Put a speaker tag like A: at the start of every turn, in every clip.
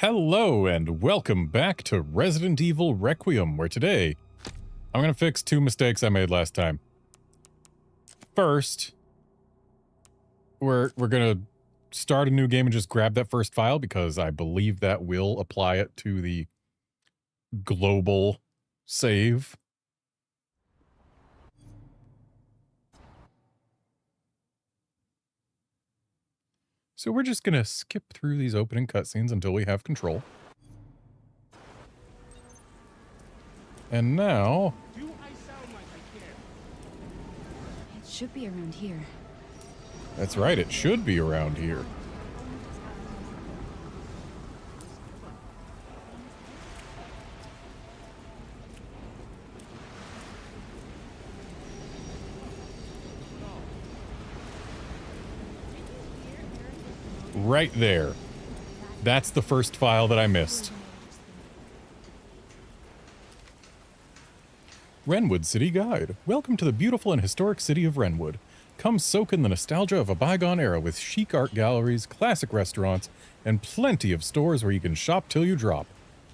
A: Hello and welcome back to Resident Evil Requiem, where today I'm going to fix two mistakes I made last time. First, we're going to start a new game and just grab that first file because I believe that will apply it to the global save. So we're just going to skip through these opening cutscenes until we have control. And now...
B: Do I sound like I care?
C: It should be around here.
A: That's right, it should be around here. Right there. That's the first file that I missed. Renwood City Guide. Welcome to the beautiful and historic city of Renwood. Come soak in the nostalgia of a bygone era with chic art galleries, classic restaurants, and plenty of stores where you can shop till you drop.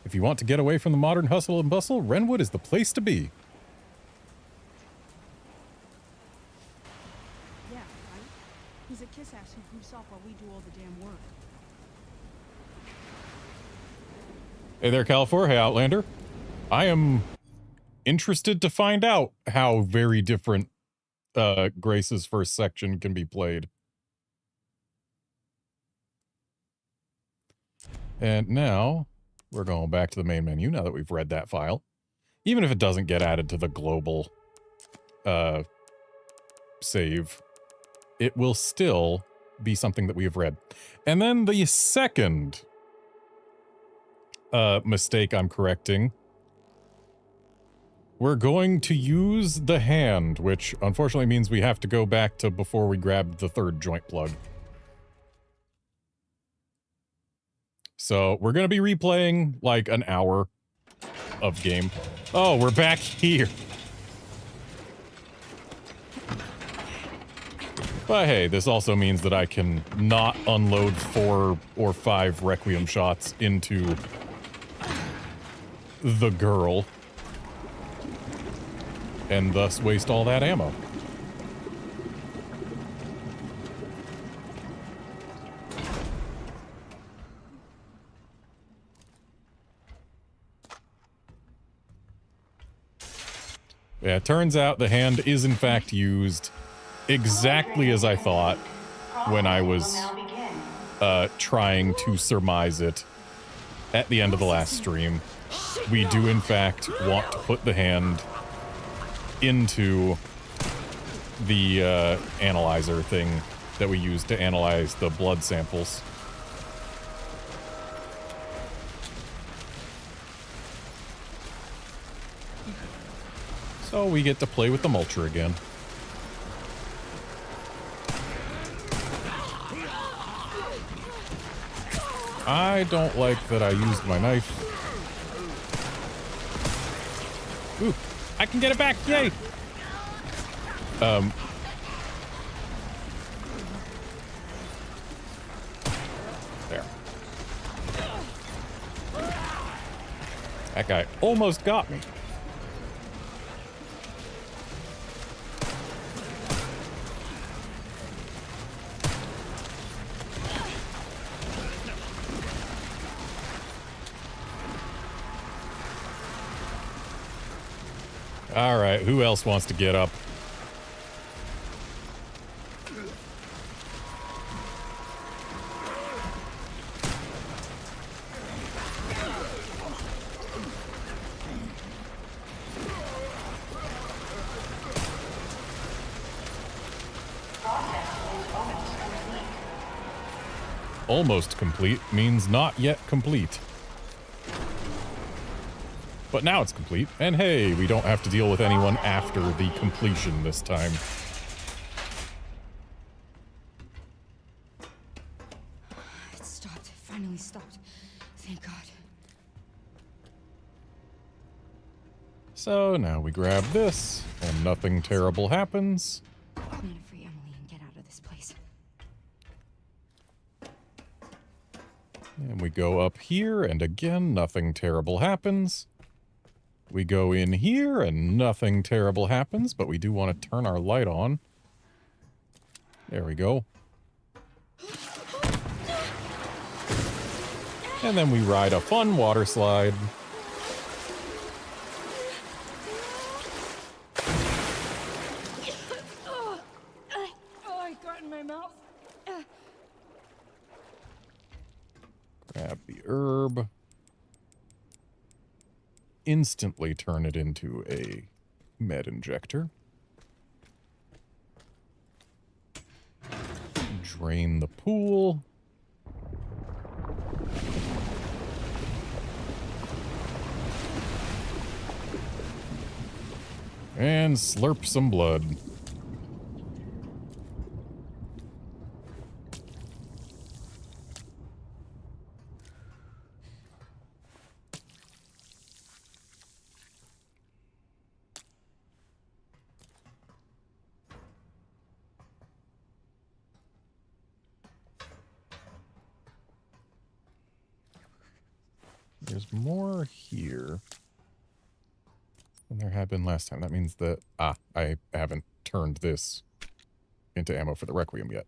A: If you want to get away from the modern hustle and bustle, Renwood is the place to be.
D: Yeah, right? He's a kiss ass who goofs off while we do all the damn work.
A: Hey there, Califor. Hey, Outlander. I am interested to find out how very different Grace's first section can be played. And now we're going back to the main menu now that we've read that file. Even if it doesn't get added to the global save, it will still be something that we have read. And then the second mistake I'm correcting, we're going to use the hand, which unfortunately means we have to go back to before we grabbed the third joint plug. So we're going to be replaying like an hour of game. Oh, we're back here. But hey, this also means that I can not unload 4 or 5 Requiem shots into the girl and thus waste all that ammo. Yeah, it turns out the hand is in fact used exactly as I thought when I was trying to surmise it at the end of the last stream. We do in fact want to put the hand into the analyzer thing that we use to analyze the blood samples. So we get to play with the mulcher again. I don't like that I used my knife. Ooh, I can get it back, yay! There. That guy almost got me. All right, who else wants to get up? Almost complete means not yet complete. But now it's complete, and hey, we don't have to deal with anyone after the completion this time.
C: It stopped. It finally stopped. Thank God.
A: So now we grab this, and nothing terrible happens.
C: I'm gonna free Emily and get out of this place.
A: And we go up here, and again, nothing terrible happens. We go in here, and nothing terrible happens, but we do want to turn our light on. There we go. And then we ride a fun water slide.
D: Oh, I got in my mouth.
A: Grab the herb. Instantly turn it into a med injector. Drain the pool. And slurp some blood. There's more here than there had been last time. That means that... I haven't turned this into ammo for the Requiem yet.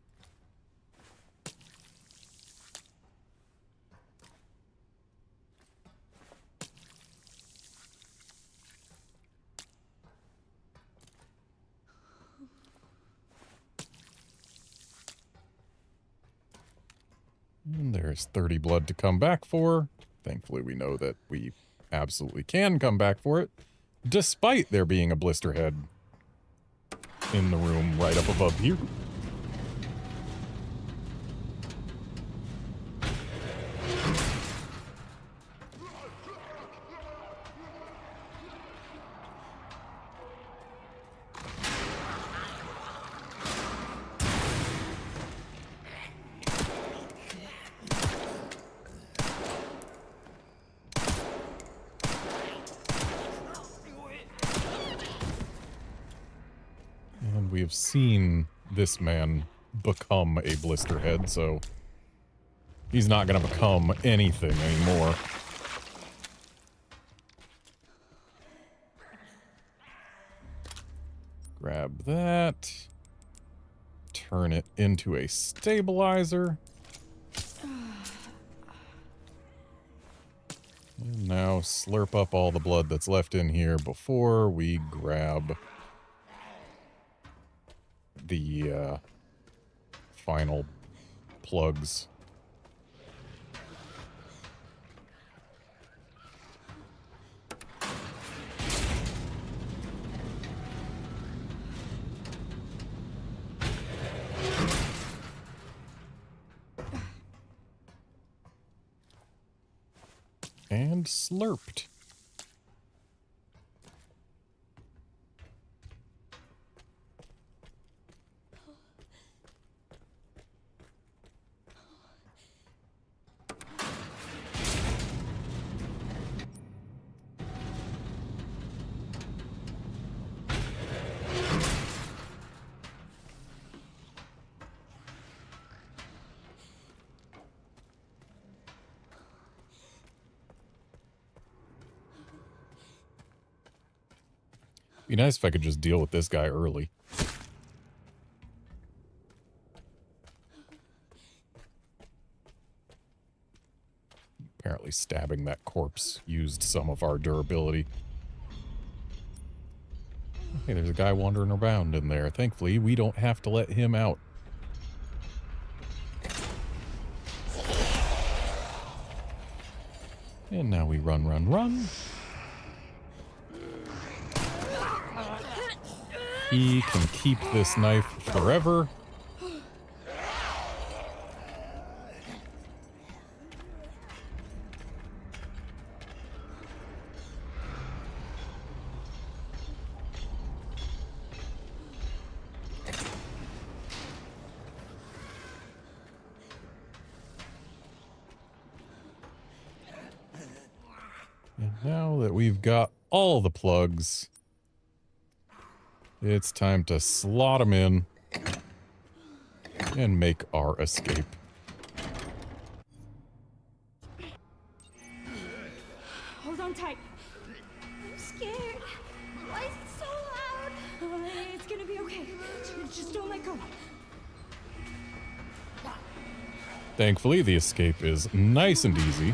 A: And there's 30 blood to come back for. Thankfully, we know that we absolutely can come back for it, despite there being a blister head in the room right up above here. And we have seen this man become a blister head, so he's not going to become anything anymore. Grab that. Turn it into a stabilizer. And now slurp up all the blood that's left in here before we grab the final plugs. And slurped. Be nice if I could just deal with this guy early. Apparently stabbing that corpse used some of our durability. Hey, there's a guy wandering around in there. Thankfully, we don't have to let him out. And now we run, run, run. He can keep this knife forever. And now that we've got all the plugs, it's time to slot them in and make our escape. Thankfully, the escape is nice and easy.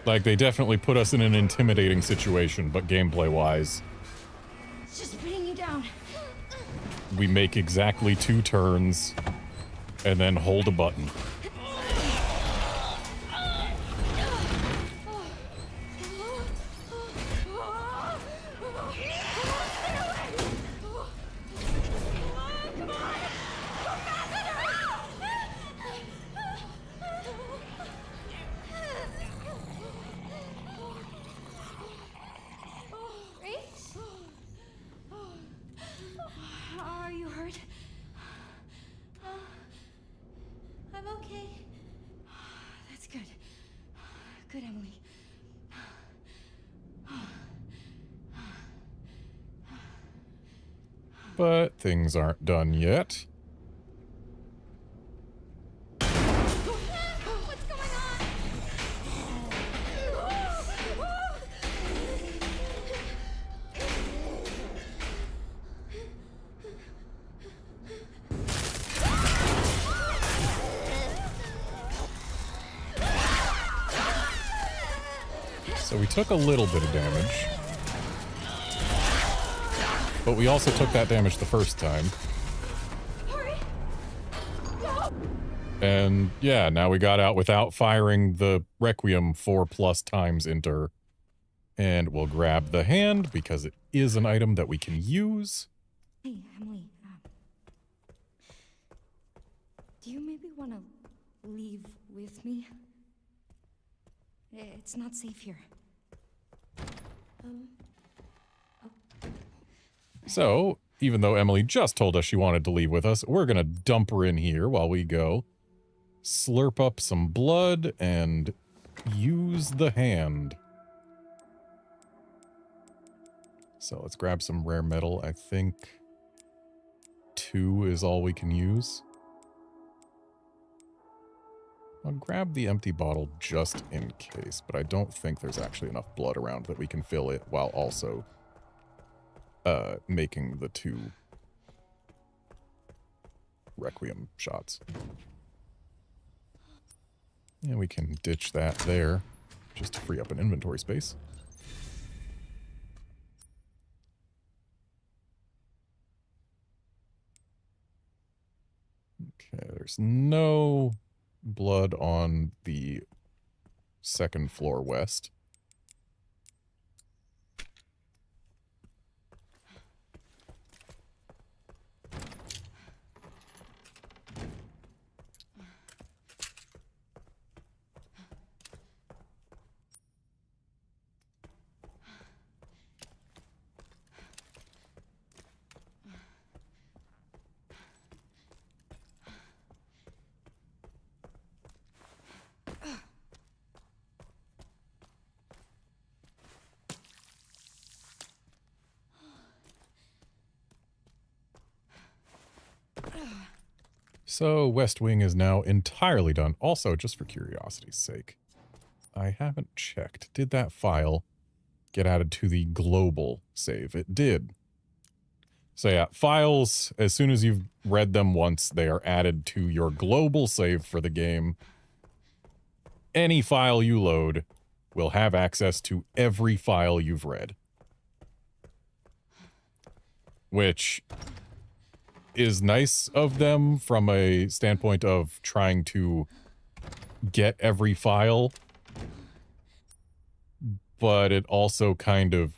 A: Like, they definitely put us in an intimidating situation, but gameplay-wise,
C: It's just bringing you down.
A: we make exactly 2 turns and then hold a button.
C: Are you hurt? I'm okay. That's good. Good, Emily.
A: But things aren't done yet.
C: What's going on?
A: So we took a little bit of damage. But we also took that damage the first time.
C: Hurry! No!
A: And yeah, now we got out without firing the Requiem 4+ times into her. And we'll grab the hand because it is an item that we can use.
C: Hey, Emily. Do you maybe want to leave with me? It's not safe here.
A: So, even though Emily just told us she wanted to leave with us, we're gonna dump her in here while we go. Slurp up some blood and use the hand. So let's grab some rare metal. I think 2 is all we can use. I'll grab the empty bottle just in case, but I don't think there's actually enough blood around that we can fill it while also making the 2 Requiem shots. And we can ditch that there just to free up an inventory space. Okay, there's no blood on the 2nd floor west. So, West Wing is now entirely done. Also, just for curiosity's sake, I haven't checked. Did that file get added to the global save? It did. So yeah, files, as soon as you've read them once, they are added to your global save for the game. Any file you load will have access to every file you've read. Which is nice of them from a standpoint of trying to get every file, but it also kind of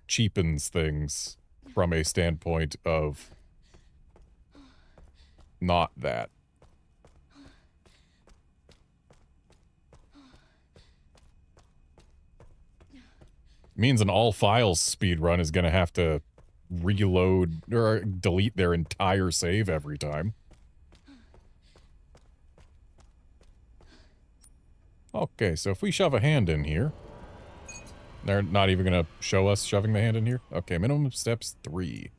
A: cheapens things from a standpoint of not that. Means an all files speedrun is going to have to reload or delete their entire save every time. Okay, so if we shove a hand in here, they're not even going to show us shoving the hand in here? Okay, minimum steps 3.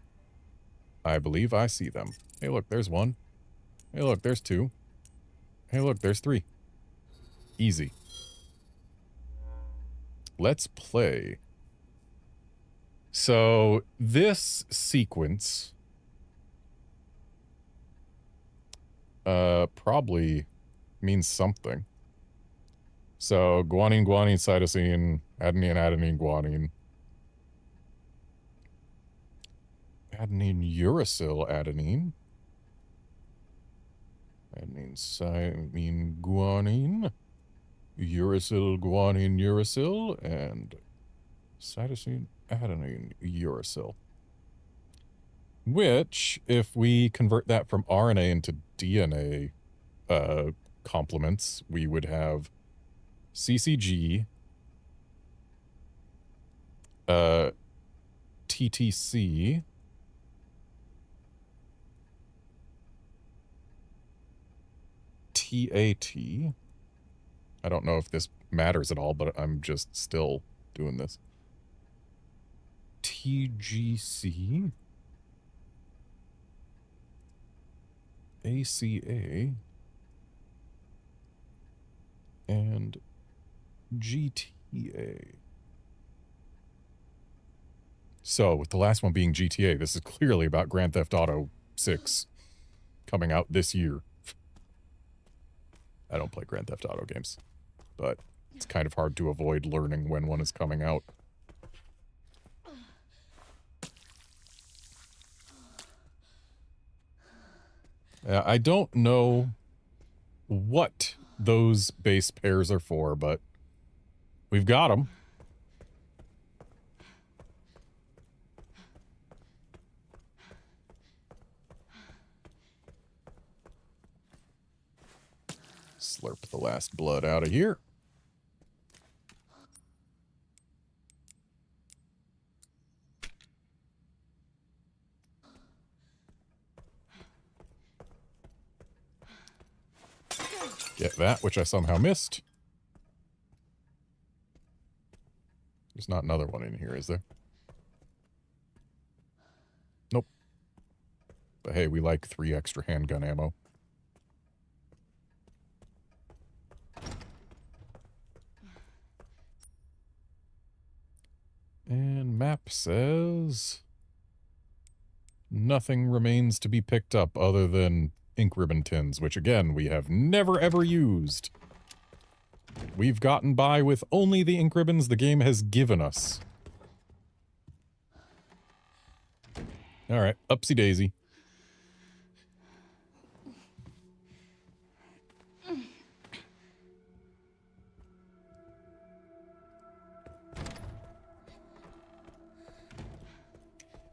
A: I believe I see them. Hey, look, there's 1. Hey, look, there's 2. Hey, look, there's 3. Easy. Let's play. So, this sequence probably means something. So, guanine, guanine, cytosine, adenine, adenine, guanine. Adenine, uracil, adenine. Adenine, cytosine, guanine. Uracil, guanine, uracil, and cytosine, adenine, uracil. Which, if we convert that from RNA into DNA complements, we would have CCG, TTC, TAT. I don't know if this matters at all, but I'm just still doing this. TGC, ACA, and GTA. So, with the last one being GTA, this is clearly about Grand Theft Auto 6 coming out this year. I don't play Grand Theft Auto games, but it's kind of hard to avoid learning when one is coming out. I don't know what those base pairs are for, but we've got them. Slurp the last blood out of here. Get that, which I somehow missed. There's not another one in here, is there? Nope. But hey, we like 3 extra handgun ammo. And map says nothing remains to be picked up other than ink ribbon tins, which again, we have never ever used. We've gotten by with only the ink ribbons the game has given us. Alright, upsy daisy.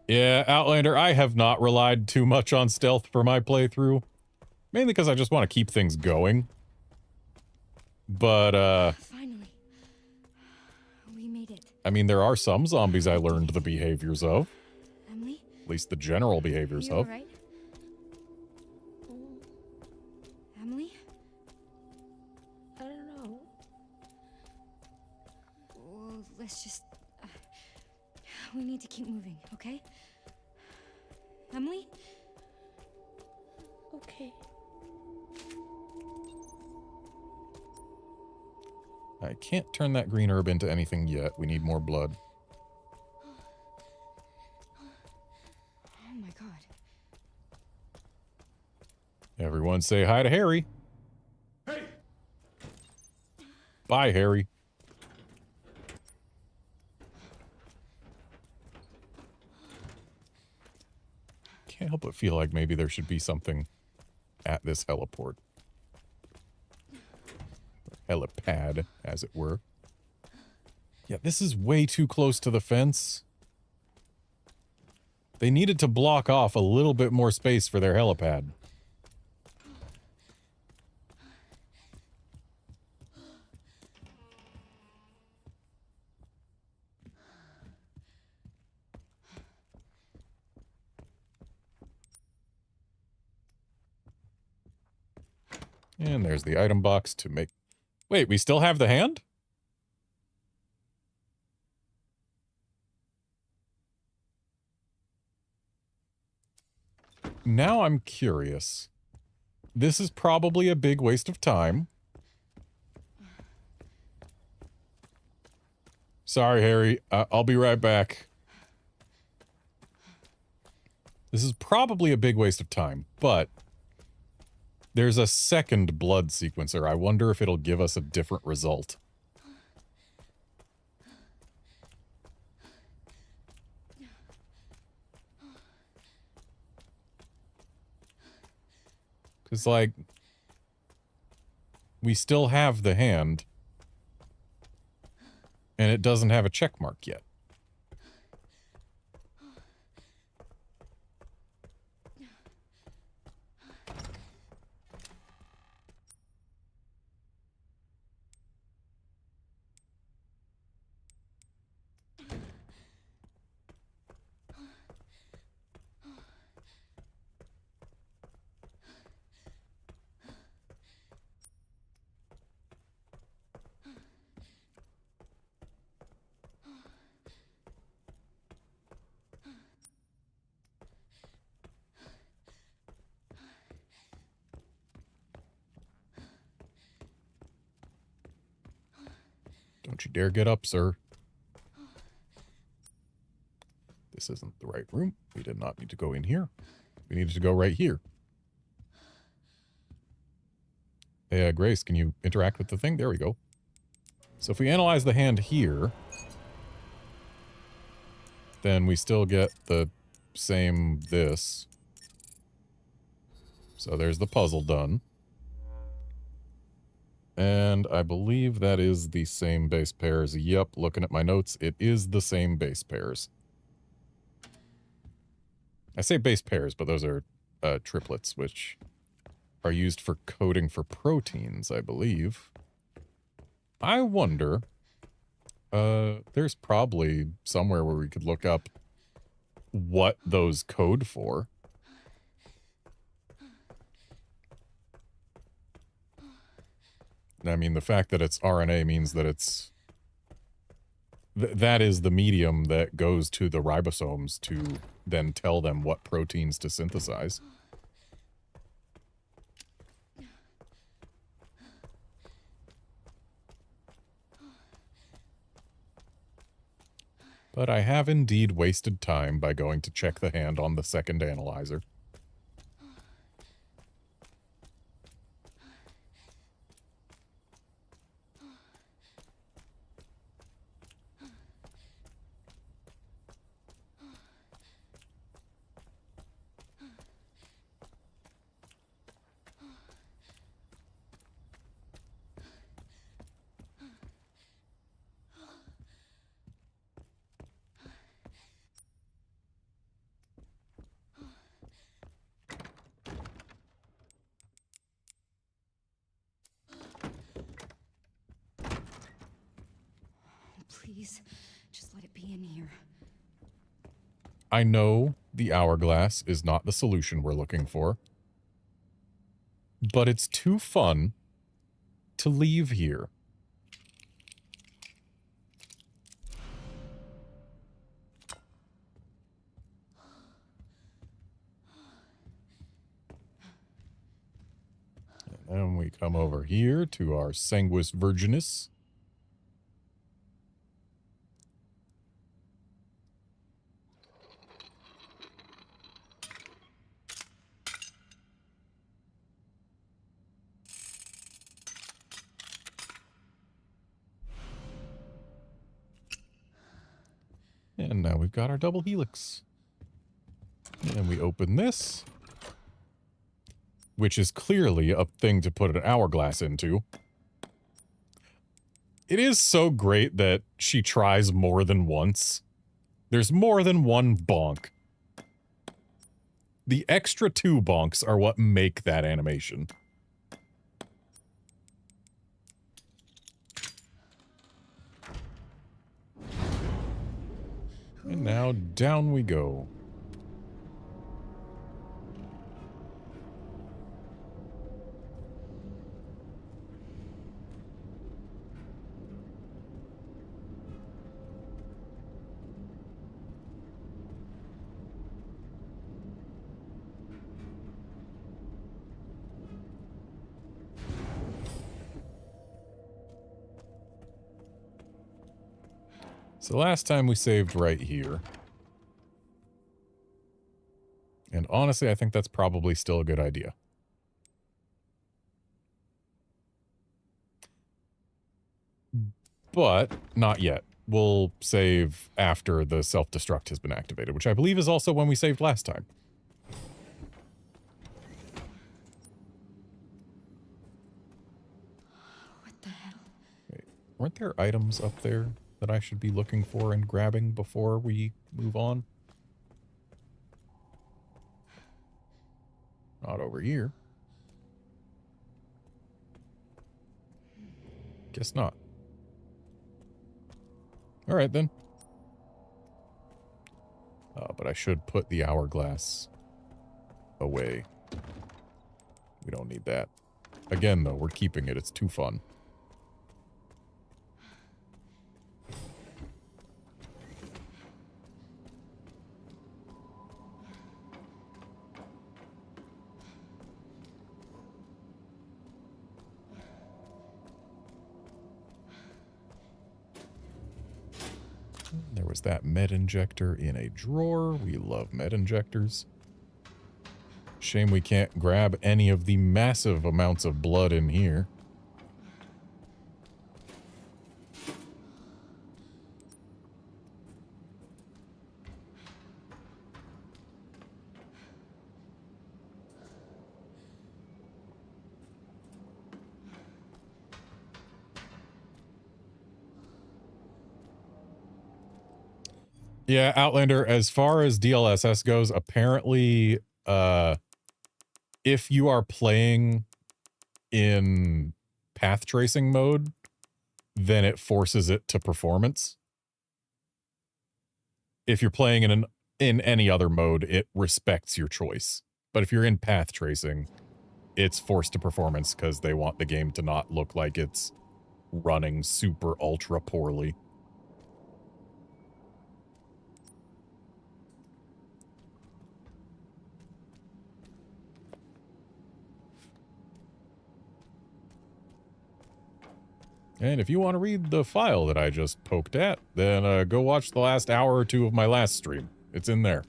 A: Yeah, Outlander, I have not relied too much on stealth for my playthrough. Mainly because I just want to keep things going. But,
C: Finally. We made it.
A: I mean, there are some zombies I learned the behaviors of.
C: Emily?
A: At least the general behaviors
C: You
A: of.
C: alright? Emily?
D: I don't know.
C: Well, let's just... we need to keep moving, okay? Emily?
D: Okay.
A: I can't turn that green herb into anything yet. We need more blood.
C: Oh my god.
A: Everyone say hi to Harry.
B: Hey!
A: Bye, Harry. Can't help but feel like maybe there should be something at this heliport. Helipad, as it were. Yeah, this is way too close to the fence. They needed to block off a little bit more space for their helipad. And there's the item box to make... Wait, we still have the hand? Now I'm curious. This is probably a big waste of time. Sorry, Harry. I'll be right back. This is probably a big waste of time, but... There's a second blood sequencer. I wonder if it'll give us a different result. Because, like, we still have the hand, and it doesn't have a check mark yet. Don't you dare get up, sir. This isn't the right room. We did not need to go in here. We needed to go right here. Hey, Grace, can you interact with the thing? There we go. So if we analyze the hand here, then we still get the same this. So there's the puzzle done. And I believe that is the same base pairs. Yep, looking at my notes, it is the same base pairs. I say base pairs, but those are triplets, which are used for coding for proteins, I believe. I wonder, there's probably somewhere where we could look up what those code for. I mean, the fact that it's RNA means that it's... that is the medium that goes to the ribosomes to then tell them what proteins to synthesize. But I have indeed wasted time by going to check the hand on the second analyzer.
C: Please, just let it be in here.
A: I know the hourglass is not the solution we're looking for, but it's too fun to leave here. And then we come over here to our Sanguis Virginis. And now we've got our double helix. And we open this, which is clearly a thing to put an hourglass into. It is so great that she tries more than once. There's more than one bonk. The extra 2 bonks are what make that animation. And now down we go. So last time we saved right here. And honestly, I think that's probably still a good idea. But not yet. We'll save after the self-destruct has been activated, which I believe is also when we saved last time.
C: What the hell?
A: Wait, weren't there items up there that I should be looking for and grabbing before we move on? Not over here. Guess not. All right, then. But I should put the hourglass away. We don't need that. Again, though, we're keeping it. It's too fun. There was that med injector in a drawer. We love med injectors. Shame we can't grab any of the massive amounts of blood in here. Yeah, Outlander, as far as DLSS goes, apparently, if you are playing in path tracing mode, then it forces it to performance. If you're playing in any other mode, it respects your choice. But if you're in path tracing, it's forced to performance because they want the game to not look like it's running super ultra poorly. And if you want to read the file that I just poked at, then go watch the last hour or two of my last stream. It's in there.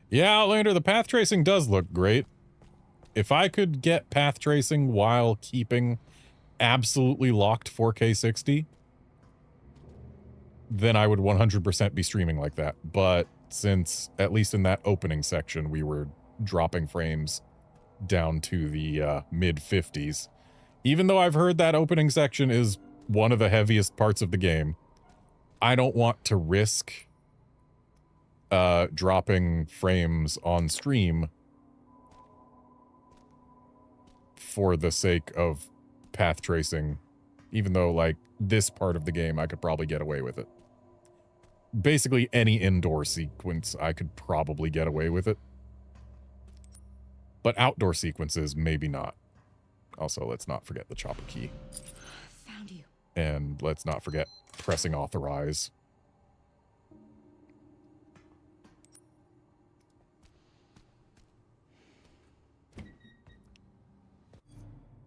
A: Yeah, Outlander, the path tracing does look great. If I could get path tracing while keeping absolutely locked 4K 60, then I would 100% be streaming like that. But since, at least in that opening section, we were dropping frames down to the mid-50s, even though I've heard that opening section is one of the heaviest parts of the game, I don't want to risk dropping frames on stream for the sake of path tracing, even though, like, this part of the game I could probably get away with it. Basically any indoor sequence I could probably get away with it, but outdoor sequences maybe not. Also, let's not forget the chopper key.
C: Found you.
A: And let's not forget pressing authorize.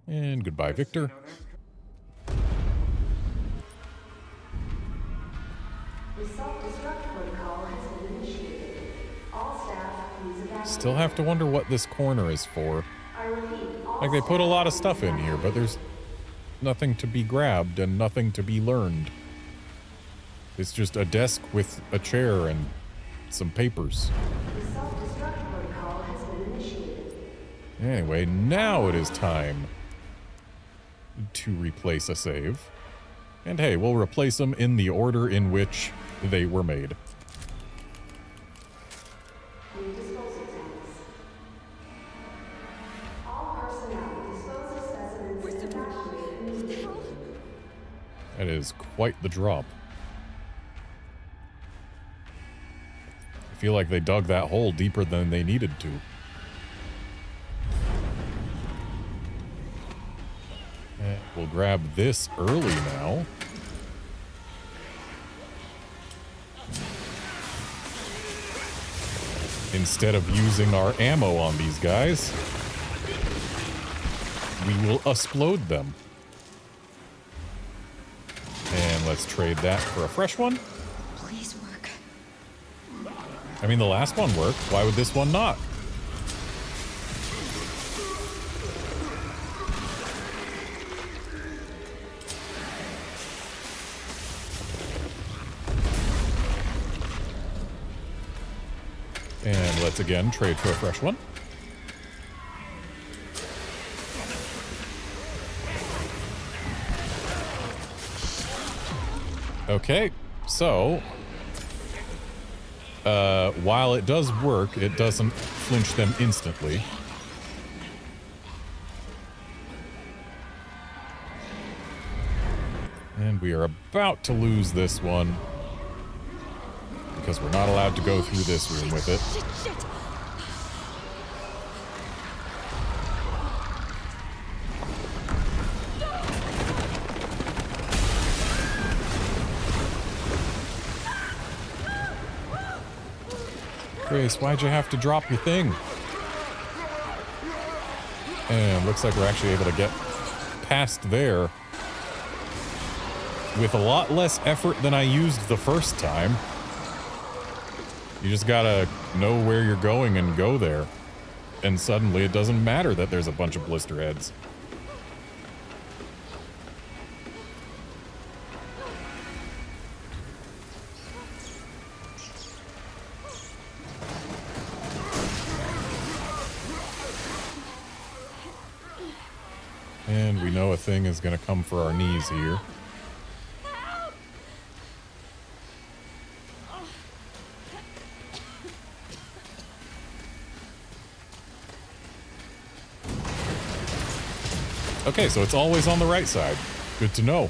A: And goodbye, Victor. Still have to wonder what this corner is for. Like, they put a lot of stuff in here, but there's nothing to be grabbed and nothing to be learned. It's just a desk with a chair and some papers. Anyway, now it is time to replace a save. And hey, we'll replace them in the order in which they were made. That is quite the drop. I feel like they dug that hole deeper than they needed to. And we'll grab this early now. Instead of using our ammo on these guys, we will explode them. And let's trade that for a fresh one.
C: Please work.
A: I mean, the last one worked. Why would this one not? And let's again trade for a fresh one. Okay, so while it does work, it doesn't flinch them instantly. And we are about to lose this one because we're not allowed to go through this room with it.
C: Shit.
A: Grace, why'd you have to drop your thing? And looks like we're actually able to get past there with a lot less effort than I used the first time. You just gotta know where you're going and go there. And suddenly it doesn't matter that there's a bunch of blister heads. And we know a thing is gonna come for our knees here. Okay, so it's always on the right side. Good to know.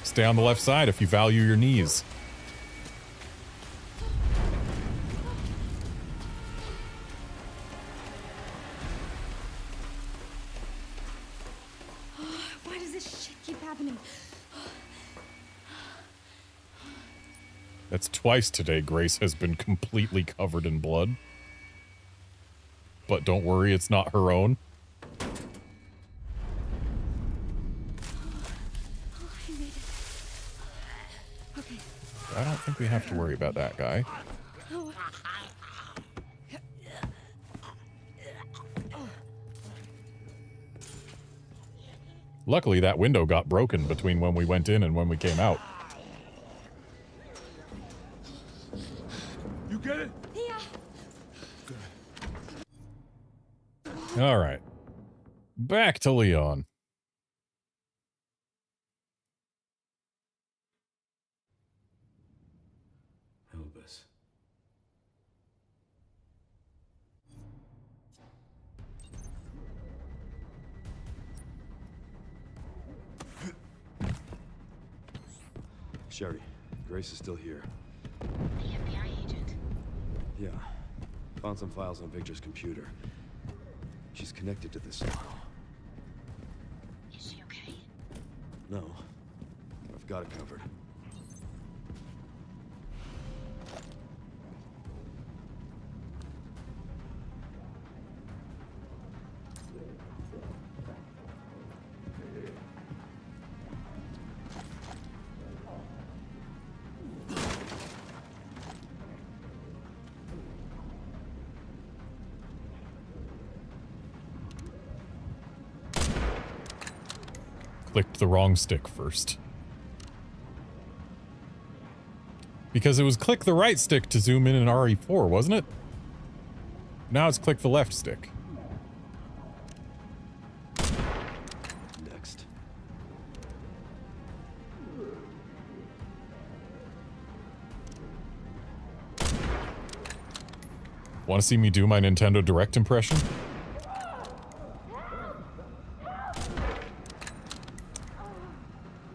A: Stay on the left side if you value your knees.
C: Why does this shit keep happening?
A: That's twice today Grace has been completely covered in blood. But don't worry, it's not her own.
C: I made it. Okay.
A: I don't think we have to worry about that guy.
C: Oh.
A: Luckily, that window got broken between when we went in and when we came out.
B: You get it?
C: Yeah.
A: All right. Back to Leon.
E: Help us.
F: Sherry, Grace is still here.
G: The FBI agent.
F: Yeah. Found some files on Victor's computer. She's connected to this file.
G: Is she okay?
F: No. I've got it covered.
A: Clicked the wrong stick first. Because it was click the right stick to zoom in RE4, wasn't it? Now it's click the left stick.
F: Next.
A: Want to see me do my Nintendo Direct impression?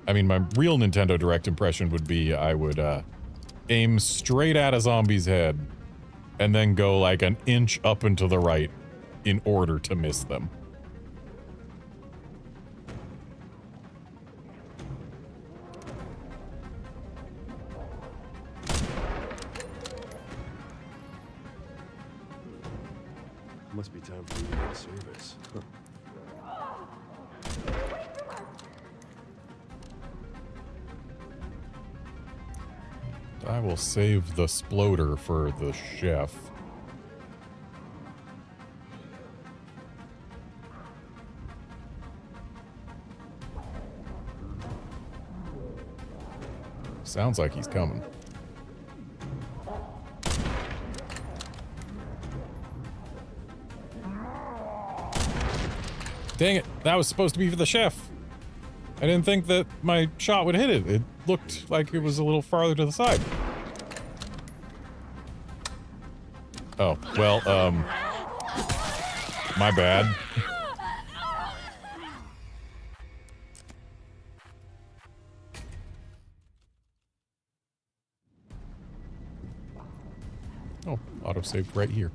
A: I mean, my real Nintendo Direct impression would be I would aim straight at a zombie's head and then go like an inch up and to the right in order to miss them.
F: Must be time for you to get service. Huh.
A: I will save the sploder for the chef. Sounds like he's coming. Dang it, that was supposed to be for the chef. I didn't think that my shot would hit it. It looked like it was a little farther to the side. Oh, well, my bad. Oh, autosaved right here.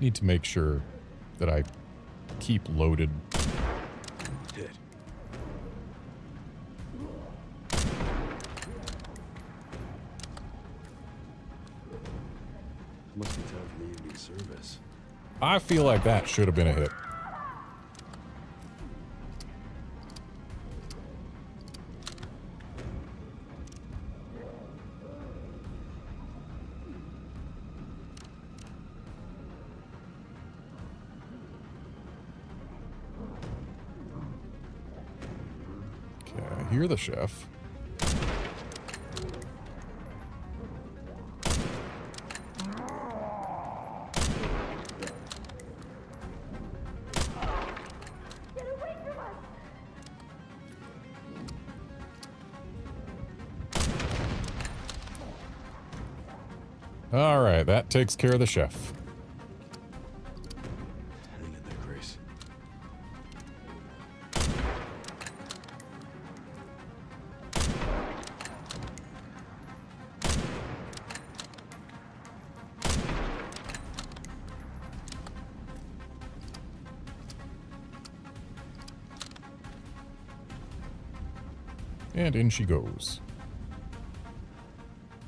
A: Need to make sure that I keep loaded.
F: Did. Must be time for the evening service.
A: I feel like that should have been a hit. Hear the chef. All right, that takes care of the chef.
F: Hang in there, Grace.
A: And in she goes.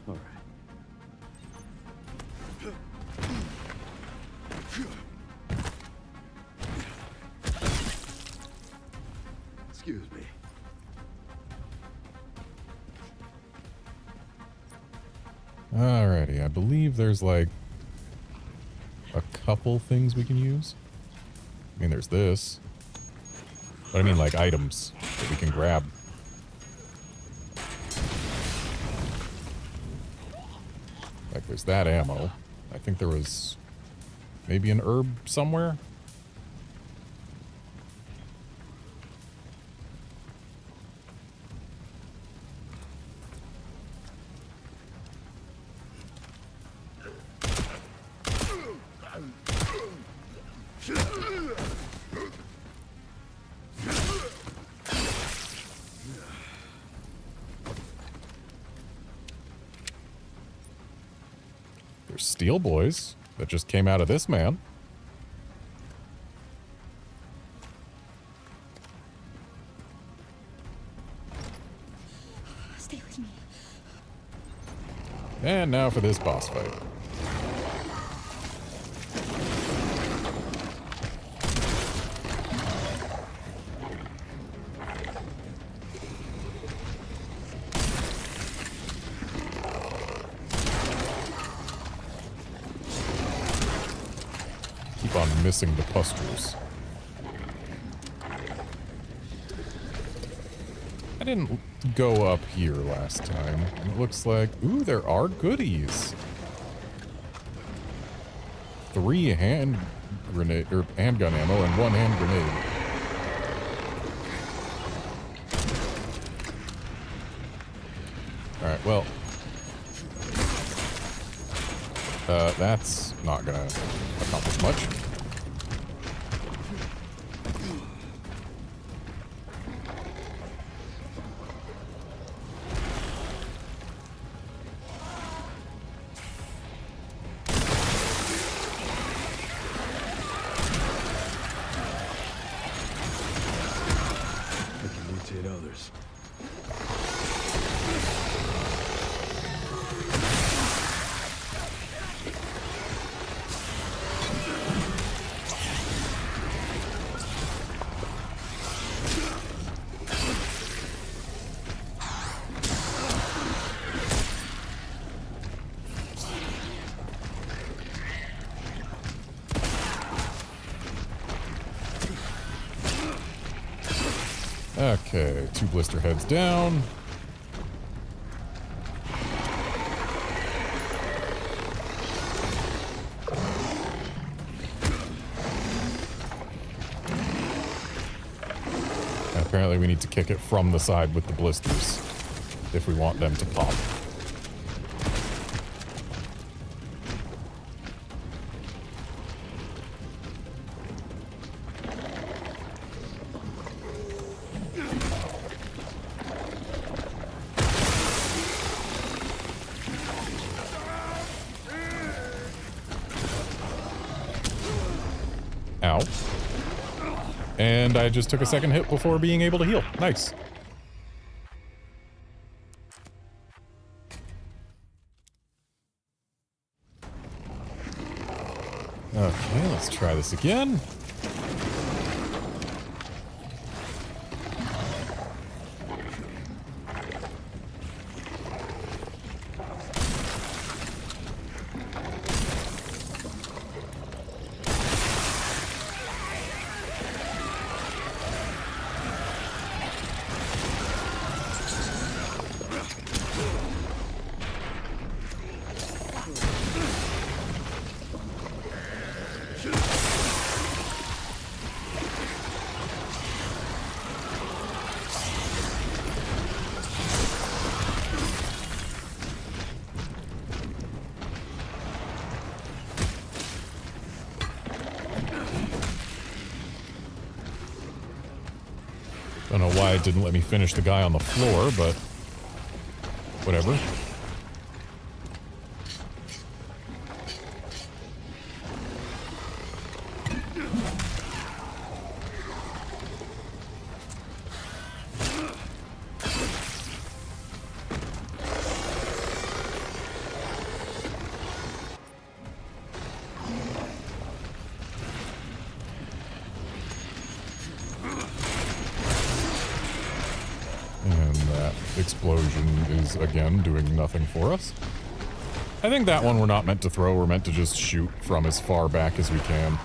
F: All right. Excuse me.
A: Alrighty, I believe there's like a couple things we can use. I mean, there's this. But I mean like items that we can grab. Like there's that ammo. I think there was maybe an herb somewhere. There's steel boys that just came out of this man.
C: Stay with me.
A: And now for this boss fight. Keep on missing the pustules. I didn't go up here last time. It looks like... Ooh, there are goodies. 3 hand grenade or handgun ammo and 1 hand grenade. Alright, well, That's not gonna accomplish much.
F: They can mutate others.
A: Okay, 2 blister heads down. And apparently we need to kick it from the side with the blisters if we want them to pop. Ow. And I just took a second hit before being able to heal. Nice. Okay, let's try this again. Don't know why it didn't let me finish the guy on the floor, but whatever. Explosion is again doing nothing for us. I think that one we're not meant to throw, we're meant to just shoot from as far back as we can.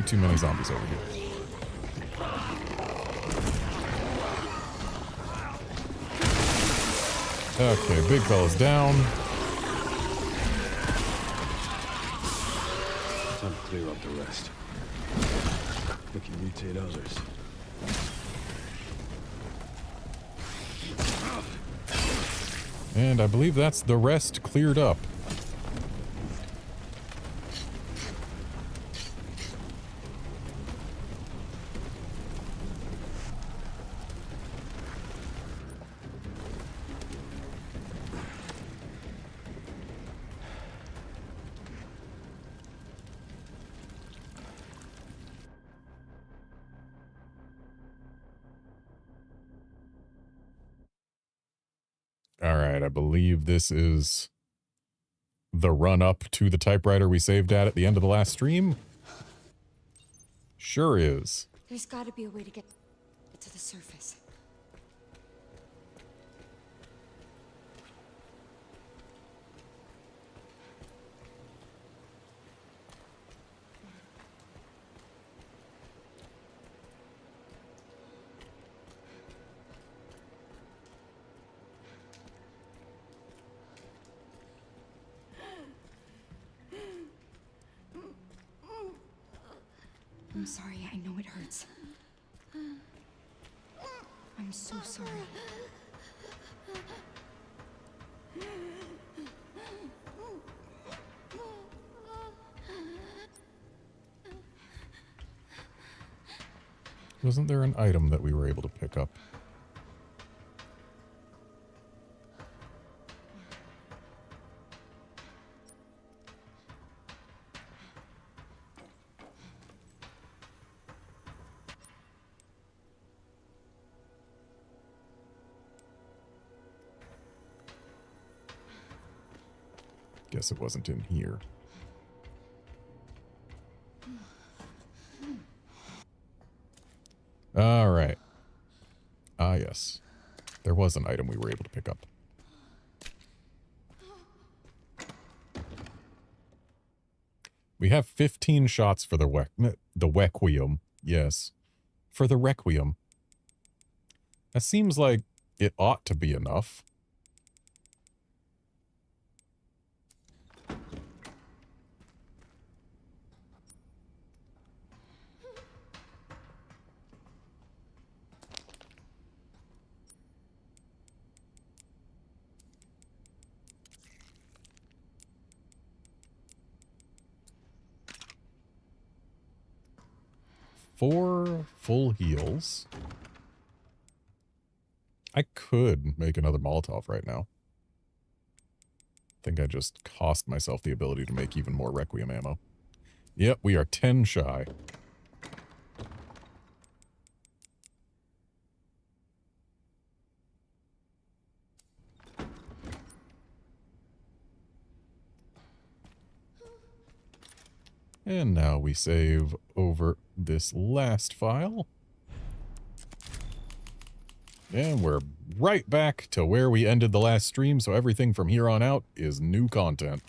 A: Too many zombies over here. Okay, big fella's down.
F: Time to clear up the rest. We can mutate others.
A: And I believe that's the rest cleared up. All right, I believe this is the run up to the typewriter we saved at the end of the last stream. Sure is.
C: There's got to be a way to get to the surface. I'm sorry. I know it hurts. I'm so sorry.
A: Wasn't there an item that we were able to pick up? Guess it wasn't in here. All right. Ah, yes. There was an item we were able to pick up. We have 15 shots for the Requiem. Yes. For the Requiem. That seems like it ought to be enough. Four full heals. I could make another Molotov right now. I think I just cost myself the ability to make even more Requiem ammo. Yep, we are 10 shy. And now we save over this last file. And we're right back to where we ended the last stream, so everything from here on out is new content.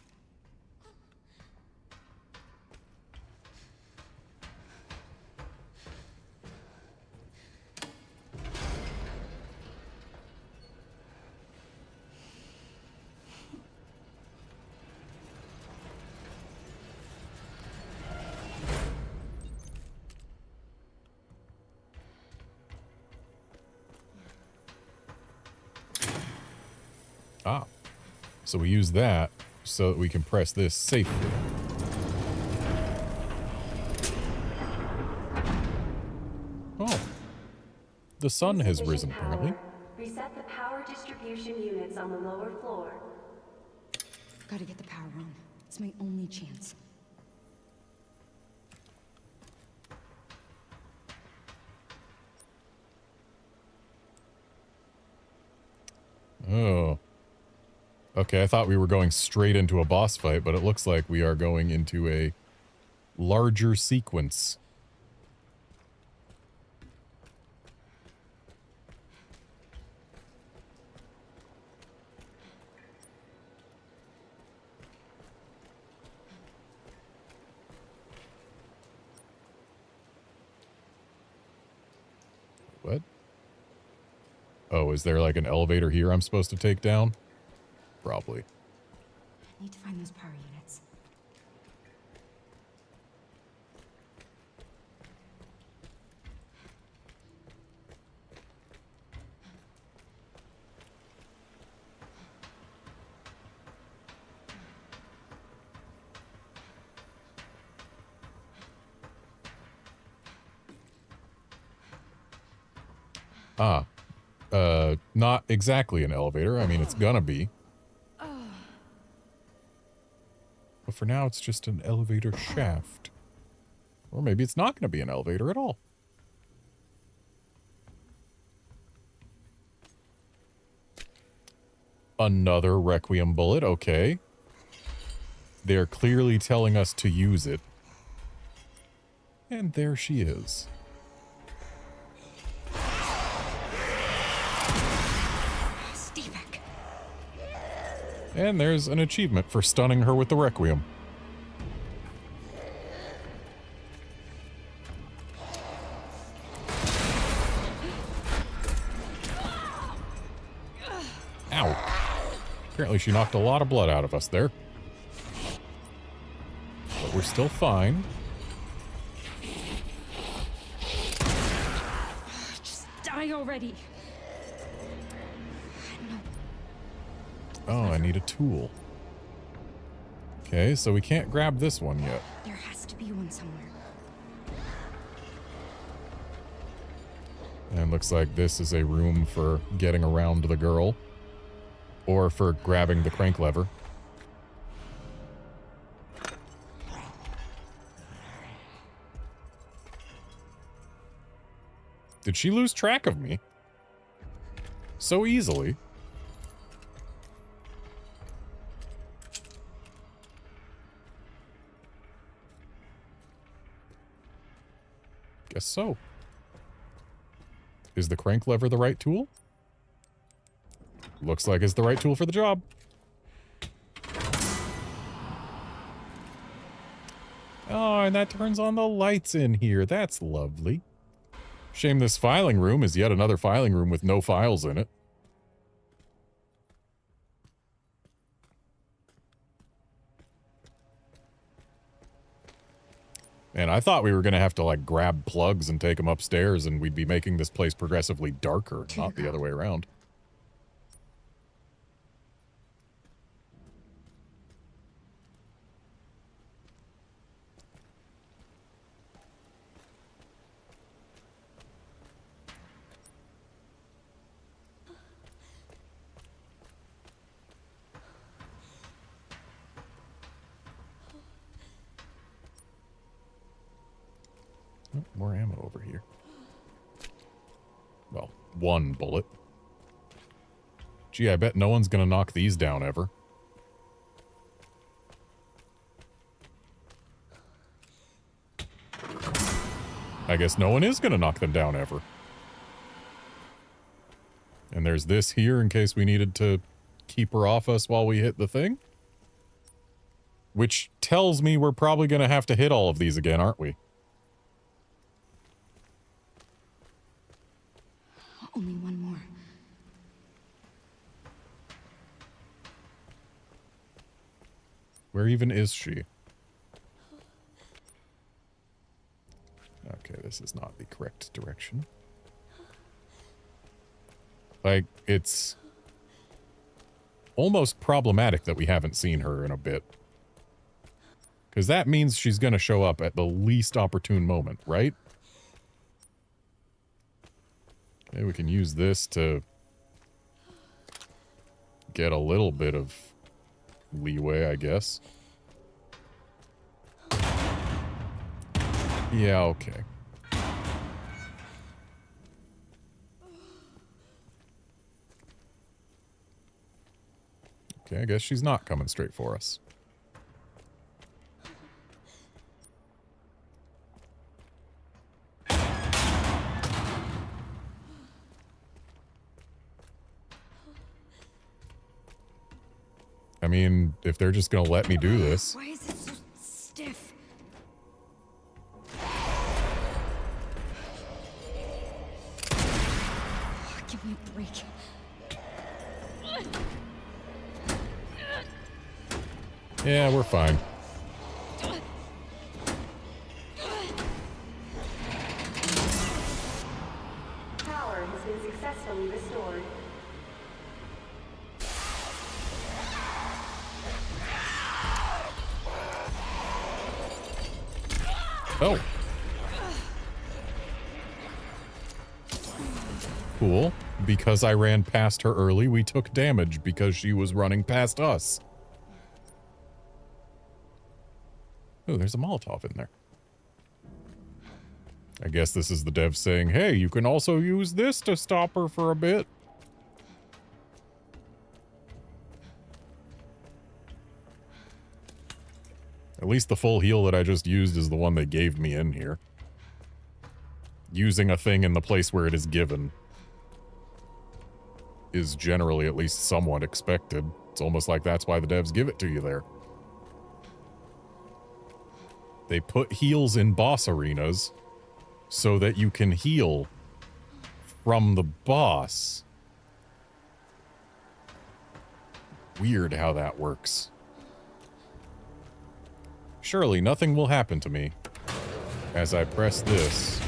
A: Ah, so we use that so that we can press this safely. Oh, the sun has risen apparently.
E: Reset the power distribution units on the lower floor.
C: Gotta get the power on. It's my only chance.
A: Oh. Okay, I thought we were going straight into a boss fight, but it looks like we are going into a larger sequence. What? Oh, is there like an elevator here I'm supposed to take down? Probably.
C: I need to find those power units.
A: Ah. Not exactly an elevator. I mean, it's gonna be. But for now, it's just an elevator shaft. Or maybe it's not gonna be an elevator at all. Another Requiem bullet, okay. They're clearly telling us to use it. And there she is. And there's an achievement for stunning her with the Requiem. Ow. Apparently she knocked a lot of blood out of us there. But we're still fine.
C: die already. No.
A: Oh, I need a tool. Okay, so we can't grab this one yet.
C: There has to be one somewhere.
A: And looks like this is a room for getting around the girl. Or for grabbing the crank lever. Did she lose track of me? So easily. Guess so. Is the crank lever the right tool? Looks like it's the right tool for the job. Oh, and that turns on the lights in here. That's lovely. Shame this filing room is yet another filing room with no files in it. And I thought we were going to have to, like, grab plugs and take them upstairs and we'd be making this place progressively darker, not the other way around. Oh, more ammo over here. Well, one bullet. Gee, I bet no one's gonna knock these down ever. I guess no one is gonna knock them down ever. And there's this here in case we needed to keep her off us while we hit the thing. Which tells me we're probably gonna have to hit all of these again, aren't we?
C: Only one more.
A: Where even is she? Okay, this is not the correct direction. Like, it's almost problematic that we haven't seen her in a bit. Because that means she's going to show up at the least opportune moment, right? Okay, we can use this to get a little bit of leeway, I guess. Yeah, okay. Okay, I guess she's not coming straight for us. I mean, if they're just gonna let me do this.
C: Why is it so stiff? Give me a break.
A: Yeah, we're fine.
E: Power has been successfully restored.
A: Oh. Cool. Because I ran past her early, we took damage because she was running past us. Oh, there's a Molotov in there. I guess this is the dev saying, hey, you can also use this to stop her for a bit. At least the full heal that I just used is the one they gave me in here. Using a thing in the place where it is given is generally at least somewhat expected. It's almost like that's why the devs give it to you there. They put heals in boss arenas so that you can heal from the boss. Weird how that works. Surely nothing will happen to me as I press this,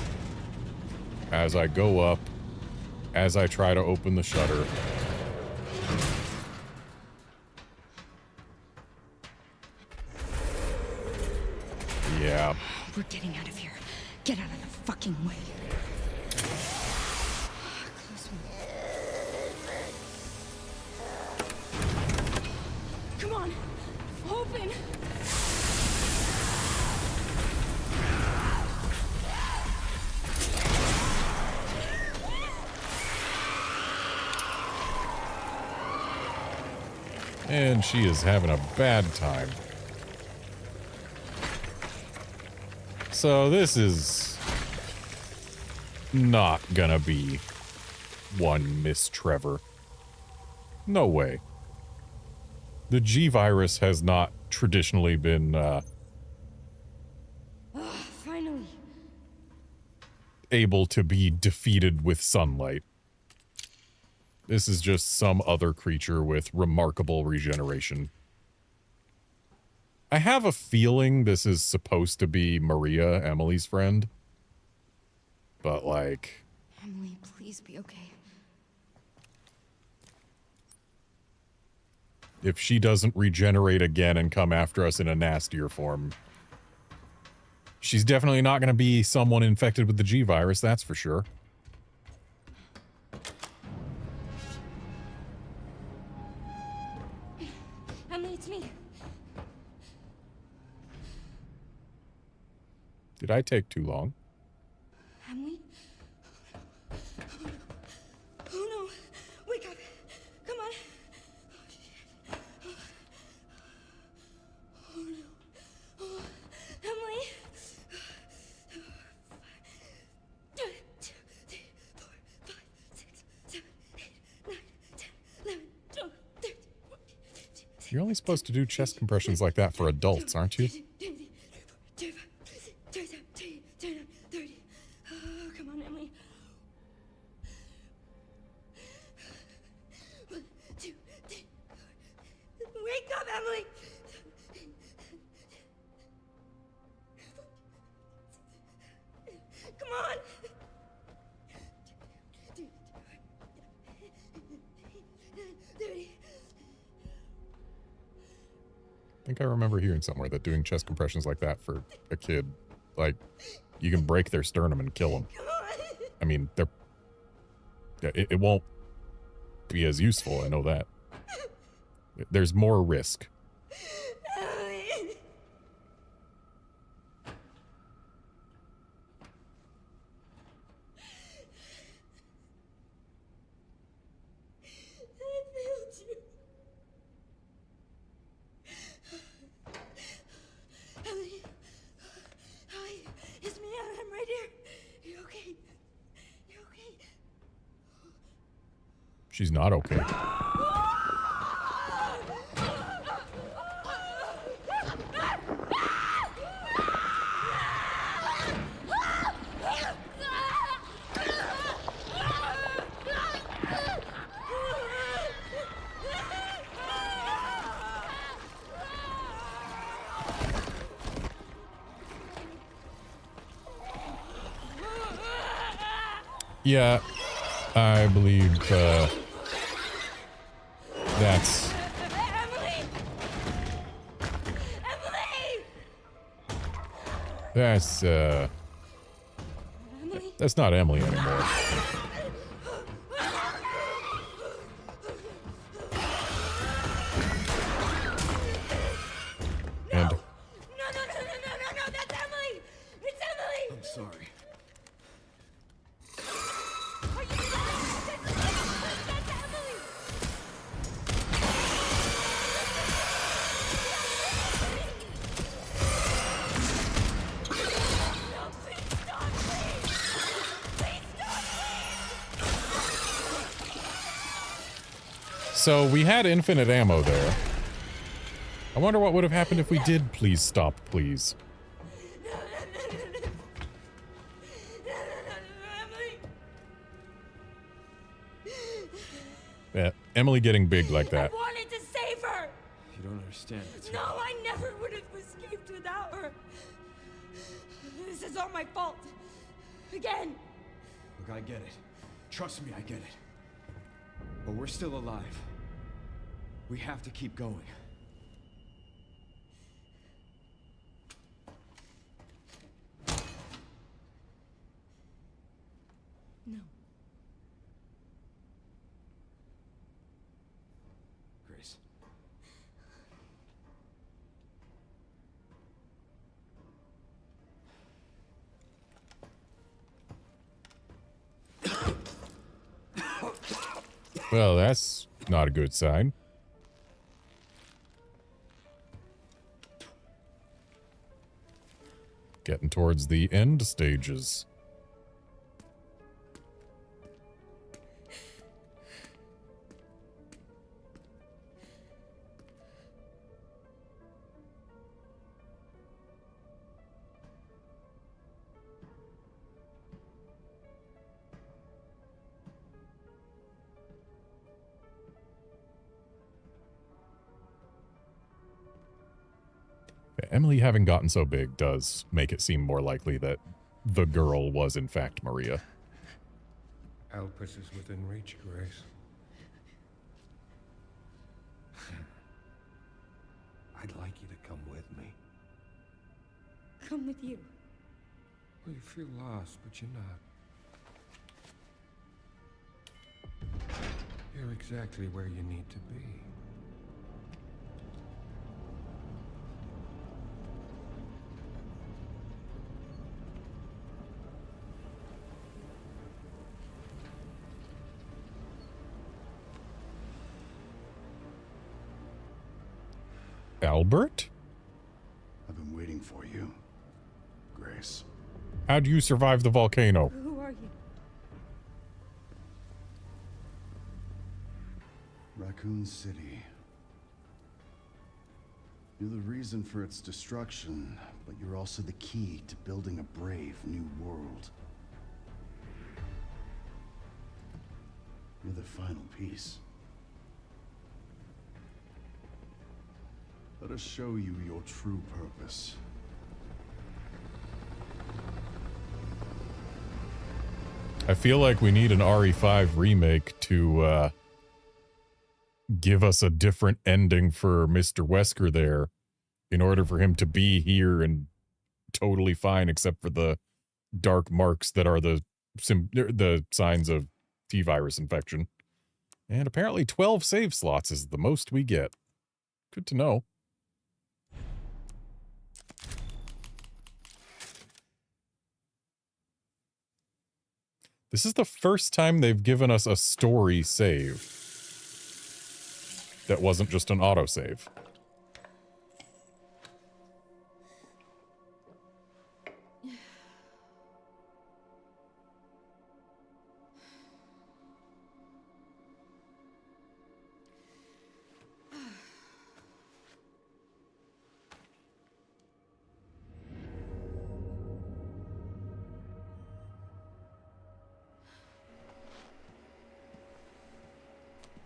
A: as I go up as I try to open the shutter. Yeah.
C: We're getting out of here. Get out of the fucking way. Close one.
D: Come on. Open.
A: And she is having a bad time. So this is not gonna be one Miss Trevor. No way. The G virus has not traditionally been
C: Finally.
A: able to be defeated with sunlight. This is just some other creature with remarkable regeneration. I have a feeling this is supposed to be Maria, Emily's friend. But, like...
C: Emily, please be okay.
A: if she doesn't regenerate again and come after us in a nastier form, she's definitely not going to be someone infected with the G virus, that's for sure.
C: Emily, it's me.
A: Did I take too long?
C: Emily? Oh no! Wake up! Come on! Oh no! Oh, Emily! 1, 2, 3, 4, 5, 6, 7, 8, 9, 10, 11, 12, 13, 14, 15.
A: You're only supposed to do chest compressions like that for adults, aren't you?
C: 30. Oh, come on, Emily. 1, 2, 3, 4. Wake up, Emily! Come on! 30.
A: I think I remember hearing somewhere that doing chest compressions like that for a kid, like, you can break their sternum and kill them. I mean, they're... It won't be as useful, I know that. There's more risk.
C: Emily! I failed you. Emily. Hi. It's me. I'm right here. You okay? You okay?
A: She's not okay. Yeah, I believe, that's...
C: Emily! Emily!
A: That's not Emily anymore. And...
C: No, that's Emily! It's Emily!
F: I'm sorry.
C: Are you That's Emily! No, please stop, please! Please stop, please!
A: So, we had infinite ammo there. I wonder what would have happened if we did please stop, please.
C: Emily!
A: Yeah, Emily getting big like that.
C: I wanted to save her!
F: You don't understand. It's
C: No, I never would have escaped without her. This is all my fault. Again.
F: Look, I get it. Trust me, I get it. But we're still alive. We have to keep going.
C: No.
F: Grace.
A: Well, that's not a good sign. Getting towards the end stages. Emily having gotten so big does make it seem more likely that the girl was in fact Maria.
B: Elpis is within reach, Grace. I'd like you to come with me.
C: Come with you.
B: Well, you feel lost, but you're not. You're exactly where you need to be.
A: Albert?
H: I've been waiting for you, Grace.
A: How'd you survive the volcano?
C: Who are you?
H: Raccoon City. You're the reason for its destruction, but you're also the key to building a brave new world. You're the final piece. Let us show you your true purpose.
A: I feel like we need an RE5 remake to give us a different ending for Mr. Wesker there in order for him to be here and totally fine except for the dark marks that are the signs of T-virus infection. And apparently 12 save slots is the most we get. Good to know. This is the first time they've given us a story save that wasn't just an autosave.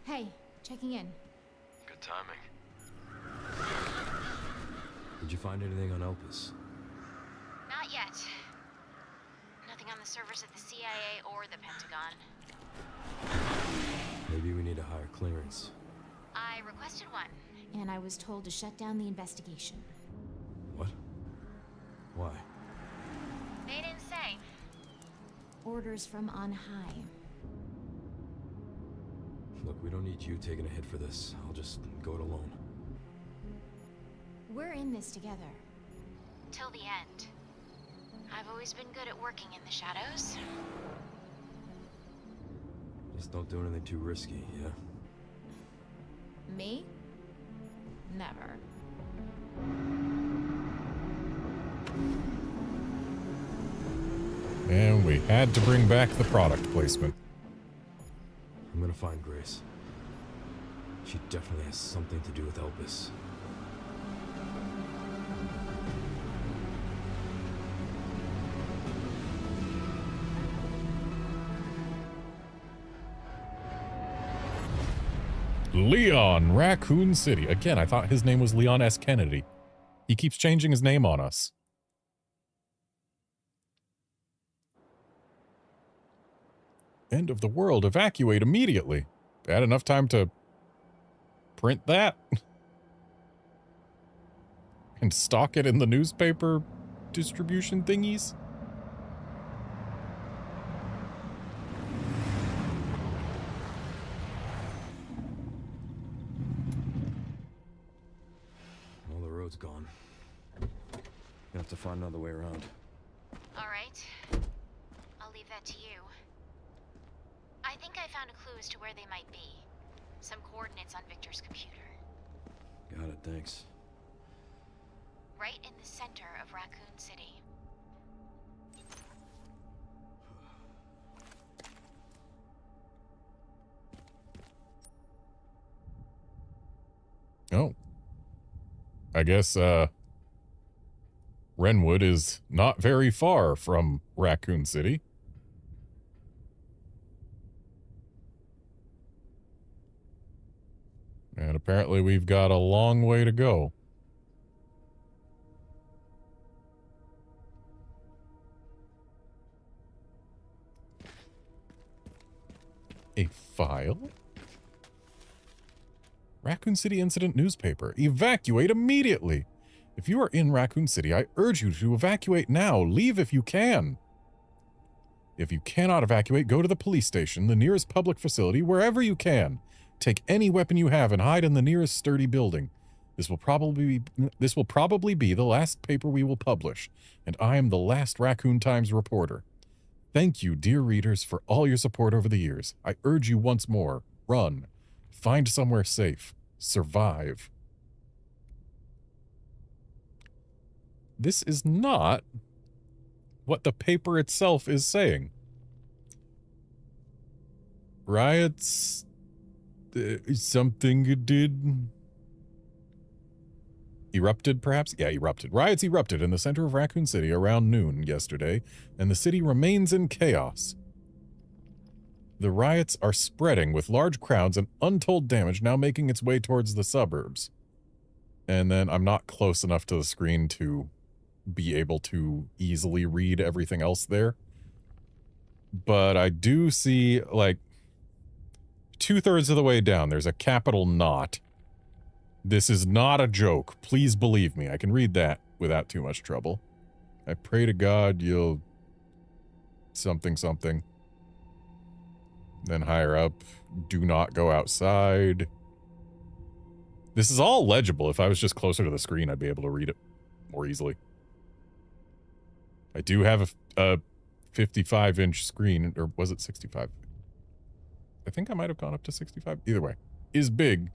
I: Hey, checking in.
F: Good timing. Did you find anything on Elpis?
G: Not yet. Nothing on the servers at the CIA or the Pentagon.
F: Maybe we need a higher clearance.
G: I requested one.
I: And I was told to shut down the investigation.
F: What? Why?
G: They didn't say.
I: Orders from on high.
F: Look, we don't need you taking a hit for this. I'll just go it alone.
I: We're in this together.
G: Till the end. I've always been good at working in the shadows.
F: Just don't do anything too risky, yeah?
I: Me? Never.
A: And we had to bring back the product placement.
F: I'm gonna find Grace. She definitely has something to do with Elpis.
A: Leon, Raccoon City. Again, I thought his name was Leon S. Kennedy. He keeps changing his name on us. End of the world. Evacuate immediately. Had enough time to print that? And stock it in the newspaper distribution thingies?
F: All the road's gone. Gonna have to find another way around.
G: All right. I'll leave that to you. I think I found a clue as to where they might be. Some coordinates on Victor's computer.
F: Got it, thanks.
G: Right in the center of Raccoon City.
A: Oh. I guess, Renwood is not very far from Raccoon City. And apparently we've got a long way to go. A file? Raccoon City Incident Newspaper. Evacuate immediately! If you are in Raccoon City, I urge you to evacuate now. Leave if you can. If you cannot evacuate, go to the police station, the nearest public facility, wherever you can. Take any weapon you have and hide in the nearest sturdy building. This will probably be the last paper we will publish, and I am the last Raccoon Times reporter. Thank you, dear readers, for all your support over the years. I urge you once more, run. Find somewhere safe. Survive. This is not what the paper itself is saying. Riots... something did... Erupted, perhaps? Yeah, erupted. Riots erupted in the center of Raccoon City around noon yesterday, and the city remains in chaos. The riots are spreading, with large crowds and untold damage now making its way towards the suburbs. And then I'm not close enough to the screen to be able to easily read everything else there. But I do see, like, 2/3 of the way down, there's a capital not. This is not a joke. Please believe me. I can read that without too much trouble. I pray to God you'll... something something. Then higher up, do not go outside. This is all legible. If I was just closer to the screen, I'd be able to read it more easily. I do have a 55-inch screen, or was it 65? I think I might have gone up to 65. Either way, is big,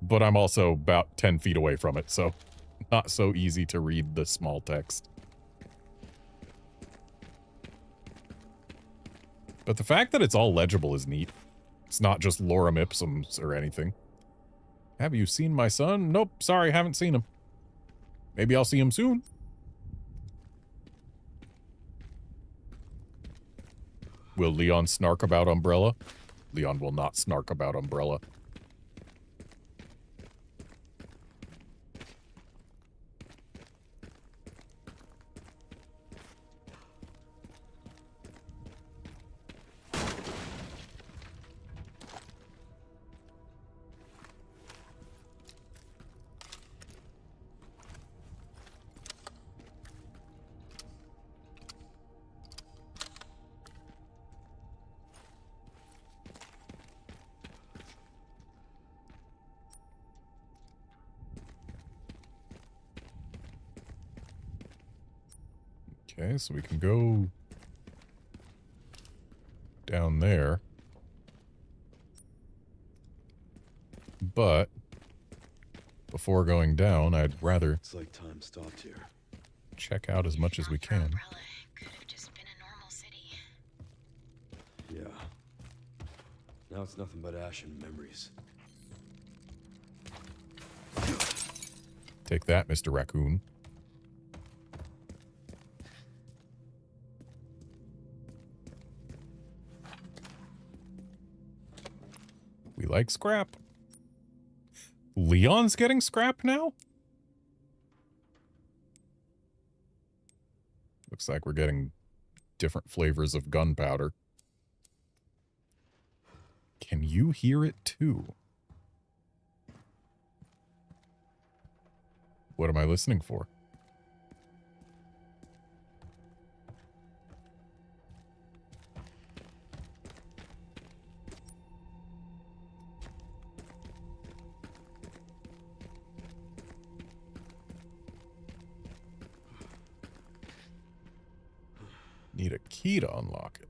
A: but I'm also about 10 feet away from it, so not so easy to read the small text. But the fact that it's all legible is neat. It's not just lorem ipsums or anything. Have you seen my son? Nope, sorry, haven't seen him. Maybe I'll see him soon. Will Leon snark about Umbrella? Leon will not snark about Umbrella. Okay, so we can go down there. But before going down, I'd rather
F: It's like time stopped here.
A: check out as much as we can.
G: Could have just been a normal city.
F: Yeah. Now it's nothing but ash and memories.
A: Take that, Mr. Raccoon. We like scrap. Leon's getting scrap now? Looks like we're getting different flavors of gunpowder. Can you hear it too? What am I listening for? Need a key to unlock it.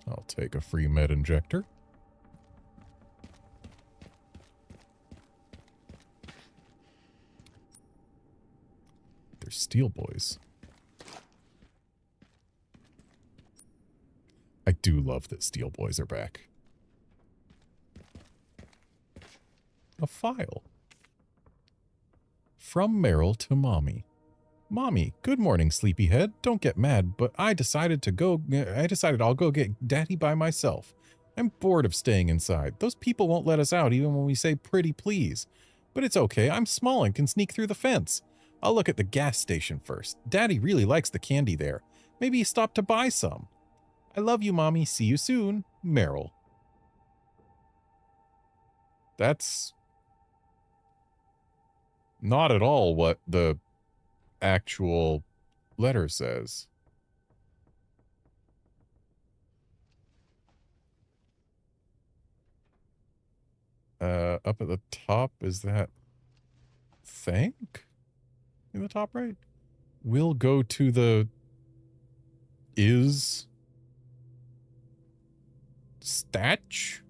A: I'll take a free med injector. They're steel boys. I do love that steel boys are back. A file. From Meryl to Mommy. Mommy, good morning, sleepyhead. Don't get mad, but I decided I'll go get Daddy by myself. I'm bored of staying inside. Those people won't let us out even when we say pretty please. But it's okay, I'm small and can sneak through the fence. I'll look at the gas station first. Daddy really likes the candy there. Maybe he stopped to buy some. I love you, Mommy. See you soon. Meryl. That's not at all what the actual letter says. Up at the top, is that thank? In the top right? We'll go to the is Stache?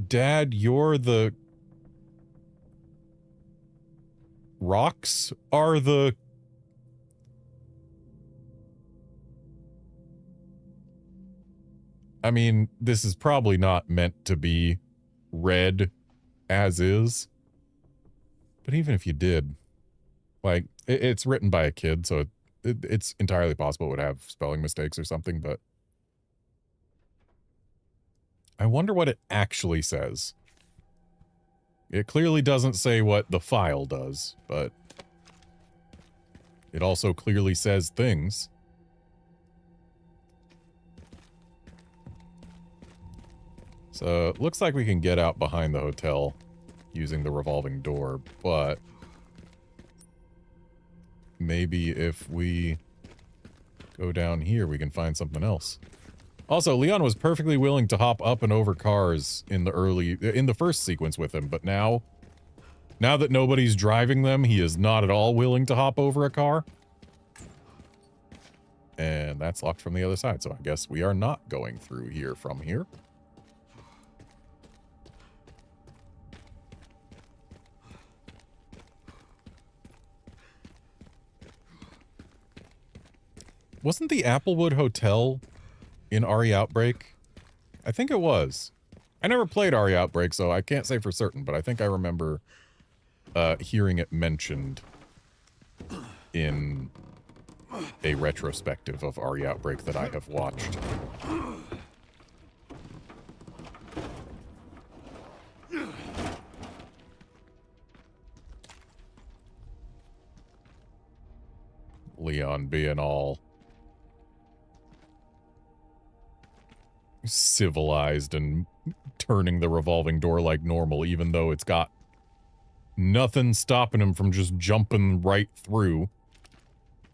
A: Dad, you're the rocks are the I mean, this is probably not meant to be read as is. But even if you did, like, it's written by a kid, so it's entirely possible it would have spelling mistakes or something, but I wonder what it actually says. It clearly doesn't say what the file does, but it also clearly says things. So, it looks like we can get out behind the hotel using the revolving door, but maybe if we go down here, we can find something else. Also, Leon was perfectly willing to hop up and over cars in the first sequence with him, but now that nobody's driving them, he is not at all willing to hop over a car. And that's locked from the other side, so I guess we are not going through here from here. Wasn't the Applewood Hotel in RE Outbreak? I think it was. I never played RE Outbreak, so I can't say for certain, but I think I remember hearing it mentioned in a retrospective of RE Outbreak that I have watched. Leon being all civilized and turning the revolving door like normal, even though it's got nothing stopping him from just jumping right through.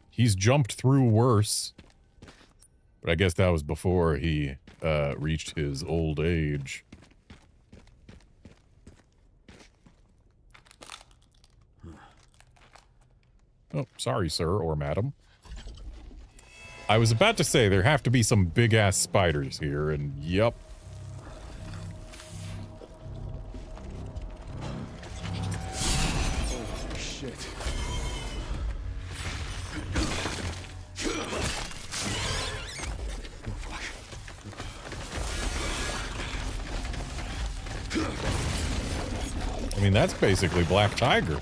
A: He's jumped through worse. But I guess that was before he reached his old age. Oh, sorry, sir or madam. I was about to say there have to be some big-ass spiders here, and yup.
H: Oh, shit.
A: I mean, that's basically Black Tiger.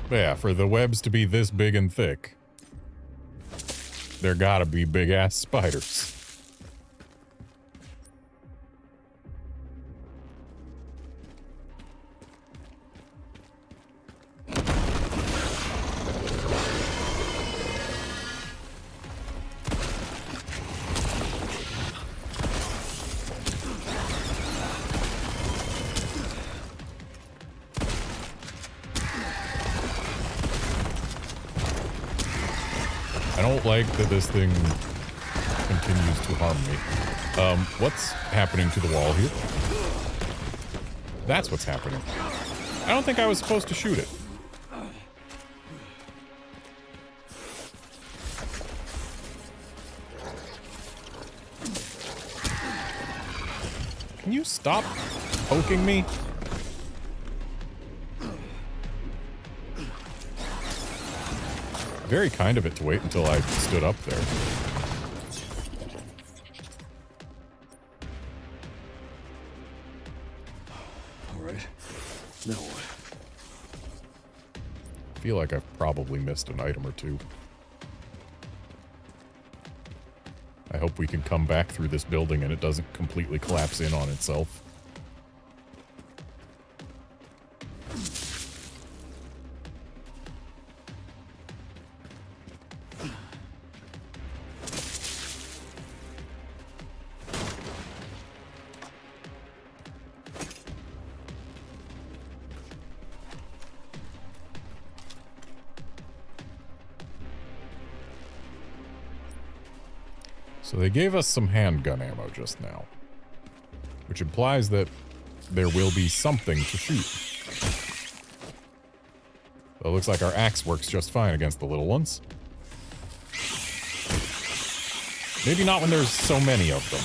A: But yeah, for the webs to be this big and thick, there gotta be big-ass spiders. I don't like that this thing continues to harm me. What's happening to the wall here? That's what's happening. I don't think I was supposed to shoot it. Can you stop poking me? Very kind of it to wait until I stood up there.
H: All right. Now what?
A: I feel like I've probably missed an item or two. I hope we can come back through this building and it doesn't completely collapse in on itself. So they gave us some handgun ammo just now, which implies that there will be something to shoot. Well, it looks like our axe works just fine against the little ones. Maybe not when there's so many of them.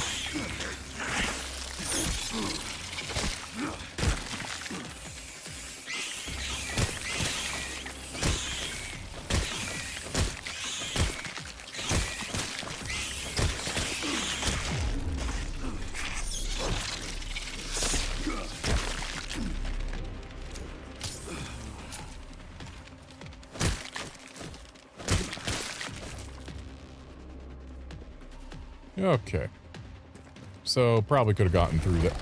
A: Okay. So probably could have gotten through that.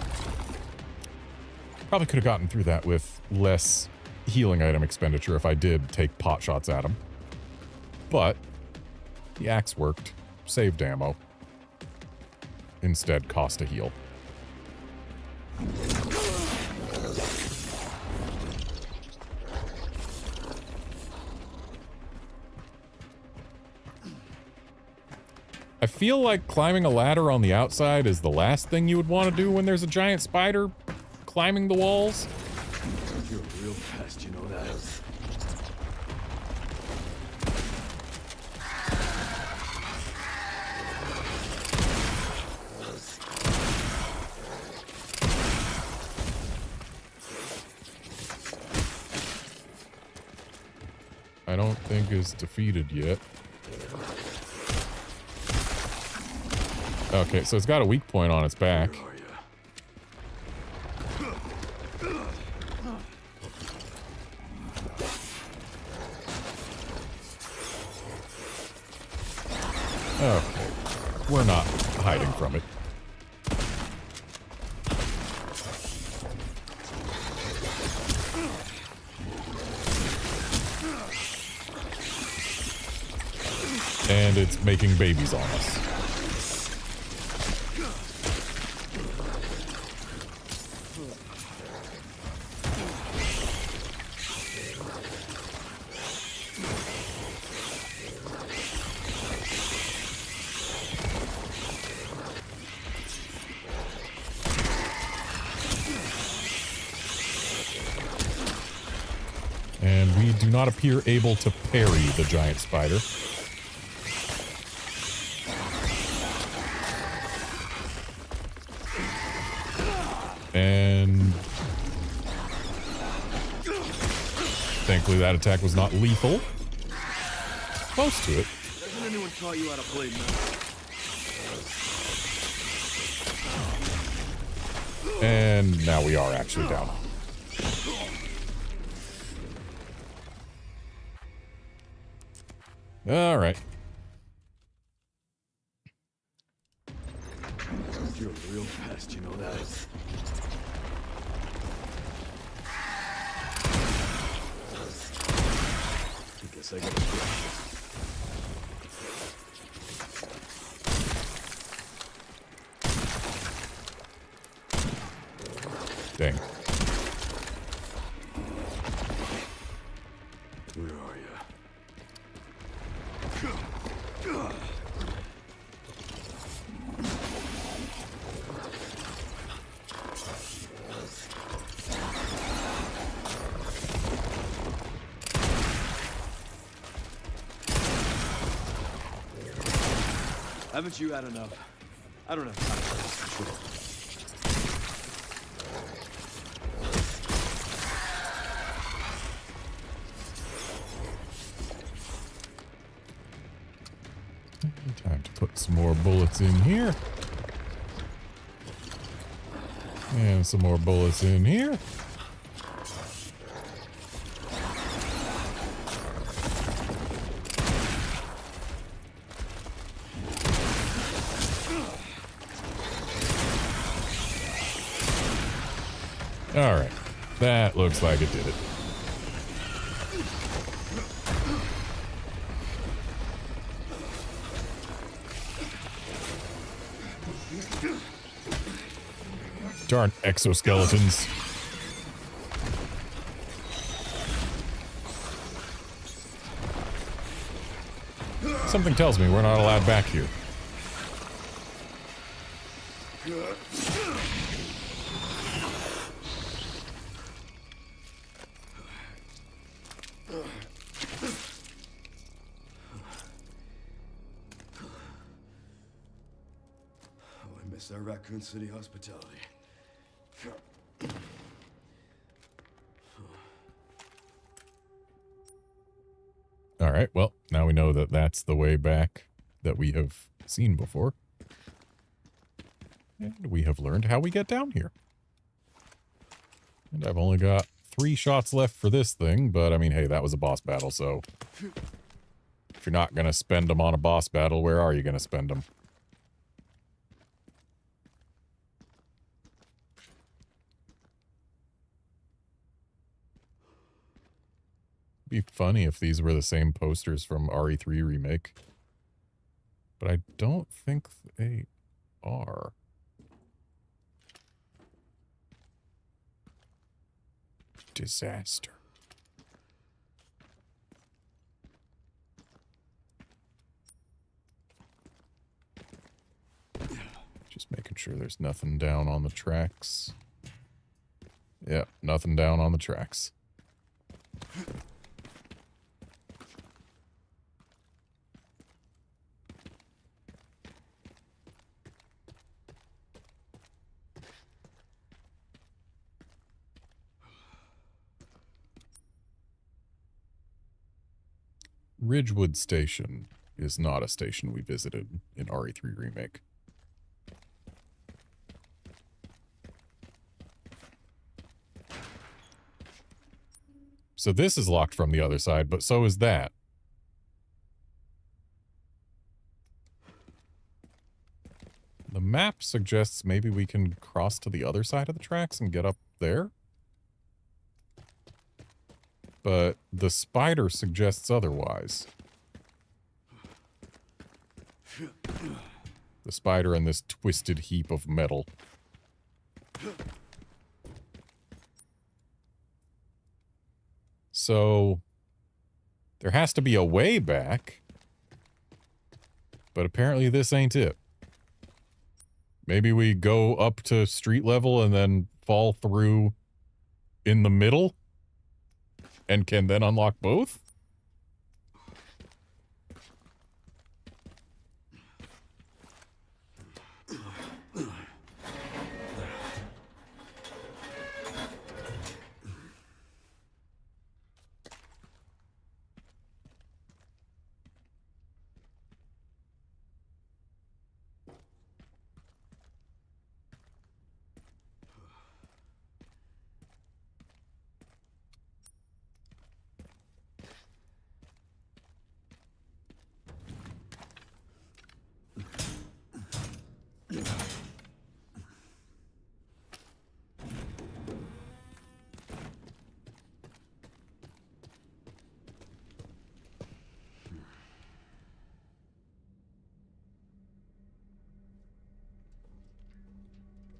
A: Probably could have gotten through that with less healing item expenditure if I did take pot shots at him. But the axe worked. Saved ammo. Instead cost a heal. I feel like climbing a ladder on the outside is the last thing you would want to do when there's a giant spider climbing the walls.
H: You're real fast, you know that.
A: I don't think it's defeated yet. Okay, so it's got a weak point on its back. Okay, we're not hiding from it. And it's making babies on us. And we do not appear able to parry the giant spider. And thankfully that attack was not lethal. Close to it.
H: Hasn't anyone taught you how to play now?
A: And now we are actually down. All right.
F: You're real fast, you know that. I guess I gotta crush it.
A: Dang.
F: Where are you? Haven't you had enough? I don't have time for this control.
A: Time to put some more bullets in here. And some more bullets in here. All right. That looks like it did it. Darn exoskeletons. Something tells me we're not allowed back here.
F: I miss our Raccoon City hospitality.
A: All right, well, now we know that that's the way back that we have seen before. And we have learned how we get down here. And I've only got 3 shots left for this thing, but I mean, hey, that was a boss battle, so... if you're not going to spend them on a boss battle, where are you going to spend them? Be funny if these were the same posters from RE3 Remake. But I don't think they are. Disaster. Just making sure there's nothing down on the tracks. Yeah, nothing down on the tracks. Ridgewood Station is not a station we visited in RE3 Remake. So this is locked from the other side, but so is that. The map suggests maybe we can cross to the other side of the tracks and get up there. But the spider suggests otherwise. The spider and this twisted heap of metal. So, there has to be a way back. But apparently this ain't it. Maybe we go up to street level and then fall through in the middle? And can then unlock both?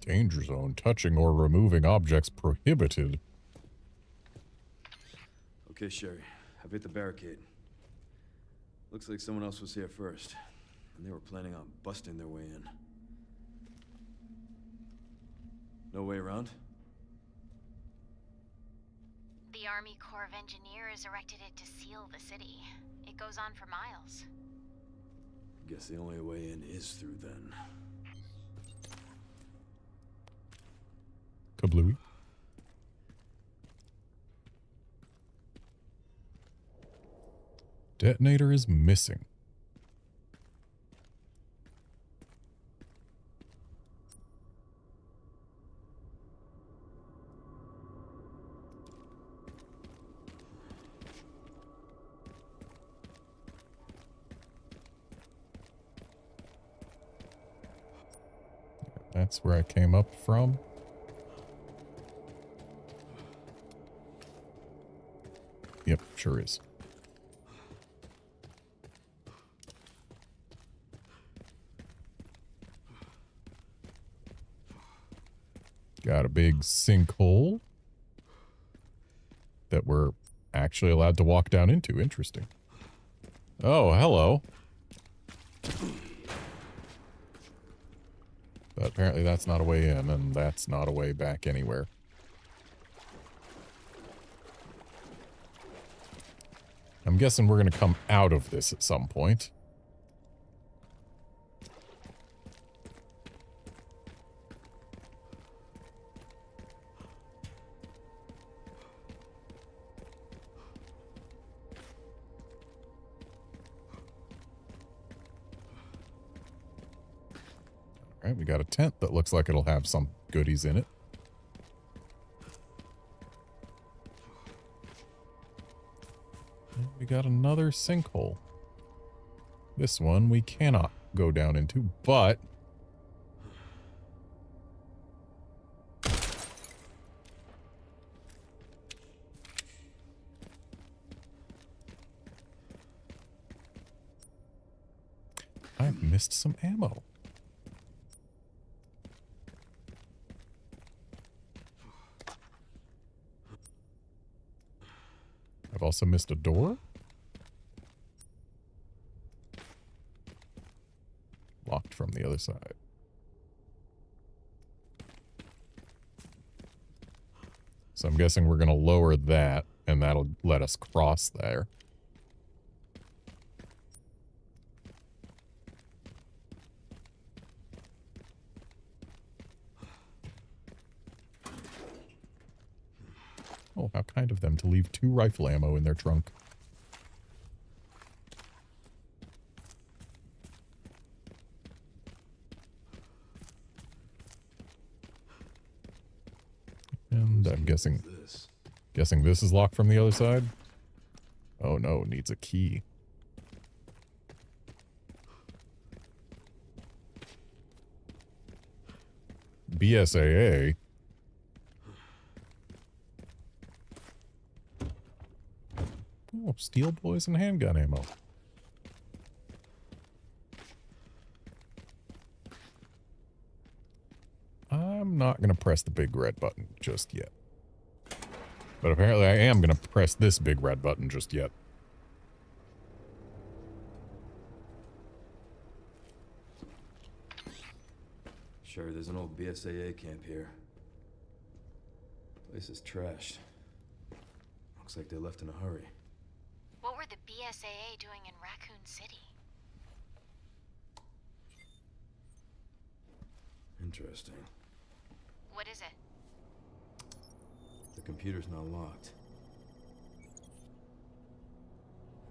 A: Danger zone. Touching or removing objects prohibited.
F: Okay, Sherry. I've hit the barricade. Looks like someone else was here first, and they were planning on busting their way in. No way around?
G: The Army Corps of Engineers erected it to seal the city. It goes on for miles.
F: Guess the only way in is through then.
A: Kablooey. Detonator is missing. That's where I came up from. Yep, sure is. Got a big sinkhole that we're actually allowed to walk down into. Interesting. Oh, hello. But apparently that's not a way in, and that's not a way back anywhere. I'm guessing we're going to come out of this at some point. All right, we got a tent that looks like it'll have some goodies in it. And we got another sinkhole. This one we cannot go down into, but I've missed some ammo. I've also missed a door. Locked from the other side. So I'm guessing we're going to lower that, and that'll let us cross there. Oh, how kind of them to leave 2 rifle ammo in their trunk. And I'm guessing this is locked from the other side. Oh no, it needs a key. BSAA. Oh, steel boys and handgun ammo. I'm not going to press the big red button just yet. But apparently I am going to press this big red button just yet.
F: Sure, there's an old BSAA camp here. Place is trashed. Looks like they left in a hurry.
G: What were the BSAA doing in Raccoon City?
F: Interesting.
G: What is it?
F: The computer's not locked.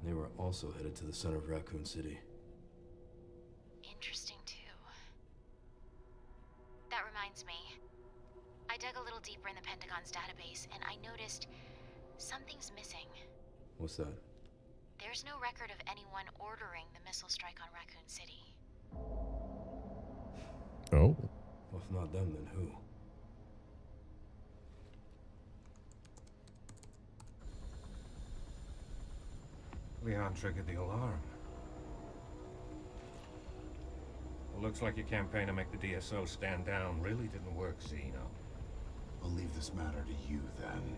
F: They were also headed to the center of Raccoon City.
G: Interesting, too. That reminds me. I dug a little deeper in the Pentagon's database, and I noticed something's missing.
F: What's that?
G: There's no record of anyone ordering the missile strike on Raccoon City.
A: Oh.
F: Well, if not them, then who?
B: Leon triggered the alarm.
J: Looks like your campaign to make the DSO stand down really didn't work, Zeno.
H: I'll leave this matter to you, then.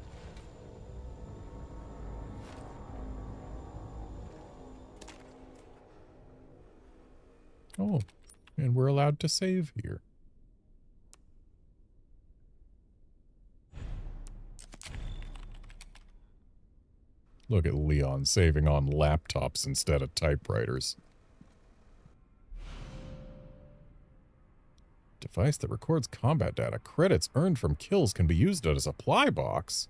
A: Oh, and we're allowed to save here. Look at Leon saving on laptops instead of typewriters. Device that records combat data. Credits earned from kills can be used as a supply box.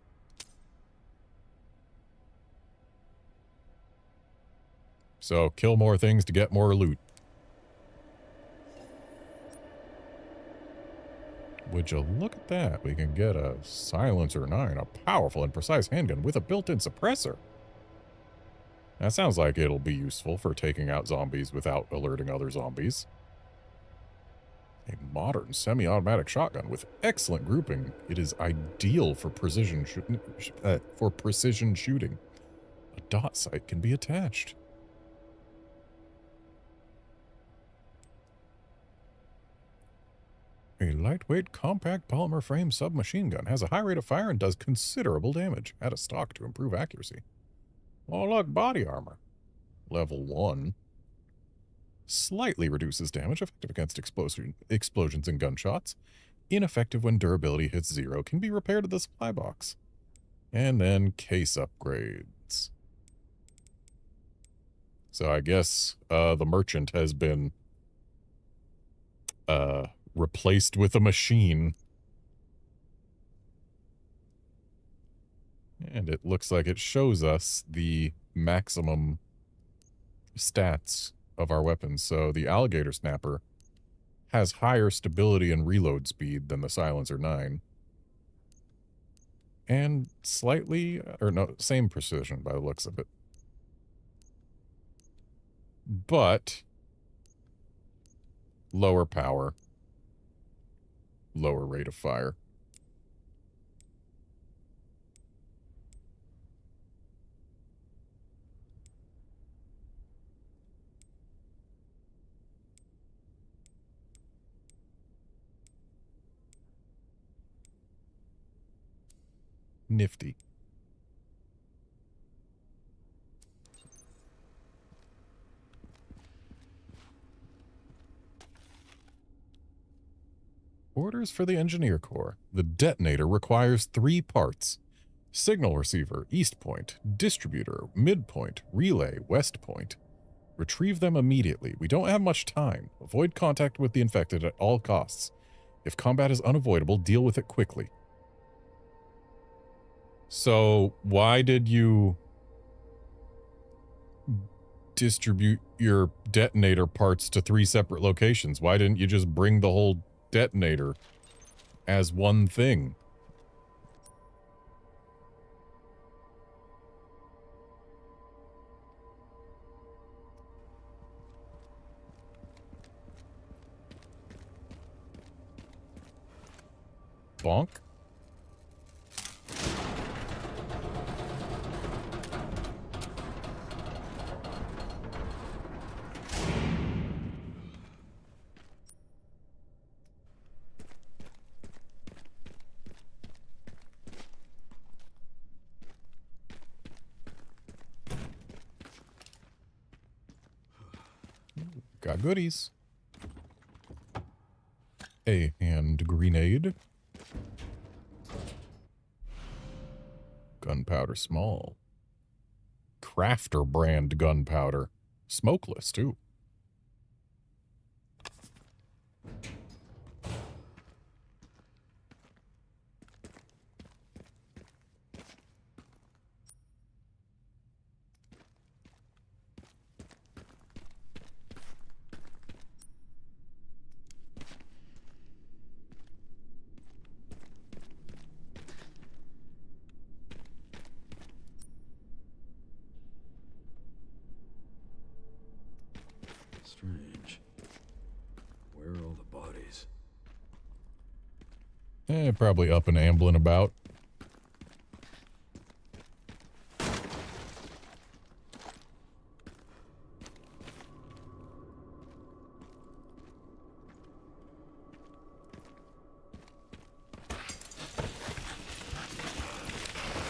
A: So, kill more things to get more loot. Would you look at that? We can get a Silencer 9, a powerful and precise handgun with a built-in suppressor. That sounds like it'll be useful for taking out zombies without alerting other zombies. A modern semi-automatic shotgun with excellent grouping. It is ideal for precision shooting. A dot sight can be attached. A lightweight, compact polymer frame submachine gun has a high rate of fire and does considerable damage. Add a stock to improve accuracy. Oh, look, body armor. Level 1. Slightly reduces damage, effective against explosions and gunshots. Ineffective when durability hits 0. Can be repaired at the supply box. And then case upgrades. So I guess the merchant has been replaced with a machine. And it looks like it shows us the maximum stats of our weapons. So the alligator snapper has higher stability and reload speed than the Silencer 9. And slightly, or no, same precision by the looks of it. But lower power, lower rate of fire. Nifty. Orders for the Engineer Corps. The detonator requires 3 parts. Signal receiver, east point. Distributor, midpoint. Relay, west point. Retrieve them immediately. We don't have much time. Avoid contact with the infected at all costs. If combat is unavoidable, deal with it quickly. So, why did you distribute your detonator parts to 3 separate locations? Why didn't you just bring the whole detonator as one thing? Bonk? Got goodies. A hand grenade. Gunpowder small. Crafter brand gunpowder. Smokeless, too.
F: Strange. Where are all the bodies?
A: Probably up and ambling about.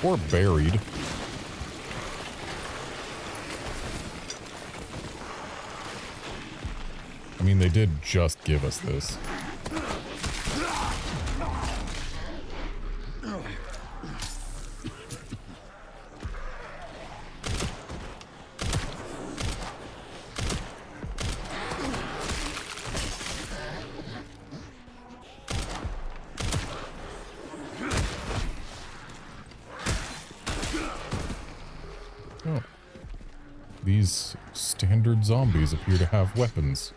A: Or buried. I mean, they did just give us this. Oh. These standard zombies appear to have weapons.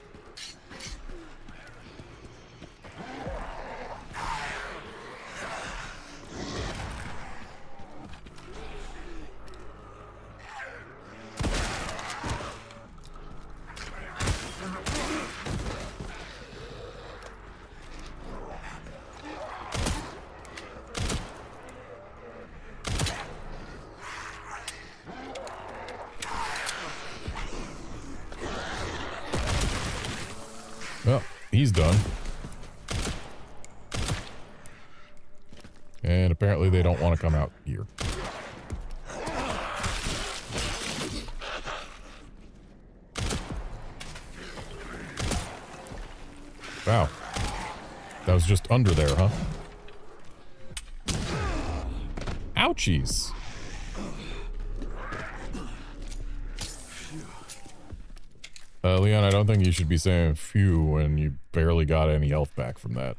A: Well, he's done. And apparently they don't want to come out here. Wow. That was just under there, huh? Ouchies. Leon, I don't think you should be saying phew when you barely got any health back from that.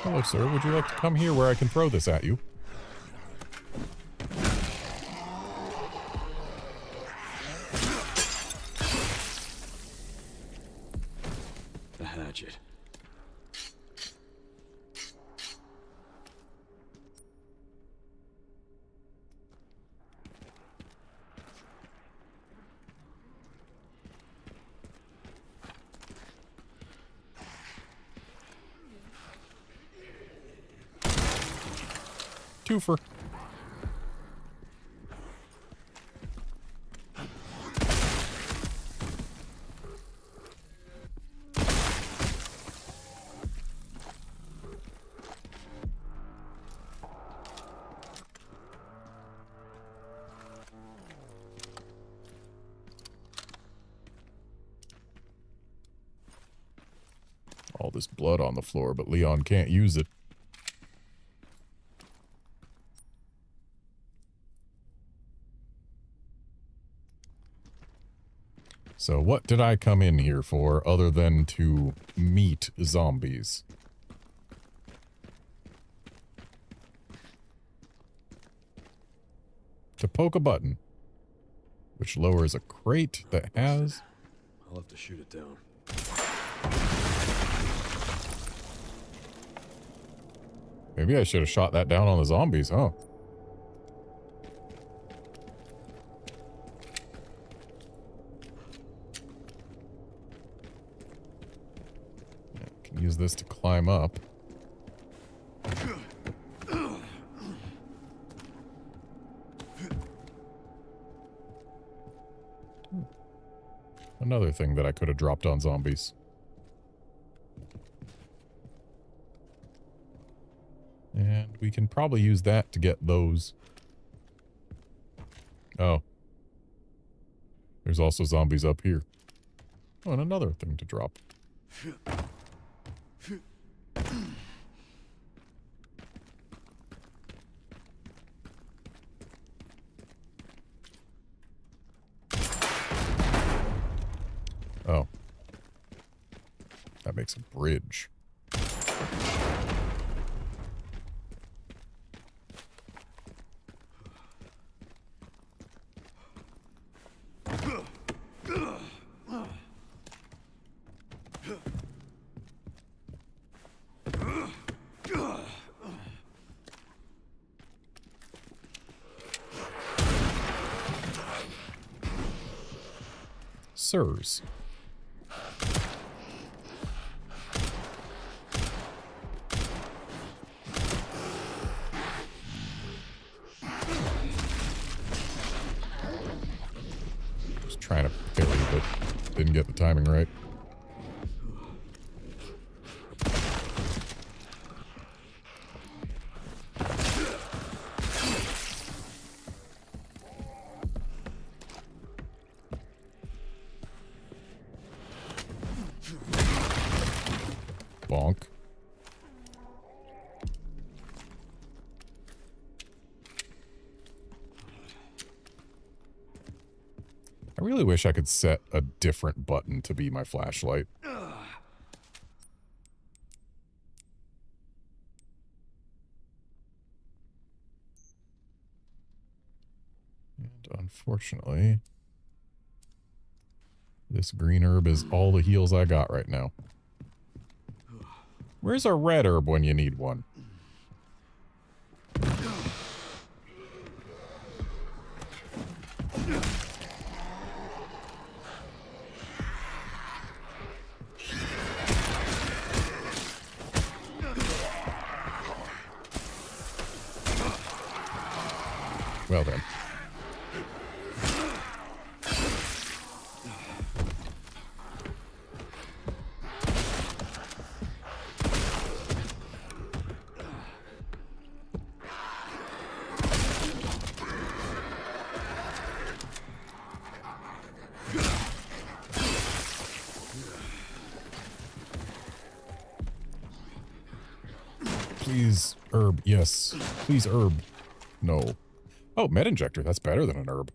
A: Hello, sir. Would you like to come here where I can throw this at you?
F: The hatchet.
A: Twofer. All this blood on the floor, but Leon can't use it. So what did I come in here for other than to meet zombies? To poke a button, which lowers a crate that has...
F: I'll have to shoot it down.
A: Maybe I should have shot that down on the zombies, huh? Use this to climb up. Another thing that I could have dropped on zombies. And we can probably use that to get those. Oh. There's also zombies up here. Oh, and another thing to drop. Oh. That makes a bridge. Sirs. Just trying to parry, but didn't get the timing right. Bonk. I really wish I could set a different button to be my flashlight. And unfortunately, this green herb is all the heals I got right now. Where's a red herb when you need one? Well then. Please, herb. Yes. Please, herb. No. Oh, med injector. That's better than an herb.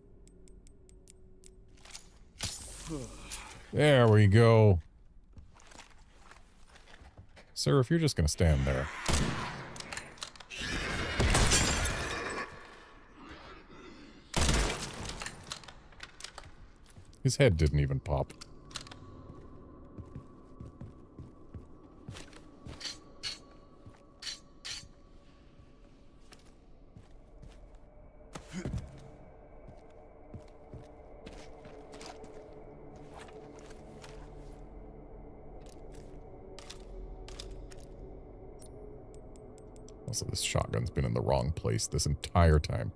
A: There we go. Sir, if you're just going to stand there. His head didn't even pop. Also, this shotgun's been in the wrong place this entire time.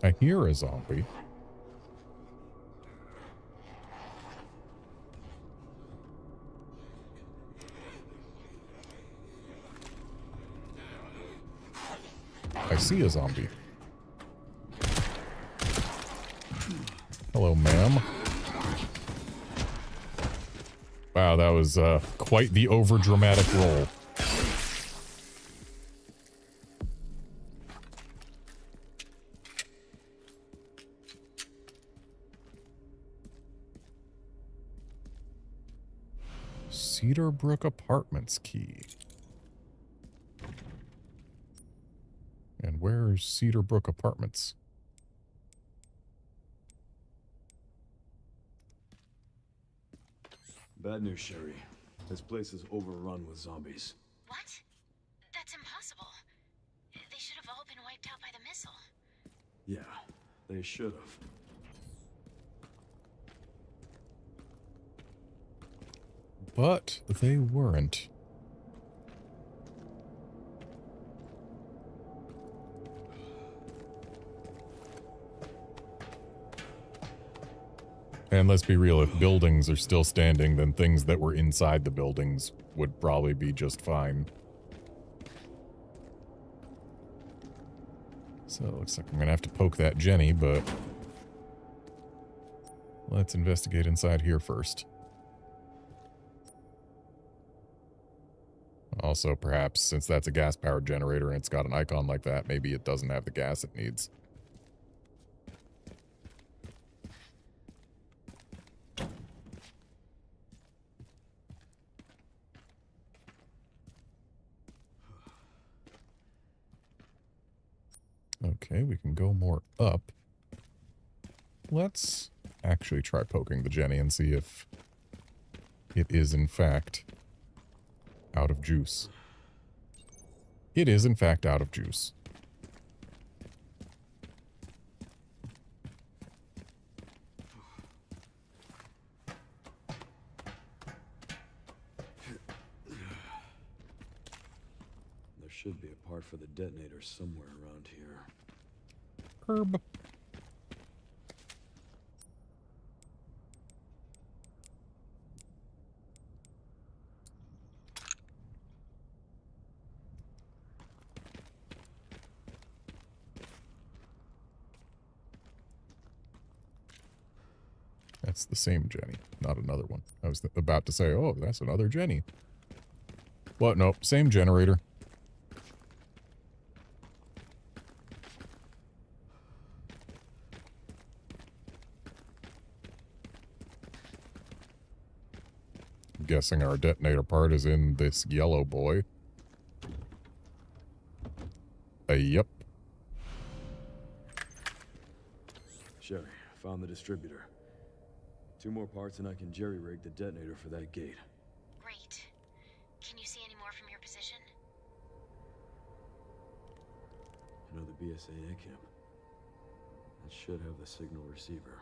A: I hear a zombie. I see a zombie. Hello, ma'am. Wow, that was quite the overdramatic roll. Cedarbrook Apartments key. And where's Cedarbrook Apartments?
F: Bad news, Sherry. This place is overrun with zombies.
G: What? That's impossible. They should have all been wiped out by the missile.
F: Yeah, they should have.
A: But they weren't. And let's be real, if buildings are still standing, then things that were inside the buildings would probably be just fine. So it looks like I'm gonna have to poke that Jenny, but let's investigate inside here first. Also, perhaps, since that's a gas-powered generator and it's got an icon like that, maybe it doesn't have the gas it needs. Okay, we can go more up. Let's actually try poking the Jenny and see if It is, in fact, out of juice. It is, in fact, out of juice.
F: There should be a part for the detonator somewhere around here.
A: Herb. That's the same Jenny, not another one. I was about to say, oh, that's another Jenny. What? Nope, same generator. I'm guessing our detonator part is in this yellow boy. Yep.
F: Sherry, found the distributor. 2 more parts and I can jerry-rig the detonator for that gate.
G: Great. Can you see any more from your position?
F: Another BSAA camp. That should have the signal receiver.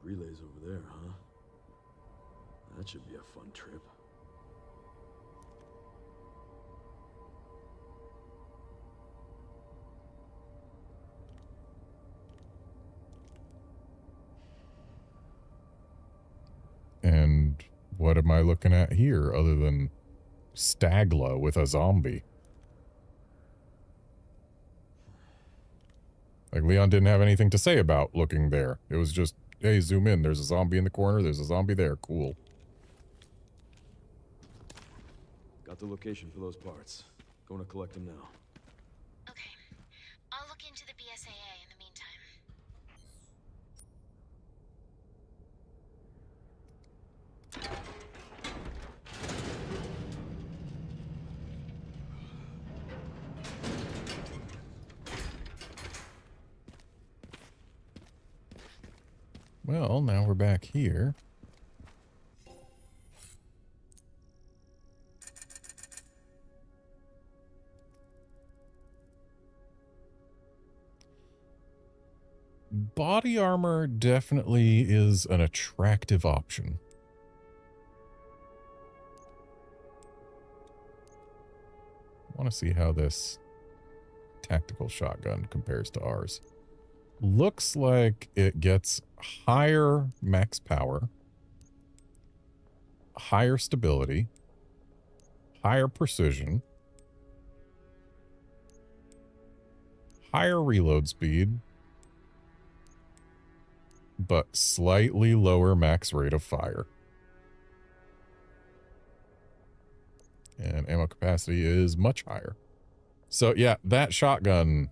F: Relays over there, huh? That should be a fun trip.
A: And what am I looking at here other than Stagla with a zombie? Like, Leon didn't have anything to say about looking there. It was just, hey, zoom in. There's a zombie in the corner. There's a zombie there. Cool.
F: Got the location for those parts. Going to collect them now.
G: Okay. I'll look into the BSAA in the meantime.
A: Well, now we're back here. Body armor definitely is an attractive option. I want to see how this tactical shotgun compares to ours. Looks like it gets higher max power, higher stability, higher precision, higher reload speed, but slightly lower max rate of fire. And ammo capacity is much higher. So yeah, that shotgun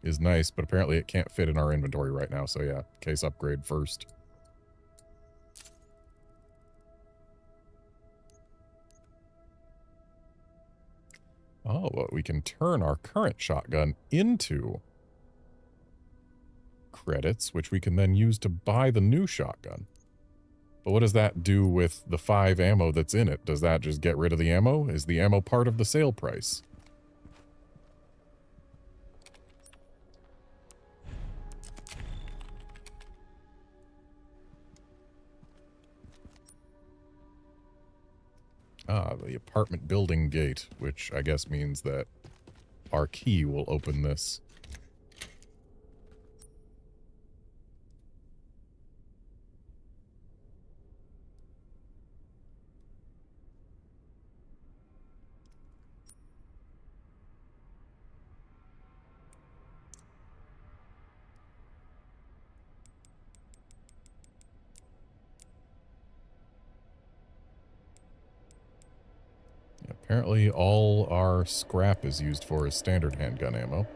A: is nice, but apparently it can't fit in our inventory right now. So yeah, case upgrade first. Oh, well, we can turn our current shotgun into credits, which we can then use to buy the new shotgun. But what does that do with the 5 ammo that's in it? Does that just get rid of the ammo? Is the ammo part of the sale price? Ah, the apartment building gate, which I guess means that our key will open this. Apparently all our scrap is used for is standard handgun ammo.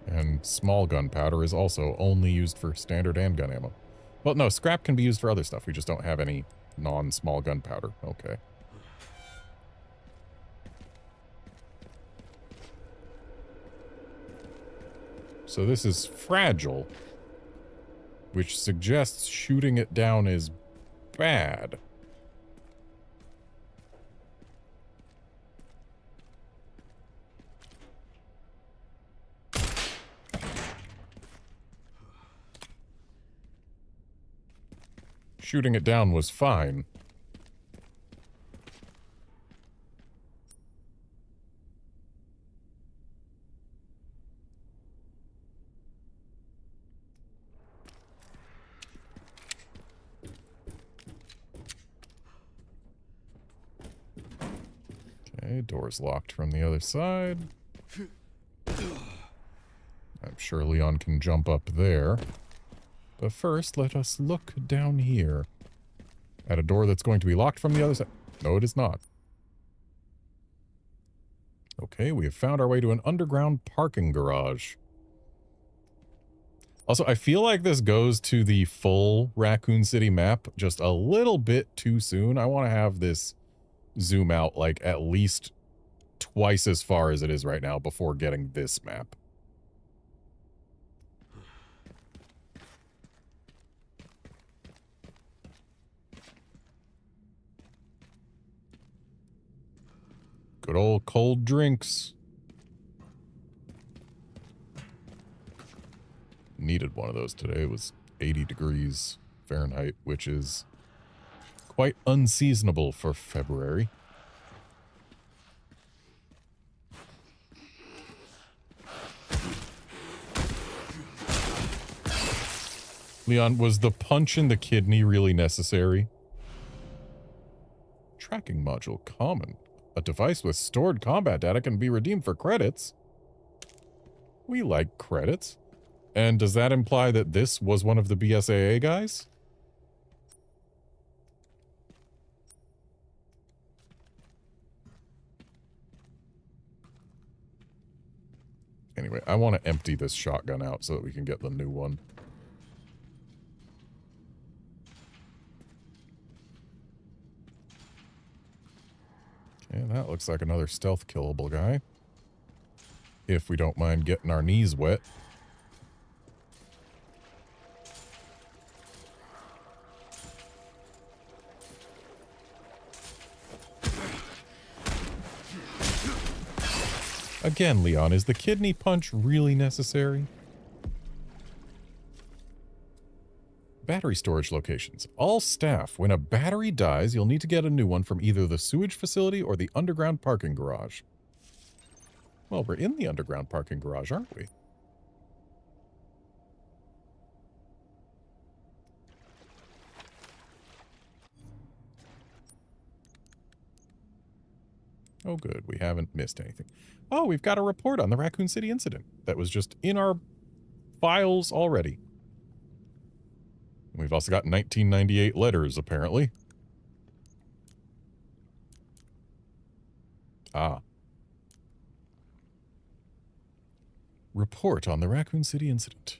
A: And small gunpowder is also only used for standard handgun ammo. Well, no, scrap can be used for other stuff. We just don't have any non-small gunpowder. Okay. So this is fragile, which suggests shooting it down is bad. Shooting it down was fine. Okay, door's locked from the other side. I'm sure Leon can jump up there. But first, let us look down here. At a door that's going to be locked from the other side. No, it is not. Okay, we have found our way to an underground parking garage. Also, I feel like this goes to the full Raccoon City map just a little bit too soon. I want to have this zoom out like at least twice as far as it is right now before getting this map. Good old cold drinks. Needed one of those today. It was 80 degrees Fahrenheit, which is quite unseasonable for February. Leon, was the punch in the kidney really necessary? Tracking module common. A device with stored combat data can be redeemed for credits. We like credits. And does that imply that this was one of the BSAA guys? Anyway, I want to empty this shotgun out so that we can get the new one. Okay, that looks like another stealth killable guy. If we don't mind getting our knees wet. Again, Leon, is the kidney punch really necessary? Battery storage locations. All staff, when a battery dies, you'll need to get a new one from either the sewage facility or the underground parking garage. Well, we're in the underground parking garage, aren't we? Oh, good. We haven't missed anything. Oh, we've got a report on the Raccoon City incident that was just in our files already. We've also got 1998 letters, apparently. Ah. Report on the Raccoon City incident.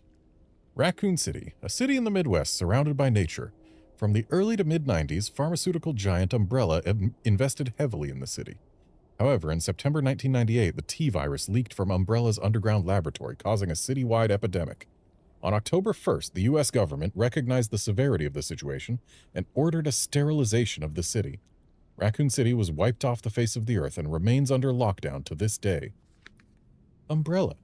A: Raccoon City, a city in the Midwest surrounded by nature. From the early to mid-90s, pharmaceutical giant Umbrella invested heavily in the city. However, in September 1998, the T-virus leaked from Umbrella's underground laboratory, causing a citywide epidemic. On October 1st, the U.S. government recognized the severity of the situation and ordered a sterilization of the city. Raccoon City was wiped off the face of the earth and remains under lockdown to this day. Umbrella.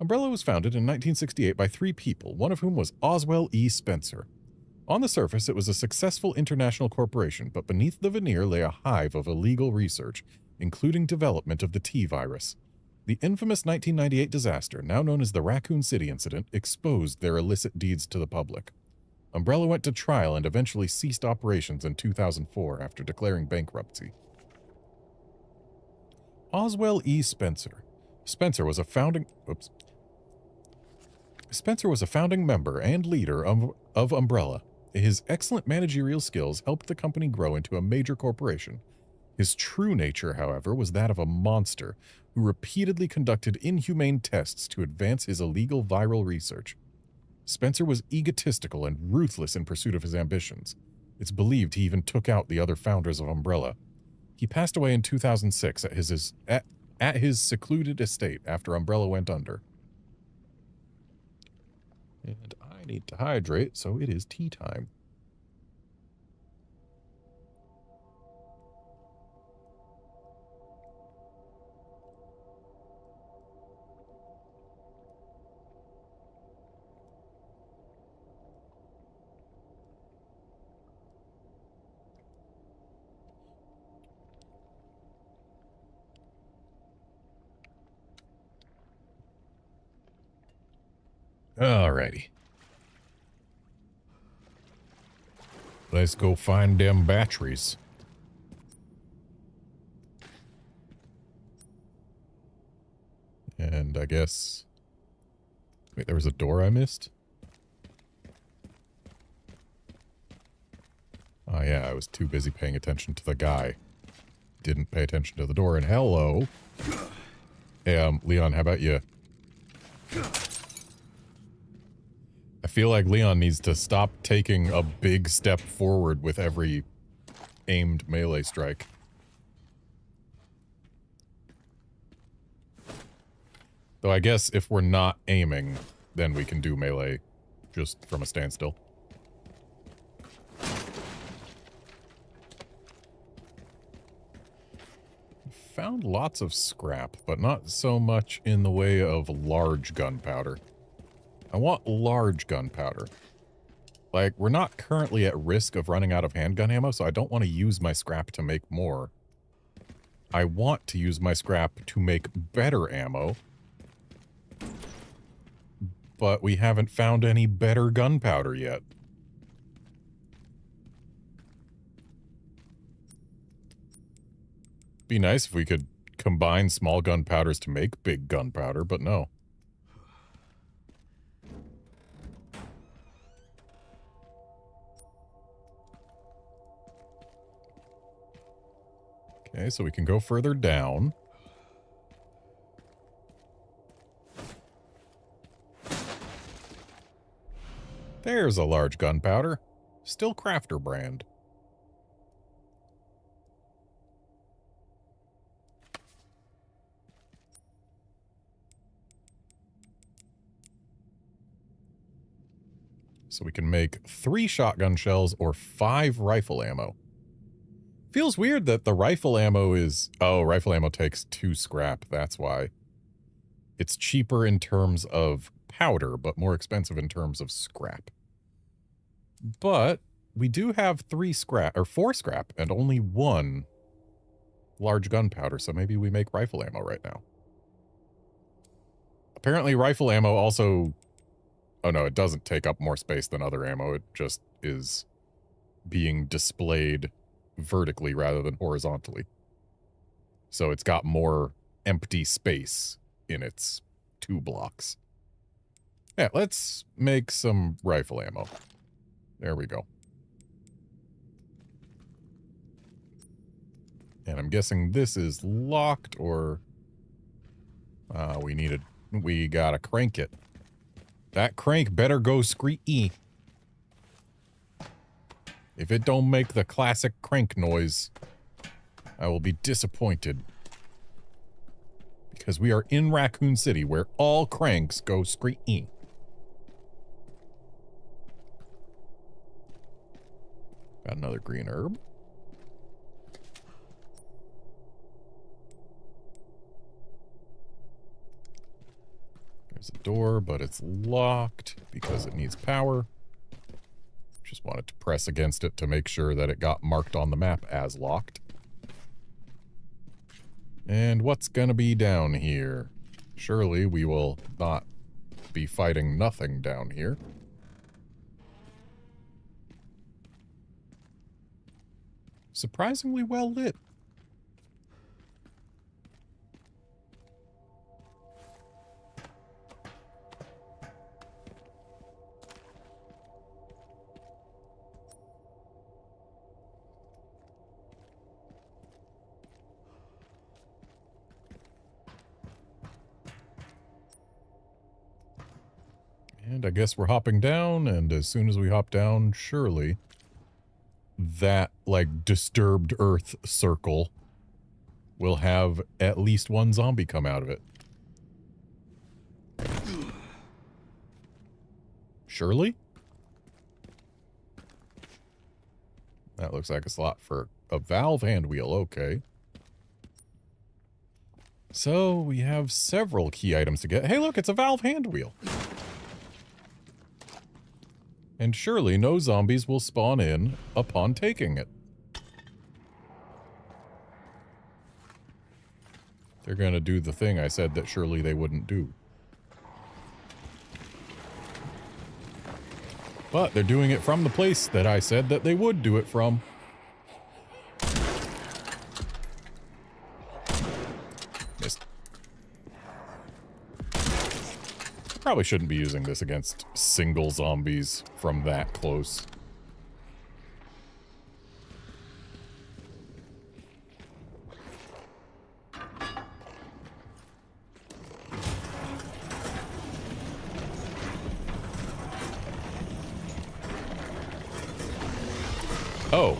A: Umbrella was founded in 1968 by 3 people, one of whom was Oswell E. Spencer. On the surface, it was a successful international corporation, but beneath the veneer lay a hive of illegal research, including development of the T-virus. The infamous 1998 disaster, now known as the Raccoon City incident, exposed their illicit deeds to the public. Umbrella went to trial and eventually ceased operations in 2004 after declaring bankruptcy. Oswell E. Spencer. Spencer was a founding member and leader of Umbrella. His excellent managerial skills helped the company grow into a major corporation. His true nature, however, was that of a monster who repeatedly conducted inhumane tests to advance his illegal viral research. Spencer was egotistical and ruthless in pursuit of his ambitions. It's believed he even took out the other founders of Umbrella. He passed away in 2006 at his secluded estate after Umbrella went under. And I need to hydrate, so it is tea time. Alrighty. Let's go find them batteries. And I guess... Wait, there was a door I missed? Oh yeah, I was too busy paying attention to the guy. Didn't pay attention to the door, and hello! Hey, Leon, how about you? I feel like Leon needs to stop taking a big step forward with every aimed melee strike. Though I guess if we're not aiming, then we can do melee just from a standstill. Found lots of scrap, but not so much in the way of large gunpowder. I want large gunpowder. Like, we're not currently at risk of running out of handgun ammo, so I don't want to use my scrap to make more. I want to use my scrap to make better ammo. But we haven't found any better gunpowder yet. Be nice if we could combine small gunpowders to make big gunpowder, but no. Okay, so we can go further down. There's a large gunpowder. Still Crafter brand. So we can make 3 shotgun shells or 5 rifle ammo. Feels weird that the rifle ammo is... Oh, rifle ammo takes 2 scrap, that's why. It's cheaper in terms of powder, but more expensive in terms of scrap. But we do have 3 scrap, or 4 scrap, and only 1 large gunpowder, so maybe we make rifle ammo right now. Apparently rifle ammo also... Oh no, it doesn't take up more space than other ammo, it just is being displayed vertically rather than horizontally. So it's got more empty space in its 2 blocks. Yeah, let's make some rifle ammo. There we go. And I'm guessing this is locked, or... we gotta crank it. That crank better go scree-y. If it don't make the classic crank noise, I will be disappointed. Because we are in Raccoon City, where all cranks go scree-y. Got another green herb. There's a door, but it's locked because it needs power. Just wanted to press against it to make sure that it got marked on the map as locked. And what's gonna be down here? Surely we will not be fighting nothing down here. Surprisingly well lit. And I guess we're hopping down, and as soon as we hop down, surely that, like, disturbed earth circle will have at least 1 zombie come out of it. Shirley? That looks like a slot for a valve hand wheel. Okay. So we have several key items to get. Hey, look, it's a valve hand wheel. And surely no zombies will spawn in upon taking it. They're going to do the thing I said that surely they wouldn't do. But they're doing it from the place that I said that they would do it from. Missed. Probably shouldn't be using this against single zombies from that close. Oh.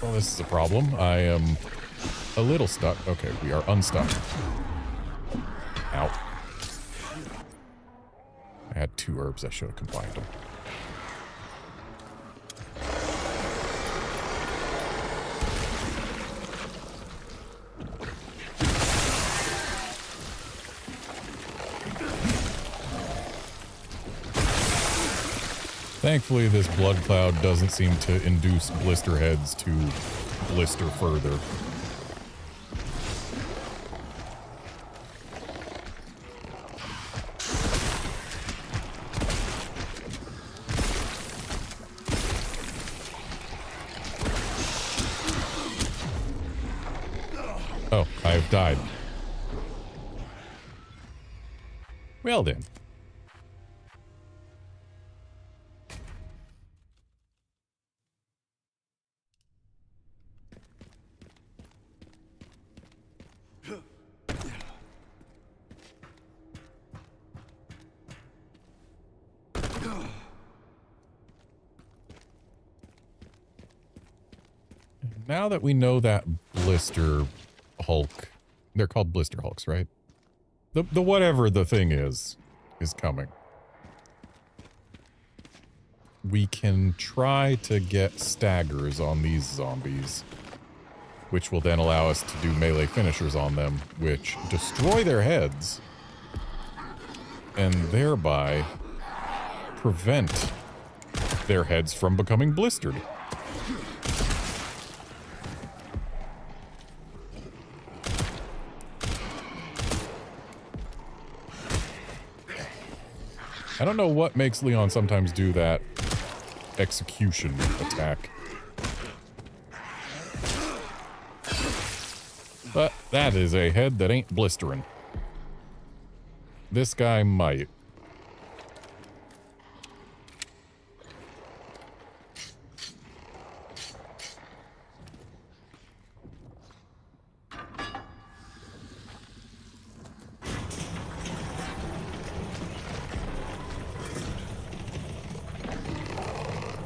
A: Well, this is a problem. I am a little stuck. Okay, we are unstuck. Ow. I had 2 herbs. I should have combined them. Thankfully, this blood cloud doesn't seem to induce blister heads to blister further. Oh, I've died. Well then. Now that we know that blister Hulk, they're called blister Hulks, right? The whatever the thing is coming. We can try to get staggers on these zombies, which will then allow us to do melee finishers on them, which destroy their heads and thereby prevent their heads from becoming blistered. I don't know what makes Leon sometimes do that execution attack. But that is a head that ain't blistering. This guy might.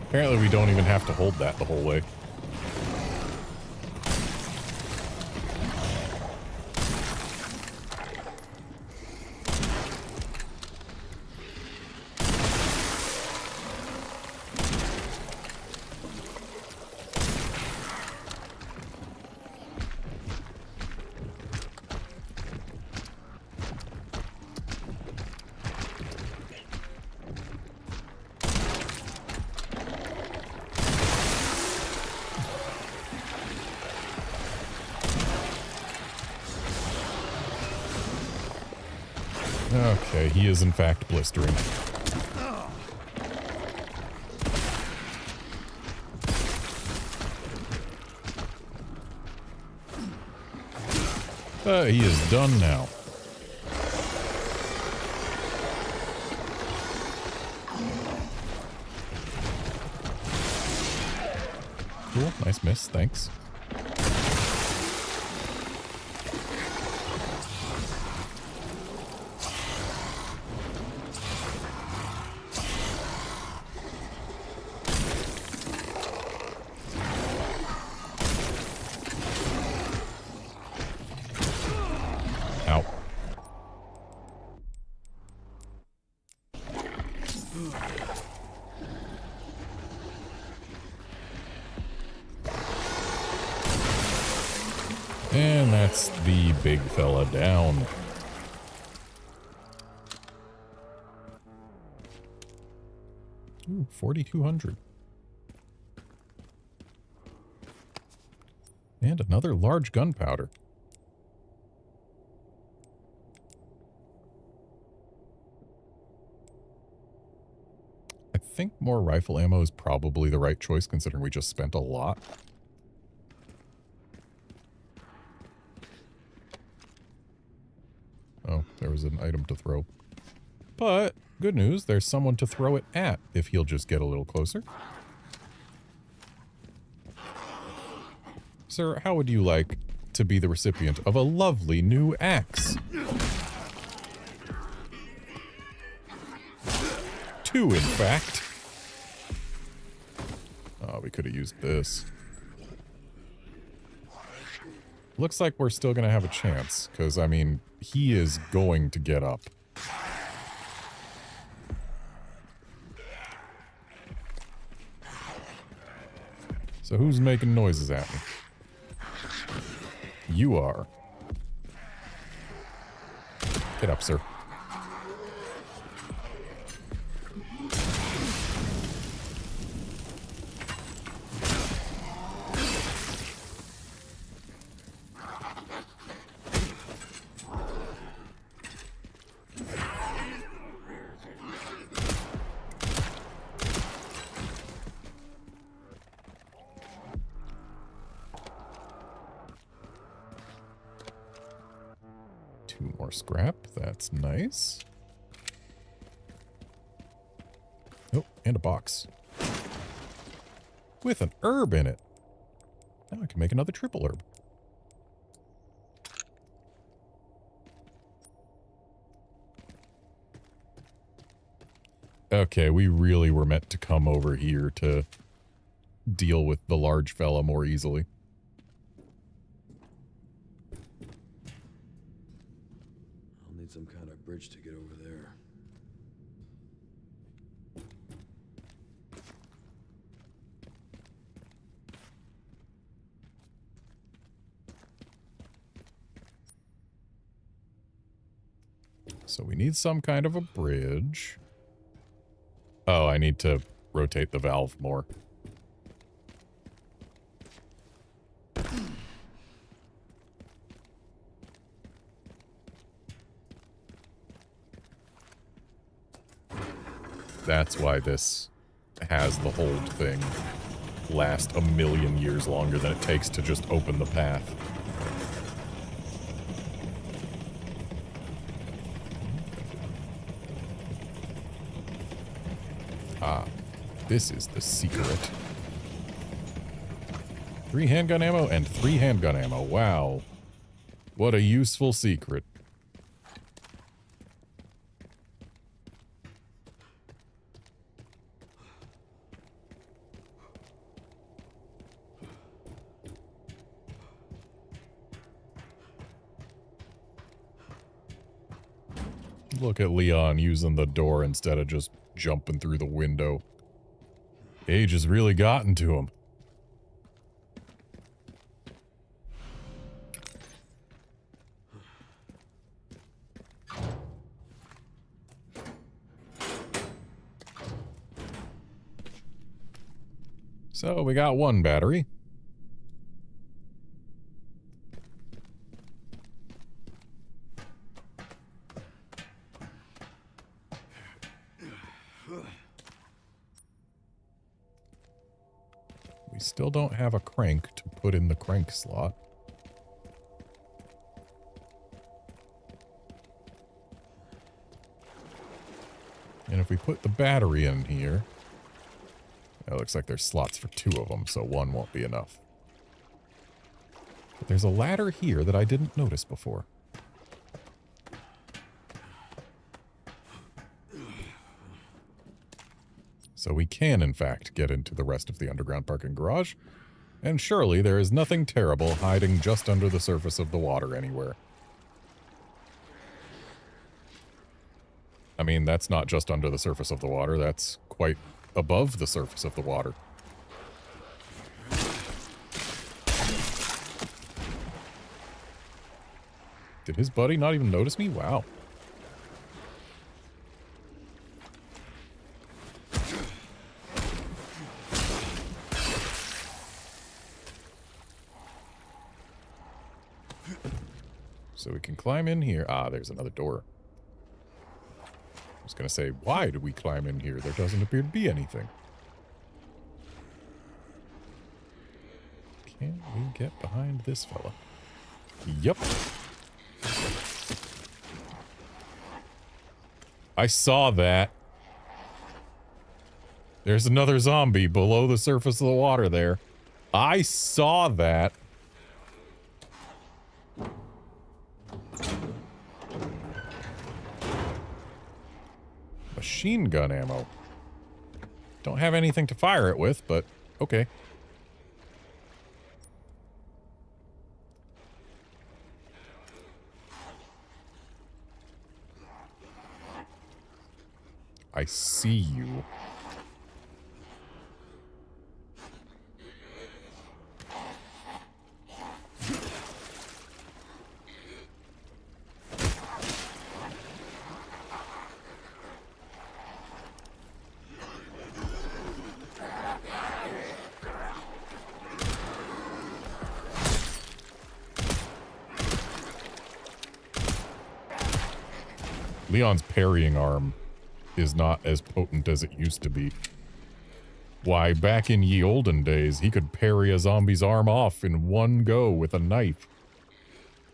A: Apparently we don't even have to hold that the whole way. Okay, he is in fact blistering. He is done now. Cool. Nice miss. Thanks. Ow. And that's the big fella down. Ooh, 4,200. And another large gunpowder. I think more rifle ammo is probably the right choice considering we just spent a lot. Oh, there was an item to throw. But, good news, there's someone to throw it at if he'll just get a little closer. Sir, how would you like to be the recipient of a lovely new axe? 2, in fact. Oh, we could have used this. Looks like we're still going to have a chance, because, I mean, he is going to get up. So who's making noises at me? You are. Get up, sir. Scrap, that's nice. Oh, and a box. With an herb in it. Now I can make another triple herb. Okay, we really were meant to come over here to deal with the large fella more easily.
F: Some kind of bridge to get over there.
A: So we need some kind of a bridge. Oh, I need to rotate the valve more. That's why this has the hold thing last a million years longer than it takes to just open the path. Ah, this is the secret. 3 handgun ammo and 3 handgun ammo. Wow. What a useful secret. Look at Leon using the door instead of just jumping through the window. Age has really gotten to him. So we got 1 battery. We still don't have a crank to put in the crank slot. And if we put the battery in here, It looks like there's slots for 2 of them, so 1 won't be enough. But there's a ladder here that I didn't notice before. So we can, in fact, get into the rest of the underground parking garage. And surely there is nothing terrible hiding just under the surface of the water anywhere. I mean, that's not just under the surface of the water, that's quite above the surface of the water. Did his buddy not even notice me? Wow. So we can climb in here. Ah, there's another door. I was going to say, why do we climb in here? There doesn't appear to be anything. Can we get behind this fella? Yep. I saw that. There's another zombie below the surface of the water there. I saw that. Machine gun ammo. Don't have anything to fire it with, but okay. I see you. Leon's parrying arm is not as potent as it used to be. Why, back in ye olden days, he could parry a zombie's arm off in one go with a knife.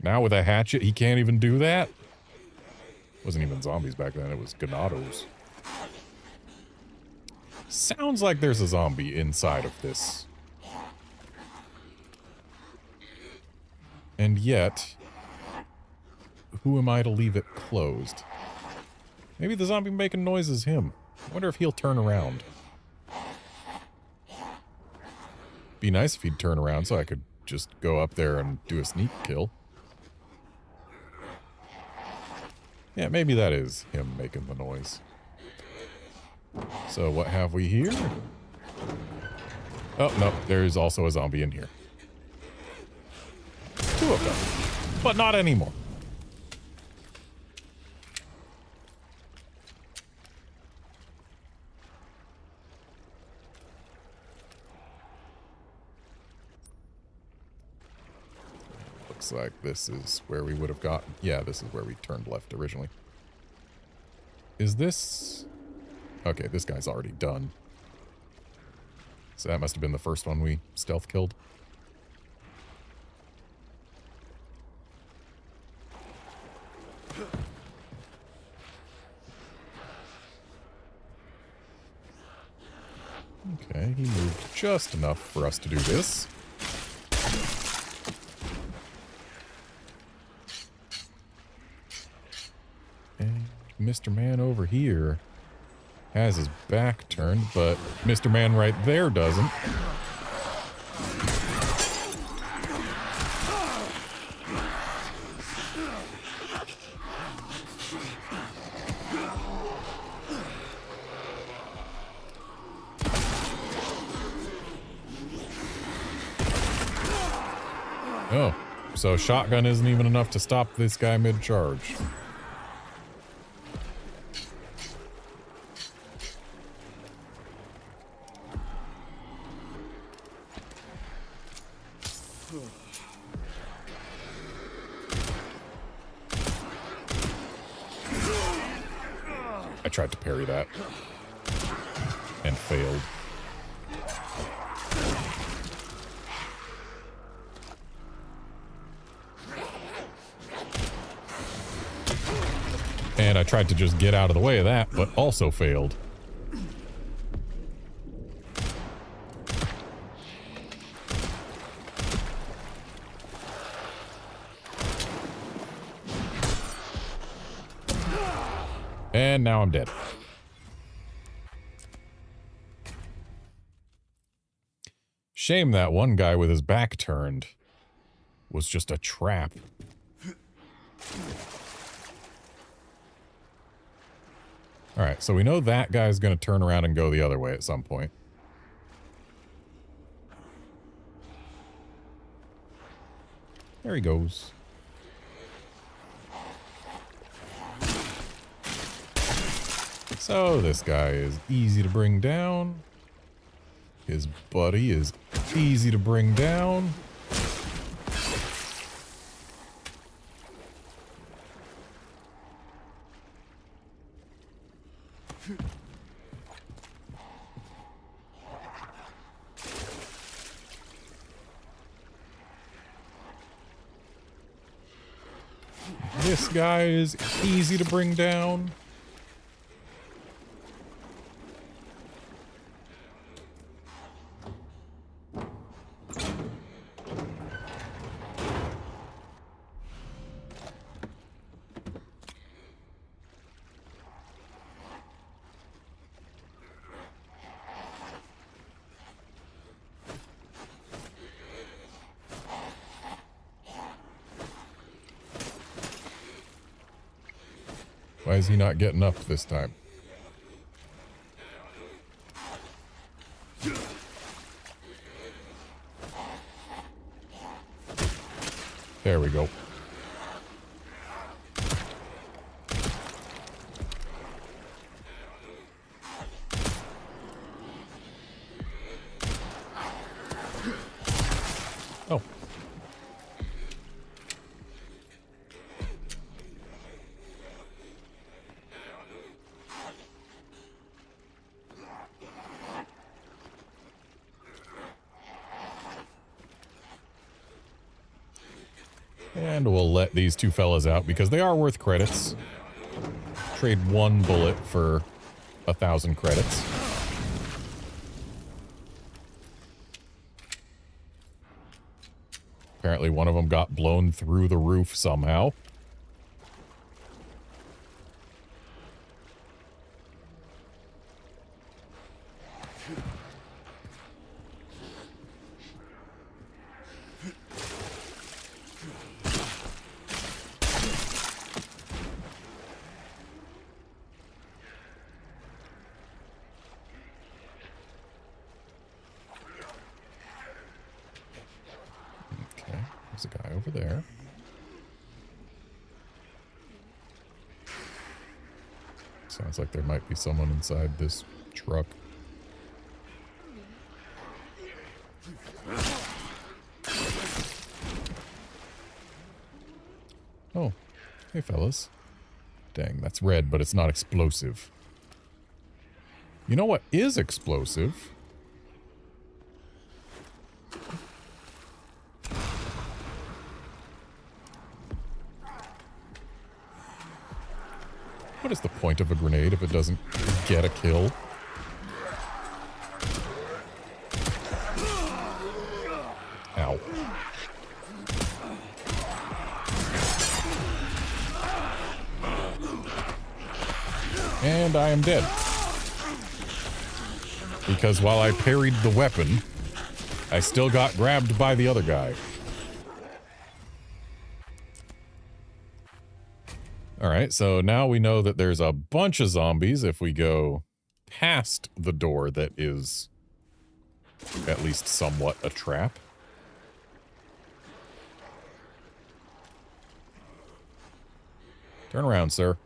A: Now with a hatchet, he can't even do that? Wasn't even zombies back then, it was ganados. Sounds like there's a zombie inside of this. And yet, who am I to leave it closed? Maybe the zombie making noise is him. I wonder if he'll turn around. Be nice if he'd turn around so I could just go up there and do a sneak kill. Yeah, maybe that is him making the noise. So what have we here? Oh, no, there's also a zombie in here. 2 of them, but not anymore. Looks like this is where we would have gotten. Yeah, this is where we turned left originally. Is this... Okay, this guy's already done. So that must have been the first one we stealth killed. Okay, he moved just enough for us to do this. And Mr. Man over here has his back turned, but Mr. Man right there doesn't. Oh, so shotgun isn't even enough to stop this guy mid-charge. I tried to parry that and failed. And I tried to just get out of the way of that, but also failed. And now I'm dead. Shame that one guy with his back turned was just a trap. Alright, so we know that guy's gonna turn around and go the other way at some point. There he goes. So this guy is easy to bring down. His buddy is easy to bring down. This guy is easy to bring down. Why is he not getting up this time? There we go. Oh. And we'll let these two fellas out because they are worth credits. Trade one bullet for 1,000 credits. Apparently one of them got blown through the roof somehow. There's a guy over there. Sounds like there might be someone inside this truck. Oh, hey fellas. Dang, that's red, but it's not explosive. You know what is explosive? What is the point of a grenade if it doesn't get a kill? Ow. And I am dead. Because while I parried the weapon, I still got grabbed by the other guy. Alright, so now we know that there's a bunch of zombies if we go past the door that is at least somewhat a trap. Turn around, sir.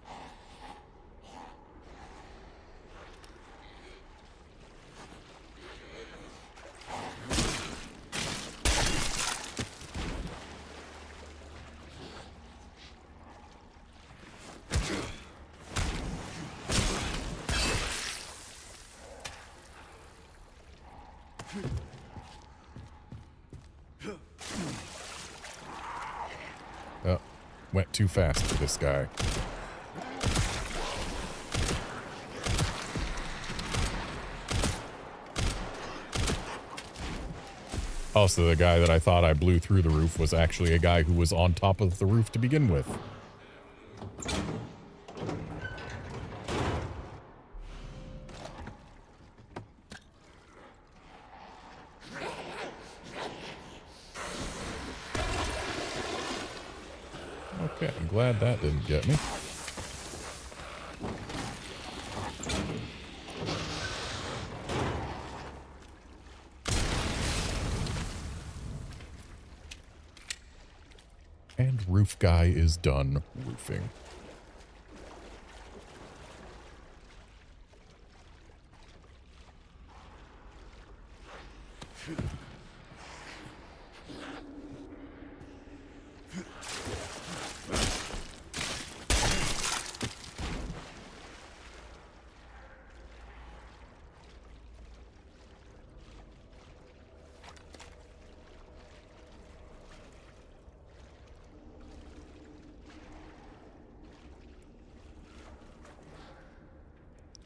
A: Oh, went too fast for this guy. Also, the guy that I thought I blew through the roof was actually a guy who was on top of the roof to begin with. glad that didn't get me. And roof guy is done roofing.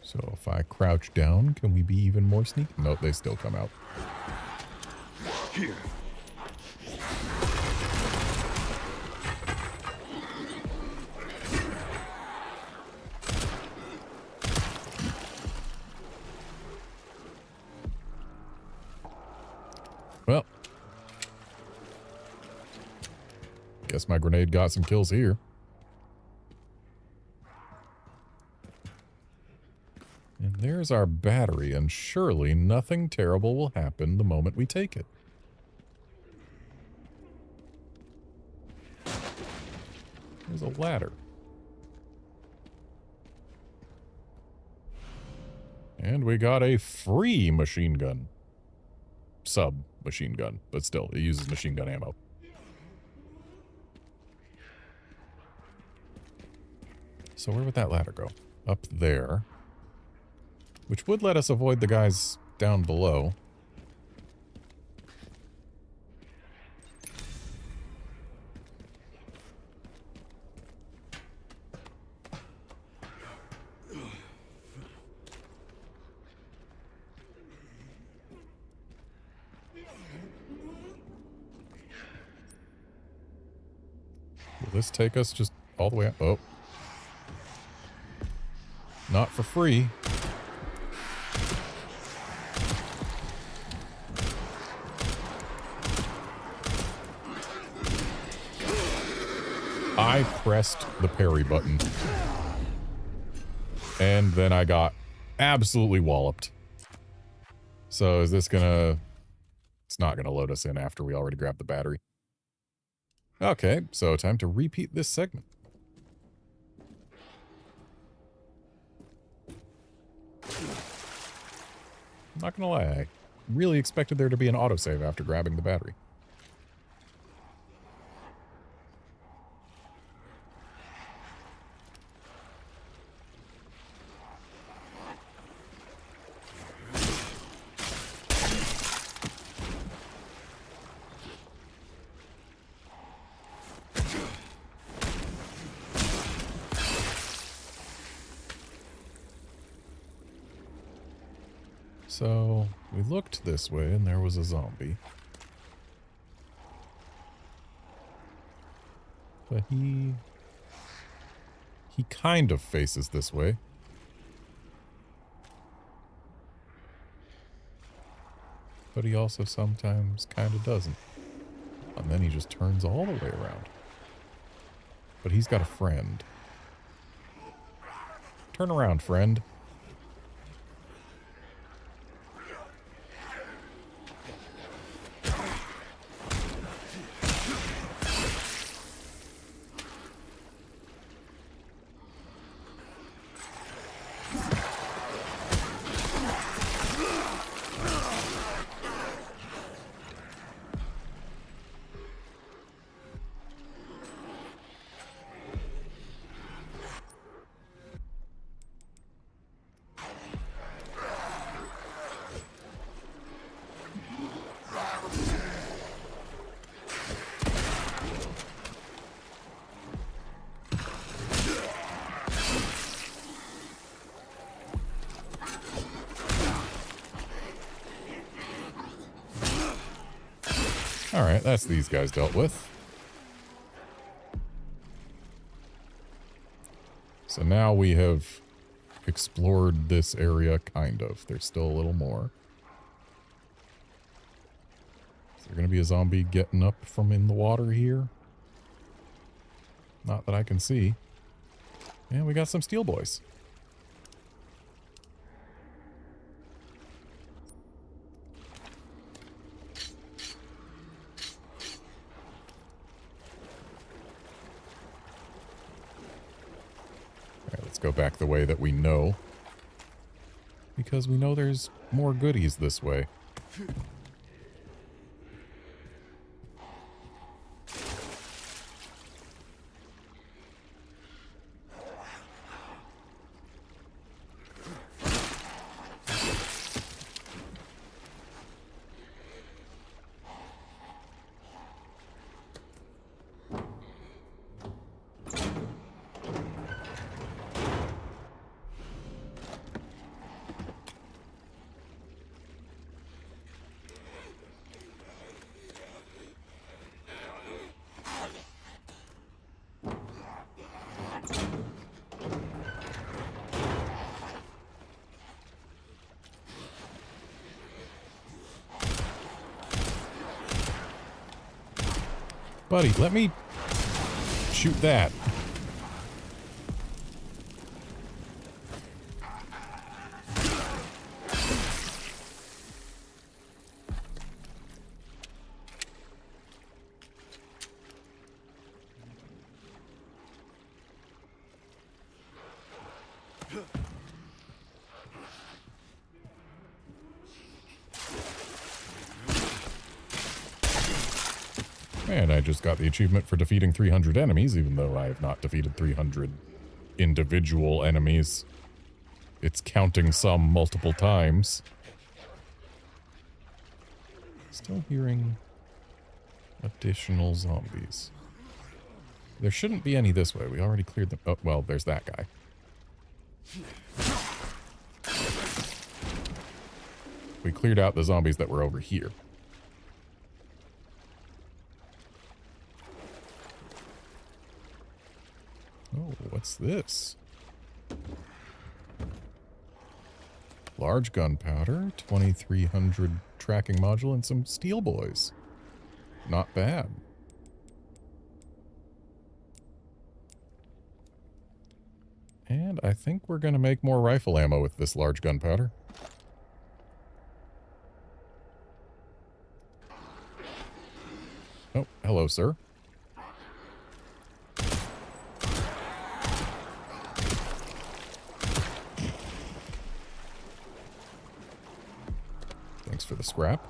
A: So if I crouch down, can we be even more sneaky? Nope, they still come out.
F: Here.
A: Well, guess my grenade got some kills here. And there's our battery, and surely nothing terrible will happen the moment we take it. There's a ladder. And we got a free machine gun. Sub-machine gun, but still, it uses machine gun ammo. So where would that ladder go? Up there. Which would let us avoid the guys down below. Will this take us just all the way up? Oh. Not for free. I pressed the parry button. And then I got absolutely walloped. So is this gonna... It's not gonna load us in after we already grabbed the battery. Okay, so time to repeat this segment. I'm not gonna lie, I really expected there to be an autosave after grabbing the battery. So, we looked this way and there was a zombie. But he kind of faces this way. But he also sometimes kind of doesn't. And then he just turns all the way around. But he's got a friend. Turn around, friend. Alright, that's these guys dealt with. So now we have explored this area, kind of. There's still a little more. Is there going to be a zombie getting up from in the water here? Not that I can see. And we got some steel boys. Alright, let's go back the way that we know. Because we know there's more goodies this way. Buddy, let me shoot that. And I just got the achievement for defeating 300 enemies, even though I have not defeated 300 individual enemies. It's counting some multiple times. Still hearing additional zombies. There shouldn't be any this way. We already cleared them. Oh, well, there's that guy. We cleared out the zombies that were over here. Oh, what's this? Large gunpowder, 2300 tracking module, and some steel boys. Not bad. And I think we're going to make more rifle ammo with this large gunpowder. Oh, hello, sir. Thanks for the scrap.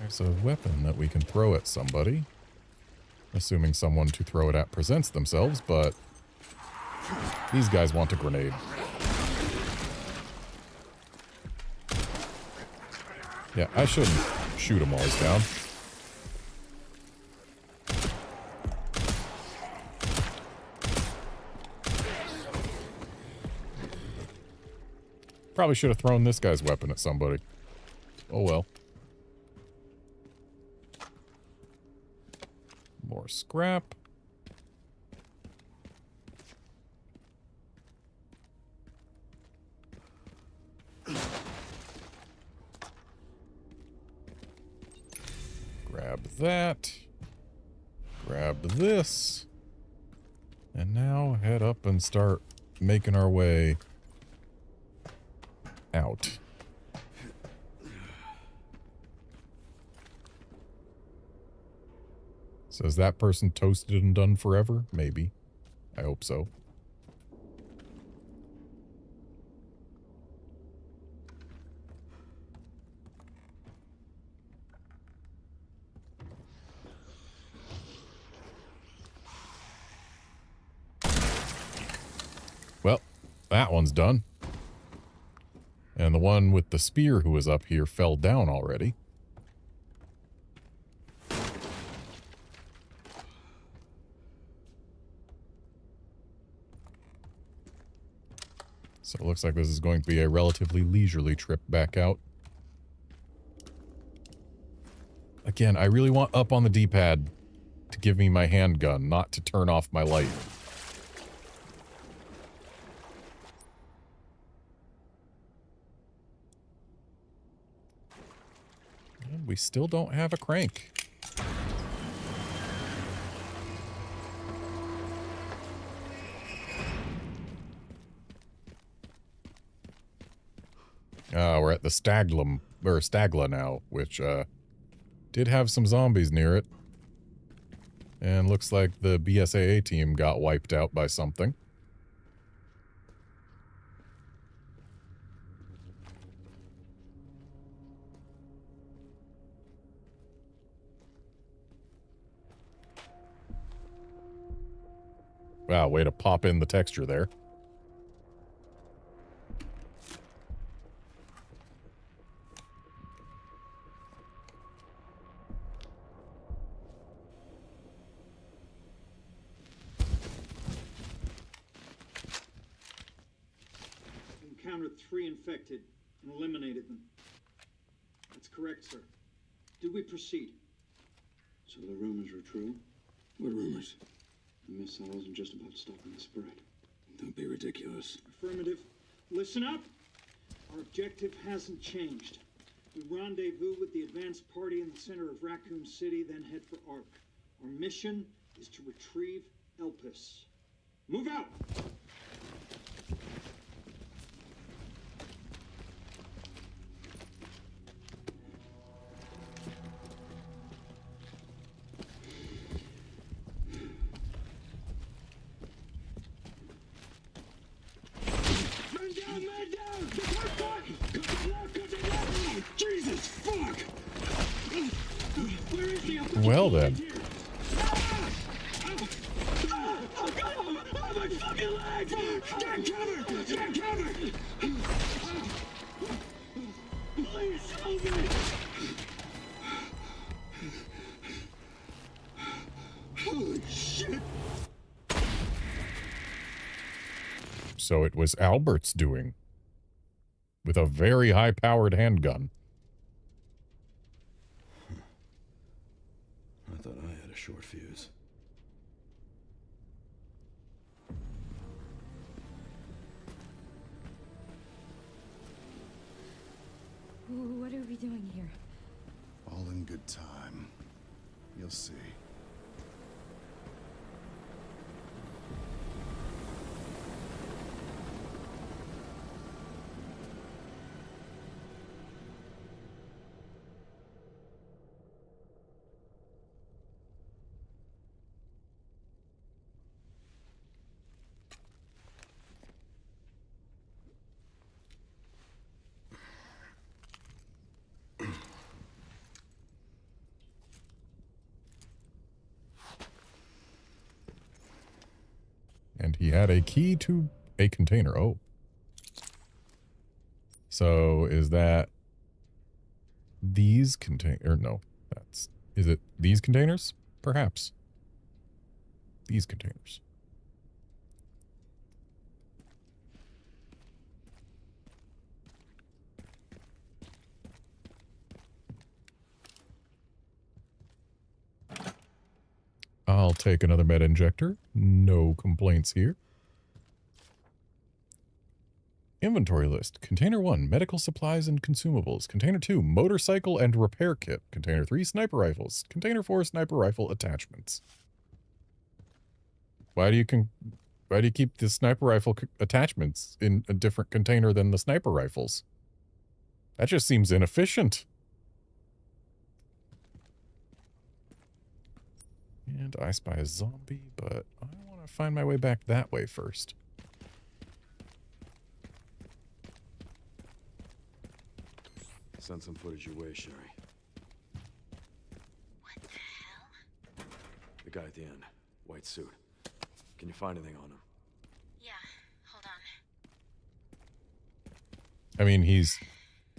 A: There's a weapon that we can throw at somebody. Assuming someone to throw it at presents themselves, but these guys want a grenade. Yeah, I shouldn't shoot them while he's down. Probably should have thrown this guy's weapon at somebody. Oh well. More scrap. Grab that. Grab this. And now head up and start making our way out. So is that person toasted and done forever? Maybe. I hope so. Well, that one's done. And the one with the spear who was up here fell down already. So it looks like this is going to be a relatively leisurely trip back out. Again, I really want up on the D-pad to give me my handgun, not to turn off my light. And we still don't have a crank. We're at the Stagla now, which did have some zombies near it. And looks like the BSAA team got wiped out by something. Wow, way to pop in the texture there.
K: Encountered 3 infected and eliminated them. That's correct, sir. Do we proceed?
L: So the rumors were true? What rumors? The missile wasn't just about stopping the spread. Don't be ridiculous.
K: Affirmative. Listen up. Our objective hasn't changed. We rendezvous with the advanced party in the center of Raccoon City, then head for Ark. Our mission is to retrieve Elpis. Move out!
L: Jesus, fuck!
K: Where is the
A: Well then.
K: Oh, my fucking legs! Get cover! Get cover! Please help me! Holy shit!
A: So it was Albert's doing. With a very high-powered handgun.
F: I thought I had a short fuse.
C: What are we doing here?
H: All in good time. You'll see.
A: And he had a key to a container. Oh. So is that these container? No, that's, is it these containers? Perhaps. These containers. I'll take another med injector. No complaints here. Inventory list. Container 1, medical supplies and consumables. Container 2, motorcycle and repair kit. Container 3, sniper rifles. Container 4, sniper rifle attachments. Why do you keep the sniper rifle attachments in a different container than the sniper rifles? That just seems inefficient. And I spy a zombie, but I want to find my way back that way first.
F: Send some footage your way, Sherry.
G: What the hell?
F: The guy at the end. White suit. Can you find anything on him?
G: Yeah, hold on.
A: I mean, he's...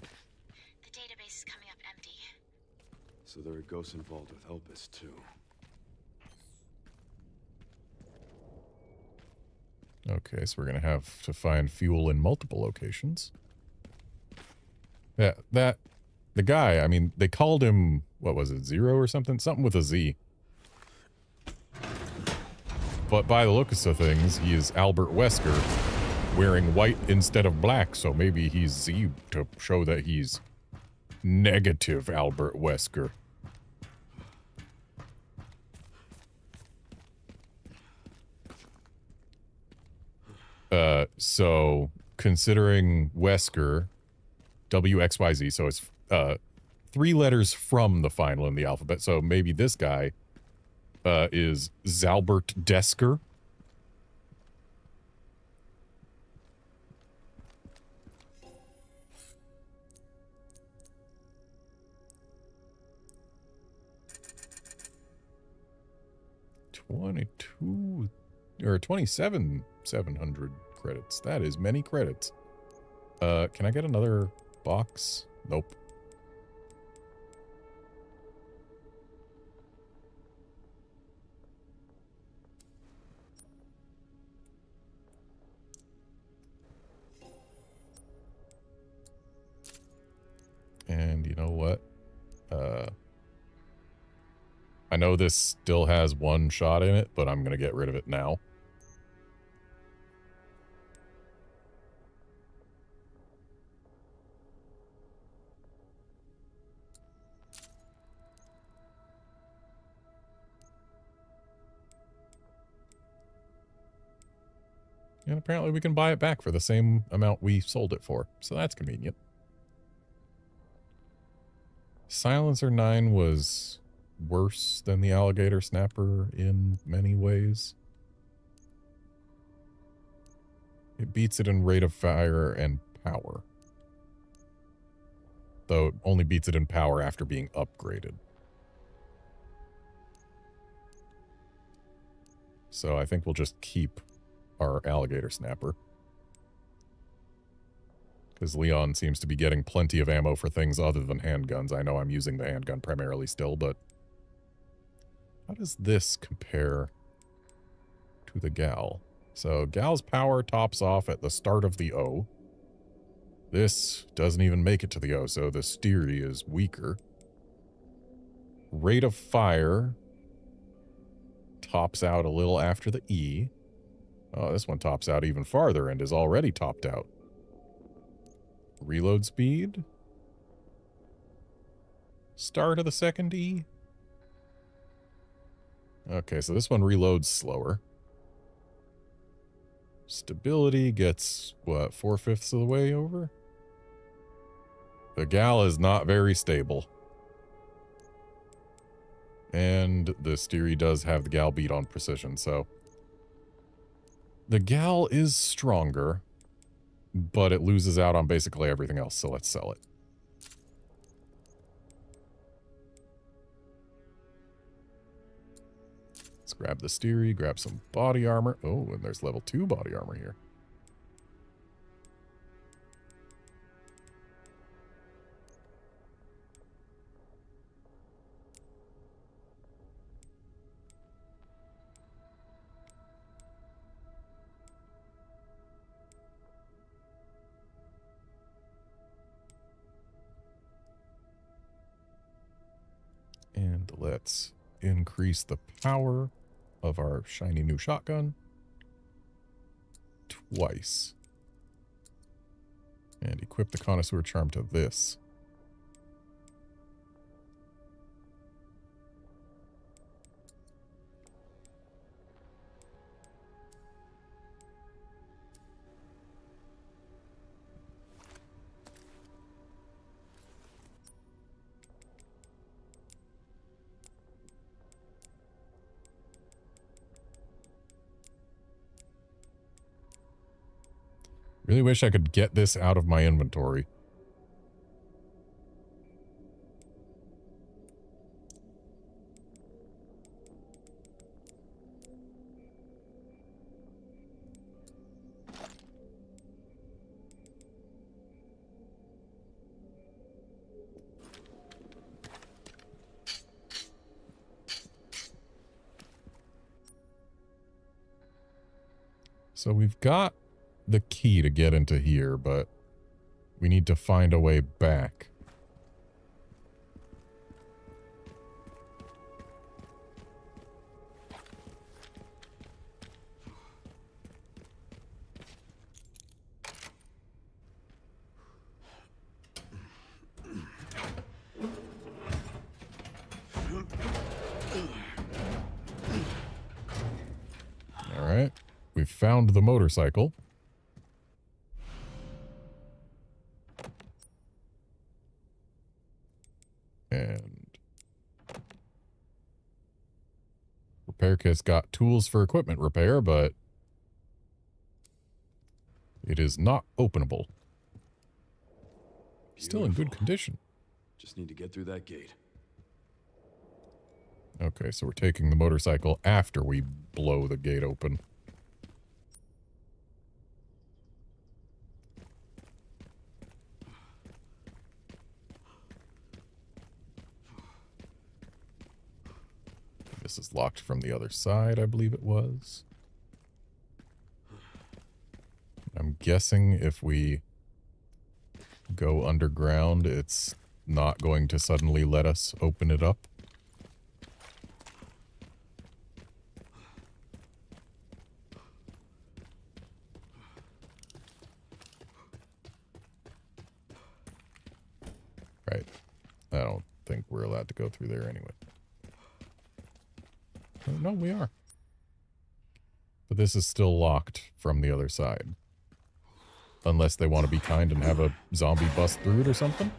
G: The database is coming up empty.
F: So there are ghosts involved with Elpis, too.
A: Okay, so we're going to have to find fuel in multiple locations. Yeah, the guy, I mean, they called him, what was it, Zero or something? Something with a Z. But by the looks of things, he is Albert Wesker, wearing white instead of black, so maybe he's Z to show that he's Negative, Albert Wesker. So considering Wesker, WXYZ, so it's 3 letters from the final in the alphabet. So maybe this guy is Zalbert Desker. $22 or $27,700 credits. That is many credits. Can I get another box? Nope. And you know what? I know this still has 1 shot in it, but I'm going to get rid of it now. And apparently we can buy it back for the same amount we sold it for, so that's convenient. Silencer 9 was worse than the alligator snapper in many ways. It beats it in rate of fire and power. Though it only beats it in power after being upgraded. So I think we'll just keep our alligator snapper. Because Leon seems to be getting plenty of ammo for things other than handguns. I know I'm using the handgun primarily still, but how does this compare to the Gal? So Gal's power tops off at the start of the O. This doesn't even make it to the O, so the Steery is weaker. Rate of fire tops out a little after the E. Oh, this one tops out even farther and is already topped out. Reload speed. Start of the second E. Okay, so this one reloads slower. Stability gets, what, 4/5 of the way over? The Gal is not very stable. And the Steery does have the Gal beat on precision, so the Gal is stronger, but it loses out on basically everything else, so let's sell it. Let's grab the Steery, grab some body armor. Oh, and there's level 2 body armor here. And let's increase the power of our shiny new shotgun twice. And equip the Connoisseur Charm to this. Really wish I could get this out of my inventory. So we've got the key to get into here, but we need to find a way back. we've found the motorcycle. And repair kit's got tools for equipment repair, but it is not openable. Still in good condition.
F: Just need to get through that gate.
A: Okay, so we're taking the motorcycle after we blow the gate open. This is locked from the other side, I believe it was. I'm guessing if we go underground, it's not going to suddenly let us open it up. Right. I don't think we're allowed to go through there anyway. Oh, no, we are. But this is still locked from the other side. Unless they want to be kind and have a zombie bust through it or something.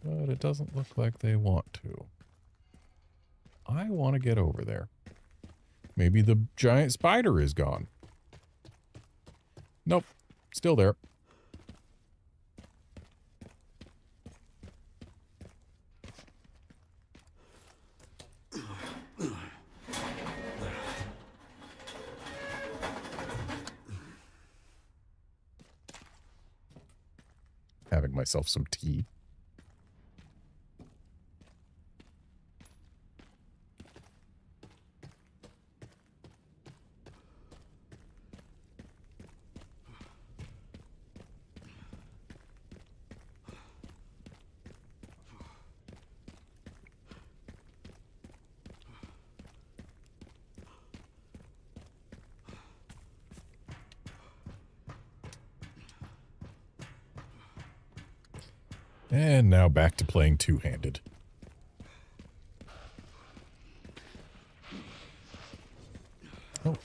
A: But it doesn't look like they want to. I want to get over there. Maybe the giant spider is gone. Nope. Still there. Having myself some tea. And now back to playing two-handed. Oh.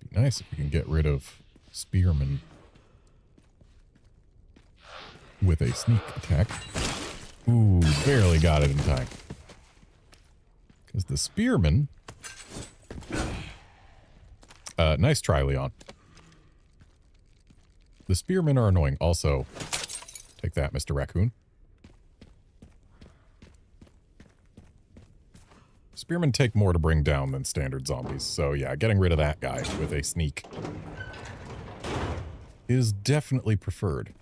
A: Be nice if we can get rid of Spearman with a sneak attack. Ooh, barely got it in time. Because the Spearman... nice try, Leon. The spearmen are annoying. Also, take that, Mr. Raccoon. Spearmen take more to bring down than standard zombies. So yeah, getting rid of that guy with a sneak is definitely preferred.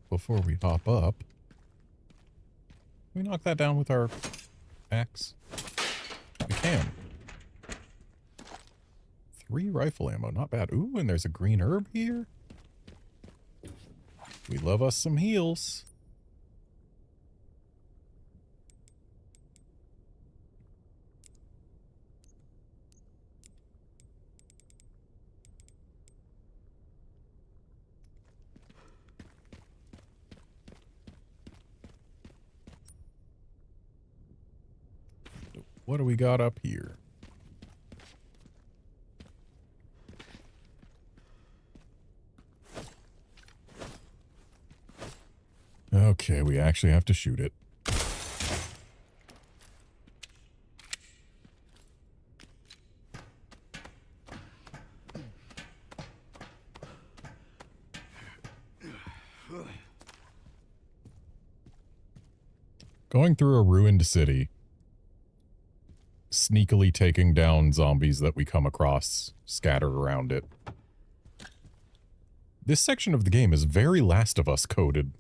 A: Before we hop up, can we knock that down with our axe? We can. 3 rifle ammo, not bad. Ooh, and there's a green herb here. We love us some heals. What do we got up here? Okay, we actually have to shoot it. Going through a ruined city sneakily taking down zombies that we come across scattered around it. This section of the game is very Last of Us coded.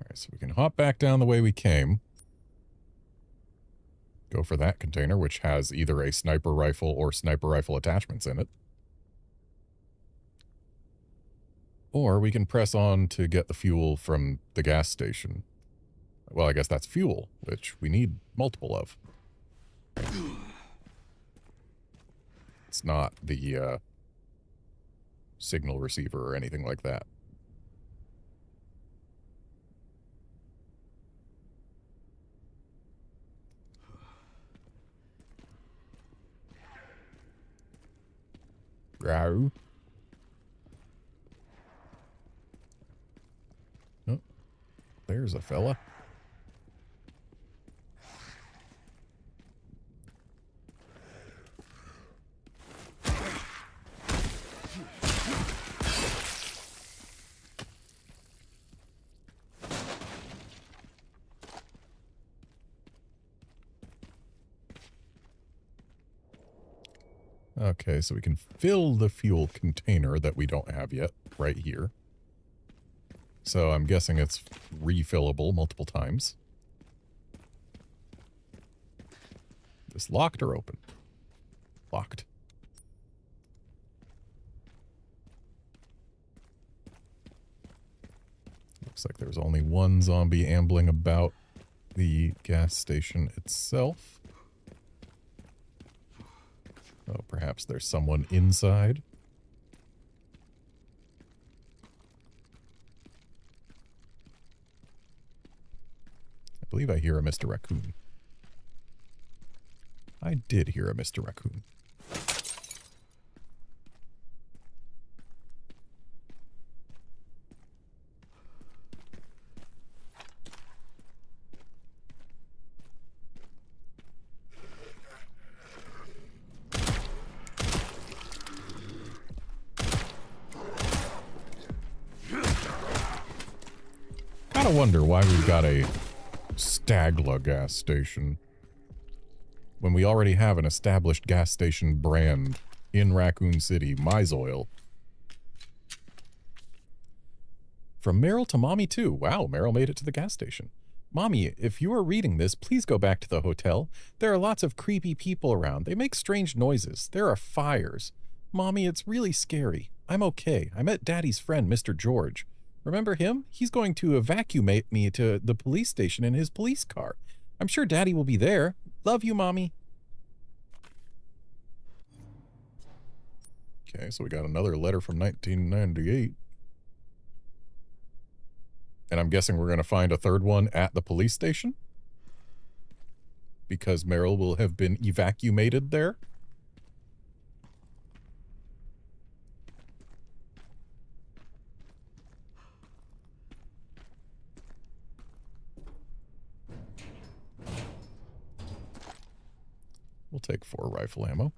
A: Alright, so we can hop back down the way we came. Go for that container, which has either a sniper rifle or sniper rifle attachments in it. Or we can press on to get the fuel from the gas station. Well, I guess that's fuel, which we need multiple of. It's not the signal receiver or anything like that. Row. Oh, there's a fella. Okay, so we can fill the fuel container that we don't have yet right here. So I'm guessing it's refillable multiple times. This locked or open? Locked. Looks like there's only one zombie ambling about the gas station itself. Oh, perhaps there's someone inside. I believe I hear a Mr. Raccoon. I did hear a Mr. Raccoon. I wonder why we've got a Stagla gas station when we already have an established gas station brand in Raccoon City, Mizoil. From Meryl to Mommy too. Wow, Meryl made it to the gas station. Mommy, if you are reading this, please go back to the hotel. There are lots of creepy people around. They make strange noises. There are fires. Mommy, it's really scary. I'm okay. I met Daddy's friend, Mr. George. Remember him? He's going to evacuate me to the police station in his police car. I'm sure Daddy will be there. Love you, Mommy. Okay, so we got another letter from 1998. And I'm guessing we're going to find a third one at the police station? Because Meryl will have been evacuated there? We'll take 4 rifle ammo.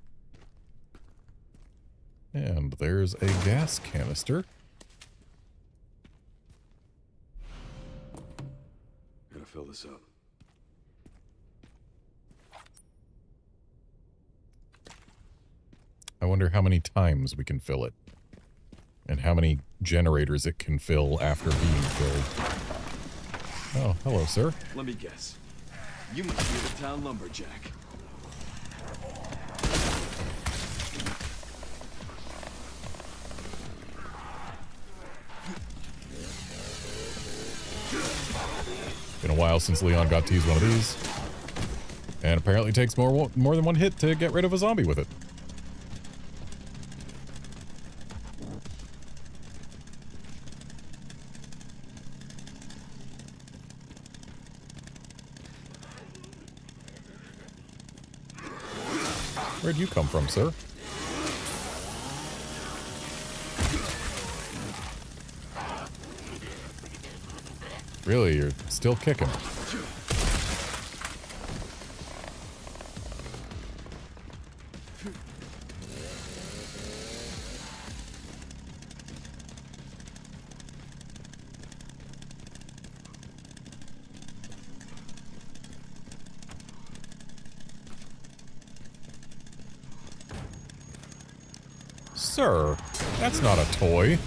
A: And there's a gas canister.
F: Gotta fill this up.
A: I wonder how many times we can fill it. And how many generators it can fill after being filled. Oh, hello, sir.
F: Let me guess. You must be the town lumberjack.
A: Been a while since Leon got to use one of these. And apparently takes more than one hit to get rid of a zombie with it. Where'd you come from, sir? Really, you're still kicking. Sir, that's not a toy.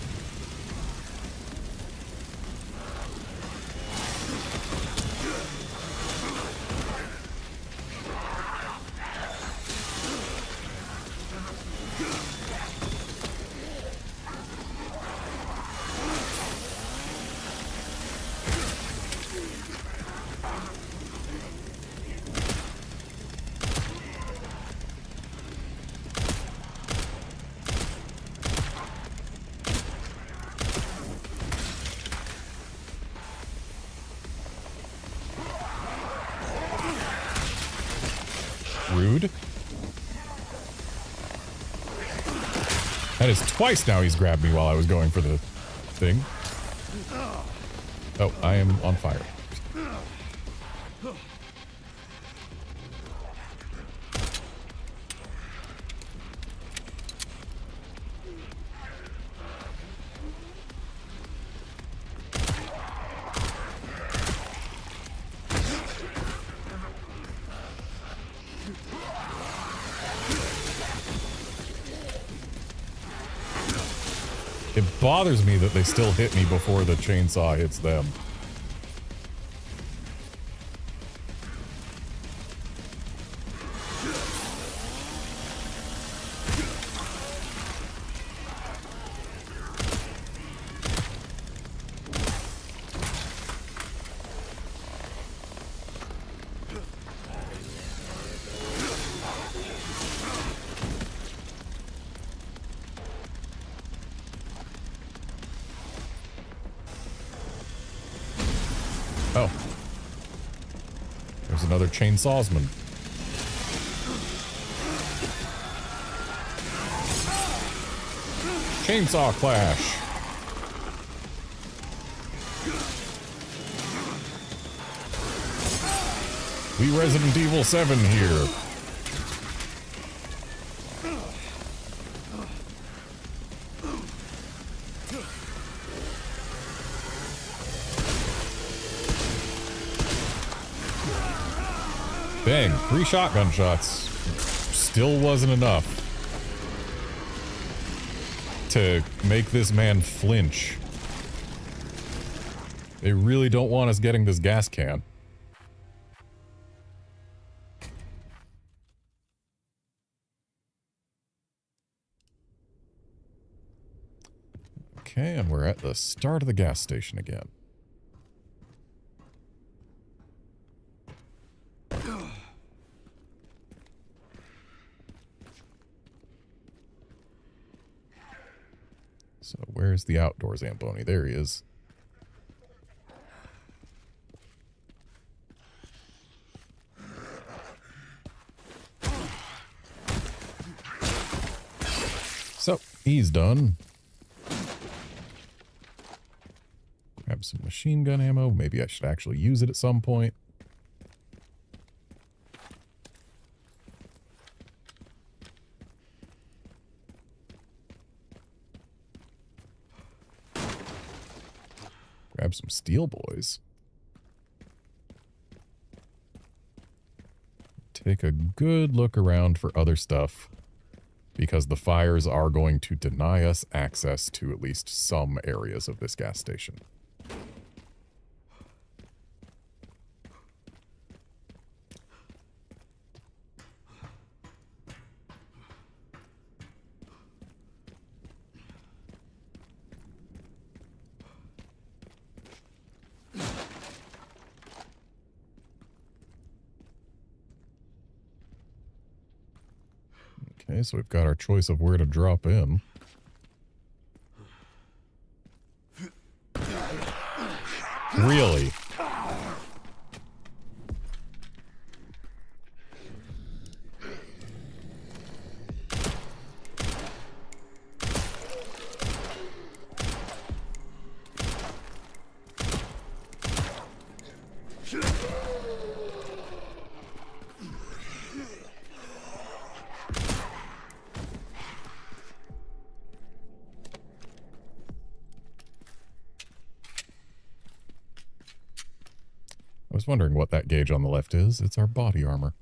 A: Rude. That is twice now he's grabbed me while I was going for the thing. Oh, I am on fire. It bothers me that they still hit me before the chainsaw hits them. Oh. There's another chainsawsman. Chainsaw clash. We Resident Evil 7 here. Bang, 3 shotgun shots. Still wasn't enough to make this man flinch. They really don't want us getting this gas can. Okay, and we're at the start of the gas station again. So where's the outdoors Zamboni? There he is. So he's done. Grab some machine gun ammo. Maybe I should actually use it at some point. Grab some steel boys. Take a good look around for other stuff, because the fires are going to deny us access to at least some areas of this gas station. Okay, so we've got our choice of where to drop in. Really? I was wondering what that gauge on the left is. It's our body armor.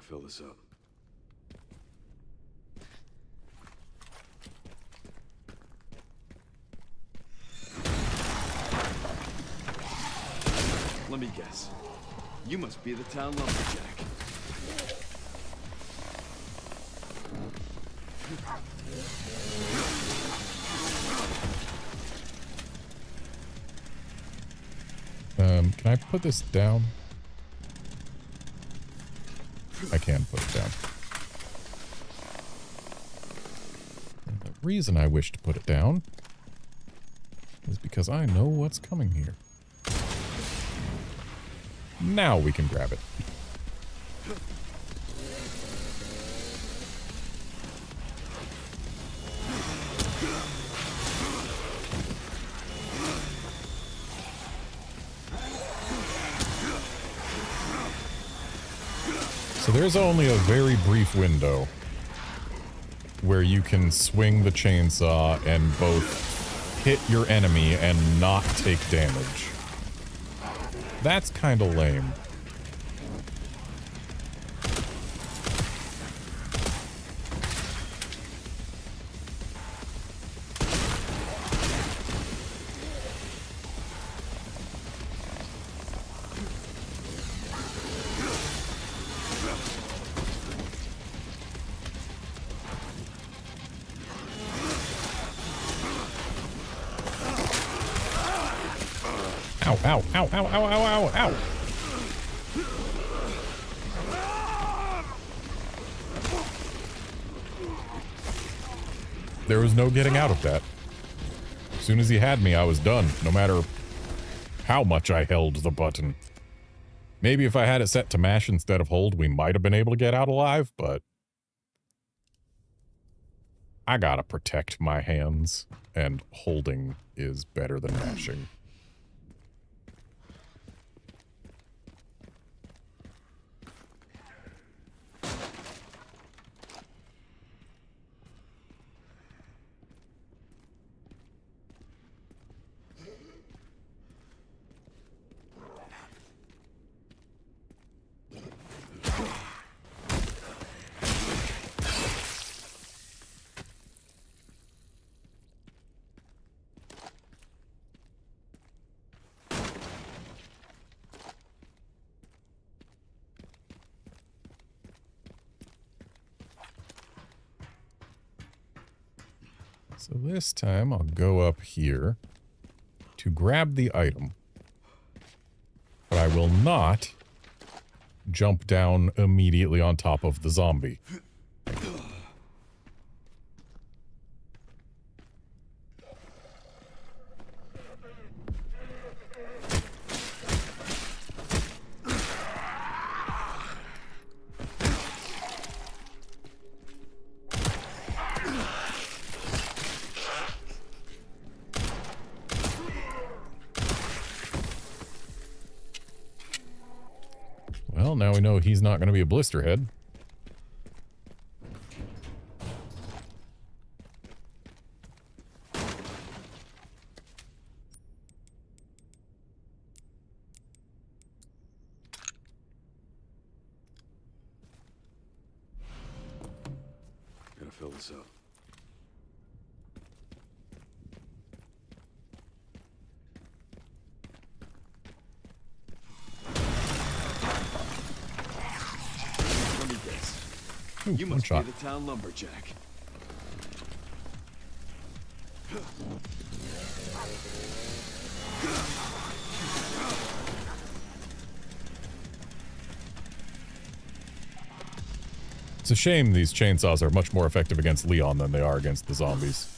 F: fill this up. Let me guess. You must be the town lumberjack.
A: Can I put this down? I can put it down. And the reason I wish to put it down is because I know what's coming here. Now we can grab it. So there's only a very brief window where you can swing the chainsaw and both hit your enemy and not take damage. That's kind of lame. Ow, ow, ow, ow, ow, ow, ow, ow. There was no getting out of that. As soon as he had me, I was done, no matter how much I held the button. Maybe if I had it set to mash instead of hold, we might have been able to get out alive, but I gotta protect my hands, and holding is better than mashing. So this time I'll go up here to grab the item, but I will not jump down immediately on top of the zombie. Well, now we know he's not going to be a blisterhead.
F: Gotta fill this up.
A: Ooh,
F: You must
A: shot.
F: be the town lumberjack.
A: It's a shame these chainsaws are much more effective against Leon than they are against the zombies.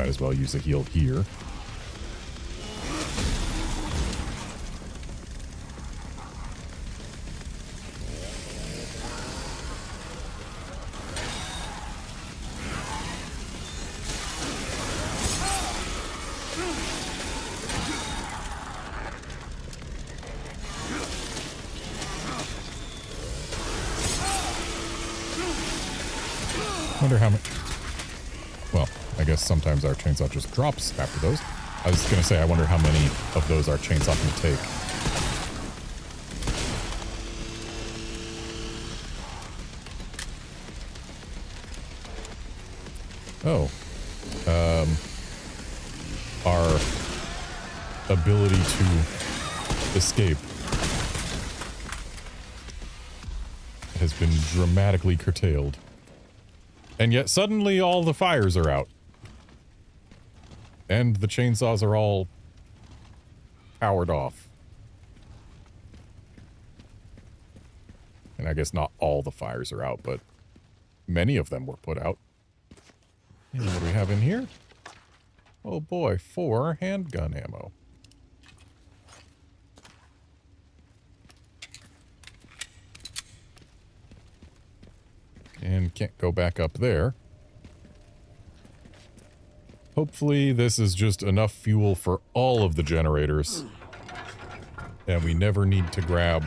A: Might as well use a heal here. Wonder how much... Well, I guess sometimes our chainsaw just drops after those. I was going to say, I wonder how many of those our chainsaw can take. Oh. Our ability to escape has been dramatically curtailed. And yet suddenly all the fires are out. And the chainsaws are all powered off. And I guess not all the fires are out, but many of them were put out. And what do we have in here? Oh boy, 4 handgun ammo. And can't go back up there. Hopefully this is just enough fuel for all of the generators. And we never need to grab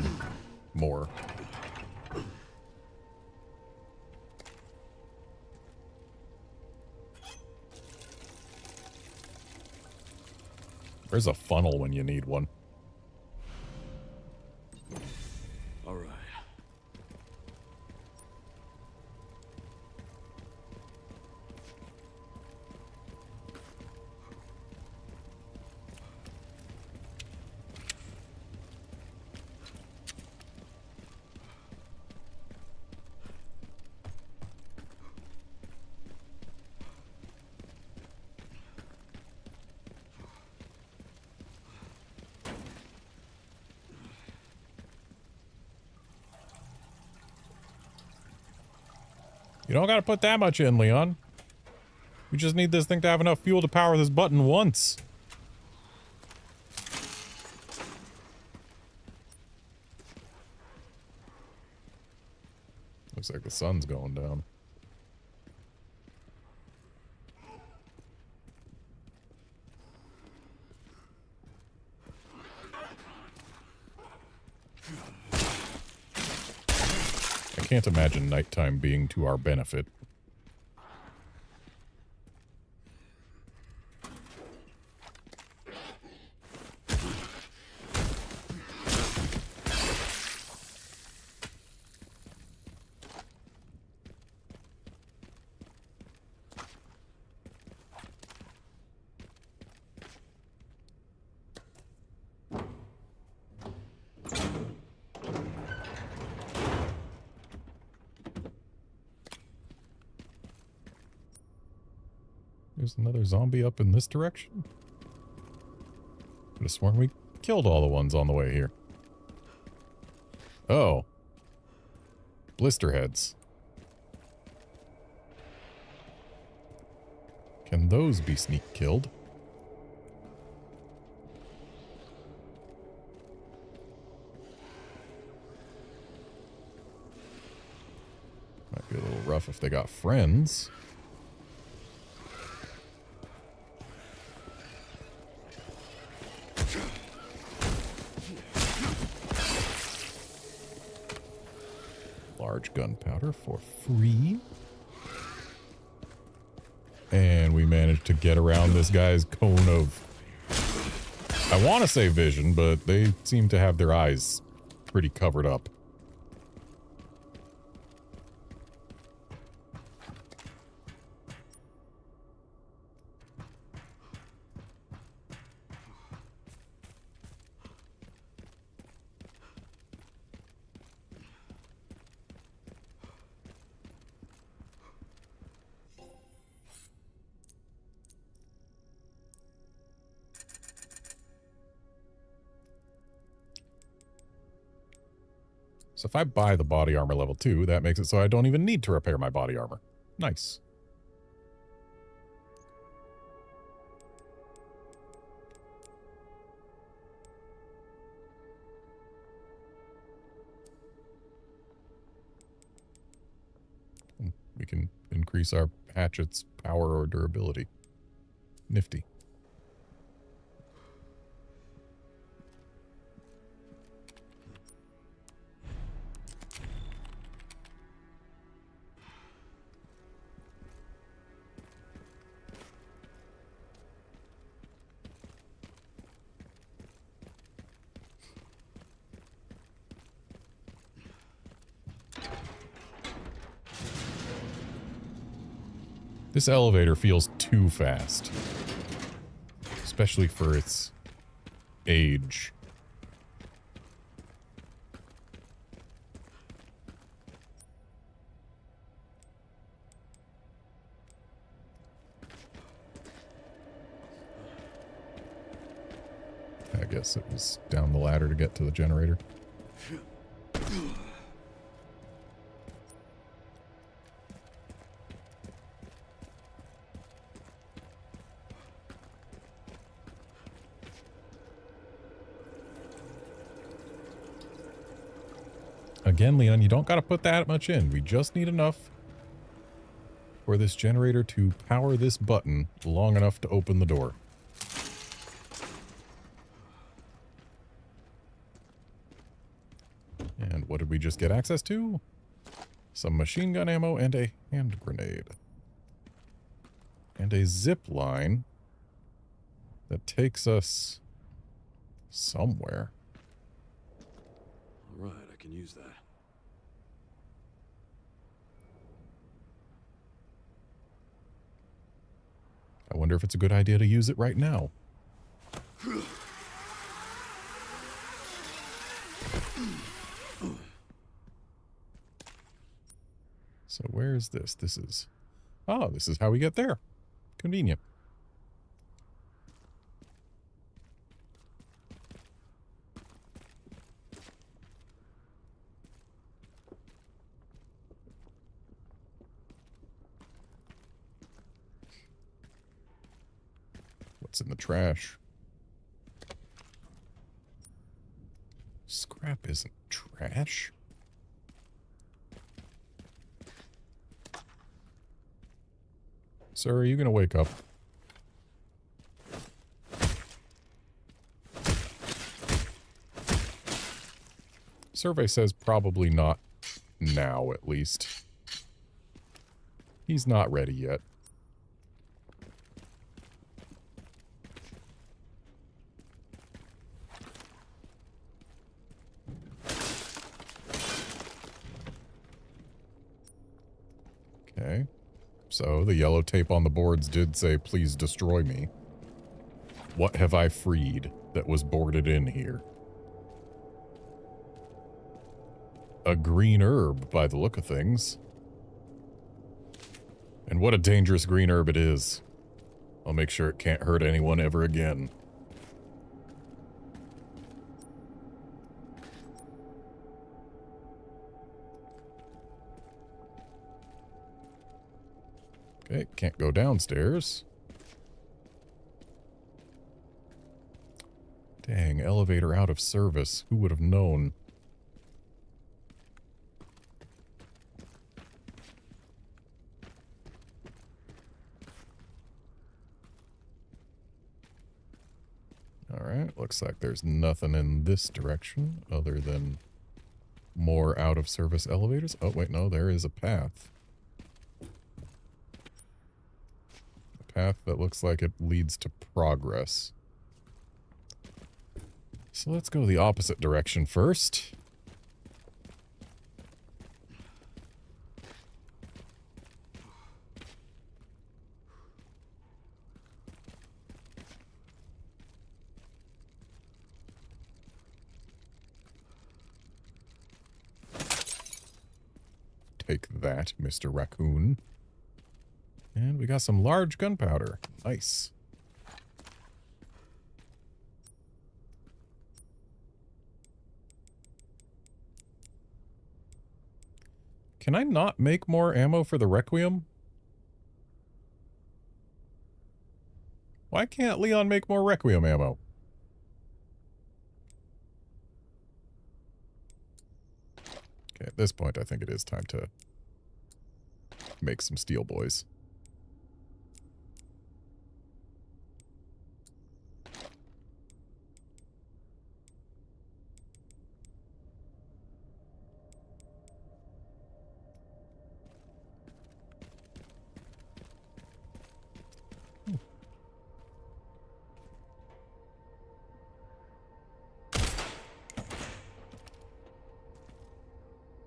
A: more. There's a funnel when you need one.
F: All right.
A: You don't gotta put that much in, Leon. We just need this thing to have enough fuel to power this button once. Looks like the sun's going down. I can't imagine nighttime being to our benefit. There's another zombie up in this direction. Could have sworn we killed all the ones on the way here. Oh. Blister heads. Can those be sneak killed? Might be a little rough if they got friends. Large gunpowder for free. And we managed to get around this guy's cone of... I want to say vision, but they seem to have their eyes pretty covered up. So if I buy the body armor level 2, that makes it so I don't even need to repair my body armor. Nice. We can increase our hatchet's power or durability. Nifty. This elevator feels too fast. Especially for its age. I guess it was down the ladder to get to the generator. Again, Leon, you don't got to put that much in. We just need enough for this generator to power this button long enough to open the door. And what did we just get access to? Some machine gun ammo and a hand grenade. And a zip line that takes us somewhere.
F: All right, I can use that.
A: I wonder if it's a good idea to use it right now. So where is this? This is... Oh, this is how we get there. Convenient. What's in the trash? Scrap isn't trash. Sir, are you going to wake up? Survey says probably not now, at least. He's not ready yet. Okay. So, the yellow tape on the boards did say, please destroy me. What have I freed that was boarded in here? A green herb, by the look of things. And what a dangerous green herb it is. I'll make sure it can't hurt anyone ever again. Okay, can't go downstairs. Dang, elevator out of service. Who would have known? Alright, looks like there's nothing in this direction other than more out of service elevators. Oh, wait, no, there is a path. Path that looks like it leads to progress. So let's go the opposite direction first. Take that, Mr. Raccoon. And we got some large gunpowder. Nice. Can I not make more ammo for the Requiem? Why can't Leon make more Requiem ammo? Okay, at this point, I think it is time to make some steel boys.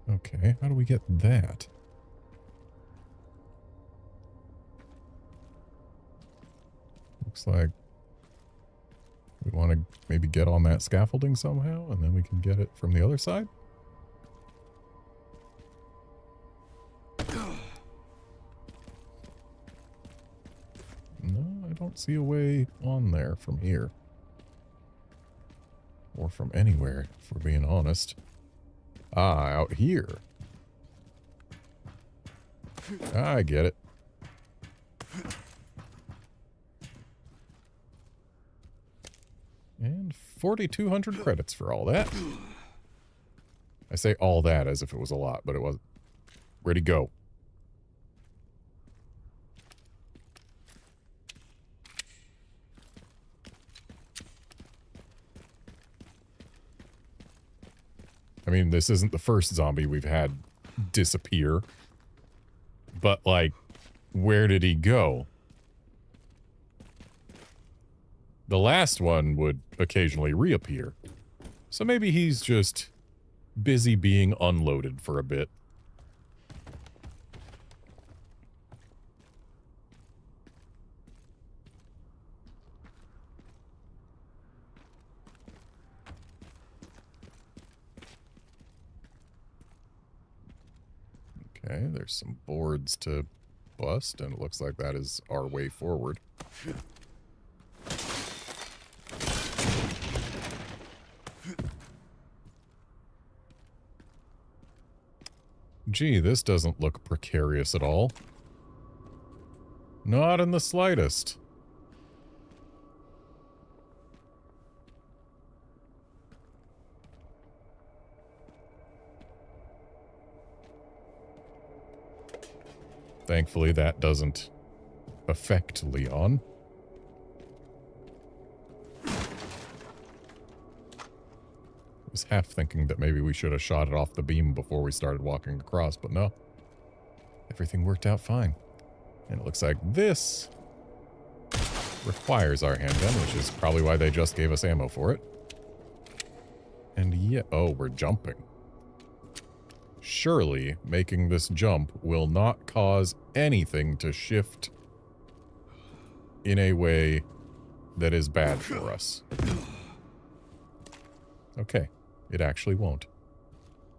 A: Okay, how do we get that? Looks like we want to maybe get on that scaffolding somehow, and then we can get it from the other side? No, I don't see a way on there from here. Or from anywhere, if we're being honest. Ah, out here. I get it. And 4,200 credits for all that. I say all that as if it was a lot, but it wasn't. Where'd he go? I mean, this isn't the first zombie we've had disappear. But, like, where did he go? The last one would occasionally reappear. So maybe he's just busy being unloaded for a bit. Okay, there's some boards to bust, and it looks like that is our way forward. Gee, this doesn't look precarious at all. Not in the slightest. Thankfully, that doesn't affect Leon. I was half thinking that maybe we should have shot it off the beam before we started walking across, but no. Everything worked out fine. And it looks like this requires our handgun, which is probably why they just gave us ammo for it. And yeah, oh, we're jumping. Surely, making this jump will not cause anything to shift in a way that is bad for us. Okay, it actually won't.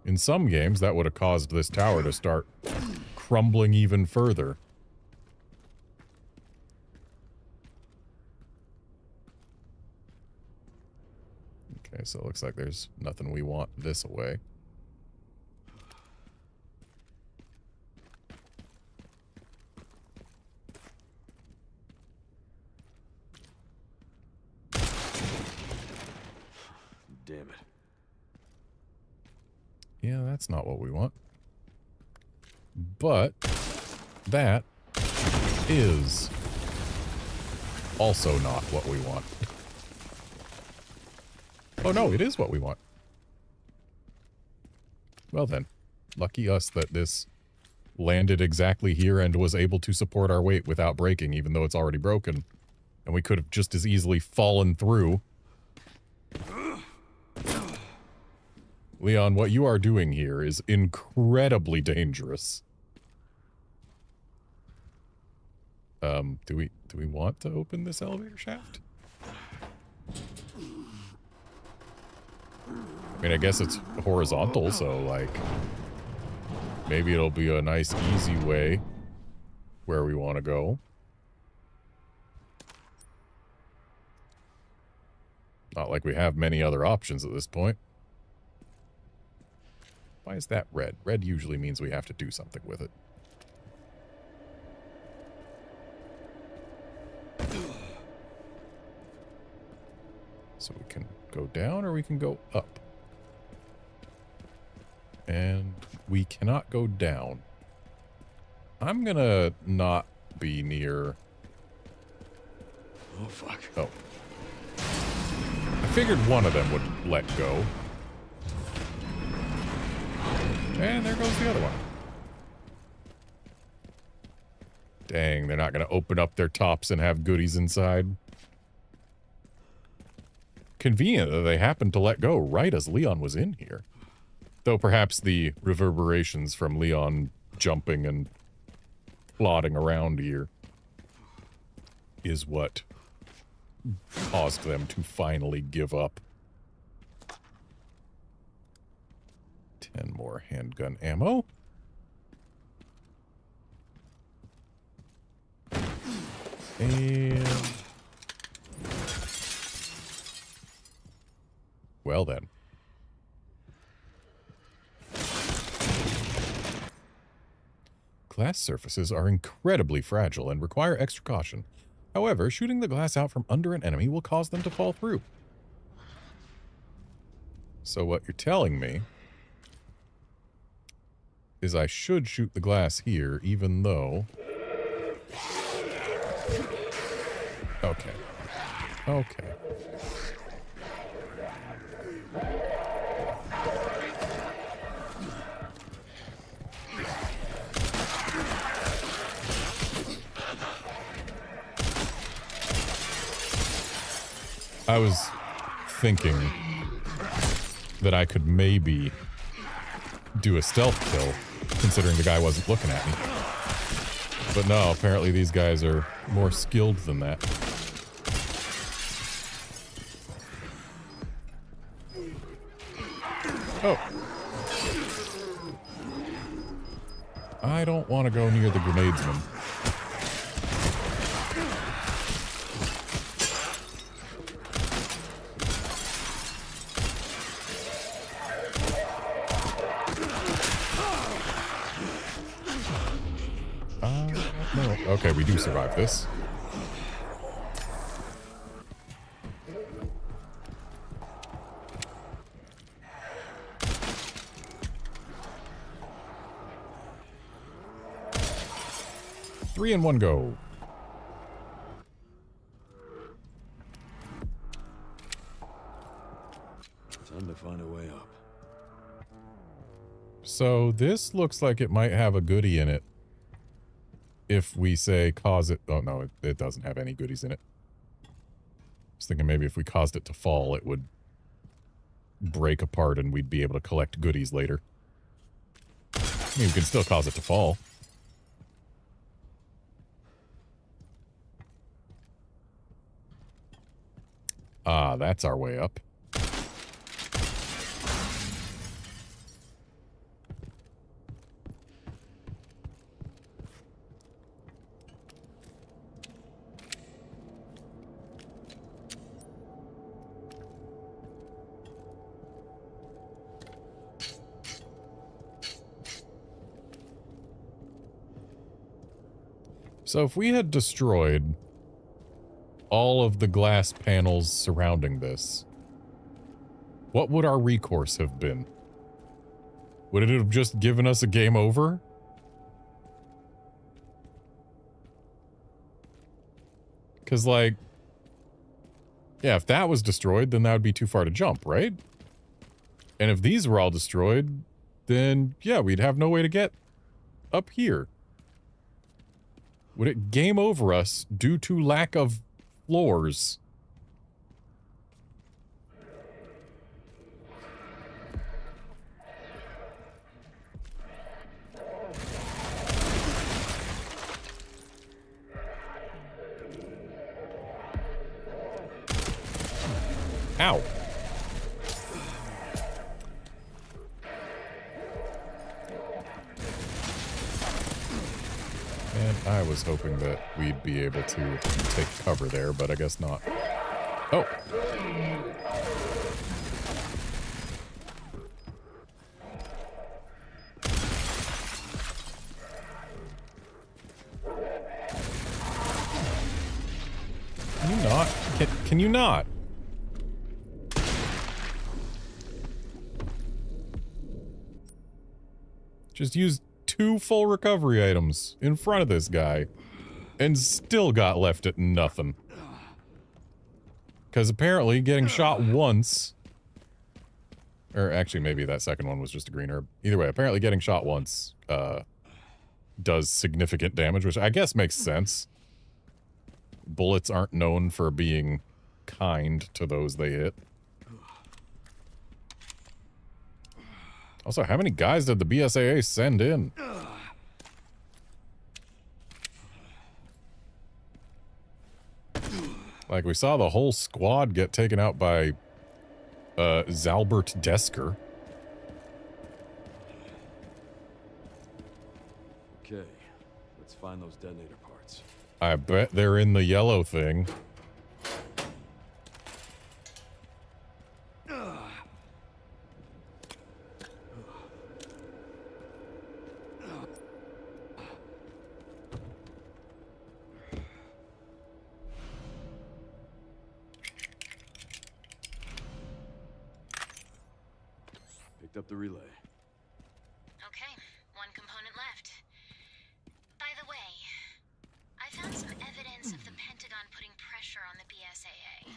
A: In some games, that would have caused this tower to start crumbling even further. Okay, so it looks like there's nothing we want this way.
F: Damn it.
A: Yeah, that's not what we want. But that is also not what we want. Oh no, it is what we want. Well then, lucky us that this landed exactly here and was able to support our weight without breaking, even though it's already broken. And we could have just as easily fallen through. Leon, what you are doing here is incredibly dangerous. Do we want to open this elevator shaft? I mean, I guess it's horizontal, so, like, maybe it'll be a nice, easy way where we want to go. Not like we have many other options at this point. Why is that red? Red usually means we have to do something with it. So we can go down or we can go up. And we cannot go down. I'm gonna not be near...
F: Oh, fuck.
A: Oh. I figured one of them would let go. And there goes the other one. Dang, they're not gonna open up their tops and have goodies inside. Convenient that they happened to let go right as Leon was in here. Though perhaps the reverberations from Leon jumping and plodding around here is what caused them to finally give up. 10 more handgun ammo. And... well then. Glass surfaces are incredibly fragile and require extra caution. However, shooting the glass out from under an enemy will cause them to fall through. So what you're telling me is I should shoot the glass here, even though... okay. Okay. I was thinking that I could maybe do a stealth kill, considering the guy wasn't looking at me. But no, apparently these guys are more skilled than that. Oh. I don't want to go near the grenadesman. No. Okay, we do survive this. Three in one go.
F: Time to find a way up.
A: So this looks like it might have a goodie in it. If we say cause it... oh no, it doesn't have any goodies in it. I was thinking maybe if we caused it to fall, it would break apart and we'd be able to collect goodies later. I mean, we can still cause it to fall. Ah, that's our way up. So if we had destroyed all of the glass panels surrounding this, what would our recourse have been? Would it have just given us a game over? Because, like, yeah, if that was destroyed, then that would be too far to jump, right? And if these were all destroyed, then, yeah, we'd have no way to get up here. Would it game over us due to lack of floors? Ow. And I was hoping that we'd be able to take cover there, but I guess not. Oh. Can you not? Can you not? Just use 2 full recovery items in front of this guy and still got left at nothing. Because apparently getting shot once... Or actually, maybe that second one was just a green herb. Either way, apparently getting shot once does significant damage, which I guess makes sense. Bullets aren't known for being kind to those they hit. Also, how many guys did the BSAA send in? Like, we saw the whole squad get taken out by Zalbert Desker.
F: Okay, let's find those detonator parts.
A: I bet they're in the yellow thing.
F: Picked up the relay.
G: Okay, one component left. By the way, I found some evidence of the Pentagon putting pressure on the BSAA.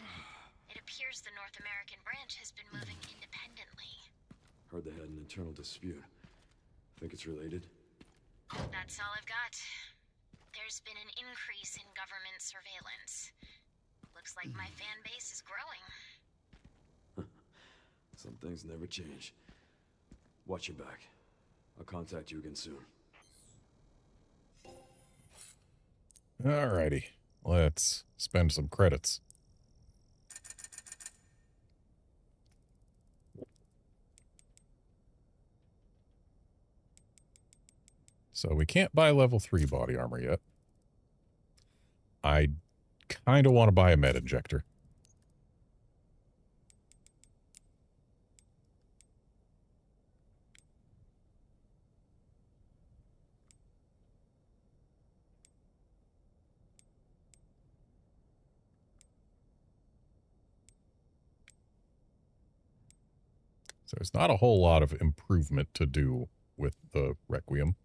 G: It appears the North American branch has been moving independently.
F: Heard they had an internal dispute. Think it's related?
G: That's all I've got. There's been an increase in government surveillance. Looks like my fan base is growing.
F: Some things never change. Watch your back. I'll contact you again soon.
A: Alrighty. Let's spend some credits. So we can't buy level 3 body armor yet. I kind of want to buy a med injector. So there's not a whole lot of improvement to do with the Requiem.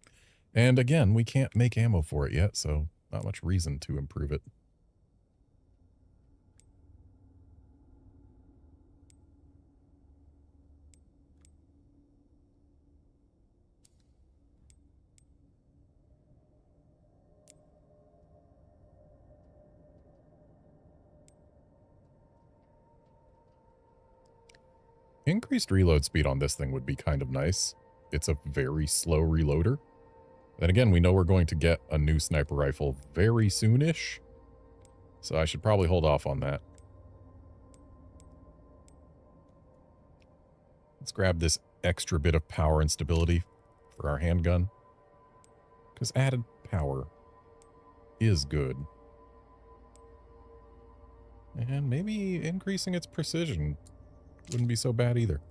A: And again, we can't make ammo for it yet, so not much reason to improve it. Increased reload speed on this thing would be kind of nice. It's a very slow reloader. Then again, we know we're going to get a new sniper rifle very soon-ish. So I should probably hold off on that. Let's grab this extra bit of power and stability for our handgun. Because added power is good. And maybe increasing its precision wouldn't be so bad either.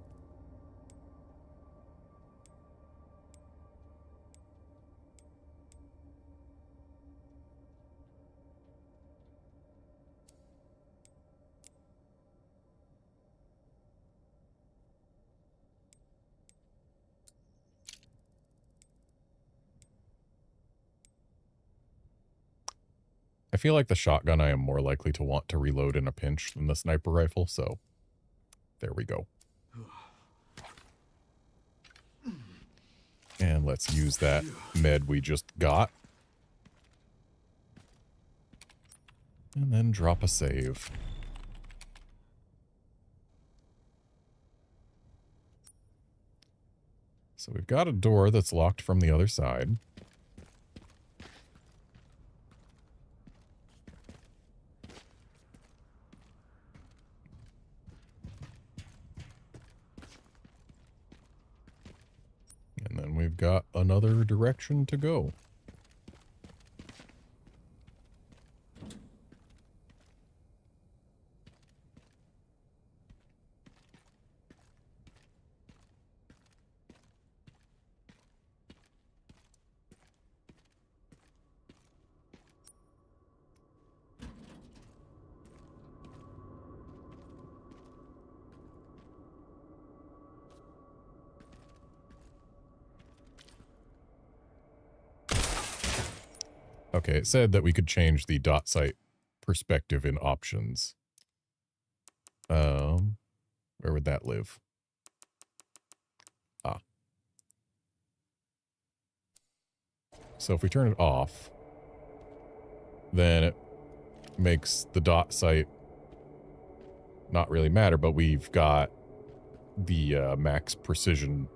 A: I feel like the shotgun I am more likely to want to reload in a pinch than the sniper rifle, so there we go. And let's use that med we just got. And then drop a save. So we've got a door that's locked from the other side. And then we've got another direction to go. Okay, it said that we could change the dot sight perspective in options. Where would that live? Ah. So if we turn it off, then it makes the dot sight not really matter, but we've got the max precision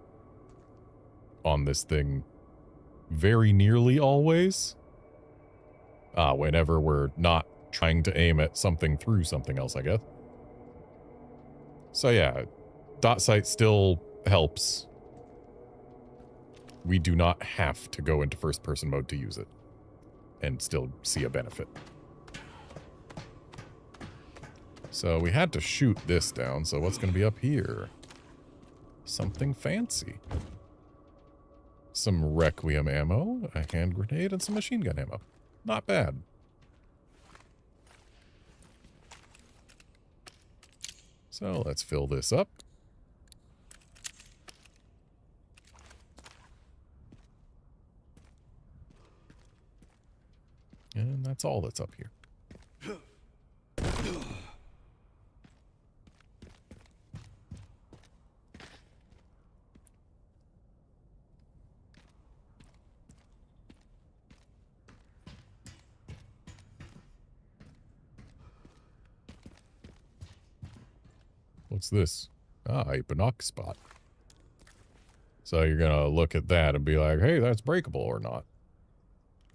A: on this thing very nearly always. Whenever we're not trying to aim at something through something else, I guess. So yeah, dot sight still helps. We do not have to go into first-person mode to use it and still see a benefit. So we had to shoot this down, so what's going to be up here? Something fancy. Some Requiem ammo, a hand grenade, and some machine gun ammo. Not bad. So let's fill this up. And that's all that's up here. What's this? Ah, a binoc spot. So you're gonna look at that and be like, hey, that's breakable or not.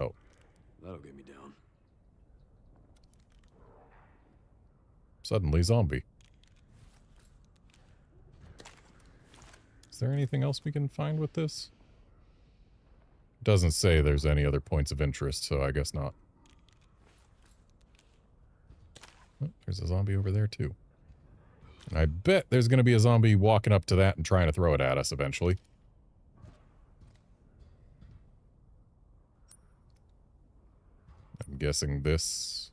A: Oh.
F: That'll get me down.
A: Suddenly zombie. Is there anything else we can find with this? Doesn't say there's any other points of interest, so I guess not. Oh, there's a zombie over there too. And I bet there's going to be a zombie walking up to that and trying to throw it at us eventually. I'm guessing this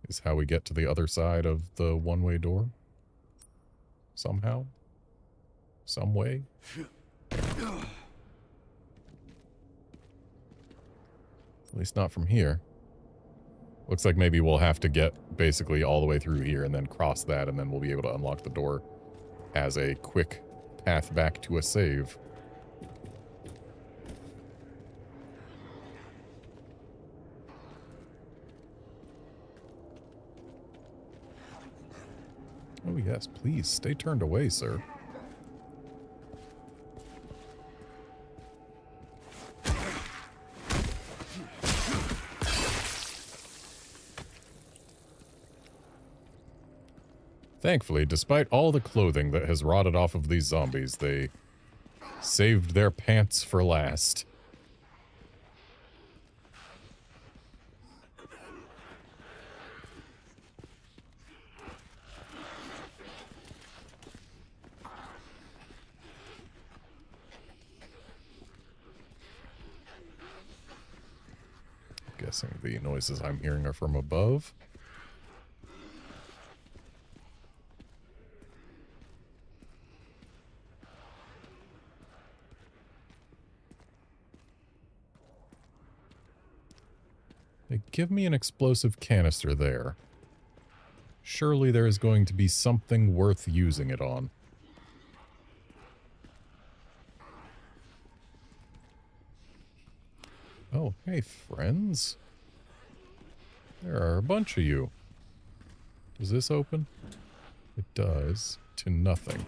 A: is how we get to the other side of the one-way door. Somehow. Some way. At least not from here. Looks like maybe we'll have to get basically all the way through here and then cross that, and then we'll be able to unlock the door as a quick path back to a save. Oh yes, please stay turned away, sir. Thankfully, despite all the clothing that has rotted off of these zombies, they saved their pants for last. Guessing the noises I'm hearing are from above. They give me an explosive canister there. Surely there is going to be something worth using it on. Oh, hey, friends. There are a bunch of you. Does this open? It does. To nothing.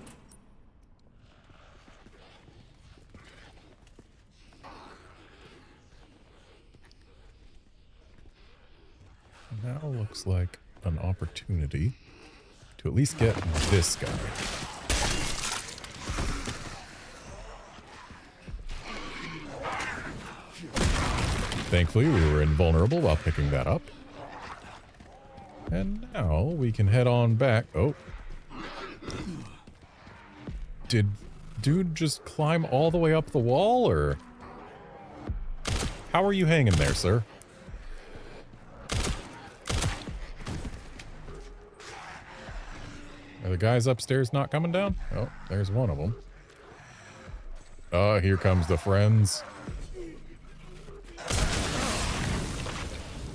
A: Now looks like an opportunity to at least get this guy. Thankfully, we were invulnerable while picking that up. And now we can head on back. Oh. Did dude just climb all the way up the wall, or? How are you hanging there, sir? Are the guys upstairs not coming down? Oh, there's one of them. Oh, here comes the friends.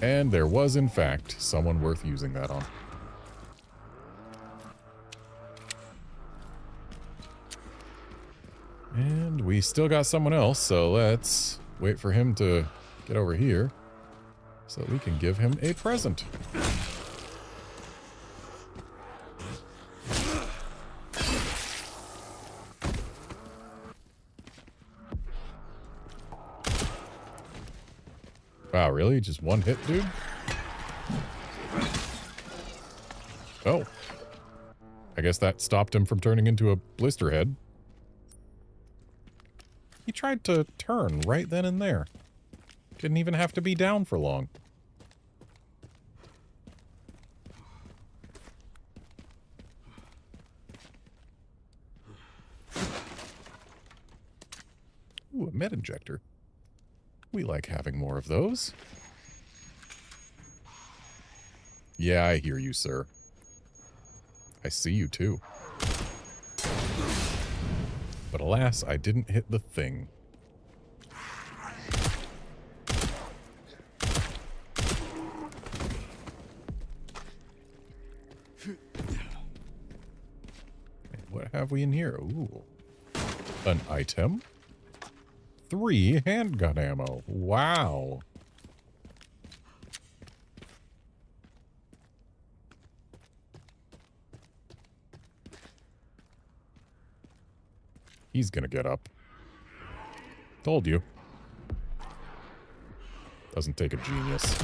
A: And there was, in fact, someone worth using that on. And we still got someone else, so let's wait for him to get over here so that we can give him a present. Wow, really? Just one hit, dude? Oh. I guess that stopped him from turning into a blister head. He tried to turn right then and there. Didn't even have to be down for long. Ooh, a med injector. We like having more of those. Yeah, I hear you, sir. I see you, too. But alas, I didn't hit the thing. And what have we in here? Ooh. An item? 3 handgun ammo. Wow. He's gonna get up. Told you. Doesn't take a genius.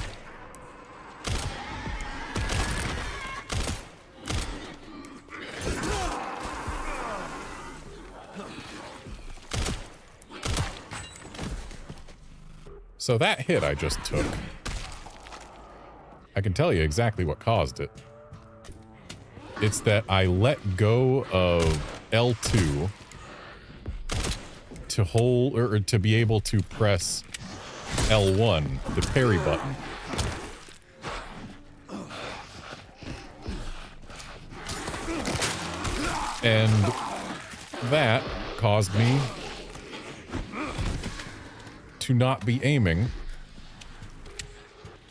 A: So that hit I just took, I can tell you exactly what caused it. It's that I let go of L2 to hold, or to be able to press L1, the parry button. And that caused me to not be aiming,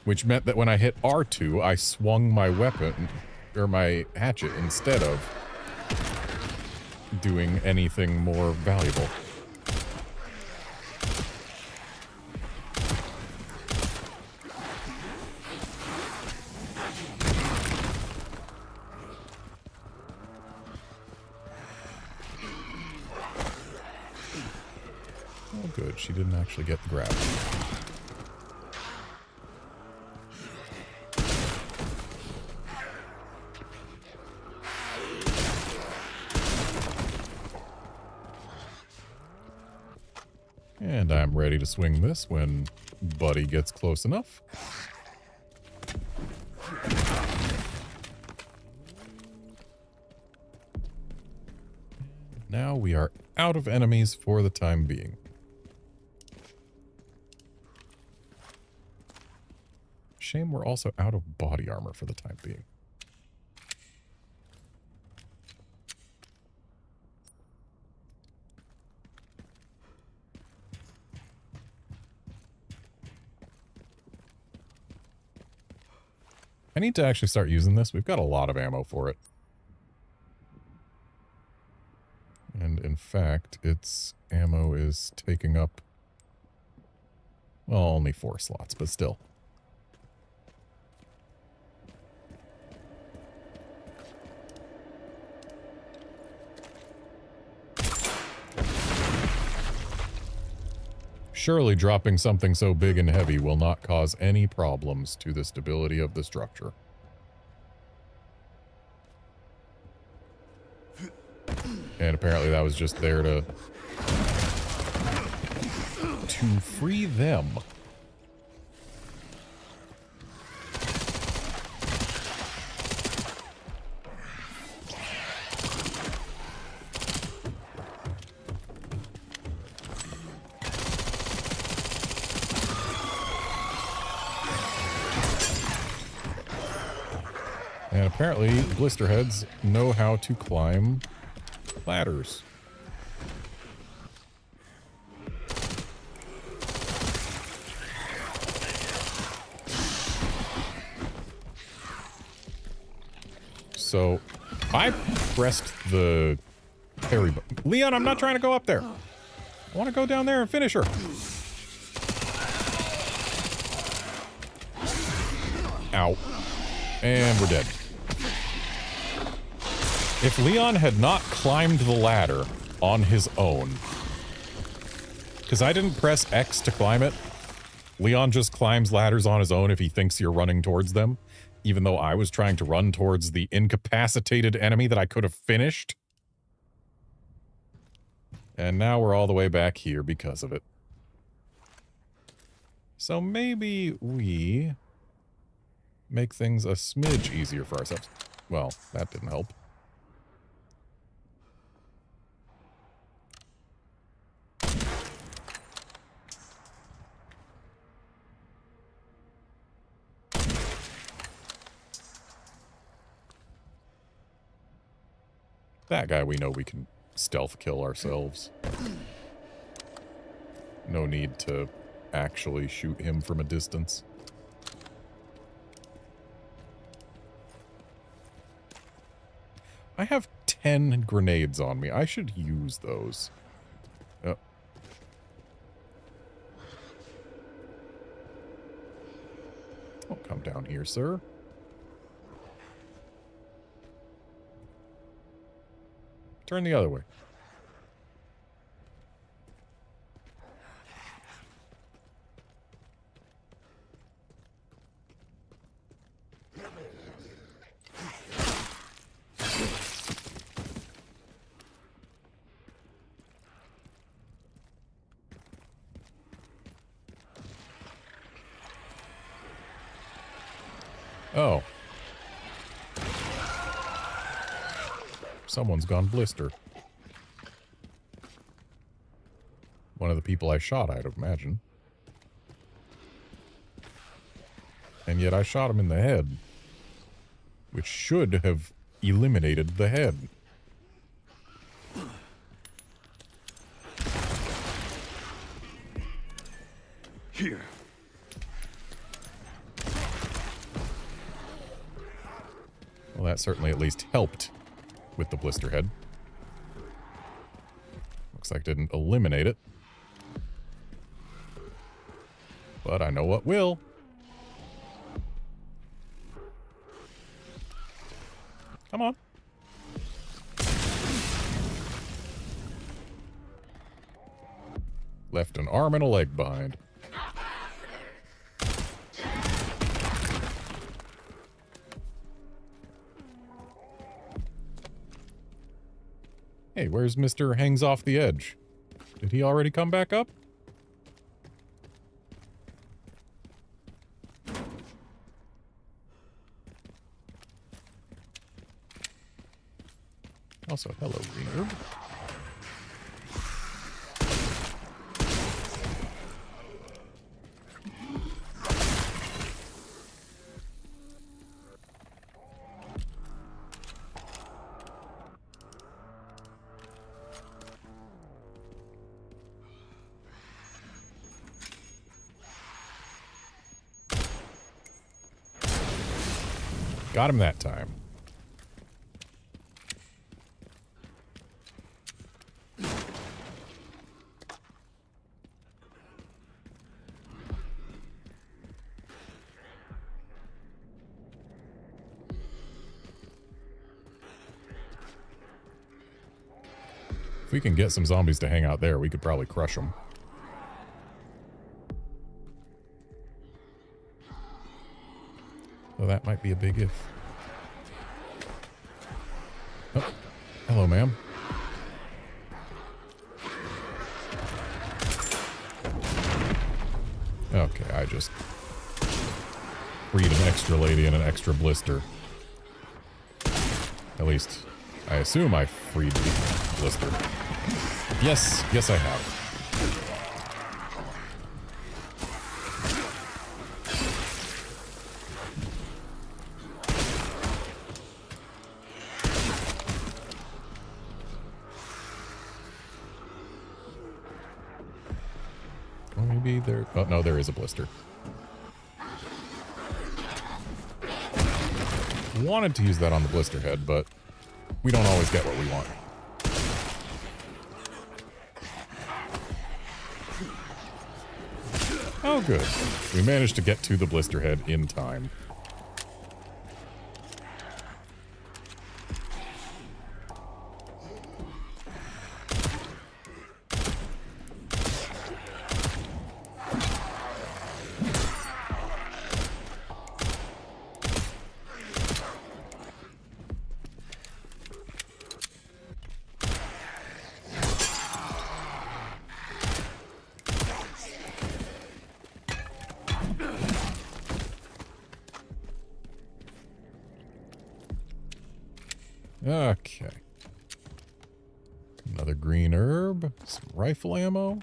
A: which meant that when I hit R2, I swung my weapon, or my hatchet, instead of doing anything more valuable. Oh, good. She didn't actually get the grab. And I'm ready to swing this when Buddy gets close enough. Now we are out of enemies for the time being. Shame we're also out of body armor for the time being. I need to actually start using this. We've got a lot of ammo for it. And in fact, its ammo is taking up, well, only 4 slots, but still. Surely dropping something so big and heavy will not cause any problems to the stability of the structure. And apparently that was just there to free them. And apparently, blisterheads know how to climb ladders. So, I pressed the parry button. Leon, I'm not trying to go up there. I want to go down there and finish her. Ow. And we're dead. If Leon had not climbed the ladder on his own, because I didn't press X to climb it, Leon just climbs ladders on his own if he thinks you're running towards them, even though I was trying to run towards the incapacitated enemy that I could have finished. And now we're all the way back here because of it. So maybe we make things a smidge easier for ourselves. Well, that didn't help. That guy we know we can stealth kill ourselves. No need to actually shoot him from a distance. I have 10 grenades on me. I should use those. Oh. Don't come down here, sir. Turn the other way. Oh. Someone's gone blister. One of the people I shot, I'd imagine. And yet I shot him in the head, which should have eliminated the head.
F: Here.
A: Well, that certainly at least helped with the blister head. Looks like it didn't eliminate it. But I know what will. Come on. Left an arm and a leg behind. Hey, where's Mr. Hangs Off the Edge? Did he already come back up? Also, hello, Reverb. Got him that time. If we can get some zombies to hang out there, we could probably crush them. Well, that might be a big if. Oh, hello, ma'am. Okay, I just freed an extra lady and an extra blister. At least, I assume I freed the blister. Yes, yes I have. Or maybe there... Oh, no, there is a blister. wanted to use that on the blister head, but we don't always get what we want. Oh, good. We managed to get to the blister head in time. Okay. Another green herb, some rifle ammo.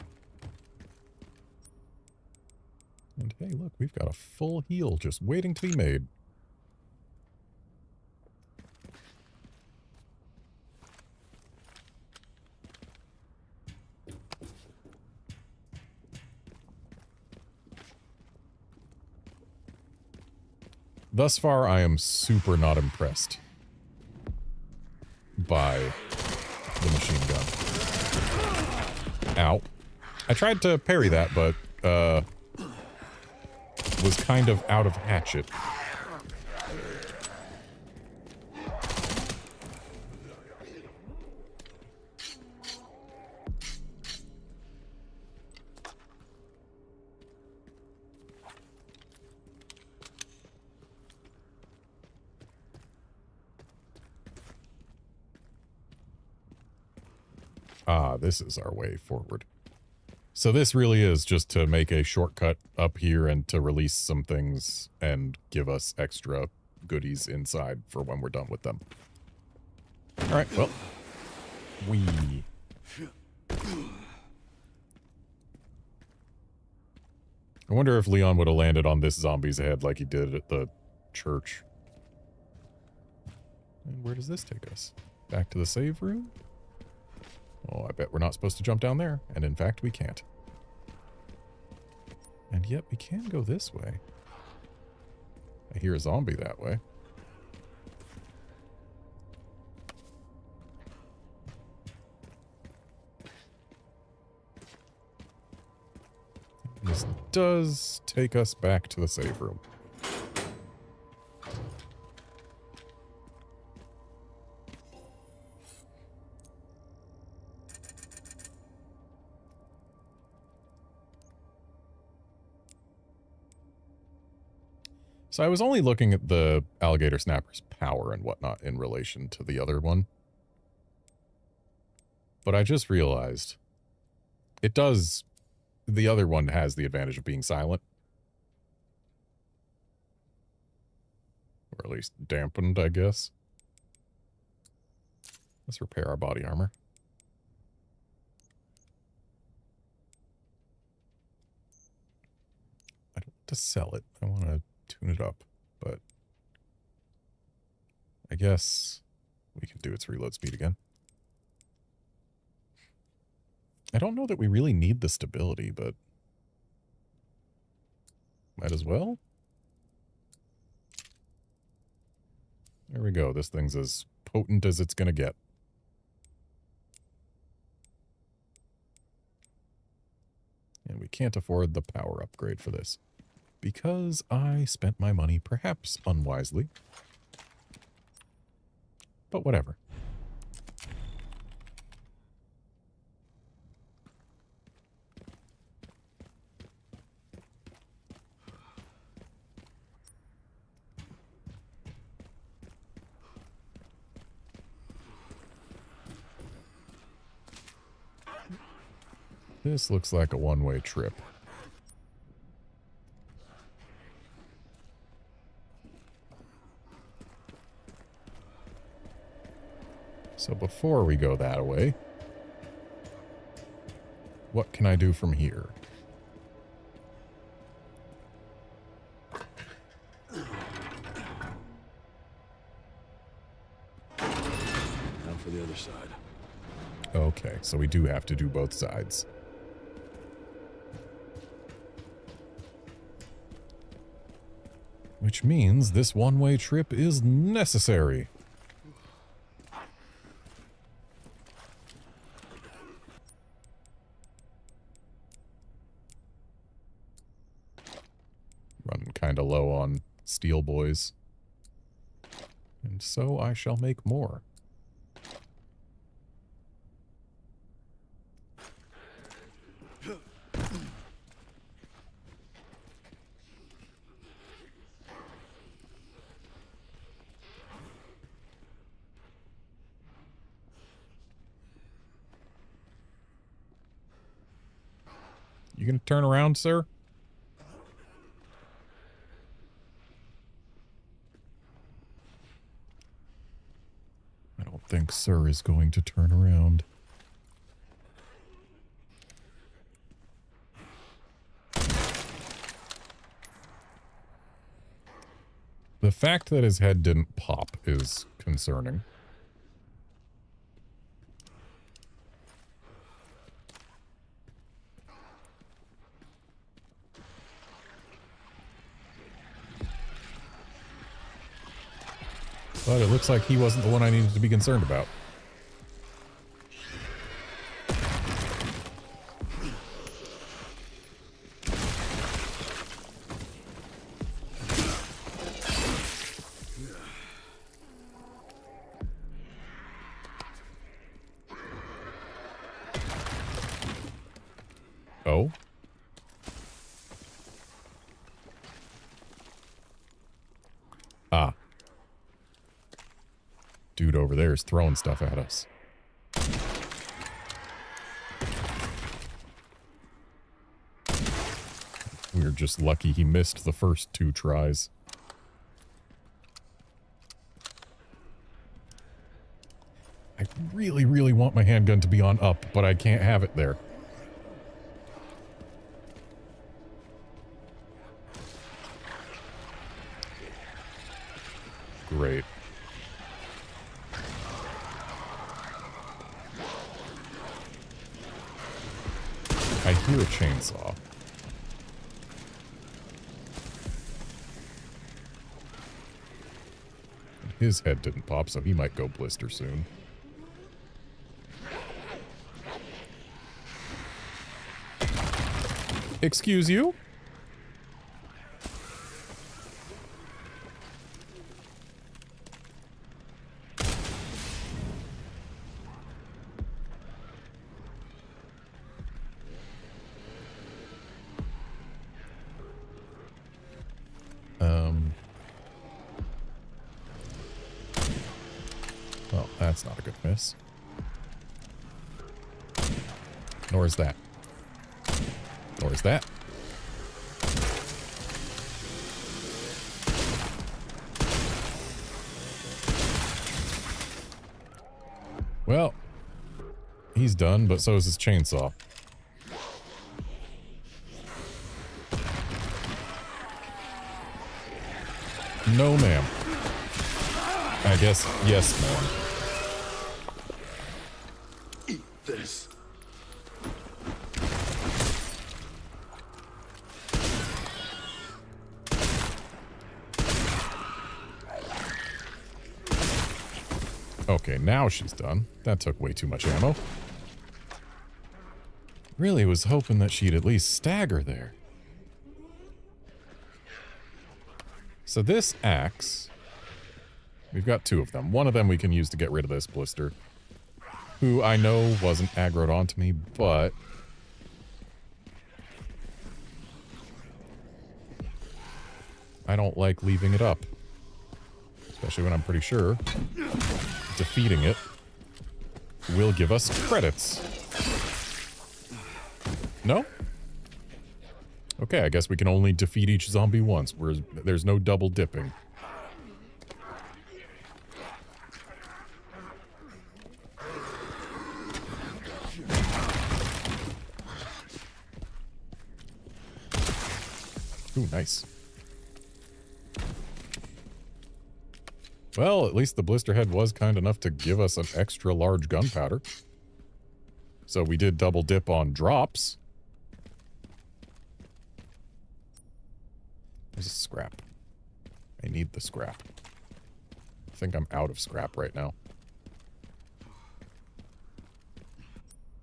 A: And hey, look, we've got a full heal just waiting to be made. Thus far, I am super not impressed by the machine gun. Ow. I tried to parry that, but was kind of out of hatchet. Ah, this is our way forward. So this really is just to make a shortcut up here and to release some things and give us extra goodies inside for when we're done with them. All right, well, I wonder if Leon would have landed on this zombie's head like he did at the church. And where does this take us? Back to the save room? Oh, I bet we're not supposed to jump down there. And in fact, we can't. And yet we can go this way. I hear a zombie that way. This does take us back to the save room. So I was only looking at the alligator snapper's power and whatnot in relation to the other one. But I just realized it does, the other one has the advantage of being silent. Or at least dampened, I guess. Let's repair our body armor. I don't want to sell it. I want to tune it up, but I guess we can do its reload speed again. I don't know that we really need the stability, but might as well. There we go. This thing's as potent as it's gonna get. And we can't afford the power upgrade for this. Because I spent my money perhaps unwisely. But whatever. This looks like a one-way trip. So before we go that way, what can I do from here?
F: Now for the other side.
A: Okay, so we do have to do both sides. Which means this one-way trip is necessary. Running kinda low on steel boys. And so I shall make more. You gonna turn around, sir? I don't think sir is going to turn around. The fact that his head didn't pop is concerning. But it looks like he wasn't the one I needed to be concerned about. Oh? Ah. Dude over there is throwing stuff at us. We're just lucky he missed the first 2 tries. I really, really want my handgun to be on up, but I can't have it there. Great. I hear a chainsaw. His head didn't pop, so he might go blister soon. Excuse you? Well, that's not a good miss. Nor is that. Nor is that. Well, he's done, but so is his chainsaw. No, ma'am. I guess, yes, ma'am.
H: Eat this.
A: Okay, now she's done. That took way too much ammo. Really was hoping that she'd at least stagger there. So this axe, we've got 2 of them. One of them we can use to get rid of this blister, who I know wasn't aggroed onto me, but I don't like leaving it up, especially when I'm pretty sure defeating it will give us credits. No? Okay, I guess we can only defeat each zombie once, whereas there's no double dipping. Ooh, nice. Well, at least the blister head was kind enough to give us an extra large gunpowder. So we did double dip on drops. There's a scrap. I need the scrap. I think I'm out of scrap right now.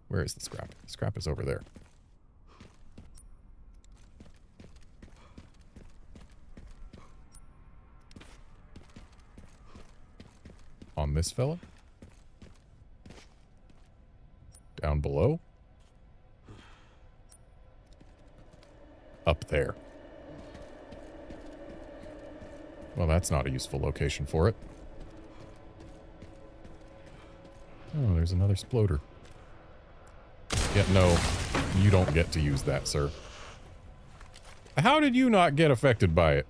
A: Where is the scrap? The scrap is over there. On this fella? Down below? Up there. Well, that's not a useful location for it. Oh, there's another sploder. Yeah, no, you don't get to use that, sir. How did you not get affected by it?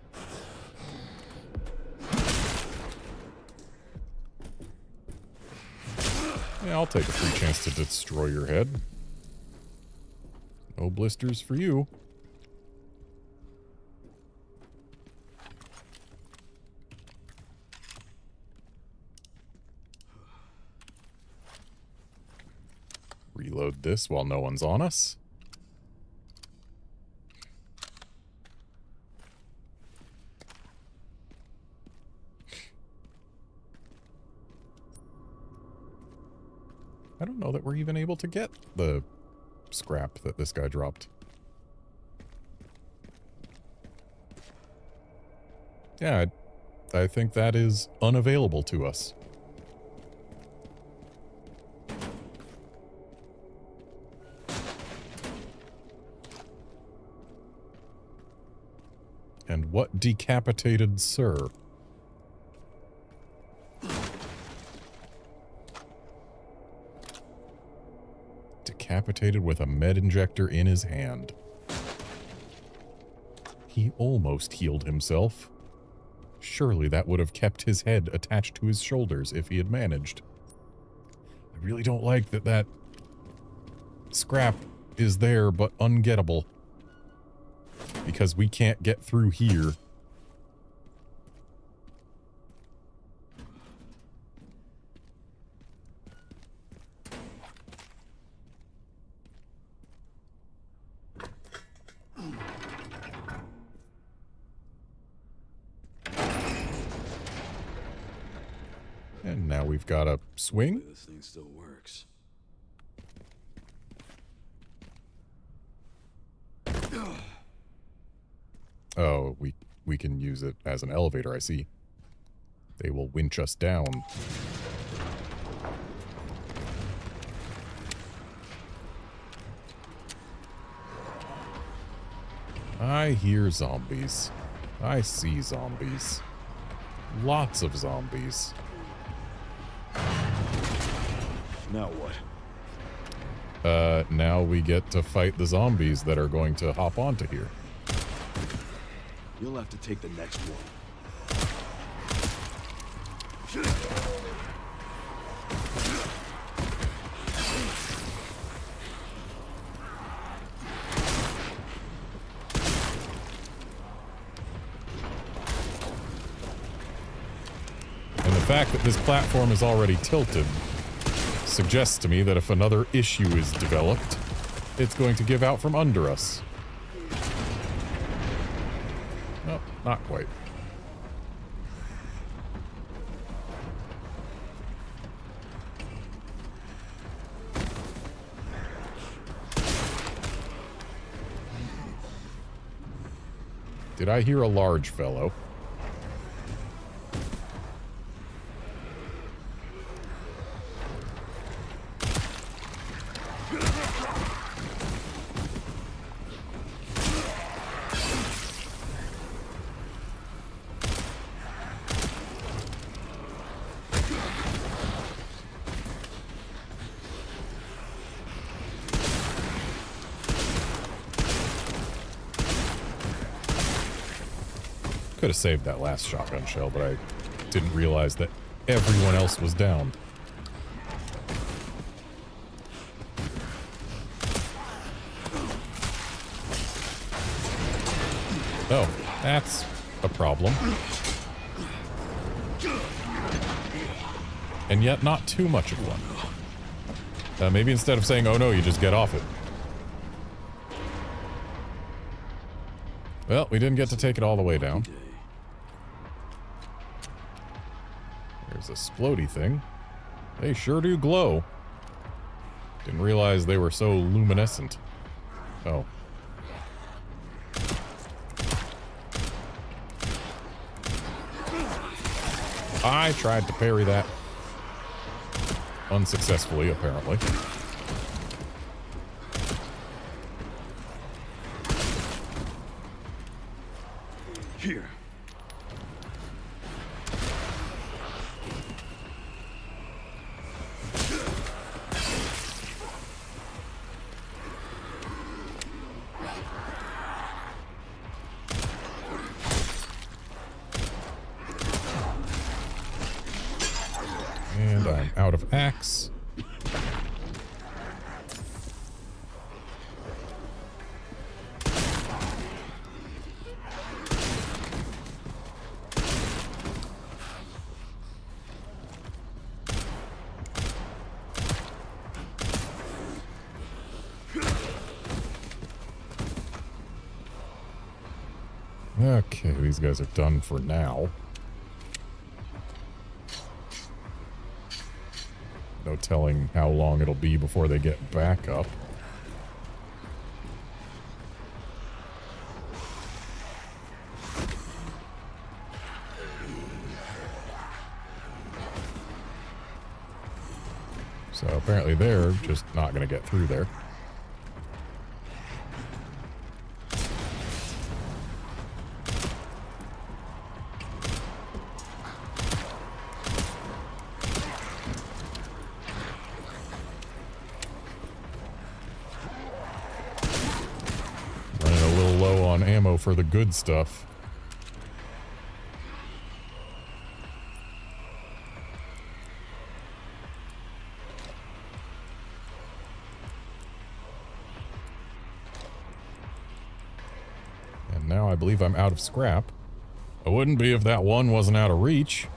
A: Yeah, I'll take a free chance to destroy your head. No blisters for you. Reload this while no one's on us. I don't know that we're even able to get the scrap that this guy dropped. Yeah, I think that is unavailable to us. And what decapitated sir? Decapitated with a med injector in his hand. He almost healed himself. Surely that would have kept his head attached to his shoulders if he had managed. I really don't like that scrap is there but ungettable. Because we can't get through here. And now we've got a swing.
F: This thing still works.
A: Oh, we can use it as an elevator, I see. They will winch us down. I hear zombies. I see zombies. Lots of zombies.
F: Now what?
A: Now we get to fight the zombies that are going to hop onto here.
F: You'll have to take the next one.
A: And the fact that this platform is already tilted suggests to me that if another issue is developed, it's going to give out from under us. Oh, not quite. Did I hear a large fellow? Could have saved that last shotgun shell, but I didn't realize that everyone else was down. Oh, that's a problem. And yet not too much of one. Maybe instead of saying, oh no, you just get off it. Well, we didn't get to take it all the way down. There's a splody thing. They sure do glow. Didn't realize they were so luminescent. Oh. I tried to parry that. Unsuccessfully, apparently.
F: Here.
A: And I'm out of axe. Okay, these guys are done for now. No telling how long it'll be before they get back up. So apparently they're just not going to get through there. Ammo for the good stuff. And now I believe I'm out of scrap. I wouldn't be if that one wasn't out of reach.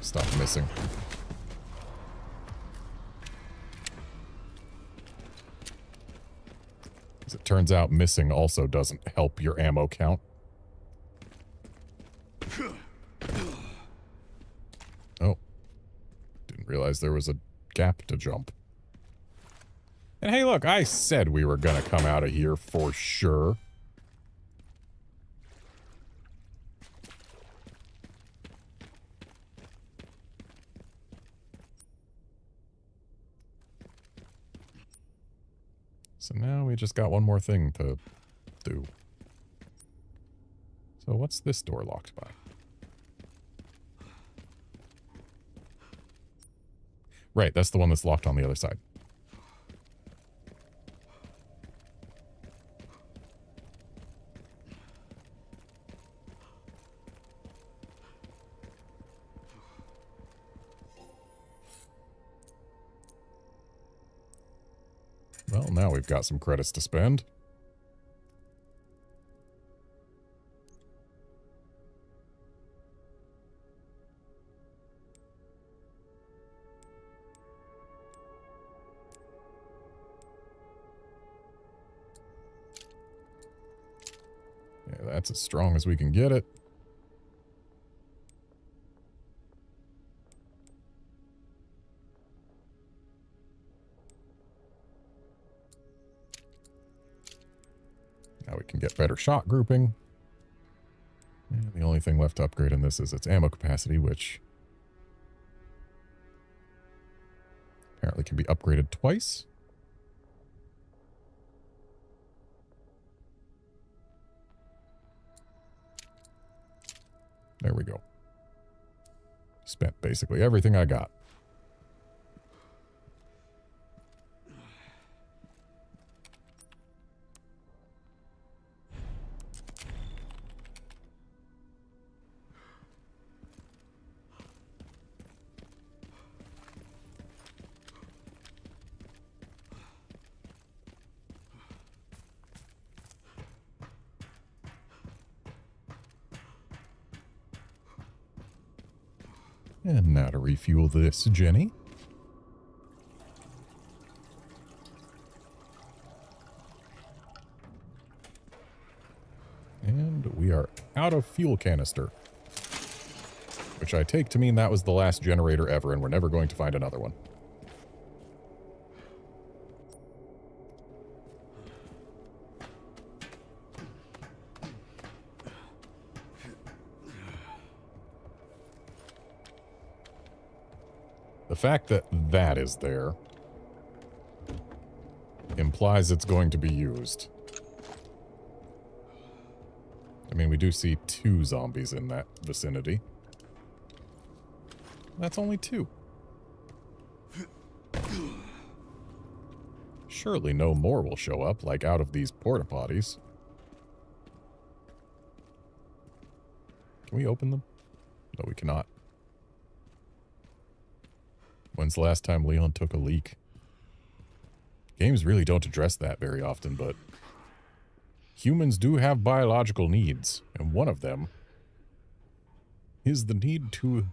A: Stop missing. As it turns out, missing also doesn't help your ammo count. Oh. Didn't realize there was a gap to jump. And hey, look, I said we were gonna come out of here for sure. So now we just got one more thing to do. So what's this door locked by? Right, that's the one that's locked on the other side. Well, now we've got some credits to spend. Yeah, that's as strong as we can get it. Now we can get better shot grouping. And the only thing left to upgrade in this is its ammo capacity, which apparently can be upgraded twice. There we go. Spent basically everything I got. And now to refuel this, Jenny. And we are out of fuel canister. Which I take to mean that was the last generator ever, and we're never going to find another one. The fact that that is there implies it's going to be used. I mean, we do see 2 zombies in that vicinity. That's only 2. Surely no more will show up, like out of these porta-potties. Can we open them? No, we cannot. When's the last time Leon took a leak? Games really don't address that very often, but humans do have biological needs, and one of them is the need to,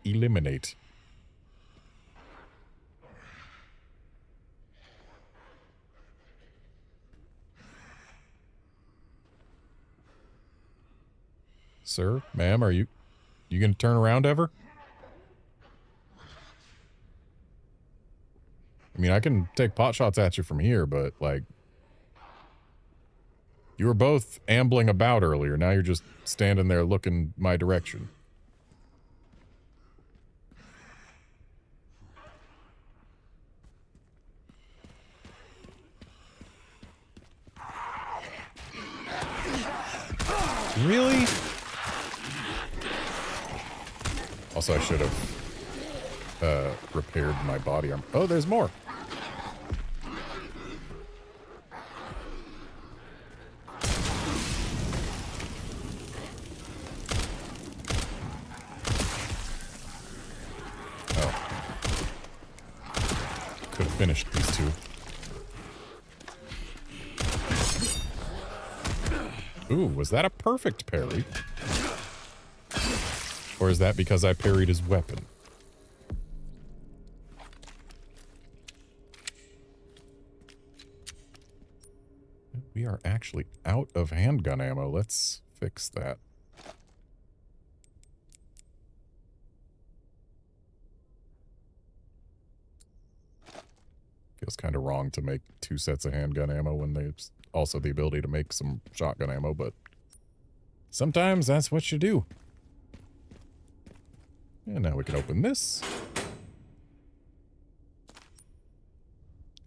A: eliminate. Sir, ma'am, are you gonna turn around ever? I mean, I can take pot shots at you from here, but, like, you were both ambling about earlier. Now you're just standing there looking my direction. Really? Also, I should have repaired my body armor. Oh, there's more. Oh. Could have finished these 2. Ooh, was that a perfect parry? Or is that because I parried his weapon? We are actually out of handgun ammo. Let's fix that. Feels kind of wrong to make 2 sets of handgun ammo when there's also the ability to make some shotgun ammo, but sometimes that's what you do. And now we can open this.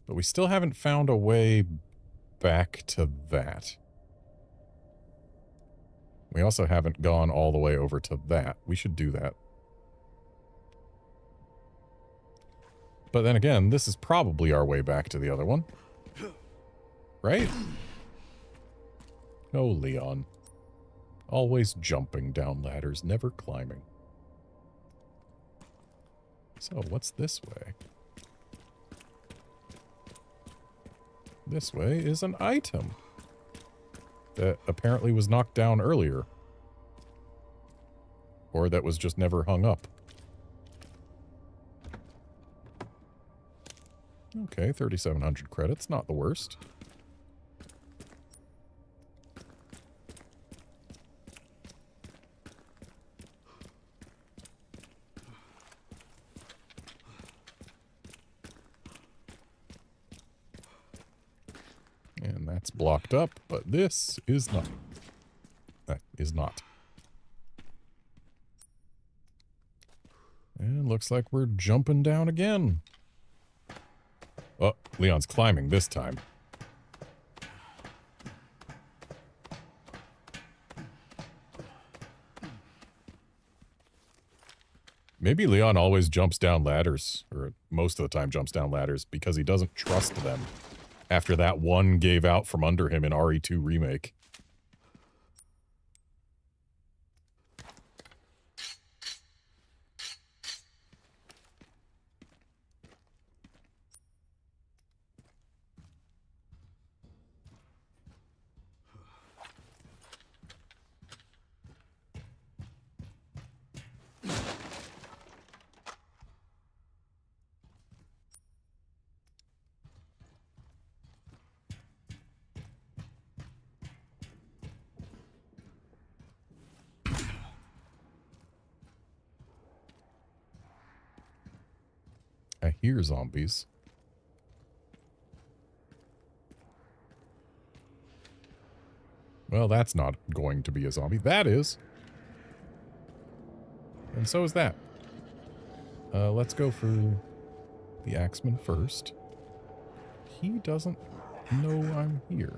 A: But we still haven't found a way back to that. We also haven't gone all the way over to that. We should do that. But then again, this is probably our way back to the other one. Right? Oh, Leon. Always jumping down ladders, never climbing. So, what's this way? This way is an item that apparently was knocked down earlier. Or that was just never hung up. Okay, 3,700 credits, not the worst. And that's blocked up, but this is not. That is not. And looks like we're jumping down again. Oh, Leon's climbing this time. Maybe Leon always jumps down ladders, or most of the time jumps down ladders, because he doesn't trust them after that one gave out from under him in RE2 Remake. I hear zombies. Well, that's not going to be a zombie. That is. And so is that. Let's go for the Axeman first. He doesn't know I'm here.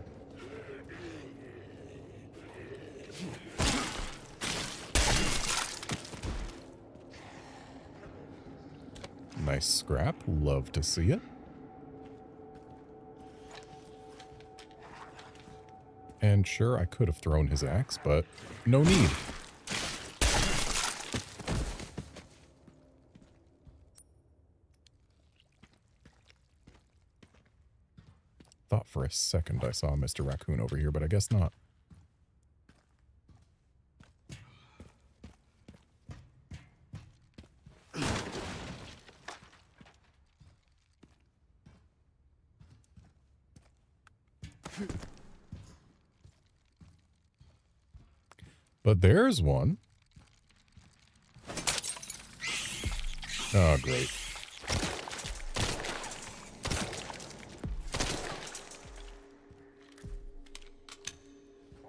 A: Nice scrap. Love to see it. And sure, I could have thrown his axe, but no need. Thought for a second I saw Mr. Raccoon over here, but I guess not. But there's one. Oh, great.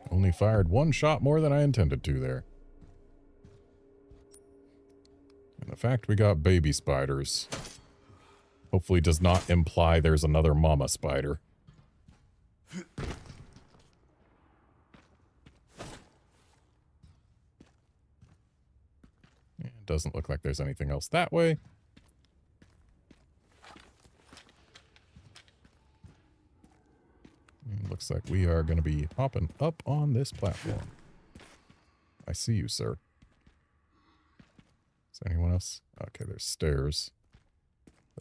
A: Only fired one shot more than I intended to there. And the fact we got baby spiders hopefully does not imply there's another mama spider. It doesn't look like there's anything else that way. Looks like we are going to be hopping up on this platform. I see you, sir. Is there anyone else? Okay, there's stairs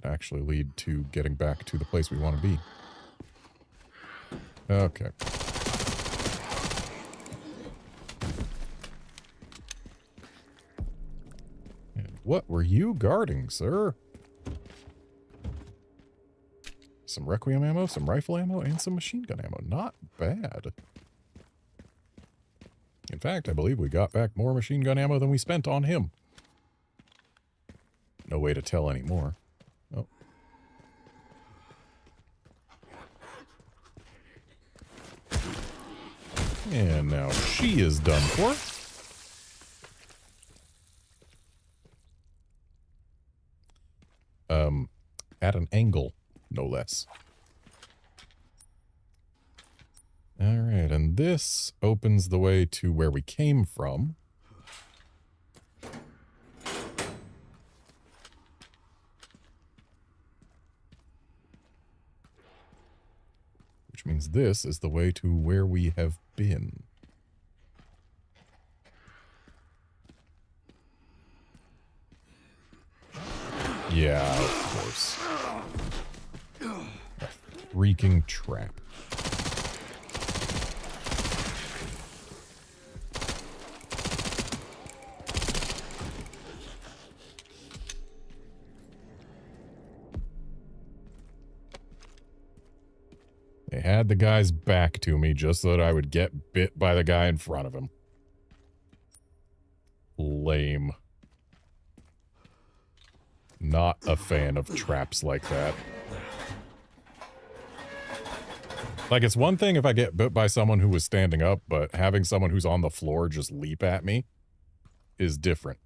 A: that actually lead to getting back to the place we want to be. Okay. And what were you guarding, sir? Some Requiem ammo, some rifle ammo, and some machine gun ammo. Not bad. In fact, I believe we got back more machine gun ammo than we spent on him. No way to tell anymore. Oh. And now she is done for. At an angle. No less. Alright, and this opens the way to where we came from. Which means this is the way to where we have been. Yeah, of course. A freaking trap. They had the guy's back to me just so that I would get bit by the guy in front of him. Lame. Not a fan of traps like that. Like, it's one thing if I get bit by someone who was standing up, but having someone who's on the floor just leap at me is different.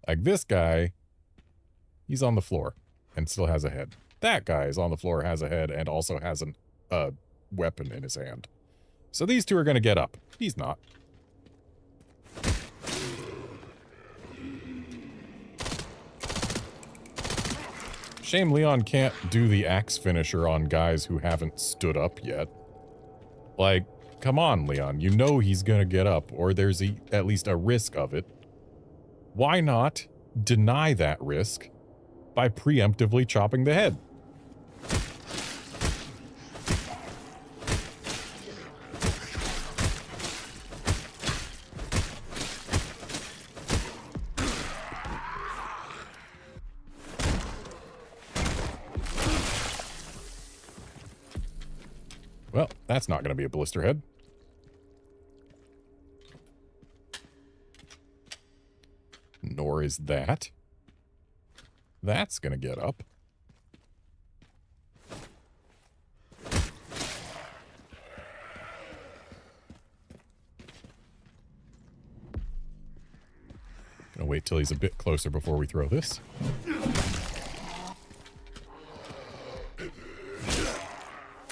A: Like, this guy, he's on the floor and still has a head. That guy is on the floor, has a head, and also has a weapon in his hand. So these two are going to get up. He's not. Shame Leon can't do the axe finisher on guys who haven't stood up yet. Like, come on, Leon. You know he's gonna get up, or there's at least a risk of it. Why not deny that risk by preemptively chopping the head? Well, that's not going to be a blister head. Nor is that. That's going to get up. wait till he's a bit closer before we throw this.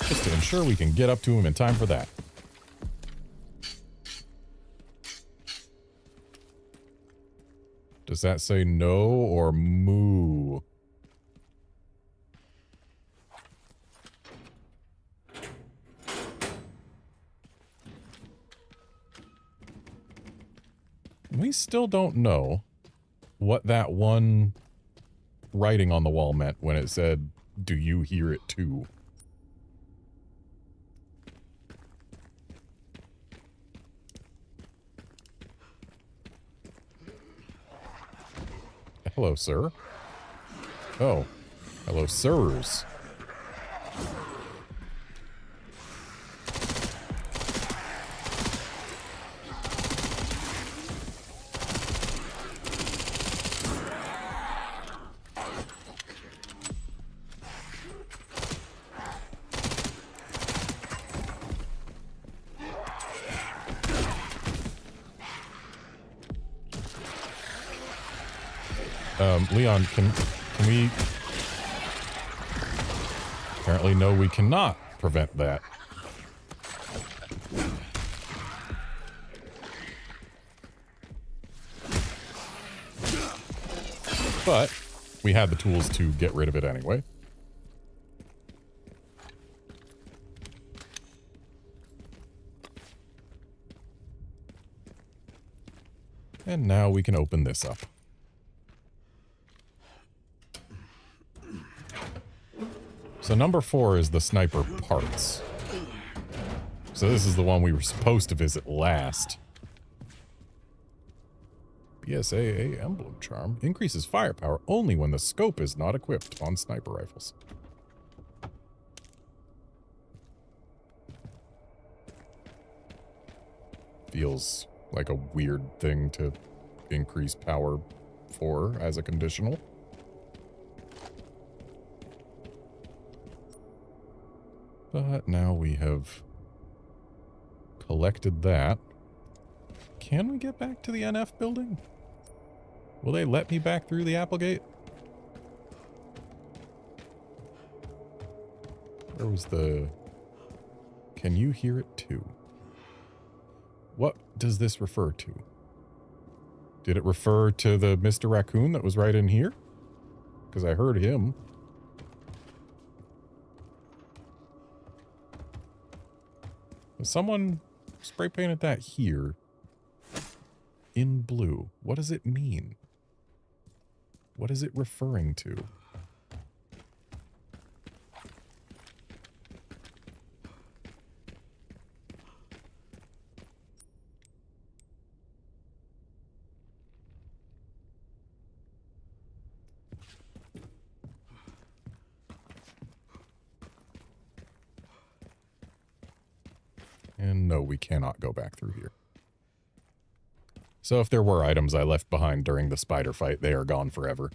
A: Just to ensure we can get up to him in time for that. Does that say no or moo? We still don't know what that one writing on the wall meant when it said, "Do you hear it too?" Hello, sir. Oh. Hello, sirs. Leon, can we... Apparently, no, we cannot prevent that. But we had the tools to get rid of it anyway. And now we can open this up. So number 4 is the sniper parts. So this is the one we were supposed to visit last. BSAA emblem charm increases firepower only when the scope is not equipped on sniper rifles. Feels like a weird thing to increase power for as a conditional. But now we have collected that. Can we get back to the NF building? Will they let me back through the Applegate? Where was the... Can you hear it too? What does this refer to? Did it refer to the Mr. Raccoon that was right in here? Because I heard him. Someone spray painted that here in blue. What does it mean? What is it referring to? And no, we cannot go back through here. So if there were items I left behind during the spider fight, they are gone forever.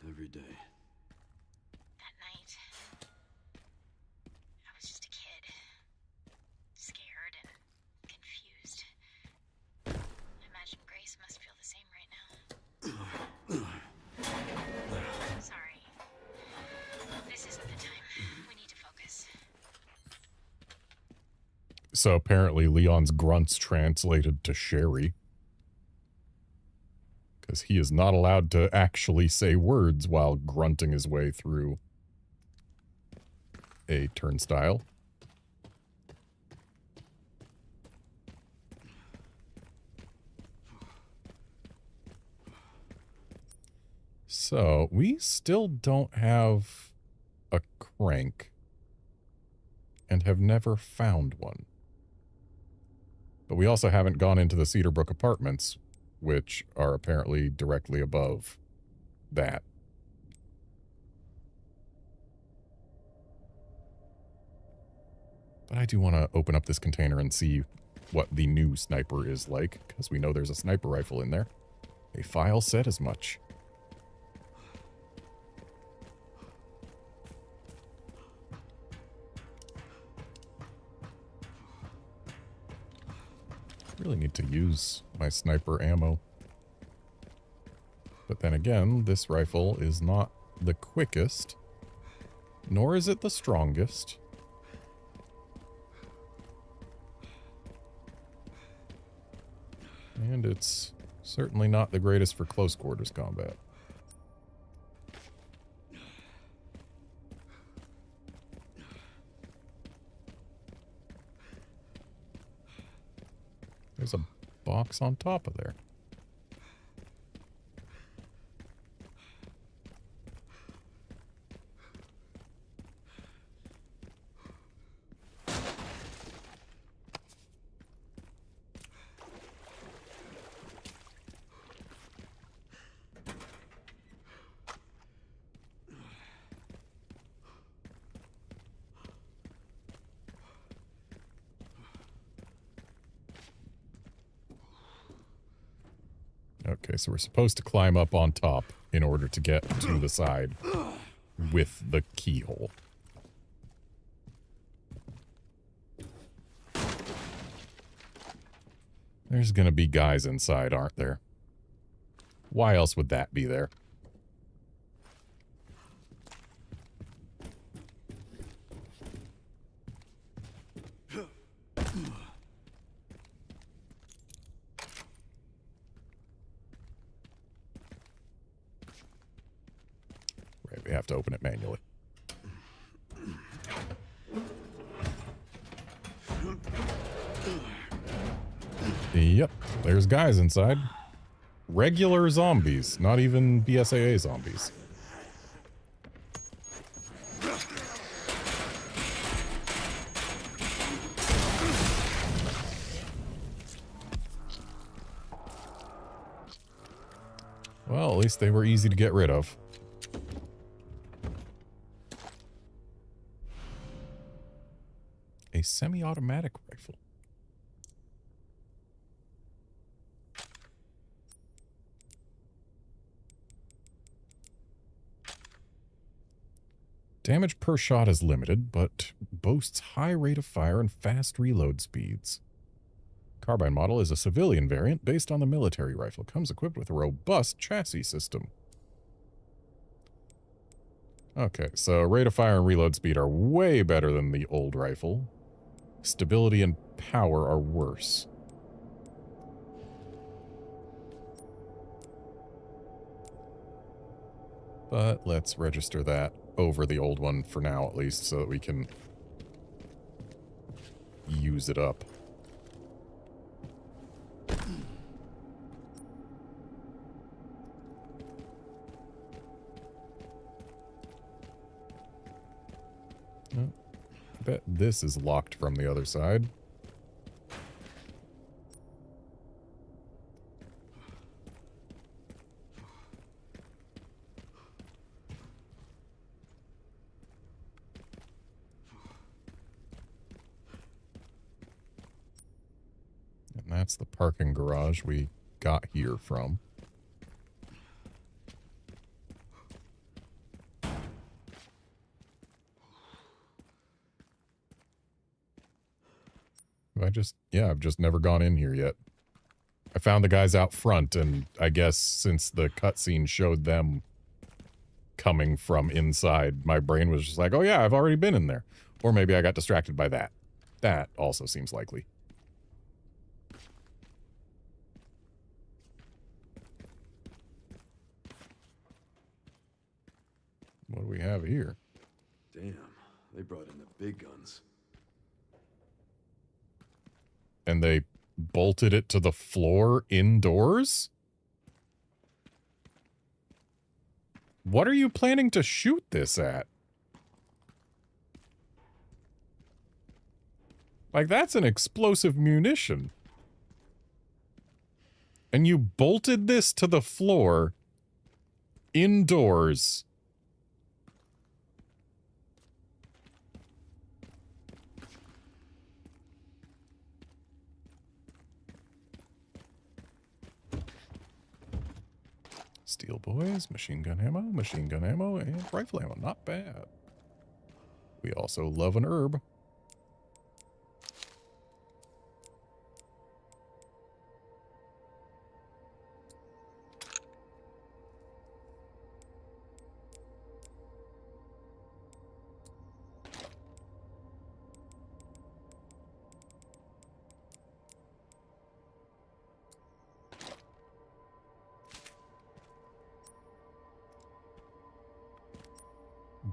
F: Every day.
G: That night, I was just a kid. Scared and confused. I imagine Grace must feel the same right now. Sorry. This isn't the time. We need to focus.
A: So apparently Leon's grunts translated to Sherry. Because he is not allowed to actually say words while grunting his way through a turnstile. So, we still don't have a crank. and have never found one. But we also haven't gone into the Cedarbrook apartments, which are apparently directly above that. But I do want to open up this container and see what the new sniper is like, because we know there's a sniper rifle in there. A file said as much. Really need to use my sniper ammo. But then again, this rifle is not the quickest, nor is it the strongest. And it's certainly not the greatest for close quarters combat. There's a box on top of there. Okay, so we're supposed to climb up on top in order to get to the side with the keyhole. There's gonna be guys inside, aren't there? Why else would that be there? Right, we have to open it manually. Yep, there's guys inside. Regular zombies, not even BSAA zombies. Well, at least they were easy to get rid of. A semi-automatic rifle. Damage per shot is limited, but boasts high rate of fire and fast reload speeds. Carbine model is a civilian variant based on the military rifle. Comes equipped with a robust chassis system. Okay, so rate of fire and reload speed are way better than the old rifle. Stability and power are worse. But let's register that over the old one for now, at least, so that we can use it up. Oh, I bet this is locked from the other side. That's the parking garage we got here from. I've just never gone in here yet. I found the guys out front, and I guess since the cutscene showed them coming from inside, my brain was just like, oh yeah, I've already been in there. Or maybe I got distracted by that. That also seems likely. What do we have here?
F: Damn, they brought in the big guns.
A: And they bolted it to the floor indoors? What are you planning to shoot this at? Like, that's an explosive munition. And you bolted this to the floor indoors. Steel boys, machine gun ammo, and rifle ammo. Not bad. We also love an herb.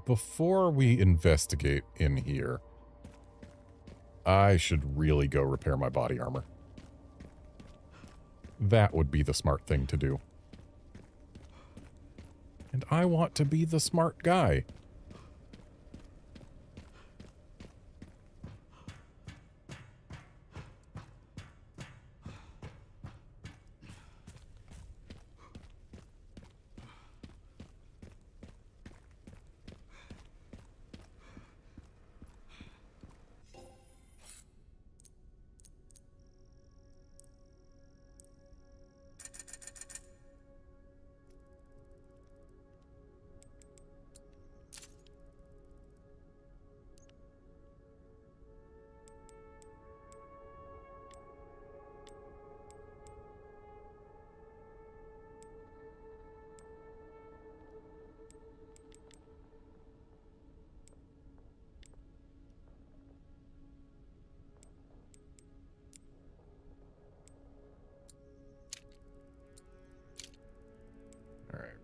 A: Before we investigate in here, I should really go repair my body armor. That would be the smart thing to do. And I want to be the smart guy.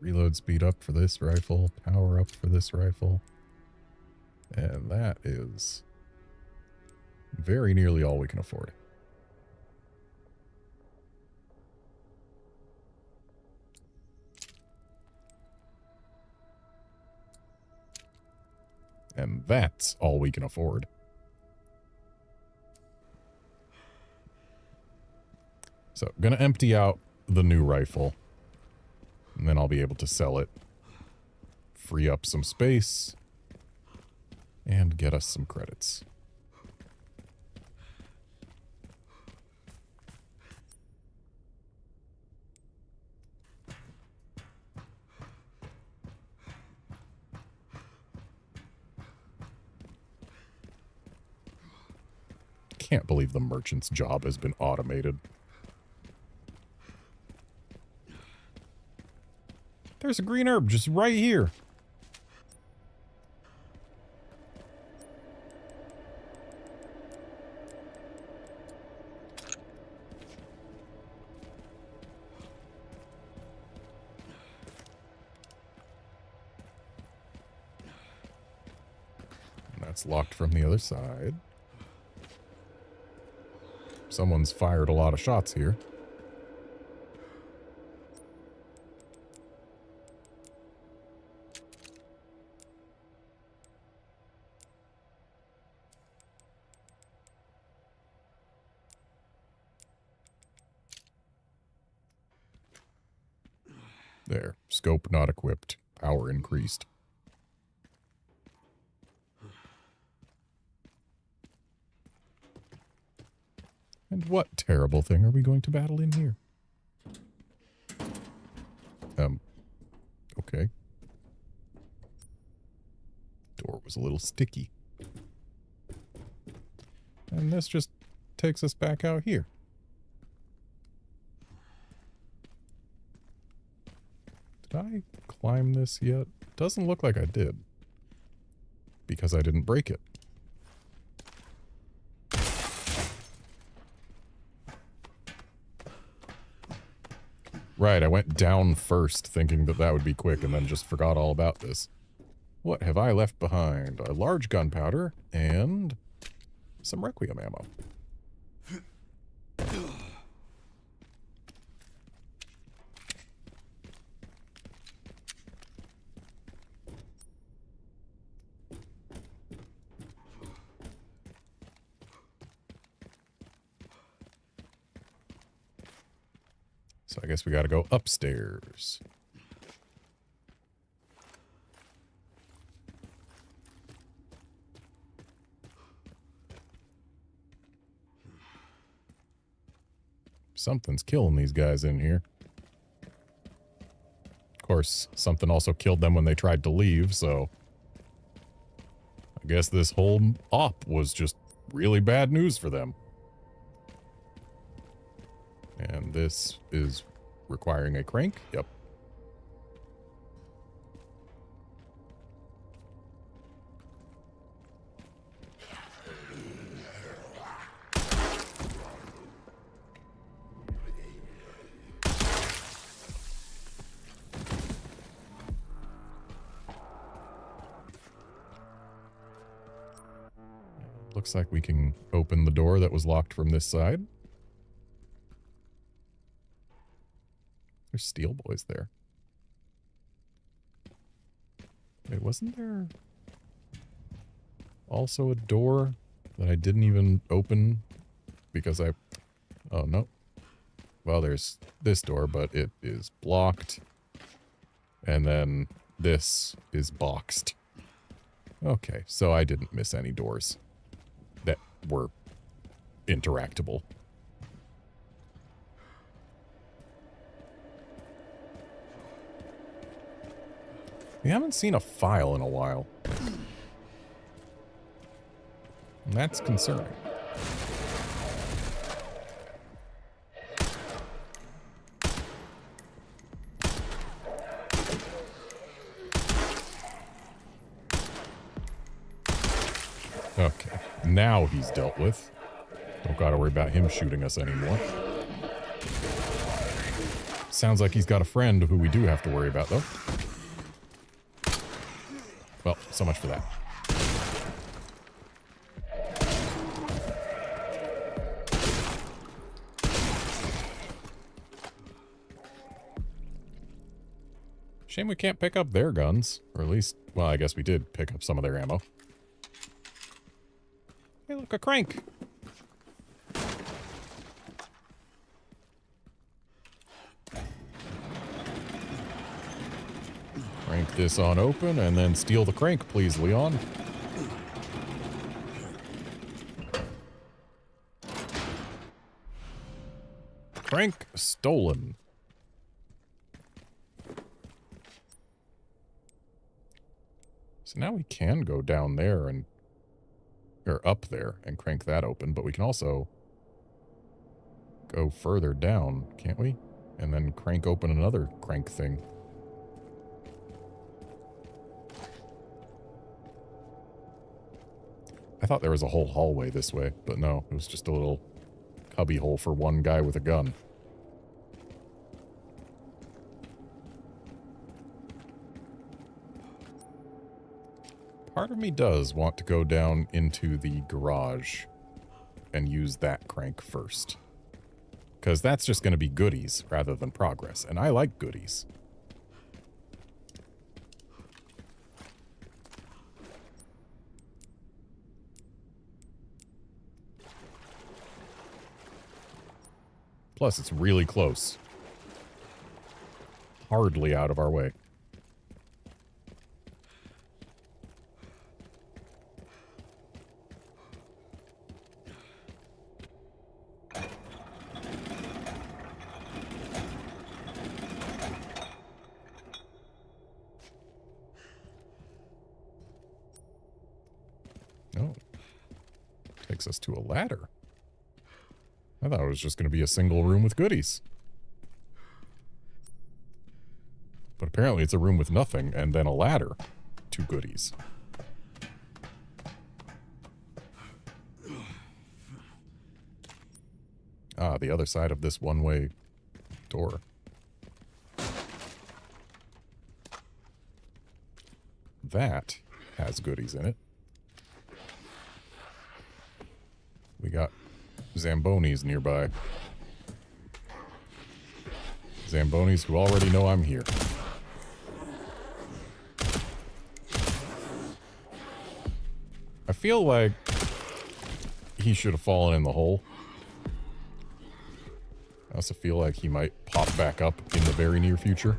A: Reload speed up for this rifle, power up for this rifle. And that is very nearly all we can afford. And that's all we can afford. So, I'm gonna empty out the new rifle. And then I'll be able to sell it, free up some space, and get us some credits. Can't believe the merchant's job has been automated. There's a green herb just right here. And that's locked from the other side. Someone's fired a lot of shots here. There. Scope not equipped. Power increased. And what terrible thing are we going to battle in here? Okay. Door was a little sticky. And this just takes us back out here. Did I climb this yet? Doesn't look like I did. Because I didn't break it. Right, I went down first thinking that that would be quick and then just forgot all about this. What have I left behind? A large gunpowder and some Requiem ammo. So I guess we gotta go upstairs. Something's killing these guys in here. Of course, something also killed them when they tried to leave, so... I guess this whole op was just really bad news for them. And this is requiring a crank? Yep. Looks like we can open the door that was locked from this side. There's steel boys there. Wait, wasn't there also a door that I didn't even open because I... Oh, no. Well, there's this door, but it is blocked. And then this is boxed. Okay, so I didn't miss any doors that were interactable. We haven't seen a file in a while. And that's concerning. Okay, now he's dealt with. Don't gotta worry about him shooting us anymore. Sounds like he's got a friend who we do have to worry about, though. Well, so much for that. Shame we can't pick up their guns. Or at least, well, I guess we did pick up some of their ammo. Hey, look, a crank! Crank this on open, and then steal the crank, please, Leon. Crank stolen. So now we can go down there and... or up there and crank that open, but we can also go further down, can't we? And then crank open another crank thing. I thought there was a whole hallway this way, but no, it was just a little cubby hole for one guy with a gun. Part of me does want to go down into the garage and use that crank first. Because that's just going to be goodies rather than progress, and I like goodies. Plus, it's really close. Hardly out of our way. Oh. Takes us to a ladder. I thought it was just going to be a single room with goodies. But apparently it's a room with nothing, and then a ladder to goodies. Ah, the other side of this one-way door. That has goodies in it. We got Zambonis nearby. Zambonis who already know I'm here. I feel like he should have fallen in the hole. I also feel like he might pop back up in the very near future.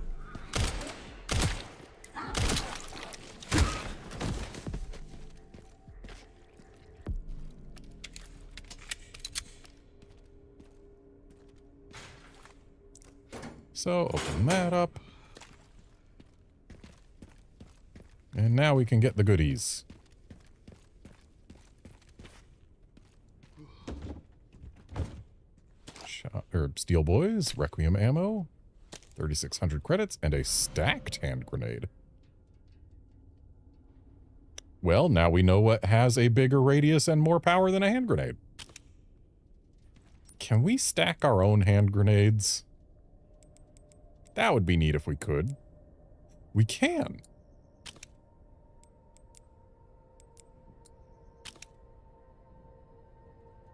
A: So open that up. And now we can get the goodies. Steel Boys, Requiem ammo, 3,600 credits, and a stacked hand grenade. Well, now we know what has a bigger radius and more power than a hand grenade. Can we stack our own hand grenades? That would be neat if we could. We can.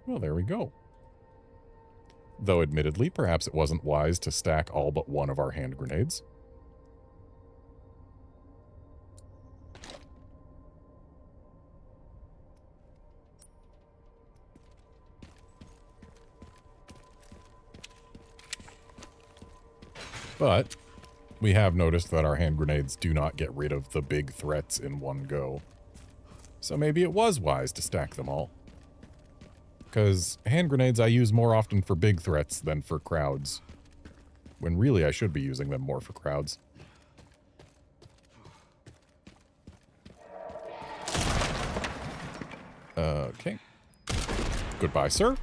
A: Well, there we go. Though admittedly, perhaps it wasn't wise to stack all but one of our hand grenades. But we have noticed that our hand grenades do not get rid of the big threats in one go. So maybe it was wise to stack them all. Because hand grenades I use more often for big threats than for crowds. When really I should be using them more for crowds. Okay. Goodbye, sir.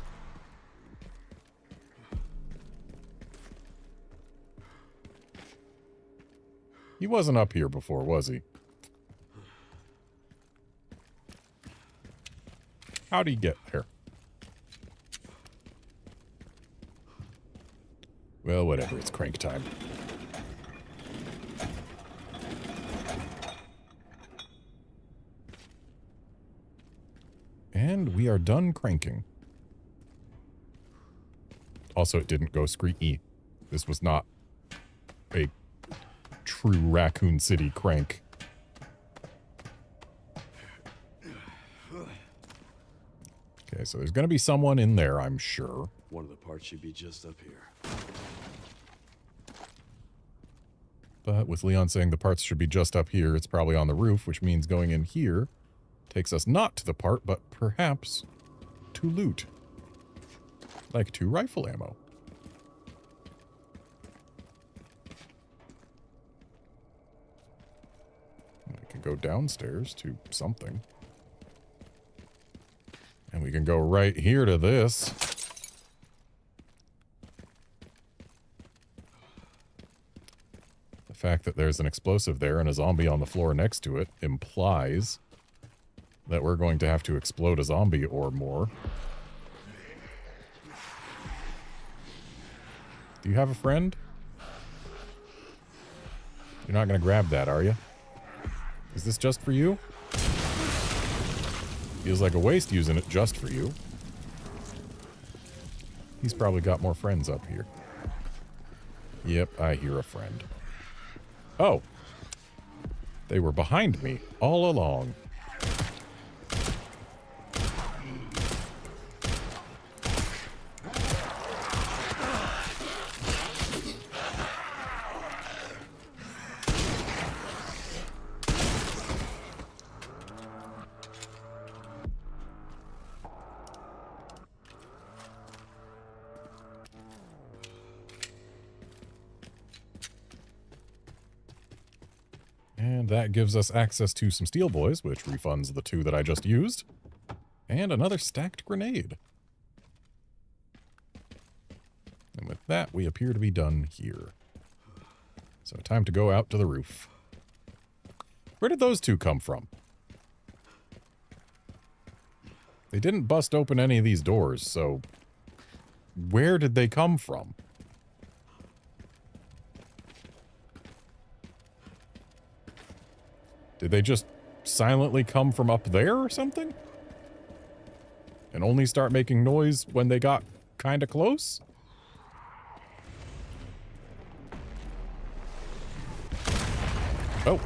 A: He wasn't up here before, was he? How'd he get there? Well, whatever, it's crank time. And we are done cranking. Also, it didn't go squeaky. This was not a true Raccoon City crank. Okay, so there's gonna be someone in there, I'm sure.
F: One of the parts should be just up here.
A: But with Leon saying the parts should be just up here, it's probably on the roof, which means going in here takes us not to the part, but perhaps to loot. Like 2 rifle ammo. We can go downstairs to something. And we can go right here to this. The fact that there's an explosive there and a zombie on the floor next to it implies that we're going to have to explode a zombie or more. Do you have a friend? You're not going to grab that, are you? Is this just for you? Feels like a waste using it just for you. He's probably got more friends up here. Yep, I hear a friend. Oh. They were behind me all along. And that gives us access to some Steel Boys, which refunds the 2 that I just used. And another stacked grenade. And with that, we appear to be done here. So time to go out to the roof. Where did those 2 come from? They didn't bust open any of these doors, so where did they come from? Did they just silently come from up there or something? And only start making noise when they got kind of close? Oh.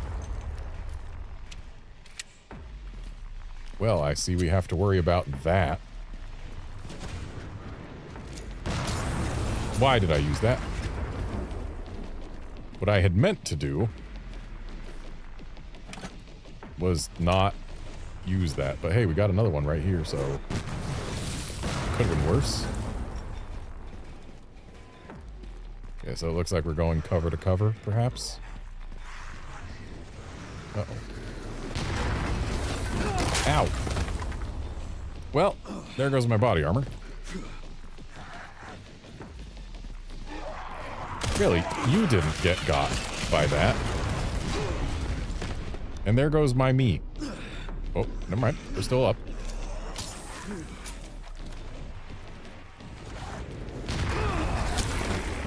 A: Well, I see we have to worry about that. Why did I use that? What I had meant to do was not use that. But hey, we got another one right here, so could have been worse. Okay, so it looks like we're going cover to cover, perhaps. Uh-oh. Ow. Well, there goes my body armor. Really, you didn't get got by that. And there goes my me. Oh, never mind. We're still up.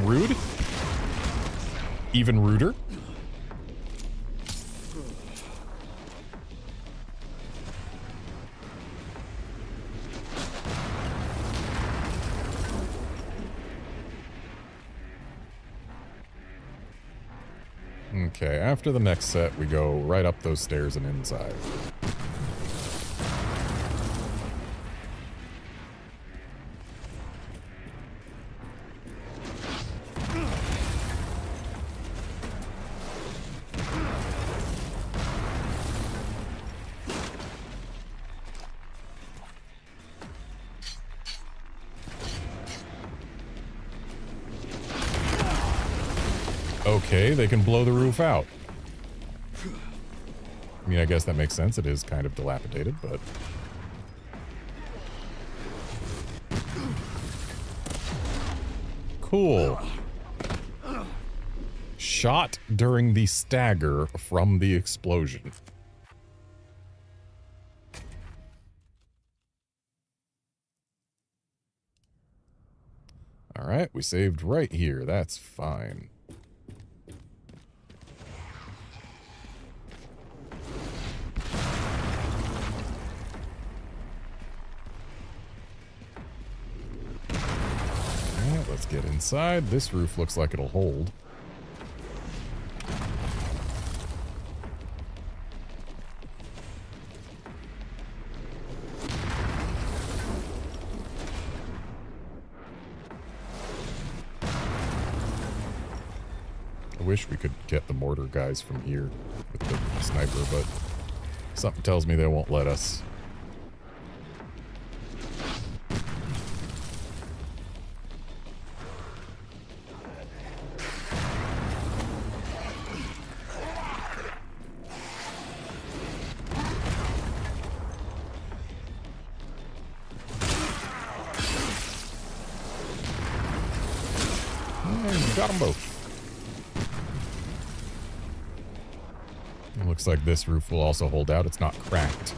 A: Rude. Even ruder. Okay, after the next set, we go right up those stairs and inside. Okay, they can blow the roof out. I mean, I guess that makes sense. It is kind of dilapidated, but... Cool. Shot during the stagger from the explosion. Alright, we saved right here. That's fine. Let's get inside. This roof looks like it'll hold. I wish we could get the mortar guys from here with the sniper, but something tells me they won't let us. Got them both. It looks like this roof will also hold out. It's not cracked.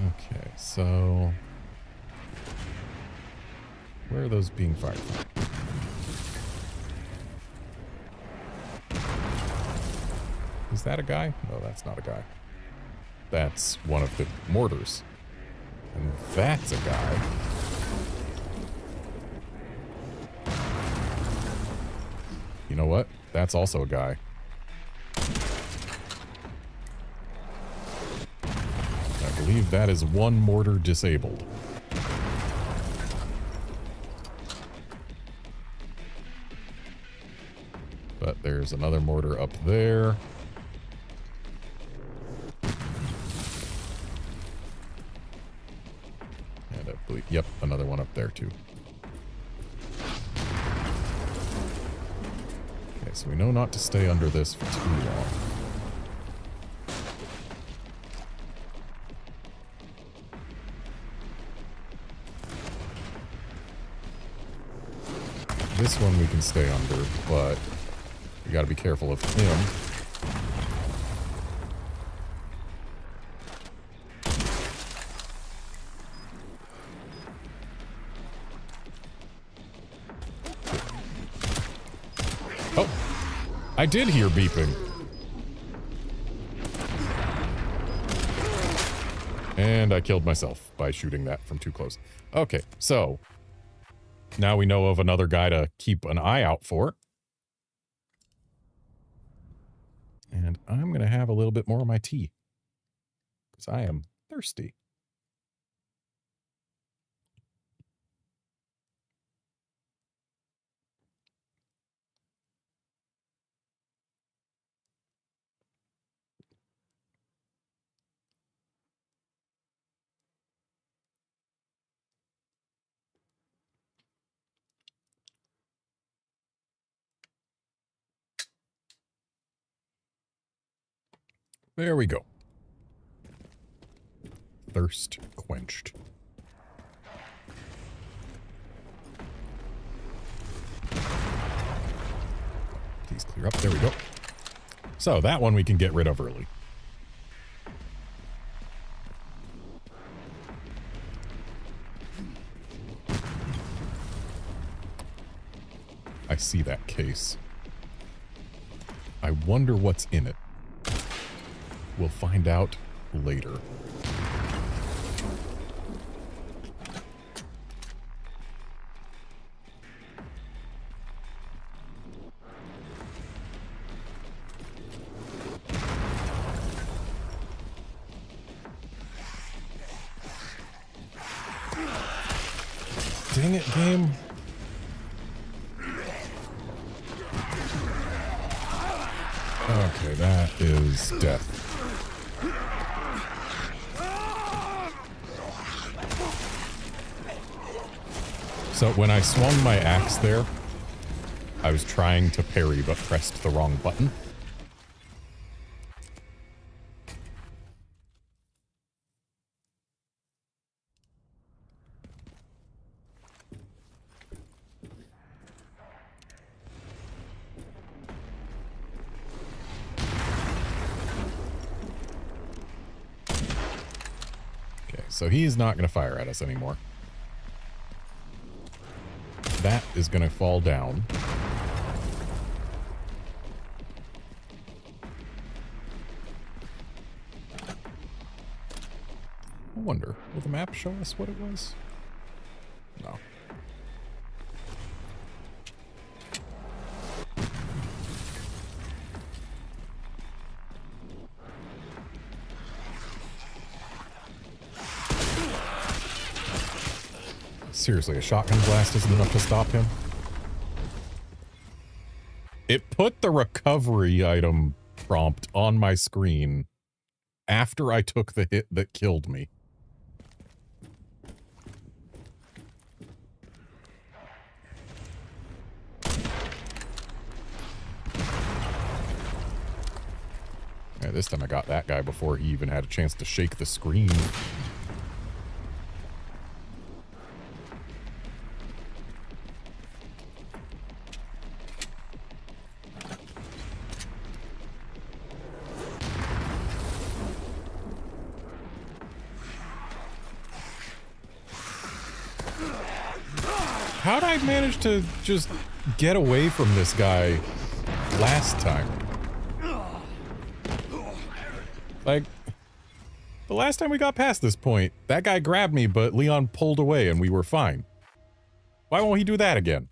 A: Okay, so... where are those being fired from? Is that a guy? No, that's not a guy. That's one of the mortars. And that's a guy. You know what? That's also a guy. I believe that is one mortar disabled. But there's another mortar up there. Yep, another one up there too. Okay, so we know not to stay under this for too long. This one we can stay under, but we gotta be careful of him. I did hear beeping. And I killed myself by shooting that from too close. Okay, so now we know of another guy to keep an eye out for. And I'm going to have a little bit more of my tea, because I am thirsty. There we go. Thirst quenched. Please clear up. There we go. So that one we can get rid of early. I see that case. I wonder what's in it. We'll find out later. Dang it, game. Okay, that is death. So when I swung my axe there, I was trying to parry but pressed the wrong button. Okay, so he's not going to fire at us anymore. That is going to fall down. I wonder, will the map show us what it was? No. Seriously, a shotgun blast isn't enough to stop him? It put the recovery item prompt on my screen after I took the hit that killed me. Yeah, this time I got that guy before he even had a chance to shake the screen. How'd I manage to just get away from this guy last time? Like, the last time we got past this point, that guy grabbed me, but Leon pulled away and we were fine. Why won't he do that again?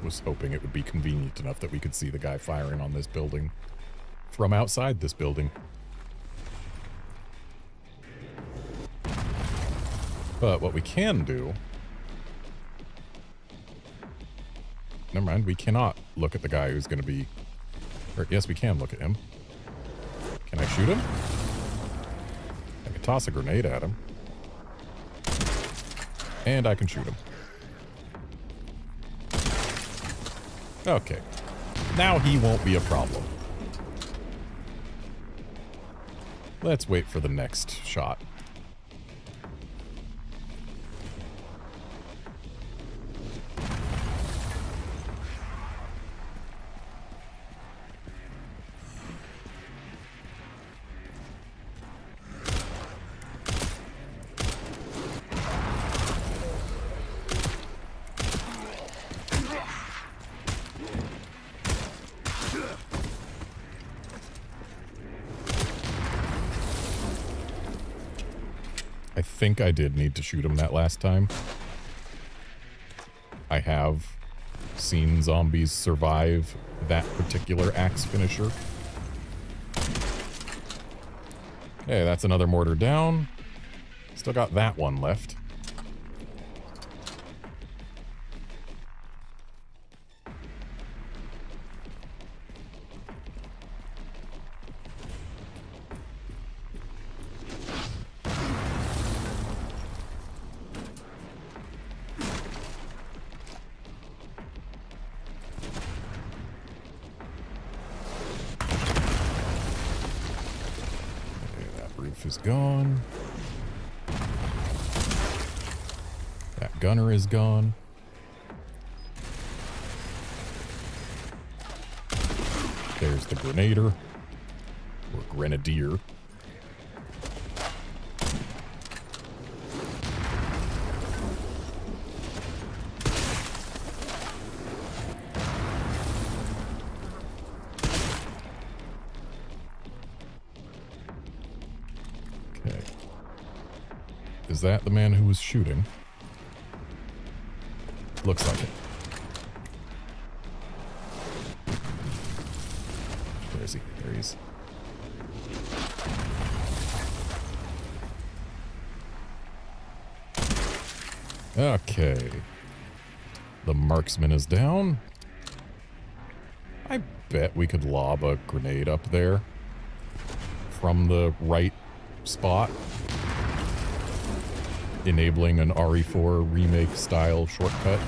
A: Was hoping it would be convenient enough that we could see the guy firing on this building from outside this building. But what we can do... Never mind, we cannot look at the guy who's going to be... Or, yes, we can look at him. Can I shoot him? I can toss a grenade at him. And I can shoot him. Okay. Now he won't be a problem. Let's wait for the next shot. I think I did need to shoot him that last time. I have seen zombies survive that particular axe finisher. Okay, that's another mortar down. Still got that one left. Is gone. That gunner is gone. There's the grenader. Or grenadier. Is that the man who was shooting? Looks like it. Where is he? There he is. Okay. The marksman is down. I bet we could lob a grenade up there from the right spot, enabling an RE4 remake style shortcut.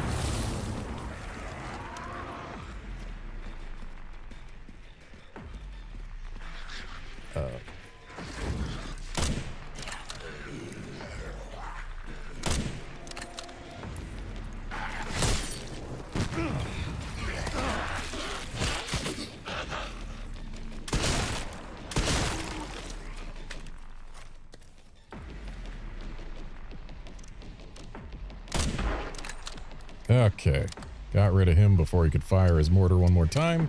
A: Okay, got rid of him before he could fire his mortar one more time.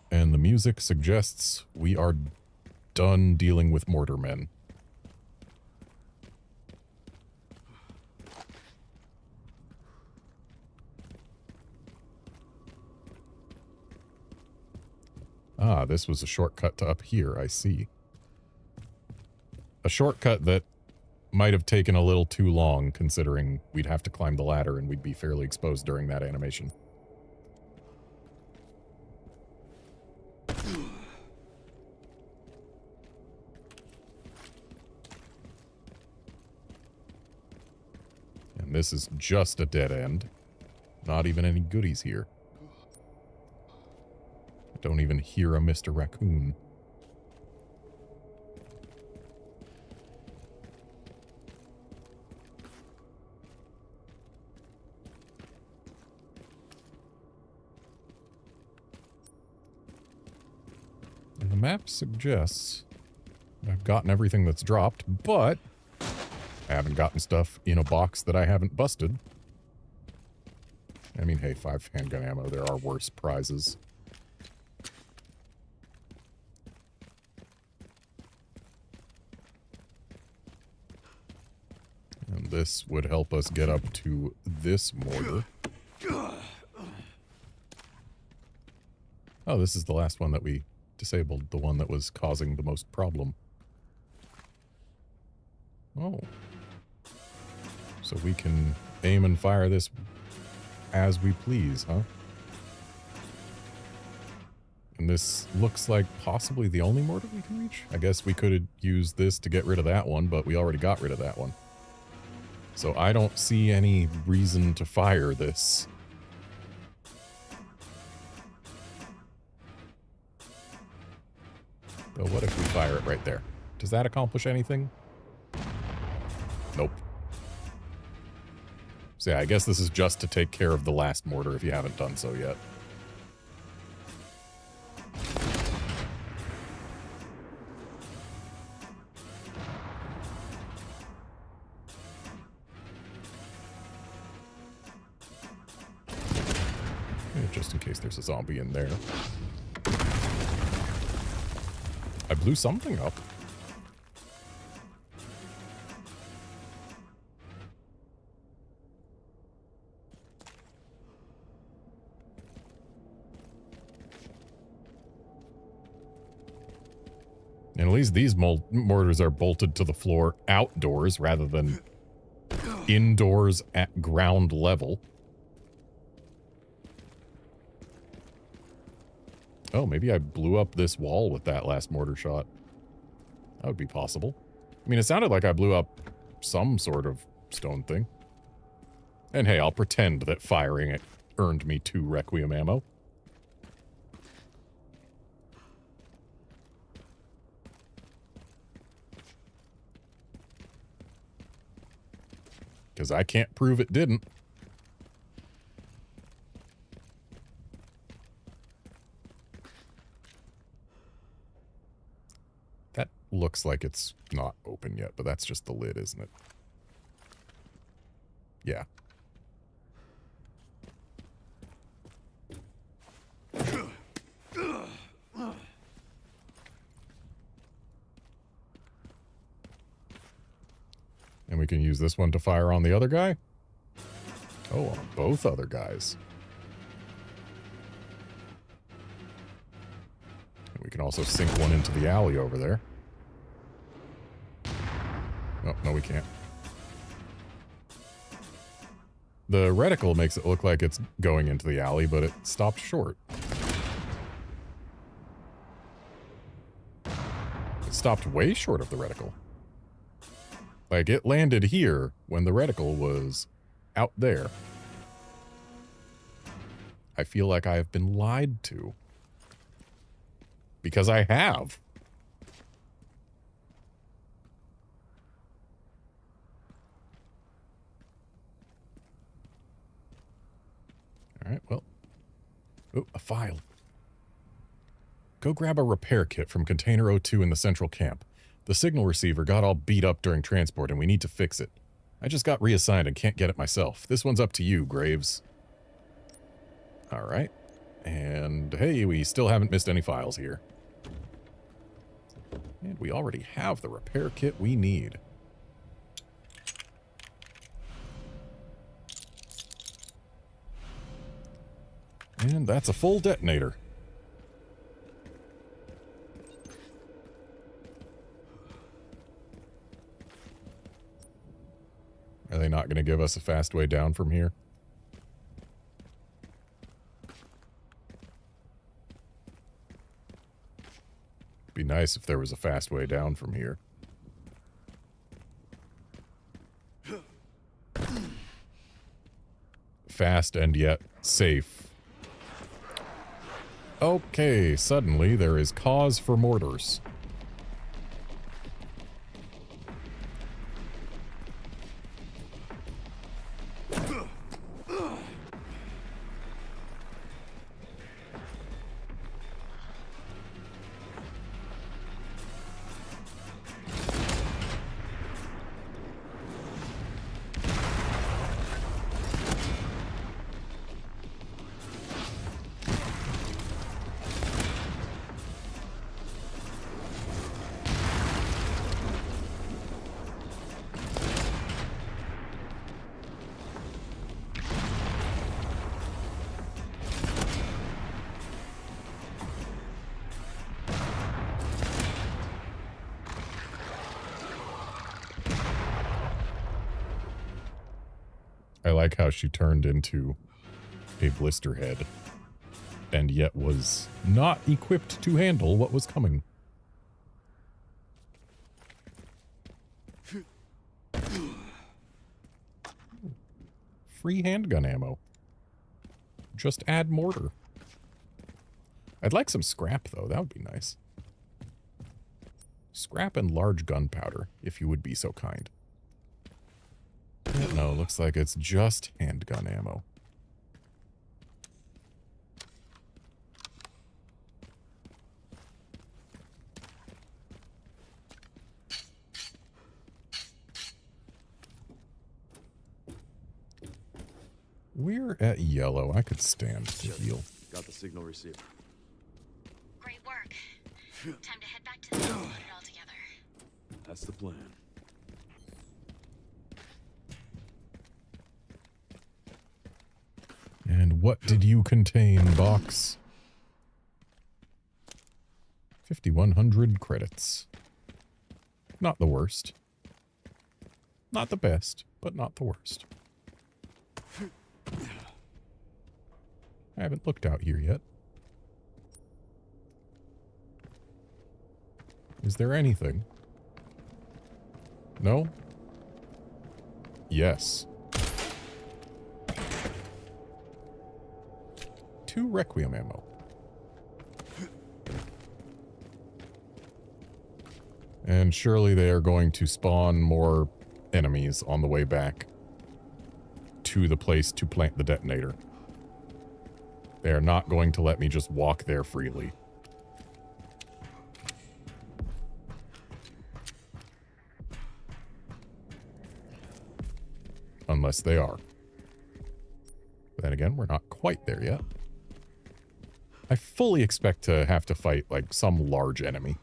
A: And the music suggests we are done dealing with mortarmen. Ah, this was a shortcut to up here, I see. A shortcut that might have taken a little too long, considering we'd have to climb the ladder and we'd be fairly exposed during that animation. And this is just a dead end. Not even any goodies here. I don't even hear a Mr. Raccoon. And the map suggests I've gotten everything that's dropped, but I haven't gotten stuff in a box that I haven't busted. I mean, hey, 5 handgun ammo, there are worse prizes. And this would help us get up to this mortar. Oh, this is the last one that we disabled, the one that was causing the most problem. Oh. So we can aim and fire this as we please, huh? And this looks like possibly the only mortar we can reach? I guess we could use this to get rid of that one, but we already got rid of that one. So I don't see any reason to fire this. But what if we fire it right there? Does that accomplish anything? Nope. So yeah, I guess this is just to take care of the last mortar if you haven't done so yet. Just in case there's a zombie in there. I blew something up. And at least these mortars are bolted to the floor outdoors rather than indoors at ground level. Oh, maybe I blew up this wall with that last mortar shot. That would be possible. I mean, it sounded like I blew up some sort of stone thing. And hey, I'll pretend that firing it earned me 2 Requiem ammo. Because I can't prove it didn't. That looks like it's not open yet, but that's just the lid, isn't it? Yeah. And we can use this one to fire on the other guy? Oh, on both other guys. And we can also sink one into the alley over there. Oh, no, we can't. The reticle makes it look like it's going into the alley, but it stopped short. It stopped way short of the reticle. Like, it landed here when the reticle was out there. I feel like I have been lied to. Because I have. Alright, well. Oh, a file. Go grab a repair kit from Container 02 in the central camp. The signal receiver got all beat up during transport and we need to fix it. I just got reassigned and can't get it myself. This one's up to you, Graves. Alright. And hey, we still haven't missed any files here. And we already have the repair kit we need. And that's a full detonator. Are they not going to give us a fast way down from here? Be nice if there was a fast way down from here. Fast and yet safe. Okay, suddenly there is cause for mortars. I like how she turned into a blister head and yet was not equipped to handle what was coming. Free handgun ammo. Just add mortar. I'd like some scrap, though. That would be nice. Scrap and large gunpowder, if you would be so kind. No, looks like it's just handgun ammo. We're at yellow. I could stand to heal.
F: Got the signal receiver.
G: Great work. Time to head back to the base and put it all together.
F: That's the plan.
A: And what did you contain, box? 5,100 credits. Not the worst. Not the best, but not the worst. I haven't looked out here yet. Is there anything? No? Yes. 2 Requiem ammo. And surely they are going to spawn more enemies on the way back to the place to plant the detonator. They are not going to let me just walk there freely. Unless they are. But then again, we're not quite there yet. I fully expect to have to fight, like, some large enemy.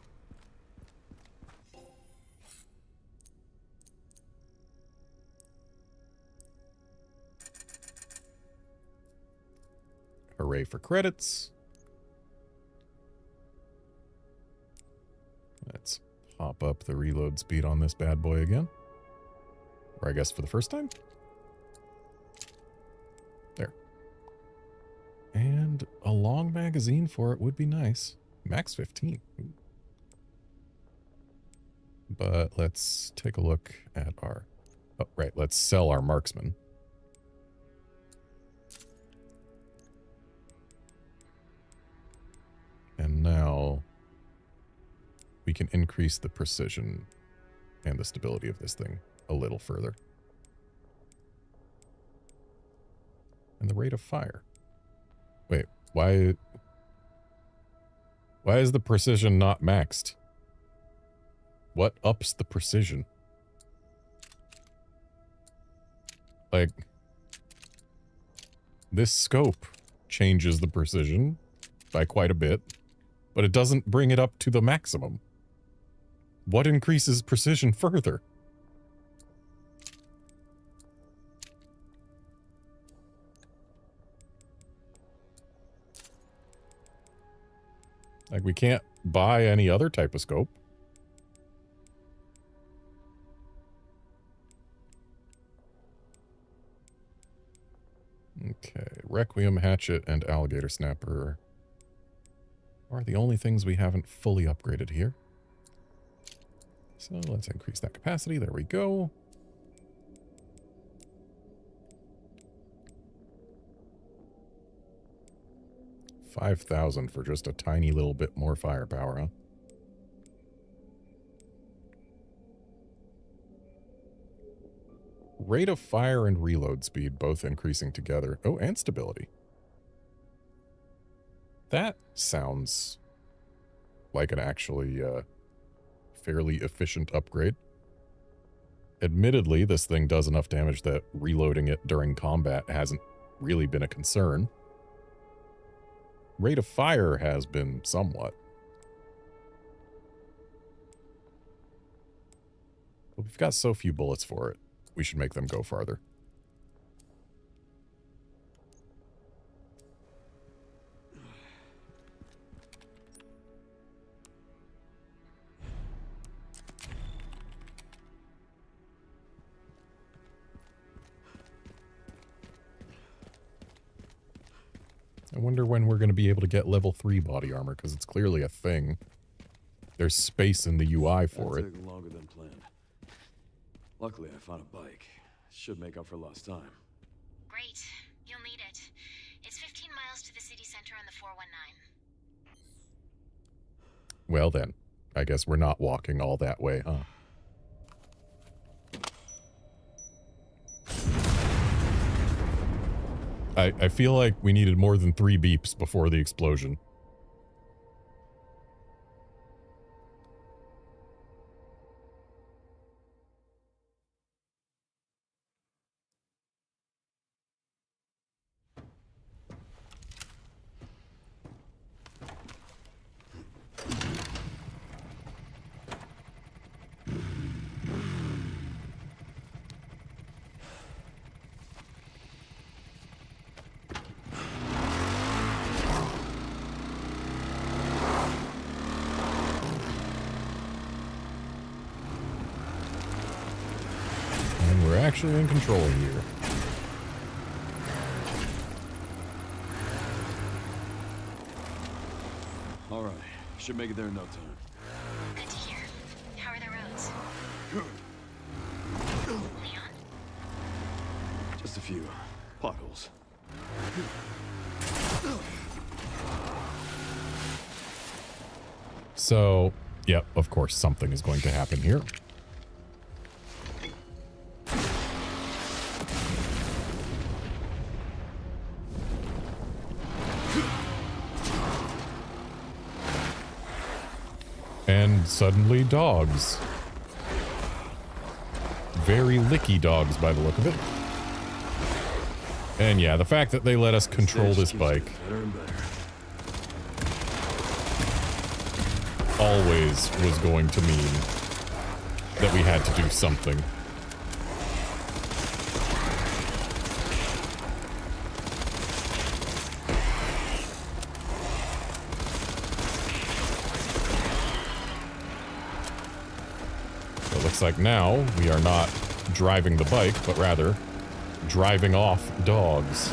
A: Hooray for credits. Let's pop up the reload speed on this bad boy again. Or I guess for the first time. There. And a long magazine for it would be nice. Max 15. Ooh. But let's take a look at our... Oh, right. Let's sell our marksman. And now we can increase the precision and the stability of this thing a little further. And the rate of fire. Wait, why is the precision not maxed? What ups the precision? Like, this scope changes the precision by quite a bit, but it doesn't bring it up to the maximum. What increases precision further? Like, we can't buy any other type of scope. Okay, Requiem, Hatchet, and Alligator Snapper are the only things we haven't fully upgraded here. So let's increase that capacity. There we go. $5,000 for just a tiny little bit more firepower, huh? Rate of fire and reload speed both increasing together. Oh, and stability. That sounds like an actually fairly efficient upgrade. Admittedly, this thing does enough damage that reloading it during combat hasn't really been a concern. Rate of fire has been somewhat. But we've got so few bullets for it. We should make them go farther. I wonder when we're going to be able to get level 3 body armor, because it's clearly a thing. There's space in the UI for it.
F: Took longer than planned. Luckily, I found a bike. Should make up for lost time.
G: Great. You'll need it. It's 15 miles to the city center on the 419.
A: Well then, I guess we're not walking all that way, huh? I feel like we needed more than 3 beeps before the explosion. actually in control here.
F: All right, should make it there in no time.
G: Good to hear. How are the roads? Leon?
F: Just a few potholes.
A: So, yep, of course something is going to happen here. And suddenly dogs. Very licky dogs by the look of it. And yeah, the fact that they let us control this bike always was going to mean that we had to do something. So it looks like now we are not driving the bike, but rather driving off dogs.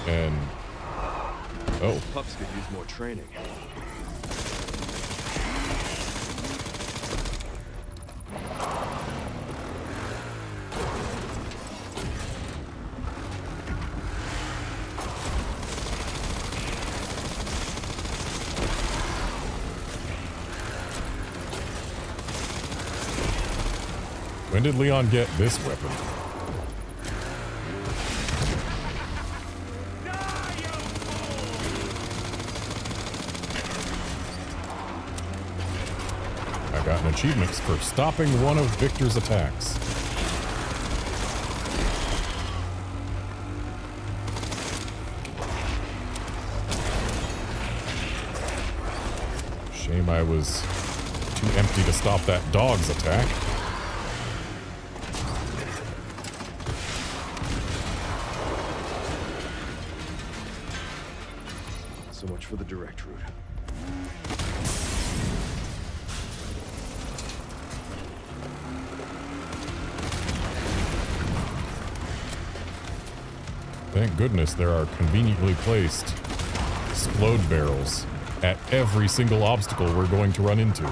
A: And oh,
F: Pups could use more training.
A: when did Leon get this weapon? I got an achievement for stopping one of Victor's attacks. Shame I was too empty to stop that dog's attack.
F: So much for the direct route.
A: Thank goodness there are conveniently placed explode barrels at every single obstacle we're going to run into.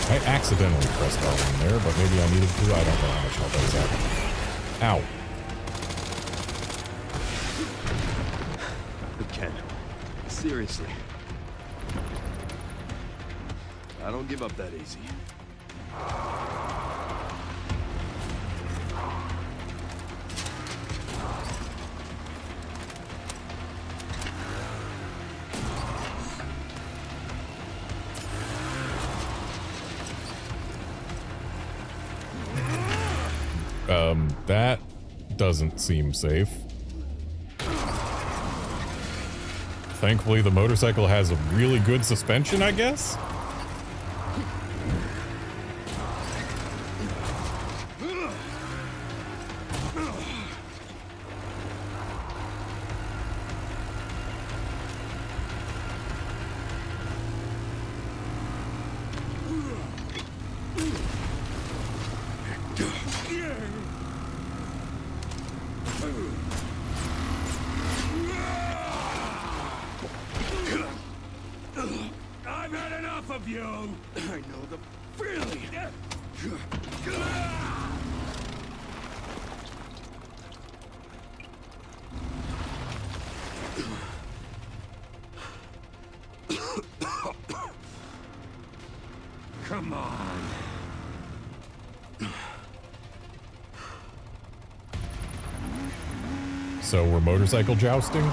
A: I accidentally pressed R1 there, but maybe I needed to. I don't know how much health I was at. Ow.
F: Ken, seriously. I don't give up that easy.
A: That doesn't seem safe. Thankfully, the motorcycle has a really good suspension, I guess?
J: I've had enough of you! I know the feeling! Come on.
A: So we're motorcycle jousting?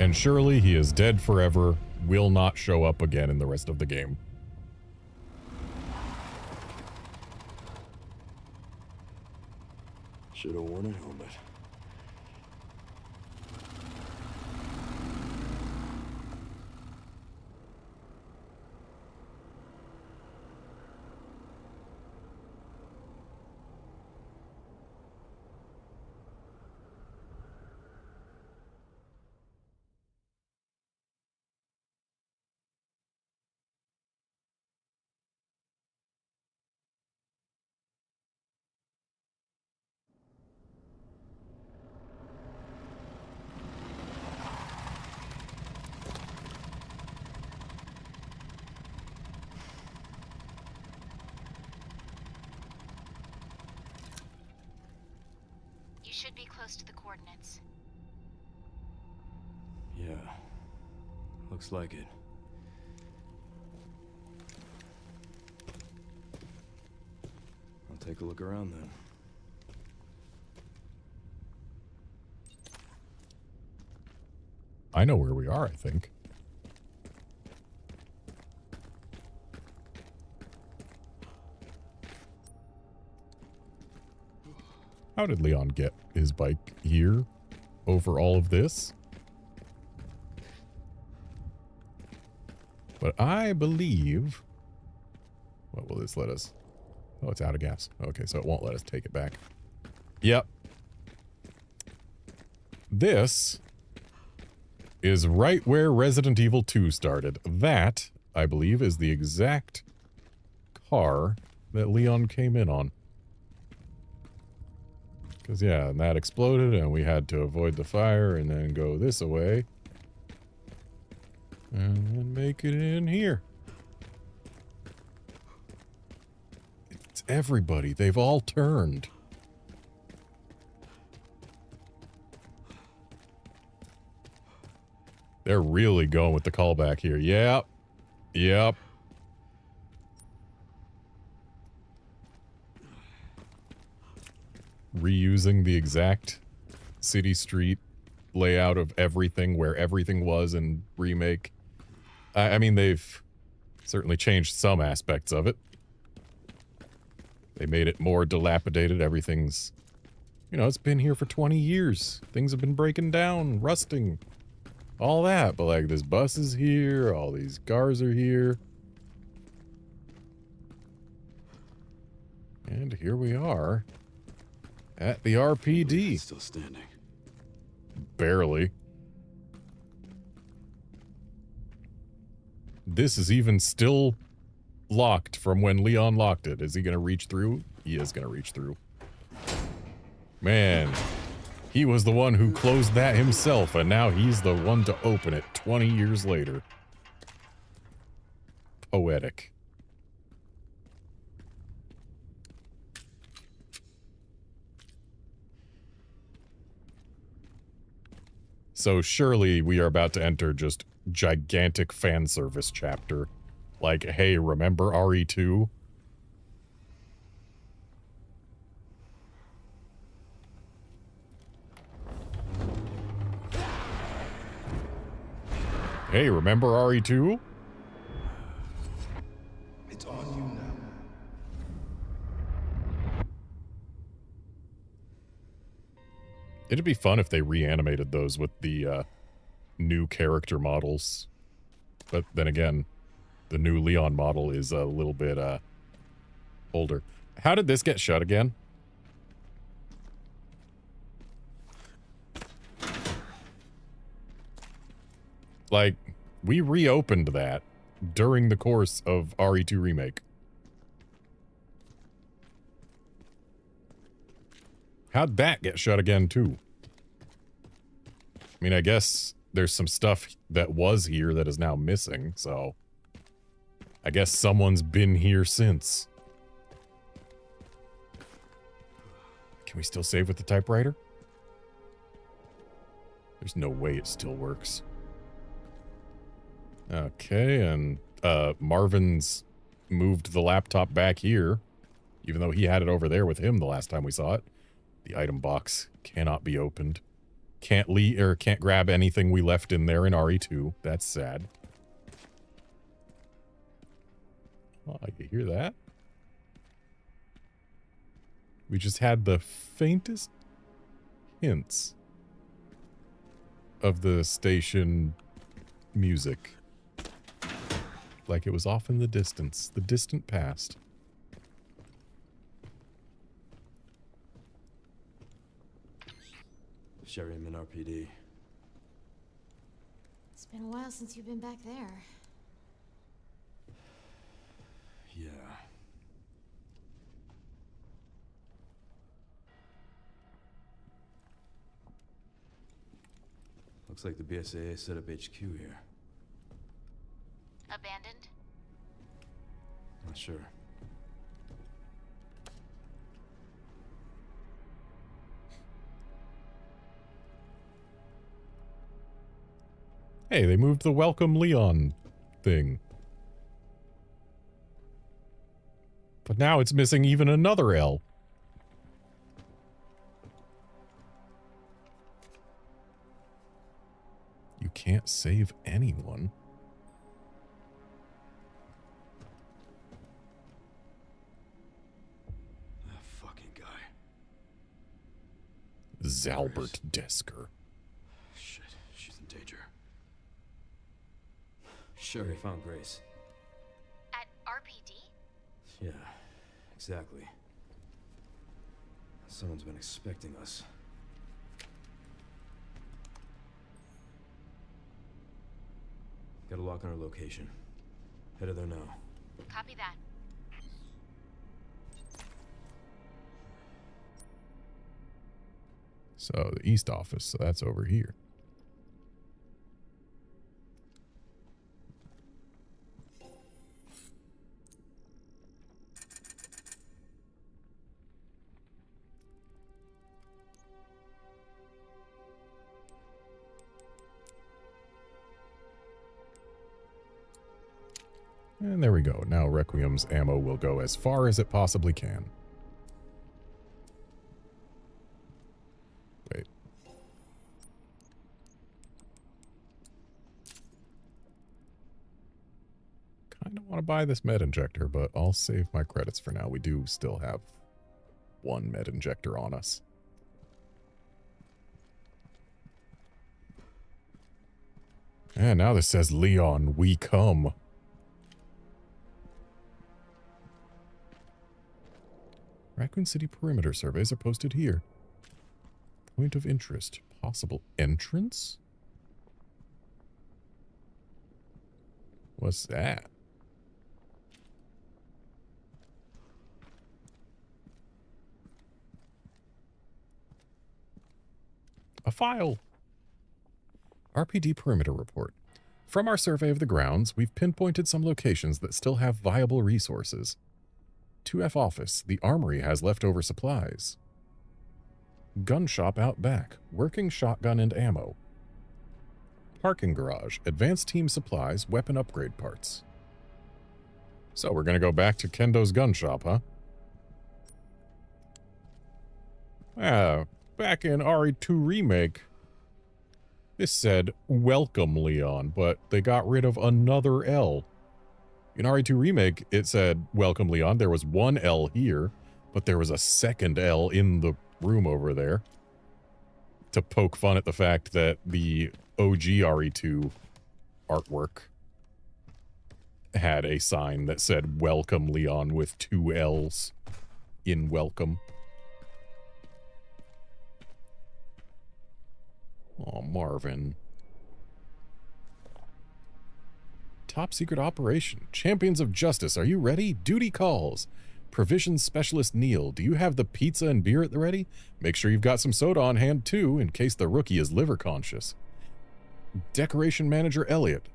A: And surely he is dead forever, will not show up again in the rest of the game.
F: Should have worn a helmet.
G: You should be close to the coordinates.
F: Yeah. Looks like it. I'll take a look around then.
A: I know where we are, I think. How did Leon get his bike here over all of this? But I believe... What will this let us... Oh, it's out of gas. Okay, so it won't let us take it back. Yep. This is right where Resident Evil 2 started. That, I believe, is the exact car that Leon came in on. Because, yeah, and that exploded, and we had to avoid the fire and then go this way. And then make it in here. It's everybody. They've all turned. They're really going with the callback here. Yep. Yep. Reusing the exact city street layout of everything where everything was in Remake. I mean, they've certainly changed some aspects of it. They made it more dilapidated. Everything's, you know, it's been here for 20 years. Things have been breaking down, rusting, all that. But like, this bus is here, all these cars are here. And here we are at the RPD.
F: It's still standing.
A: Barely. This is even still locked from when Leon locked it. Is he going to reach through? He is going to reach through. Man, he was the one who closed that himself, and now he's the one to open it 20 years later. Poetic. So surely we are about to enter just gigantic fan service chapter. Like, hey, remember RE2? Hey, remember RE2?
H: It's on you now.
A: It'd be fun if they reanimated those with the new character models. But then again, the new Leon model is a little bit older. How did this get shut again? Like, we reopened that during the course of RE2 Remake. How'd that get shut again, too? I mean, I guess there's some stuff that was here that is now missing, so... I guess someone's been here since. Can we still save with the typewriter? There's no way it still works. Okay, and Marvin's moved the laptop back here, even though he had it over there with him the last time we saw it. The item box cannot be opened. Can't grab anything we left in there in RE2. That's sad. Oh, you hear that? We just had the faintest hints of the station music. Like it was off in the distance, the distant past.
F: Sherry, I'm in RPD.
I: It's been a while since you've been back there.
F: Yeah. Looks like the BSAA set up HQ here.
G: Abandoned?
F: Not sure.
A: Hey, they moved the Welcome Leon thing. But now it's missing even another L. You can't save anyone.
F: That fucking guy.
A: Zalbert Desker.
F: Shit, she's in danger. Sherry, found Grace.
G: At RPD?
F: Yeah, exactly. Someone's been expecting us. Got a lock on her location. Headed there now.
G: Copy that.
A: So, the East office, so that's over here. And there we go. Now Requiem's ammo will go as far as it possibly can. Wait. Kind of want to buy this med injector, but I'll save my credits for now. We do still have one med injector on us. And now this says, Leon, we come. Raccoon City perimeter surveys are posted here. Point of interest. Possible entrance? What's that? A file. RPD perimeter report. From our survey of the grounds, we've pinpointed some locations that still have viable resources. 2F office. The armory has leftover supplies. Gun shop out back. Working shotgun and ammo. Parking garage. Advanced team supplies. Weapon upgrade parts. So we're going to go back to Kendo's gun shop, huh? Back in RE2 Remake, this said, welcome Leon, but they got rid of another L. In RE2 Remake, it said, welcome Leon. There was one L here, but there was a second L in the room over there. To poke fun at the fact that the OG RE2 artwork had a sign that said, welcome Leon with 2 L's in welcome. Oh, Marvin. Top secret operation. Champions of Justice, are you ready? Duty calls. Provisions Specialist Neil, do you have the pizza and beer at the ready? Make sure you've got some soda on hand too, in case the rookie is liver conscious. Decoration Manager Elliot.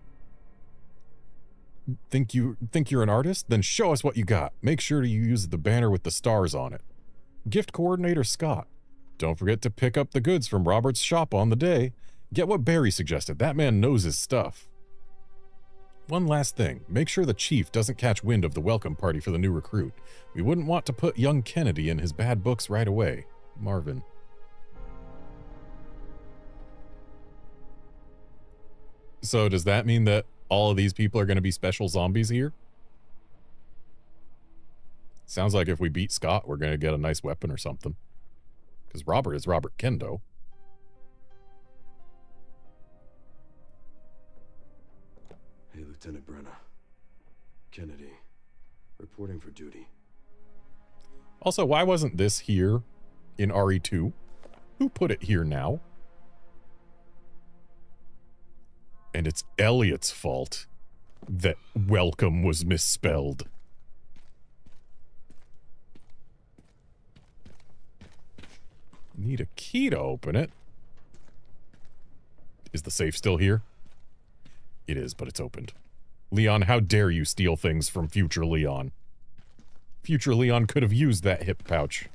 A: Think you're an artist? Then show us what you got. Make sure you use the banner with the stars on it. Gift Coordinator Scott. Don't forget to pick up the goods from Robert's shop on the day. Get what Barry suggested. That man knows his stuff. One last thing. Make sure the chief doesn't catch wind of the welcome party for the new recruit. We wouldn't want to put young Kennedy in his bad books right away. Marvin. So does that mean that all of these people are going to be special zombies here? Sounds like if we beat Scott, we're going to get a nice weapon or something. Because Robert is Robert Kendo.
F: Lieutenant Brenna. Kennedy, reporting for duty.
A: Also, why wasn't this here in RE2? Who put it here now? And it's Elliot's fault that welcome was misspelled. Need a key to open it. Is the safe still here? It is, but it's opened. Leon, how dare you steal things from future Leon? Future Leon could have used that hip pouch.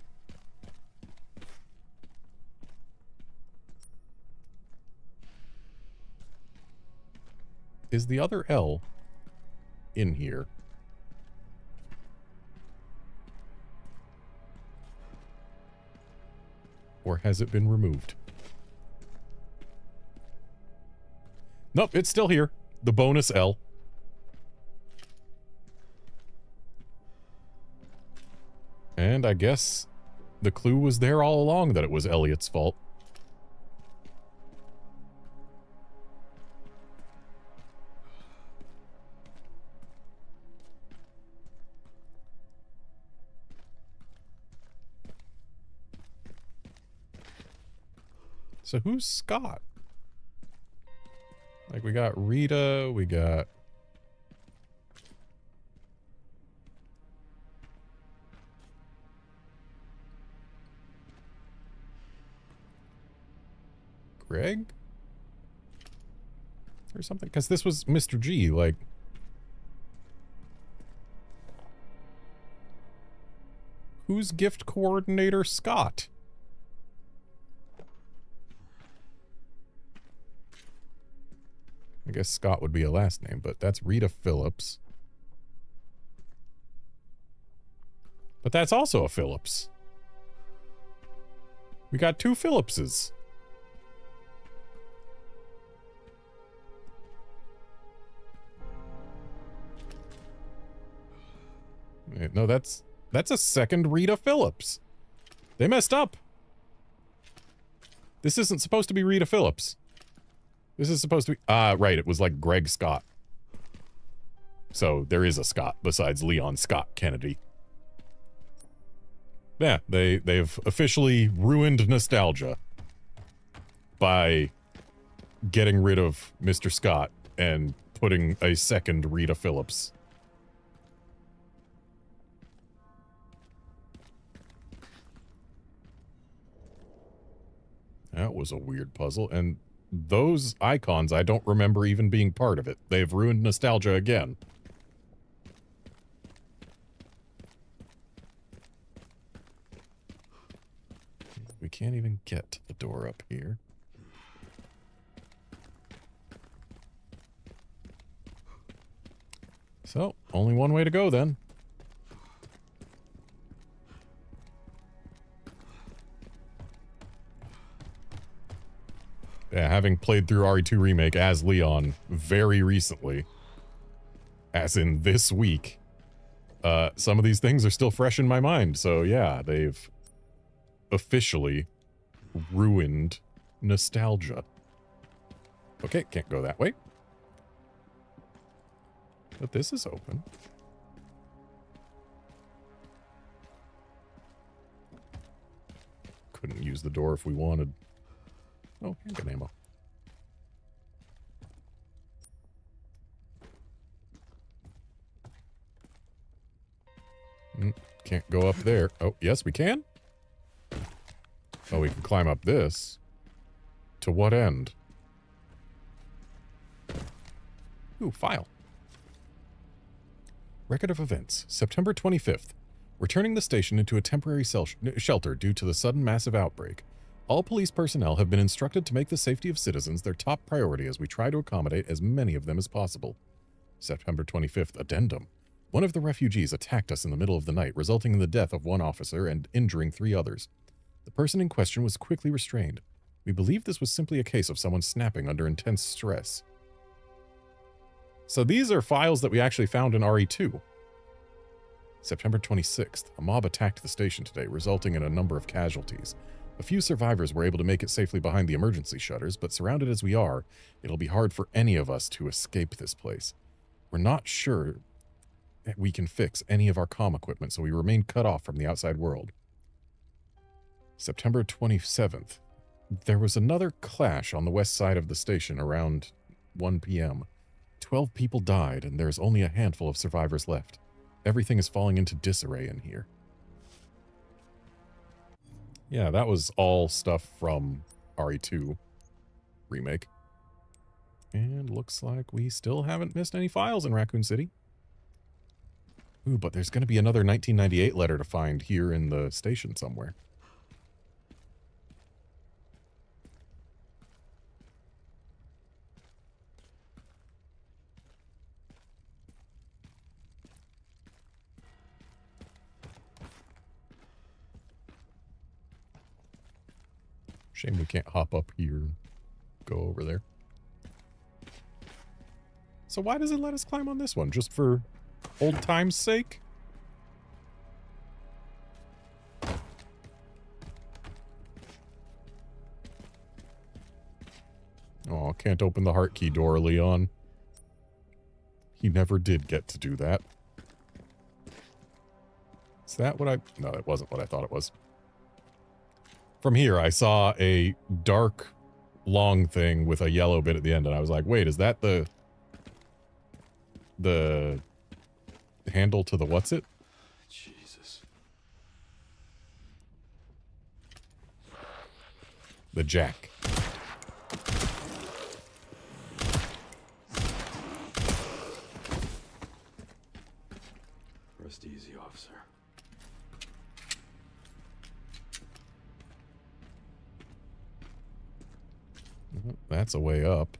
A: Is the other L in here? Or has it been removed? Nope, it's still here. The bonus L. And I guess the clue was there all along that it was Elliot's fault. So who's Scott? Like, we got Rita, we got... Greg? Or something? Because this was Mr. G, like... Who's gift coordinator Scott? I guess Scott would be a last name, but that's Rita Phillips. But that's also a Phillips. We got two Phillipses. No, that's a second Rita Phillips. They messed up. This isn't supposed to be Rita Phillips. This is supposed to be... right, it was like Greg Scott. So there is a Scott besides Leon Scott Kennedy. Yeah, they've officially ruined nostalgia by getting rid of Mr. Scott and putting a second Rita Phillips. That was a weird puzzle, and those icons, I don't remember even being part of it. They've ruined nostalgia again. We can't even get to the door up here. So, only one way to go then. Yeah, having played through RE2 Remake as Leon very recently, as in this week, some of these things are still fresh in my mind. So yeah, they've officially ruined nostalgia. Okay, can't go that way. But this is open. Couldn't use the door if we wanted. Oh, handgun ammo. Can't go up there. Oh, yes, we can? Oh, we can climb up this. To what end? Ooh, file. Record of events. September 25th. We're turning the station into a temporary shelter due to the sudden massive outbreak. All police personnel have been instructed to make the safety of citizens their top priority as we try to accommodate as many of them as possible. September 25th, addendum. One of the refugees attacked us in the middle of the night, resulting in the death of one officer and injuring 3 others. The person in question was quickly restrained. We believe this was simply a case of someone snapping under intense stress. So these are files that we actually found in RE2. September 26th. A mob attacked the station today, resulting in a number of casualties. A few survivors were able to make it safely behind the emergency shutters, but surrounded as we are, it'll be hard for any of us to escape this place. We're not sure that we can fix any of our comm equipment, so we remain cut off from the outside world. September 27th. There was another clash on the west side of the station around 1 p.m. 12 people died, and there's only a handful of survivors left. Everything is falling into disarray in here. Yeah, that was all stuff from RE2 remake. And looks like we still haven't missed any files in Raccoon City. Ooh, but there's going to be another 1998 letter to find here in the station somewhere. Shame we can't hop up here and go over there. So why does it let us climb on this one? Just for old time's sake? Oh, can't open the heart key door, Leon. He never did get to do that. Is that what I... No, it wasn't what I thought it was. From here, I saw a dark, long thing with a yellow bit at the end, and I was like, wait, is that the handle to the what's-it?
F: Jesus.
A: The jack.
F: Rest easy, officer.
A: That's a way up.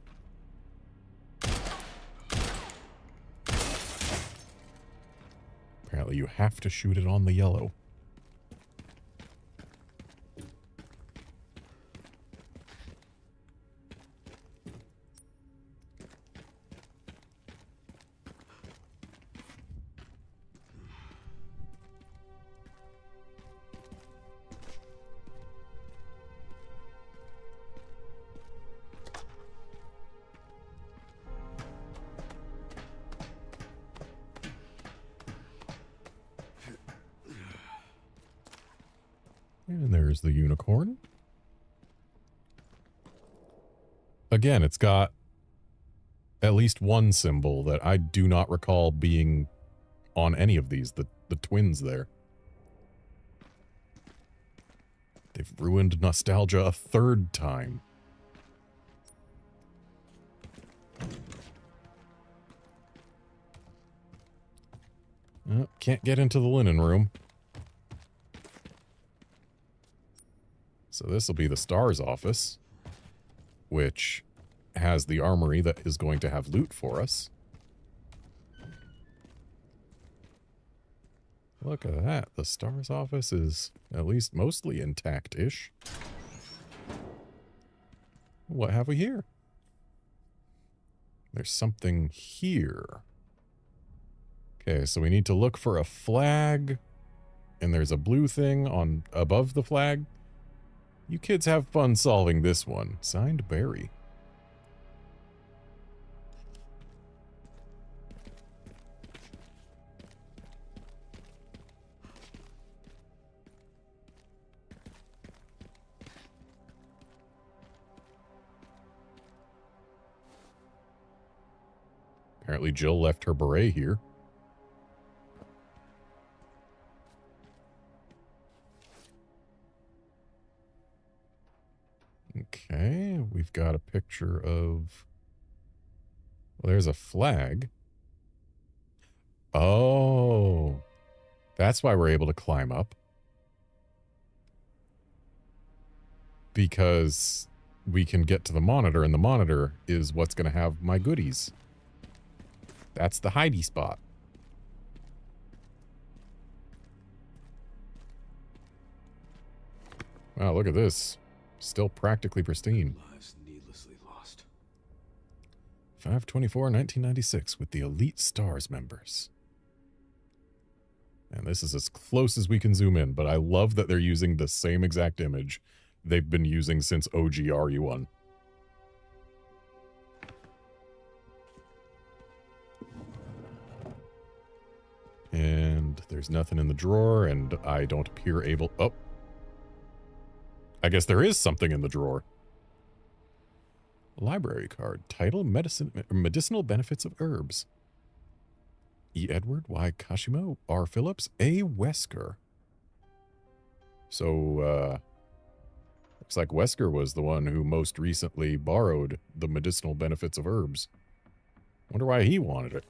A: Apparently you have to shoot it on the yellow. And there's the unicorn. Again, it's got at least one symbol that I do not recall being on any of these, the twins there. They've ruined nostalgia a third time. Can't get into the linen room. So this will be the STARS office, which has the armory that is going to have loot for us. Look at that. The STARS office is at least mostly intact-ish. What have we here? There's something here. Okay, so we need to look for a flag, and there's a blue thing on above the flag. You kids have fun solving this one. Signed, Barry. Apparently Jill left her beret here. Okay, we've got a picture of... Well, there's a flag. Oh, that's why we're able to climb up. Because we can get to the monitor, and the monitor is what's going to have my goodies. That's the hidey spot. Wow, look at this. Still practically pristine.
F: Lives needlessly lost.
A: 5/24/1996 with the Elite STARS members. And this is as close as we can zoom in, but I love that they're using the same exact image they've been using since OG RE1. There's nothing in the drawer, and I don't appear able... Oh. I guess there is something in the drawer. Library card. Title, Medicinal Benefits of Herbs. E. Edward, Y. Kashimo, R. Phillips, A. Wesker. So, looks like Wesker was the one who most recently borrowed the medicinal benefits of herbs. Wonder why he wanted it.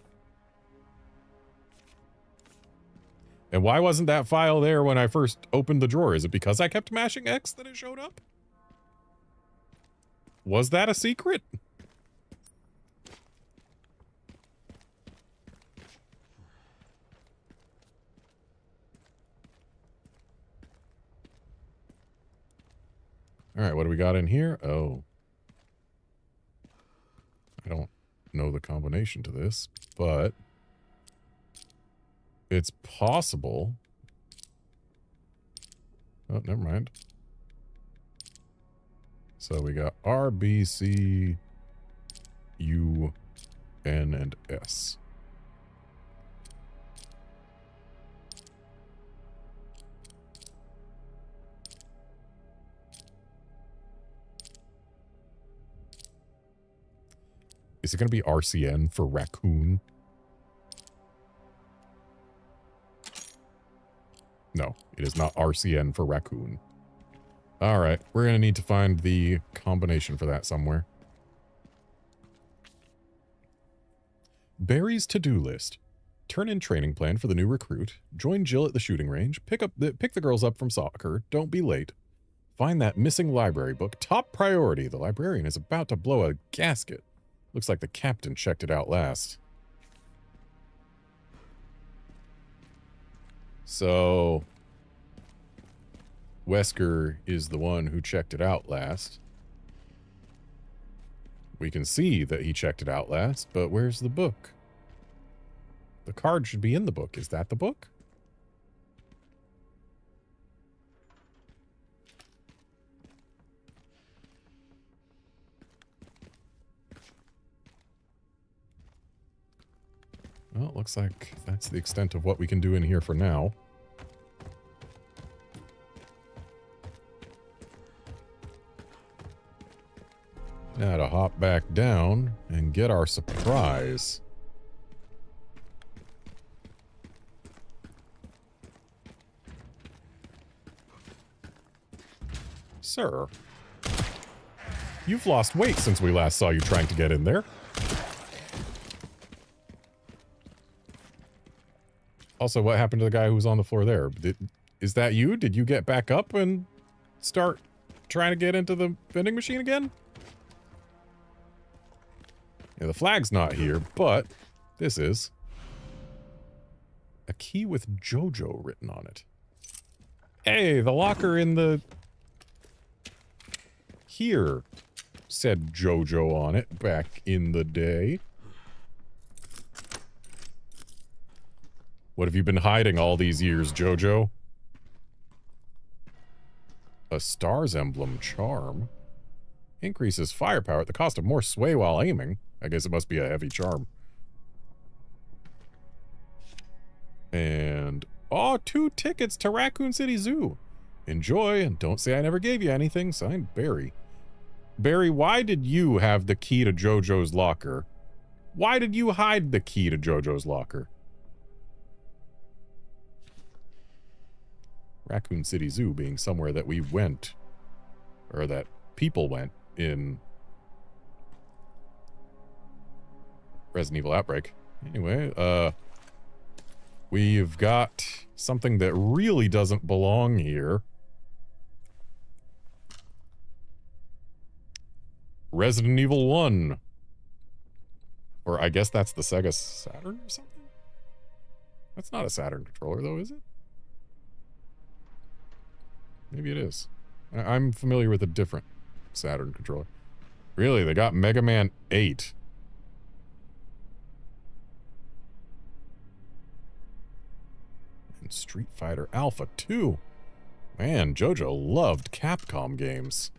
A: And why wasn't that file there when I first opened the drawer? Is it because I kept mashing X that it showed up? Was that a secret? All right, what do we got in here? Oh. I don't know the combination to this, but it's possible. Oh, never mind. So we got R, B, C, U, N, and S. Is it going to be RCN for raccoon? No, it is not RCN for raccoon. All right, we're going to need to find the combination for that somewhere. Barry's to-do list. Turn in training plan for the new recruit. Join Jill at the shooting range. Pick the girls up from soccer. Don't be late. Find that missing library book. Top priority. The librarian is about to blow a gasket. Looks like the captain checked it out last. So Wesker is the one who checked it out last. We can see that he checked it out last, but where's the book? The card should be in the book. Is that the book? Well, it looks like that's the extent of what we can do in here for now. Now to hop back down and get our surprise. Sir, you've lost weight since we last saw you trying to get in there. Also, what happened to the guy who was on the floor there? Is that you? Did you get back up and start trying to get into the vending machine again? Yeah, the flag's not here, but this is a key with JoJo written on it. Hey, the locker in the... Here said JoJo on it back in the day. What have you been hiding all these years, JoJo? A star's emblem charm. Increases firepower at the cost of more sway while aiming. I guess it must be a heavy charm. And... oh, 2 tickets to Raccoon City Zoo. Enjoy, and don't say I never gave you anything. Signed, Barry. Barry, why did you have the key to JoJo's locker? Why did you hide the key to JoJo's locker? Raccoon City Zoo being somewhere that we went, or that people went in Resident Evil Outbreak. Anyway, we've got something that really doesn't belong here. Resident Evil 1. Or I guess that's the Sega Saturn or something? That's not a Saturn controller though, is it? Maybe it is. I'm familiar with a different Saturn controller. Really, they got Mega Man 8. And Street Fighter Alpha 2. Man, JoJo loved Capcom games.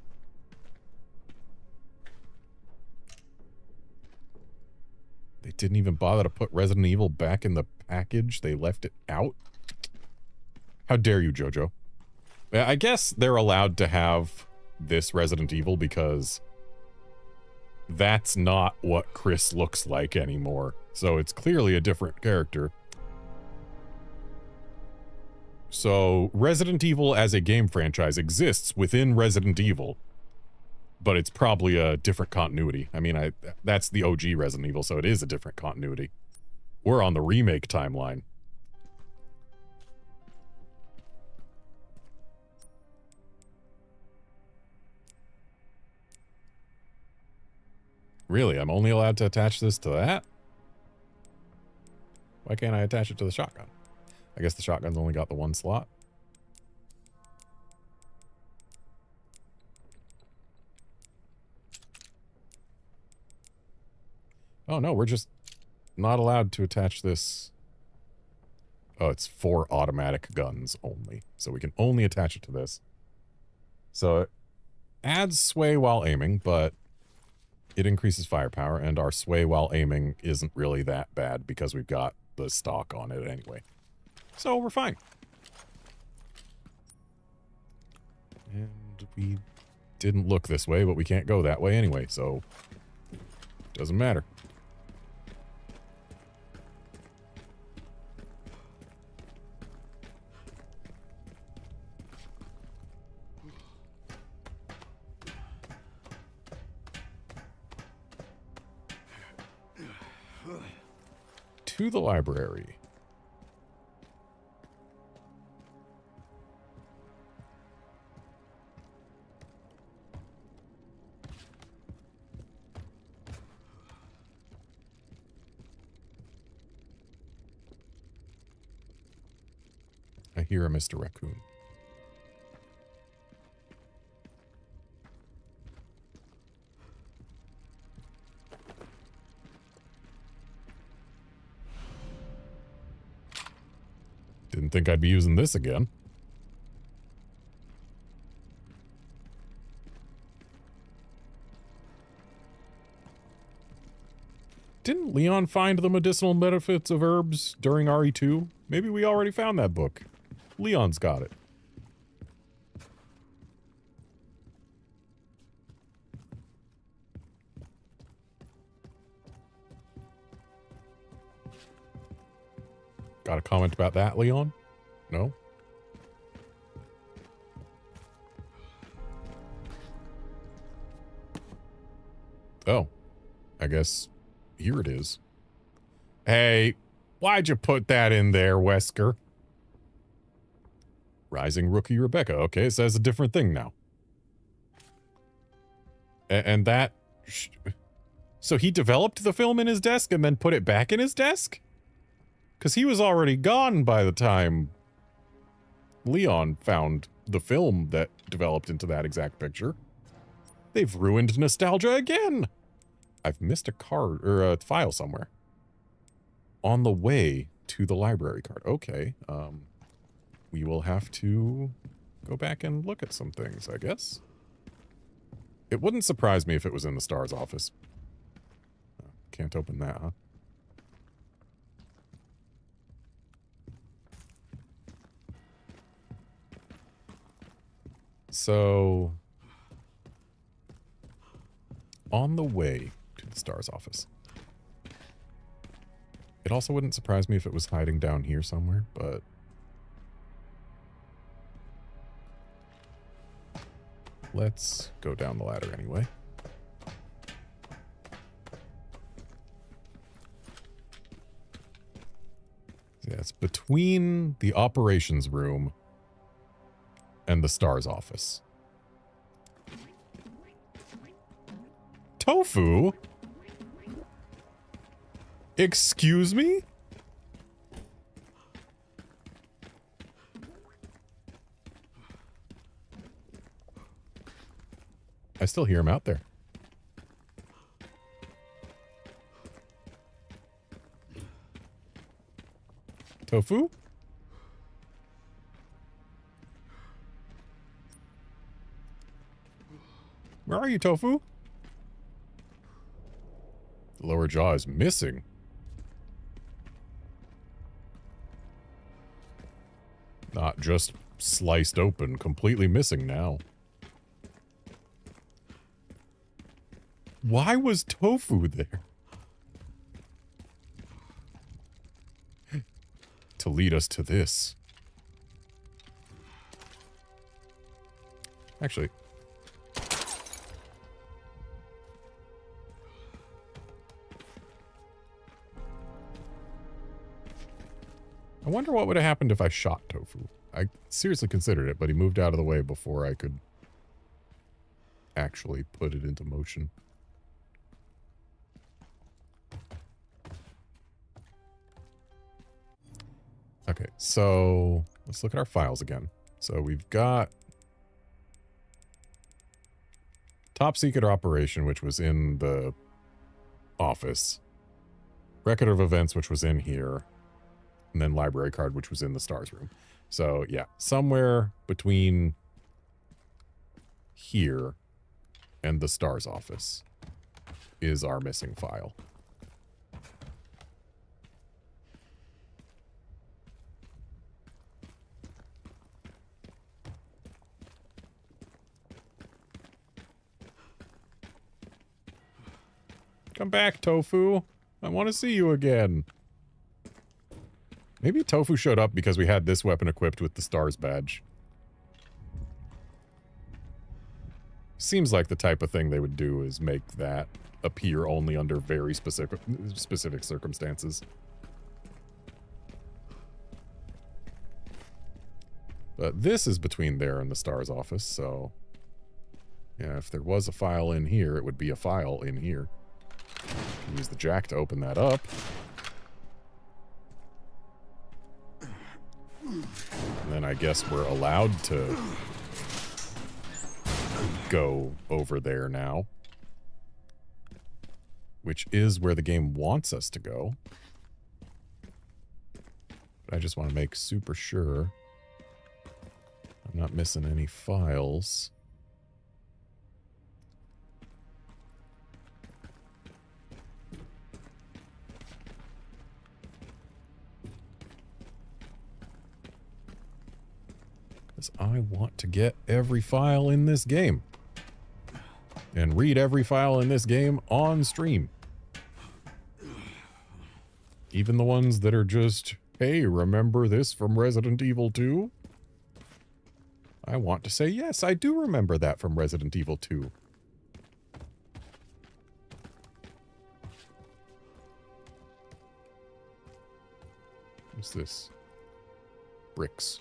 A: They didn't even bother to put Resident Evil back in the package. They left it out. How dare you, Jojo? I guess they're allowed to have this Resident Evil because that's not what Chris looks like anymore. So it's clearly a different character. So Resident Evil as a game franchise exists within Resident Evil, but it's probably a different continuity. I mean, that's the OG Resident Evil, so it is a different continuity. We're on the remake timeline. Really, I'm only allowed to attach this to that? Why can't I attach it to the shotgun? I guess the shotgun's only got the one slot. Oh no, we're just not allowed to attach this. Oh, it's for automatic guns only. So we can only attach it to this. So it adds sway while aiming, but it increases firepower, and our sway while aiming isn't really that bad because we've got the stock on it anyway. So we're fine. And we didn't look this way, but we can't go that way anyway, so doesn't matter. To the library. I hear a Mr. Raccoon. Didn't think I'd be using this again. Didn't Leon find the medicinal benefits of herbs during RE2? Maybe we already found that book. Leon's got it. Got a comment about that, Leon? No? Oh. I guess here it is. Hey, why'd you put that in there, Wesker? Rising Rookie Rebecca. Okay, it says a different thing now. And that... So he developed the film in his desk and then put it back in his desk? Because he was already gone by the time Leon found the film that developed into that exact picture. They've ruined nostalgia again. I've missed a card or a file somewhere. On the way to the library card. Okay. We will have to go back and look at some things, I guess. It wouldn't surprise me if it was in the STAR's office. Can't open that, huh? So, on the way to the STAR's office. It also wouldn't surprise me if it was hiding down here somewhere, but... let's go down the ladder anyway. Yeah, it's between the operations room and the STAR's office. Tofu? Excuse me? I still hear him out there. Tofu? Where are you, Tofu? The lower jaw is missing. Not just sliced open, completely missing now. Why was tofu there? To lead us to this. Actually. I wonder what would have happened if I shot Tofu. I seriously considered it, but he moved out of the way before I could actually put it into motion. Okay, so let's look at our files again. So we've got Top Secret Operation, which was in the office. Record of Events, which was in here. And then Library Card, which was in the STARS room. So, yeah, somewhere between here and the STARS office is our missing file. Come back, Tofu. I want to see you again. Maybe Tofu showed up because we had this weapon equipped with the STARS badge. Seems like the type of thing they would do is make that appear only under very specific circumstances. But this is between there and the STARS office, so... yeah, if there was a file in here, it would be a file in here. Can use the jack to open that up. And then I guess we're allowed to go over there now. Which is where the game wants us to go. But I just want to make super sure I'm not missing any files. Because I want to get every file in this game. And read every file in this game on stream. Even the ones that are just, hey, remember this from Resident Evil 2? I want to say, yes, I do remember that from Resident Evil 2. What's this? Bricks.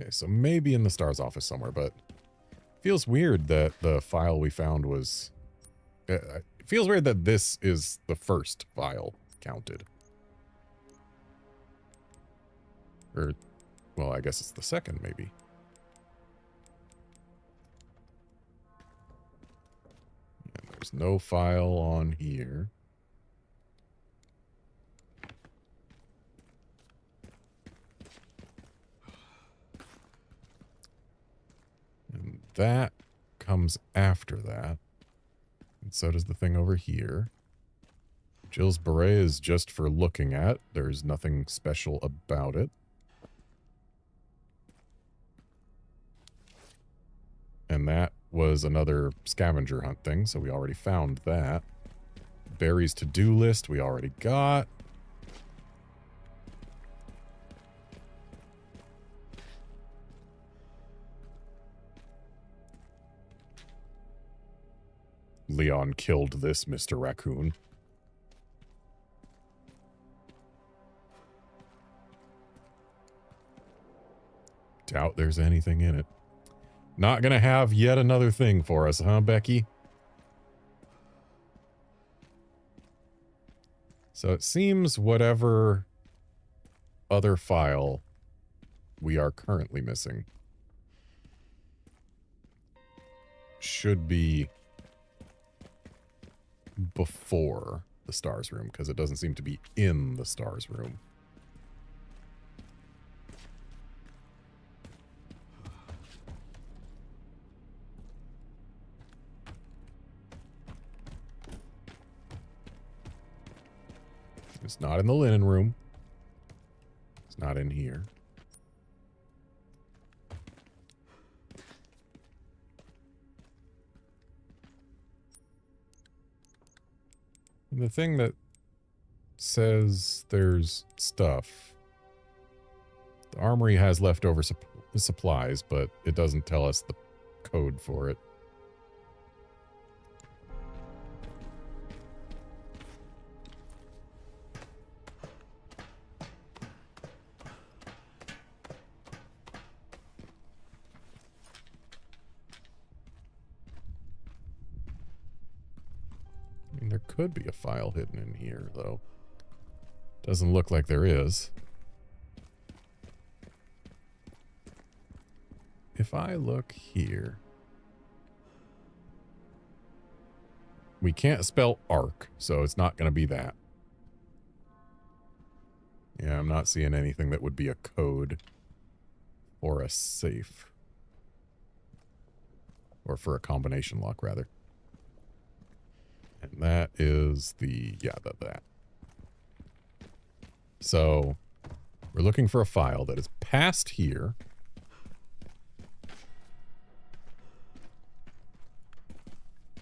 A: Okay, so maybe in the STARS office somewhere, but it feels weird that the file we found was... it feels weird that this is the first file counted. Or, well, I guess it's the second, maybe. And there's no file on here. And that comes after that. And so does the thing over here. Jill's beret is just for looking at. There's nothing special about it. And that was another scavenger hunt thing, so we already found that. Barry's to-do list we already got. Leon killed this Mr. Raccoon. Doubt there's anything in it. Not gonna have yet another thing for us, huh, Becky? So it seems whatever other file we are currently missing should be before the STARS room, because it doesn't seem to be in the STARS room. It's not in the linen room. It's not in here. And the thing that says there's stuff. The armory has leftover supplies, but it doesn't tell us the code for it. I mean, there could be a file hidden in here, though. Doesn't look like there is. If I look here... We can't spell ARC, so it's not going to be that. Yeah, I'm not seeing anything that would be a code or a safe. Or for a combination lock, rather. And that is the... yeah, that. So, we're looking for a file that is past here.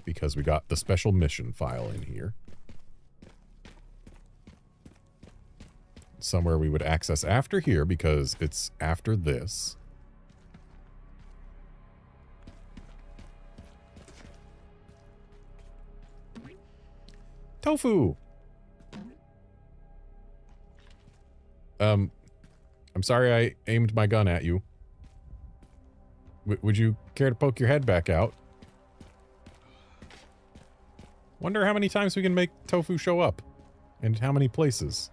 A: Because we got the special mission file in here. Somewhere we would access after here because it's after this. Tofu! I'm sorry I aimed my gun at you. Would you care to poke your head back out? Wonder how many times we can make Tofu show up. And how many places.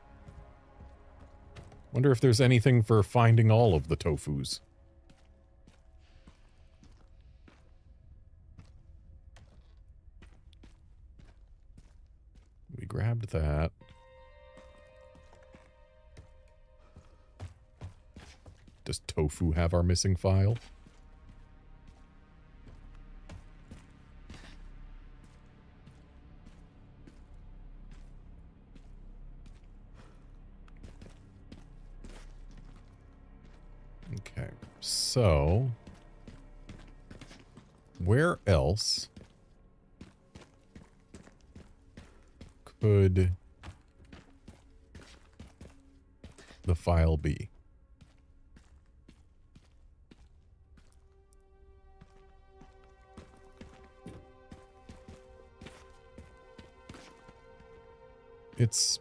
A: Wonder if there's anything for finding all of the Tofus. We grabbed that. Does Tofu have our missing file? Okay, so where else could the file be? It's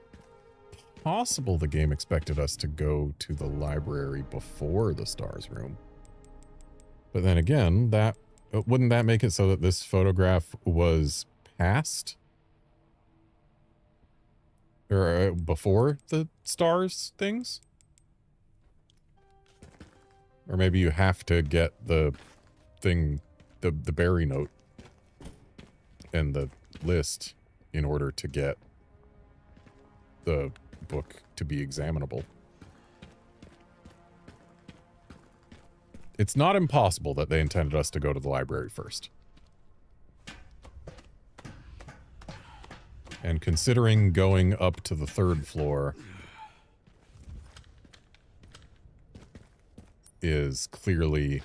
A: possible the game expected us to go to the library before the stars room. But then again, that wouldn't that make it so that this photograph was past? Or before the stars things? Or maybe you have to get the thing, the berry note and the list in order to get the book to be examinable. It's not impossible that they intended us to go to the library first. And considering going up to the 3rd floor is clearly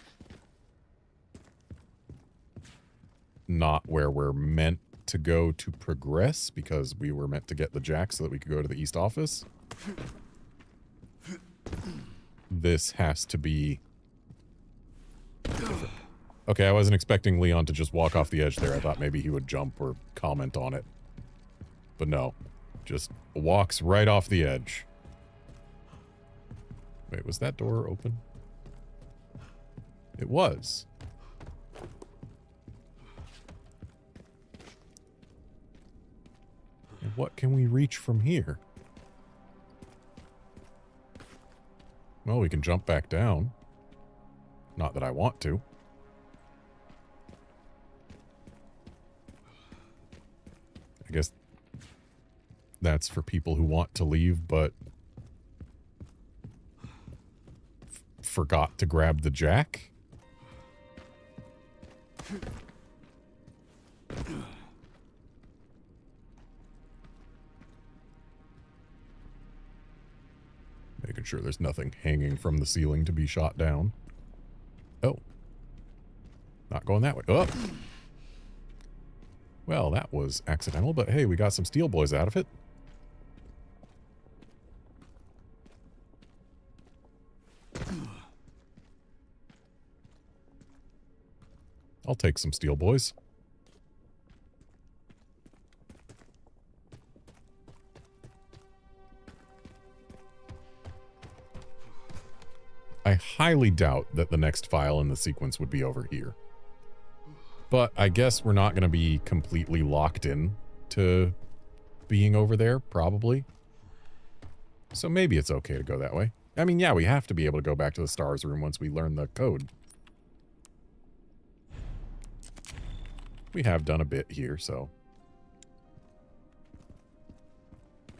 A: not where we're meant to go to progress, because we were meant to get the jack so that we could go to the east office. This has to be different. Okay, I wasn't expecting Leon to just walk off the edge there. I thought maybe he would jump or comment on it. But no, just walks right off the edge. Wait, was that door open? It was. What can we reach from here? Well, we can jump back down. Not that I want to. I guess that's for people who want to leave, but forgot to grab the jack. sure there's nothing hanging from the ceiling to be shot down. Oh. Not going that way. Oh! Well, that was accidental, but hey, we got some steel boys out of it. I'll take some steel boys. I highly doubt that the next file in the sequence would be over here. But I guess we're not going to be completely locked in to being over there, probably. So maybe it's okay to go that way. I mean, yeah, we have to be able to go back to the stars room once we learn the code. We have done a bit here, so.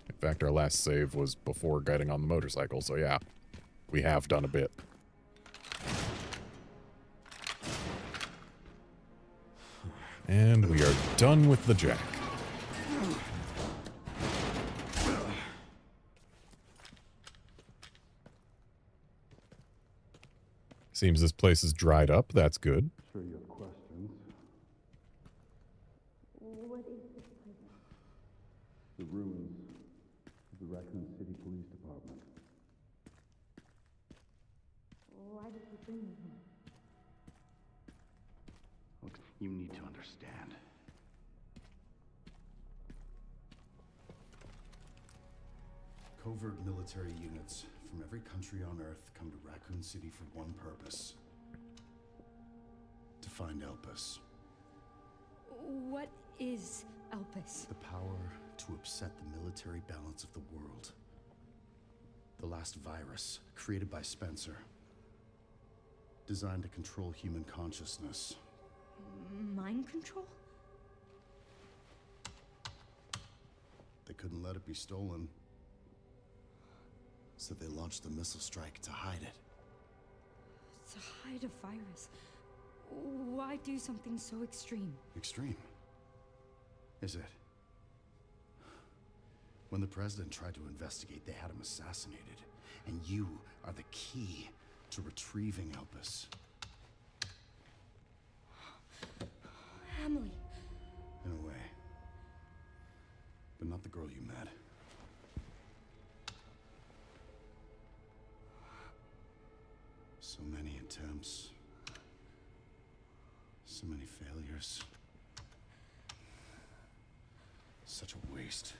A: In fact, our last save was before getting on the motorcycle, so yeah. We have done a bit. And we are done with the jack. Seems this place is dried up. That's good.
H: Sure you have questions.
C: What is this place?
H: The ruins of the Raccoon City Police Department.
C: Why did you bring me here?
H: Look, you need to understand. Covert military units from every country on Earth come to Raccoon City for one purpose. To find Elpis.
C: What is Elpis?
H: The power to upset the military balance of the world. The last virus, created by Spencer. Designed to control human consciousness.
C: Mind control?
H: They couldn't let it be stolen. So they launched the missile strike to hide it.
C: To hide a virus? Why do something so extreme?
H: Extreme? Is it? When the president tried to investigate, they had him assassinated. And you are the key to retrieving Elpis.
C: Emily.
H: In a way. But not the girl you met. So many attempts. So many failures. Such a waste.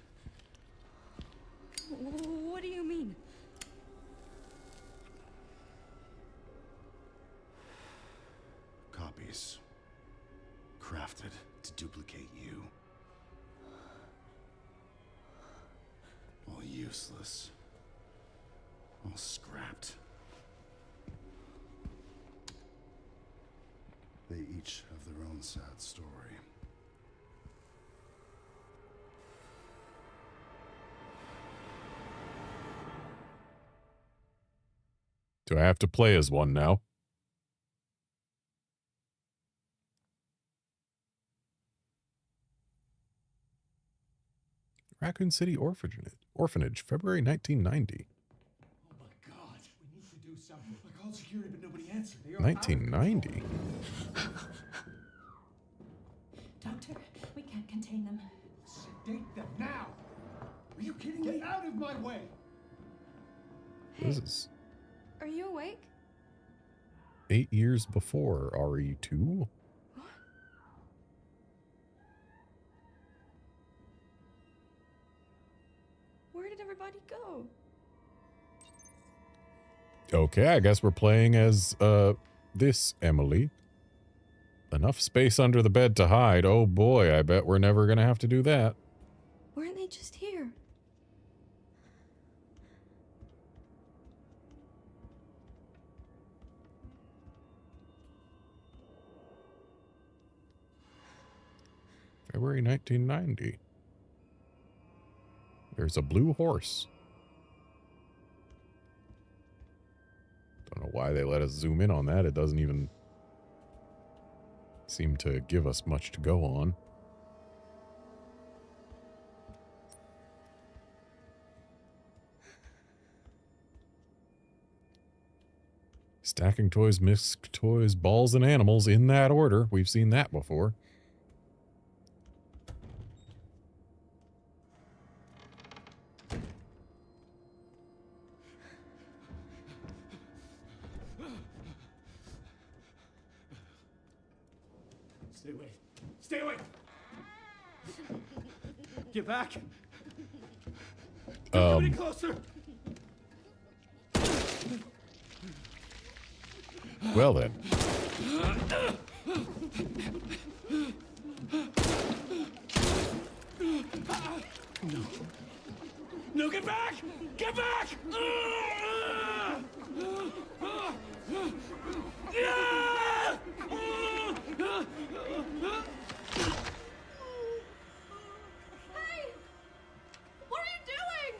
C: What do you mean?
H: Copies. Crafted to duplicate you. All useless. All scrapped. They each have their own sad story.
A: Do I have to play as one now? Raccoon City Orphanage, February 1990.
J: Oh my God, we need to do something. I called security, but nobody answered.
A: 1990?
M: Doctor, we can't contain them.
J: Sedate them now! Are you kidding me? Get out of my way!
A: This is
C: Are you awake?
A: 8 years before RE2.
C: Where did everybody go?
A: Okay, I guess we're playing as, this Emily. Enough space under the bed to hide. Oh boy, I bet we're never gonna have to do that.
C: Weren't they just here?
A: February 1990. There's a blue horse. Don't know why they let us zoom in on that. It doesn't even seem to give us much to go on. Stacking toys, mixed toys, balls, and animals in that order. We've seen that before.
J: Stay away. Stay away! Get back! Don't come any closer!
A: Well then.
J: No. No, get back! Get back!
C: Hey! What are you doing?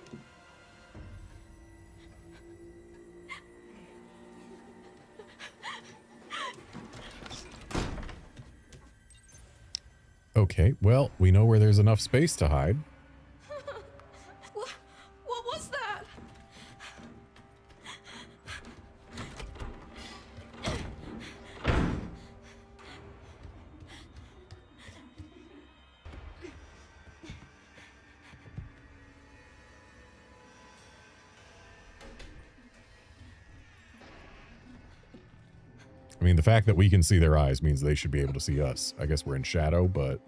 A: Okay, well, we know where there's enough space to hide.
C: What was that?
A: I mean, the fact that we can see their eyes means they should be able to see us. I guess we're in shadow, but...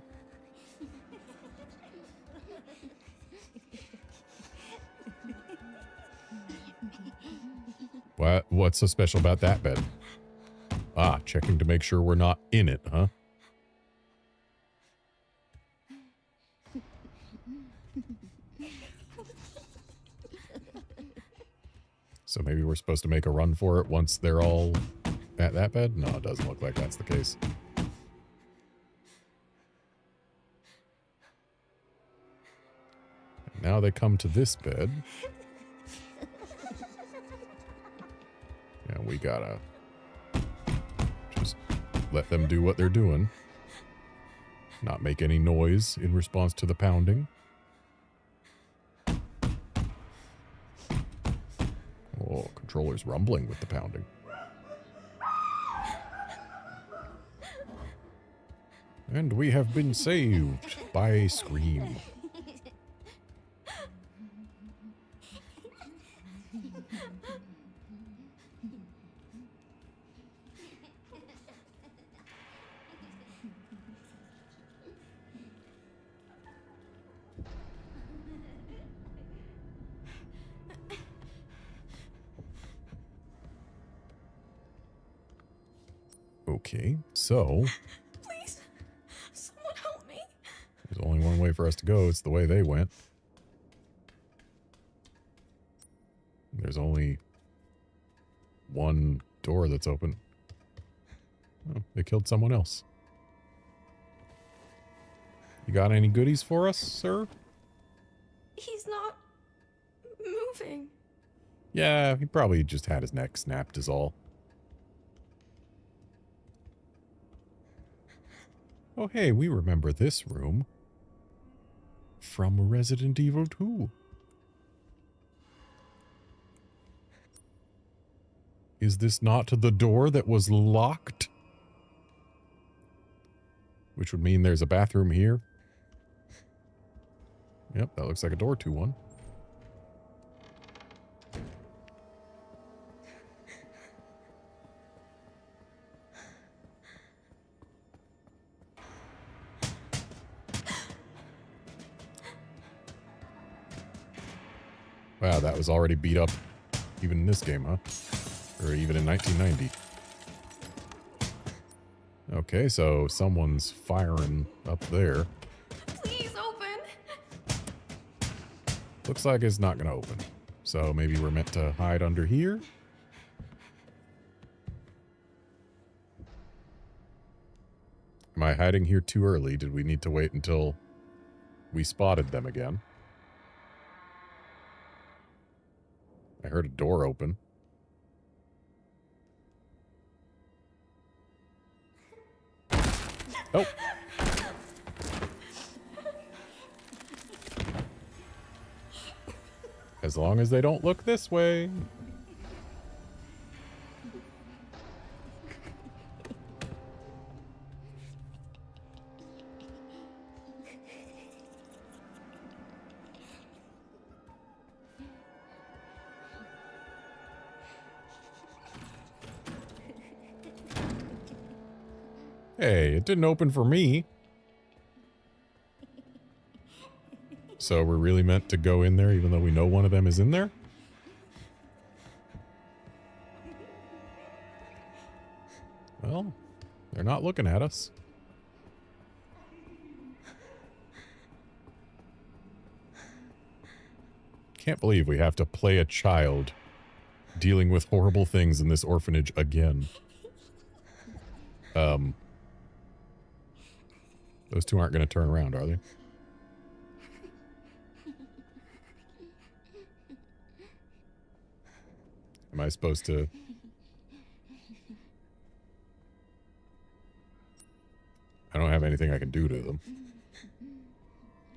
A: What's so special about that bed? Ah, checking to make sure we're not in it, huh? So maybe we're supposed to make a run for it once they're all at that bed? No, it doesn't look like that's the case. And now they come to this bed. And we gotta just let them do what they're doing. Not make any noise in response to the pounding. Oh, controller's rumbling with the pounding. And we have been saved by a scream. Okay, so...
C: Please, someone help me.
A: There's only one way for us to go. It's the way they went. There's only one door that's open. Oh, they killed someone else. You got any goodies for us, sir?
C: He's not moving.
A: Yeah, he probably just had his neck snapped is all. Oh, hey, we remember this room from Resident Evil 2. Is this not the door that was locked? Which would mean there's a bathroom here. Yep, that looks like a door to one. Wow, that was already beat up even in this game, huh? Or even in 1990. Okay, so someone's firing up there.
C: Please open.
A: Looks like it's not going to open. So maybe we're meant to hide under here? Am I hiding here too early? Did we need to wait until we spotted them again? I heard a door open. Oh. As long as they don't look this way. Hey, it didn't open for me. So we're really meant to go in there even though we know one of them is in there? Well, they're not looking at us. Can't believe we have to play a child dealing with horrible things in this orphanage again. Those two aren't going to turn around, are they? Am I supposed to... I don't have anything I can do to them.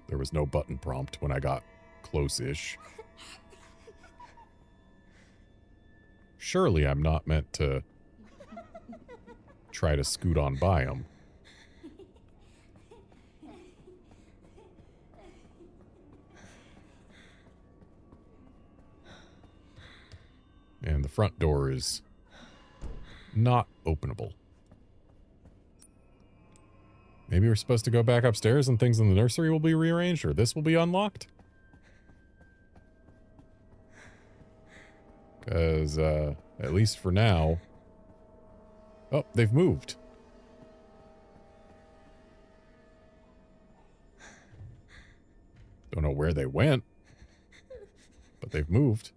A: There was no button prompt when I got close-ish. Surely I'm not meant to try to scoot on by them. And the front door is not openable. Maybe we're supposed to go back upstairs and things in the nursery will be rearranged, or this will be unlocked? Because, at least for now... Oh, they've moved. Don't know where they went, but they've moved.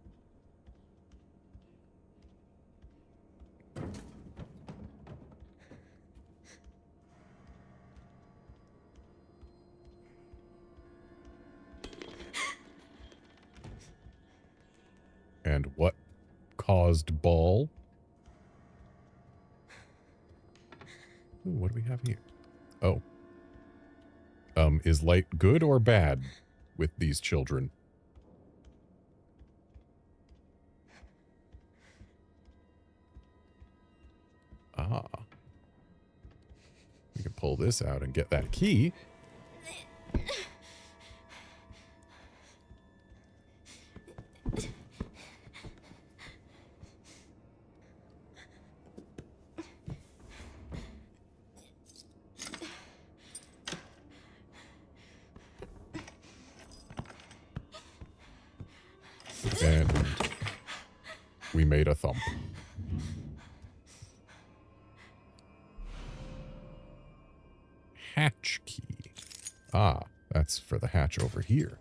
A: And what caused Ball? Ooh, what do we have here? Oh. Is light good or bad with these children? Ah. We can pull this out and get that key. And we made a thump. Hatch key. Ah, that's for the hatch over here.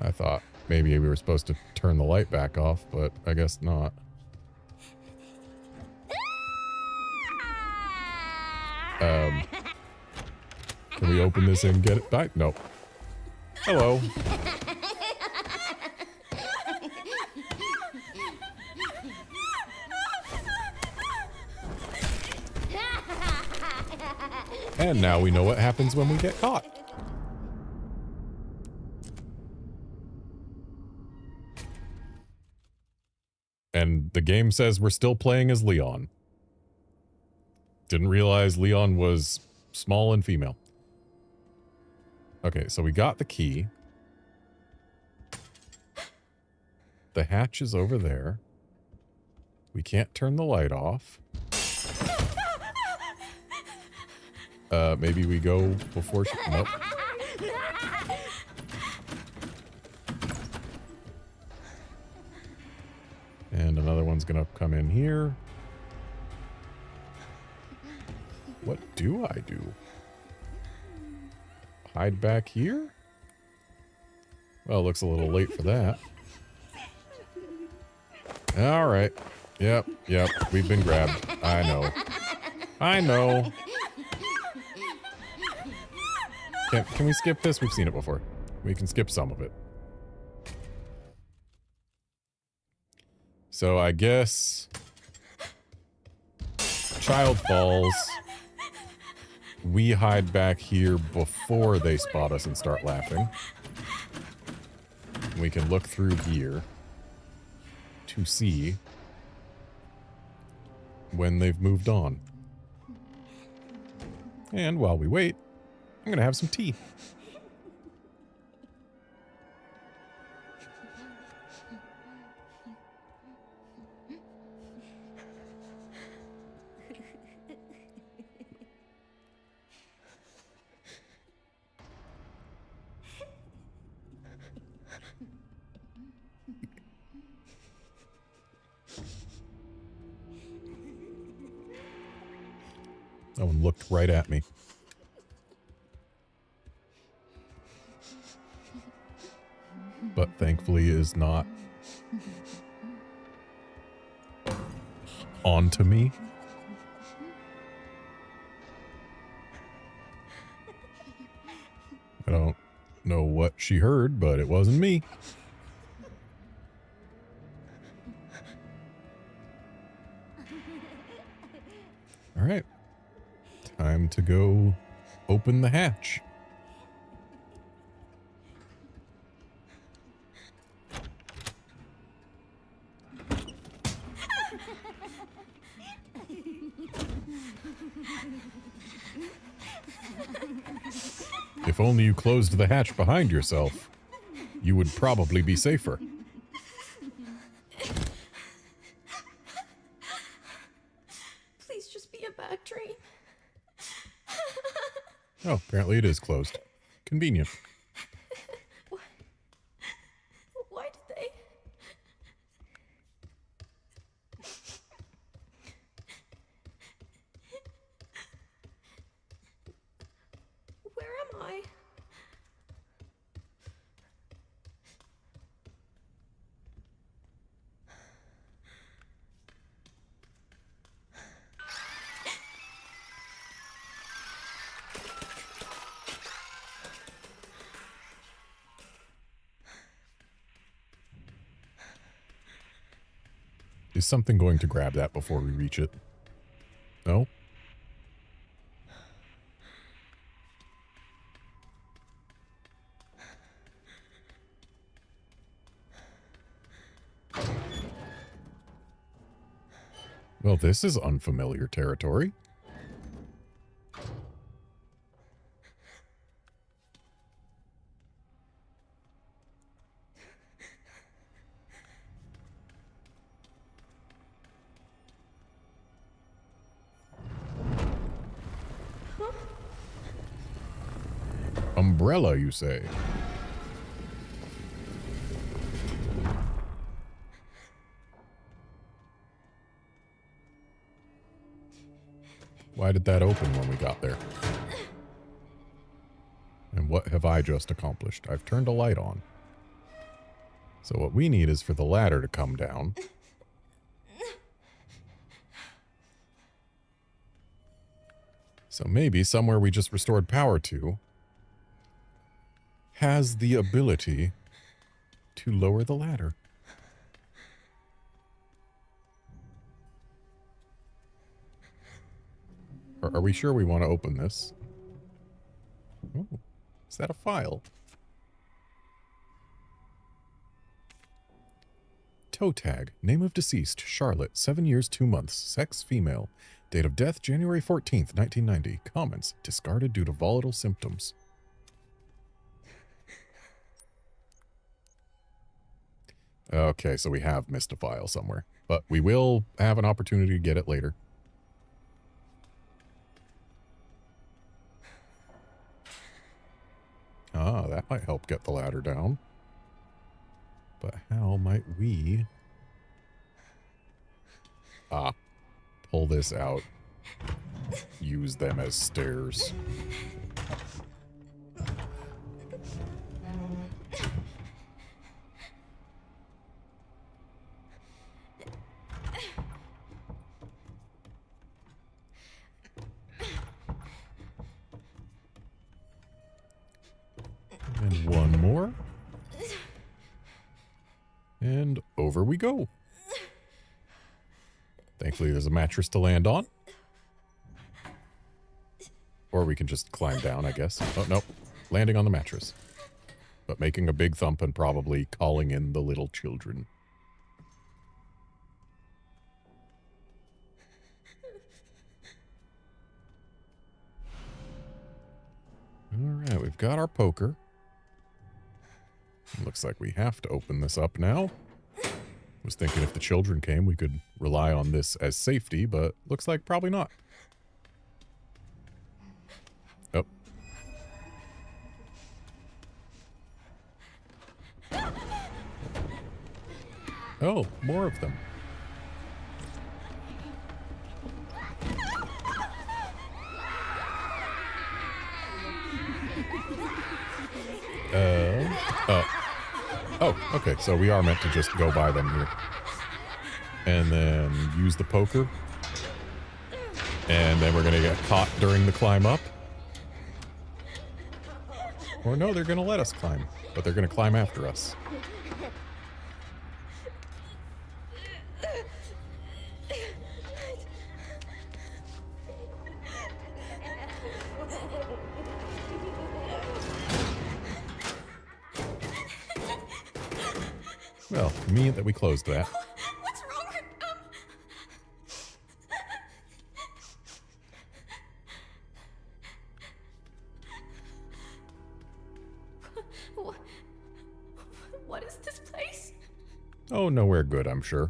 A: I thought maybe we were supposed to turn the light back off, but I guess not. Can we open this and get it back? No. Hello. And now we know what happens when we get caught. And the game says we're still playing as Leon. Didn't realize Leon was small and female. Okay, so we got the key. The hatch is over there. We can't turn the light off. Maybe we go before she... Nope. And another one's gonna come in here. What do I do? Hide back here? Well, it looks a little late for that. All right. Yep. We've been grabbed. I know. I know. Can we skip this? We've seen it before. We can skip some of it. So I guess... Child falls. We hide back here before they spot us and start laughing. We can look through here to see when they've moved on. And while we wait, I'm gonna have some tea. That one looked right at me. But thankfully is not onto me. I don't know what she heard, but it wasn't me. All right. Time to go open the hatch. If only you closed the hatch behind yourself, you would probably be safer.
C: Please just be a bad dream.
A: Oh, apparently it is closed. Convenient.
C: Why did they? Where am I?
A: Is something going to grab that before we reach it? No? Well, this is unfamiliar territory. Umbrella, you say? Why did that open when we got there? And what have I just accomplished? I've turned a light on. So what we need is for the ladder to come down. So maybe somewhere we just restored power to has the ability to lower the ladder. Are we sure we want to open this? Oh, is that a file? Toe tag. Name of deceased, Charlotte, 7 years, 2 months. Sex, female. Date of death, January 14th, 1990. Comments, discarded due to volatile symptoms. Okay, so we have missed a file somewhere. But we will have an opportunity to get it later. Ah, that might help get the ladder down. But how might we... Ah, pull this out. Use them as stairs. And one more. And over we go. Thankfully, there's a mattress to land on. Or we can just climb down, I guess. Oh, no. Landing on the mattress. But making a big thump and probably calling in the little children. Alright, we've got our poker. Looks like we have to open this up now. Was thinking if the children came, we could rely on this as safety, but looks like probably not. Oh. Oh, more of them. Oh, okay, so we are meant to just go by them here. And then use the poker. And then we're gonna get caught during the climb up. Or no, they're gonna let us climb, but they're gonna climb after us. Well, convenient that we closed that.
C: What's wrong with What is this place?
A: Oh, nowhere good, I'm sure.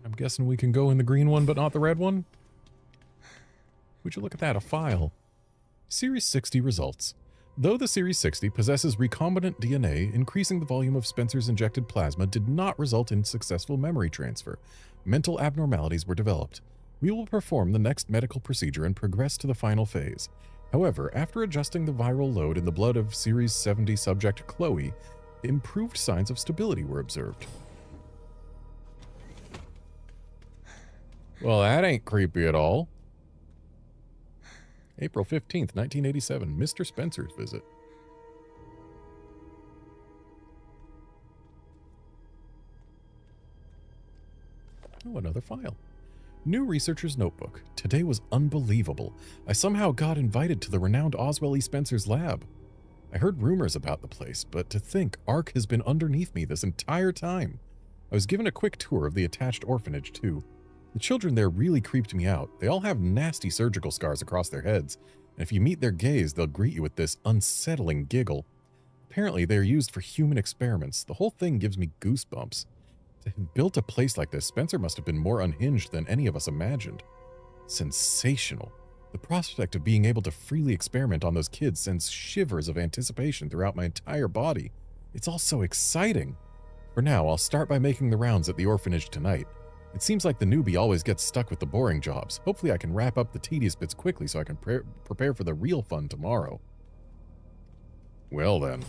A: I'm guessing we can go in the green one, but not the red one? Would you look at that, a file. Series 60 results. Though the Series 60 possesses recombinant DNA, increasing the volume of Spencer's injected plasma did not result in successful memory transfer. Mental abnormalities were developed. We will perform the next medical procedure and progress to the final phase. However, after adjusting the viral load in the blood of Series 70 subject Chloe, improved signs of stability were observed. Well, that ain't creepy at all. April 15th, 1987, Mr. Spencer's visit. Oh, another file. New researcher's notebook. Today was unbelievable. I somehow got invited to the renowned Oswell E. Spencer's lab. I heard rumors about the place, but to think Ark has been underneath me this entire time. I was given a quick tour of the attached orphanage, too. The children there really creeped me out. They all have nasty surgical scars across their heads, and if you meet their gaze, they'll greet you with this unsettling giggle. Apparently, they're used for human experiments. The whole thing gives me goosebumps. To have built a place like this, Spencer must have been more unhinged than any of us imagined. Sensational. The prospect of being able to freely experiment on those kids sends shivers of anticipation throughout my entire body. It's all so exciting. For now, I'll start by making the rounds at the orphanage tonight. It seems like the newbie always gets stuck with the boring jobs. Hopefully I can wrap up the tedious bits quickly so I can prepare for the real fun tomorrow. Well then.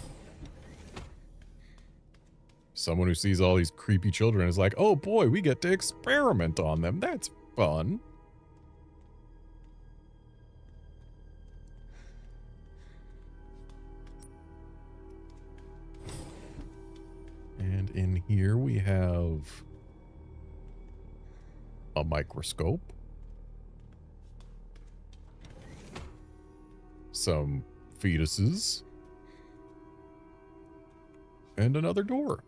A: Someone who sees all these creepy children is like, oh boy, we get to experiment on them. That's fun. And in here we have a microscope, some fetuses, and another door.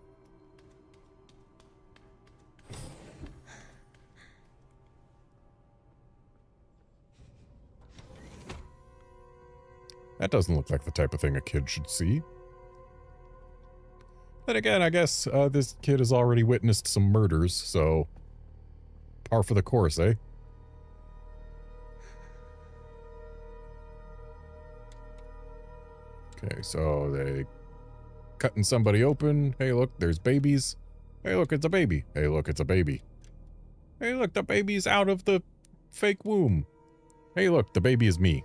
A: That doesn't look like the type of thing a kid should see. Then again, I guess this kid has already witnessed some murders, so par for the course, eh? Okay, so they cutting somebody open. Hey, look, there's babies. Hey, look, it's a baby. Hey, look, it's a baby. Hey, look, the baby's out of the fake womb. Hey, look, the baby is me.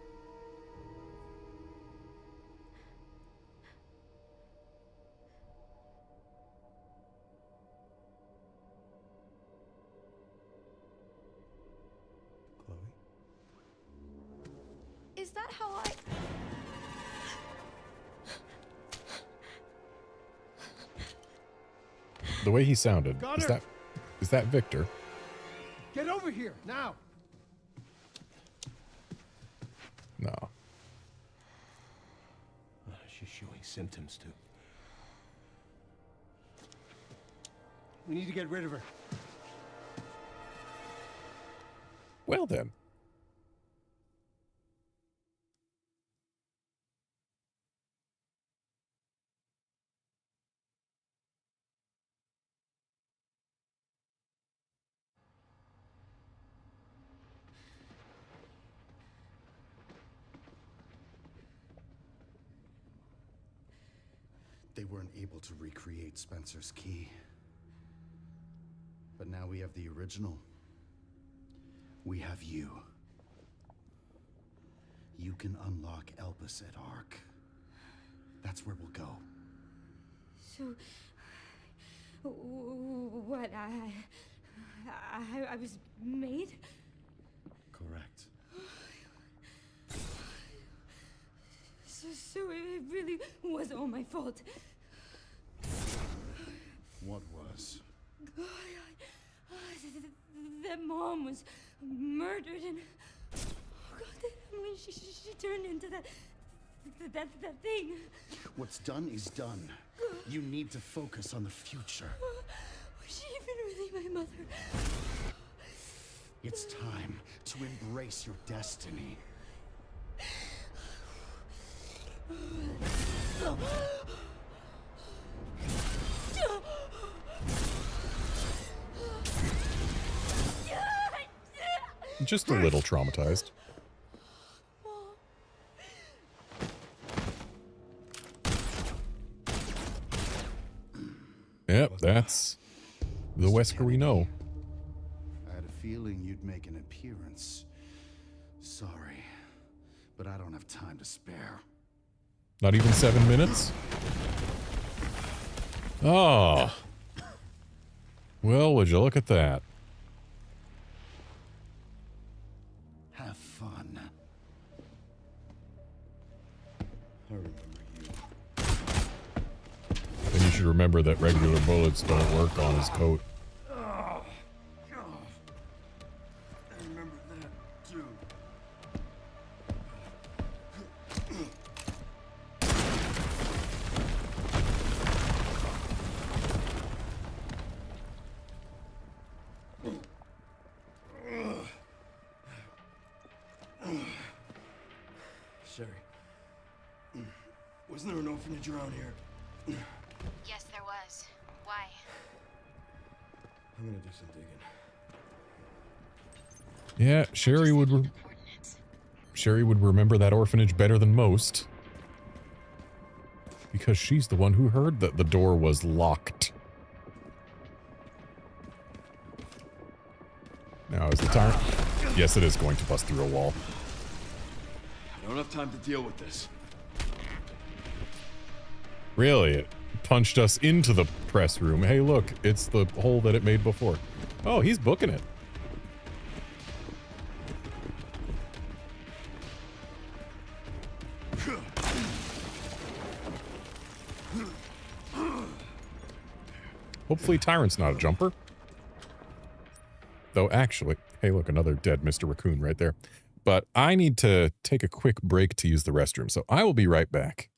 C: Is that how I...
A: The way he sounded, is that Victor?
B: Get over here, now!
A: No.
B: She's showing symptoms too. We need to get rid of her.
A: Well then.
H: They weren't able to recreate Spencer's key. But now we have the original. We have you. You can unlock Elpis at Ark. That's where we'll go.
C: So, what, I was made?
H: Correct.
C: So it really was all my fault.
H: What was?
C: That mom was murdered and Emily, she turned into that thing.
H: What's done is done. You need to focus on the future.
C: Was she even really my mother?
H: It's time to embrace your destiny.
A: Just a little traumatized. Yep, that's the Wesker we know.
H: I had a feeling you'd make an appearance. Sorry, but I don't have time to spare.
A: Not even 7 minutes? Oh. Well, would you look at that?
H: Have fun.
F: I remember you.
A: And you should remember that regular bullets don't work on his coat.
F: I remember that, too. Sherry, wasn't there an orphanage around here?
G: Yes, there was. Why?
F: I'm gonna do some digging.
A: Yeah, Sherry would remember that orphanage better than most. Because she's the one who heard that the door was locked. Now, is the tyrant? Yes, it is going to bust through a wall.
F: I don't have time to deal with this.
A: Really? It punched us into the press room. Hey, look, it's the hole that it made before. Oh, he's booking it. Hopefully Tyrant's not a jumper. Though actually, hey look, another dead Mr. Raccoon right there. But I need to take a quick break to use the restroom, so I will be right back.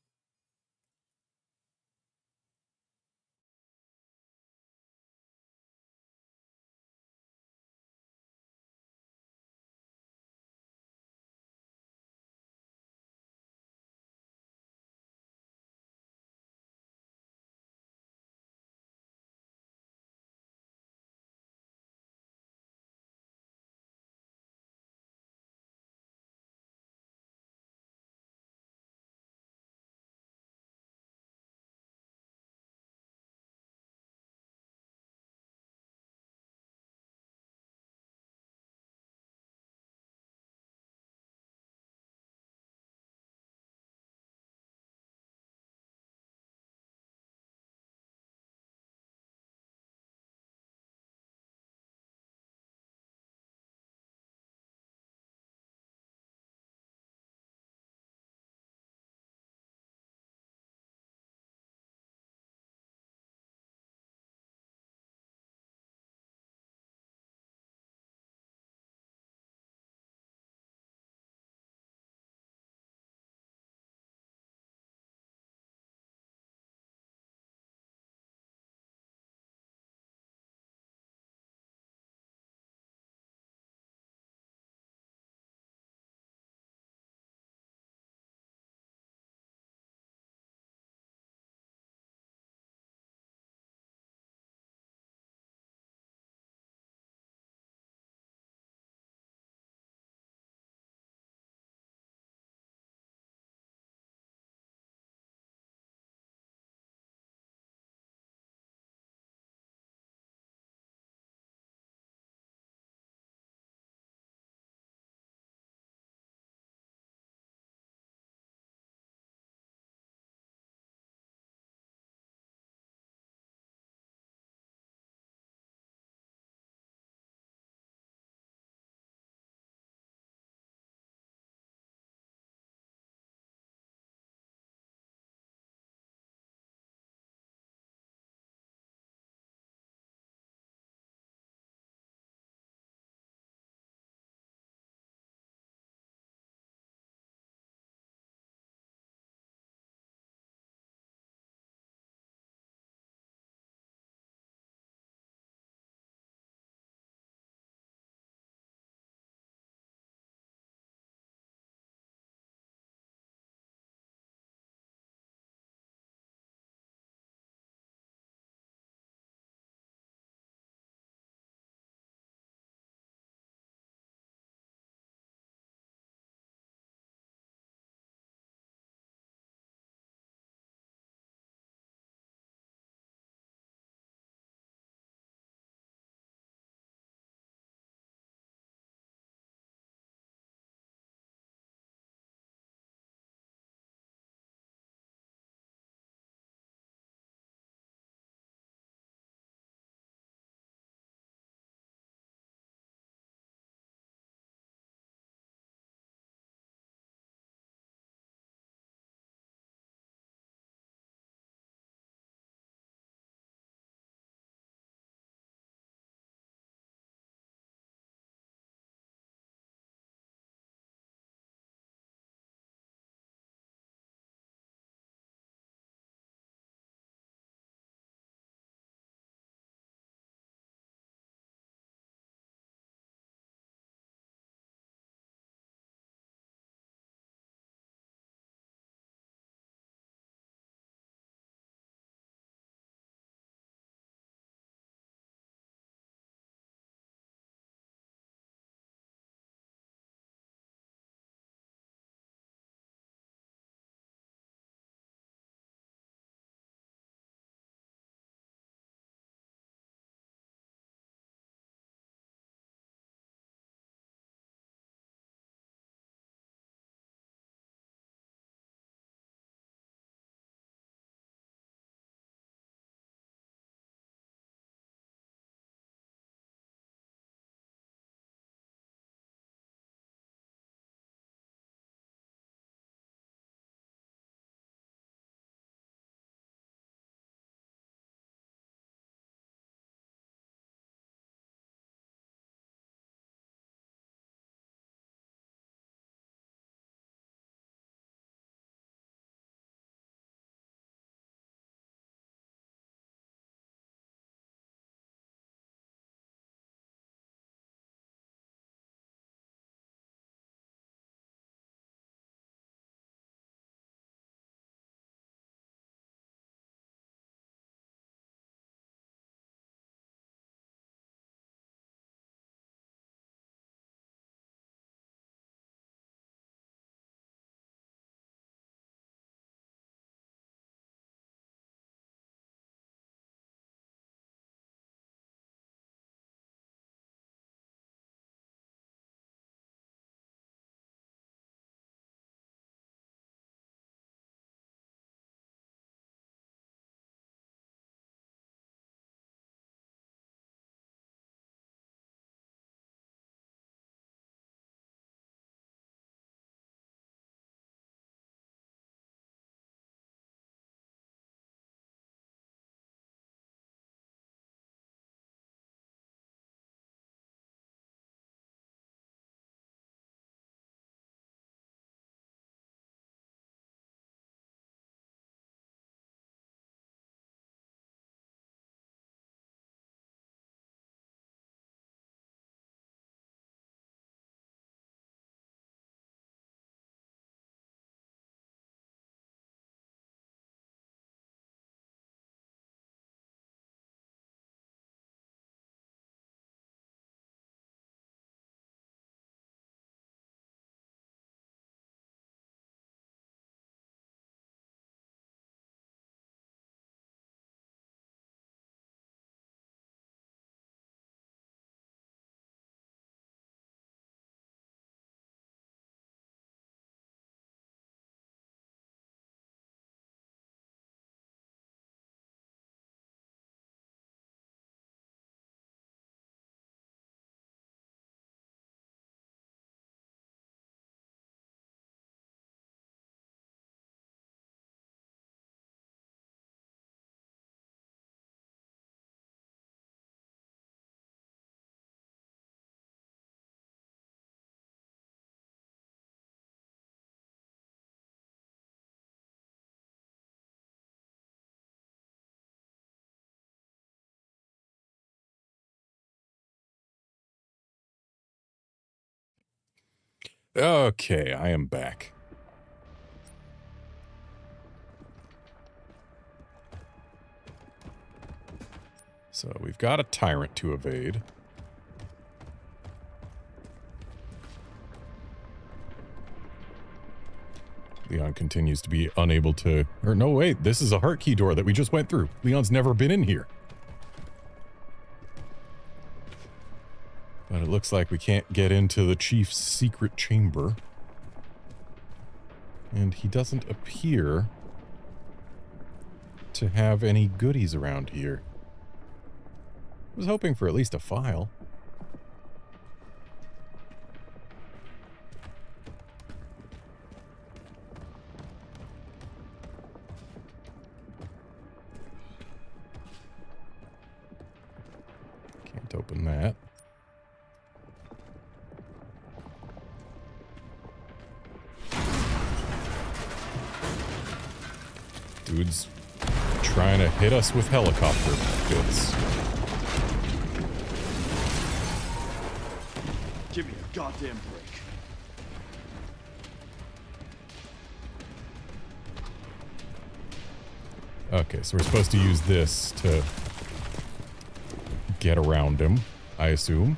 A: Okay, I am back. So we've got a tyrant to evade. Leon continues to be unable to... Or no, wait, this is a heart key door that we just went through. Leon's never been in here. But it looks like we can't get into the chief's secret chamber. And he doesn't appear to have any goodies around here. I was hoping for at least a file. Can't open that. Dude's trying to hit us with helicopter bits.
F: Give me a goddamn break.
A: Okay, so we're supposed to use this to get around him, I assume.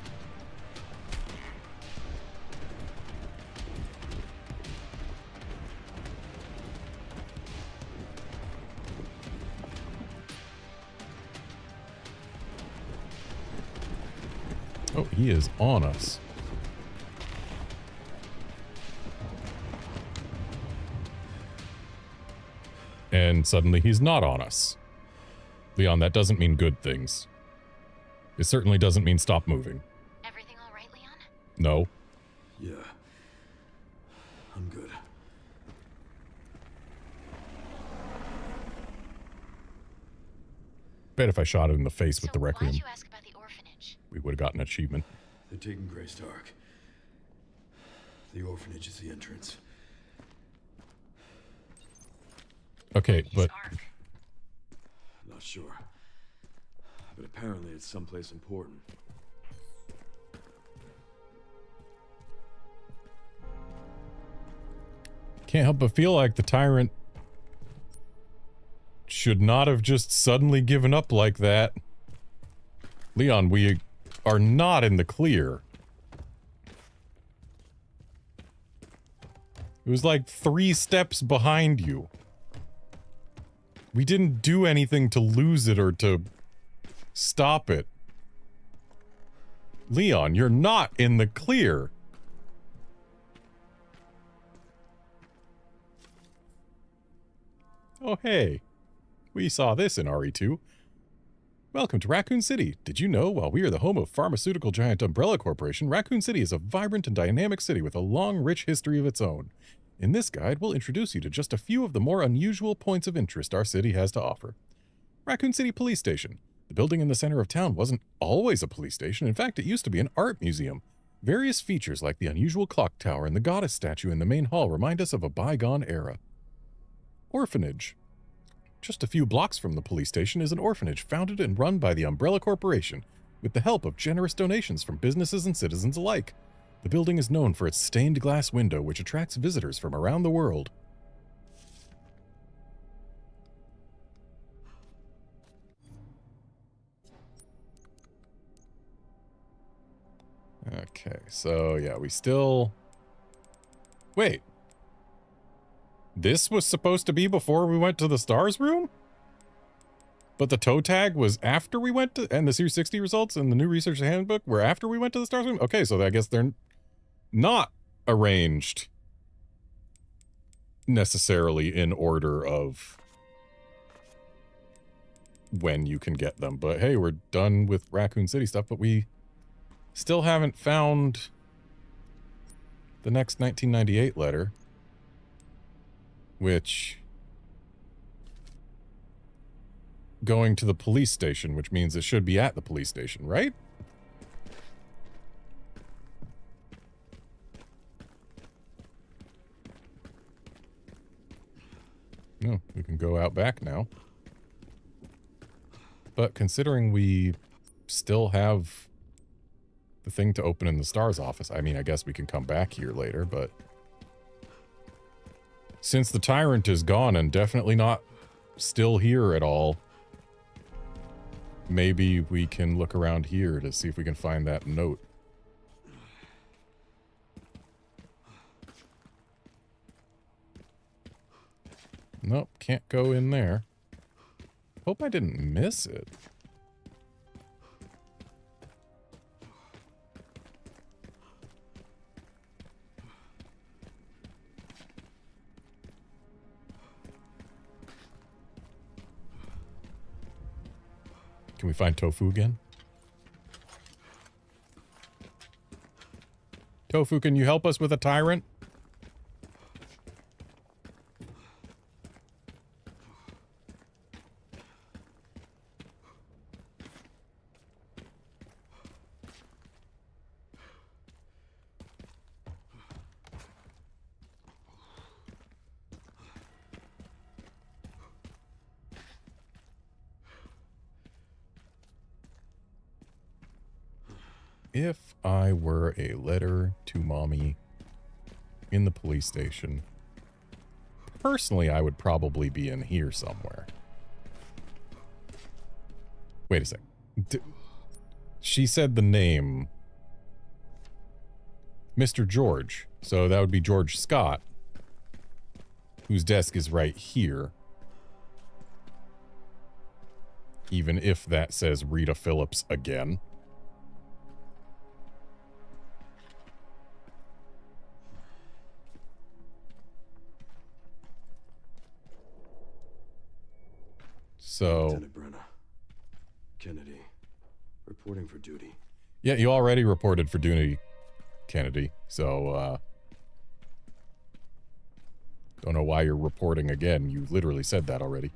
A: Oh, he is on us. And suddenly he's not on us. Leon, that doesn't mean good things. It certainly doesn't mean stop moving.
G: Everything all right, Leon?
A: No.
F: Yeah. I'm good.
A: Bet if I shot it in the face with the Requiem,
G: Why'd you ask about the orphanage?
A: we would have gotten an achievement.
F: They're taking Greystark. The orphanage is the entrance.
A: Okay, but...
F: Not sure. But apparently it's someplace important.
A: Can't help but feel like the tyrant should not have just suddenly given up like that. Leon, we are not in the clear. It was like 3 steps behind you. We didn't do anything to lose it or to stop it. Leon, you're not in the clear. Oh, hey. We saw this in RE2. Welcome to Raccoon City. Did you know, while we are the home of pharmaceutical giant Umbrella Corporation, Raccoon City is a vibrant and dynamic city with a long, rich history of its own. In this guide, we'll introduce you to just a few of the more unusual points of interest our city has to offer. Raccoon City Police Station. The building in the center of town wasn't always a police station. In fact, it used to be an art museum. Various features like the unusual clock tower and the goddess statue in the main hall remind us of a bygone era. Orphanage. Just a few blocks from the police station is an orphanage founded and run by the Umbrella Corporation, with the help of generous donations from businesses and citizens alike. The building is known for its stained glass window, which attracts visitors from around the world. Okay, so yeah, we still... Wait. This was supposed to be before we went to the STARS room? But the toe tag was after we went to... And the Series 60 results and the new research handbook were after we went to the STARS room? Okay, so I guess they're not arranged necessarily in order of when you can get them. But hey, we're done with Raccoon City stuff, but we still haven't found the next 1998 letter, which going to the police station, which means it should be at the police station, right? No, we can go out back now. But considering we still have the thing to open in the STARS office. I mean, I guess we can come back here later, but since the tyrant is gone and definitely not still here at all, maybe we can look around here to see if we can find that note. Nope, can't go in there. Hope I didn't miss it. Can we find Tofu again? Tofu, can you help us with a tyrant? If I were a letter to mommy in the police station, personally, I would probably be in here somewhere. Wait a sec. She said the name Mr. George, so that would be George Scott, whose desk is right here. Even if that says Rita Phillips again. So,
F: Lieutenant Brenna. Kennedy. Reporting for duty.
A: Yeah, you already reported for duty, Kennedy. So, don't know why you're reporting again. You literally said that already.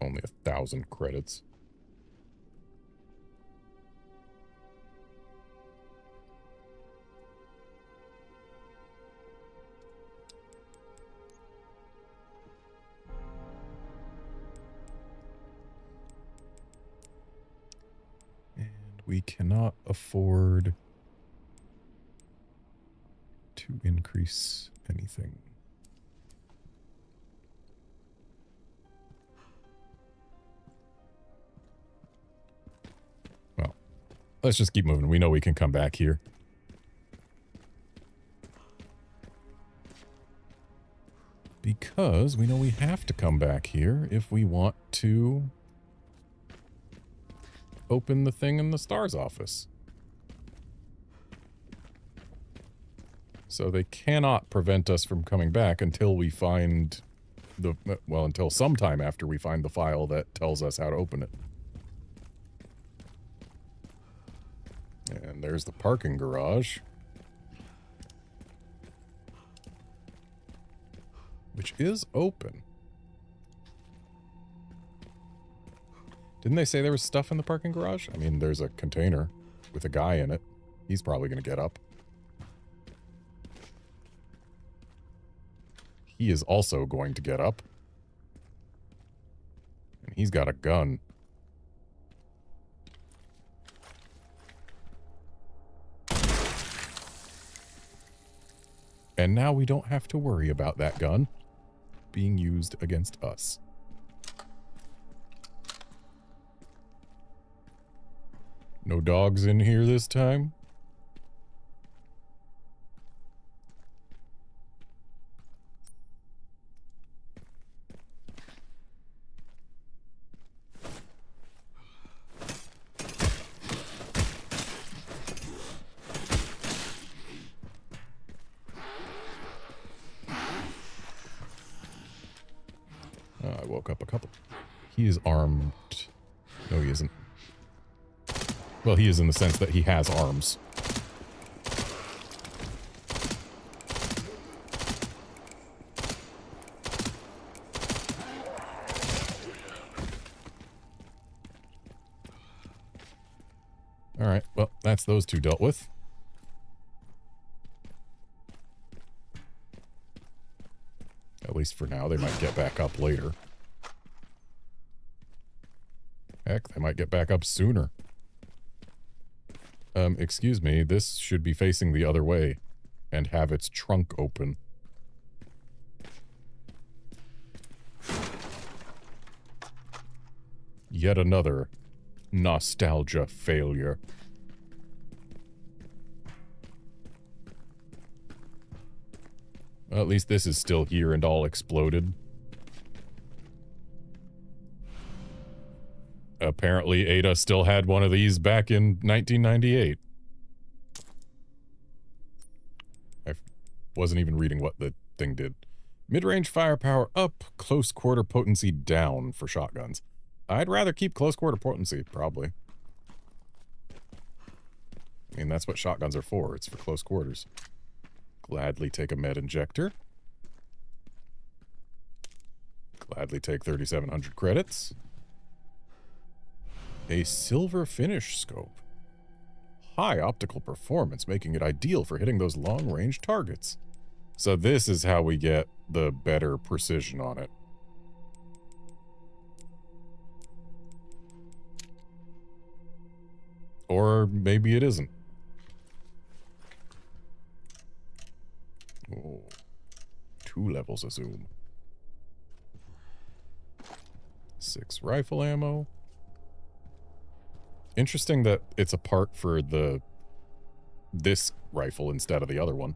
A: Only 1,000 credits. And we cannot afford to increase anything. Let's just keep moving. We know we can come back here. Because we know we have to come back here if we want to open the thing in the STARS office. So they cannot prevent us from coming back until we find the, well, until sometime after we find the file that tells us how to open it. And there's the parking garage. Which is open. Didn't they say there was stuff in the parking garage? I mean, there's a container with a guy in it. He's probably going to get up. He is also going to get up. And he's got a gun. And now we don't have to worry about that gun being used against us. No dogs in here this time? I woke up a couple. He is armed. No, he isn't. Well, he is in the sense that he has arms. Alright, well, that's those two dealt with. At least for now, they might get back up later. Heck, they might get back up sooner. Excuse me, this should be facing the other way and have its trunk open. Yet another nostalgia failure. Well, at least this is still here and all exploded. Apparently, Ada still had one of these back in 1998. I wasn't even reading what the thing did. Mid-range firepower up, close quarter potency down for shotguns. I'd rather keep close quarter potency, probably. I mean, that's what shotguns are for. It's for close quarters. Gladly take a med injector. Gladly take 3,700 credits. A silver finish scope. High optical performance, making it ideal for hitting those long-range targets. So this is how we get the better precision on it. Or maybe it isn't. Oh, 2 levels of zoom. 6 rifle ammo. Interesting that it's a part for this rifle instead of the other one.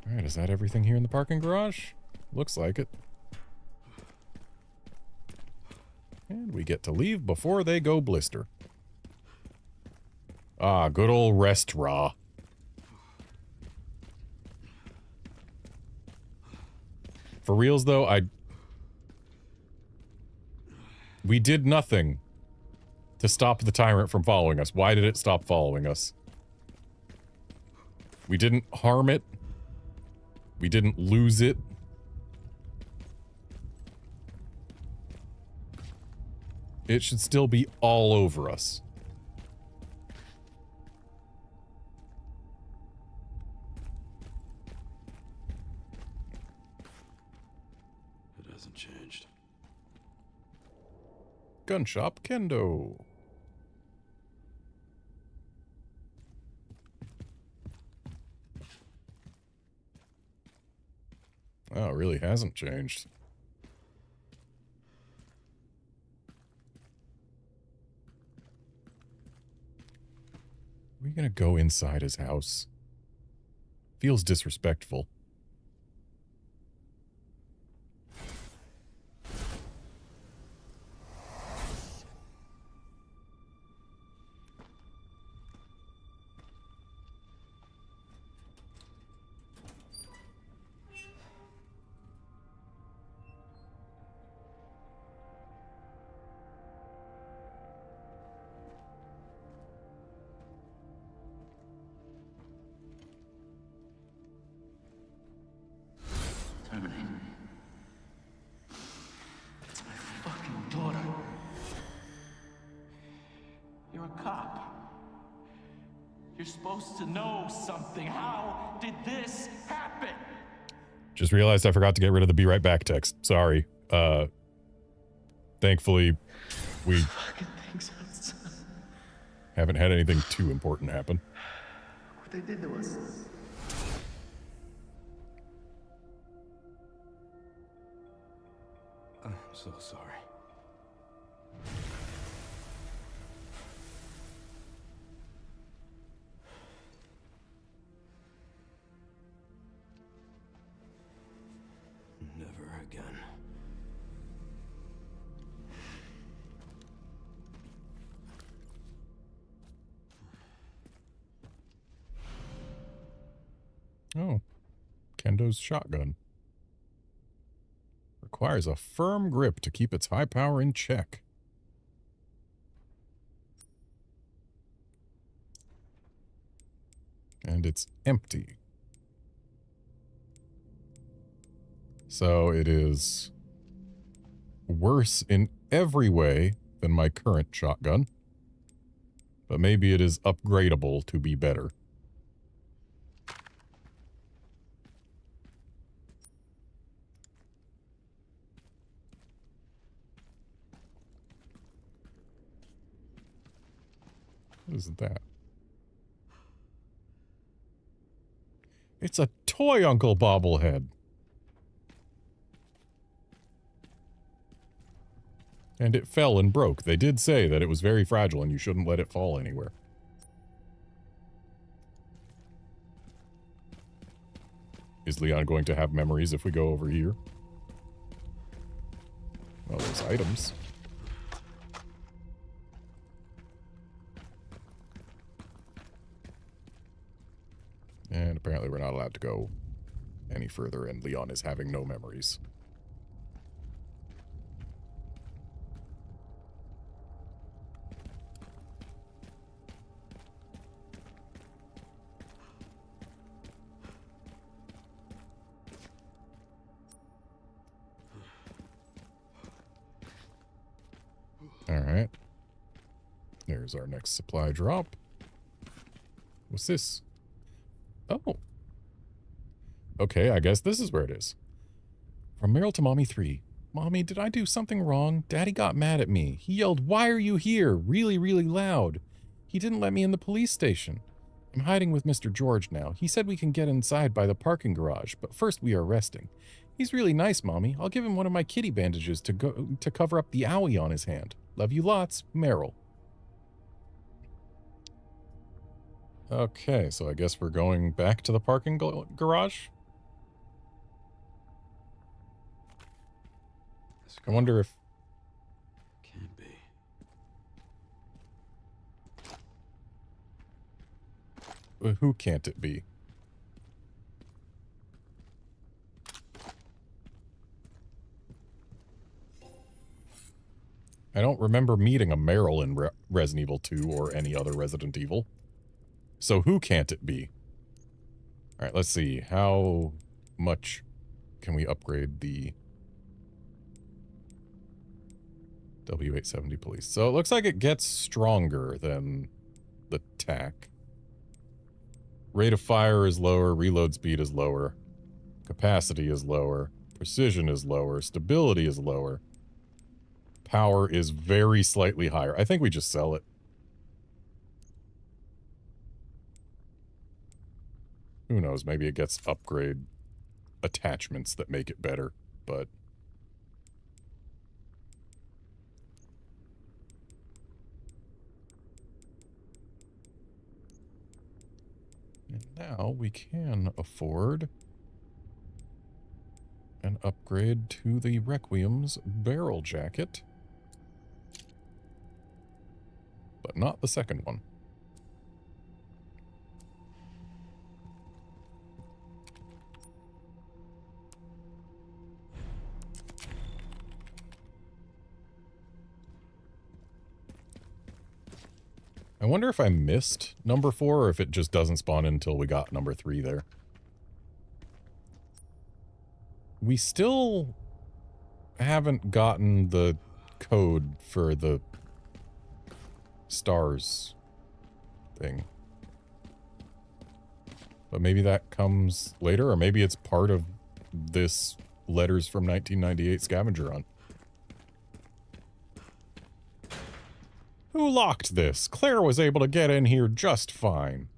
A: Alright, is that everything here in the parking garage? Looks like it. And we get to leave before they go blister. Ah, good old rest raw. For reals though, we did nothing to stop the tyrant from following us. Why did it stop following us? We didn't harm it. We didn't lose it. It should still be all over us.
F: It hasn't changed.
A: Gun shop kendo. Oh, it really hasn't changed. Are we gonna go inside his house? Feels disrespectful.
N: Terminate. It's my fucking daughter. You're a cop. You're supposed to know something. How did this happen?
A: Just realized I forgot to get rid of the be right back text. Sorry. Thankfully, we haven't had anything too important happen.
N: What they did to us.
B: I'm so sorry. Never again.
A: Oh. Kendo's shotgun. Requires a firm grip to keep its high power in check. And it's empty. So it is worse in every way than my current shotgun. But maybe it is upgradable to be better. What is that? It's a toy Uncle Bobblehead. And it fell and broke. They did say that it was very fragile and you shouldn't let it fall anywhere. Is Leon going to have memories if we go over here? Well, there's items. And apparently we're not allowed to go any further, and Leon is having no memories. Alright. There's our next supply drop. What's this? Oh. Okay, I guess this is where it is. From Meryl to Mommy 3. Mommy, did I do something wrong? Daddy got mad at me. He yelled, "Why are you here?" really, really loud. He didn't let me in the police station. I'm hiding with Mr. George now. He said we can get inside by the parking garage, but first we are resting. He's really nice, Mommy. I'll give him one of my kitty bandages to cover up the owie on his hand. Love you lots, Meryl. Okay, so I guess we're going back to the parking garage. I wonder if...
F: Can't be.
A: Who can't it be? I don't remember meeting a Meryl in Resident Evil 2 or any other Resident Evil. So who can't it be? Alright, let's see. How much can we upgrade the W870 police? So it looks like it gets stronger than the TAC. Rate of fire is lower, reload speed is lower, capacity is lower, precision is lower, stability is lower. Power is very slightly higher. I think we just sell it. Who knows, maybe it gets upgrade attachments that make it better, but... And now we can afford an upgrade to the Requiem's barrel jacket. But not the second one. I wonder if I missed number 4 or if it just doesn't spawn until we got number 3 there. We still haven't gotten the code for the stars thing. But maybe that comes later, or maybe it's part of this Letters from 1998 scavenger hunt. Who locked this? Claire was able to get in here just fine.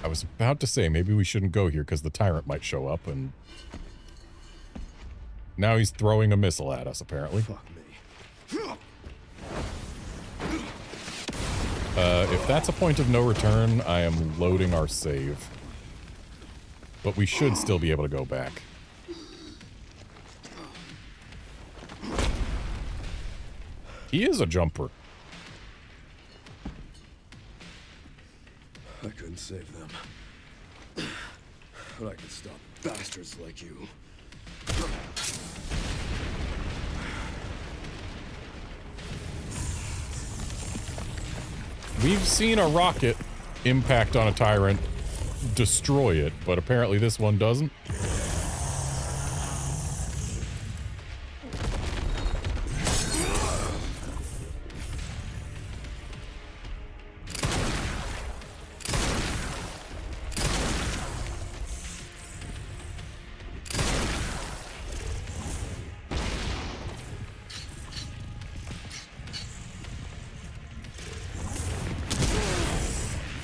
A: I was about to say, maybe we shouldn't go here because the tyrant might show up and... Now he's throwing a missile at us, apparently.
F: Fuck me.
A: If that's a point of no return, I am loading our save. But we should still be able to go back. He is a jumper.
F: I couldn't save them. But I could stop bastards like you.
A: We've seen a rocket impact on a tyrant, destroy it, but apparently this one doesn't.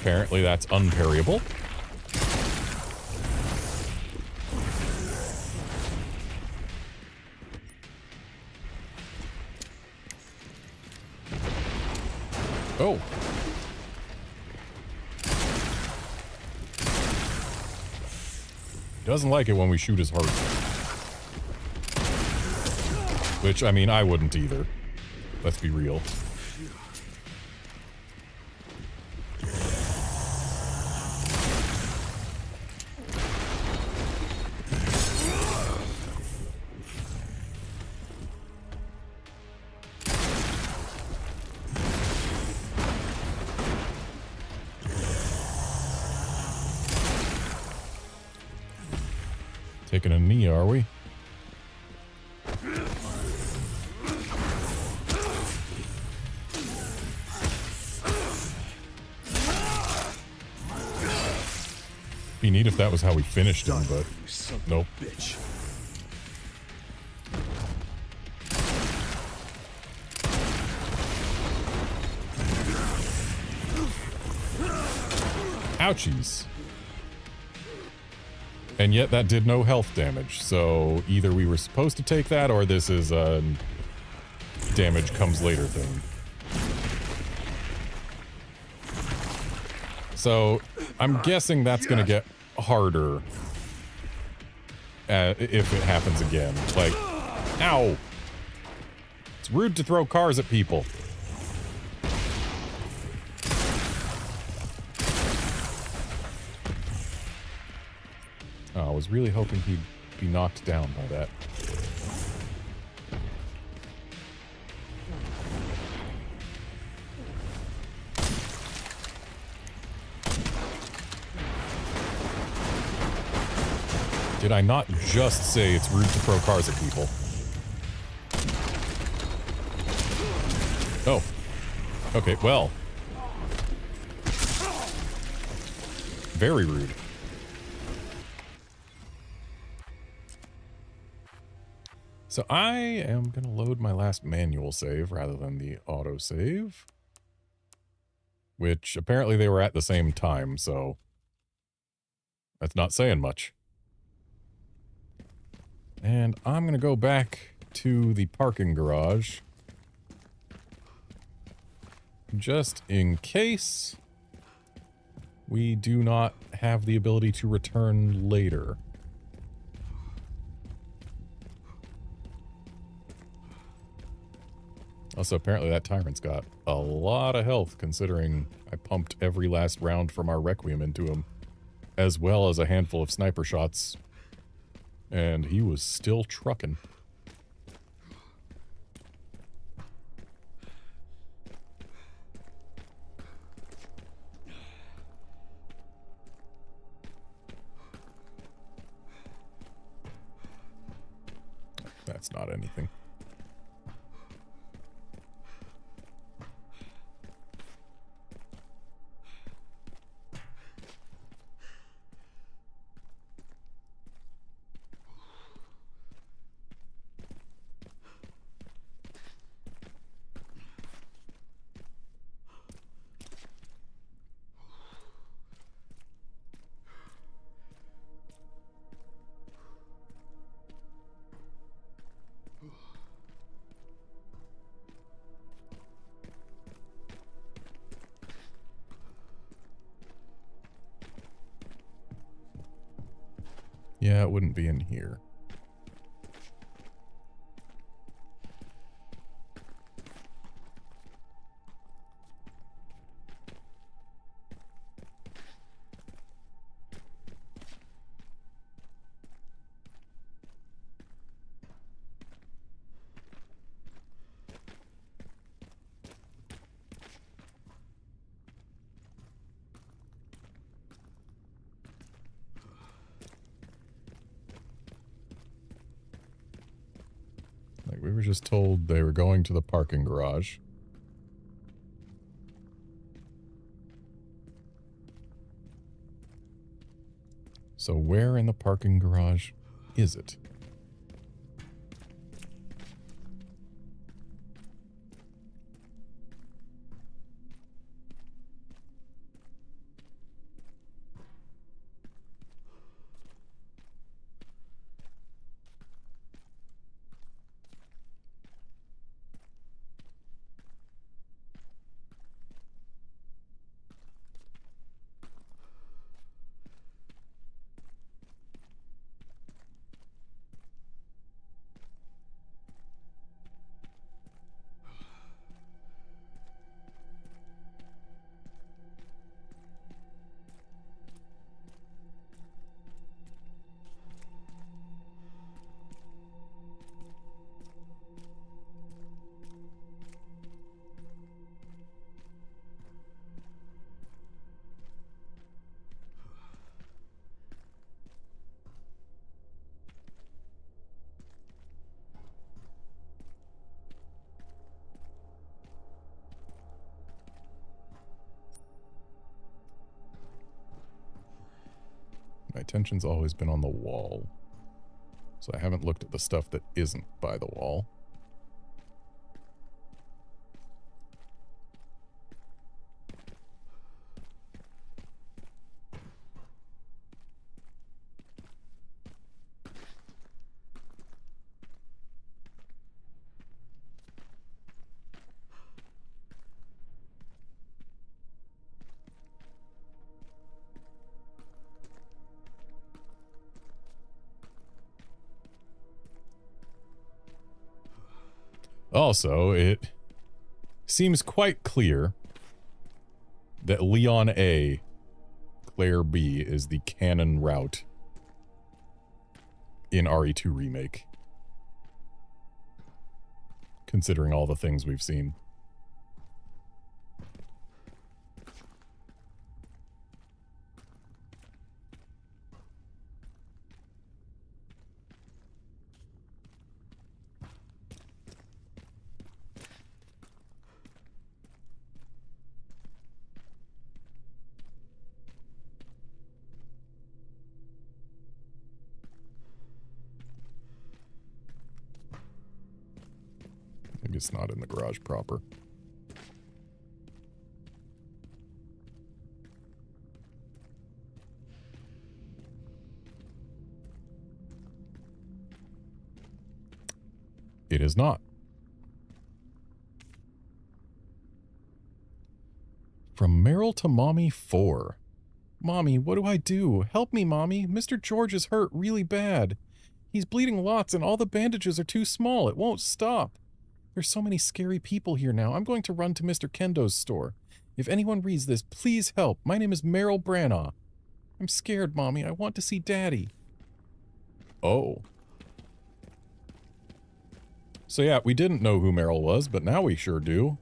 A: Apparently that's unparryable. Oh. Doesn't like it when we shoot his heart. Which, I mean, I wouldn't either. Let's be real. Taking a knee, are we? Be neat if that was how we finished him, but nope.
J: Bitch.
A: Ouchies. And yet that did no health damage, so either we were supposed to take that or this is a damage comes later thing. So I'm guessing that's gonna get harder if it happens again. Like, ow! It's rude to throw cars at people. Oh, I was really hoping he'd be knocked down by that. Did I not just say it's rude to throw cars at people? Oh. Okay, well. Very rude. So I am going to load my last manual save rather than the autosave. Which apparently they were at the same time, so that's not saying much. And I'm going to go back to the parking garage. Just in case we do not have the ability to return later. Also, apparently that tyrant's got a lot of health, considering I pumped every last round from our Requiem into him, as well as a handful of sniper shots, and he was still trucking. That's not anything. Yeah, it wouldn't be in here. were just told they were going to the parking garage. So where in the parking garage is it? My attention's always been on the wall. So I haven't looked at the stuff that isn't by the wall. Also, it seems quite clear that Leon A, Claire B is the canon route in RE2 Remake. Considering all the things we've seen. It's not in the garage proper. It is not. From Meryl to Mommy 4. Mommy, what do I do? Help me, Mommy. Mr. George is hurt really bad. He's bleeding lots and all the bandages are too small. It won't stop. There's so many scary people here now. I'm going to run to Mr. Kendo's store. If anyone reads this, please help. My name is Meryl Branagh. I'm scared, Mommy. I want to see Daddy. Oh. So yeah, we didn't know who Meryl was, but now we sure do.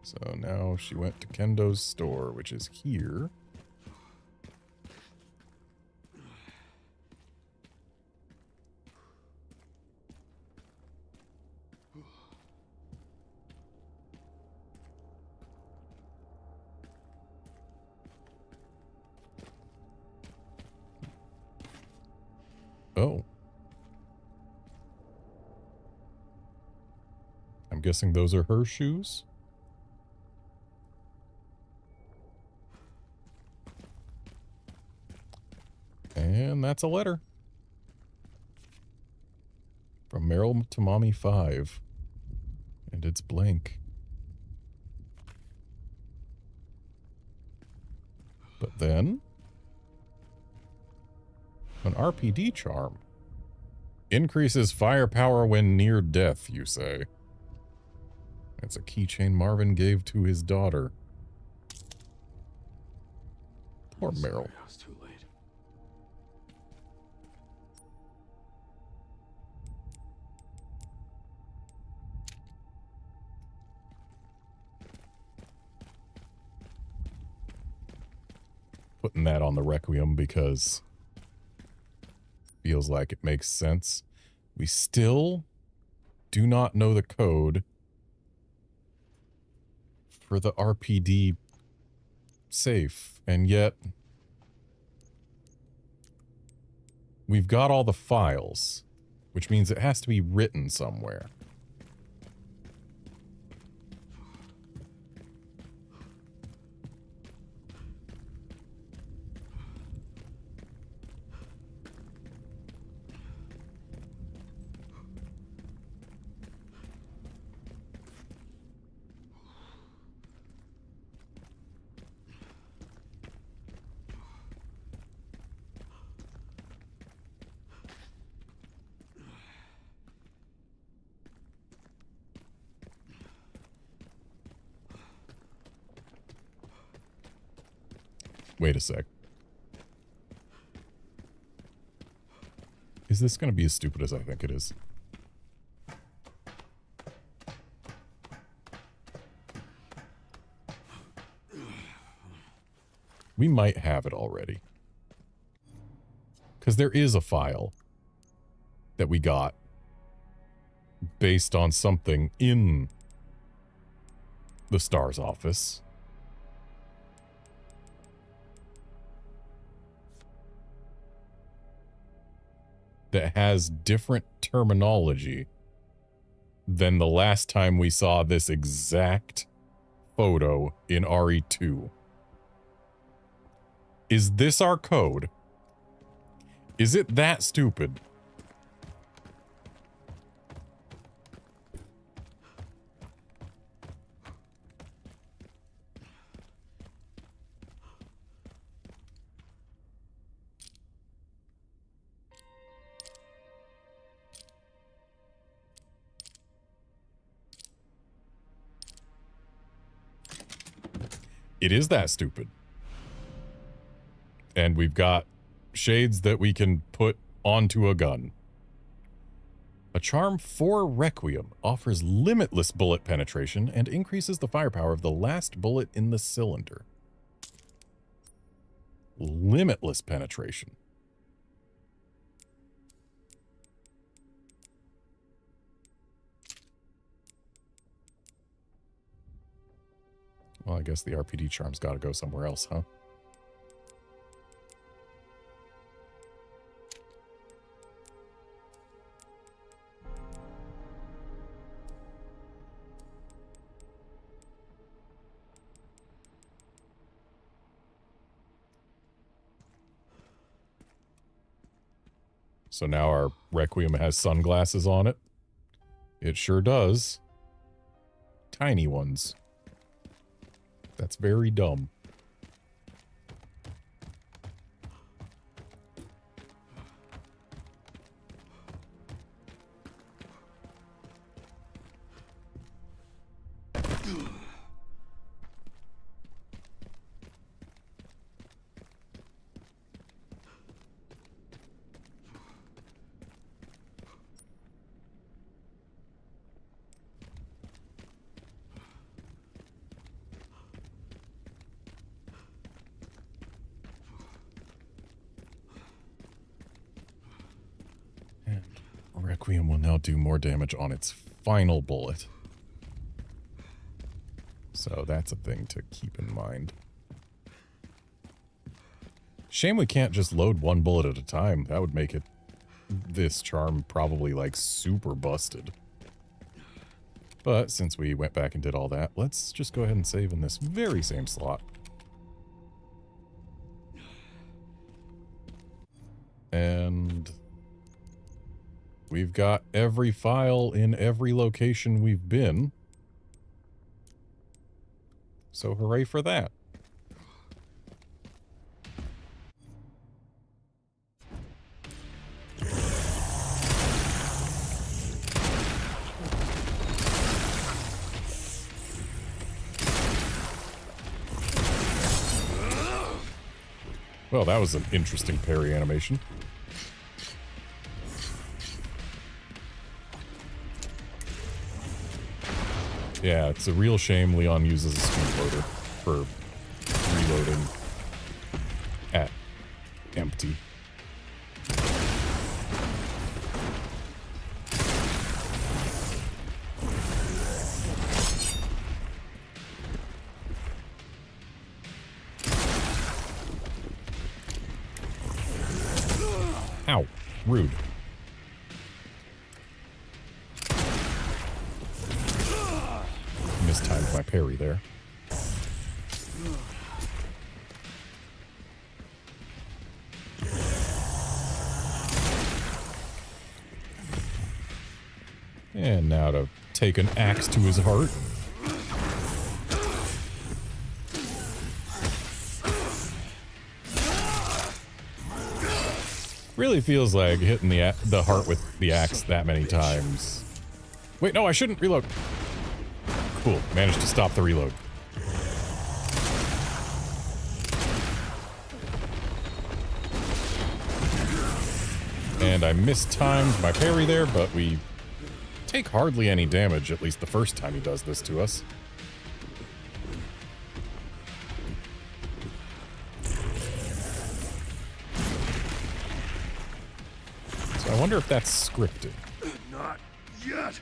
A: So now she went to Kendo's store, which is here. Oh. I'm guessing those are her shoes? And that's a letter. From Meryl to Mommy 5. And it's blank. But then... an RPD charm. Increases firepower when near death, you say. That's a keychain Marvin gave to his daughter. Poor Meryl.
F: I was too late.
A: putting that on the Requiem because feels like it makes sense. We still do not know the code for the RPD safe, and yet we've got all the files, which means it has to be written somewhere. Wait a sec. Is this going to be as stupid as I think it is? We might have it already. Because there is a file that we got based on something in the STAR's office. That has different terminology than the last time we saw this exact photo in RE2. Is this our code? Is it that stupid? It is that stupid. And we've got shades that we can put onto a gun. A charm for Requiem offers limitless bullet penetration and increases the firepower of the last bullet in the cylinder. Limitless penetration. Well, I guess the RPD charm's got to go somewhere else, huh? So now our Requiem has sunglasses on it. It sure does. Tiny ones. That's very dumb. Requiem will now do more damage on its final bullet. So that's a thing to keep in mind. Shame we can't just load one bullet at a time. That would make it, this charm probably like super busted. But since we went back and did all that, let's just go ahead and save in this very same slot. And we've got every file in every location we've been. So hooray for that. Well, that was an interesting parry animation. Yeah, it's a real shame Leon uses a speed loader for reloading empty. Ow. Rude. Mistimed my parry there. And now to take an axe to his heart. Really feels like hitting the heart with the axe that many times. Wait, no, I shouldn't reload. Cool, managed to stop the reload. And I mistimed my parry there, but we take hardly any damage, at least the first time he does this to us. So I wonder if that's scripted.
J: Not yet.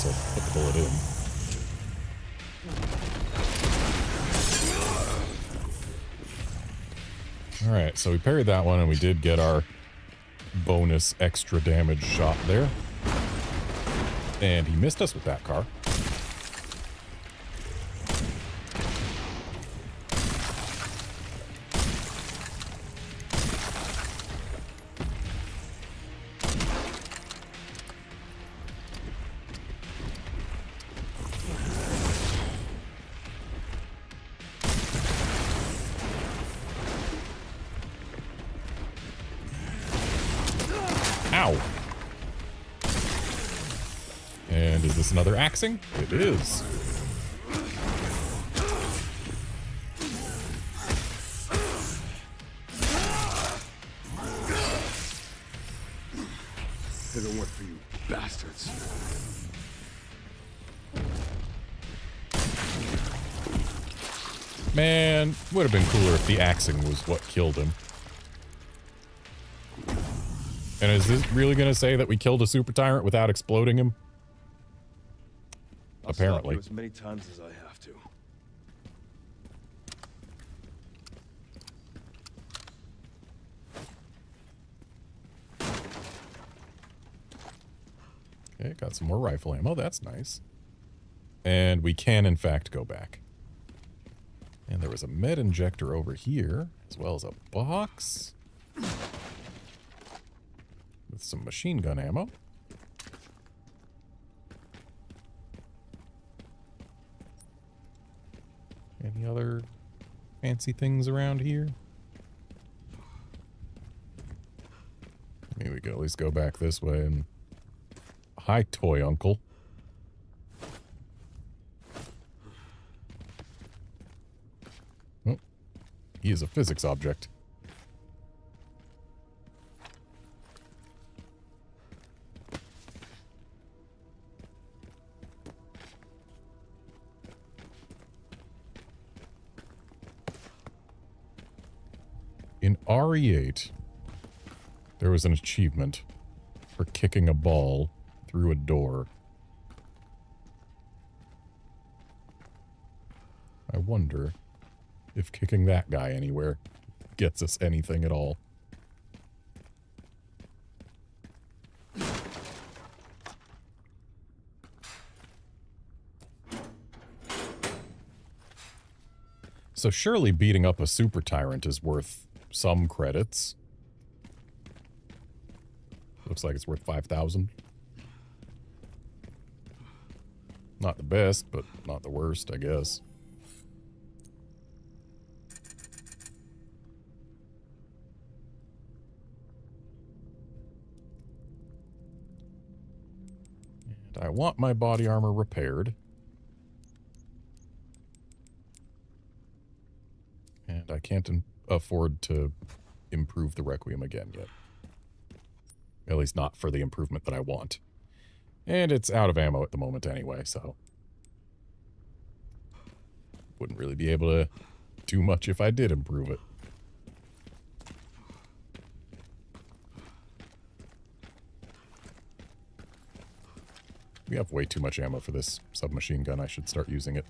A: To put the bullet in. Alright, so we parried that one and we did get our bonus extra damage shot there. And he missed us with that car. Ow. And is this another axing? It is.
J: It'll work for you bastards.
A: Man, would have been cooler if the axing was what killed him. And is this really going to say that we killed a super tyrant without exploding him? Apparently.
F: I'll stop you as many times as I have to.
A: Okay, got some more rifle ammo. That's nice. And we can, in fact, go back. And there was a med injector over here, as well as a box with some machine gun ammo. Any other fancy things around here? Maybe we could at least go back this way and... Hi, toy uncle. Oh, he is a physics object. In RE8, there was an achievement for kicking a ball through a door. I wonder if kicking that guy anywhere gets us anything at all. So surely beating up a super tyrant is worth some credits. Looks like it's worth 5,000. Not the best, but not the worst, I guess. And I want my body armor repaired. And I can't afford to improve the Requiem again yet. At least not for the improvement that I want. And it's out of ammo at the moment anyway, so... wouldn't really be able to do much if I did improve it. We have way too much ammo for this submachine gun. I should start using it.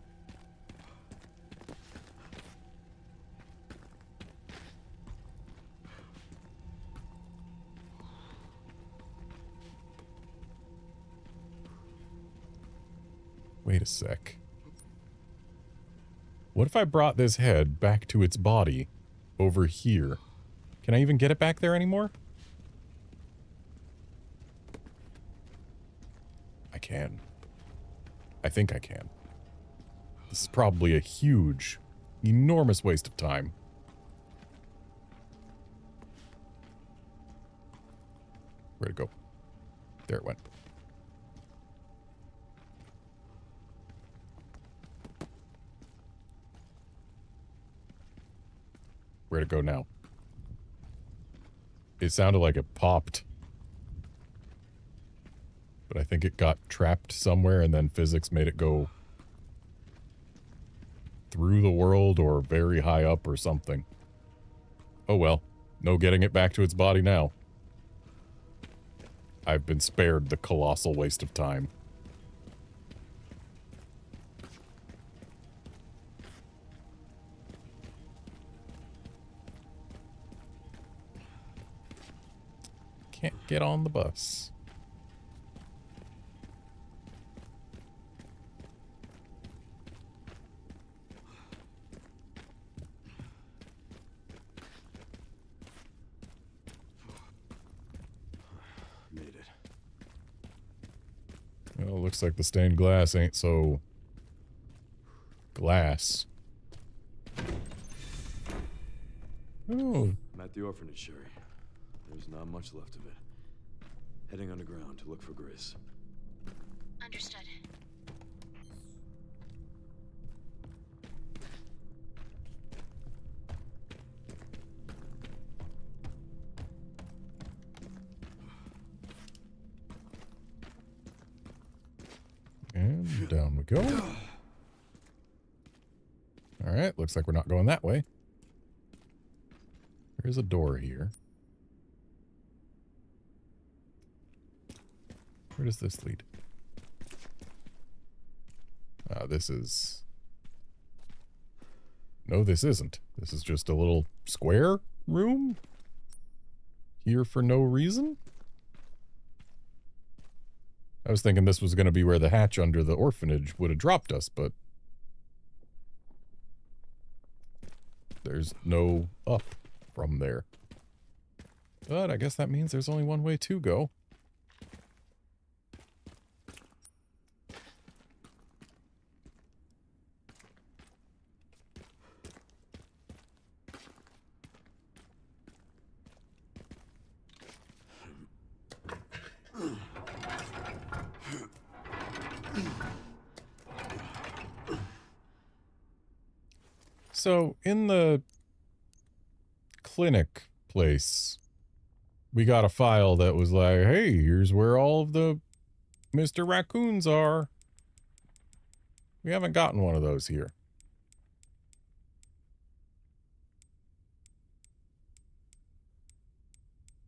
A: Wait a sec. What if I brought this head back to its body over here? Can I even get it back there anymore? I can. I think I can. This is probably a huge, enormous waste of time. Where'd it go? There it went. Where'd it go now? It sounded like it popped. But I think it got trapped somewhere and then physics made it go through the world or very high up or something. Oh well. No getting it back to its body now. I've been spared the colossal waste of time. Can't get on the bus.
F: Made it.
A: Well, looks like the stained glass ain't so glass. Oh.
F: I'm at the orphanage, Sherry. There's not much left of it. Heading underground to look for Grace.
G: Understood.
A: And down we go. Alright, looks like we're not going that way. There's a door here. Where does this lead? This is... No, this isn't. This is just a little square room? Here for no reason? I was thinking this was going to be where the hatch under the orphanage would have dropped us, but... there's no up from there. But I guess that means there's only one way to go. So, in the clinic place, we got a file that was like, hey, here's where all of the Mr. Raccoons are. We haven't gotten one of those here.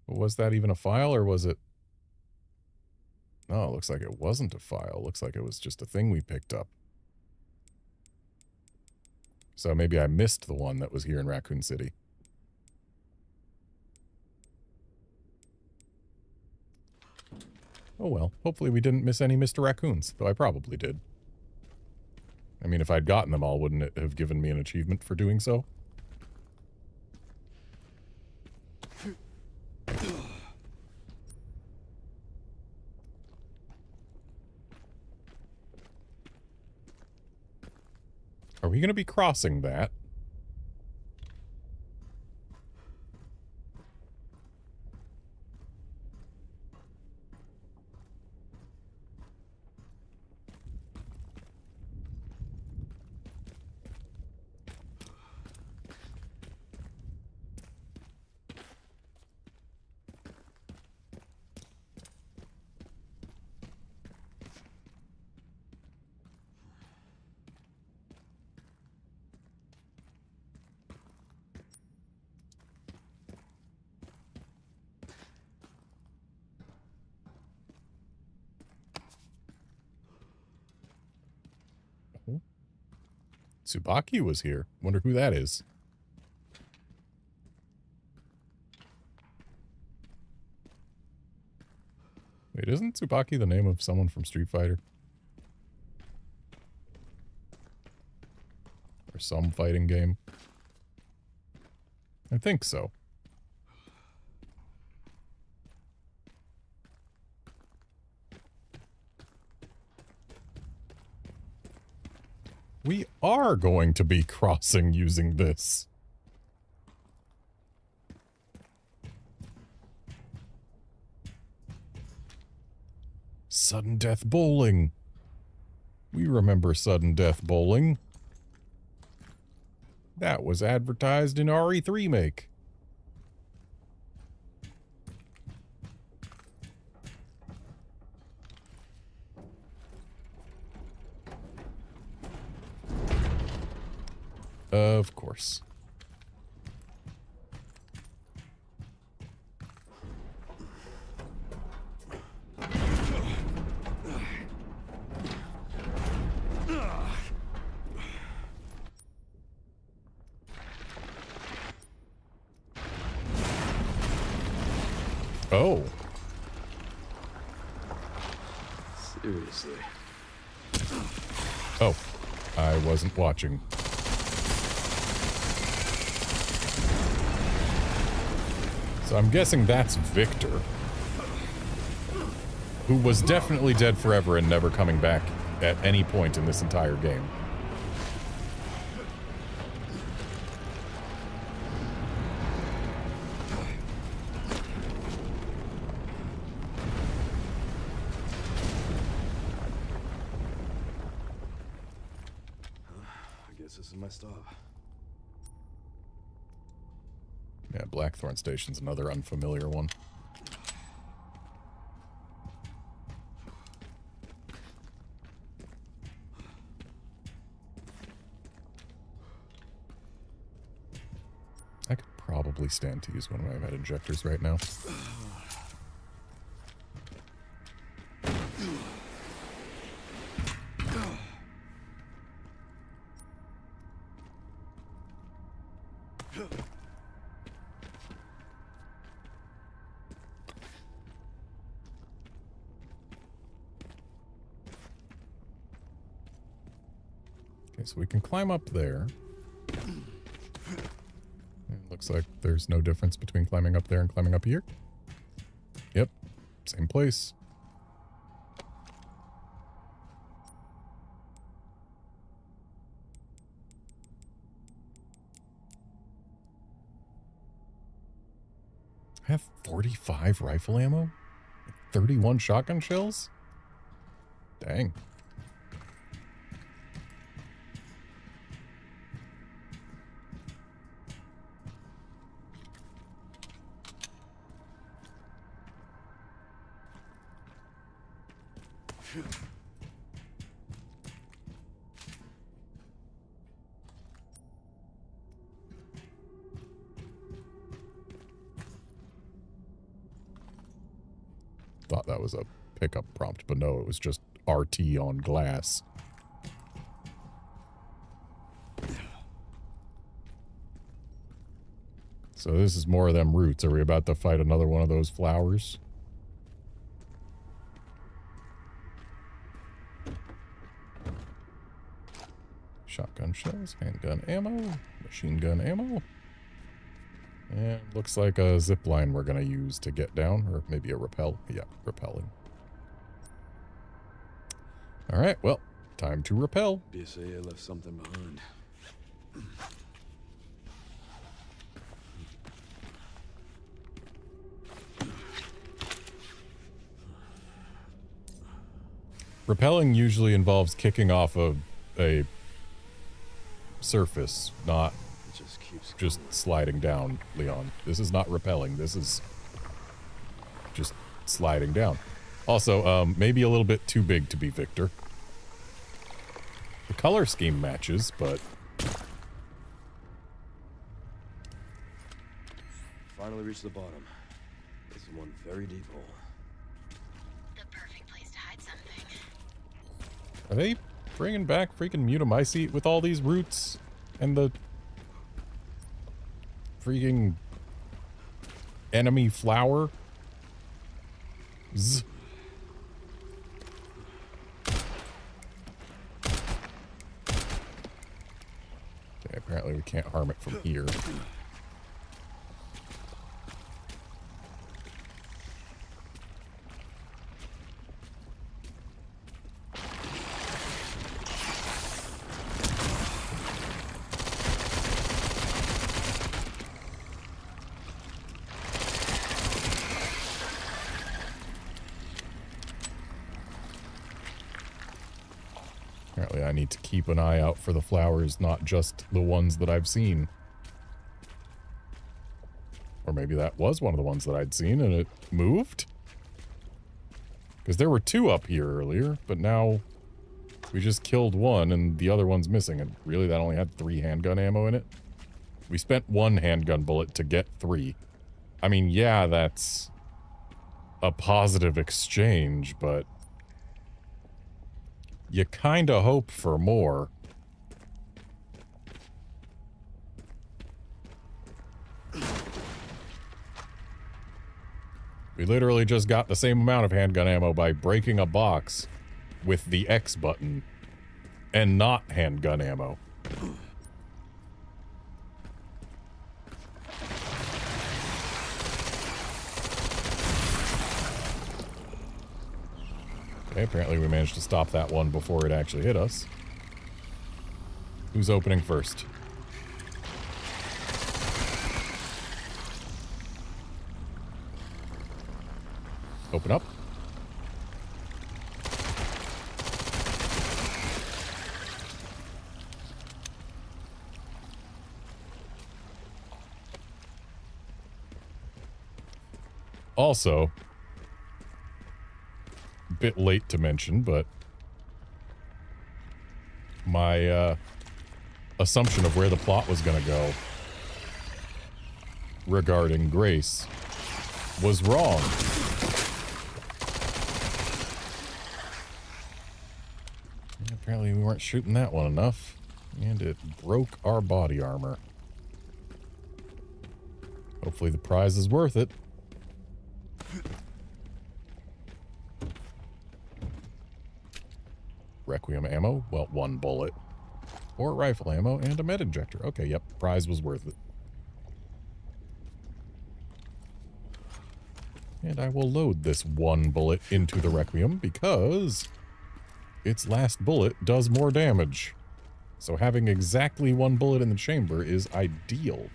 A: Was that even a file, or was it... No, it looks like it wasn't a file. It looks like it was just a thing we picked up. So maybe I missed the one that was here in Raccoon City. Oh well, hopefully we didn't miss any Mr. Raccoons, though I probably did. I mean, if I'd gotten them all, wouldn't it have given me an achievement for doing so? Are we going to be crossing that? Tsubaki was here. Wonder who that is. Wait, isn't Tsubaki the name of someone from Street Fighter? Or some fighting game? I think so. We are going to be crossing using this. Sudden death bowling. We remember sudden death bowling. That was advertised in RE3 make. Of course. Oh.
F: Seriously.
A: Oh. I wasn't watching. So I'm guessing that's Victor, who was definitely dead forever and never coming back at any point in this entire game.
F: I guess this is my stop.
A: Yeah, Blackthorn Station's another unfamiliar one. I could probably stand to use one of my med injectors right now. So we can climb up there. It looks like there's no difference between climbing up there and climbing up here. Yep, same place. I have 45 rifle ammo? 31 shotgun shells? Dang. Thought that was a pickup prompt, but no, it was just RT on glass. So this is more of them roots. Are we about to fight another one of those flowers? Shotgun shells, handgun ammo, machine gun ammo. And looks like a zip line we're going to use to get down, or maybe a rappel. Yeah, rappelling. All right, well, time to rappel.
F: BSAA left something behind.
A: Rappelling usually involves kicking off a surface, not just sliding down, Leon. This is not rappelling. This is just sliding down. Also, maybe a little bit too big to be Victor. The color scheme matches, but...
F: Finally reached the bottom. This is one very deep hole.
G: The perfect place to hide something.
A: Are they Bringing back freaking Mutamycete with all these roots and the freaking enemy flower. Zzz. Okay, apparently we can't harm it from here. Apparently I need to keep an eye out for the flowers, not just the ones that I've seen. Or maybe that was one of the ones that I'd seen and it moved? Because there were two up here earlier, but now we just killed one and the other one's missing. And really, that only had 3 handgun ammo in it? We spent 1 handgun bullet to get 3. I mean, yeah, that's a positive exchange, but you kinda hope for more. We literally just got the same amount of handgun ammo by breaking a box with the X button and not handgun ammo. Okay, apparently we managed to stop that one before it actually hit us. Who's opening first? Open up. Also, a bit late to mention, but my assumption of where the plot was going to go regarding Grace was wrong. Apparently we weren't shooting that one enough, and it broke our body armor. Hopefully the prize is worth it. Requiem ammo, well, 1 bullet. Or rifle ammo and a med injector. Okay, yep, prize was worth it. And I will load this 1 bullet into the Requiem because its last bullet does more damage. So having exactly 1 bullet in the chamber is ideal.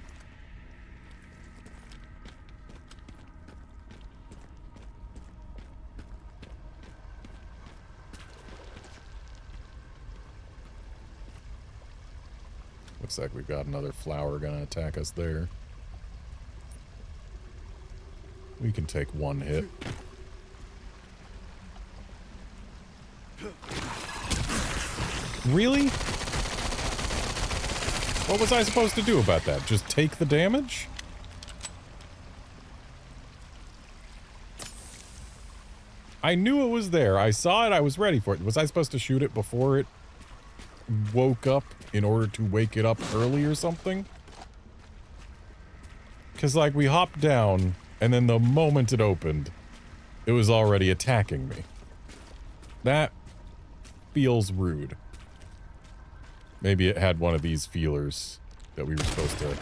A: Looks like we've got another flower gonna attack us there. We can take 1 hit. Really? What was I supposed to do about that? Just take the damage? I knew it was there. I saw it. I was ready for it. Was I supposed to shoot it before it woke up in order to wake it up early or something? Because, like, we hopped down, and then the moment it opened, it was already attacking me. That feels rude. Maybe it had one of these feelers that we were supposed to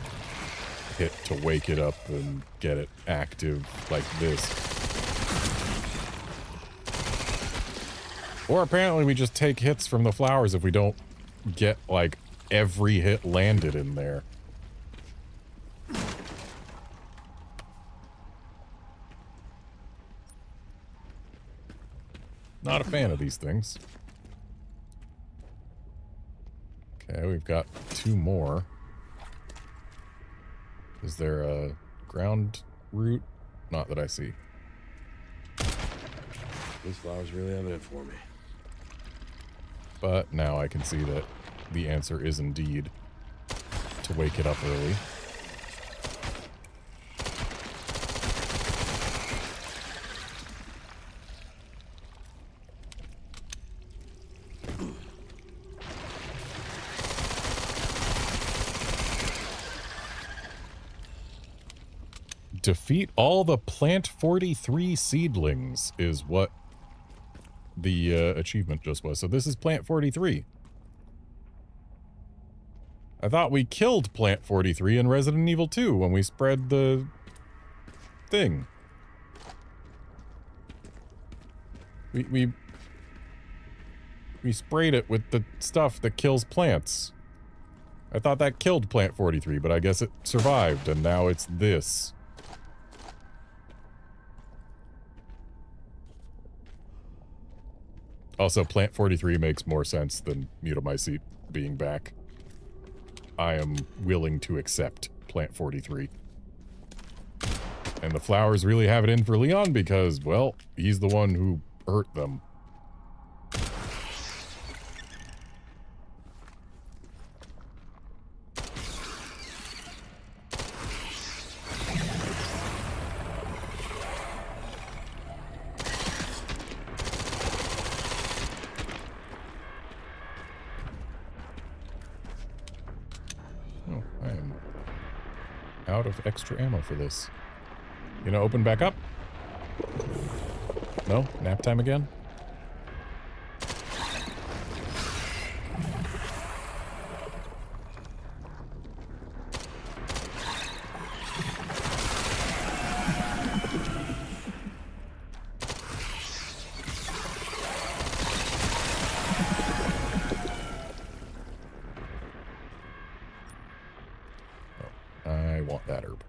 A: hit to wake it up and get it active like this. Or apparently we just take hits from the flowers if we don't get, like, every hit landed in there. Not a fan of these things. Okay, we've got 2 more. Is there a ground root? Not that I see.
F: These flowers really evident for me.
A: But now I can see that the answer is indeed to wake it up early. Defeat all the Plant 43 seedlings is what the achievement just was. So this is Plant 43. I thought we killed Plant 43 in Resident Evil 2 when we spread the thing. We sprayed it with the stuff that kills plants. I thought that killed Plant 43, but I guess it survived, and now it's this. Also, Plant 43 makes more sense than Mutamycete being back. I am willing to accept Plant 43. And the flowers really have it in for Leon because, well, he's the one who hurt them. Oh, I am out of extra ammo for this. You gonna open back up? No? Nap time again? Oh, I want that herb.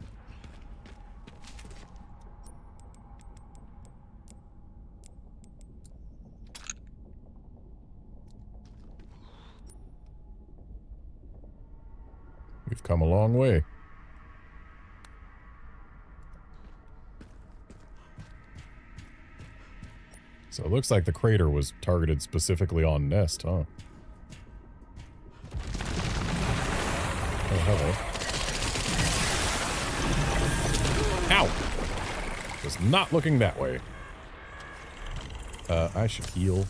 A: We've come a long way. So it looks like the crater was targeted specifically on Nest, huh? Oh, hello. Ow! Was not looking that way. I should heal.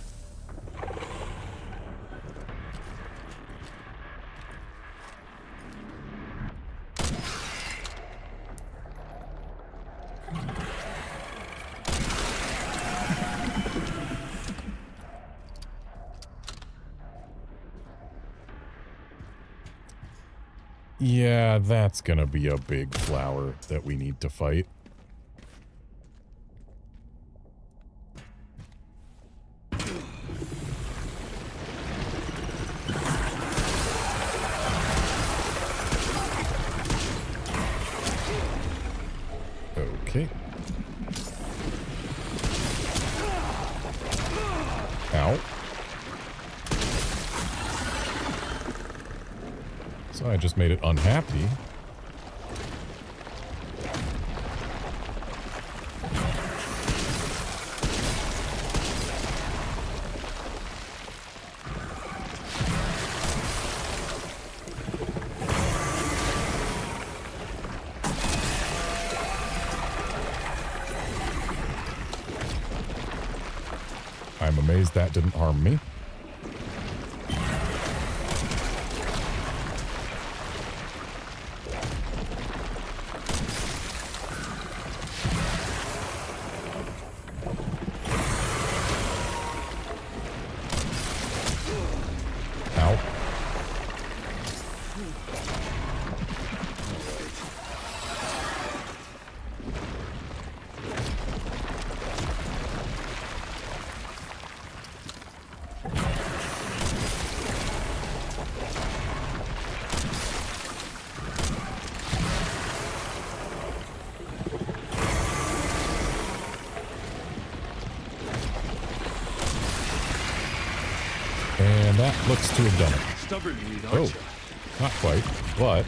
A: Yeah, that's gonna be a big flower that we need to fight. Okay. Ow. So I just made it unhappy. I'm amazed that didn't harm me. And that looks to have done it.
J: Stubborn meat, aren't you?
A: Not quite, but...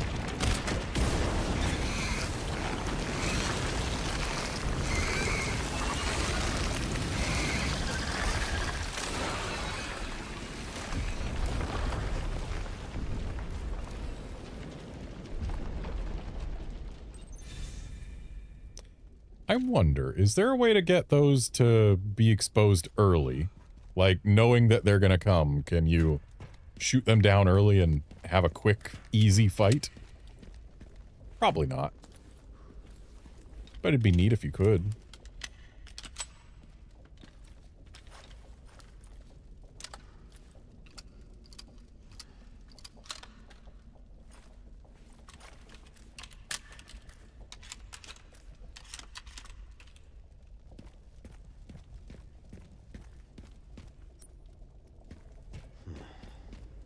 A: I wonder, is there a way to get those to be exposed early? Like, knowing that they're gonna come, can you shoot them down early and have a quick, easy fight? Probably not. But it'd be neat if you could.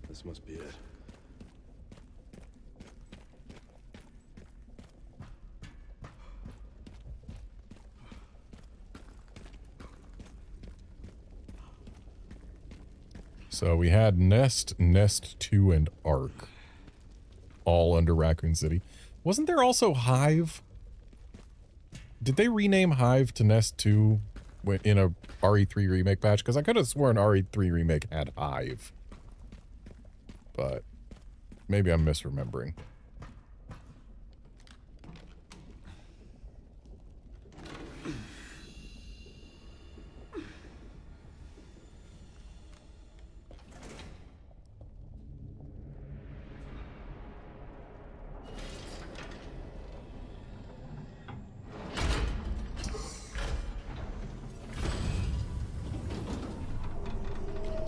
F: This must be it.
A: So we had Nest, Nest 2, and Ark. All under Raccoon City. Wasn't there also Hive? Did they rename Hive to Nest 2 in a RE3 remake patch? Because I could have sworn RE3 remake had Hive. But maybe I'm misremembering.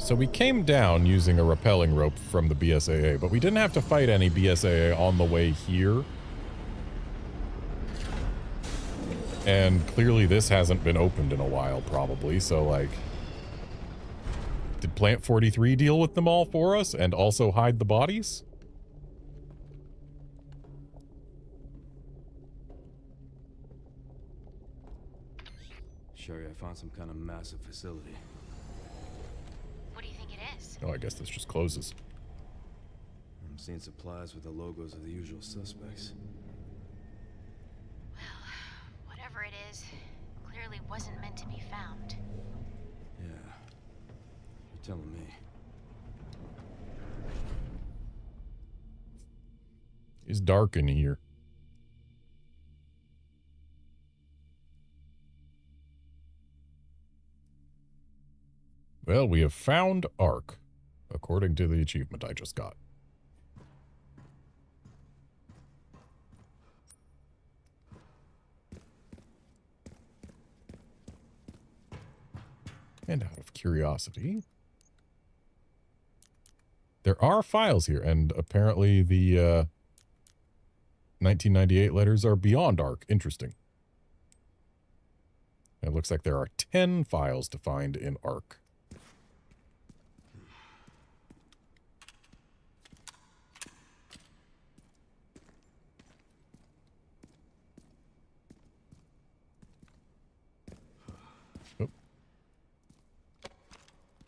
A: So we came down using a rappelling rope from the BSAA, but we didn't have to fight any BSAA on the way here. And clearly this hasn't been opened in a while, probably, so like... Did Plant 43 deal with them all for us and also hide the bodies?
F: Sherry, I found some kind of massive facility.
G: What do you think it is?
A: Oh, I guess this just closes.
F: I'm seeing supplies with the logos of the usual suspects.
G: Well, whatever it is, clearly wasn't meant to be found.
F: Yeah, you're telling me.
A: It's dark in here. Well, we have found Ark, according to the achievement I just got. And out of curiosity, there are files here, and apparently the 1998 letters are beyond Ark. Interesting. It looks like there are 10 files to find in Ark.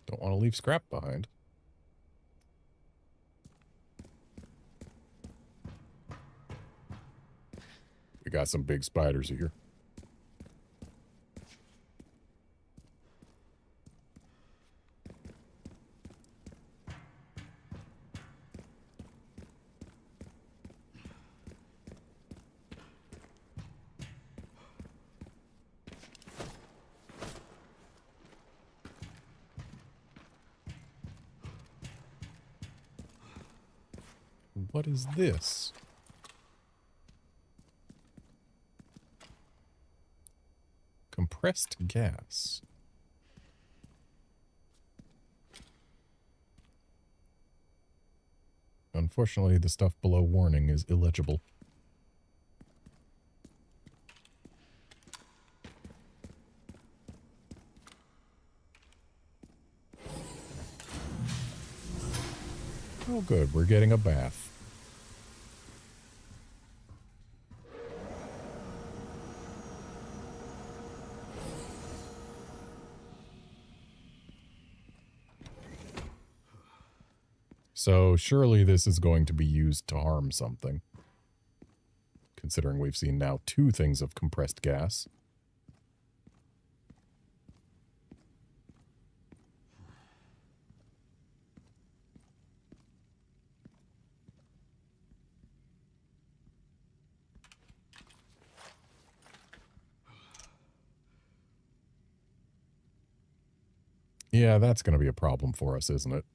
A: Don't want to leave scrap behind. We got some big spiders here. What is this? Compressed gas. Unfortunately, the stuff below warning is illegible. Oh good, we're getting a bath. So surely this is going to be used to harm something. Considering we've seen now 2 things of compressed gas. Yeah, that's going to be a problem for us, isn't it?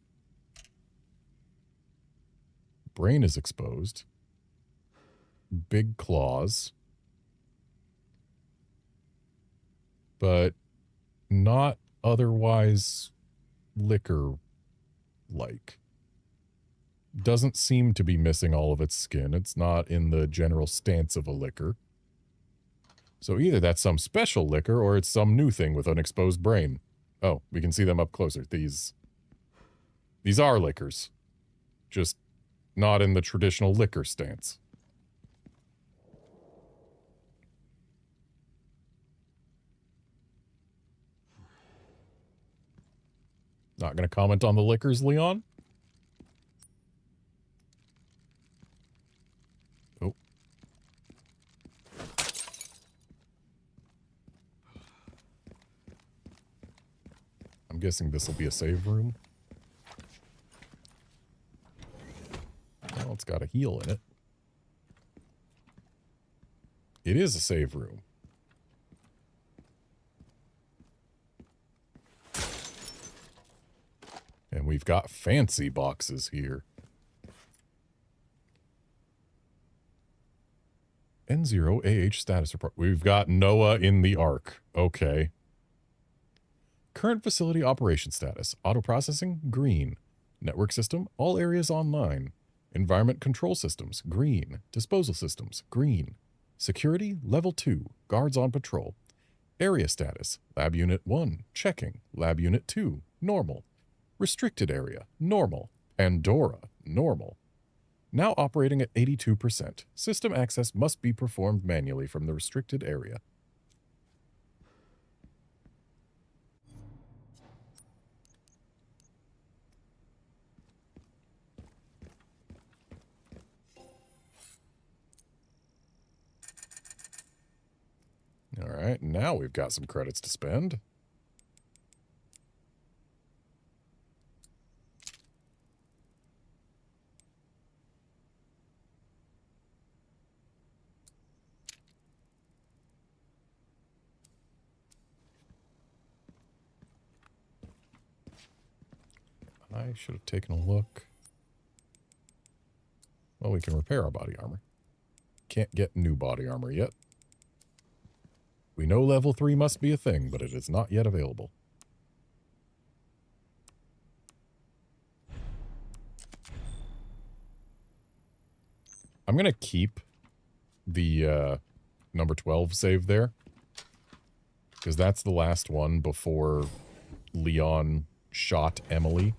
A: Brain is exposed. Big claws. but not otherwise liquor-like. Doesn't seem to be missing all of its skin. It's not in the general stance of a liquor. So either that's some special liquor or it's some new thing with an exposed brain. Oh, we can see them up closer. These are liquors. Just not in the traditional liquor stance. Not going to comment on the liquors, Leon? Oh. I'm guessing this will be a save room. Well, it's got a heal in it. It is a save room. And we've got fancy boxes here. N0 AH status report. We've got Noah in the Ark. Okay. Current facility operation status. Auto processing, green. Network system, all areas online. Environment control systems, green. Disposal systems, green. Security, level 2. Guards on patrol. Area status. Lab unit 1, checking. Lab unit 2, normal. Restricted area, normal. Pandora, normal. Now operating at 82%. System access must be performed manually from the restricted area. All right, now we've got some credits to spend. I should have taken a look. Well, we can repair our body armor. Can't get new body armor yet. We know level 3 must be a thing, but it is not yet available. I'm going to keep the number 12 save there. Because that's the last one before Leon shot Emily.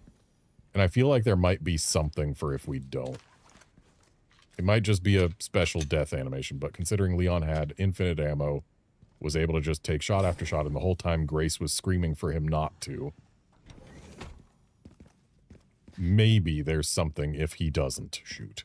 A: And I feel like there might be something for if we don't. It might just be a special death animation, but considering Leon had infinite ammo, was able to just take shot after shot, and the whole time Grace was screaming for him not to. Maybe there's something if he doesn't shoot.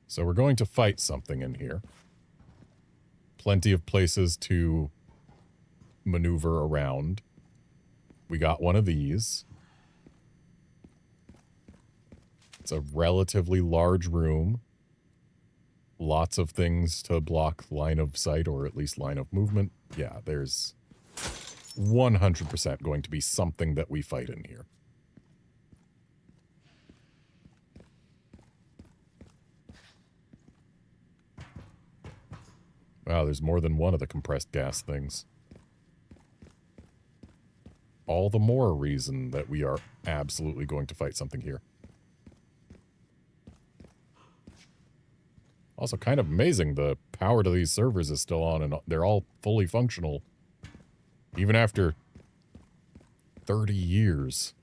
A: So we're going to fight something in here. Plenty of places to maneuver around. We got one of these. It's a relatively large room. Lots of things to block line of sight, or at least line of movement. Yeah, there's 100% going to be something that we fight in here. Wow, there's more than one of the compressed gas things. All the more reason that we are absolutely going to fight something here. Also, kind of amazing the power to these servers is still on and they're all fully functional. Even after 30 years.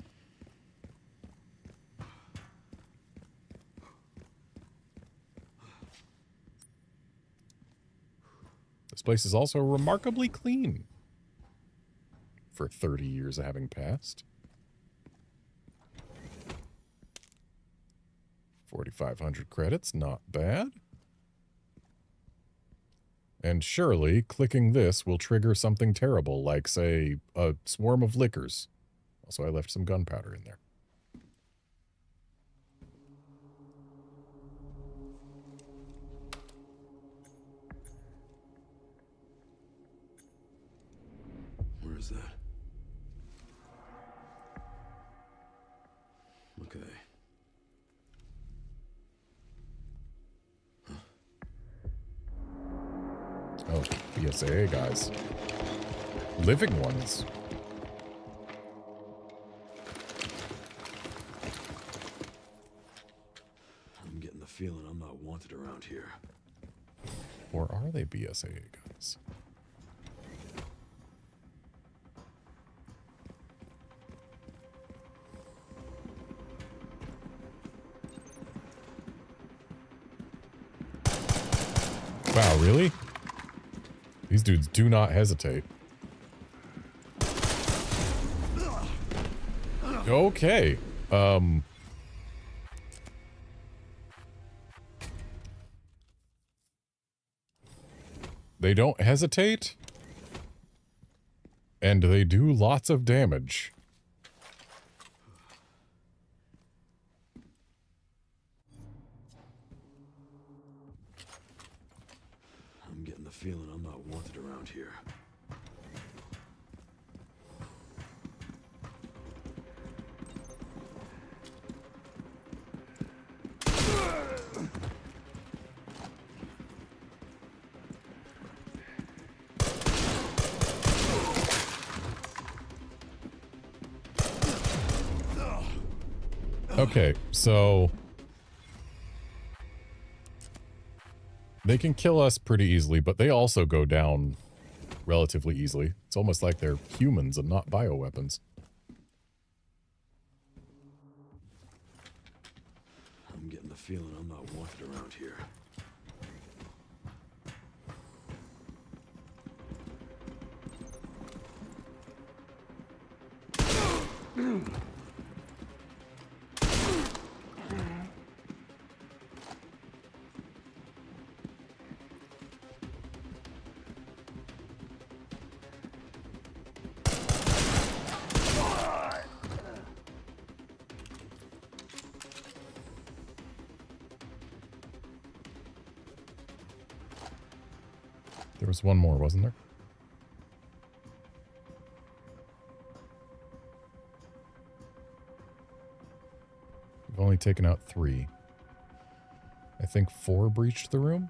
A: This place is also remarkably clean for 30 years of having passed. 4,500 credits, not bad. And surely clicking this will trigger something terrible, like, say, a swarm of lickers. Also, I left some gunpowder in there.
F: Where is that? Okay.
A: Oh, BSAA guys. Living ones.
F: I'm getting the feeling I'm not wanted around here.
A: Or are they BSAA guys? Wow, really? These dudes do not hesitate. Okay. They don't hesitate. And they do lots of damage.
F: I'm getting the feeling I'm not wanted around here.
A: Okay, so they can kill us pretty easily, but they also go down relatively easily. It's almost like they're humans and not bioweapons.
F: I'm getting the feeling I'm not wanted around here.
A: There was one more, wasn't there? We've only taken out 3. I think 4 breached the room.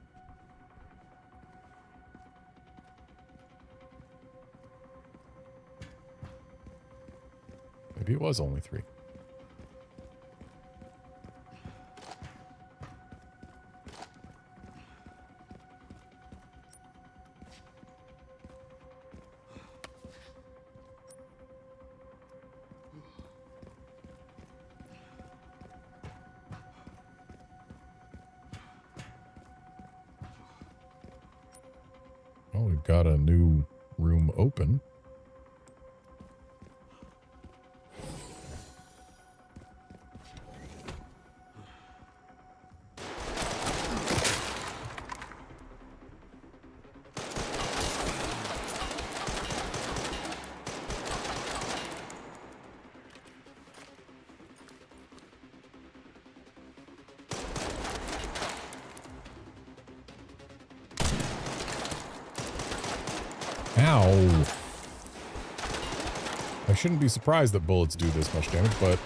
A: Maybe it was only 3. Oh, we've got a new room open. Ow. I shouldn't be surprised that bullets do this much damage, but...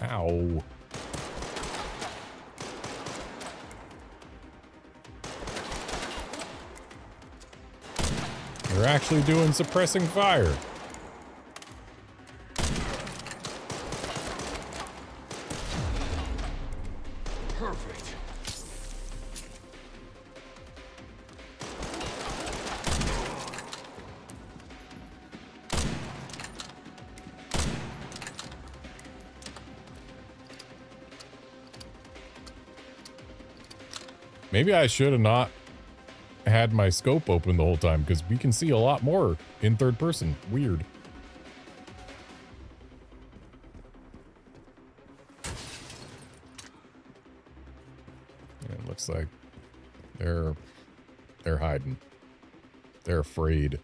A: Ow. They're actually doing suppressing fire.
J: Perfect.
A: Maybe I should have not had my scope open the whole time, because we can see a lot more in third person. Weird. Yeah, it looks like They're hiding. They're afraid.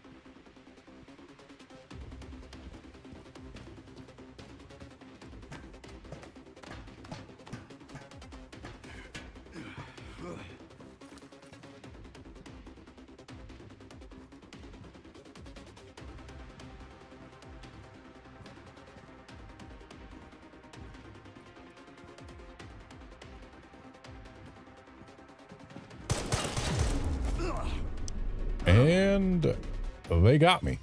A: And they got me.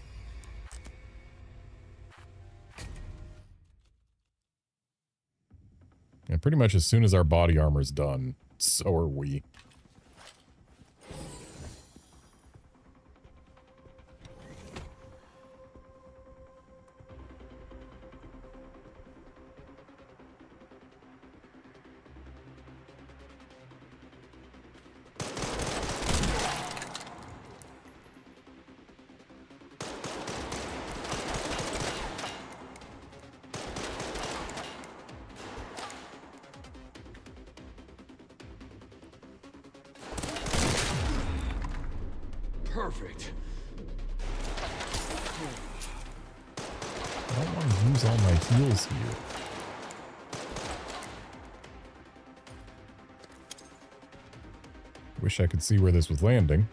A: And pretty much as soon as our body armor's done, so are we.
J: Perfect.
A: I don't want to use all my heals here. Wish I could see where this was landing.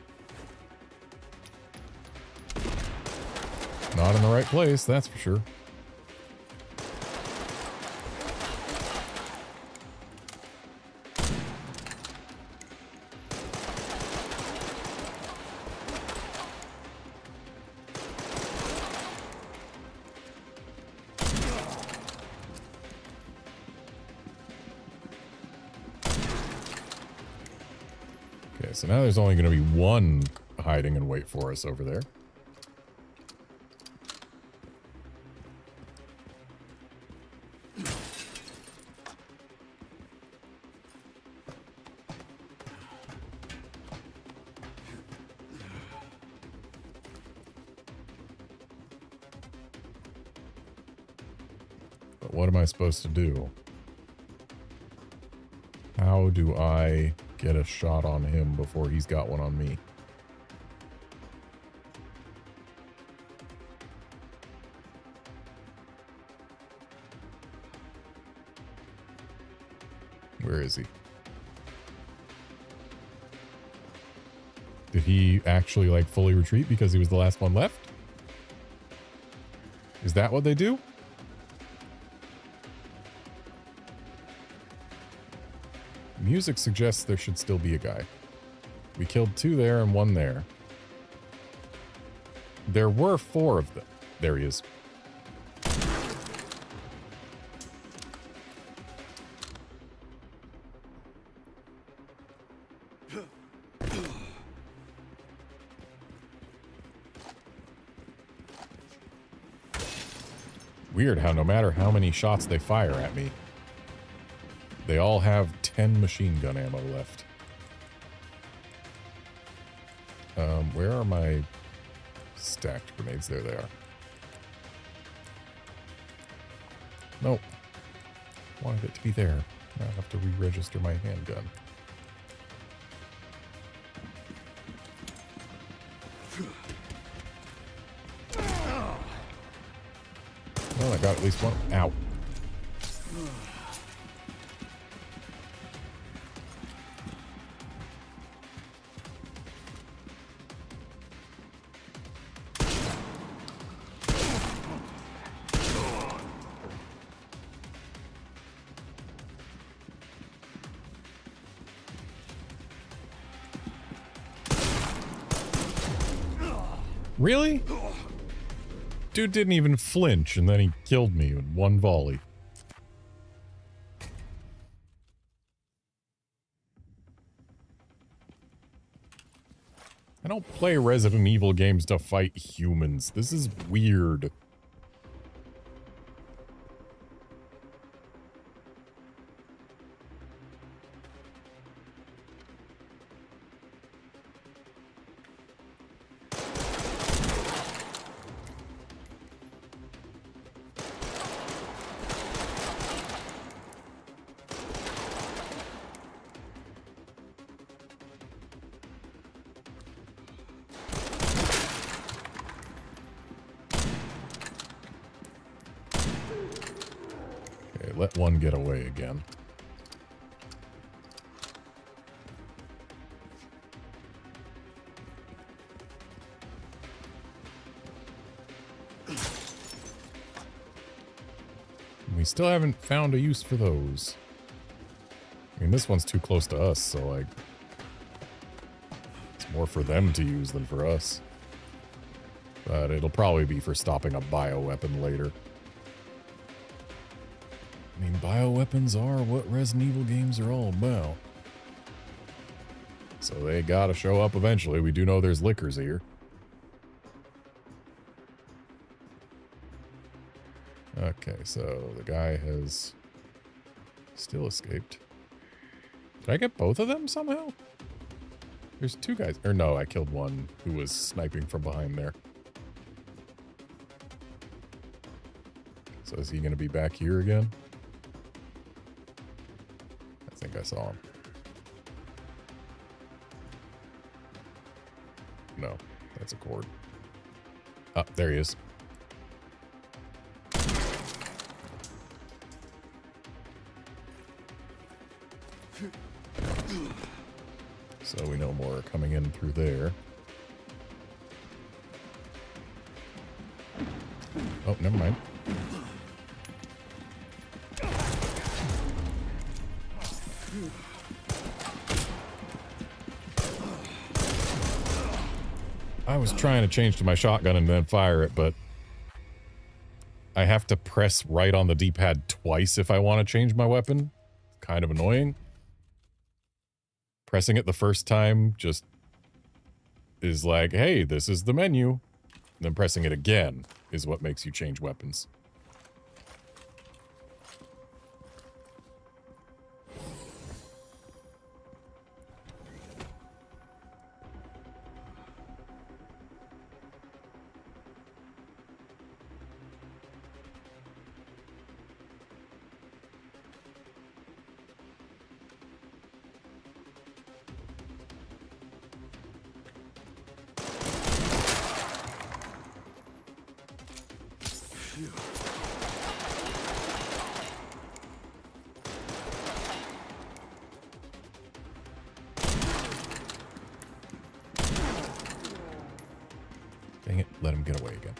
A: Not in the right place, that's for sure. So now there's only going to be one hiding and wait for us over there. But what am I supposed to do? How do I get a shot on him before he's got one on me? Where is he? Did he actually like fully retreat because he was the last one left? Is that what they do? Music suggests there should still be a guy. We killed 2 there and 1 there. There were 4 of them. There he is. Weird how no matter how many shots they fire at me, they all have 10 machine gun ammo left. Where are my stacked grenades? There they are. Nope. Wanted it to be there. Now I have to re-register my handgun. Well, I got at least one. Ow. Really? Dude didn't even flinch, and then he killed me in one volley. I don't play Resident Evil games to fight humans. This is weird. let one get away again. We still haven't found a use for those. I mean, this one's too close to us, so like, it's more for them to use than for us. But it'll probably be for stopping a bioweapon later. I mean, bioweapons are what Resident Evil games are all about. So they gotta show up eventually. We do know there's lickers here. Okay, so the guy has still escaped. Did I get both of them somehow? There's two guys. Or no, I killed one who was sniping from behind there. So is he going to be back here again? I think I saw him. No, that's a cord. Oh, there he is. So we know more are coming in through there. Oh, never mind. I was trying to change to my shotgun and then fire it, but I have to press right on the D-pad twice if I want to change my weapon. Kind of annoying. Pressing it the first time just is like, hey, this is the menu. And then pressing it again is what makes you change weapons. Dang it, let him get away again.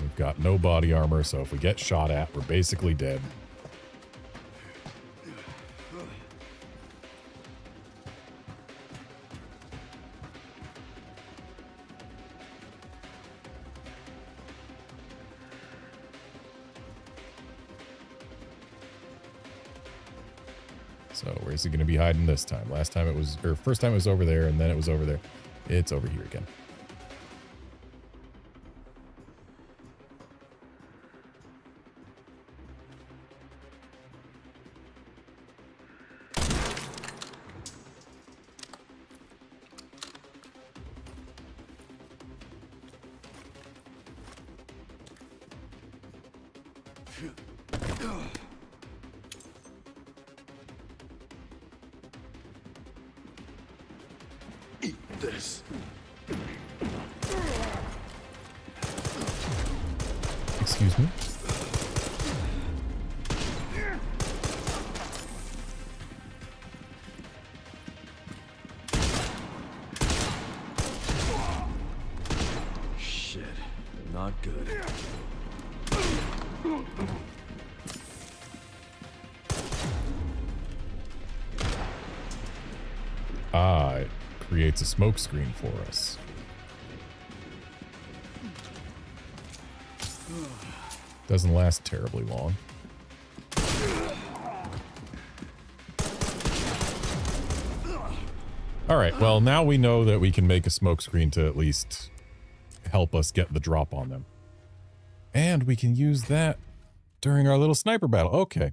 A: We've got no body armor, so if we get shot at, we're basically dead. So where's he going to be hiding this time? Last time it was, or first time it was over there, and then it was over there. It's over here again.
J: Eat this.
A: Excuse me?
F: Shit, not good.
A: Ah, it creates a smoke screen for us. Doesn't last terribly long. Alright, well now we know that we can make a smoke screen to at least help us get the drop on them. And we can use that during our little sniper battle. Okay.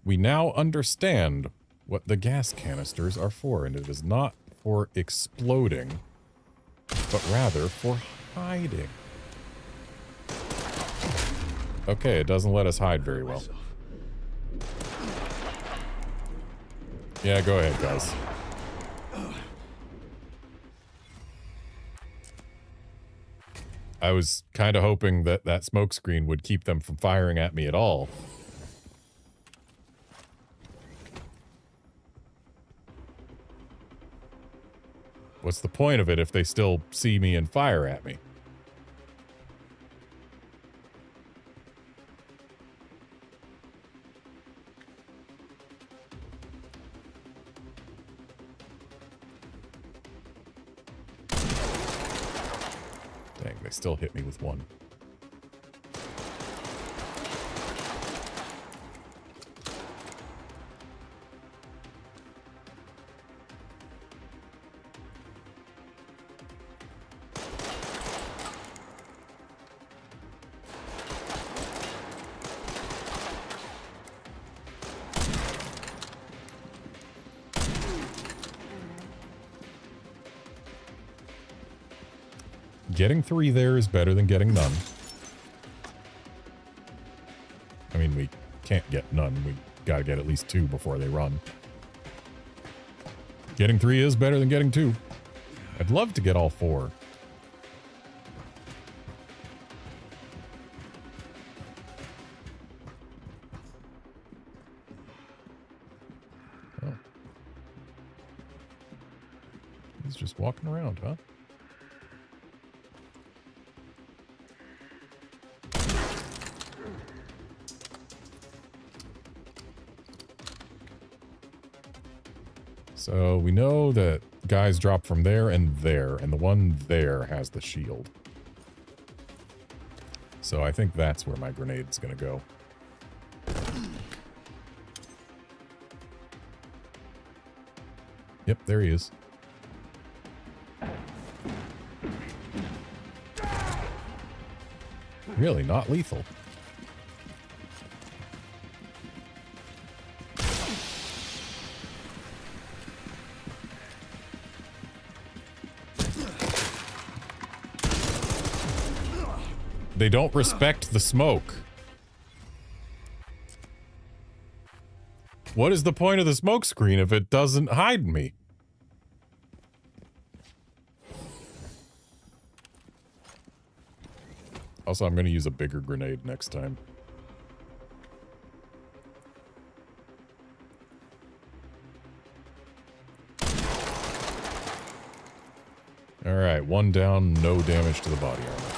A: We now understand what the gas canisters are for, and it is not for exploding, but rather for hiding. Okay, it doesn't let us hide very well. Yeah, go ahead, guys. I was kind of hoping that that smoke screen would keep them from firing at me at all. What's the point of it if they still see me and fire at me? Dang, they still hit me with one. Getting 3 there is better than getting none. I mean, we can't get none. We gotta get at least 2 before they run. Getting 3 is better than getting 2. I'd love to get all 4. Oh. He's just walking around, huh? So we know that guys drop from there, and the one there has the shield. So I think that's where my grenade's gonna go. Yep, there he is. Really, not lethal. They don't respect the smoke. What is the point of the smoke screen if it doesn't hide me? Also, I'm going to use a bigger grenade next time. Alright, 1 down, no damage to the body armor.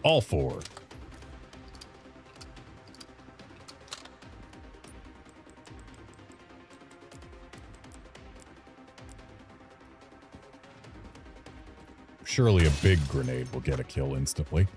A: All 4. Surely a big grenade will get a kill instantly.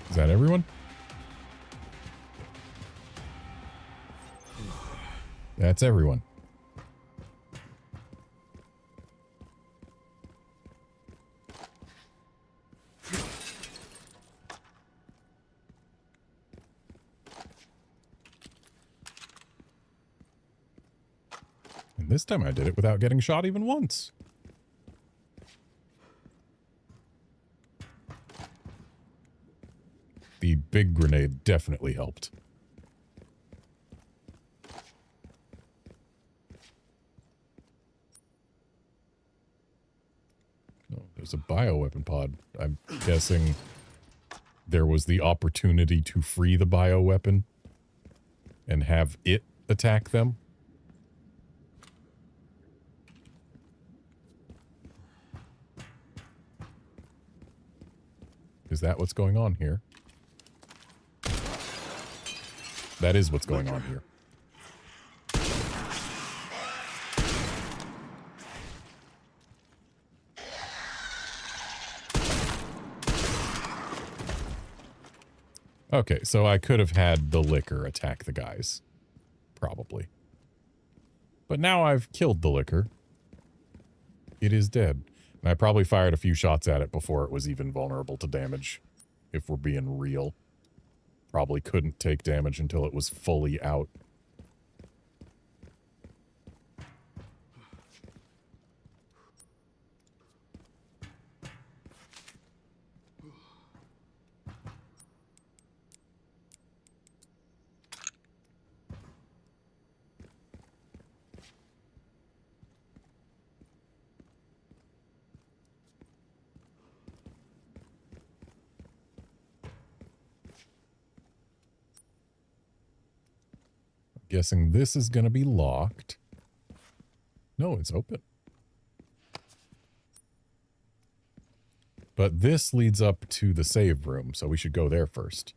A: Is that everyone? That's everyone. And this time I did it without getting shot even once. The big grenade definitely helped. Oh, there's There's a bioweapon pod. I'm guessing there was the opportunity to free the bioweapon and have it attack them. Is that what's going on here? That is what's going on here. Okay, so I could have had the liquor attack the guys. Probably. But now I've killed the liquor. It is dead. And I probably fired a few shots at it before it was even vulnerable to damage. If we're being real. Probably couldn't take damage until it was fully out. Guessing this is going to be locked. No, it's open. But this leads up to the save room, so we should go there first.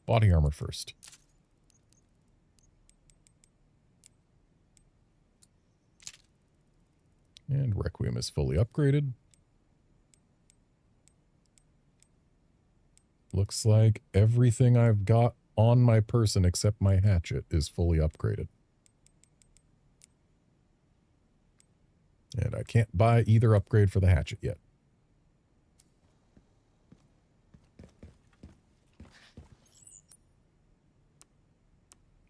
A: Body armor first. And Requiem is fully upgraded. Looks like everything I've got on my person except my hatchet is fully upgraded. And I can't buy either upgrade for the hatchet yet.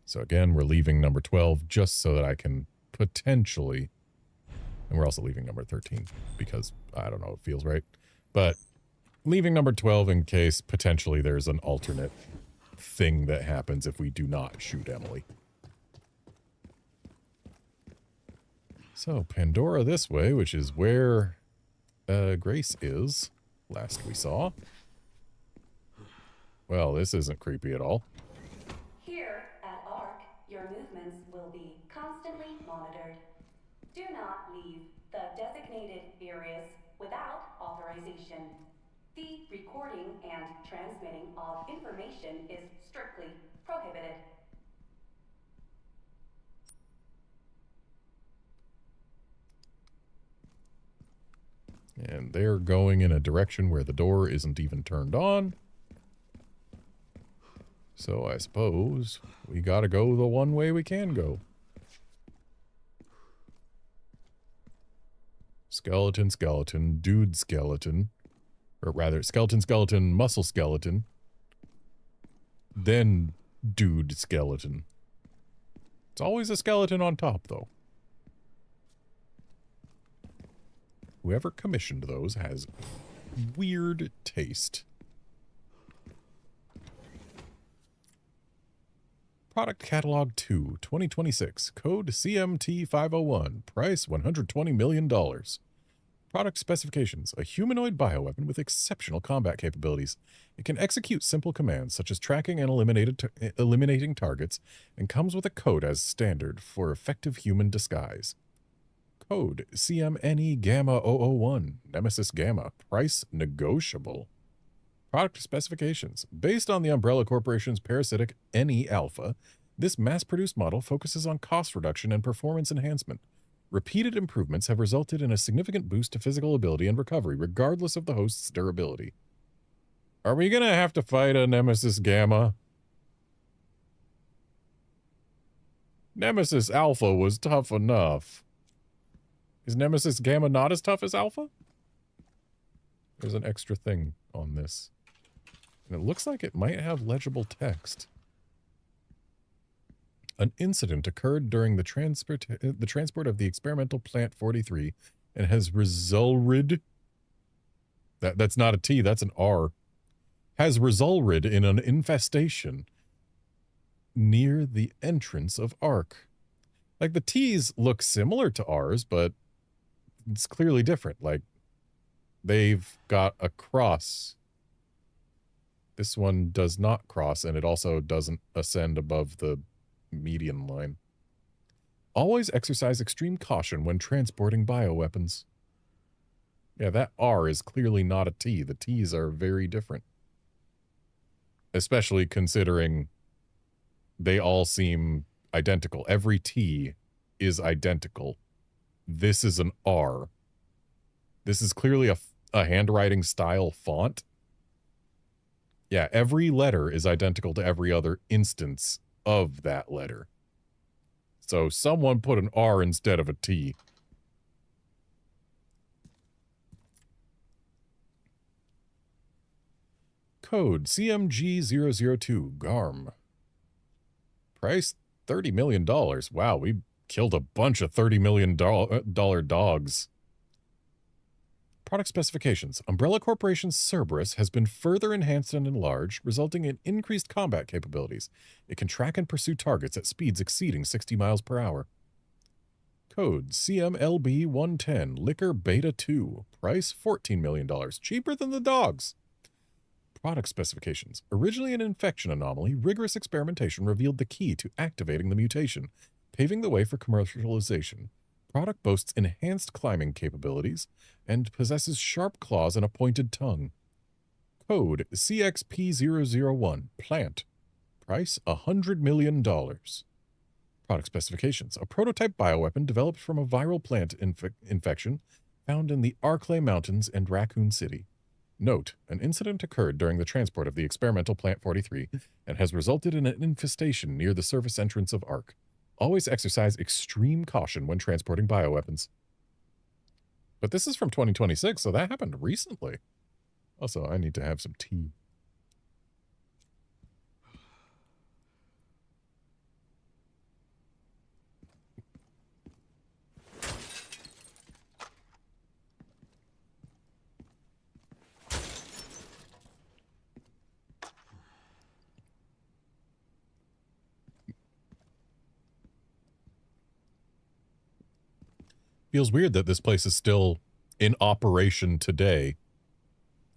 A: So again, we're leaving number 12 just so that I can potentially, and we're also leaving number 13 because, I don't know, it feels right. But leaving number 12 in case potentially there's an alternate thing that happens if we do not shoot Emily. So, Pandora this way, which is where Grace is, last we saw. Well, this isn't creepy at all.
E: Here at ARC, your movements will be constantly monitored. Do not leave the designated areas without authorization. The recording and transmitting of information is strictly prohibited.
A: And they're going in a direction where the door isn't even turned on. So I suppose we gotta go the one way we can go. Skeleton, skeleton, dude skeleton. Or rather, skeleton, skeleton, muscle skeleton. Then dude skeleton. It's always a skeleton on top, though. Whoever commissioned those has weird taste. Product Catalog 2, 2026. Code CMT501. Price $120 million. Product specifications. A humanoid bioweapon with exceptional combat capabilities. It can execute simple commands such as tracking and eliminating targets, and comes with a code as standard for effective human disguise. Code CMNE Gamma 001. Nemesis Gamma. Price negotiable. Product specifications. Based on the Umbrella Corporation's parasitic NE Alpha, this mass-produced model focuses on cost reduction and performance enhancement. Repeated improvements have resulted in a significant boost to physical ability and recovery, regardless of the host's durability. Are we gonna have to fight a Nemesis Gamma? Nemesis Alpha was tough enough. Is Nemesis Gamma not as tough as Alpha? There's an extra thing on this. And it looks like it might have legible text. An incident occurred during the transport of the experimental plant 43 and has resulted. That's not a T, that's an R. Has resulted in an infestation near the entrance of Ark. Like, the T's look similar to R's, but it's clearly different. Like, they've got a cross. This one does not cross, and it also doesn't ascend above the median line. Always exercise extreme caution when transporting bioweapons. Yeah, that R is clearly not a T. The T's are very different. Especially considering they all seem identical. Every T is identical. This is an R. This is clearly a handwriting style font. Yeah, every letter is identical to every other instance of that letter. So someone put an R instead of a T. Code CMG002 GARM. Price $30 million. Wow, we killed a bunch of $30 million dogs. Product specifications. Umbrella Corporation's Cerberus has been further enhanced and enlarged, resulting in increased combat capabilities. It can track and pursue targets at speeds exceeding 60 miles per hour. Code CMLB110 Liquor Beta 2. Price $14 million. Cheaper than the dogs. Product specifications. Originally an infection anomaly, rigorous experimentation revealed the key to activating the mutation, paving the way for commercialization. Product boasts enhanced climbing capabilities and possesses sharp claws and a pointed tongue. Code CXP001 Plant. Price $100 million. Product specifications. A prototype bioweapon developed from a viral plant infection found in the Arklay Mountains and Raccoon City. Note, an incident occurred during the transport of the experimental Plant 43 and has resulted in an infestation near the surface entrance of Ark. Always exercise extreme caution when transporting bioweapons. But this is from 2026, so that happened recently. Also, I need to have some tea. Feels weird that this place is still in operation today,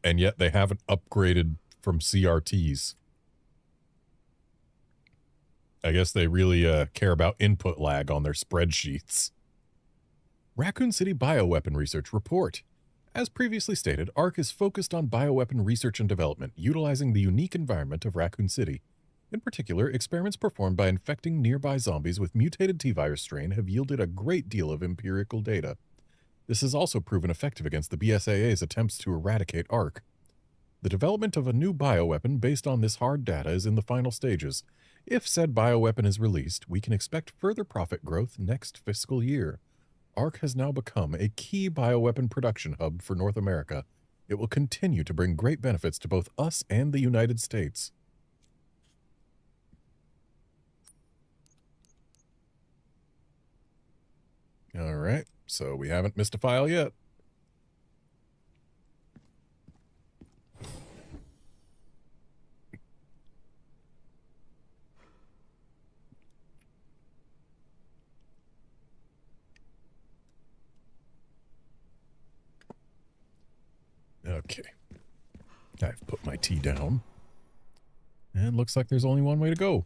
A: and yet they haven't upgraded from CRTs. I guess they really care about input lag on their spreadsheets. Raccoon City Bioweapon Research Report. As previously stated, ARC is focused on bioweapon research and development, utilizing the unique environment of Raccoon City. In particular, experiments performed by infecting nearby zombies with mutated T-virus strain have yielded a great deal of empirical data. This has also proven effective against the BSAA's attempts to eradicate ARC. The development of a new bioweapon based on this hard data is in the final stages. If said bioweapon is released, we can expect further profit growth next fiscal year. ARC has now become a key bioweapon production hub for North America. It will continue to bring great benefits to both us and the United States. All right, so we haven't missed a file yet. Okay, I've put my tea down, and looks like there's only one way to go.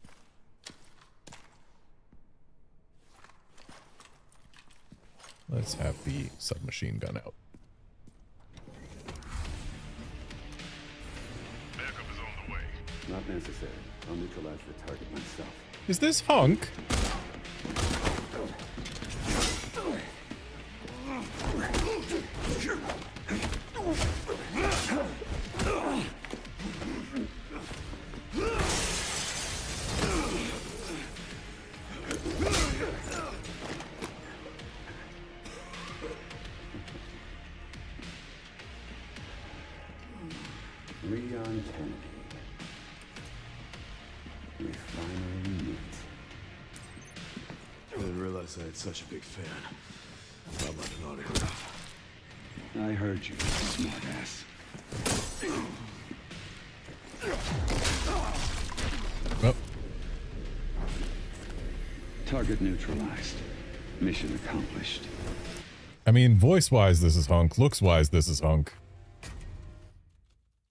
A: Let's have the submachine gun out.
O: Backup is on the way.
L: Not necessary. I'll neutralize the target myself.
A: Is this Hunk?
L: Leon Kennedy. We finally meet.
F: realize I had such a big fan. How about an autograph?
L: I heard you, smartass.
A: Oh.
L: Target neutralized. Mission accomplished.
A: I mean, voice-wise, this is Hunk. Looks-wise, this is Hunk.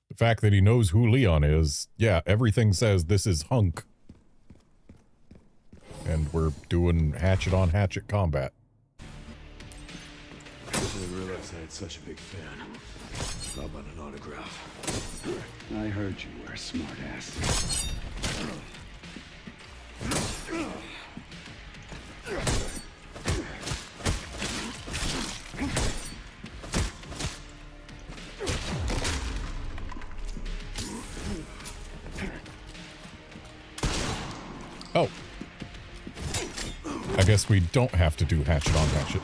A: The fact that he knows who Leon is, yeah, everything says this is Hunk. And we're doing hatchet-on-hatchet combat.
F: I didn't realize I had such a big fan. How about an autograph?
L: I heard you were a smartass.
A: Oh. I guess we don't have to do hatchet on hatchet.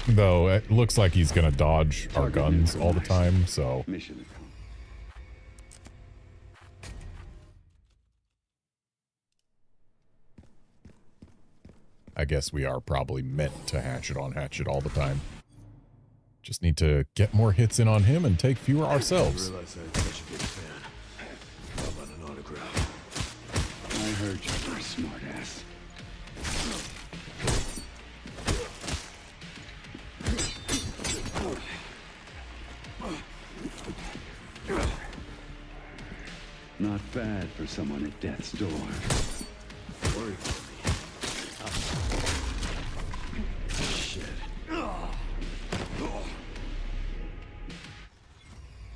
A: Though it looks like he's gonna dodge our guns all the time, so.
L: Mission accomplished.
A: I guess we are probably meant to hatchet on hatchet all the time. Just need to get more hits in on him and take fewer ourselves.
F: I realized I had such a big fan. How about an autograph?
L: I heard you were a smartass. Not bad for someone at death's door.
F: Worry for me. Shit.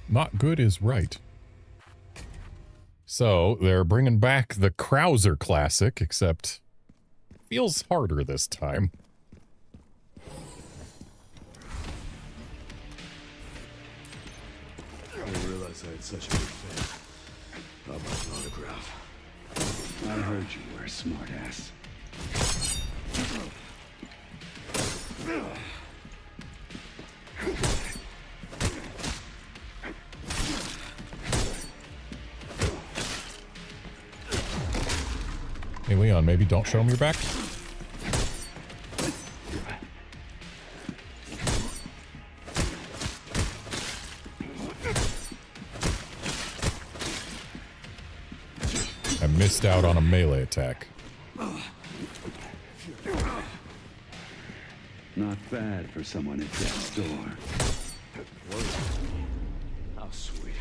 A: Not good is right. So, they're bringing back the Krauser Classic, except feels harder this time.
F: I didn't realize I had such a big fan. How about an autograph?
L: I heard you were a smartass.
A: Hey, Leon, maybe don't show him your back? I missed out on a melee attack.
L: Not bad for someone at death's door.
F: How sweet.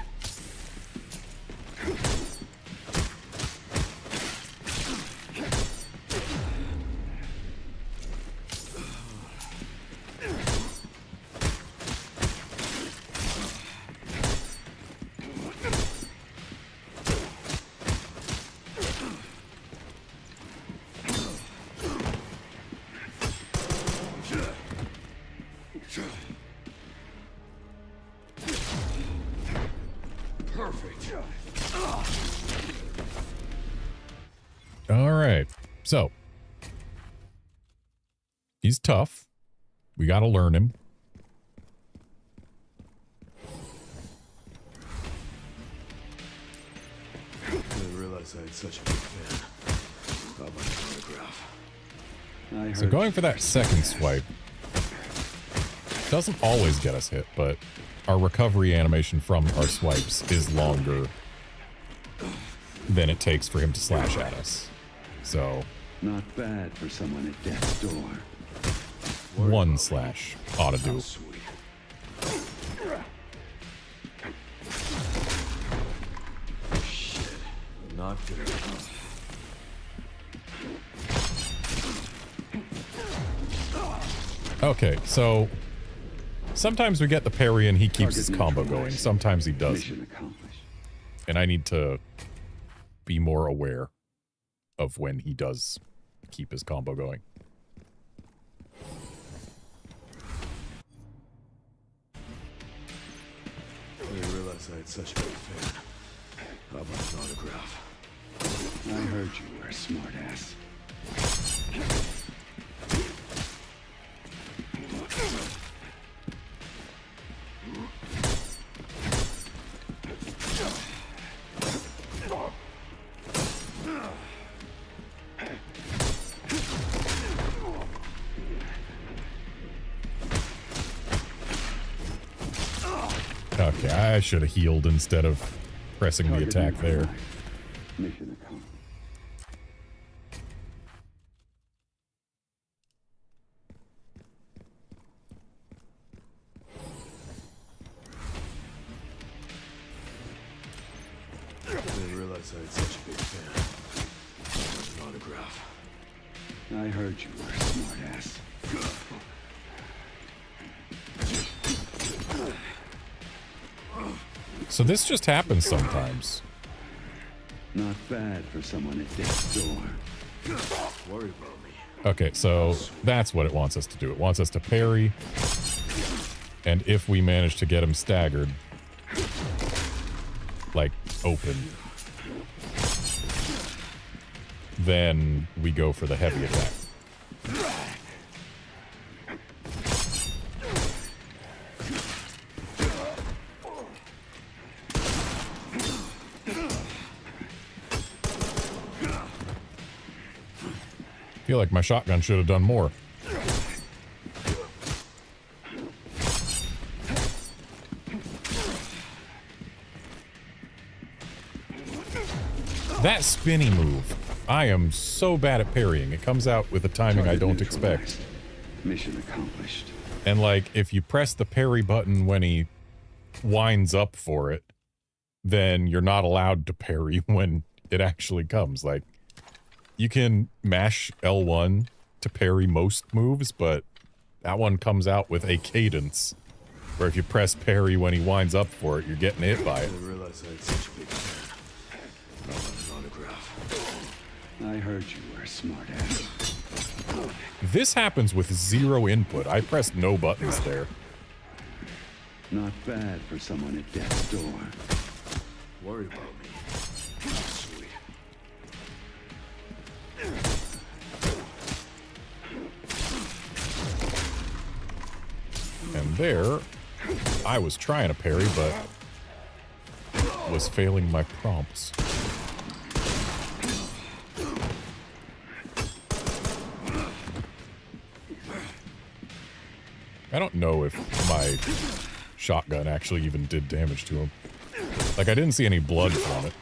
F: Perfect.
A: All right. So, he's tough. We got to learn him.
F: I didn't realize I had such a big fan. How about an autograph?
A: So going for that second swipe doesn't always get us hit, but our recovery animation from our swipes is longer than it takes for him to slash at us. So,
L: not bad for someone at death's door.
A: One slash ought to do.
F: Shit. Not good.
A: Okay, so sometimes we get the parry and he keeps his combo going. Sometimes he doesn't. And I need to be more aware of when he does keep his combo going.
F: I didn't realize I had such a big fan. How about an autograph?
L: I heard you were a smartass.
A: Okay, I should have healed instead of pressing the attack there.
L: Mission accomplished.
F: I didn't realize I had such a big fan. An autograph.
L: I heard you were a smartass.
A: So this just happens sometimes.
L: Not bad for someone at death's door.
F: Worry about me.
A: Okay, so that's what it wants us to do. It wants us to parry. And if we manage to get him staggered, like open, then we go for the heavy attack. I feel like my shotgun should have done more. That spinny move. I am so bad at parrying. It comes out with a timing I don't expect.
L: Mission accomplished.
A: And like, if you press the parry button when he winds up for it, then you're not allowed to parry when it actually comes. Like, you can mash L1 to parry most moves, but that one comes out with a cadence where if you press parry when he winds up for it, you're getting hit by it.
F: I didn't realize I had such a big fan. I want an autograph.
L: I heard you were a smartass.
A: This happens with zero input. I pressed no buttons there.
L: Not bad for someone at death's door.
F: Worry about me. Sweet.
A: And there, I was trying to parry, but was failing my prompts. I don't know if my shotgun actually even did damage to him. Like, I didn't see any blood from it.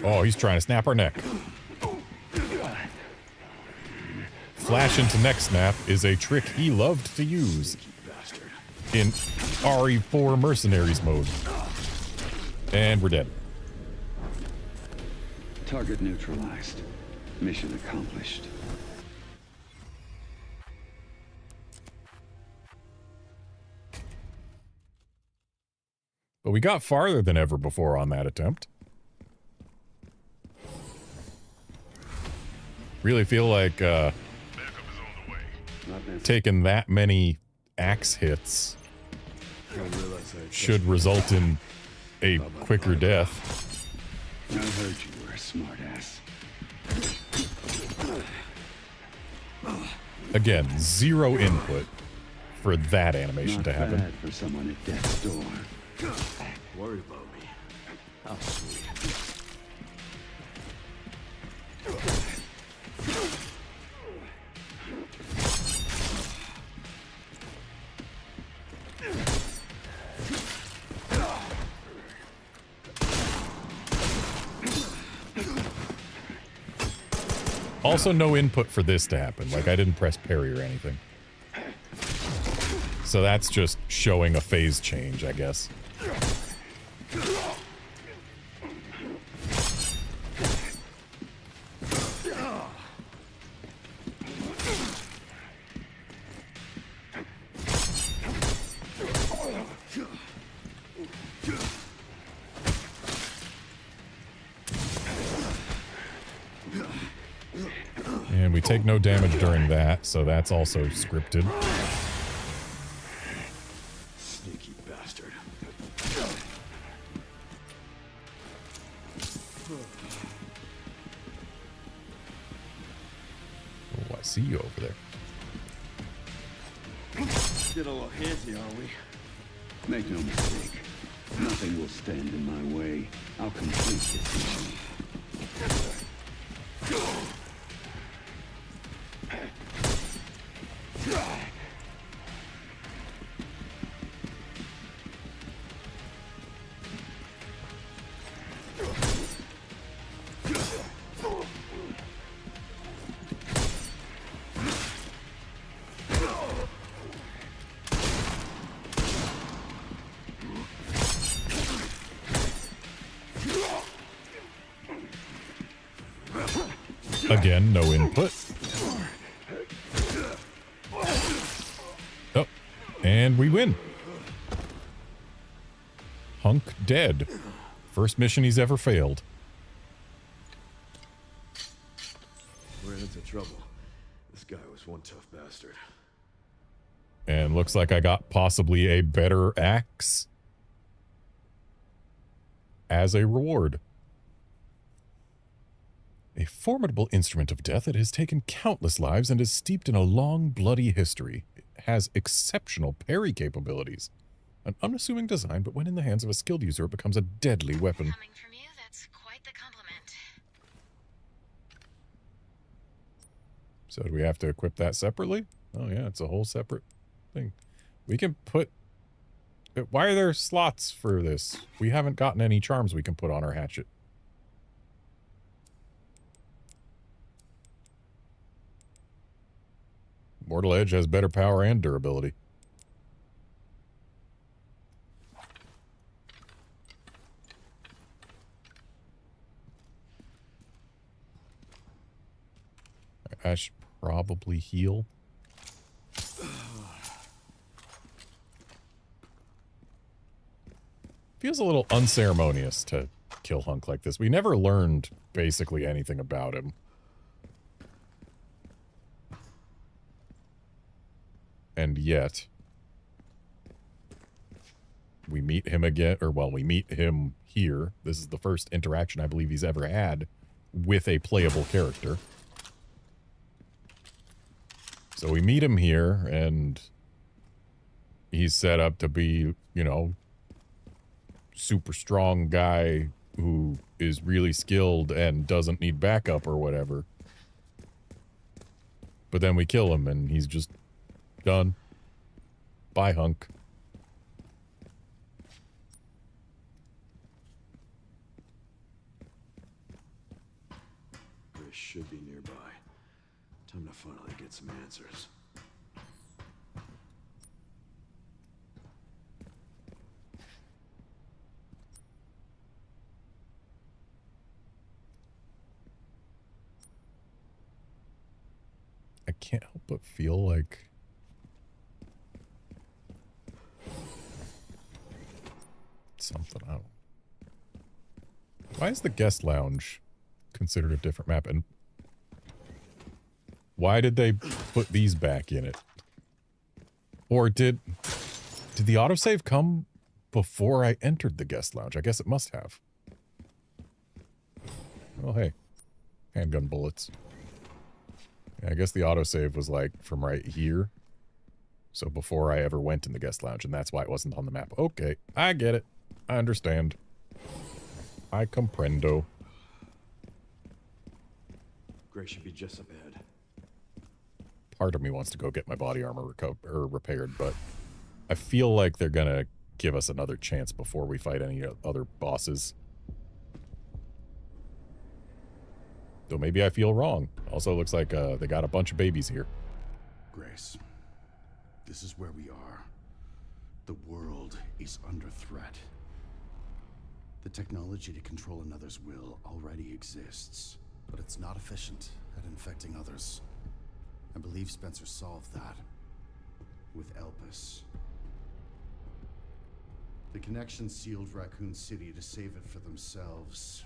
A: Oh, he's trying to snap our neck. Flash into neck snap is a trick he loved to use in RE4 Mercenaries mode. And we're dead.
L: Target neutralized. Mission accomplished.
A: But we got farther than ever before on that attempt. Really feel like taking that many axe hits should result in a quicker death.
L: I heard you were a smartass.
A: Again, zero input for that animation to happen.
L: Not bad for someone at death's door.
F: Worry about me. How sweet.
A: Also, no input for this to happen. Like, I didn't press parry or anything. So that's just showing a phase change, I guess. And we take no damage during that, so that's also scripted.
F: Sneaky bastard.
A: Oh, I see you over there.
F: Get a little handsy, are we?
L: Make no mistake. Nothing will stand in my way. I'll complete this mission.
A: Again, no input. Oh, and we win. Hunk dead. First mission he's ever failed.
F: We're into trouble. This guy was one tough bastard.
A: And looks like I got possibly a better axe as a reward. A formidable instrument of death, it has taken countless lives and is steeped in a long, bloody history. It has exceptional parry capabilities. An unassuming design, but when in the hands of a skilled user, it becomes a deadly weapon.
G: Coming from you, that's quite the compliment.
A: So do we have to equip that separately? Oh yeah, it's a whole separate thing. We can put... Why are there slots for this? We haven't gotten any charms we can put on our hatchet. Mortal Edge has better power and durability. I should probably heal. Feels a little unceremonious to kill Hunk like this. We never learned basically anything about him. And yet, we meet him again, or well, we meet him here. This is the first interaction I believe he's ever had with a playable character. So we meet him here, and he's set up to be, you know, super strong guy who is really skilled and doesn't need backup or whatever. But then we kill him, and he's just done. Bye, Hunk.
F: Grace should be nearby. Time to finally get some answers.
A: I can't help but feel like something out. Why is the guest lounge considered a different map? And why did they put these back in it? Or did the autosave come before I entered the guest lounge? I guess it must have. Oh, hey. Handgun bullets. Yeah, I guess the autosave was like from right here. So before I ever went in the guest lounge, and that's why it wasn't on the map. Okay, I get it. I understand. I comprendo.
F: Grace should be just up ahead.
A: Part of me wants to go get my body armor repaired, but I feel like they're gonna give us another chance before we fight any other bosses. Though maybe I feel wrong. Also looks like they got a bunch of babies here.
H: Grace, this is where we are. The world is under threat. The technology to control another's will already exists, but it's not efficient at infecting others. I believe Spencer solved that with Elpis. The connection sealed Raccoon City to save it for themselves,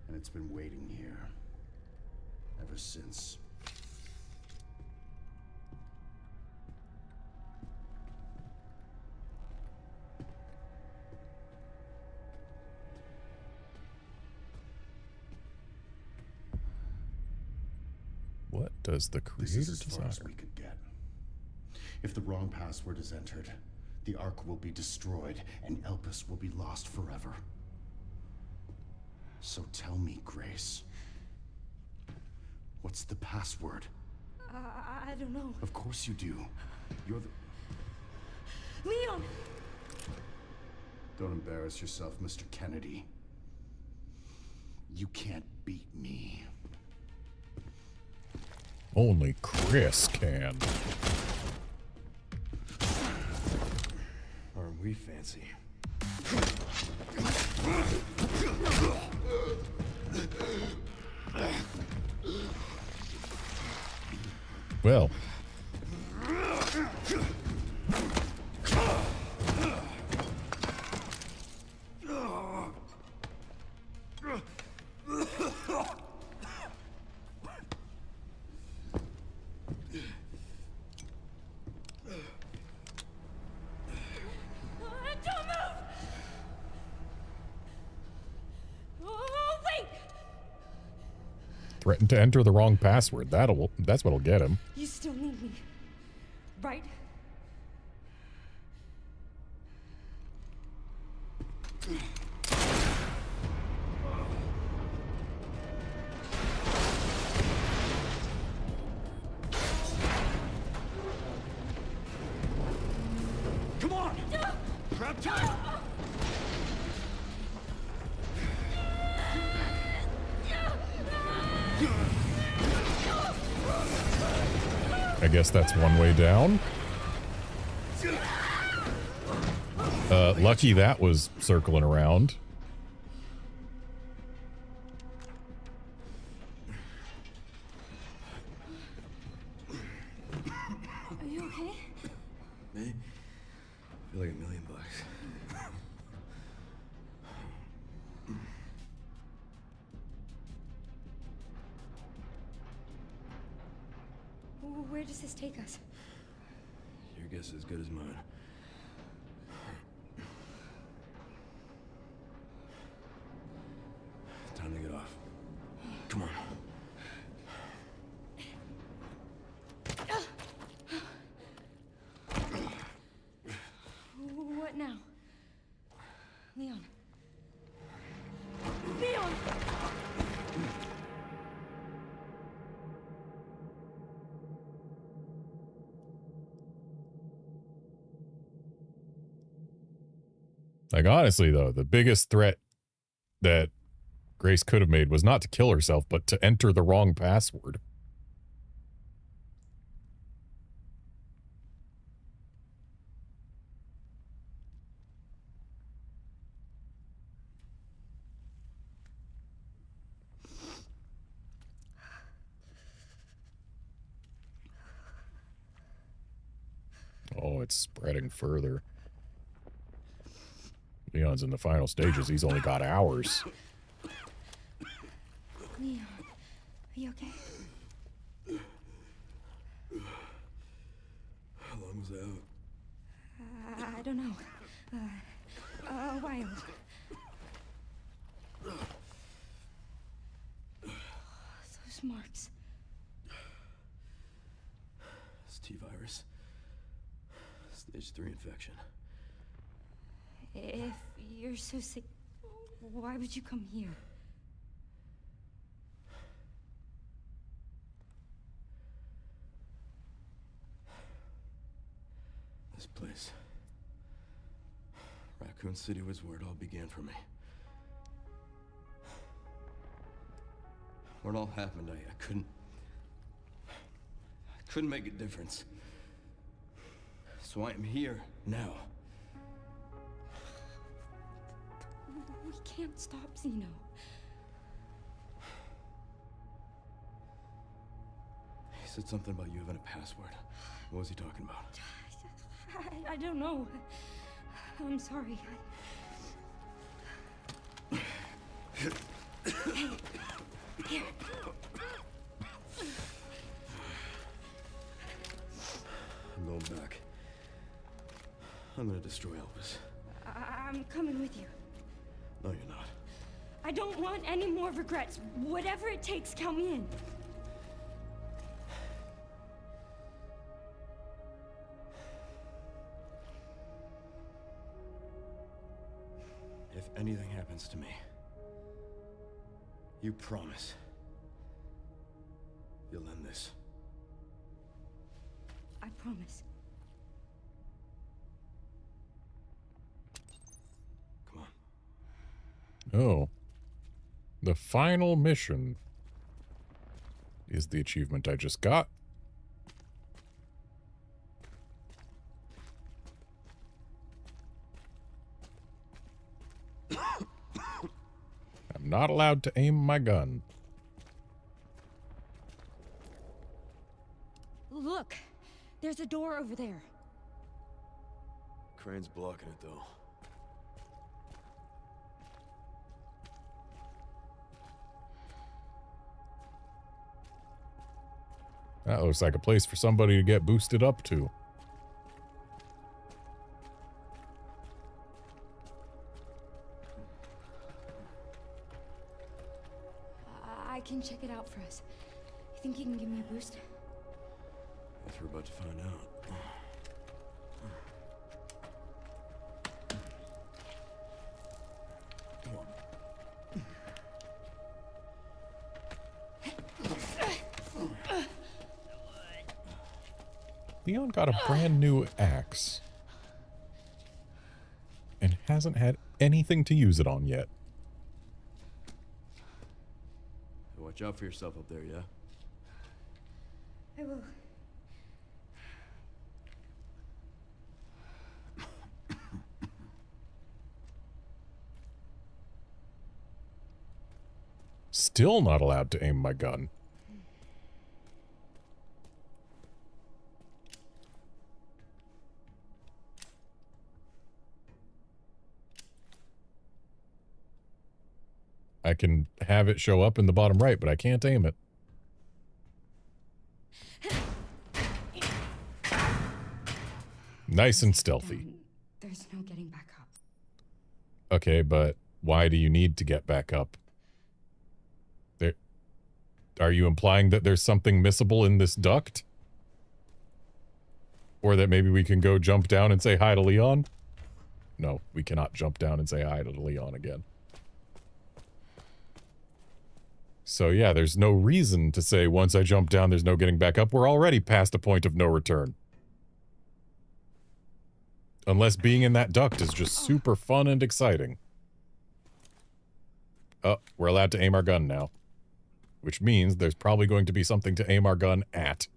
H: and it's been waiting here ever since.
A: What does the creator
H: This is as far
A: desire?
H: as we could get. If the wrong password is entered, the Ark will be destroyed, and Elpis will be lost forever. So tell me, Grace, what's the password?
C: I don't know.
H: Of course you do. You're the...
C: Leon!
H: Don't embarrass yourself, Mr. Kennedy. You can't beat me.
A: Only Chris can.
F: Aren't we fancy?
A: Well. Threatened to enter the wrong password. That's what'll get him.
C: You still need me, right?
J: Come on! Grab tight!
A: I guess that's one way down. Lucky that was circling around.
C: Are you okay?
F: Me? I feel like $1 million.
C: Where does this take us?
F: Your guess is as good as mine. Time to get off. Come on.
C: What now? Leon. Leon!
A: Like, honestly, though, the biggest threat that Grace could have made was not to kill herself, but to enter the wrong password. Oh, it's spreading further. Leon's in the final stages. He's only got hours.
C: Leon, are you okay?
F: How long was I out?
C: I don't know. A while. Those marks.
F: It's T-virus. Stage 3 infection.
C: If you're so sick, why would you come here?
F: This place. Raccoon City was where it all began for me. When it all happened, I couldn't make a difference. So I am here now.
C: We can't stop Zeno.
F: He said something about you having a password. What was he talking about?
C: I don't know. I'm sorry. Hey, here.
F: I'm going back. I'm gonna destroy Elvis.
C: I'm coming with you.
F: No, you're not.
C: I don't want any more regrets. Whatever it takes, count me in.
F: If anything happens to me, you promise you'll end this.
C: I promise.
F: Come on.
A: Oh. The final mission is the achievement I just got. I'm not allowed to aim my gun.
C: Look, there's a door over there.
F: Crane's blocking it, though.
A: That looks like a place for somebody to get boosted up to.
C: I can check it out for us. You think you can give me a boost?
F: Guess we're about to find out. Come on.
A: Leon got a brand new axe. And hasn't had anything to use it on yet.
F: Watch out for yourself up there, yeah?
C: I will.
A: Still not allowed to aim my gun. I can have it show up in the bottom right, but I can't aim it. Nice and stealthy.
C: There's no getting back up.
A: Okay, but why do you need to get back up? There, are you implying that there's something missable in this duct? Or that maybe we can go jump down and say hi to Leon? No, we cannot jump down and say hi to Leon again. So yeah, there's no reason to say once I jump down there's no getting back up. We're already past a point of no return. Unless being in that duct is just super fun and exciting. Oh, we're allowed to aim our gun now. Which means there's probably going to be something to aim our gun at.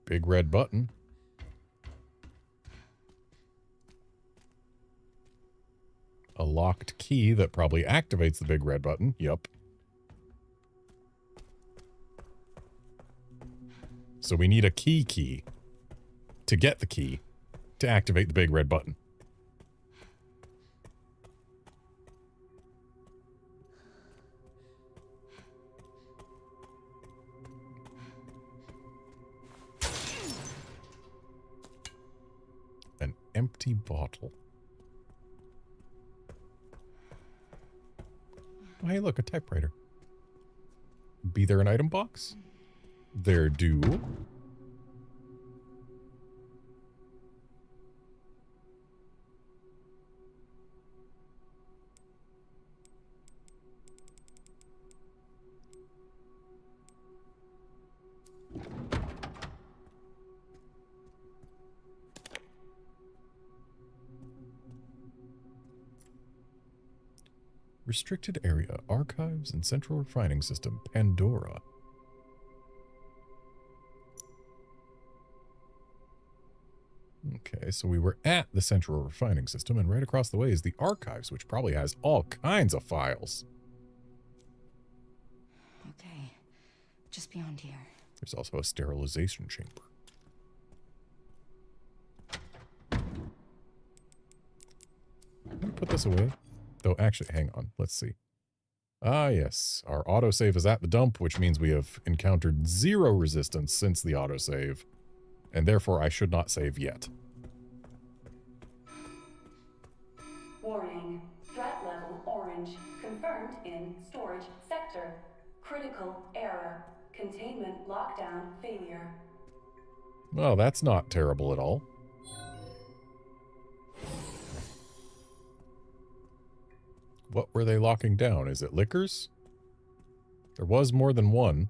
A: Big red button. A locked key that probably activates the big red button. Yup. So we need a key to get the key to activate the big red button. An empty bottle. Oh, hey, look, a typewriter. Be there an item box? There do. Restricted area, archives and central refining system, Pandora. Okay, so we were at the central refining system, and right across the way is the archives, which probably has all kinds of files.
C: Okay, just beyond here.
A: There's also a sterilization chamber. Let me put this away. Though, actually, hang on. Let's see. Ah, yes. Our autosave is at the dump, which means we have encountered 0 resistance since the autosave. And therefore, I should not save yet.
E: Warning. Threat level orange. confirmed in storage sector. Critical error. Containment lockdown failure.
A: Well, that's not terrible at all. What were they locking down? Is it liquors? There was more than one.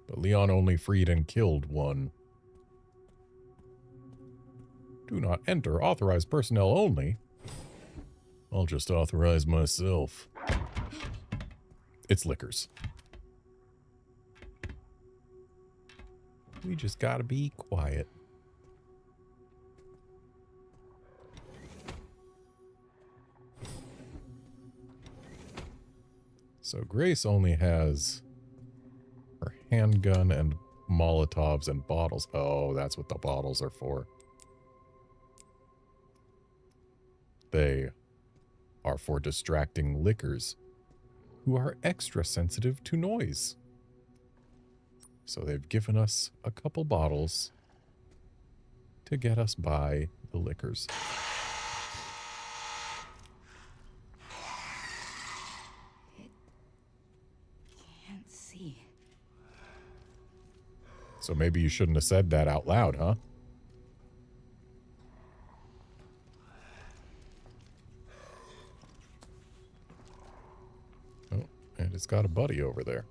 A: But Leon only freed and killed one. Do not enter. Authorized personnel only. I'll just authorize myself. It's liquors. We just gotta be quiet. So Grace only has her handgun and Molotovs and bottles. Oh, that's what the bottles are for. They are for distracting lickers who are extra sensitive to noise. So they've given us a couple bottles to get us by the lickers.
C: Can't see.
A: So maybe you shouldn't have said that out loud, huh? Oh, and it's got a buddy over there.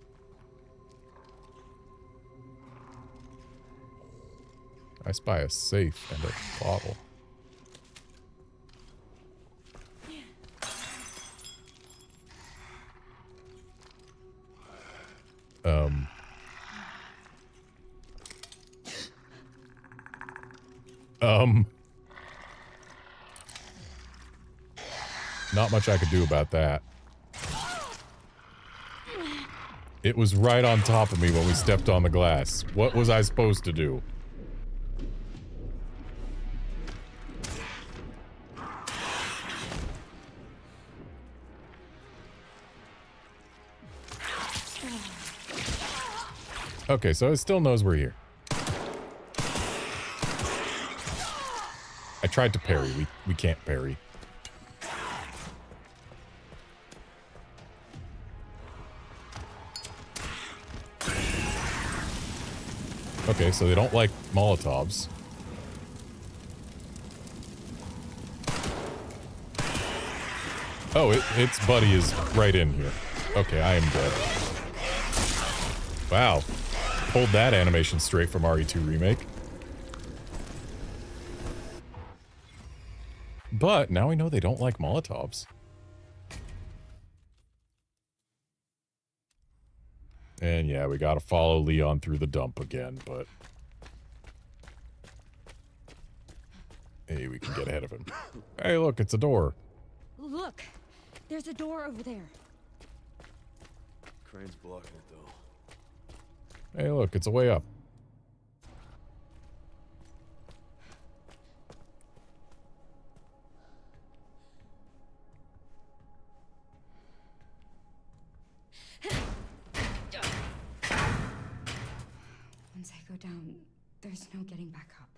A: I spy a safe and a bottle. Not much I could do about that. It was right on top of me when we stepped on the glass. What was I supposed to do? Okay, so it still knows we're here. I tried to parry. We can't parry. Okay, so they don't like Molotovs. Oh, its buddy is right in here. Okay, I am dead. Wow. Pulled that animation straight from RE2 Remake. But now we know they don't like Molotovs. And yeah, we gotta follow Leon through the dump again, but... Hey, we can get ahead of him. Hey, look, it's a door.
C: Look, there's a door over there.
F: Crane's blocking it, though.
A: Hey, look, it's a way up.
C: Once I go down, there's no getting back up.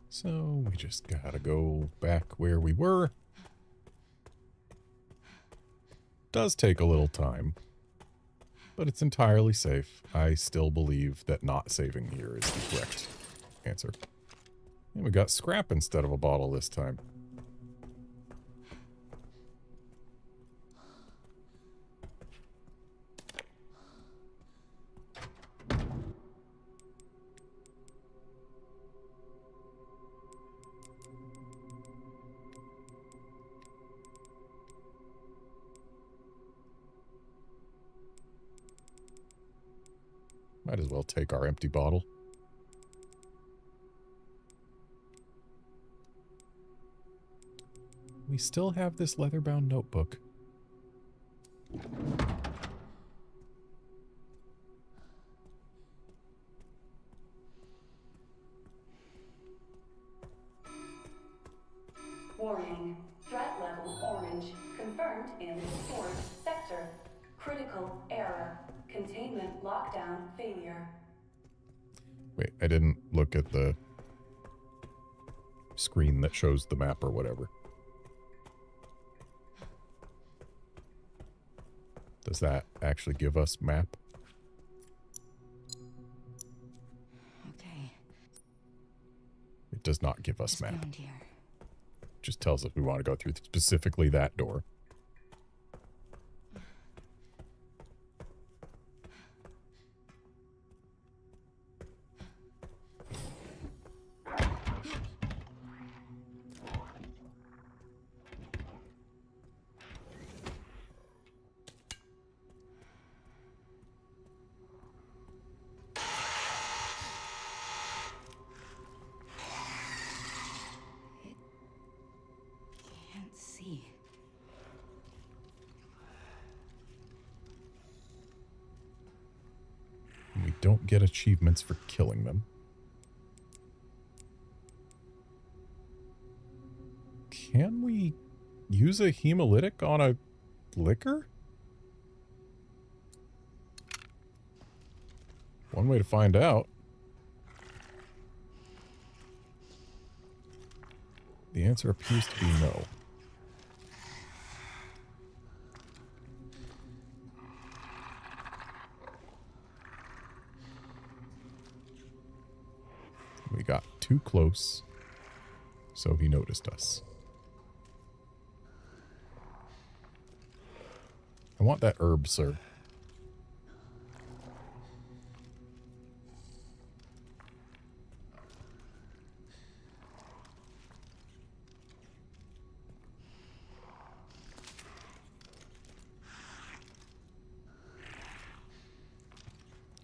A: So we just gotta go back where we were. Does take a little time, but it's entirely safe. I still believe that not saving here is the correct answer. And we got scrap instead of a bottle this time. Might as well take our empty bottle. We still have this leather-bound notebook.
E: Warning. Threat level orange. Confirmed in storage sector. Critical error. Containment lockdown failure.
A: Wait, I didn't look at the screen that shows the map or whatever. Does that actually give us map?
M: Okay.
A: It does not give us map.
M: Ground here.
A: Just tells us we want to go through specifically that door.
M: Can't see.
A: We don't get achievements for killing them. Can we use a hemolytic on a liquor? One way to find out. The answer appears to be no. We got too close, so he noticed us. I want that herb, sir.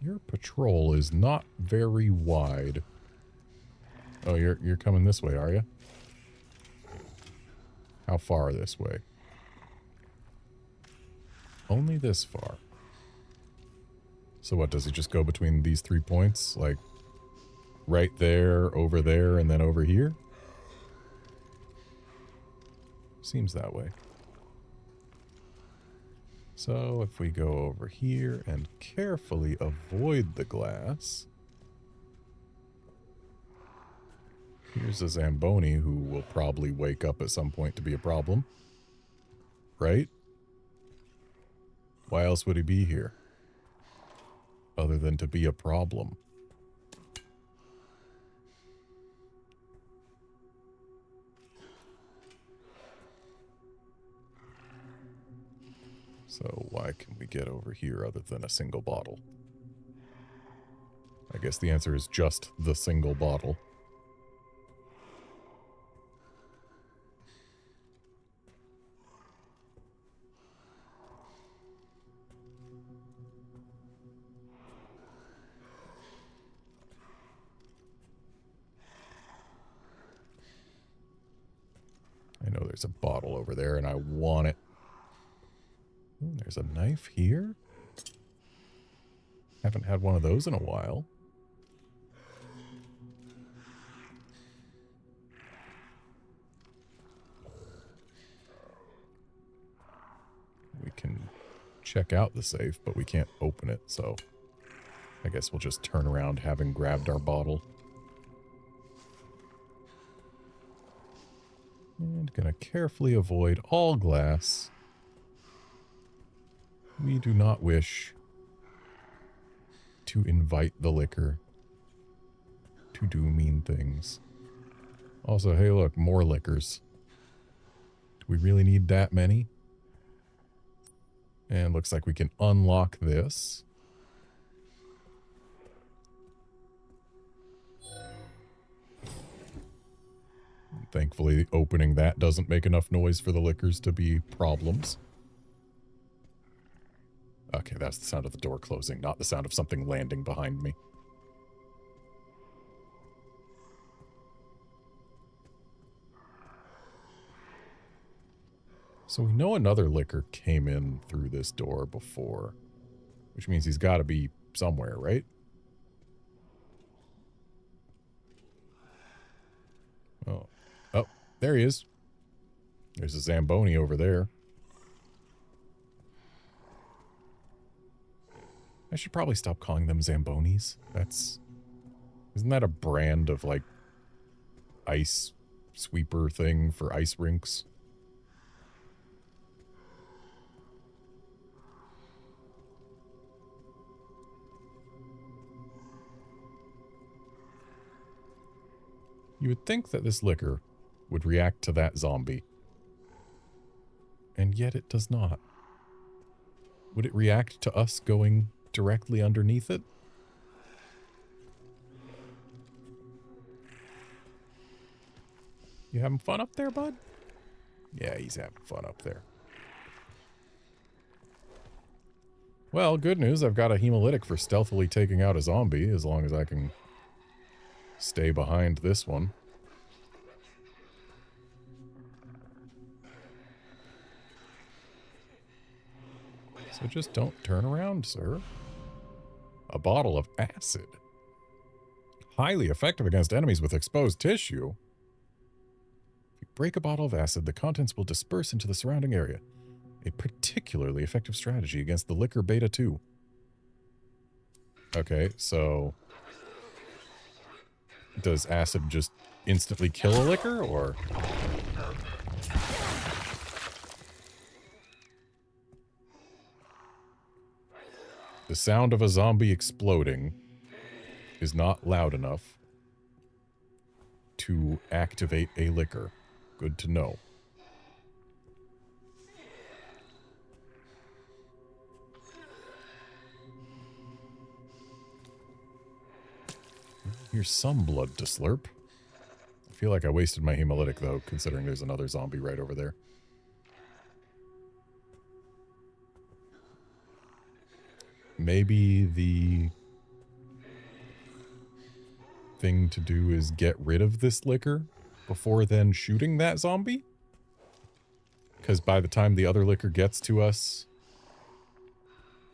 A: Your patrol is not very wide. Oh, you're coming this way, are you? How far this way? Only this far. So what, does he just go between these 3 points? Like, right there, over there, and then over here? Seems that way. So if we go over here and carefully avoid the glass... Here's a Zamboni who will probably wake up at some point to be a problem. Right? Why else would he be here? Other than to be a problem. So why can we get over here other than a single bottle? I guess the answer is just the single bottle. I know there's a bottle over there and I want it. Ooh, there's a knife here. Haven't had one of those in a while. We can check out the safe, but we can't open it, so I guess we'll just turn around having grabbed our bottle. And gonna carefully avoid all glass. We do not wish to invite the liquor to do mean things. Also, hey look, more liquors. Do we really need that many? And looks like we can unlock this. Thankfully, opening that doesn't make enough noise for the liquors to be problems. Okay, that's the sound of the door closing, not the sound of something landing behind me. So we know another liquor came in through this door before, which means he's got to be somewhere, right? Oh, there he is. There's a Zamboni over there. I should probably stop calling them Zambonis. Isn't that a brand of, like, ice sweeper thing for ice rinks? You would think that this liquor would react to that zombie. And yet it does not. Would it react to us going directly underneath it? You having fun up there, bud? Yeah, he's having fun up there. Well, good news. I've got a hemolytic for stealthily taking out a zombie, as long as I can stay behind this one. So just don't turn around, sir. A bottle of acid. Highly effective against enemies with exposed tissue. If you break a bottle of acid, the contents will disperse into the surrounding area. A particularly effective strategy against the liquor beta 2. Okay, so does acid just instantly kill a liquor, or? The sound of a zombie exploding is not loud enough to activate a liquor. Good to know. Here's some blood to slurp. I feel like I wasted my hemolytic, though, considering there's another zombie right over there. Maybe the thing to do is get rid of this liquor before then shooting that zombie? Because by the time the other liquor gets to us,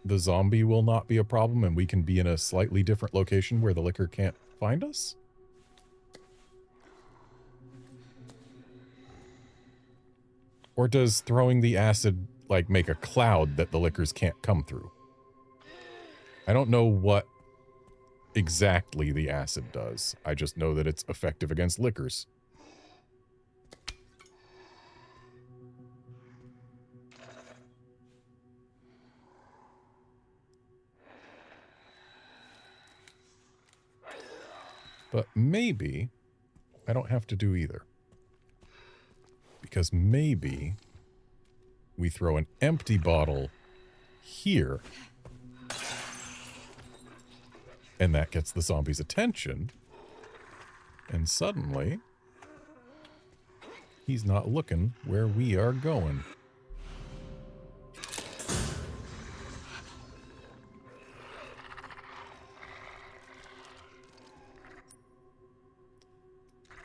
A: the zombie will not be a problem and we can be in a slightly different location where the liquor can't find us? Or does throwing the acid, like, make a cloud that the liquors can't come through? I don't know what exactly the acid does. I just know that it's effective against liquors. But maybe I don't have to do either. Because maybe we throw an empty bottle here. And that gets the zombie's attention. And suddenly, he's not looking where we are going.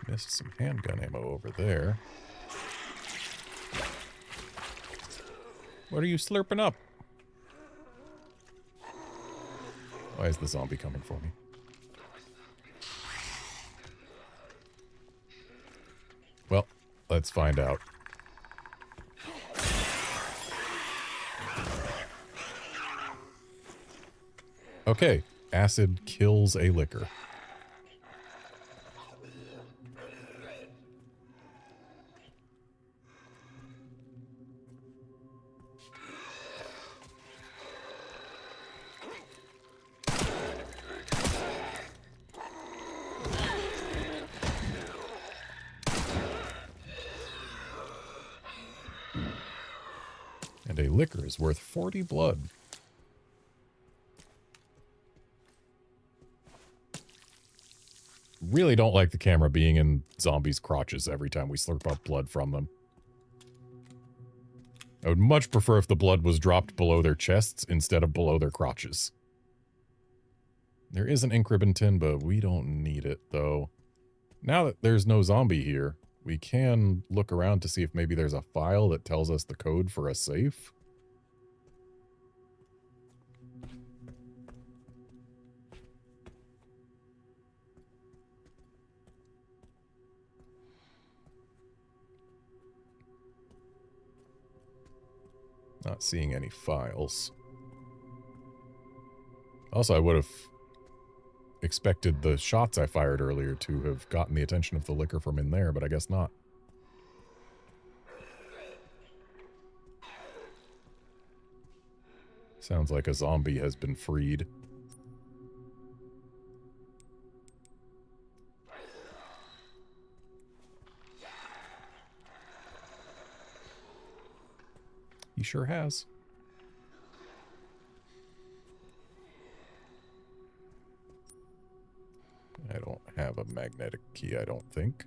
A: Missed some handgun ammo over there. What are you slurping up? Why is the zombie coming for me? Well, let's find out. Okay, acid kills a liquor. And a liquor is worth 40 blood. Really don't like the camera being in zombies' crotches every time we slurp up blood from them. I would much prefer if the blood was dropped below their chests instead of below their crotches. There is an ink ribbon tin, but we don't need it, though. Now that there's no zombie here, we can look around to see if maybe there's a file that tells us the code for a safe. Not seeing any files. Also, I would have expected the shots I fired earlier to have gotten the attention of the liquor from in there, but I guess not. Sounds like a zombie has been freed. He sure has. I don't have a magnetic key, I don't think.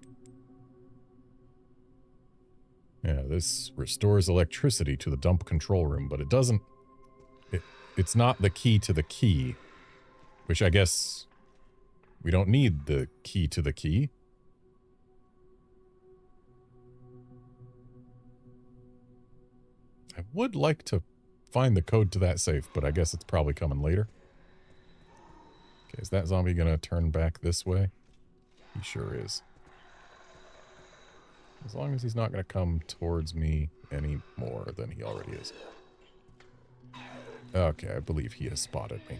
A: Yeah, this restores electricity to the dump control room, but it doesn't... It's not the key to the key, which I guess we don't need the key to the key. I would like to find the code to that safe, but I guess it's probably coming later. Okay, is that zombie gonna turn back this way? He sure is. As long as he's not gonna come towards me any more than he already is. Okay, I believe he has spotted me.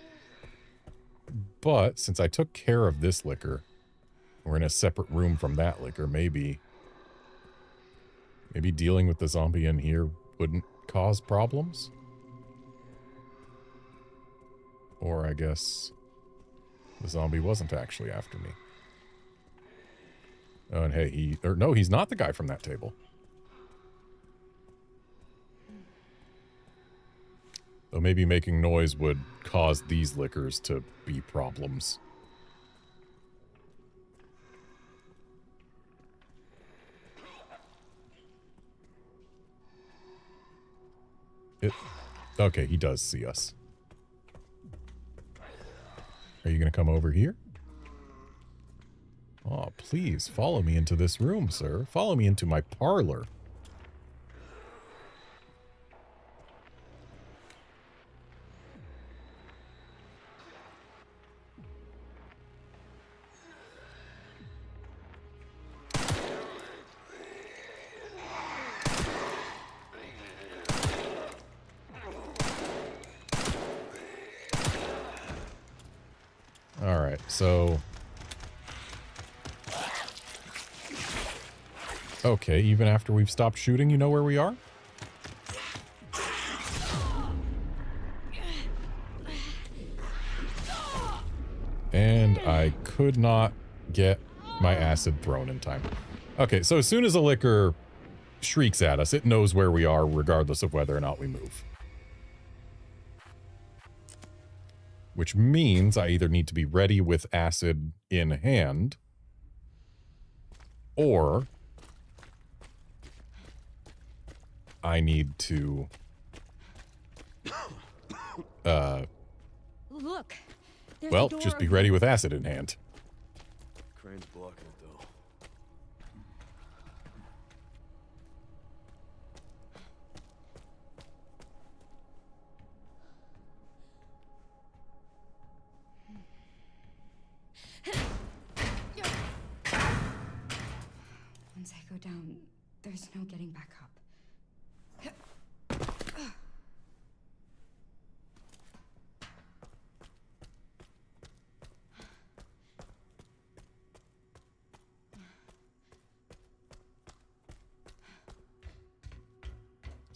A: But since I took care of this liquor, we're in a separate room from that liquor, maybe dealing with the zombie in here wouldn't cause problems? Or I guess the zombie wasn't actually after me. Oh, and hey, no, he's not the guy from that table. Though maybe making noise would cause these liquors to be problems. Okay, he does see us. Are you going to come over here? Oh, please, follow me into this room, sir. Follow me into my parlor. Alright, so... Okay, even after we've stopped shooting, you know where we are? And I could not get my acid thrown in time. Okay, so as soon as a liquor shrieks at us, it knows where we are regardless of whether or not we move. Which means I either need to be ready with acid in hand, or I need to,
C: Look,
A: well, just be ready with acid in hand.
F: Crane's blocking it, though.
M: Once I go down, there's no getting back up.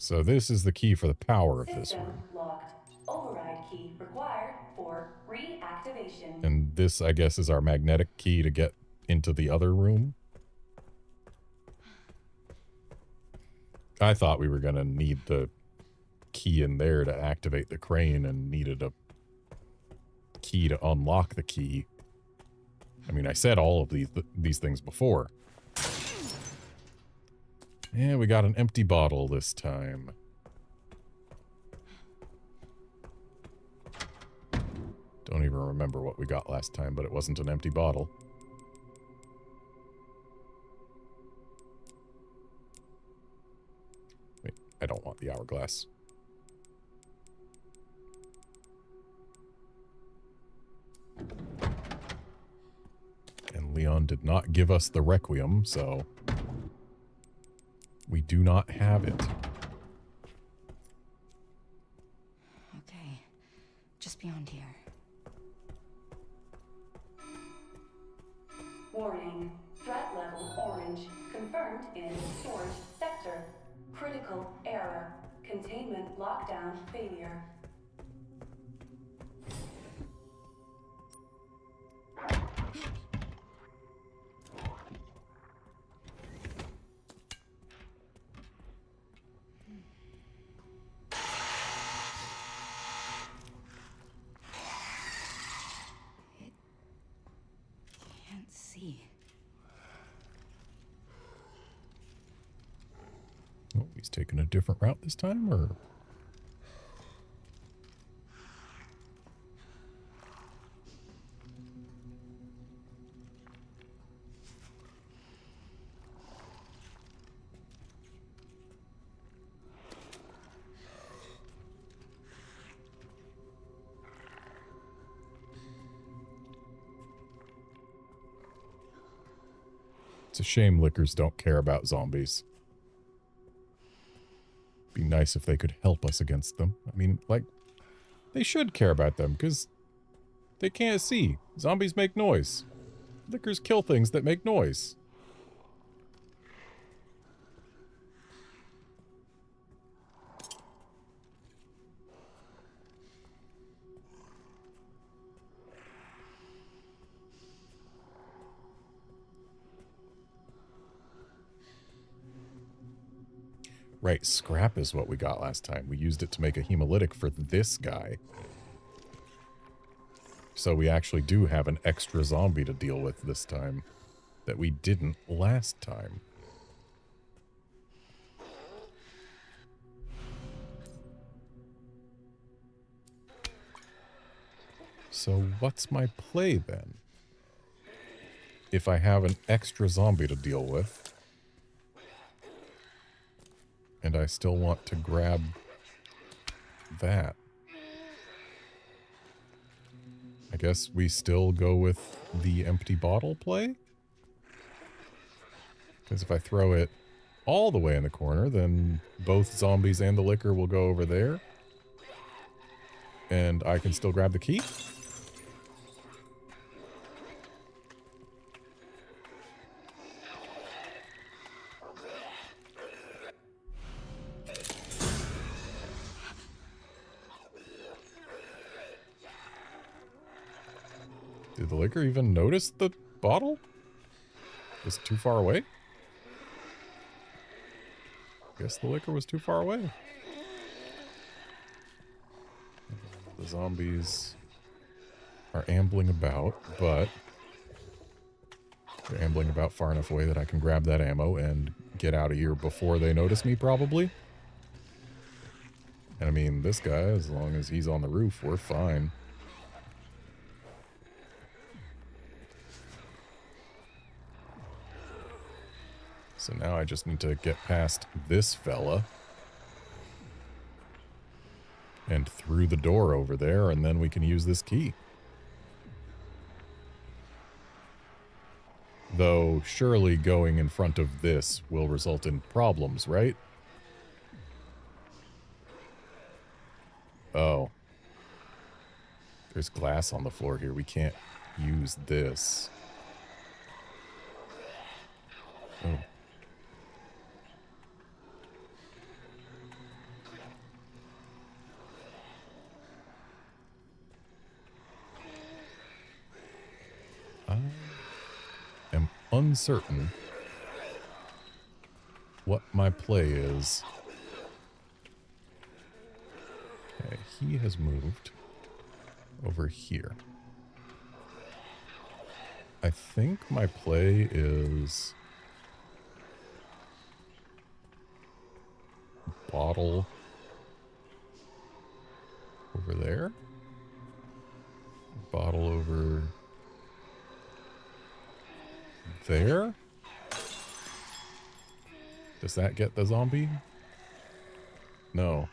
A: So this is the key for the power of this
E: System
A: room.
E: locked. Override key required for reactivation.
A: And this, I guess, is our magnetic key to get into the other room. I thought we were going to need the key in there to activate the crane and needed a key to unlock the key. I mean, I said all of these things before. Yeah, we got an empty bottle this time. Don't even remember what we got last time, but it wasn't an empty bottle. Wait, I don't want the hourglass. And Leon did not give us the Requiem, so we do not have it.
M: just beyond here.
E: Warning. Threat level orange. Confirmed in storage sector. Critical error. Containment lockdown failure.
M: Can't see.
A: Oh, he's taking a different route this time, or? It's a shame lickers don't care about zombies. Be nice if they could help us against them. I mean, like, they should care about them, because they can't see. Zombies make noise. Lickers kill things that make noise. Right, scrap is what we got last time. We used it to make a hemolytic for this guy. So we actually do have an extra zombie to deal with this time that we didn't last time. So what's my play then? If I have an extra zombie to deal with, and I still want to grab that. I guess we still go with the empty bottle play? Because if I throw it all the way in the corner, then both zombies and the liquor will go over there. And I can still grab the key? Did the liquor even notice the bottle? Was it too far away? Guess the liquor was too far away. The zombies are ambling about, but they're ambling about far enough away that I can grab that ammo and get out of here before they notice me, probably. And I mean, this guy, as long as he's on the roof, we're fine. So now I just need to get past this fella and through the door over there, and then we can use this key. Though surely going in front of this will result in problems, right? Oh. There's glass on the floor here. We can't use this. Oh. I am uncertain what my play is. Okay, he has moved over here. I think my play is bottle over there. Bottle over there? Does that get the zombie? No.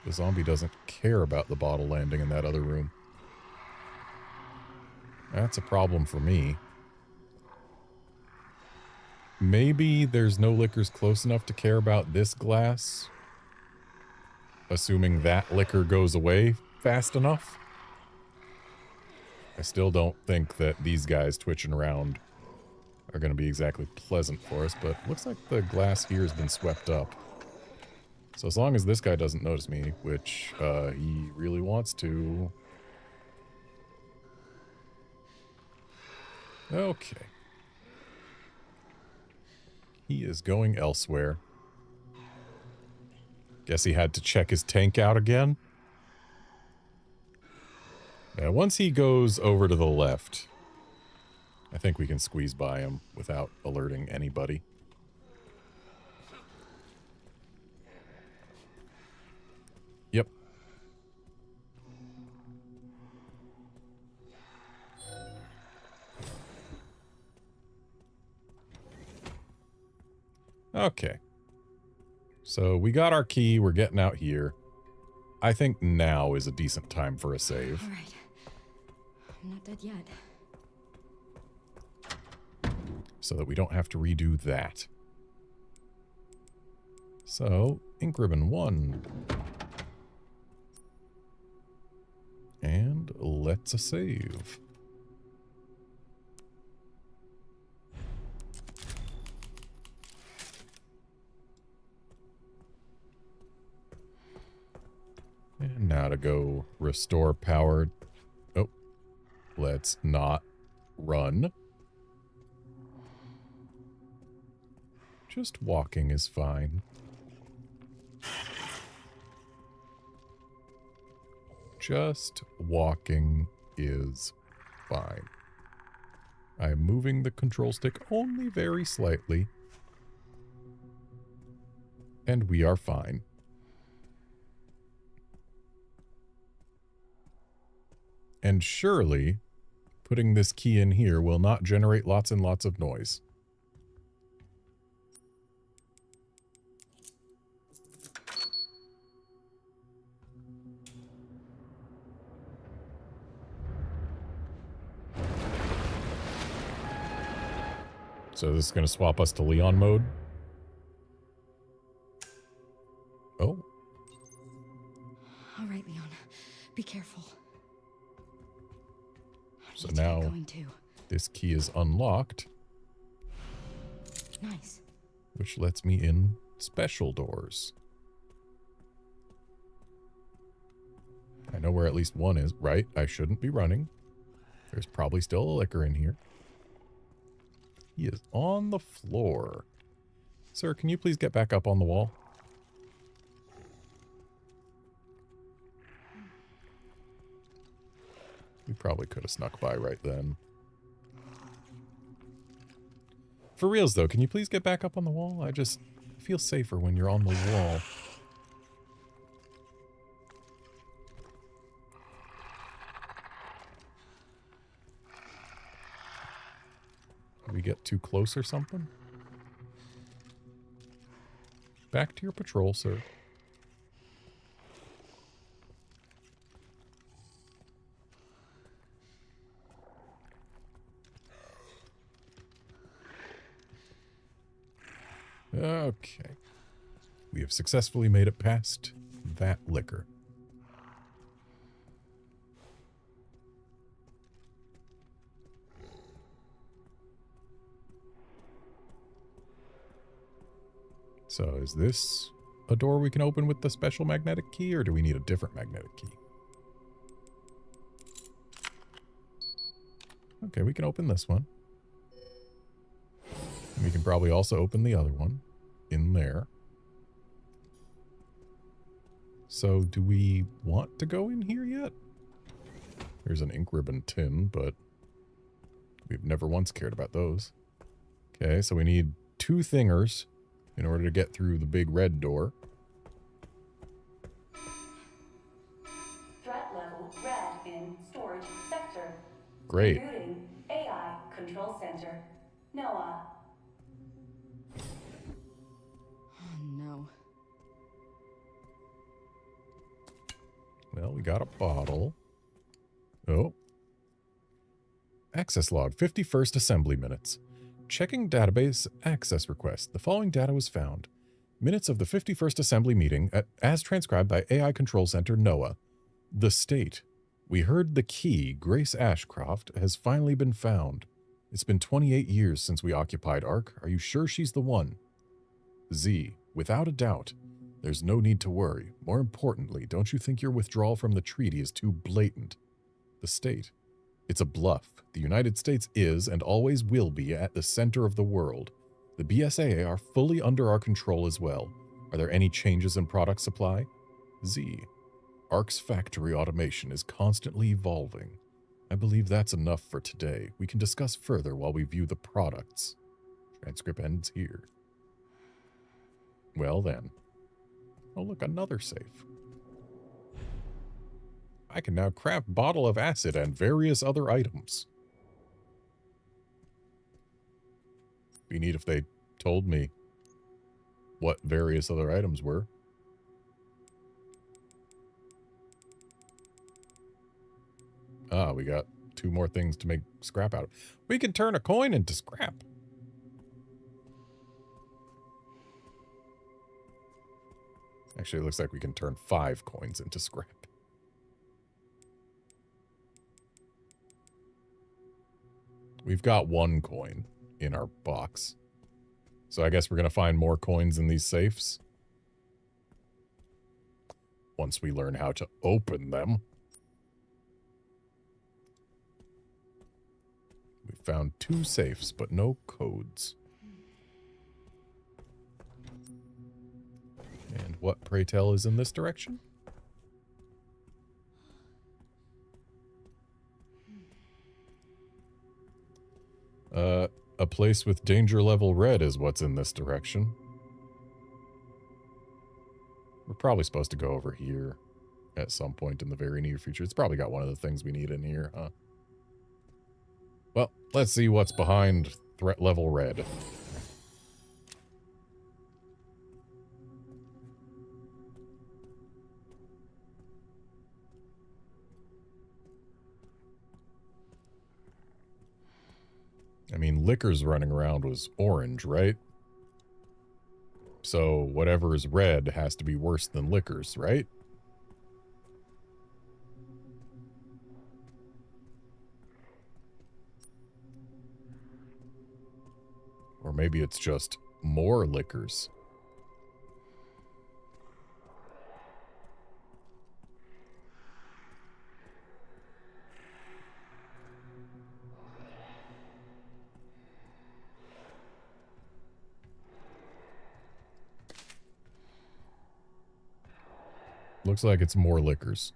A: The zombie doesn't care about the bottle landing in that other room. That's a problem for me. Maybe there's no liquors close enough to care about this glass. Assuming that liquor goes away fast enough. I still don't think that these guys twitching around are going to be exactly pleasant for us, but looks like the glass here has been swept up. So as long as this guy doesn't notice me, which he really wants to. Okay. He is going elsewhere. Guess he had to check his tank out again. Now, once he goes over to the left, I think we can squeeze by him without alerting anybody. Yep. Okay. So we got our key. We're getting out here. I think now is a decent time for a save.
M: All right. I'm not dead yet.
A: So that we don't have to redo that. So, ink ribbon 1. And let's a save. And now to go restore power. Oh, let's not run. Just walking is fine. Just walking is fine. I am moving the control stick only very slightly. And we are fine. And surely, putting this key in here will not generate lots and lots of noise. So this is going to swap us to Leon mode. Oh.
M: All right, Leon. Be careful.
A: So now this key is unlocked.
M: Nice.
A: Which lets me in special doors. I know where at least one is. Right, I shouldn't be running. There's probably still a liquor in here. He is on the floor. Sir, can you please get back up on the wall? We probably could have snuck by right then. For reals, though, can you please get back up on the wall? I just feel safer when you're on the wall. Did we get too close or something? Back to your patrol, sir. Okay. We have successfully made it past that liquor. So is this a door we can open with the special magnetic key, or do we need a different magnetic key? Okay, we can open this one. And we can probably also open the other one in there. So do we want to go in here yet? There's an ink ribbon tin, but we've never once cared about those. Okay, so we need 2 thingers in order to get through the big red door.
E: Threat level red in storage sector.
A: Great.
E: Rebooting AI control center. Noah.
M: Oh, no.
A: Well, we got a bottle. Oh. Access log, 51st assembly minutes. Checking database access request. The following data was found. Minutes of the 51st assembly meeting as transcribed by AI Control Center NOAA. The state. We heard the key, Grace Ashcroft, has finally been found. It's been 28 years since we occupied Ark. Are you sure she's the one? Z, without a doubt. There's no need to worry. More importantly, don't you think your withdrawal from the treaty is too blatant? The state. It's a bluff. The United States is and always will be at the center of the world. The BSAA are fully under our control as well. Are there any changes in product supply? Z. Ark's factory automation is constantly evolving. I believe that's enough for today. We can discuss further while we view the products. Transcript ends here. Well then. Oh look, another safe. I can now craft bottle of acid and various other items. Be neat if they told me what various other items were. Ah, we got 2 more things to make scrap out of. We can turn a coin into scrap. Actually, it looks like we can turn 5 coins into scrap. We've got 1 coin in our box. So I guess we're going to find more coins in these safes. Once we learn how to open them. We found 2 safes, but no codes. And what, pray tell, is in this direction? A place with danger level red is what's in this direction. We're probably supposed to go over here at some point in the very near future. It's probably got one of the things we need in here, huh? Well, let's see what's behind threat level red. I mean, Liquor's running around was orange, right? So whatever is red has to be worse than Liquor's, right? Or maybe it's just more Liquors. Looks like it's more Liquors.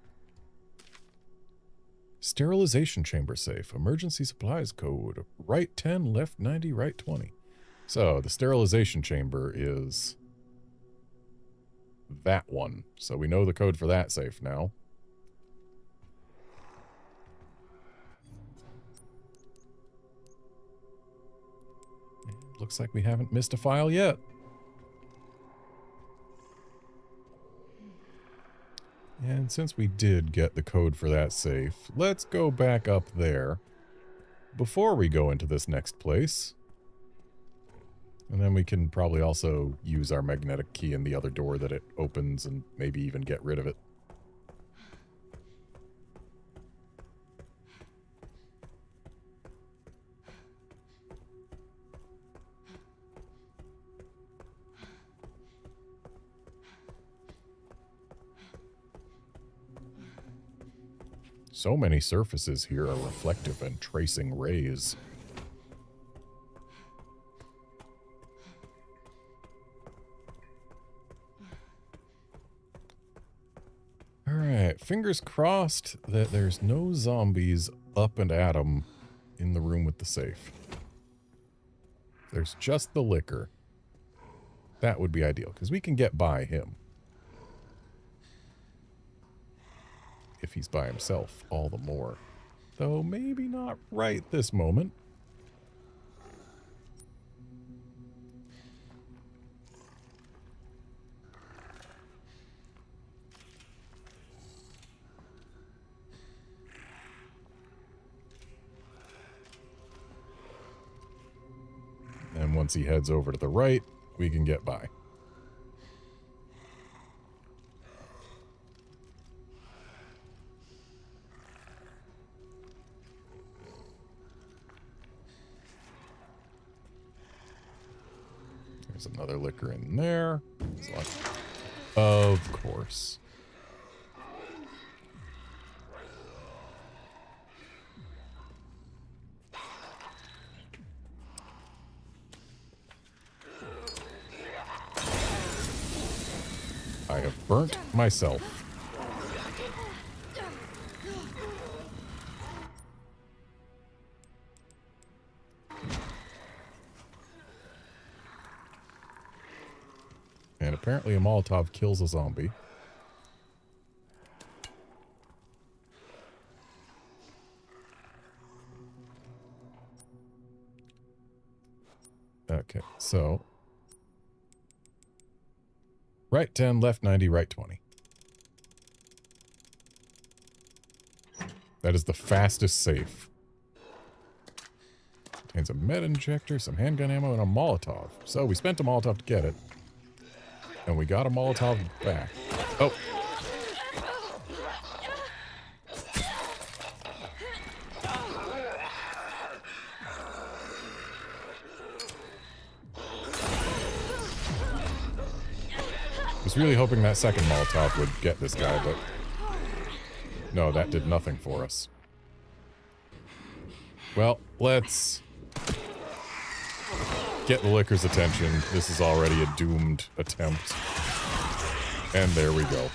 A: Sterilization chamber safe. Emergency supplies code. Right 10, left 90, right 20. So, the sterilization chamber is that one. So we know the code for that safe now. And looks like we haven't missed a file yet. And since we did get the code for that safe, let's go back up there before we go into this next place. And then we can probably also use our magnetic key in the other door that it opens and maybe even get rid of it. So many surfaces here are reflective and tracing rays. Alright, fingers crossed that there's no zombies up and at 'em in the room with the safe. There's just the Liquor. That would be ideal, because we can get by him. If he's by himself, all the more. Though maybe not right this moment. And once he heads over to the right, we can get by. There's another liquor in there. Of course. I have burnt myself. And apparently a Molotov kills a zombie. Okay, so right 10, left 90, right 20. That is the fastest safe. Contains a med injector, some handgun ammo, and a Molotov. So we spent a Molotov to get it. And we got a Molotov back. Oh. I was really hoping that second Molotov would get this guy, but no, that did nothing for us. Well, let's get the liquor's attention. This is already a doomed attempt. And there we go.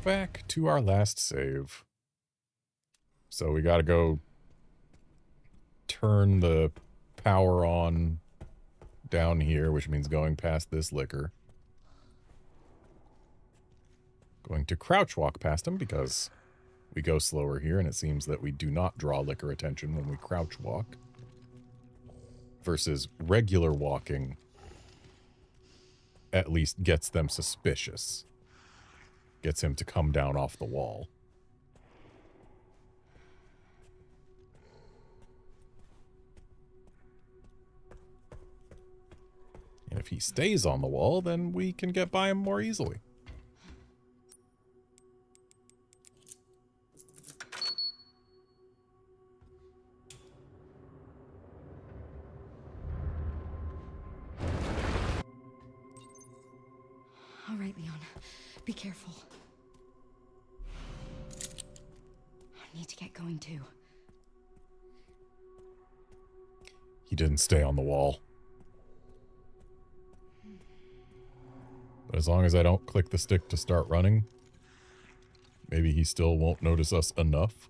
A: Back to our last save. So we gotta go turn the power on down here, which means going past this liquor. Going to crouch walk past him because we go slower here, and it seems that we do not draw liquor attention when we crouch walk. Versus regular walking at least gets them suspicious. Gets him to come down off the wall. And if he stays on the wall, then we can get by him more easily.
M: All right, Leon. Be careful. I need to get going too.
A: He didn't stay on the wall. But as long as I don't click the stick to start running, maybe he still won't notice us enough.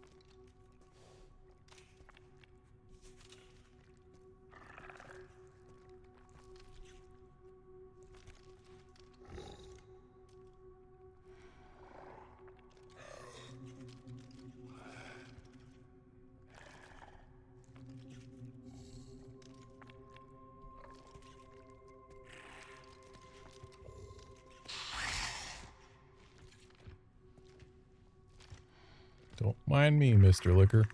A: Don't mind me, Mr. Liquor.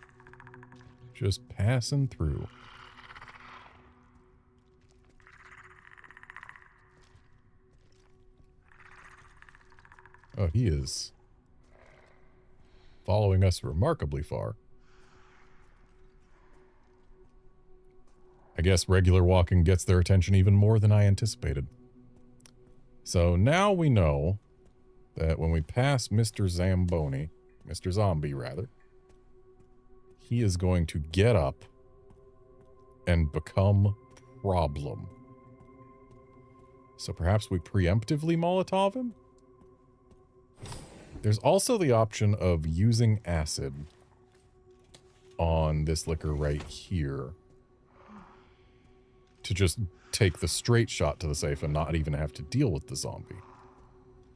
A: Just passing through. Oh, he is following us remarkably far. I guess regular walking gets their attention even more than I anticipated. So now we know that when we pass Mr. Zamboni, Mr. Zombie, rather, he is going to get up and become problem. So perhaps we preemptively Molotov him? There's also the option of using acid on this liquor right here to just take the straight shot to the safe and not even have to deal with the zombie.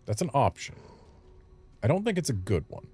A: That's an option. I don't think it's a good one.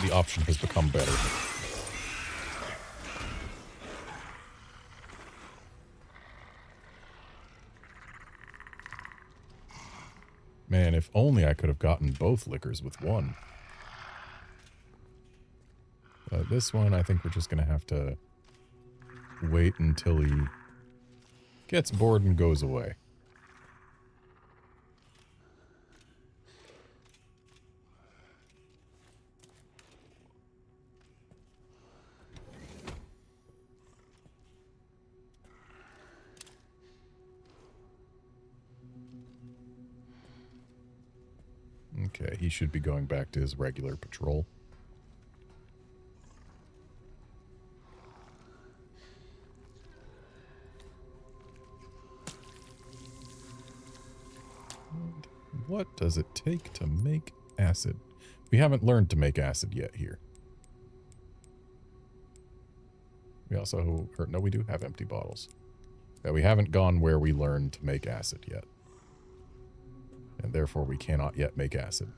A: the option has become better. Man, if only I could have gotten both liquors with one. But this one, I think we're just going to have to wait until he gets bored and goes away. Okay, he should be going back to his regular patrol. And what does it take to make acid? We haven't learned to make acid yet here. We also, or no, we do have empty bottles. Yeah, we haven't gone where we learned to make acid yet. And therefore we cannot yet make acid.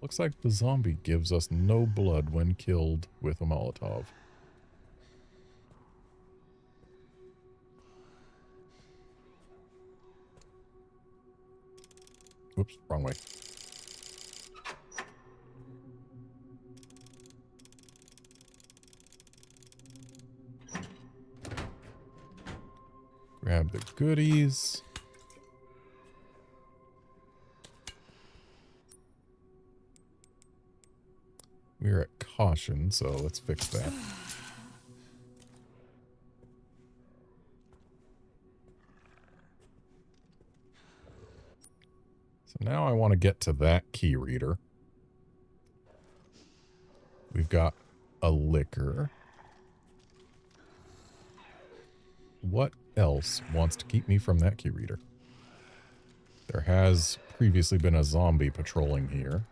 A: Looks like the zombie gives us no blood when killed with a Molotov. Whoops, wrong way. Grab the goodies. We're at caution, so let's fix that. So now I want to get to that key reader. We've got a liquor. What else wants to keep me from that key reader? There has previously been a zombie patrolling here.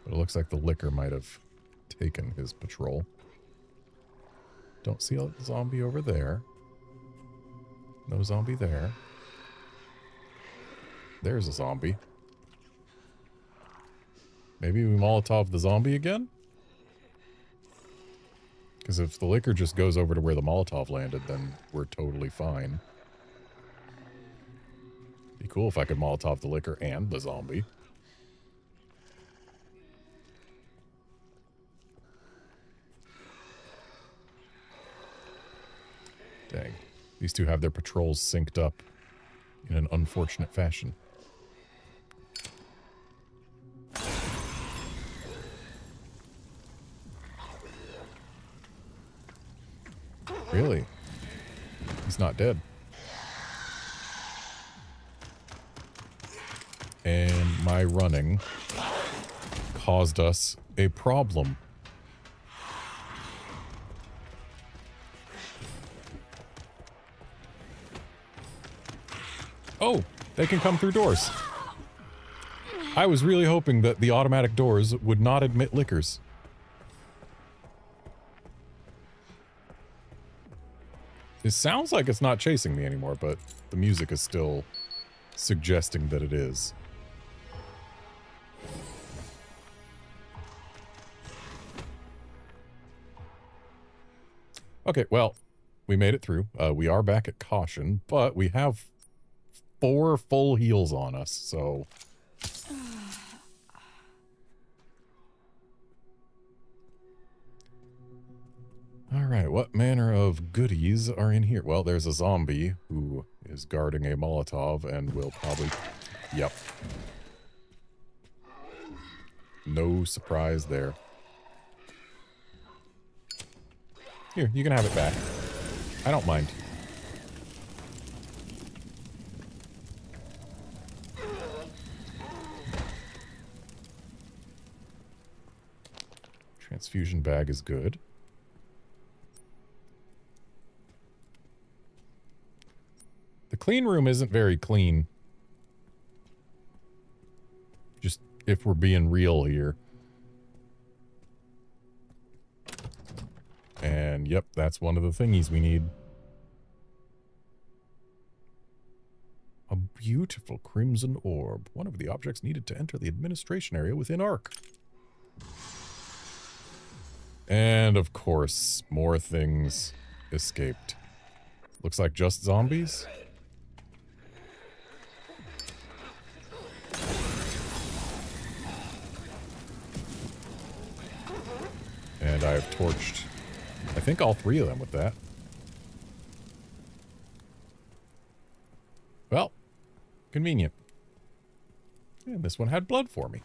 A: But it looks like the liquor might have taken his patrol. Don't see a zombie over there. No zombie there. There's a zombie. Maybe we Molotov the zombie again? Because if the liquor just goes over to where the Molotov landed, then we're totally fine. Be cool if I could Molotov the liquor and the zombie. Dang. These two have their patrols synced up in an unfortunate fashion. Really? He's not dead. And my running caused us a problem. Oh, they can come through doors. I was really hoping that the automatic doors would not admit liquors. It sounds like it's not chasing me anymore, but the music is still suggesting that it is. Okay, well, we made it through. We are back at caution, but we have 4 full heals on us, so... Alright, what manner of goodies are in here? Well, there's a zombie who is guarding a Molotov and will probably... Yep. No surprise there. Here, you can have it back. I don't mind. Transfusion bag is good. The clean room isn't very clean. Just if we're being real here. And yep, that's one of the thingies we need. A beautiful crimson orb. One of the objects needed to enter the administration area within ARC. And of course, more things escaped. Looks like just zombies. And I've torched, I think, all 3 of them with that. Well, convenient. And this one had blood for me.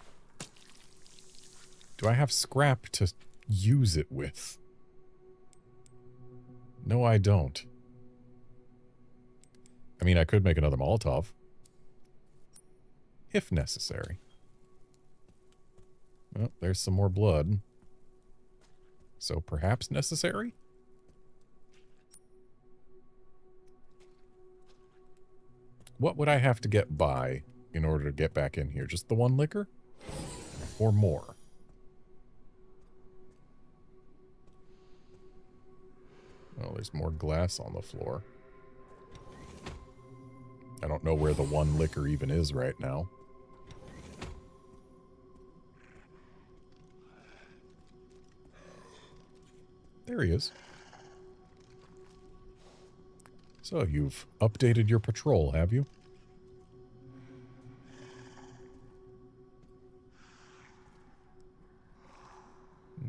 A: Do I have scrap to use it with? No, I don't. I mean, I could make another Molotov. If necessary. Well, there's some more blood. So perhaps necessary? What would I have to get by in order to get back in here? Just the 1 liquor? Or more? Oh, there's more glass on the floor. I don't know where the 1 liquor even is right now. There he is. So, you've updated your patrol, have you?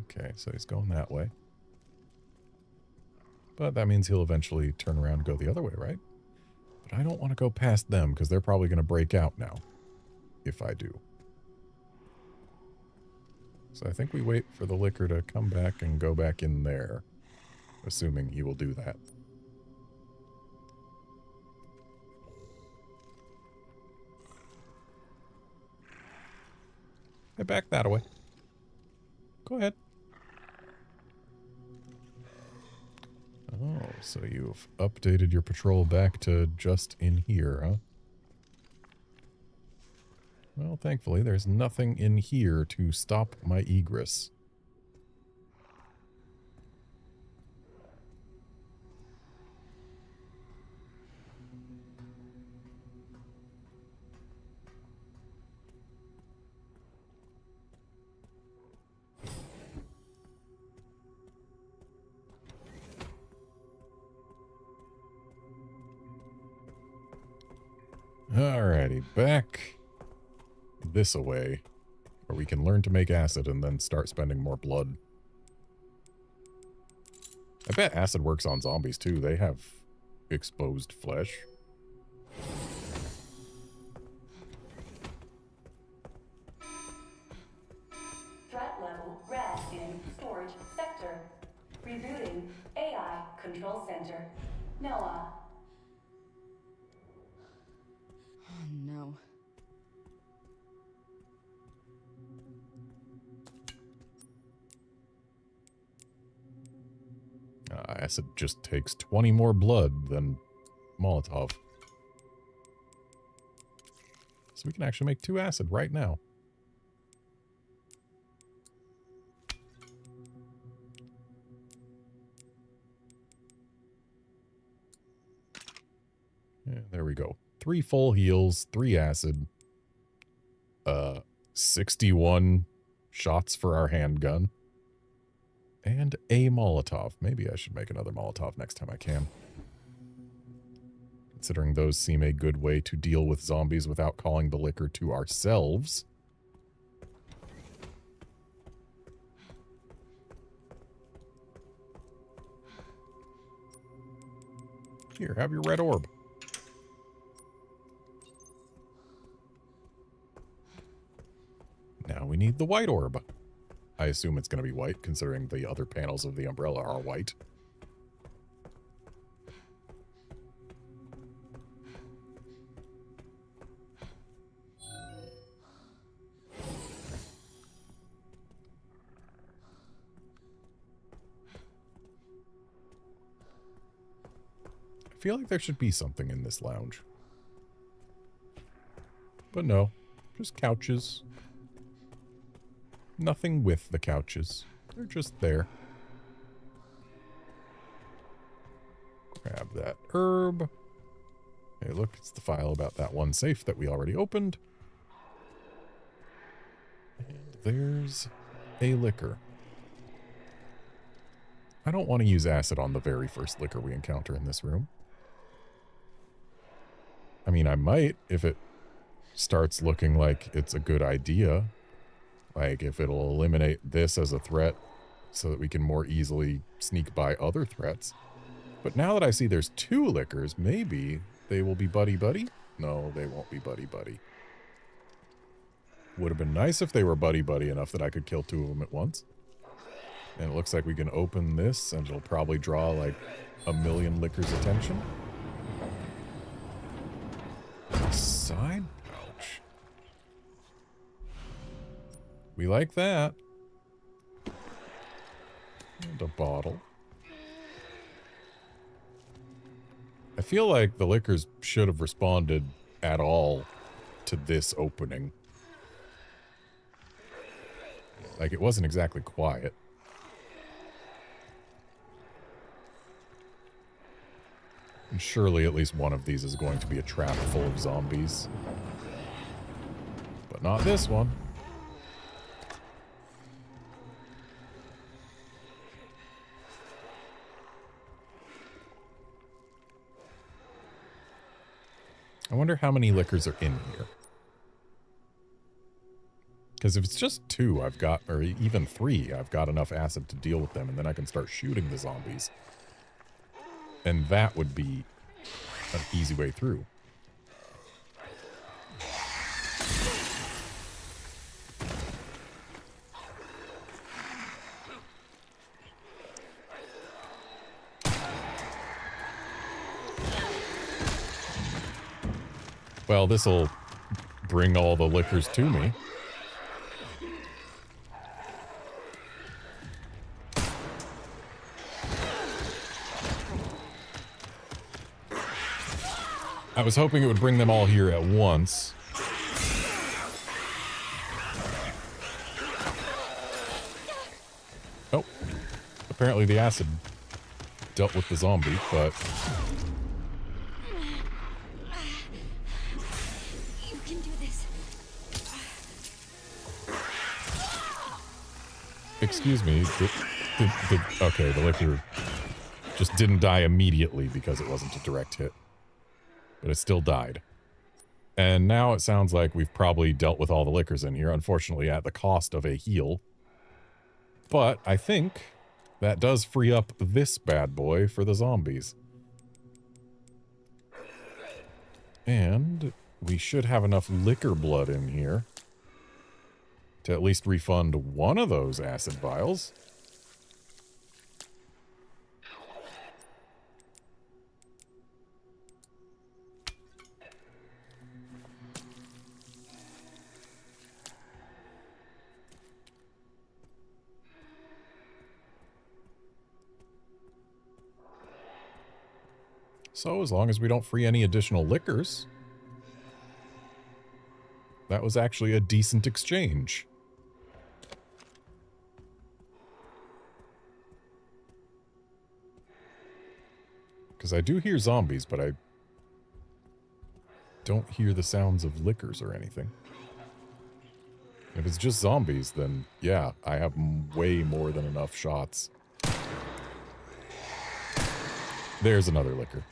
A: Okay, so he's going that way. But that means he'll eventually turn around and go the other way, right? But I don't want to go past them, because they're probably going to break out now. If I do. So I think we wait for the liquor to come back and go back in there. Assuming he will do that. Hey, back that way. Go ahead. Oh, so you've updated your patrol back to just in here, huh? Well, thankfully, there's nothing in here to stop my egress. Alrighty, back this away, where we can learn to make acid and then start spending more blood. I bet acid works on zombies too. They have exposed flesh.
E: Threat level red in storage sector. Rebooting AI control center. Noah.
M: Oh, no.
A: Acid just takes 20 more blood than Molotov. So we can actually make 2 acid right now. Yeah, there we go. 3 full heals, 3 acid. 61 shots for our handgun. And a Molotov. Maybe I should make another Molotov next time I can. Considering those seem a good way to deal with zombies without calling the liquor to ourselves. Here, have your red orb. Now we need the white orb. I assume it's going to be white, considering the other panels of the umbrella are white. I feel like there should be something in this lounge. But no, just couches. Nothing with the couches. They're just there. Grab that herb. Hey, look, it's the file about that one safe that we already opened. And there's a liquor. I don't want to use acid on the very first liquor we encounter in this room. I mean, I might if it starts looking like it's a good idea. Like if it'll eliminate this as a threat so that we can more easily sneak by other threats. But now that I see there's 2 liquors, maybe they will be buddy-buddy? No, they won't be buddy-buddy. Would have been nice if they were buddy-buddy enough that I could kill 2 of them at once. And it looks like we can open this and it'll probably draw like 1,000,000 liquors' attention. Side pouch. We like that. And a bottle. I feel like the liquors should have responded at all to this opening. Like, it wasn't exactly quiet. And surely at least one of these is going to be a trap full of zombies. But not this one. I wonder how many liquors are in here. Because if it's just 2, I've got, or even 3, I've got enough acid to deal with them, and then I can start shooting the zombies. And that would be an easy way through. Well, this'll bring all the liquors to me. I was hoping it would bring them all here at once. Oh, apparently the acid dealt with the zombie, but...
C: You can do this.
A: Excuse me, okay, the liquor just didn't die immediately because it wasn't a direct hit. But it still died. And now it sounds like we've probably dealt with all the liquors in here, unfortunately at the cost of a heal. But I think that does free up this bad boy for the zombies. And we should have enough liquor blood in here to at least refund one of those acid vials. So, as long as we don't free any additional liquors, that was actually a decent exchange. Because I do hear zombies, but I don't hear the sounds of liquors or anything. If it's just zombies, then yeah, I have way more than enough shots. There's another liquor.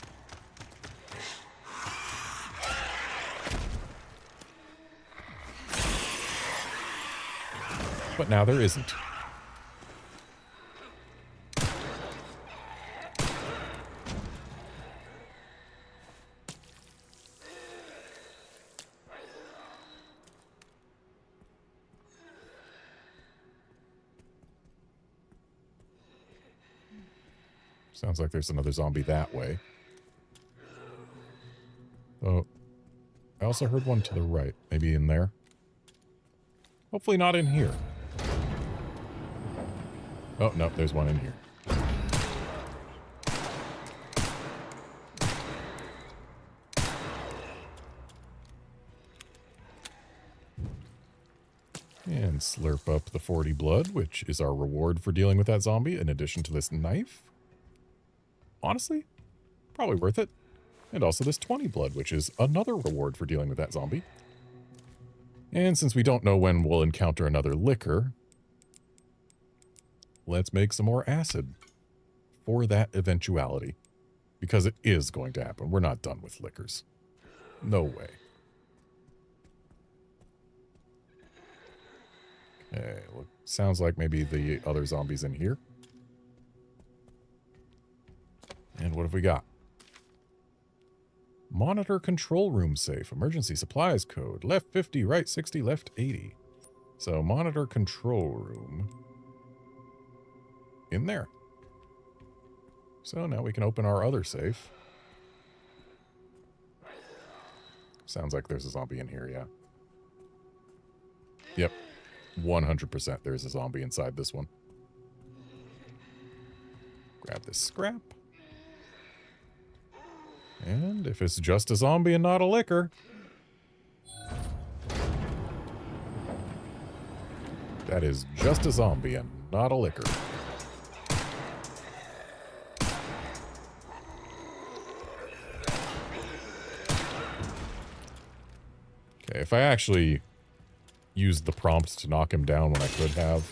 A: But now there isn't. Sounds like there's another zombie that way. Oh, I also heard one to the right. Maybe in there. Hopefully not in here. Oh, no, there's one in here. And slurp up the 40 blood, which is our reward for dealing with that zombie, in addition to this knife. Honestly, probably worth it. And also this 20 blood, which is another reward for dealing with that zombie. And since we don't know when we'll encounter another liquor, let's make some more acid. for that eventuality. Because it is going to happen. We're not done with liquors. No way. Okay, well, sounds like maybe the other zombies in here. And what have we got? Monitor control room safe. Emergency supplies code. Left 50, right 60, left 80. So monitor control room. In there. So now we can open our other safe. Sounds like there's a zombie in here, yeah. Yep. 100% there's a zombie inside this one. Grab this scrap. And if it's just a zombie and not a liquor... That is just a zombie and not a liquor. Okay, if I actually used the prompt to knock him down when I could have,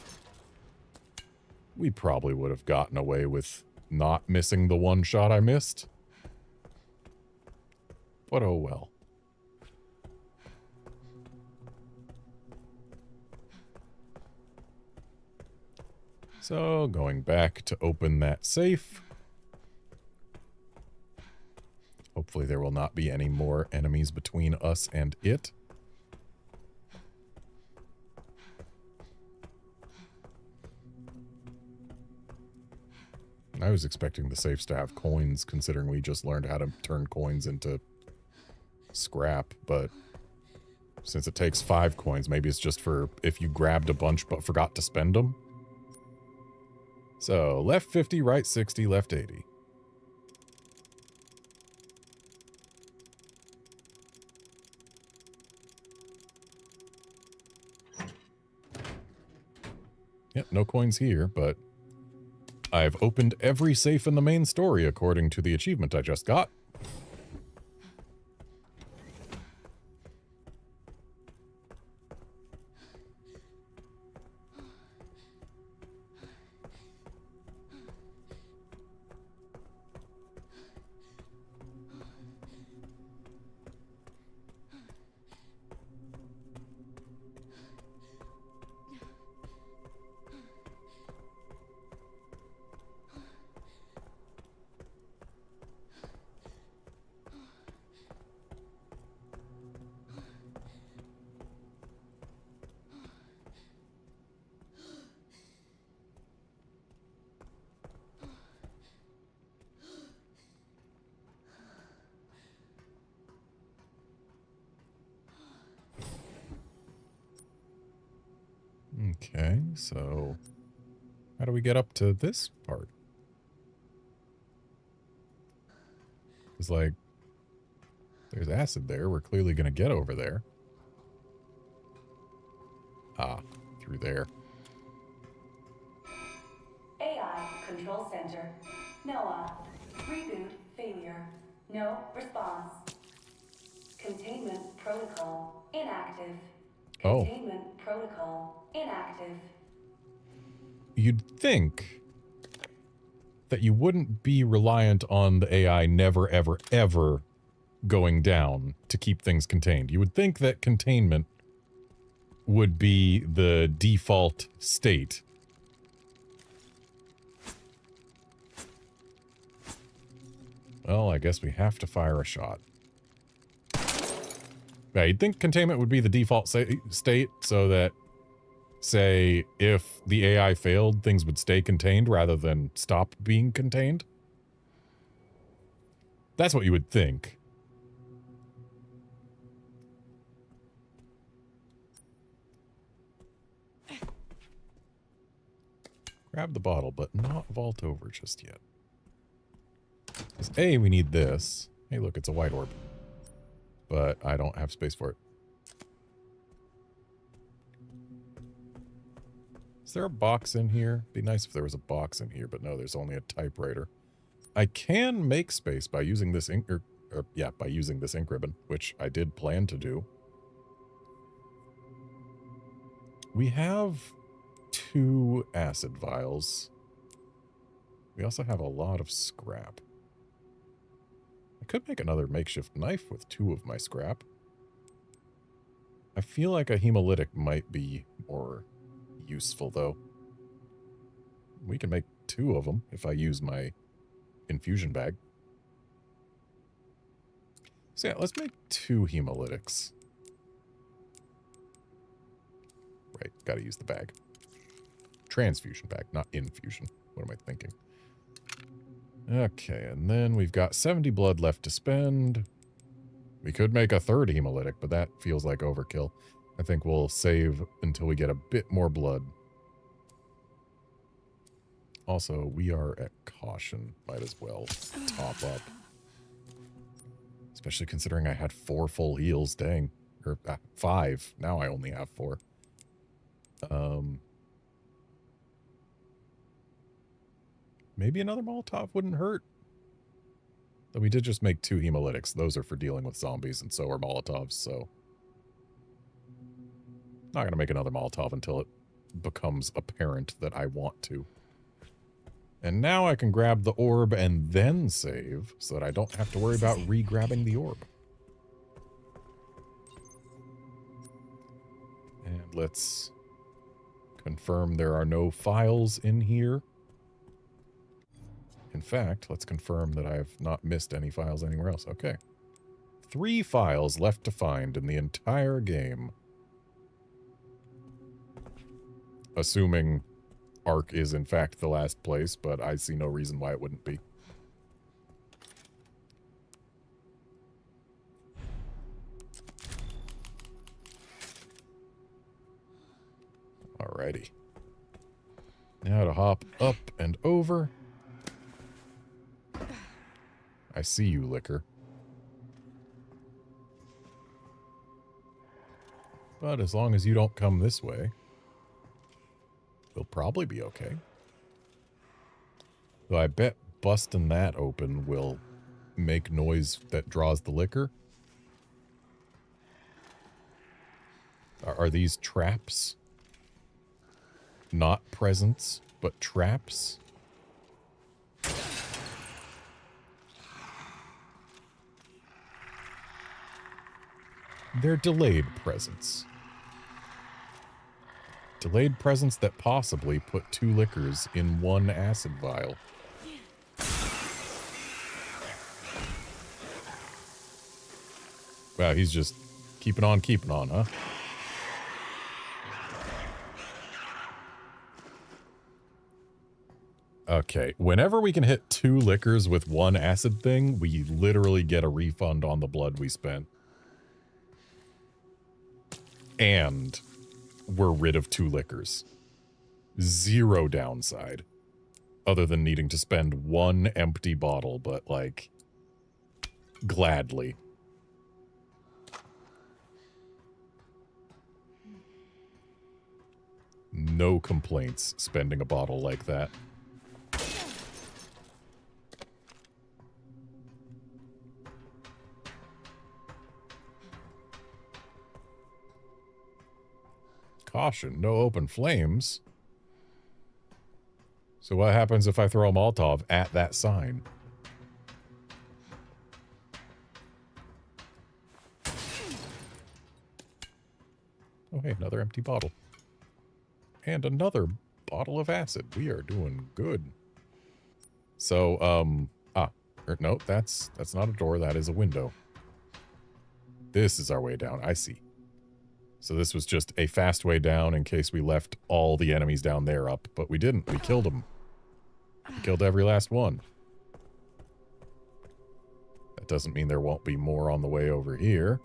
A: we probably would have gotten away with not missing the one shot I missed. But oh well. So, going back to open that safe. Hopefully there will not be any more enemies between us and it. I was expecting the safes to have coins, considering we just learned how to turn coins into scrap, but since it takes 5 coins, maybe it's just for if you grabbed a bunch but forgot to spend them. So, left 50, right 60, left 80. Yep, no coins here, but I've opened every safe in the main story according to the achievement I just got. Okay, so how do we get up to this part? It's like, there's acid there. We're clearly going to get over there. Ah, through there.
E: AI Control Center. Noah. Reboot failure. No response. Containment protocol inactive.
A: Oh.
E: Containment protocol inactive.
A: You'd think that you wouldn't be reliant on the AI never, ever, ever going down to keep things contained. You would think that containment would be the default state. Well, I guess we have to fire a shot. Yeah, you'd think containment would be the default state so that, say, if the AI failed, things would stay contained rather than stop being contained. That's what you would think. Grab the bottle, but not vault over just yet. Because A, we need this. Hey, look, it's a white orb. But I don't have space for it. Is there a box in here? Be nice if there was a box in here, but no, there's only a typewriter. I can make space by using this ink, by using this ink ribbon, which I did plan to do. We have 2 acid vials. We also have a lot of scrap. I could make another makeshift knife with 2 of my scrap. I feel like a hemolytic might be more useful, though. We can make 2 of them if I use my infusion bag. So yeah, let's make 2 hemolytics. Right, gotta use the bag. Transfusion bag, not infusion. What am I thinking? Okay, and then we've got 70 blood left to spend. We could make a 3rd hemolytic, but that feels like overkill. I think we'll save until we get a bit more blood. Also, we are at caution. Might as well top up. Especially considering I had 4 full heals. Dang. Or 5. Now I only have 4. Maybe another Molotov wouldn't hurt. Though we did just make 2 hemolytics. Those are for dealing with zombies, and so are Molotovs, so... Not gonna make another Molotov until it becomes apparent that I want to. And now I can grab the orb and then save, so that I don't have to worry about re-grabbing the orb. And let's confirm there are no files in here. In fact, let's confirm that I have not missed any files anywhere else. Okay. 3 files left to find in the entire game. Assuming Ark is in fact the last place, but I see no reason why it wouldn't be. Alrighty. Now to hop up and over. I see you, Liquor. But as long as you don't come this way, we'll probably be okay. Though I bet busting that open will make noise that draws the liquor. Are these traps? Not presents, but traps? They're delayed presents. Delayed presents that possibly put 2 liquors in 1 acid vial. Wow, he's just keeping on, huh? Okay, whenever we can hit 2 liquors with 1 acid thing, we literally get a refund on the blood we spent. And we're rid of 2 liquors. 0 downside. Other than needing to spend 1 empty bottle, but like, gladly. No complaints spending a bottle like that. Caution, no open flames. So what happens if I throw a Molotov at that sign? Oh hey, another empty bottle. And another bottle of acid. We are doing good. So, no, that's not a door, that is a window. This is our way down, I see. So this was just a fast way down in case we left all the enemies down there up, but we didn't. We killed them. We killed every last one. That doesn't mean there won't be more on the way over here.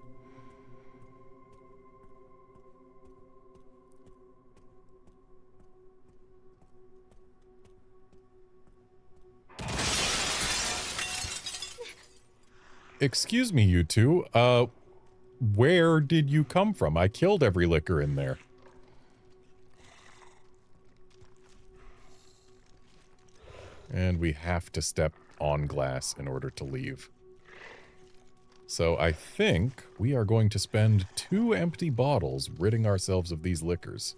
A: Excuse me, you two. Where did you come from? I killed every liquor in there. And we have to step on glass in order to leave. So I think we are going to spend 2 empty bottles ridding ourselves of these liquors.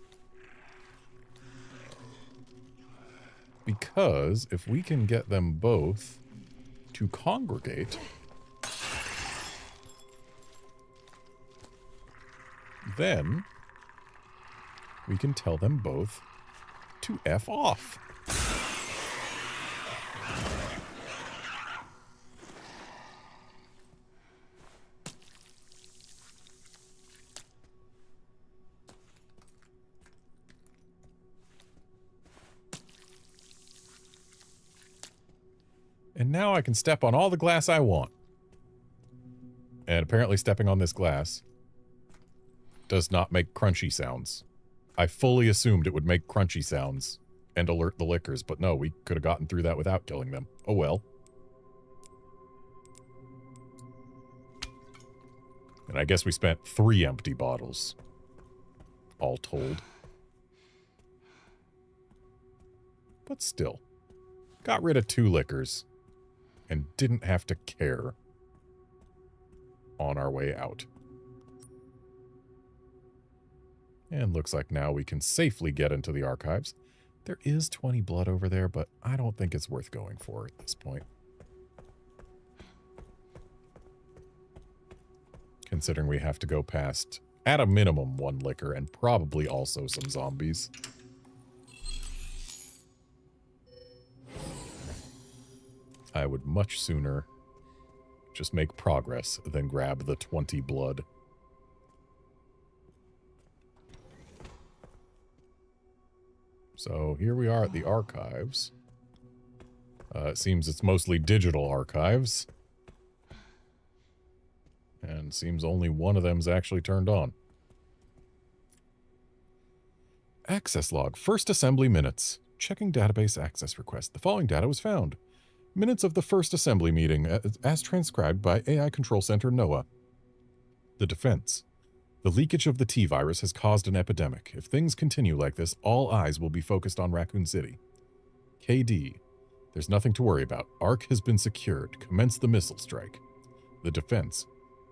A: Because if we can get them both to congregate, then we can tell them both to F off. And now I can step on all the glass I want. And apparently stepping on this glass does not make crunchy sounds. I fully assumed it would make crunchy sounds and alert the lickers, but no, we could have gotten through that without killing them. Oh well. And I guess we spent 3 empty bottles, all told. But still, got rid of 2 lickers and didn't have to care on our way out. And looks like now we can safely get into the archives. There is 20 blood over there, but I don't think it's worth going for at this point. Considering we have to go past, at a minimum, 1 licker and probably also some zombies. I would much sooner just make progress than grab the 20 blood. So here we are at the archives. It seems it's mostly digital archives. And seems only one of them's actually turned on. Access log. First assembly minutes. Checking database access request. The following data was found. Minutes of the first assembly meeting, as transcribed by AI Control Center NOAA. The defense. The leakage of the T-virus has caused an epidemic. If things continue like this, all eyes will be focused on Raccoon City. KD. There's nothing to worry about. ARC has been secured. Commence the missile strike. The defense.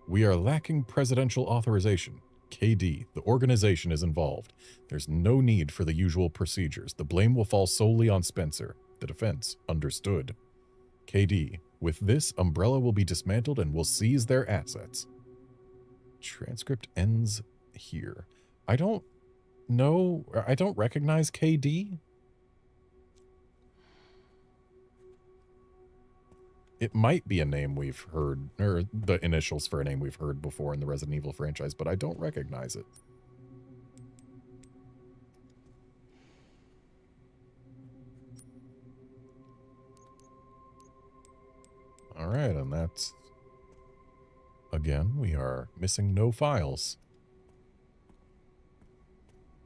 A: We are lacking presidential authorization. KD. The organization is involved. There's no need for the usual procedures. The blame will fall solely on Spencer. The defense. Understood. KD. With this, Umbrella will be dismantled and will seize their assets. Transcript ends here. I don't know. I don't recognize KD. It might be a name we've heard, or the initials for a name we've heard before in the Resident Evil franchise, but I don't recognize it. All right, and that's... Again, we are missing no files.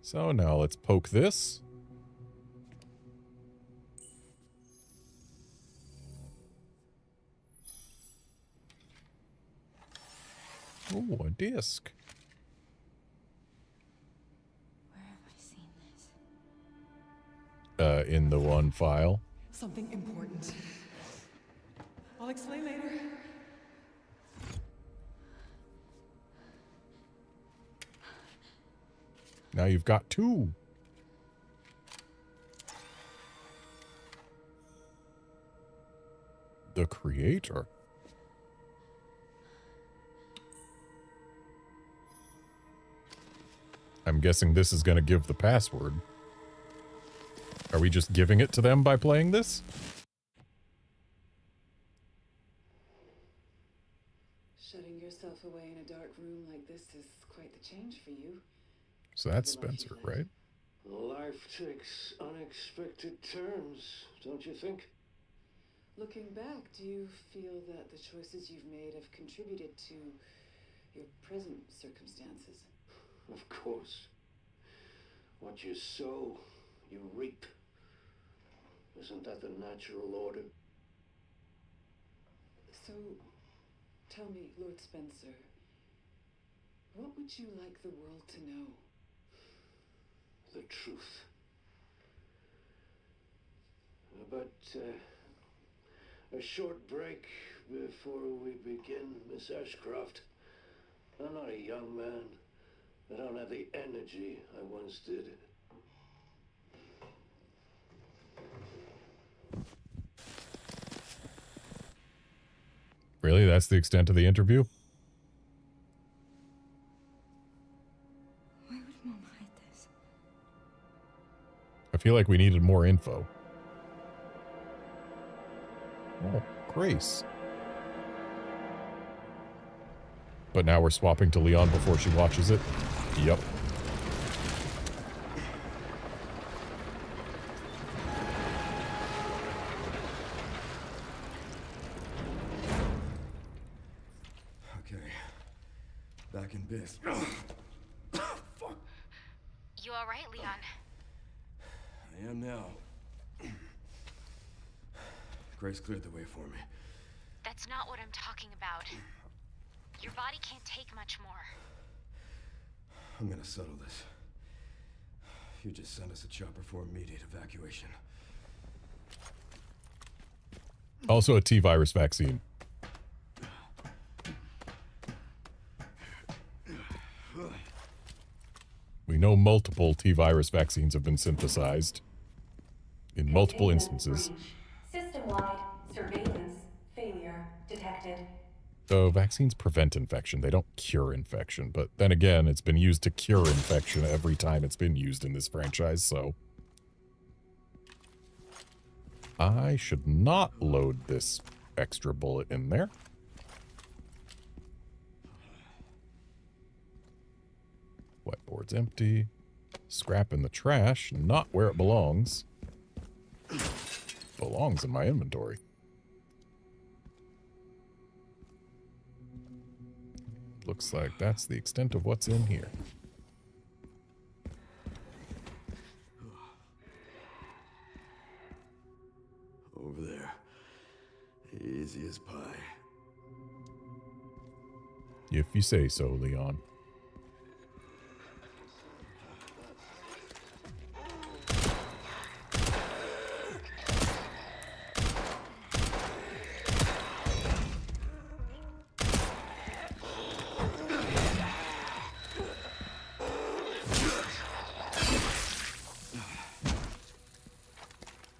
A: So now let's poke this. Oh, a disc.
M: Where have I seen this?
A: In the one file.
O: Something important. I'll explain later.
A: Now you've got 2. The creator. I'm guessing this is going to give the password. Are we just giving it to them by playing this?
P: Shutting yourself away in a dark room like this is quite the change for you.
A: So that's Spencer, right?
Q: Life takes unexpected turns, don't you think?
P: Looking back, do you feel that the choices you've made have contributed to your present circumstances?
Q: Of course. What you sow, you reap. Isn't that the natural order?
P: So, tell me, Lord Spencer, what would you like the world to know?
Q: The truth. But, a short break before we begin, Miss Ashcroft. I'm not a young man. I don't have the energy I once did.
A: Really? That's the extent of the interview?
C: Why would Mom hide this?
A: I feel like we needed more info. Oh, Grace. But now we're swapping to Leon before she watches it? Yep.
F: Okay. Back in biz. Fuck.
G: You alright, Leon?
F: I am now. Grace cleared the way for me.
G: That's not what I'm talking about. Your body can't take much more.
F: I'm gonna settle this. You just send us a chopper for immediate evacuation.
A: Also a T-virus vaccine. We know multiple T-virus vaccines have been synthesized in multiple instances.
E: System-wide surveillance failure detected.
A: So vaccines prevent infection. They don't cure infection. But then again, it's been used to cure infection every time it's been used in this franchise, so... I should not load this extra bullet in there. Whiteboard's empty. Scrap in the trash, not where it belongs. Belongs in my inventory. Looks like that's the extent of what's in here.
F: Over there. Easy as pie.
A: If you say so, Leon.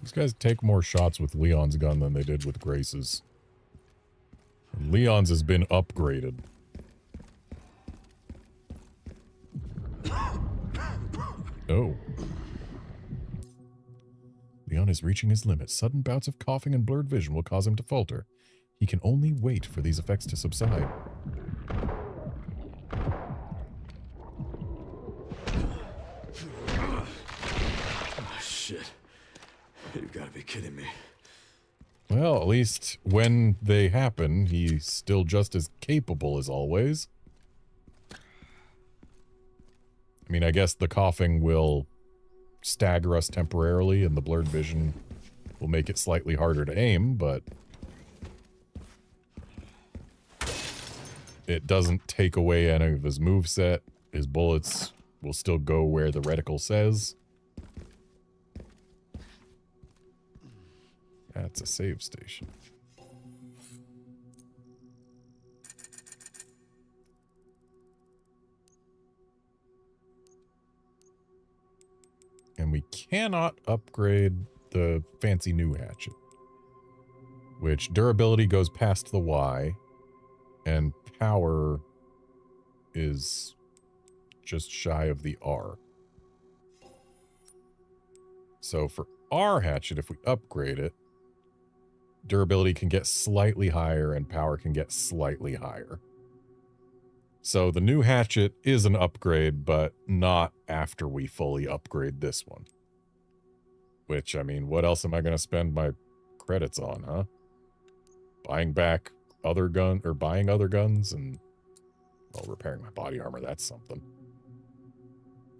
A: These guys take more shots with Leon's gun than they did with Grace's. And Leon's has been upgraded. Oh. Leon is reaching his limit. Sudden bouts of coughing and blurred vision will cause him to falter. He can only wait for these effects to subside.
F: Oh, shit. You've got to be kidding me.
A: Well, at least when they happen, he's still just as capable as always. I mean, I guess the coughing will stagger us temporarily, and the blurred vision will make it slightly harder to aim, but it doesn't take away any of his moveset. His bullets will still go where the reticle says. That's a save station. And we cannot upgrade the fancy new hatchet, which durability goes past the Y, and power is just shy of the R. So for our hatchet, if we upgrade it, durability can get slightly higher and power can get slightly higher. So the new hatchet is an upgrade, but not after we fully upgrade this one. Which, I mean, what else am I going to spend my credits on, huh? Buying back other gun, or buying other guns, and, well, repairing my body armor, that's something.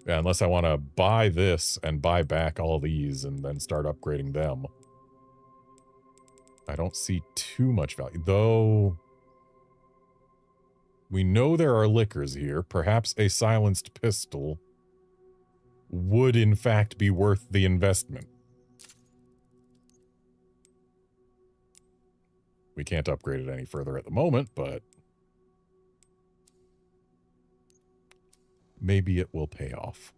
A: Yeah, unless I want to buy this and buy back all these and then start upgrading them. I don't see too much value, though. We know there are liquors here. Perhaps a silenced pistol would, in fact, be worth the investment. We can't upgrade it any further at the moment, but maybe it will pay off.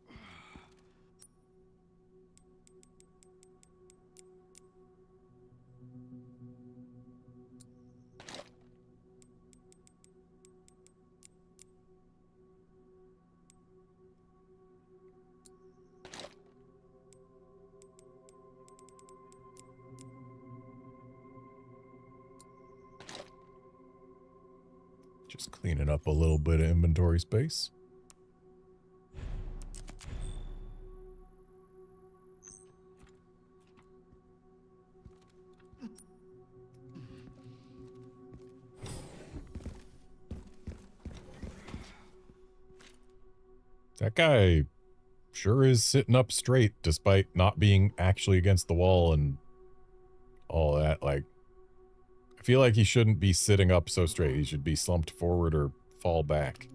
A: Just cleaning up a little bit of inventory space. That guy sure is sitting up straight despite not being actually against the wall and all that. Like, I feel like he shouldn't be sitting up so straight. He should be slumped forward or fall back.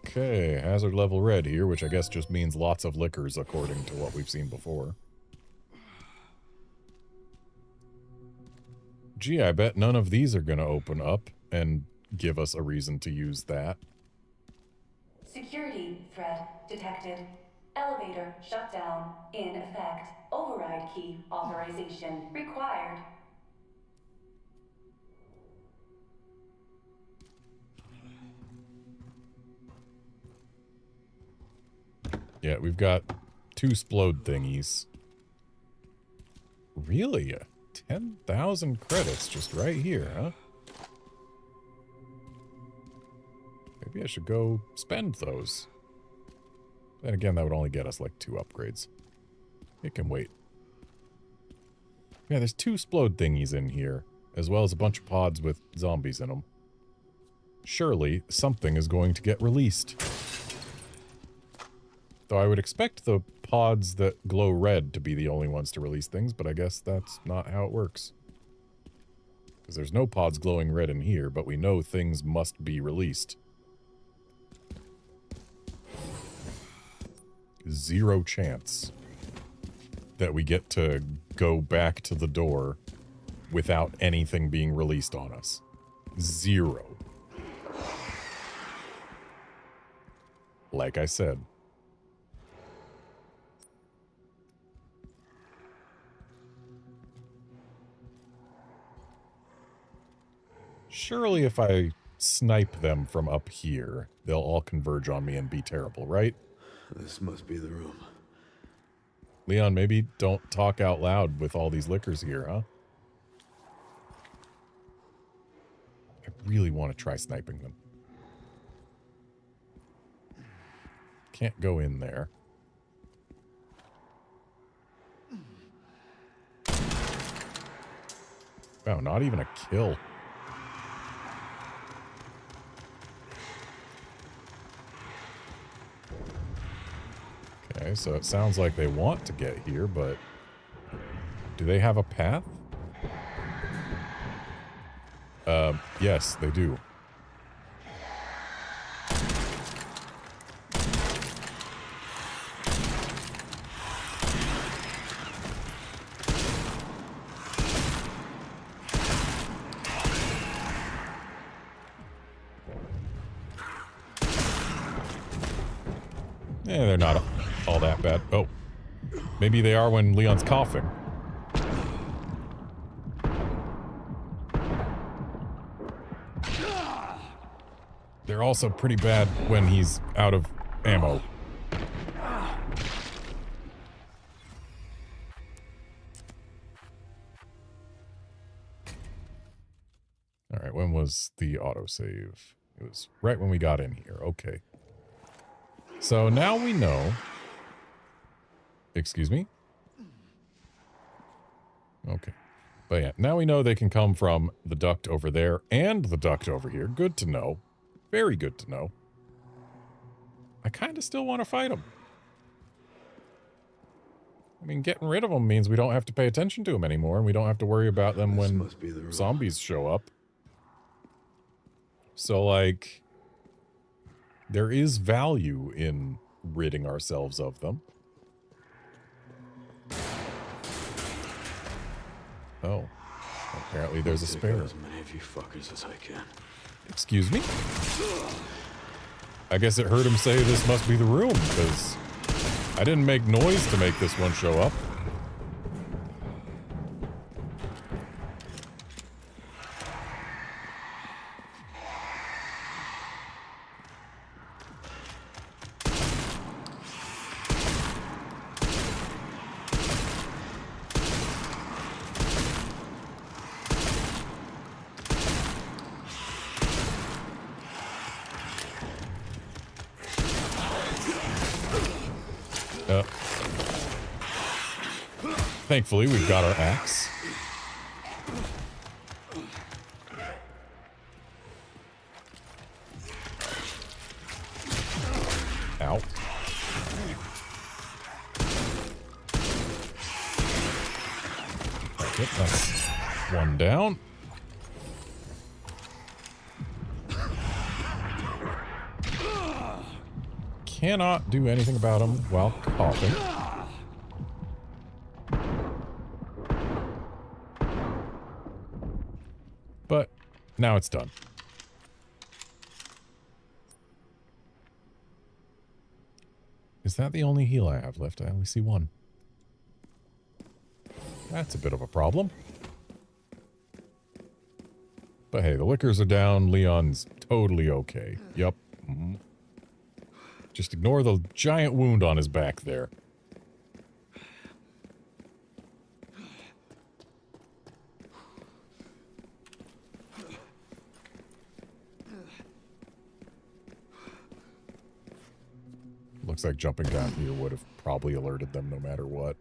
A: Okay, hazard level red here, which I guess just means lots of liquors according to what we've seen before. Gee, I bet none of these are going to open up and give us a reason to use that.
E: Security threat detected. Elevator shutdown in effect. Override key authorization required.
A: Yeah, we've got 2 splode thingies. Really? 10,000 credits just right here, huh? Maybe I should go spend those. Then again, that would only get us like 2 upgrades. It can wait. Yeah, there's 2 splode thingies in here, as well as a bunch of pods with zombies in them. Surely, something is going to get released. Though I would expect the pods that glow red to be the only ones to release things, but I guess that's not how it works. Because there's no pods glowing red in here, but we know things must be released. 0 chance that we get to go back to the door without anything being released on us. 0. Like I said. Surely if I snipe them from up here, they'll all converge on me and be terrible, right?
F: This must be the room.
A: Leon, maybe don't talk out loud with all these liquors here, huh? I really want to try sniping them. Can't go in there. Wow, not even a kill. Okay, so it sounds like they want to get here, but do they have a path? Yes, they do. Yeah, they're not all that bad. Oh, maybe they are when Leon's coughing. They're also pretty bad when he's out of ammo. All right, when was the autosave? It was right when we got in here. Okay. So now we know... Excuse me? Okay. But yeah, now we know they can come from the duct over there and the duct over here. Good to know. Very good to know. I kind of still want to fight them. I mean, getting rid of them means we don't have to pay attention to them anymore, and we don't have to worry about them when zombies show up. So, like, there is value in ridding ourselves of them. Oh. Apparently there's a spare.
F: As many of you fuckers as I can.
A: Excuse me? I guess it heard him say this must be the room, because I didn't make noise to make this one show up. Thankfully, we've got our axe. Ow. Okay, that's one down. Cannot do anything about him while coughing. But now it's done. Is that the only heal I have left? I only see one. That's a bit of a problem. But hey, the liquors are down. Leon's totally okay. Yup. Mm-hmm. Just ignore the giant wound on his back there. Looks like jumping down here would have probably alerted them no matter what.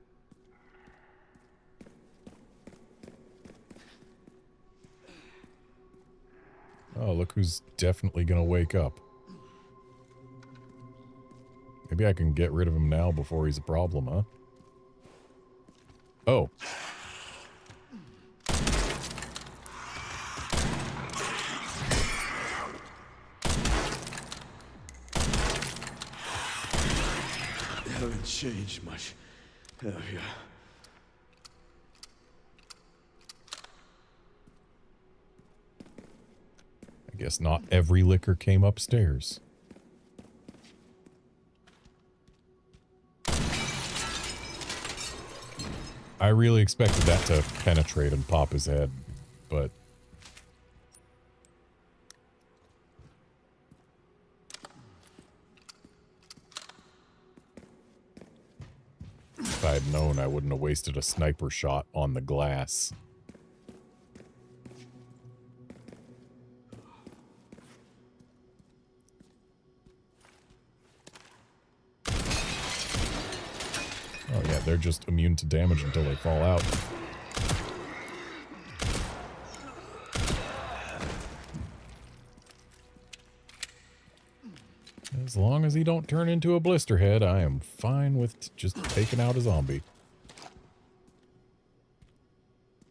A: Oh, look who's definitely gonna wake up. Maybe I can get rid of him now before he's a problem, huh? Oh.
F: Haven't changed much, have ya?
A: I guess not every liquor came upstairs. I really expected that to penetrate and pop his head, but... if I had known, I wouldn't have wasted a sniper shot on the glass. Oh yeah, they're just immune to damage until they fall out. As long as he don't turn into a blister head, I am fine with just taking out a zombie.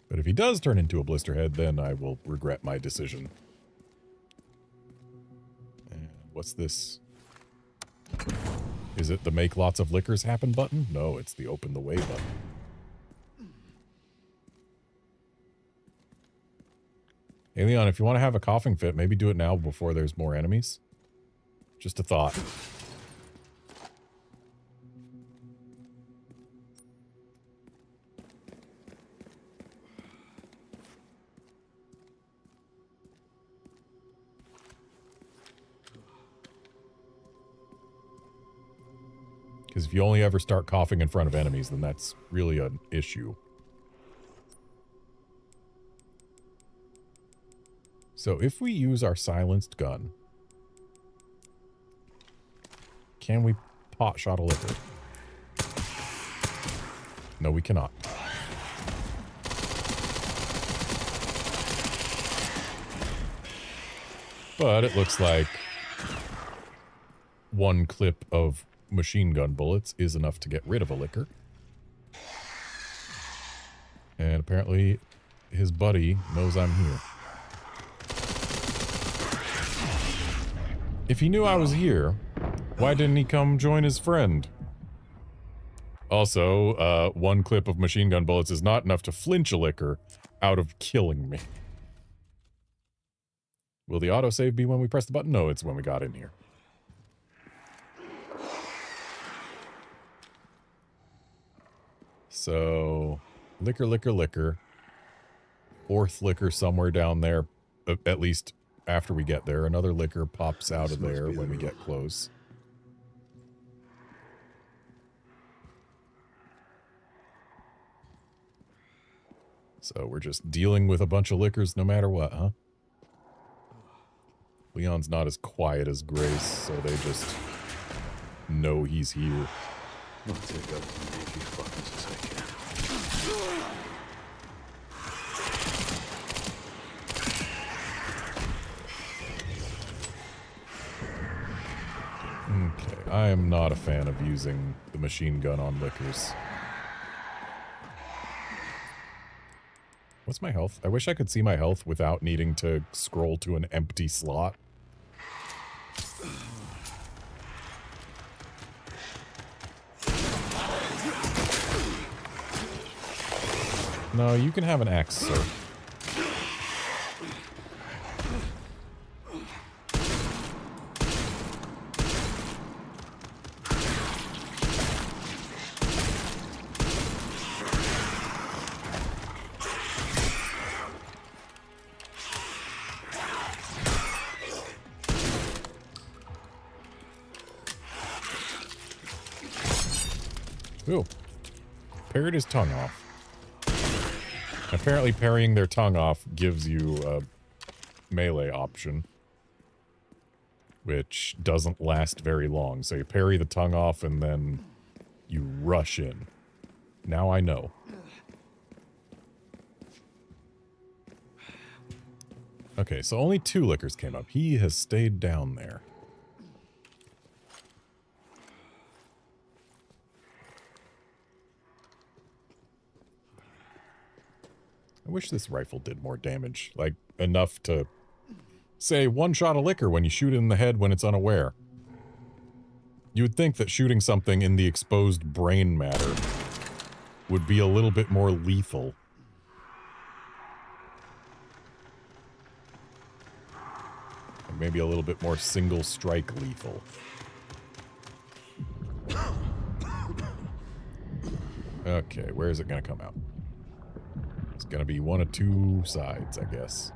A: But if he does turn into a blister head, then I will regret my decision. And what's this? Is it the make lots of liquors happen button? No, it's the open the way button. Hey Leon, if you want to have a coughing fit, maybe do it now before there's more enemies. Just a thought. Because if you only ever start coughing in front of enemies, then that's really an issue. So if we use our silenced gun, can we pot shot a liquor? No, we cannot. But it looks like one clip of machine gun bullets is enough to get rid of a liquor. And apparently his buddy knows I'm here. If he knew I was here, why didn't he come join his friend? Also, one clip of machine gun bullets is not enough to flinch a liquor out of killing me. Will the autosave be when we press the button? No, it's when we got in here. So, liquor, liquor, liquor. Fourth liquor somewhere down there, at least after we get there. Another liquor pops out of there when we get close. So we're just dealing with a bunch of liquors no matter what, huh? Leon's not as quiet as Grace, so they just know he's here.
F: I'll take out as many of you fuckers as I can.
A: Okay, I am not a fan of using the machine gun on lickers. What's my health? I wish I could see my health without needing to scroll to an empty slot. No, you can have an axe, sir. Ooh. Parried his tongue off. Apparently parrying their tongue off gives you a melee option, which doesn't last very long. So you parry the tongue off and then you rush in. Now I know. Okay, so only 2 lickers came up. He has stayed down there. I wish this rifle did more damage, like enough to say one shot a licker when you shoot it in the head when it's unaware. You would think that shooting something in the exposed brain matter would be a little bit more lethal. And maybe a little bit more single strike lethal. Okay, where is it going to come out? It's going to be one of 2 sides, I guess.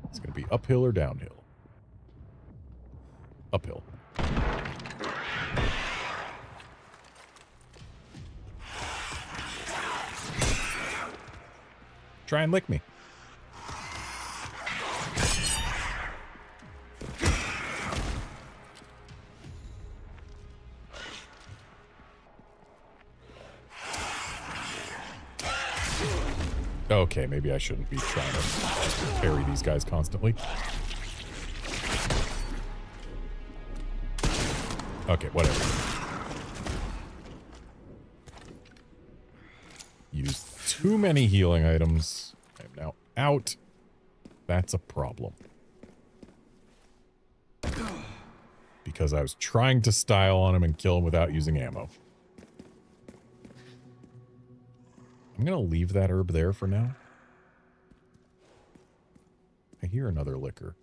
A: It's going to be uphill or downhill. Uphill. Try and lick me. Okay, maybe I shouldn't be trying to just parry these guys constantly. Okay, whatever. Used too many healing items. I am now out. That's a problem. Because I was trying to style on him and kill him without using ammo. I'm going to leave that herb there for now. I hear another licker.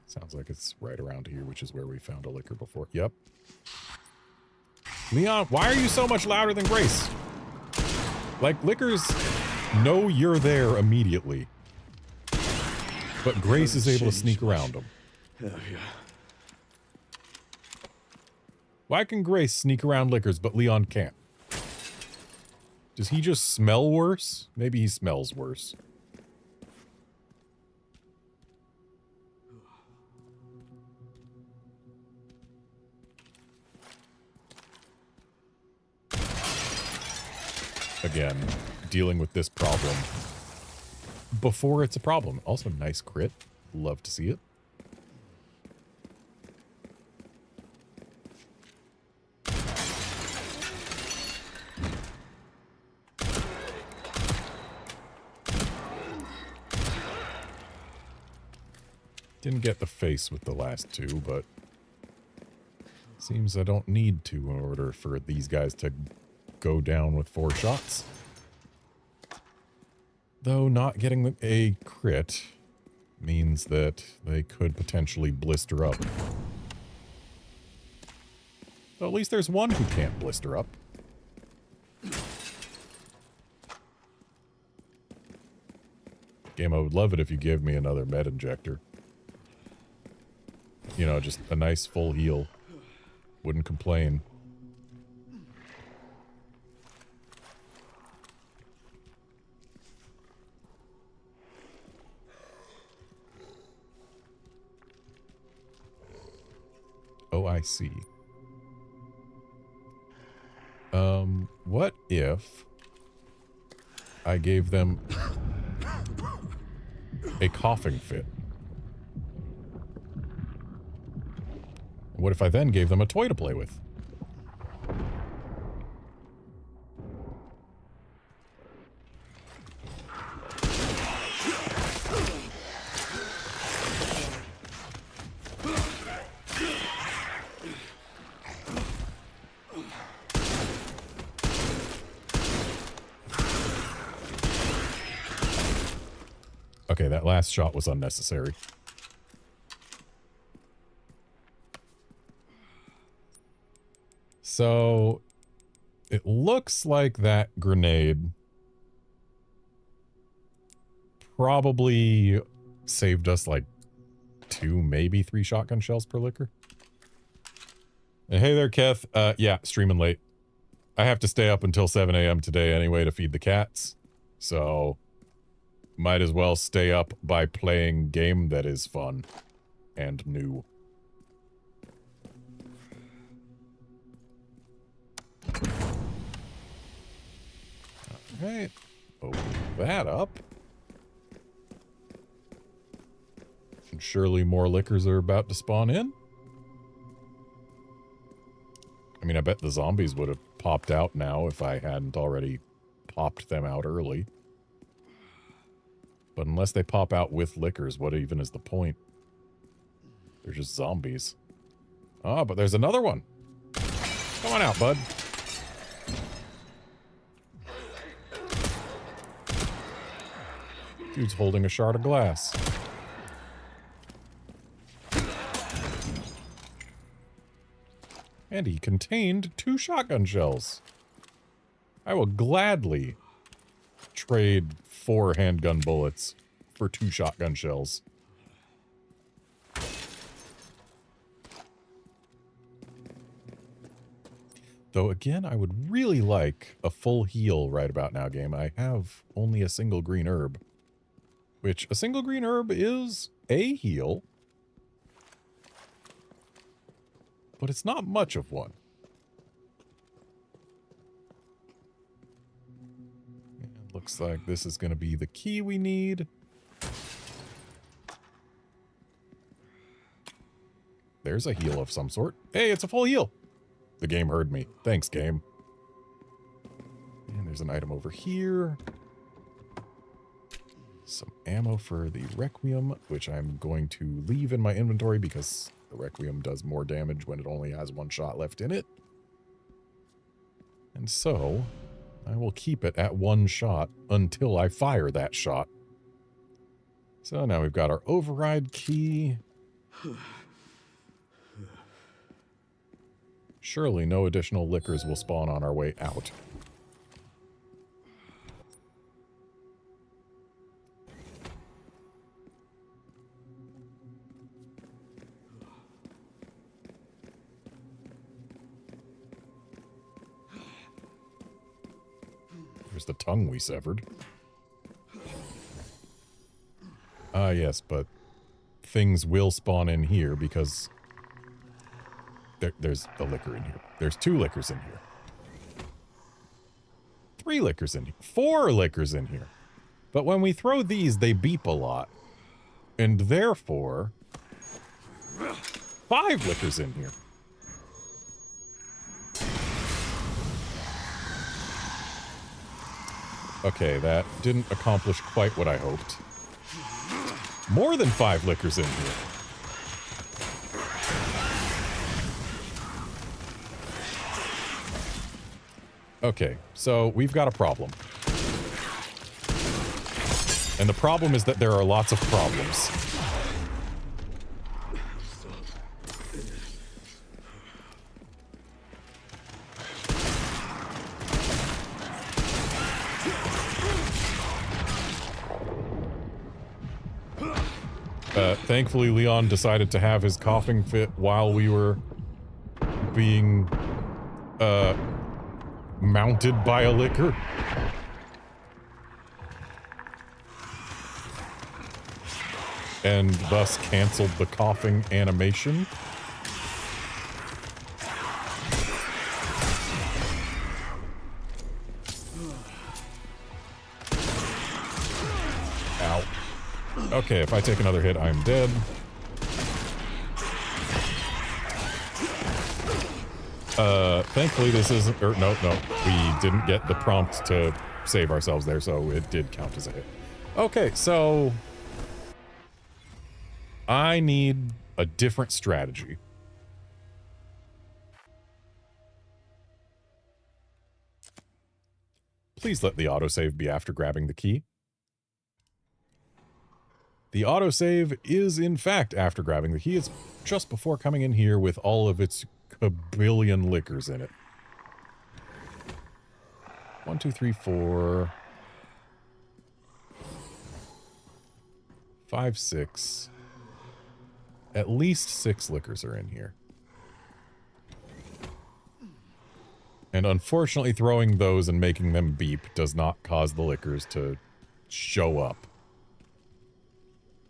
A: Sounds like it's right around here, which is where we found a licker before. Yep. Leon, why are you so much louder than Grace? Like, lickers know you're there immediately. But Grace is able to sneak around them.
F: Hell yeah.
A: Why can Grace sneak around lickers, but Leon can't? Does he just smell worse? Maybe he smells worse. Again, dealing with this problem before it's a problem. Also, nice crit. Love to see it. Didn't get the face with the last 2, but seems I don't need to in order for these guys to go down with 4 shots. Though not getting a crit means that they could potentially blister up. So at least there's one who can't blister up. Game, I would love it if you gave me another med injector. You know, just a nice full heal. Wouldn't complain. Oh, I see. What if I gave them a coughing fit? What if I then gave them a toy to play with? Okay, that last shot was unnecessary. So, it looks like that grenade probably saved us like 2, maybe 3 shotgun shells per liquor. And hey there, Keth. Yeah, streaming late. I have to stay up until 7 a.m. today anyway to feed the cats. So, might as well stay up by playing game that is fun and new. Alright, open that up. And surely more liquors are about to spawn in. I mean, I bet the zombies would have popped out now if I hadn't already popped them out early. But unless they pop out with liquors, what even is the point? They're just zombies. Oh, but there's another one. Come on out, bud. Dude's holding a shard of glass. And he contained 2 shotgun shells. I will gladly trade 4 handgun bullets for 2 shotgun shells. Though again, I would really like a full heal right about now, game. I have only a single green herb. Which, a single green herb is a heal. But it's not much of one. And looks like this is going to be the key we need. There's a heal of some sort. Hey, it's a full heal. The game heard me. Thanks, game. And there's an item over here. Some ammo for the Requiem, which I'm going to leave in my inventory because the Requiem does more damage when it only has 1 shot left in it. And so, I will keep it at 1 shot until I fire that shot. So now we've got our override key. Surely no additional liquors will spawn on our way out. There's the tongue we severed. Ah, yes, but things will spawn in here because there's the liquor in here. There's 2 liquors in here. 3 liquors in here. 4 liquors in here. But when we throw these, they beep a lot. And therefore, 5 liquors in here. Okay, that didn't accomplish quite what I hoped. More than 5 liquors in here. Okay, so we've got a problem. And the problem is that there are lots of problems. Thankfully, Leon decided to have his coughing fit while we were being, mounted by a liquor. And thus canceled the coughing animation. Okay, if I take another hit, I'm dead. Thankfully this isn't, or no, we didn't get the prompt to save ourselves there, so it did count as a hit. Okay, so I need a different strategy. Please let the autosave be after grabbing the key. The autosave is, in fact, after grabbing the key. It's just before coming in here with all of its kabillion liquors in it. 1, 2, 3, 4... 5, 6... At least 6 liquors are in here. And unfortunately, throwing those and making them beep does not cause the liquors to show up.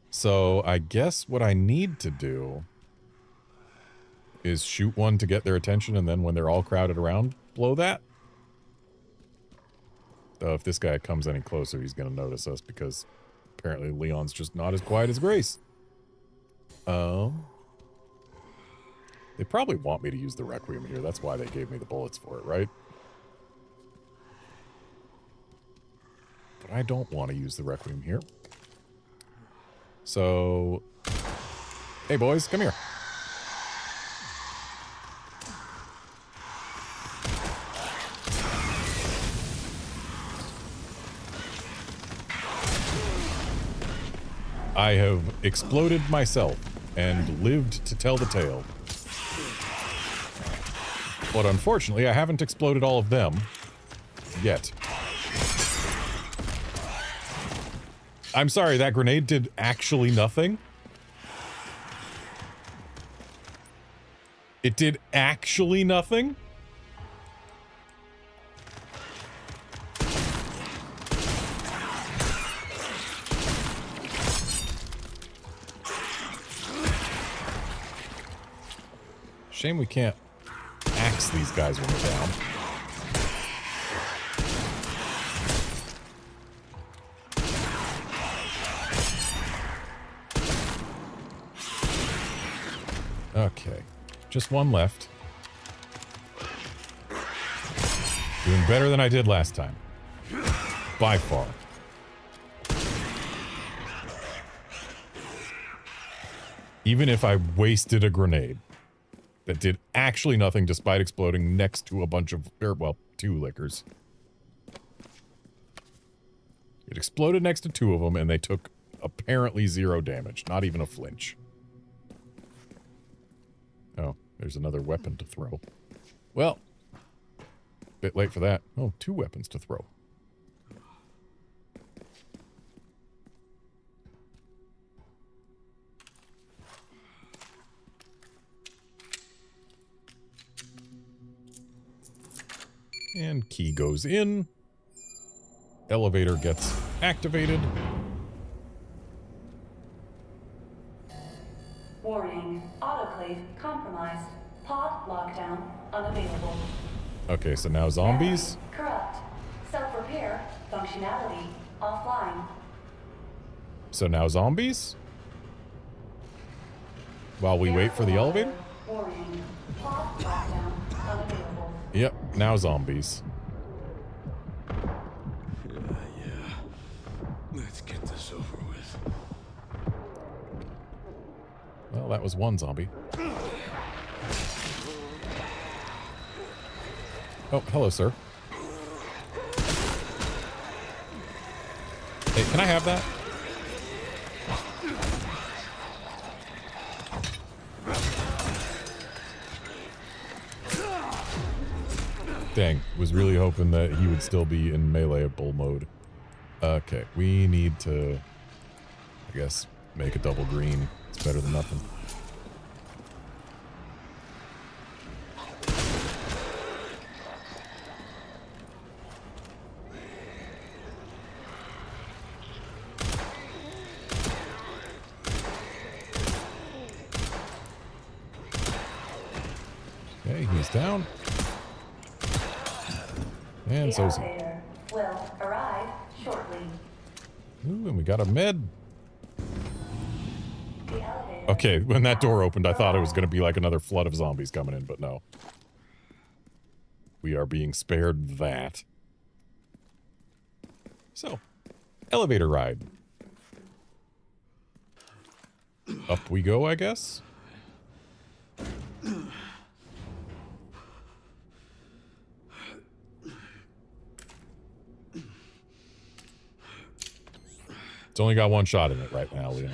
A: So I guess what I need to do is shoot one to get their attention, and then when they're all crowded around, blow that. Though if this guy comes any closer, he's going to notice us, because apparently Leon's just not as quiet as Grace. They probably want me to use the Requiem here. That's why they gave me the bullets for it, right? But I don't want to use the Requiem here. So, hey boys, come here. I have exploded myself and lived to tell the tale. But unfortunately, I haven't exploded all of them yet. I'm sorry, that grenade did actually nothing? It did actually nothing? Shame we can't axe these guys when they're down. Okay, just one left. Doing better than I did last time. By far. Even if I wasted a grenade that did actually nothing despite exploding next to a bunch of, well, 2 liquors. It exploded next to 2 of them and they took apparently 0 damage, not even a flinch. Oh, there's another weapon to throw. Well, bit late for that. Oh, 2 weapons to throw. And key goes in. Elevator gets activated.
E: Warning, autoclave compromised. Pod lockdown unavailable.
A: Okay, so now zombies.
E: Corrupt. Self-repair functionality offline.
A: So now zombies? While we wait for the elevator?
E: Warning, pod lockdown unavailable.
A: Yep, now zombies.
B: Yeah. Let's get this over with.
A: Well, that was one zombie. Oh, hello, sir. Hey, can I have that? Dang, was really hoping that he would still be in meleeable mode. Okay, we need to, I guess, make a double green. It's better than nothing. Okay, he's down. And so's he.
E: Will arrive shortly.
A: Ooh, and we got a med. Okay, when that door opened, I thought it was going to be like another flood of zombies coming in, but no. We are being spared that. So, elevator ride. Up we go, I guess? It's only got one shot in it right now, Leon.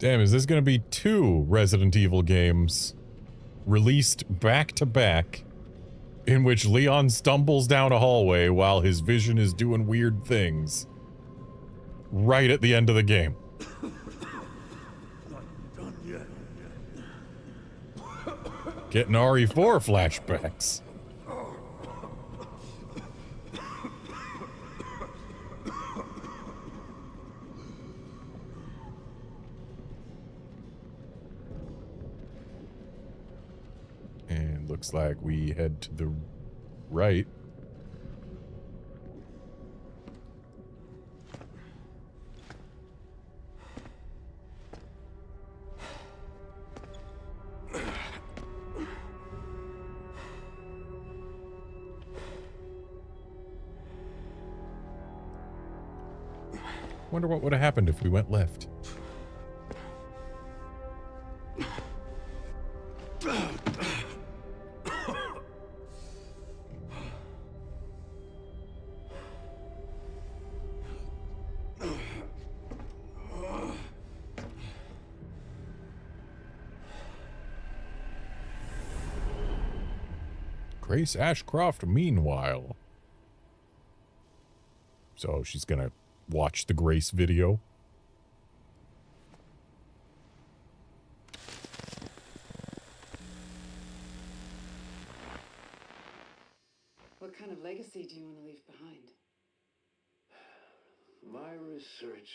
A: Damn, is this gonna be 2 Resident Evil games released back to back in which Leon stumbles down a hallway while his vision is doing weird things right at the end of the game? Getting RE4 flashbacks. And looks like we head to the right. Wonder what would have happened if we went left. Grace Ashcroft, meanwhile. So she's gonna watch the Grace video.
P: What kind of legacy do you want to leave behind?
Q: My research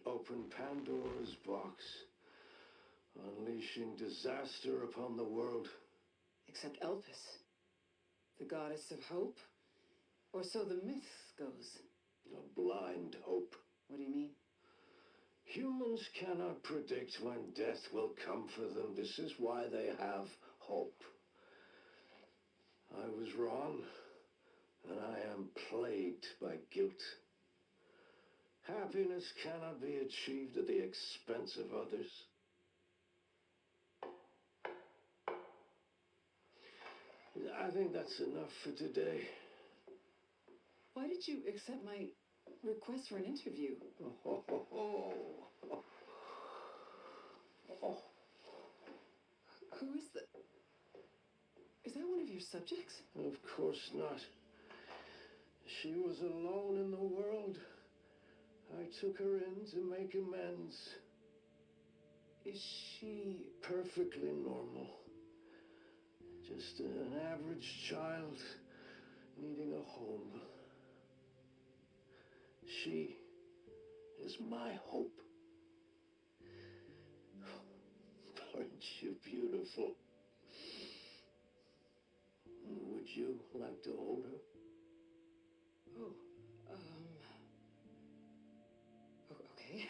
Q: opened Pandora's box, unleashing disaster upon the world.
P: Except Elpis, the goddess of hope? Or so the myth goes.
Q: A blind hope.
P: What do you mean?
Q: Humans cannot predict when death will come for them. This is why they have hope. I was wrong, and I am plagued by guilt. Happiness cannot be achieved at the expense of others. I think that's enough for today.
P: Why did you accept my request for an interview? Who is that? Is that one of your subjects?
Q: Of course not. She was alone in the world. I took her in to make amends.
P: Is she
Q: perfectly normal? Just an average child needing a home. She is my hope. Aren't you beautiful? Would you like to hold her?
P: Okay.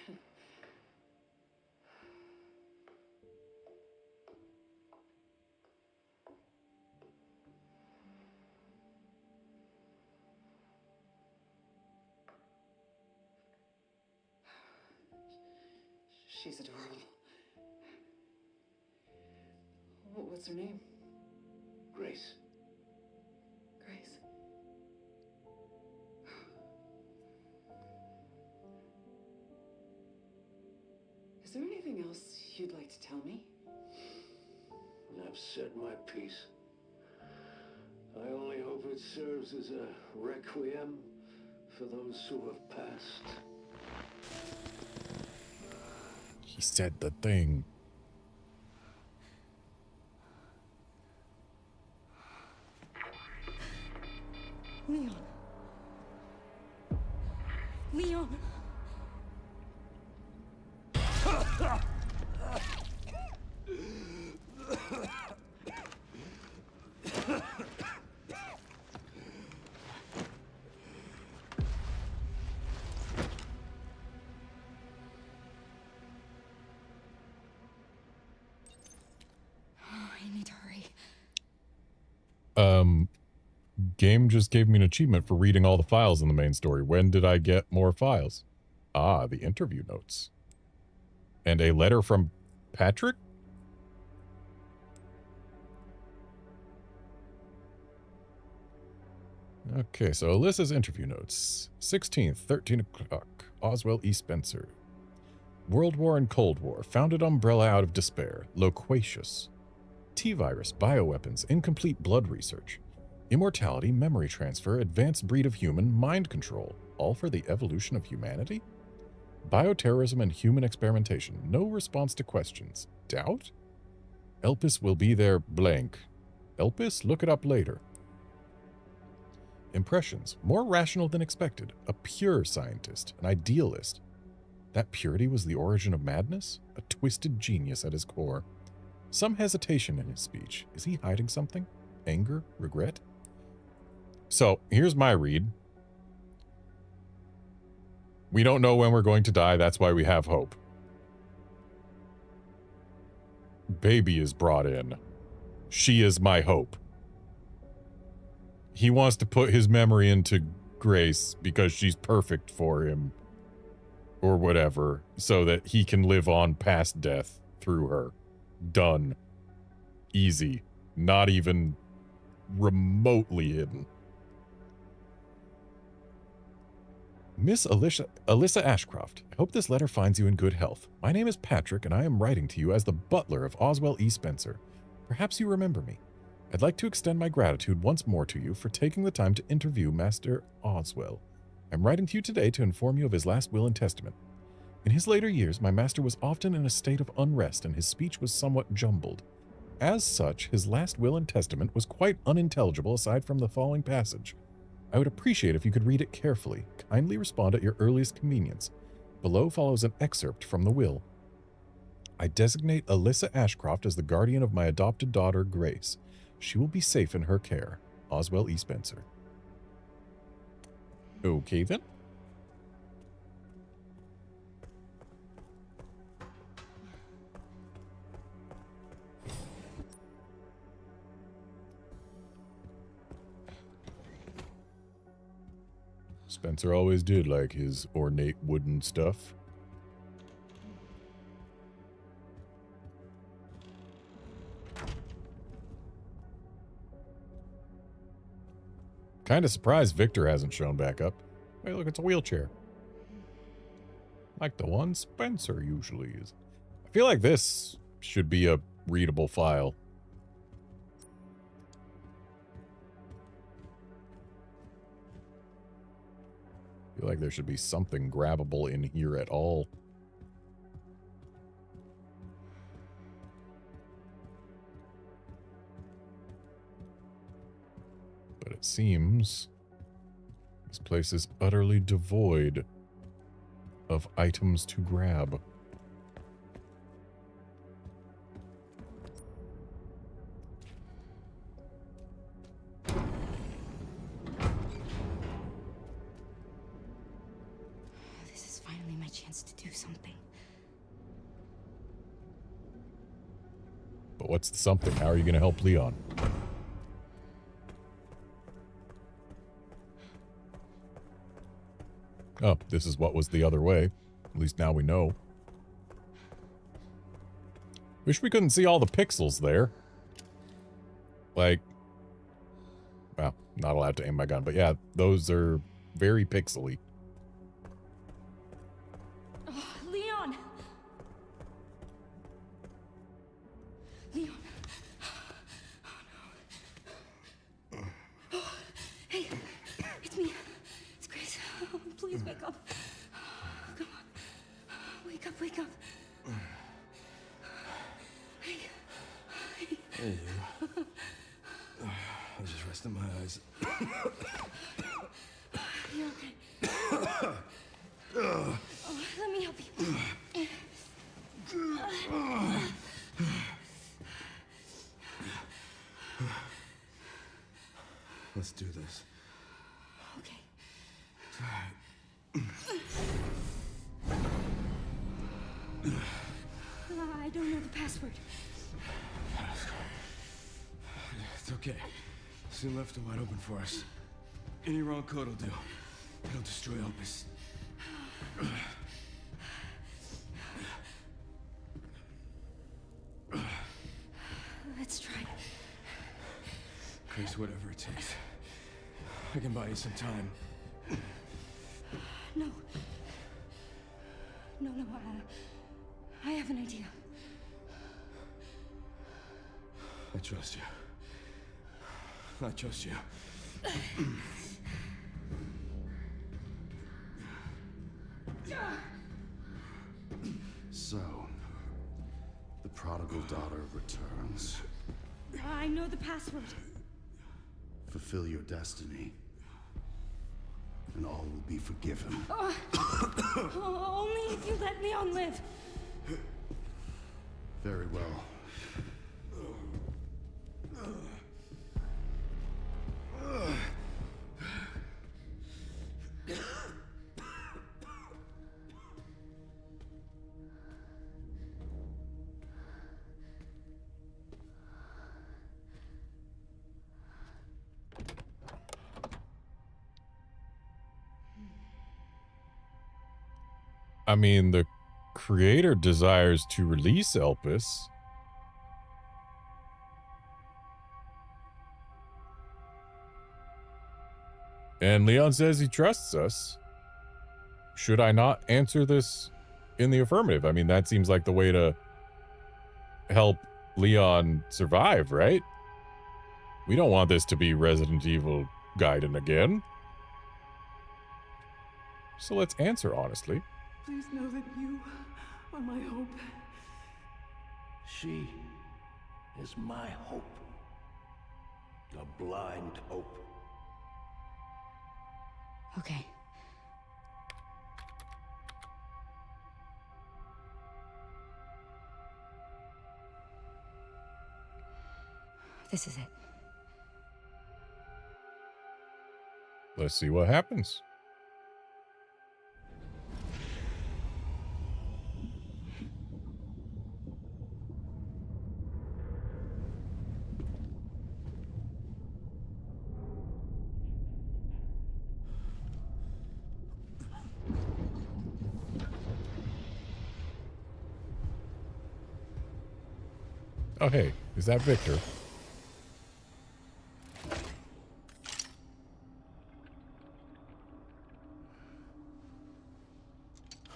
P: She's adorable. What's her name?
Q: Grace.
P: Grace. Is there anything else you'd like to tell me?
Q: I've said my piece. I only hope it serves as a requiem for those who have passed.
A: He said the thing.
C: Leon. Leon.
M: I need to hurry.
A: Game just gave me an achievement for reading all the files in the main story. When did I get more files? Ah, the interview notes. And a letter from Patrick? Okay, so Alyssa's interview notes. 16th, 13 o'clock. Oswell E. Spencer. World War and Cold War. Founded umbrella out of despair. Loquacious. T-virus, bioweapons, incomplete blood research. Immortality, memory transfer, advanced breed of human, mind control. All for the evolution of humanity? Bioterrorism and human experimentation. No response to questions. Doubt? Elpis will be there blank. Elpis? Look it up later. Impressions. More rational than expected. A pure scientist. An idealist. That purity was the origin of madness? A twisted genius at his core. Some hesitation in his speech. Is he hiding something? Anger? Regret? So, here's my read. We don't know when we're going to die, that's why we have hope. Baby is brought in. She is my hope. He wants to put his memory into Grace because she's perfect for him. Or whatever, so that he can live on past death through her. Done. Easy. Not even remotely hidden. Miss Alyssa Ashcroft, I hope this letter finds you in good health. My name is Patrick, and I am writing to you as the butler of Oswell E. Spencer. Perhaps you remember me. I'd like to extend my gratitude once more to you for taking the time to interview Master Oswell. I'm writing to you today to inform you of his last will and testament. In his later years, my master was often in a state of unrest, and his speech was somewhat jumbled. As such, his last will and testament was quite unintelligible aside from the following passage. I would appreciate if you could read it carefully. Kindly respond at your earliest convenience. Below follows an excerpt from the will. I designate Alyssa Ashcroft as the guardian of my adopted daughter, Grace. She will be safe in her care. Oswell E. Spencer. Okay, then. Spencer always did like his ornate wooden stuff. Kind of surprised Victor hasn't shown back up. Hey, look, it's a wheelchair. Like the one Spencer usually is. I feel like this should be a readable file. I feel like there should be something grabbable in here at all. But it seems this place is utterly devoid of items to grab.
M: This is finally my chance to do something.
A: But what's the something? How are you going to help Leon? Oh, this is what was the other way. At least now we know. Wish we couldn't see all the pixels there. Like, well, not allowed to aim my gun, but yeah, those are very pixely.
C: Oh, Leon! Leon! Oh, no. Oh, hey, it's me. It's Grace. Oh, please wake up. Come on. Wake up, wake up. Hey.
F: Hey, you. I was just resting my eyes. this.
C: You're okay. Oh, let me help you.
F: Let's do this.
C: Okay. I don't know the password.
F: It's okay. Soon left it wide open for us. Any wrong code will do. It'll destroy Opus.
C: Let's try.
F: Grace, whatever it takes. I can buy you some time.
C: No. No, I have an idea.
F: I trust you. I trust you.
H: So, the prodigal daughter returns.
C: I know the password.
H: Fulfill your destiny, and all will be forgiven.
C: Only if you let Leon live.
H: Very well.
A: I mean, the creator desires to release Elpis. And Leon says he trusts us. Should I not answer this in the affirmative? I mean, that seems like the way to help Leon survive, right? We don't want this to be Resident Evil Gaiden again. So let's answer honestly.
N: Please know that you are my hope.
Q: She is my hope. A blind hope.
M: Okay. This is it.
A: Let's see what happens. Oh, hey, is that Victor?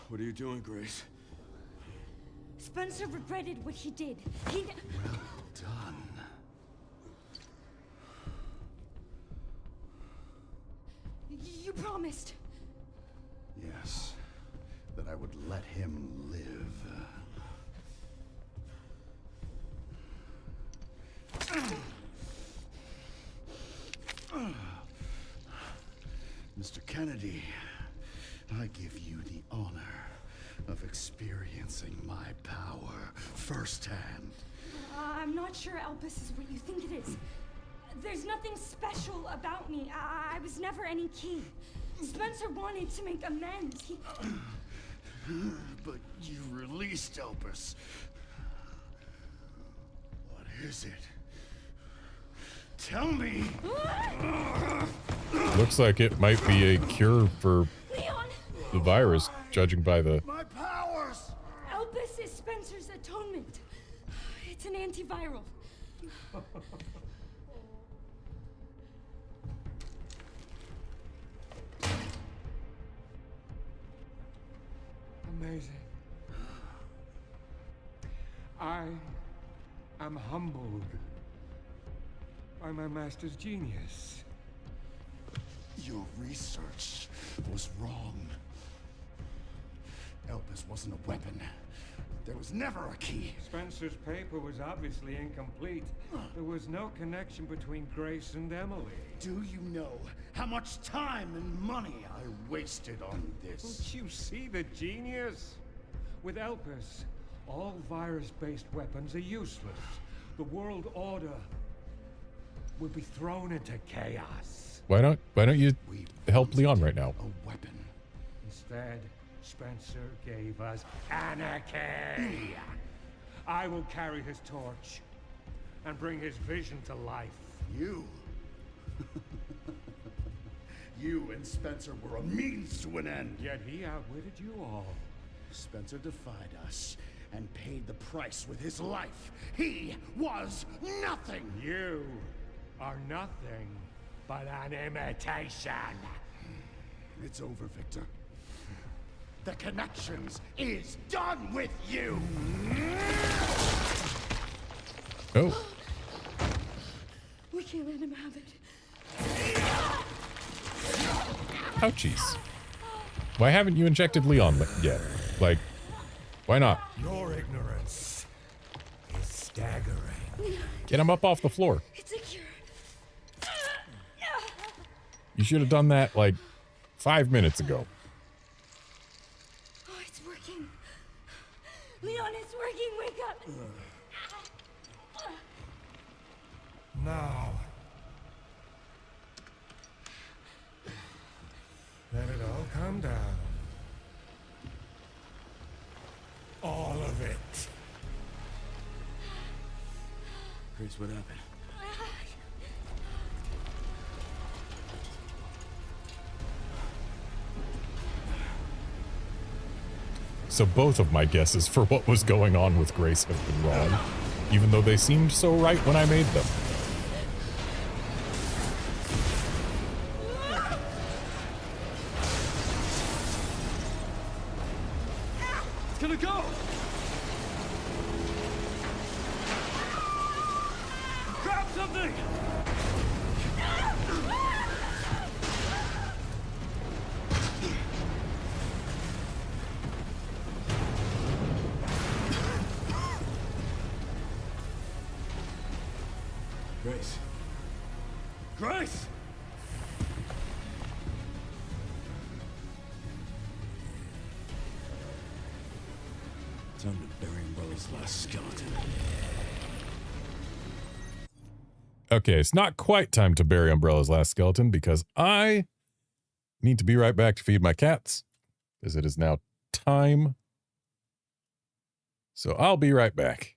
F: What are you doing, Grace?
C: Spencer regretted what he did. He...
H: Well done.
C: You promised.
H: Yes, that I would let him live. Mr. Kennedy, I give you the honor of experiencing my power firsthand.
C: I'm not sure Elpis is what you think it is. There's nothing special about me. I was never any key. Spencer wanted to make amends. He...
H: But you released Elpis. What is it? Tell me!
A: Looks like it might be a cure for
C: Leon!
A: the virus, judging by the...
H: My powers!
C: Elpis is Spencer's atonement. It's an antiviral.
B: Amazing. I am humbled by my master's genius.
H: Your research was wrong. Elpis wasn't a weapon. There was never a key.
B: Spencer's paper was obviously incomplete. There was no connection between Grace and Emily.
H: Do you know how much time and money I wasted on this?
B: Don't you see the genius? With Elpis, all virus-based weapons are useless. The world order will be thrown into chaos.
A: Why don't you help Leon right now?
H: A weapon.
B: Instead, Spencer gave us anarchy. I will carry his torch and bring his vision to life.
H: You? You and Spencer were a means to an end.
B: Yet he outwitted you all.
H: Spencer defied us and paid the price with his life. He was nothing.
B: You are nothing but an imitation.
H: It's over, Victor. The Connections is done with you!
A: Oh.
C: We can't let him have it.
A: Ouchies. Why haven't you injected Leon yet? Like, why not?
B: Your ignorance is staggering.
A: Get him up off the floor.
C: It's a cure.
A: You should have done that like 5 minutes ago.
C: Oh, it's working. Leon, it's working. Wake up.
B: Now, let it all come down. All of it.
F: Grace, what happened?
A: So both of my guesses for what was going on with Grace have been wrong, even though they seemed so right when I made them.
J: It's gonna go! Grab something!
F: Grace.
J: Grace!
F: Time to bury Umbrella's last skeleton.
A: Okay, it's not quite time to bury Umbrella's last skeleton because I need to be right back to feed my cats, as it is now time. So I'll be right back.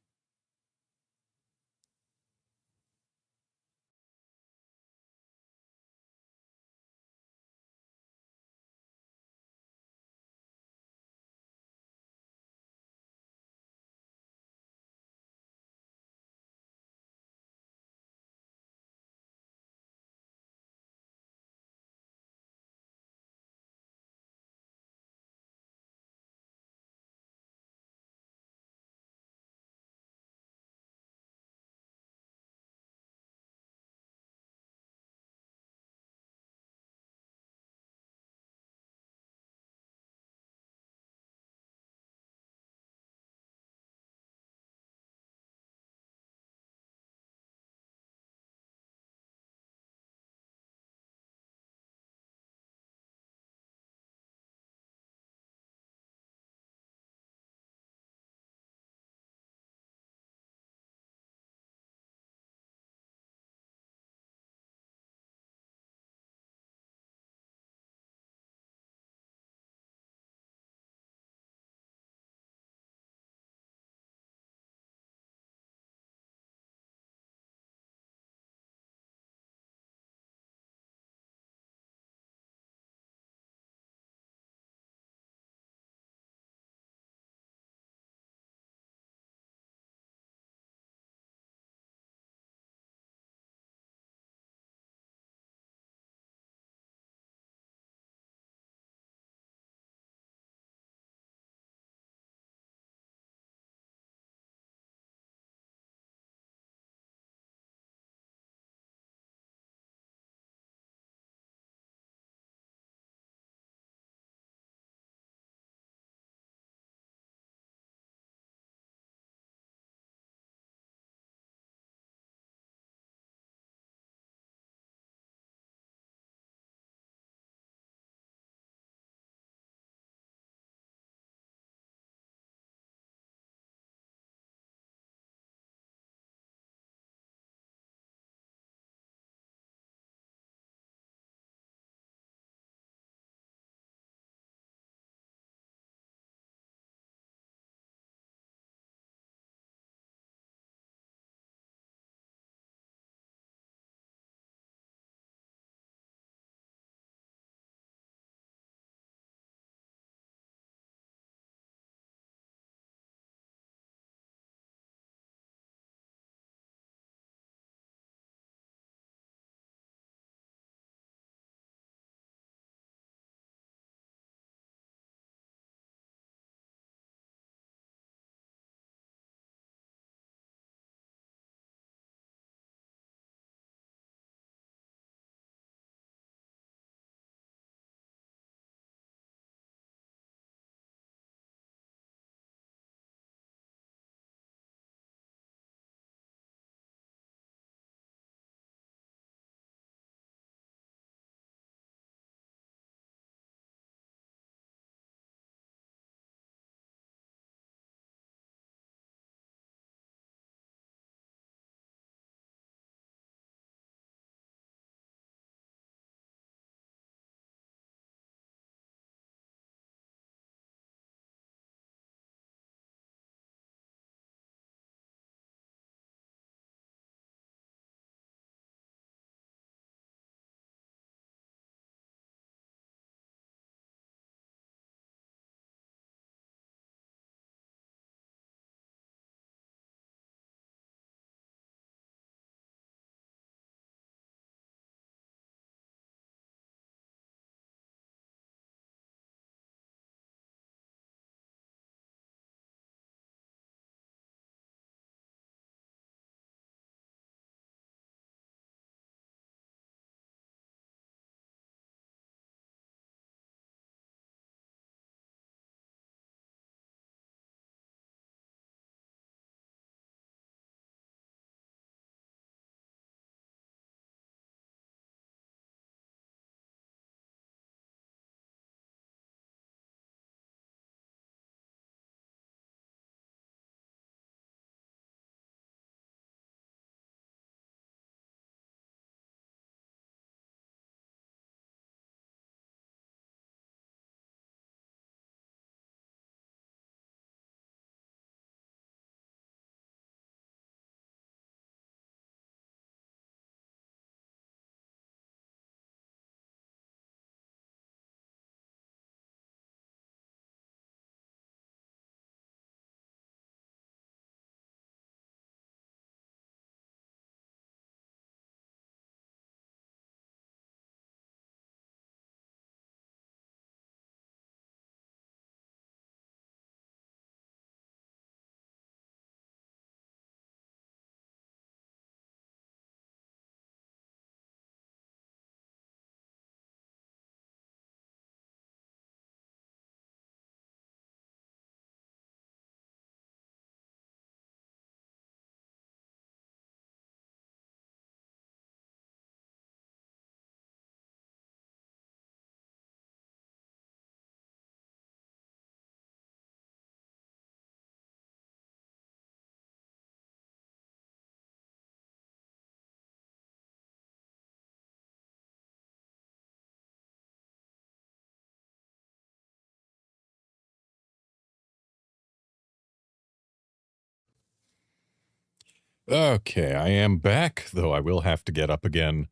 A: Okay, I am back, though I will have to get up again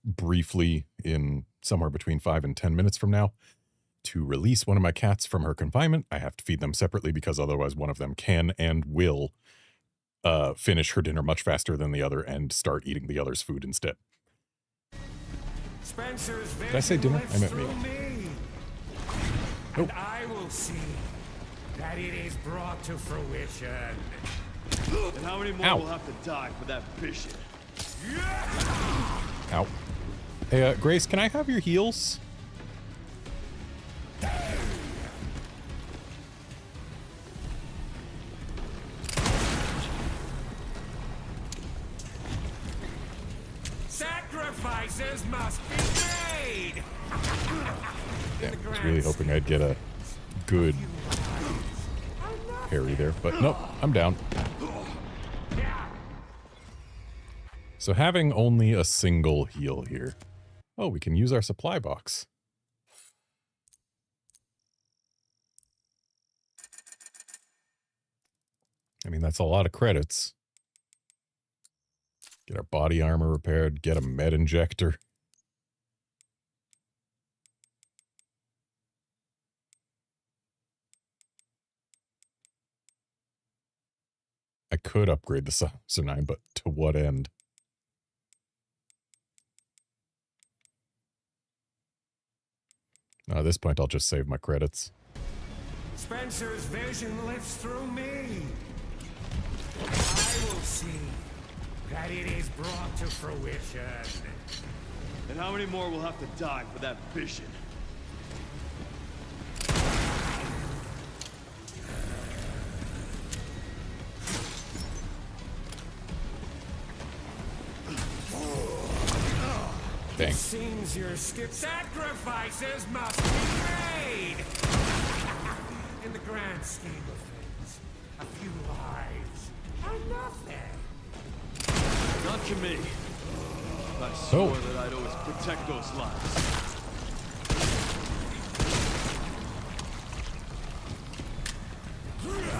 A: briefly in somewhere between 5 and 10 minutes from now to release one of my cats from her confinement. I have to feed them separately because otherwise one of them can and will finish her dinner much faster than the other and start eating the other's food instead.
B: Spencer's
A: Did I say dinner? I meant meal.
B: And I will see that it is brought to fruition.
F: And how many more will have to die for that vision?
A: Ow. Hey, Grace, can I have your heals?
B: Sacrifices must be made!
A: Damn, I was really hoping I'd get a good parry there, but nope, I'm down. So having only a single heal here. Oh, we can use our supply box. I mean, that's a lot of credits. Get our body armor repaired, get a med injector. I could upgrade the Silencer 9, but to what end? At this point, I'll just save my credits.
B: Spencer's vision lives through me. I will see that it is brought to fruition.
F: And how many more will have to die for that vision?
A: Dang.
B: It seems your sacrifices must be made. In the grand scheme of things, a few lives are nothing.
F: Not to me. I swore that I'd always protect those lives.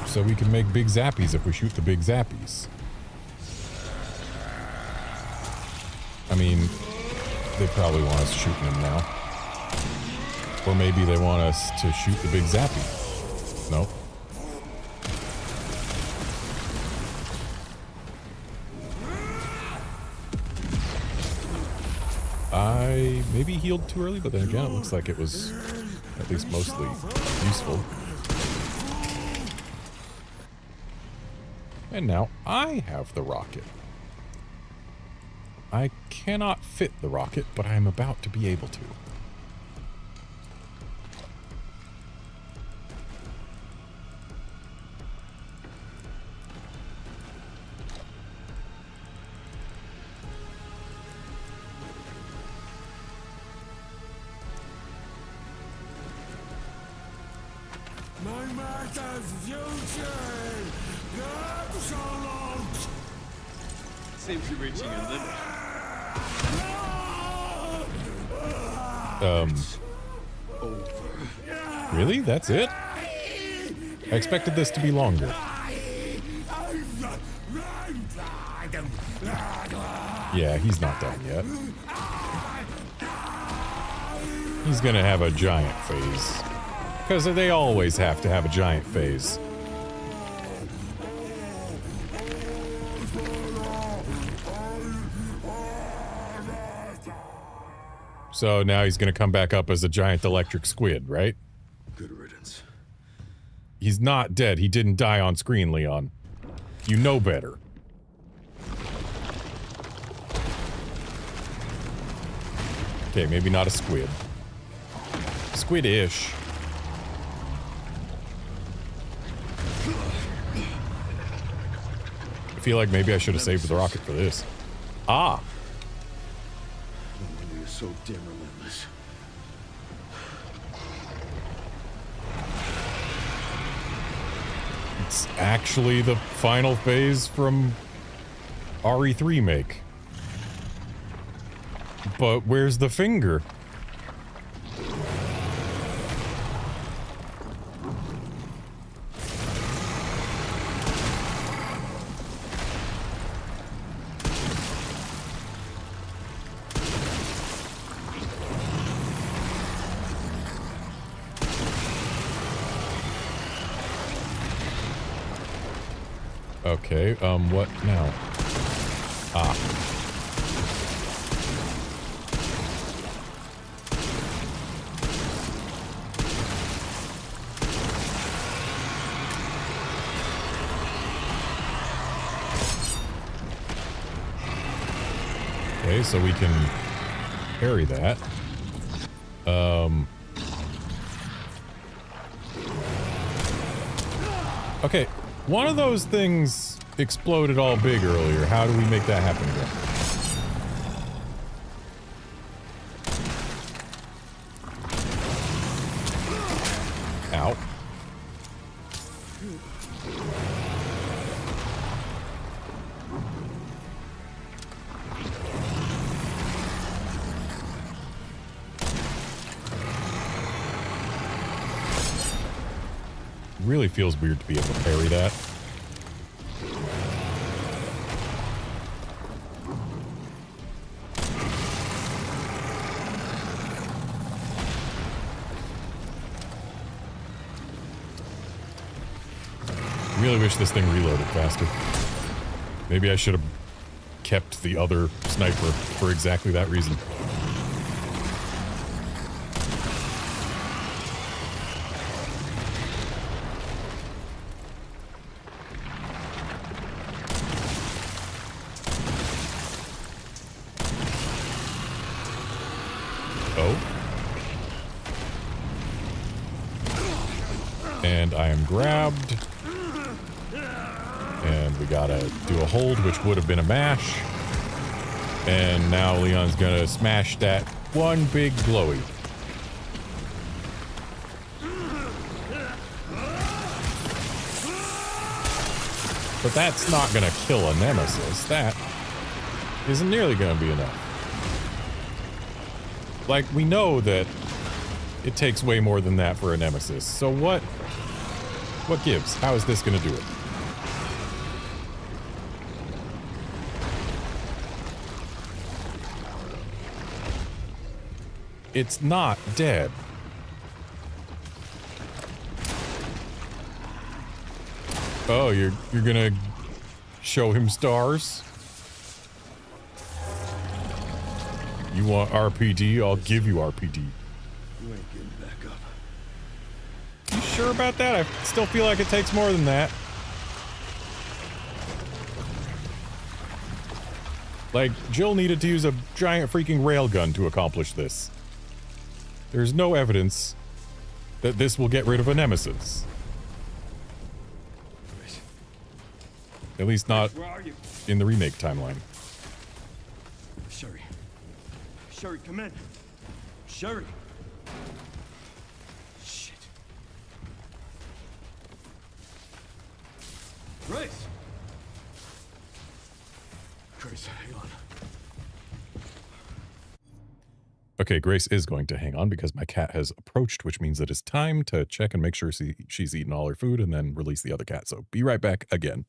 A: So we can make big zappies if we shoot the big zappies. I mean, they probably want us shooting them now. Or maybe they want us to shoot the big zappy. Nope. I maybe healed too early, but then again, it looks like it was at least mostly useful. And now I have the rocket. I cannot fit the rocket, but I am about to be able to.
B: My master's future! Not so long!
F: Seems you're reaching your limit.
A: Really? That's it? I expected this to be longer. Yeah, he's not done yet. He's gonna have a giant phase. Because they always have to have a giant phase. So now he's gonna come back up as a giant electric squid, right?
F: Good riddance.
A: He's not dead. He didn't die on screen, Leon. You know better. Okay, maybe not a squid. Squid-ish. I feel like maybe I should have saved the rocket for this. Ah!
F: No wonder you're so damn relentless.
A: It's actually the final phase from RE3 But where's the finger? Okay, what now? Ah. Okay, so we can parry that. Okay, one of those things exploded all big earlier. How do we make that happen again? Ow. Really feels weird to be able to parry that. Really wish this thing reloaded faster. Maybe I should have kept the other sniper for exactly that reason. And I am grabbed. And we gotta do a hold, which would have been a mash. And now Leon's gonna smash that one big glowy. But that's not gonna kill a nemesis. That isn't nearly gonna be enough. Like, we know that it takes way more than that for a nemesis. So what gives? How is this gonna do it? It's not dead. Oh, you're gonna show him stars? You want RPD? I'll give you RPD.
F: You ain't getting back up.
A: You sure about that? I still feel like it takes more than that. Like, Jill needed to use a giant freaking railgun to accomplish this. There's no evidence that this will get rid of a nemesis. At least not in the remake timeline.
J: Sherry. Sherry, come in. Sherry. Shit. Grace. Grace, hang on.
A: Okay, Grace is going to hang on because my cat has approached, which means that it's time to check and make sure she's eaten all her food and then release the other cat. So be right back again.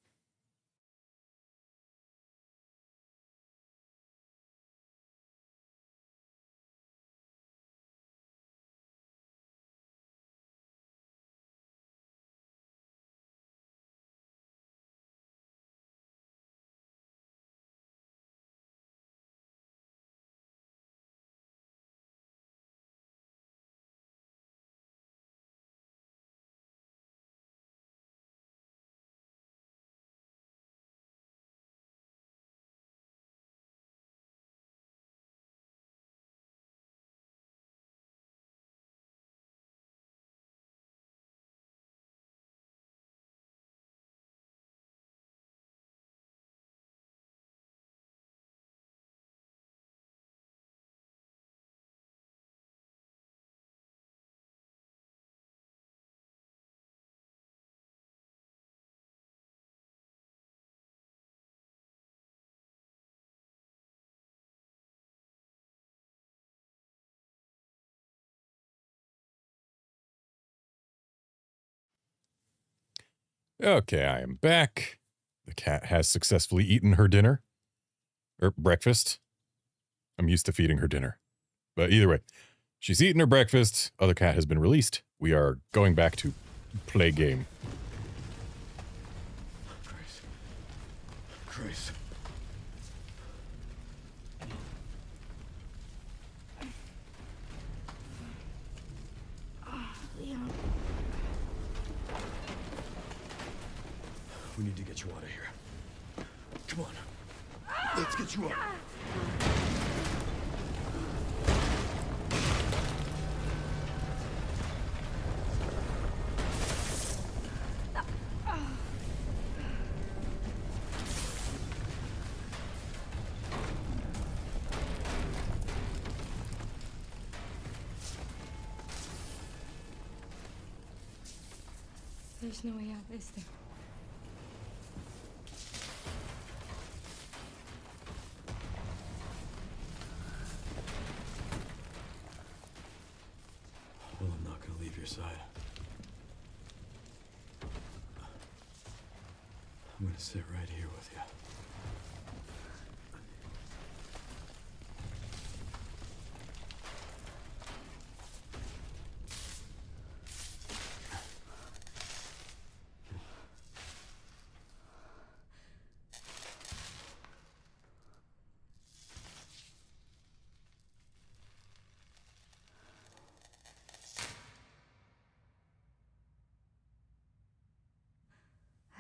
A: Okay, I am back. The cat has successfully eaten her dinner. Or breakfast. I'm used to feeding her dinner. But either way, she's eaten her breakfast. Other cat has been released. We are going back to play game.
J: Grace.
F: Christ.
D: Leon.
F: We need to get you out of here. Come on. Let's get you out.
M: There's no way out, is there?
F: Well, I'm not gonna leave your side. I'm gonna sit right here with you.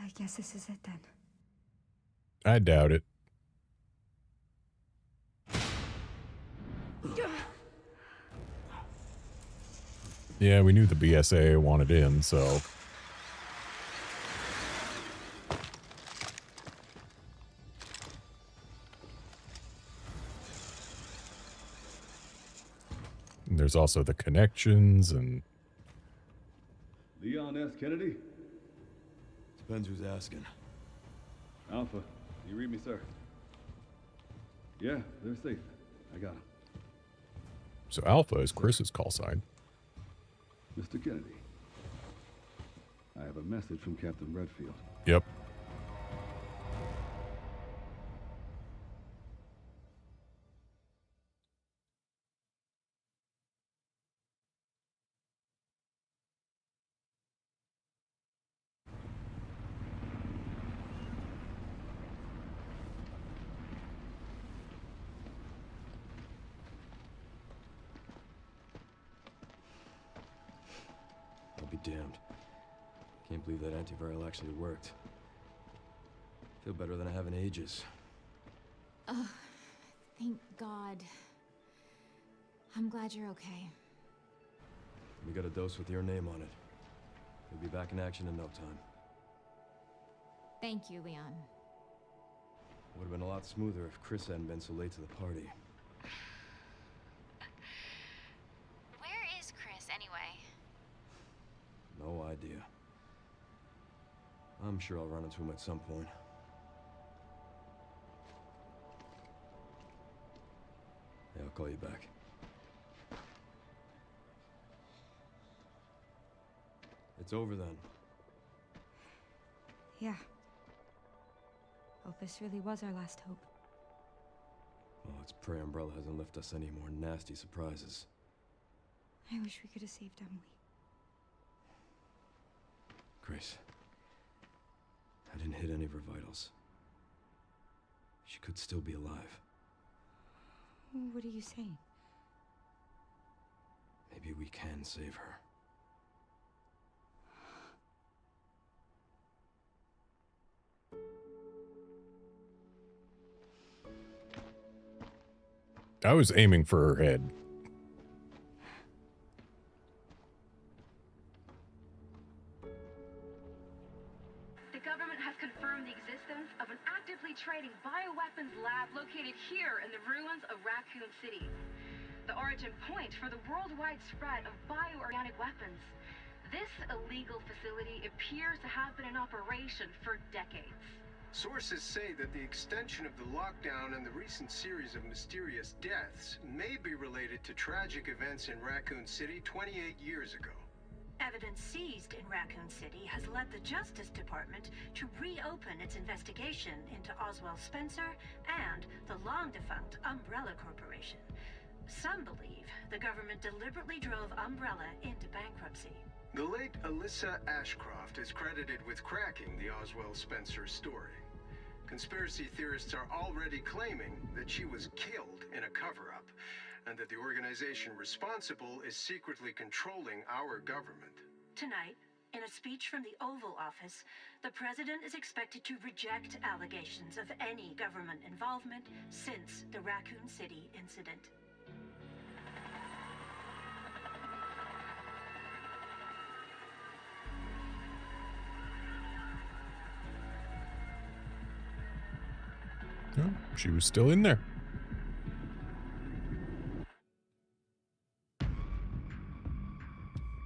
M: I guess this is it then.
A: I doubt it. Yeah, we knew the BSA wanted in, so... And there's also the connections and...
F: Leon S. Kennedy? Depends who's asking. Alpha, you read me, sir? Yeah, they're safe. I got him.
A: So Alpha is Chris's call sign.
F: Mr. Kennedy, I have a message from Captain Redfield.
A: Yep.
F: I'll be damned. Can't believe that antiviral actually worked. Feel better than I have in ages.
I: Oh, thank God. I'm glad you're okay.
F: We got a dose with your name on it. We'll be back in action in no time.
I: Thank you, Leon.
F: Would have been a lot smoother if Chris hadn't been so late to the party.
G: Where is Chris, anyway?
F: No idea. I'm sure I'll run into him at some point. Yeah, I'll call you back. It's over then.
M: Yeah. Hope this really was our last hope.
F: Oh, let's pray Umbrella hasn't left us any more nasty surprises.
M: I wish we could have saved Emily.
F: Grace, I didn't hit any of her vitals. She could still be alive.
M: What are you saying?
F: Maybe we can save her.
A: I was aiming for her head.
R: The government has confirmed the existence of an actively trading bioweapons lab located here in the ruins of Raccoon City. The origin point for the worldwide spread of bioorganic weapons. This illegal facility appears to have been in operation for decades.
S: Sources say that the extension of the lockdown and the recent series of mysterious deaths may be related to tragic events in Raccoon City 28 years ago.
T: Evidence seized in Raccoon City has led the Justice Department to reopen its investigation into Oswald Spencer and the long-defunct Umbrella Corporation. Some believe the government deliberately drove Umbrella into bankruptcy.
S: The late Alyssa Ashcroft is credited with cracking the Oswald Spencer story. Conspiracy theorists are already claiming that she was killed in a cover-up, and that the organization responsible is secretly controlling our government.
T: Tonight, in a speech from the Oval Office, the president is expected to reject allegations of any government involvement since the Raccoon City incident.
A: Oh, she was still in there.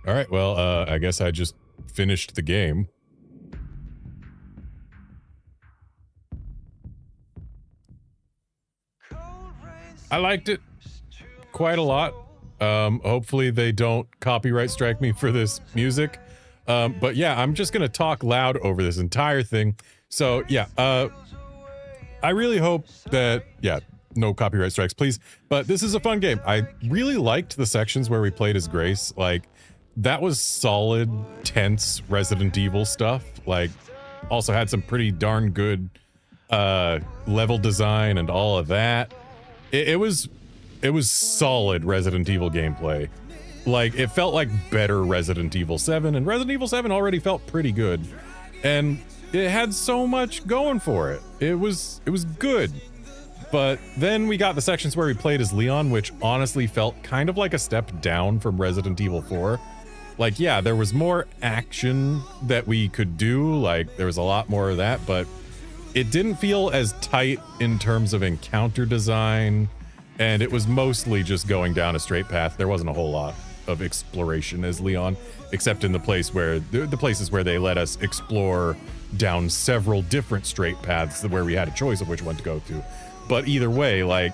A: All right, well, I guess I just finished the game. I liked it quite a lot. Hopefully they don't copyright strike me for this music. But yeah, I'm just gonna talk loud over this entire thing. So yeah, I really hope that, yeah, no copyright strikes, please. But this is a fun game. I really liked the sections where we played as Grace. Like, that was solid, tense Resident Evil stuff. Like, also had some pretty darn good level design and all of that. It was solid Resident Evil gameplay. Like, it felt like better Resident Evil 7, and Resident Evil 7 already felt pretty good. And it had so much going for it. It was good. But then we got the sections where we played as Leon, which honestly felt kind of like a step down from Resident Evil 4. Like, yeah, there was more action that we could do, like, there was a lot more of that, but it didn't feel as tight in terms of encounter design, and it was mostly just going down a straight path. There wasn't a whole lot of exploration as Leon, except in the places where they let us explore down several different straight paths where we had a choice of which one to go to. But either way, like,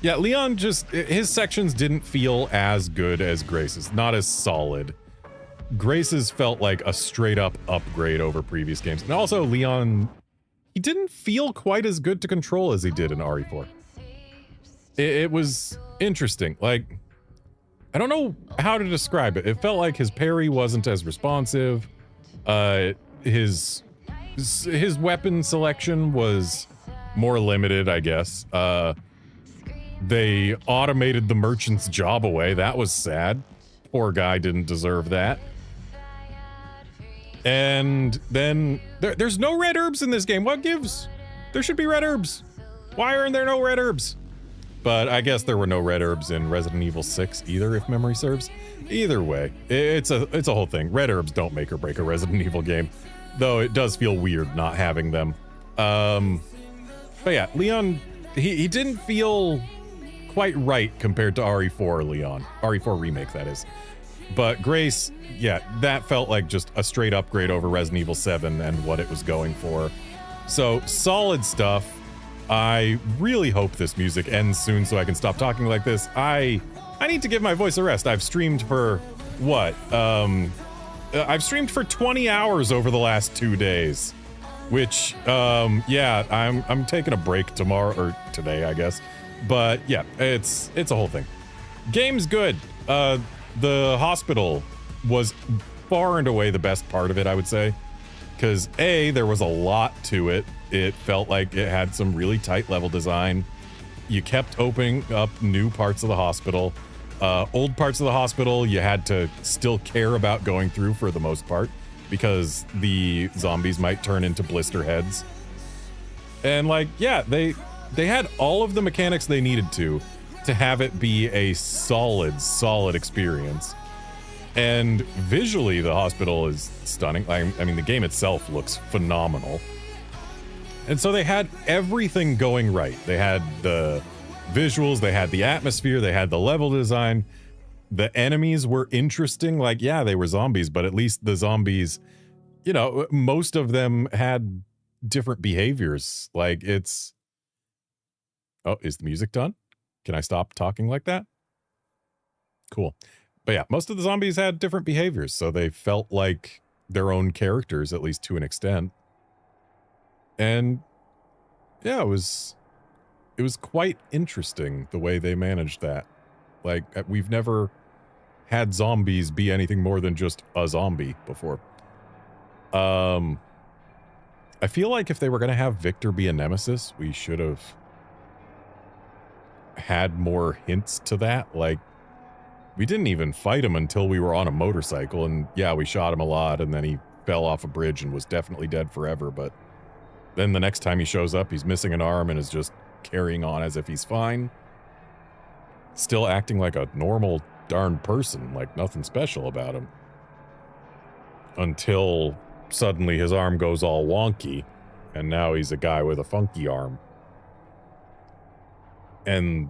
A: yeah, Leon just, his sections didn't feel as good as Grace's, not as solid. Grace's felt like a straight up upgrade over previous games. And also Leon, he didn't feel quite as good to control as he did in RE4. It was interesting. Like, I don't know how to describe it. It felt like his parry wasn't as responsive. His weapon selection was more limited, I guess. They automated the merchant's job away. That was sad. Poor guy didn't deserve that. And then there's no red herbs in this game. What gives? There should be red herbs. Why aren't there no red herbs? But I guess there were no red herbs in Resident Evil 6 either, if memory serves. Either way, it's a whole thing. Red herbs don't make or break a Resident Evil game, though it does feel weird not having them. But yeah, Leon, he didn't feel quite right compared to RE4 Leon. RE4 Remake, that is. But Grace, yeah, that felt like just a straight upgrade over Resident Evil 7 and what it was going for. So, solid stuff. I really hope this music ends soon so I can stop talking like this. I need to give my voice a rest. I've streamed for, what? I've streamed for 20 hours over the last 2 days. Which, yeah, I'm taking a break tomorrow, or today, I guess. But, yeah, it's a whole thing. Game's good. The hospital was far and away the best part of it, I would say. Because, A, there was a lot to it. It felt like it had some really tight level design. You kept opening up new parts of the hospital. Old parts of the hospital, you had to still care about going through for the most part, because the zombies might turn into blister heads. And, like, yeah, they had all of the mechanics they needed to have it be a solid experience. And visually, the hospital is stunning. I mean, the game itself looks phenomenal. And so they had everything going right. They had the visuals, they had the atmosphere, they had the level design. The enemies were interesting. Like, yeah, they were zombies, but at least the zombies, you know, most of them had different behaviors. Like, it's... Oh, is the music done? Can I stop talking like that? Cool. But yeah, most of the zombies had different behaviors, so they felt like their own characters, at least to an extent. And yeah, it was quite interesting the way they managed that. Like, we've never had zombies be anything more than just a zombie before. I I feel like if they were going to have Victor be a nemesis, we should have had more hints to that. Like, we didn't even fight him until we were on a motorcycle, and yeah, we shot him a lot, and then he fell off a bridge and was definitely dead forever, but then the next time he shows up, he's missing an arm and is just carrying on as if he's fine. Still acting like a normal darn person, like nothing special about him. Until suddenly his arm goes all wonky, and now he's a guy with a funky arm. And,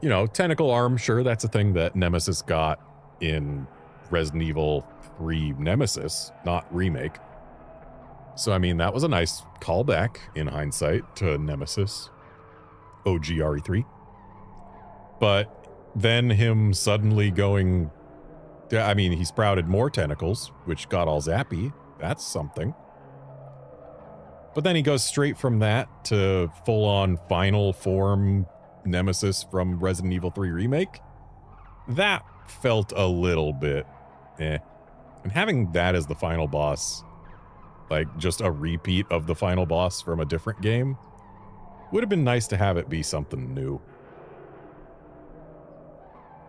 A: you know, tentacle arm, sure, that's a thing that Nemesis got in Resident Evil 3 Nemesis, not remake. So, I mean, that was a nice callback in hindsight to Nemesis, OG RE3. But then him suddenly going, I mean, he sprouted more tentacles, which got all zappy. That's something. But then he goes straight from that to full-on final form Nemesis from Resident Evil 3 Remake. That felt a little bit eh. And having that as the final boss, like just a repeat of the final boss from a different game, would have been nice to have it be something new.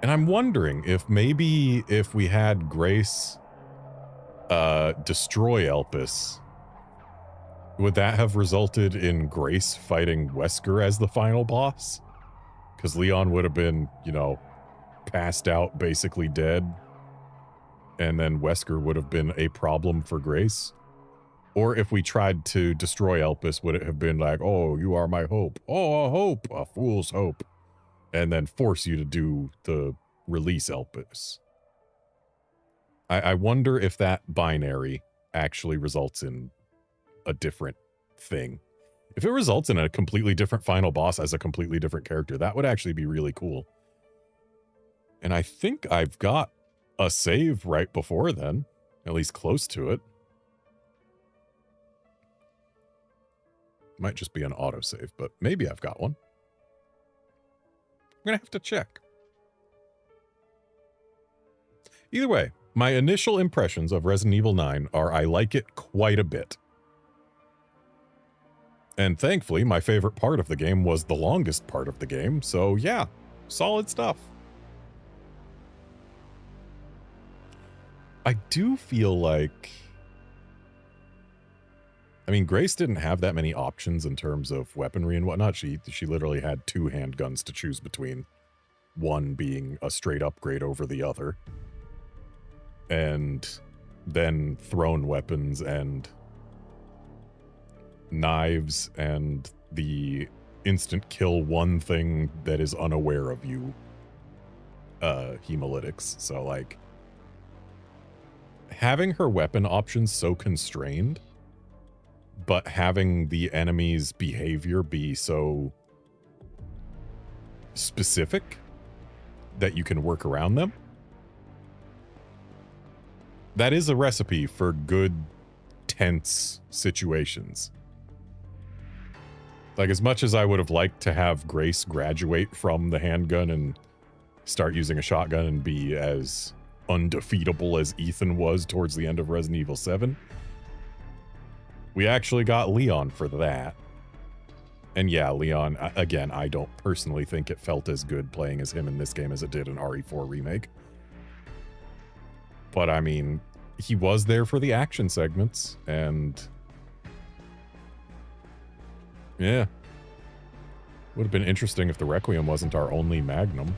A: And I'm wondering if maybe if we had Grace destroy Elpis, would that have resulted in Grace fighting Wesker as the final boss? Because Leon would have been, you know, passed out, basically dead. And then Wesker would have been a problem for Grace. Or if we tried to destroy Elpis, would it have been like, oh, you are my hope. Oh, a hope, a fool's hope. And then force you to do the release Elpis. I wonder if that binary actually results in a different thing. If it results in a completely different final boss as a completely different character, that would actually be really cool. And I think I've got a save right before then, at least close to it. Might just be an autosave, but maybe I've got one. I'm gonna have to check. Either way, my initial impressions of Resident Evil 9 are I like it quite a bit. And thankfully, my favorite part of the game was the longest part of the game, so yeah, solid stuff. I do feel like... I mean, Grace didn't have that many options in terms of weaponry and whatnot. She literally had 2 handguns to choose between. One being a straight upgrade over the other. And then thrown weapons and knives and the instant kill one thing that is unaware of you hemolytics. So, like, having her weapon options so constrained, but having the enemy's behavior be so specific that you can work around them, that is a recipe for good, tense situations. Like, as much as I would have liked to have Grace graduate from the handgun and start using a shotgun and be as undefeatable as Ethan was towards the end of Resident Evil 7, we actually got Leon for that. And yeah, Leon, again, I don't personally think it felt as good playing as him in this game as it did in RE4 Remake. But I mean, he was there for the action segments, and yeah. Would have been interesting if the Requiem wasn't our only Magnum.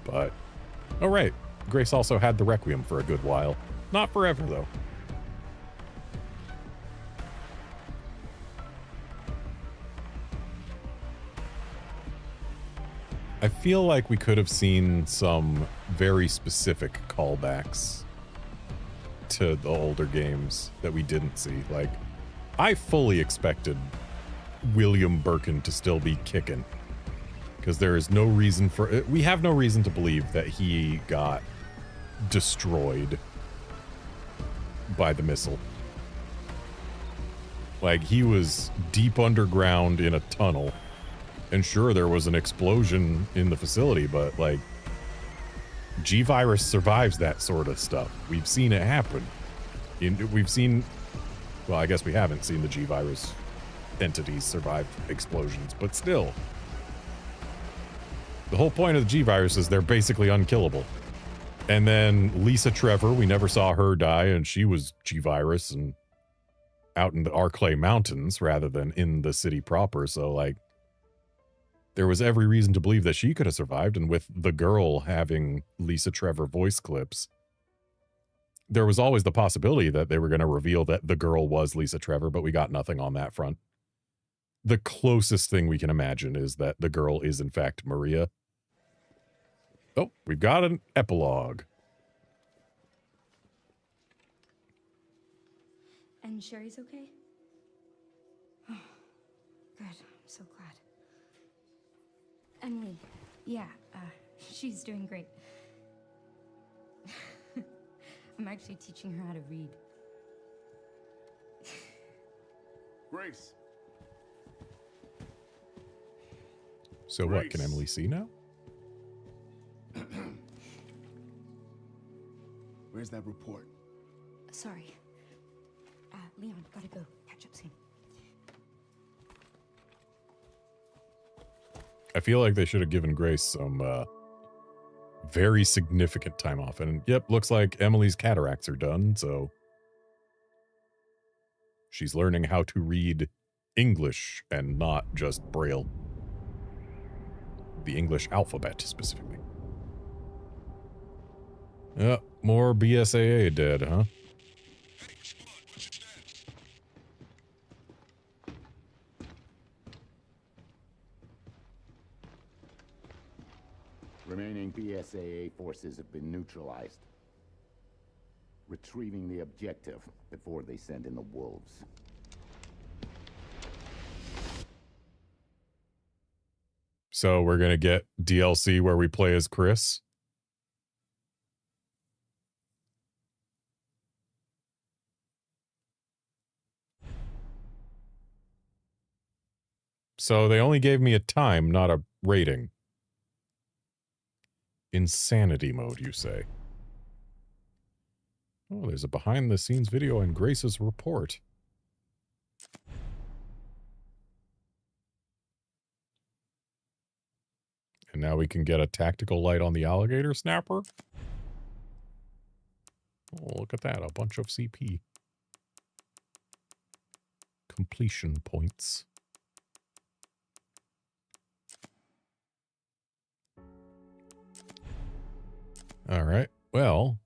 A: But, oh right, Grace also had the Requiem for a good while. Not forever, though. I feel like we could have seen some very specific callbacks to the older games that we didn't see. Like, I fully expected William Birkin to still be kicking, because there is no reason for it. We have no reason to believe that he got destroyed by the missile. Like, he was deep underground in a tunnel. And sure, there was an explosion in the facility, but, like, G-Virus survives that sort of stuff. We've seen it happen. We've seen Well, I guess we haven't seen the G-Virus entities survive explosions, but still. The whole point of the G-Virus is they're basically unkillable. And then Lisa Trevor, we never saw her die, and she was G-Virus and out in the Arclay Mountains rather than in the city proper, so, like, there was every reason to believe that she could have survived, and with the girl having Lisa Trevor voice clips, there was always the possibility that they were going to reveal that the girl was Lisa Trevor, but we got nothing on that front. The closest thing we can imagine is that the girl is, in fact, Maria. Oh, we've got an epilogue.
C: And Sherry's okay? Oh, good. I'm so glad. Emily, yeah, she's doing great. I'm actually teaching her how to read.
H: Grace.
A: So
H: Grace.
A: what, can Emily see now?
H: Where's that report?
C: Sorry. Leon, gotta go. Catch up soon.
A: I feel like they should have given Grace some very significant time off. And yep, looks like Emily's cataracts are done, so she's learning how to read English and not just Braille. The English alphabet, specifically. More BSAA dead, huh?
U: Remaining BSAA forces have been neutralized. Retrieving the objective before they send in the wolves.
A: So we're gonna get DLC where we play as Chris? So they only gave me a time, not a rating. Insanity mode, you say? Oh, there's a behind-the-scenes video in Grace's report. And now we can get a tactical light on the alligator snapper? Oh, look at that, a bunch of CP. Completion points. All right, well,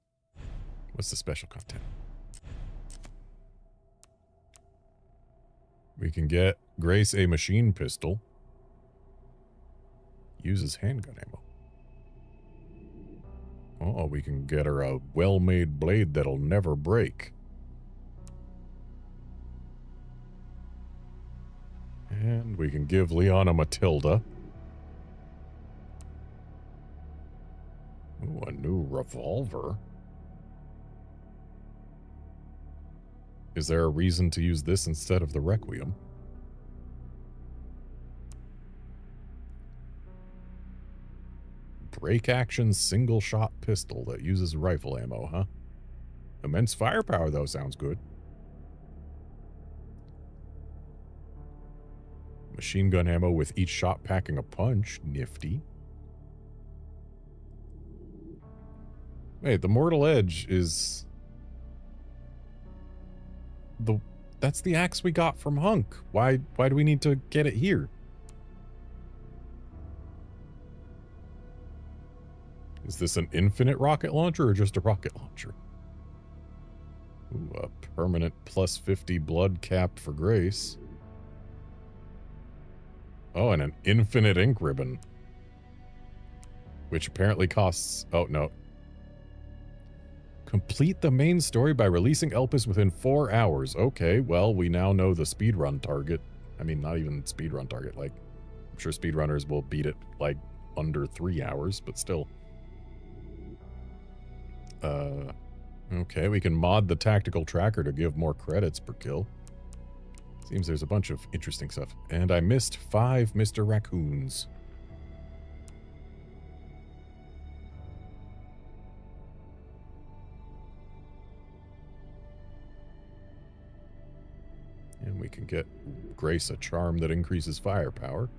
A: what's the special content? We can get Grace a machine pistol. Uses handgun ammo. Oh, we can get her a well-made blade that'll never break. And we can give Leon a Matilda. Ooh, a new revolver. Is there a reason to use this instead of the Requiem? Break action single shot pistol that uses rifle ammo, huh? Immense firepower, though, sounds good. Machine gun ammo with each shot packing a punch, nifty. Wait, the Mortal Edge is... That's the axe we got from Hunk. Why do we need to get it here? Is this an infinite rocket launcher or just a rocket launcher? Ooh, a permanent plus 50 blood cap for Grace. Oh, and an infinite ink ribbon. Which apparently costs... Oh, no. Complete the main story by releasing Elpis within 4 hours. Okay, well, we now know the speedrun target. I mean, not even speedrun target. Like, I'm sure speedrunners will beat it, like, under 3 hours, but still. Okay, we can mod the tactical tracker to give more credits per kill. Seems there's a bunch of interesting stuff. And I missed 5 Mr. Raccoons. can get Grace a charm that increases firepower.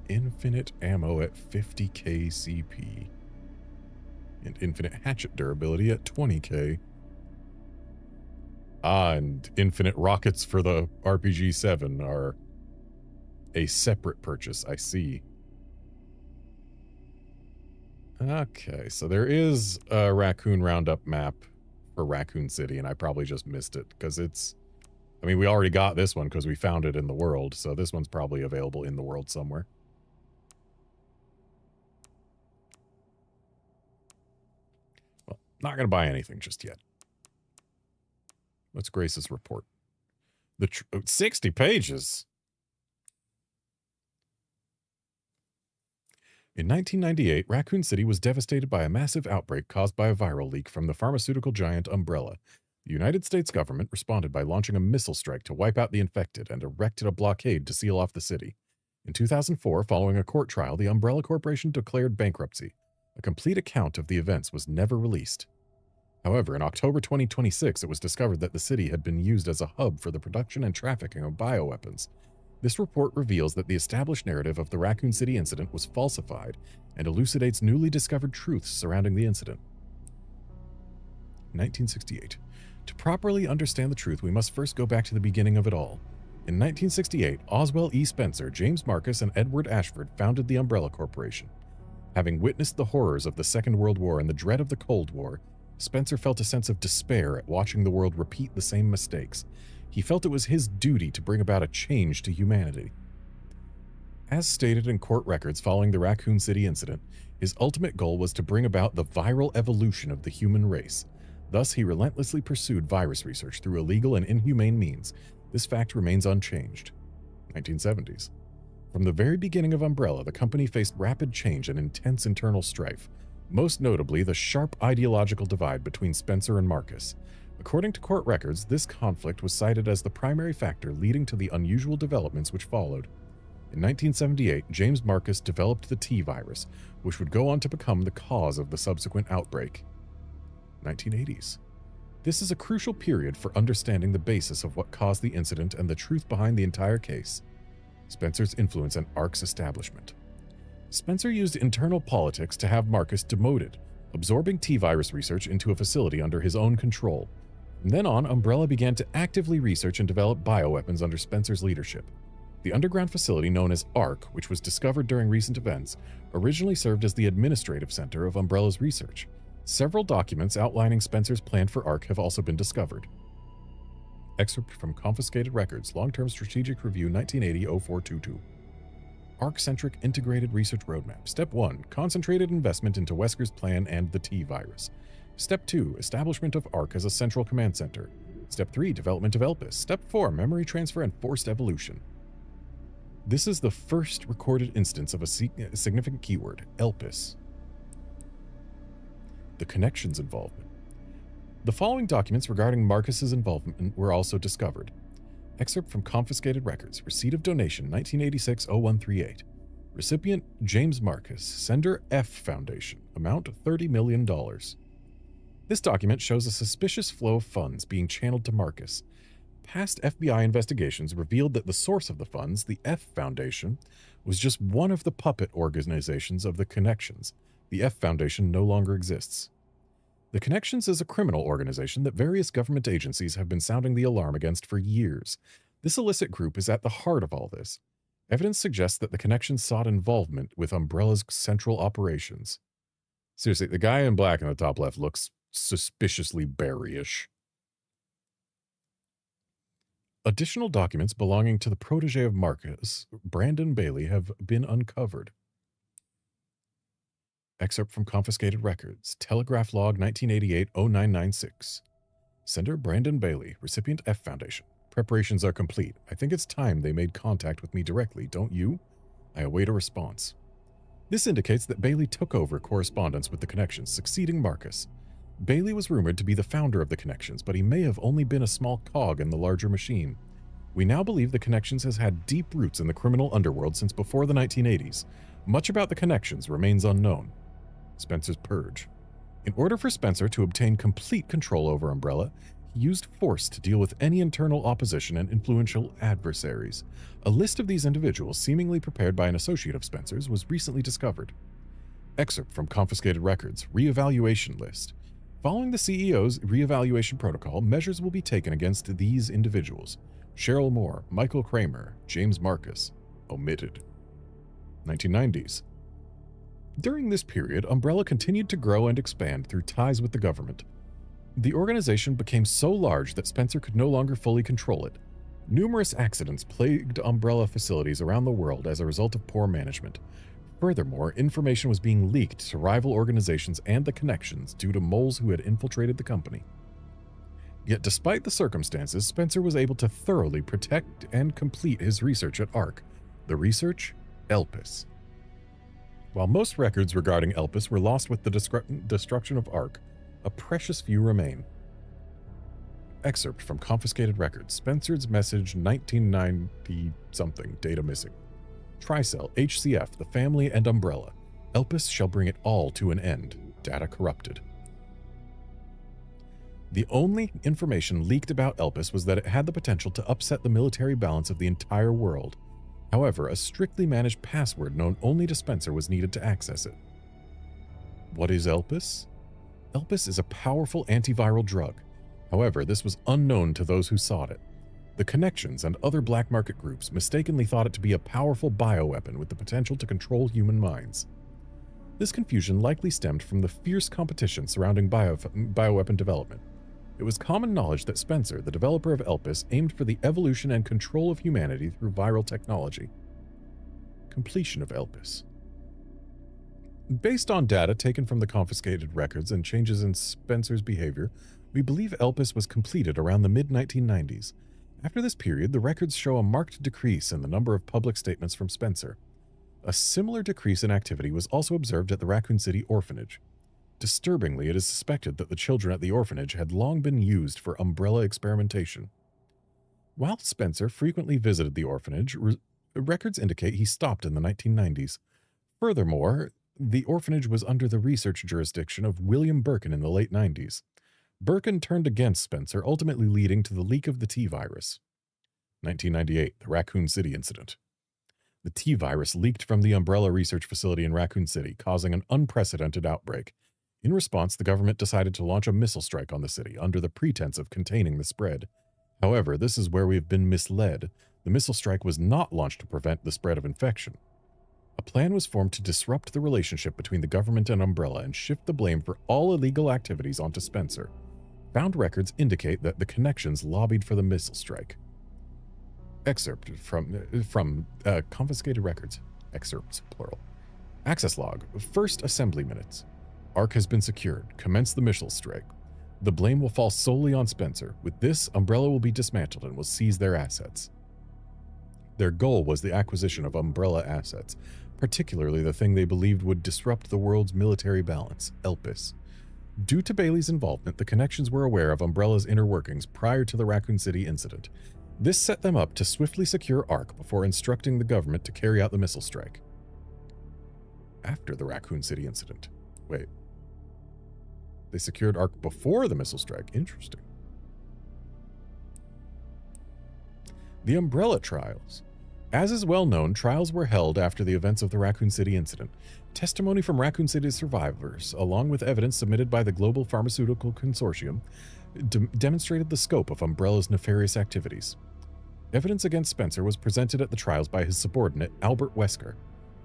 A: Infinite ammo at 50k CP. And infinite hatchet durability at 20k. Ah, and infinite rockets for the RPG-7 are a separate purchase, I see. Okay, so there is a Raccoon Roundup map for Raccoon City, and I probably just missed it, because it's... I mean, we already got this one because we found it in the world, so this one's probably available in the world somewhere. Well, not going to buy anything just yet. What's Grace's report? 60 pages! In 1998, Raccoon City was devastated by a massive outbreak caused by a viral leak from the pharmaceutical giant Umbrella. The United States government responded by launching a missile strike to wipe out the infected and erected a blockade to seal off the city. In 2004, following a court trial, the Umbrella Corporation declared bankruptcy. A complete account of the events was never released. However, in October 2026, it was discovered that the city had been used as a hub for the production and trafficking of bioweapons. This report reveals that the established narrative of the Raccoon City incident was falsified and elucidates newly discovered truths surrounding the incident. 1968. To properly understand the truth, we must first go back to the beginning of it all. In 1968, Oswell E. Spencer, James Marcus, and Edward Ashford founded the Umbrella Corporation. Having witnessed the horrors of the Second World War and the dread of the Cold War, Spencer felt a sense of despair at watching the world repeat the same mistakes. He felt it was his duty to bring about a change to humanity. As stated in court records following the Raccoon City incident, his ultimate goal was to bring about the viral evolution of the human race. Thus, he relentlessly pursued virus research through illegal and inhumane means. This fact remains unchanged. 1970s. From the very beginning of Umbrella, the company faced rapid change and intense internal strife, most notably the sharp ideological divide between Spencer and Marcus. According to court records, this conflict was cited as the primary factor leading to the unusual developments which followed. In 1978, James Marcus developed the T-virus, which would go on to become the cause of the subsequent outbreak. 1980s. This is a crucial period for understanding the basis of what caused the incident and the truth behind the entire case. Spencer's influence on ARC's establishment. Spencer used internal politics to have Marcus demoted, absorbing T-virus research into a facility under his own control. From then on, Umbrella began to actively research and develop bioweapons under Spencer's leadership. The underground facility known as ARC, which was discovered during recent events, originally served as the administrative center of Umbrella's research. Several documents outlining Spencer's plan for ARC have also been discovered. Excerpt from Confiscated Records, Long-Term Strategic Review 1980-0422. ARC-centric Integrated Research Roadmap. Step 1. Concentrated investment into Wesker's plan and the T-virus. Step 2. Establishment of ARC as a central command center. Step 3. Development of ELPIS. Step 4. Memory transfer and forced evolution. This is the first recorded instance of a significant keyword, ELPIS. The connections involvement. The following documents regarding Marcus's involvement were also discovered. Excerpt from Confiscated Records. Receipt of donation 1986-0138. Recipient James Marcus. Sender F Foundation. Amount $30 million. This document shows a suspicious flow of funds being channeled to Marcus. Past FBI investigations revealed that the source of the funds, the F Foundation, was just one of the puppet organizations of the Connections. The F Foundation no longer exists. The Connections is a criminal organization that various government agencies have been sounding the alarm against for years. This illicit group is at the heart of all this. Evidence suggests that the Connections sought involvement with Umbrella's central operations. Seriously, the guy in black in the top left looks suspiciously Barry-ish. Additional documents belonging to the protege of Marcus, Brandon Bailey, have been uncovered. Excerpt from Confiscated Records. Telegraph Log 1988-0996. Sender Brandon Bailey. Recipient F Foundation. Preparations are complete. I think it's time they made contact with me directly, don't you? I await a response. This indicates that Bailey took over correspondence with the Connections, succeeding Marcus. Bailey was rumored to be the founder of the Connections, but he may have only been a small cog in the larger machine. We now believe the Connections has had deep roots in the criminal underworld since before the 1980s. Much about the Connections remains unknown. Spencer's Purge. In order for Spencer to obtain complete control over Umbrella, he used force to deal with any internal opposition and influential adversaries. A list of these individuals, seemingly prepared by an associate of Spencer's, was recently discovered. Excerpt from confiscated records, reevaluation list. Following the CEO's reevaluation protocol, measures will be taken against these individuals. Cheryl Moore, Michael Kramer, James Marcus. Omitted. 1990s. During this period, Umbrella continued to grow and expand through ties with the government. The organization became so large that Spencer could no longer fully control it. Numerous accidents plagued Umbrella facilities around the world as a result of poor management. Furthermore, information was being leaked to rival organizations and the Connections due to moles who had infiltrated the company. Yet despite the circumstances, Spencer was able to thoroughly protect and complete his research at ARC. The research? Elpis. While most records regarding Elpis were lost with the destruction of ARC, a precious few remain. Excerpt from confiscated records. Spencer's message 1990-something, data missing. Tricell, HCF, the family, and Umbrella. Elpis shall bring it all to an end. Data corrupted. The only information leaked about Elpis was that it had the potential to upset the military balance of the entire world. However, a strictly managed password known only to Spencer was needed to access it. What is Elpis? Elpis is a powerful antiviral drug. However, this was unknown to those who sought it. The Connections and other black market groups mistakenly thought it to be a powerful bioweapon with the potential to control human minds. This confusion likely stemmed from the fierce competition surrounding bioweapon development. It was common knowledge that Spencer, the developer of Elpis, aimed for the evolution and control of humanity through viral technology. Completion of Elpis. Based on data taken from the confiscated records and changes in Spencer's behavior, we believe Elpis was completed around the mid-1990s. After this period, the records show a marked decrease in the number of public statements from Spencer. A similar decrease in activity was also observed at the Raccoon City orphanage. Disturbingly, it is suspected that the children at the orphanage had long been used for Umbrella experimentation. While Spencer frequently visited the orphanage, records indicate he stopped in the 1990s. Furthermore, the orphanage was under the research jurisdiction of William Birkin in the late 90s. Birkin turned against Spencer, ultimately leading to the leak of the T-virus. 1998, the Raccoon City incident. The T-virus leaked from the Umbrella research facility in Raccoon City, causing an unprecedented outbreak. In response, the government decided to launch a missile strike on the city under the pretense of containing the spread. However, this is where we have been misled. The missile strike was not launched to prevent the spread of infection. A plan was formed to disrupt the relationship between the government and Umbrella and shift the blame for all illegal activities onto Spencer. Found records indicate that the Connections lobbied for the missile strike. Excerpt from confiscated records. Excerpts, plural. Access log. First assembly minutes. ARC has been secured. Commence the missile strike. The blame will fall solely on Spencer. With this, Umbrella will be dismantled and will seize their assets. Their goal was the acquisition of Umbrella assets, particularly the thing they believed would disrupt the world's military balance, Elpis. Due to Bailey's involvement, the Connections were aware of Umbrella's inner workings prior to the Raccoon City incident. This set them up to swiftly secure ARC before instructing the government to carry out the missile strike. After the Raccoon City incident. Wait. They secured ARC before the missile strike. Interesting. The Umbrella trials. As is well known, trials were held after the events of the Raccoon City incident. Testimony from Raccoon City's survivors, along with evidence submitted by the Global Pharmaceutical Consortium, demonstrated the scope of Umbrella's nefarious activities. Evidence against Spencer was presented at the trials by his subordinate, Albert Wesker.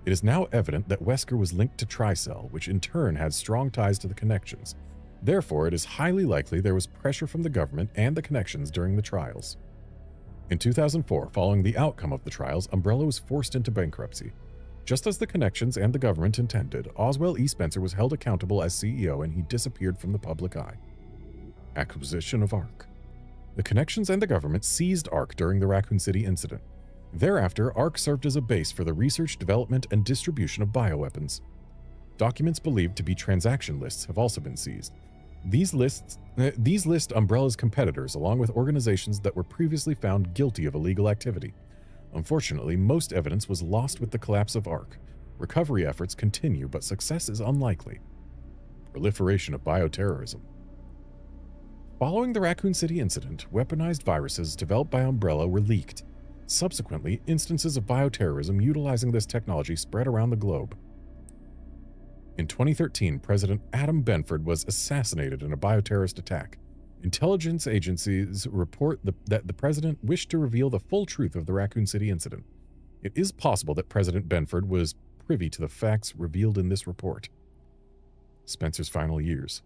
A: It is now evident that Wesker was linked to Tricell, which in turn had strong ties to the Connections. Therefore, it is highly likely there was pressure from the government and the Connections during the trials. In 2004, following the outcome of the trials, Umbrella was forced into bankruptcy. Just as the Connections and the government intended, Oswell E. Spencer was held accountable as CEO and he disappeared from the public eye. Acquisition of ARC. The Connections and the government seized ARC during the Raccoon City incident. Thereafter, ARC served as a base for the research, development, and distribution of bioweapons. Documents believed to be transaction lists have also been seized. These list Umbrella's competitors along with organizations that were previously found guilty of illegal activity. Unfortunately, most evidence was lost with the collapse of ARC. Recovery efforts continue, but success is unlikely. proliferation of bioterrorism. Following the Raccoon City incident, weaponized viruses developed by Umbrella were leaked. Subsequently, instances of bioterrorism utilizing this technology spread around the globe. In 2013, President Adam Benford was assassinated in a bioterrorist attack. Intelligence agencies report that the president wished to reveal the full truth of the Raccoon City incident. It is possible that President Benford was privy to the facts revealed in this report. Spencer's final years.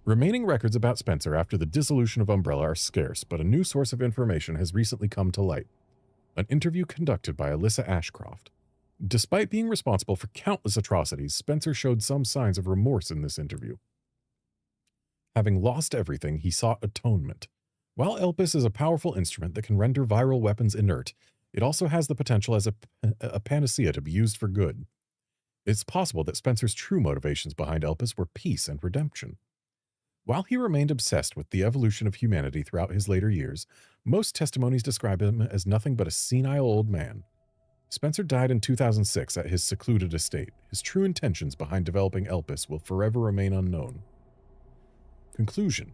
A: Remaining records about Spencer after the dissolution of Umbrella are scarce, but a new source of information has recently come to light. An interview conducted by Alyssa Ashcroft. Despite being responsible for countless atrocities, Spencer showed some signs of remorse in this interview. Having lost everything, he sought atonement. While Elpis is a powerful instrument that can render viral weapons inert, it also has the potential as a panacea to be used for good. It's possible that Spencer's true motivations behind Elpis were peace and redemption. While he remained obsessed with the evolution of humanity throughout his later years, most testimonies describe him as nothing but a senile old man. Spencer died in 2006 at his secluded estate. His true intentions behind developing Elpis will forever remain unknown. Conclusion.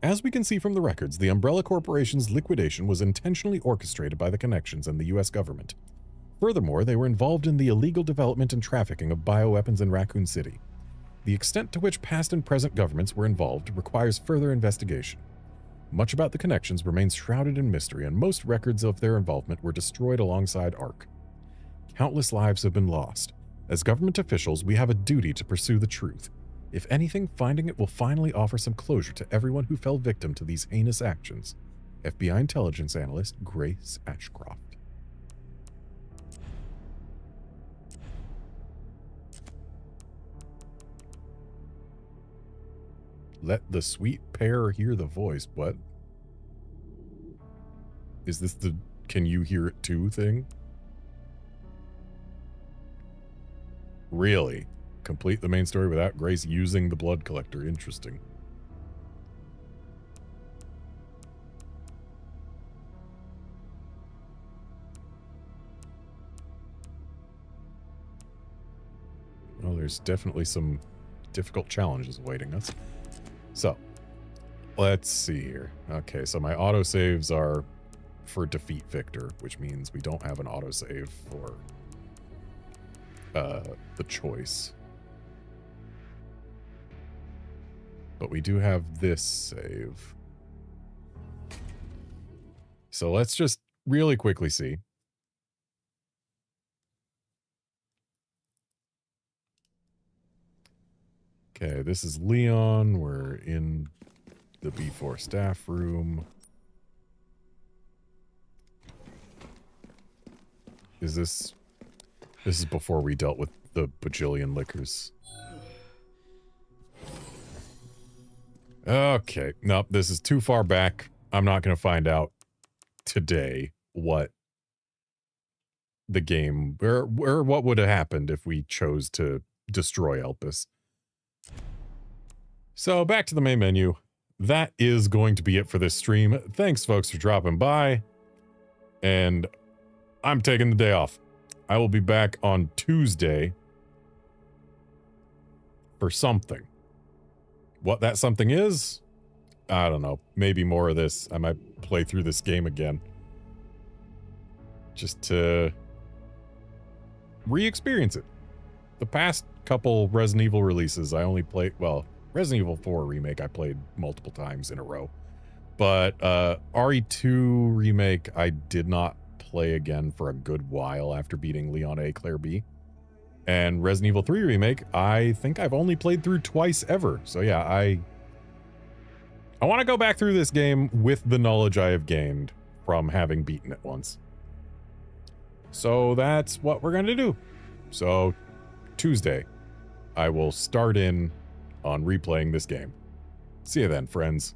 A: As we can see from the records, the Umbrella Corporation's liquidation was intentionally orchestrated by the connections and the U.S. government. Furthermore, they were involved in the illegal development and trafficking of bioweapons in Raccoon City. The extent to which past and present governments were involved requires further investigation. Much about the connections remains shrouded in mystery, and most records of their involvement were destroyed alongside ARC. Countless lives have been lost. As government officials, we have a duty to pursue the truth. If anything, finding it will finally offer some closure to everyone who fell victim to these heinous actions. FBI intelligence analyst Grace Ashcroft. Let the sweet pair hear the voice. What? Is this the can you hear it too thing? Really? Complete the main story without Grace using the blood collector. Interesting. Well, there's definitely some difficult challenges awaiting us. So, let's see here. Okay, so my autosaves are for defeat Victor, which means we don't have an autosave for the choice. But we do have this save. So let's just really quickly see. Okay, this is Leon. We're in the B4 staff room. Is this... This is before we dealt with the bajillion liquors. Okay, nope, this is too far back. I'm not going to find out today what the game... or what would have happened if we chose to destroy Elpis. So back to the main menu. That is going to be it for this stream. Thanks, folks, for dropping by. And I'm taking the day off. I will be back on Tuesday for something. What that something is, I don't know. Maybe more of this. I might play through this game again. Just to re-experience it. The past couple Resident Evil releases, I only played, well, Resident Evil 4 Remake I played multiple times in a row. But RE2 Remake I did not play again for a good while after beating Leon A. Claire B. And Resident Evil 3 Remake, I think I've only played through twice ever. So yeah, I want to go back through this game with the knowledge I have gained from having beaten it once. So that's what we're going to do. So Tuesday, I will start in on replaying this game. See you then, friends.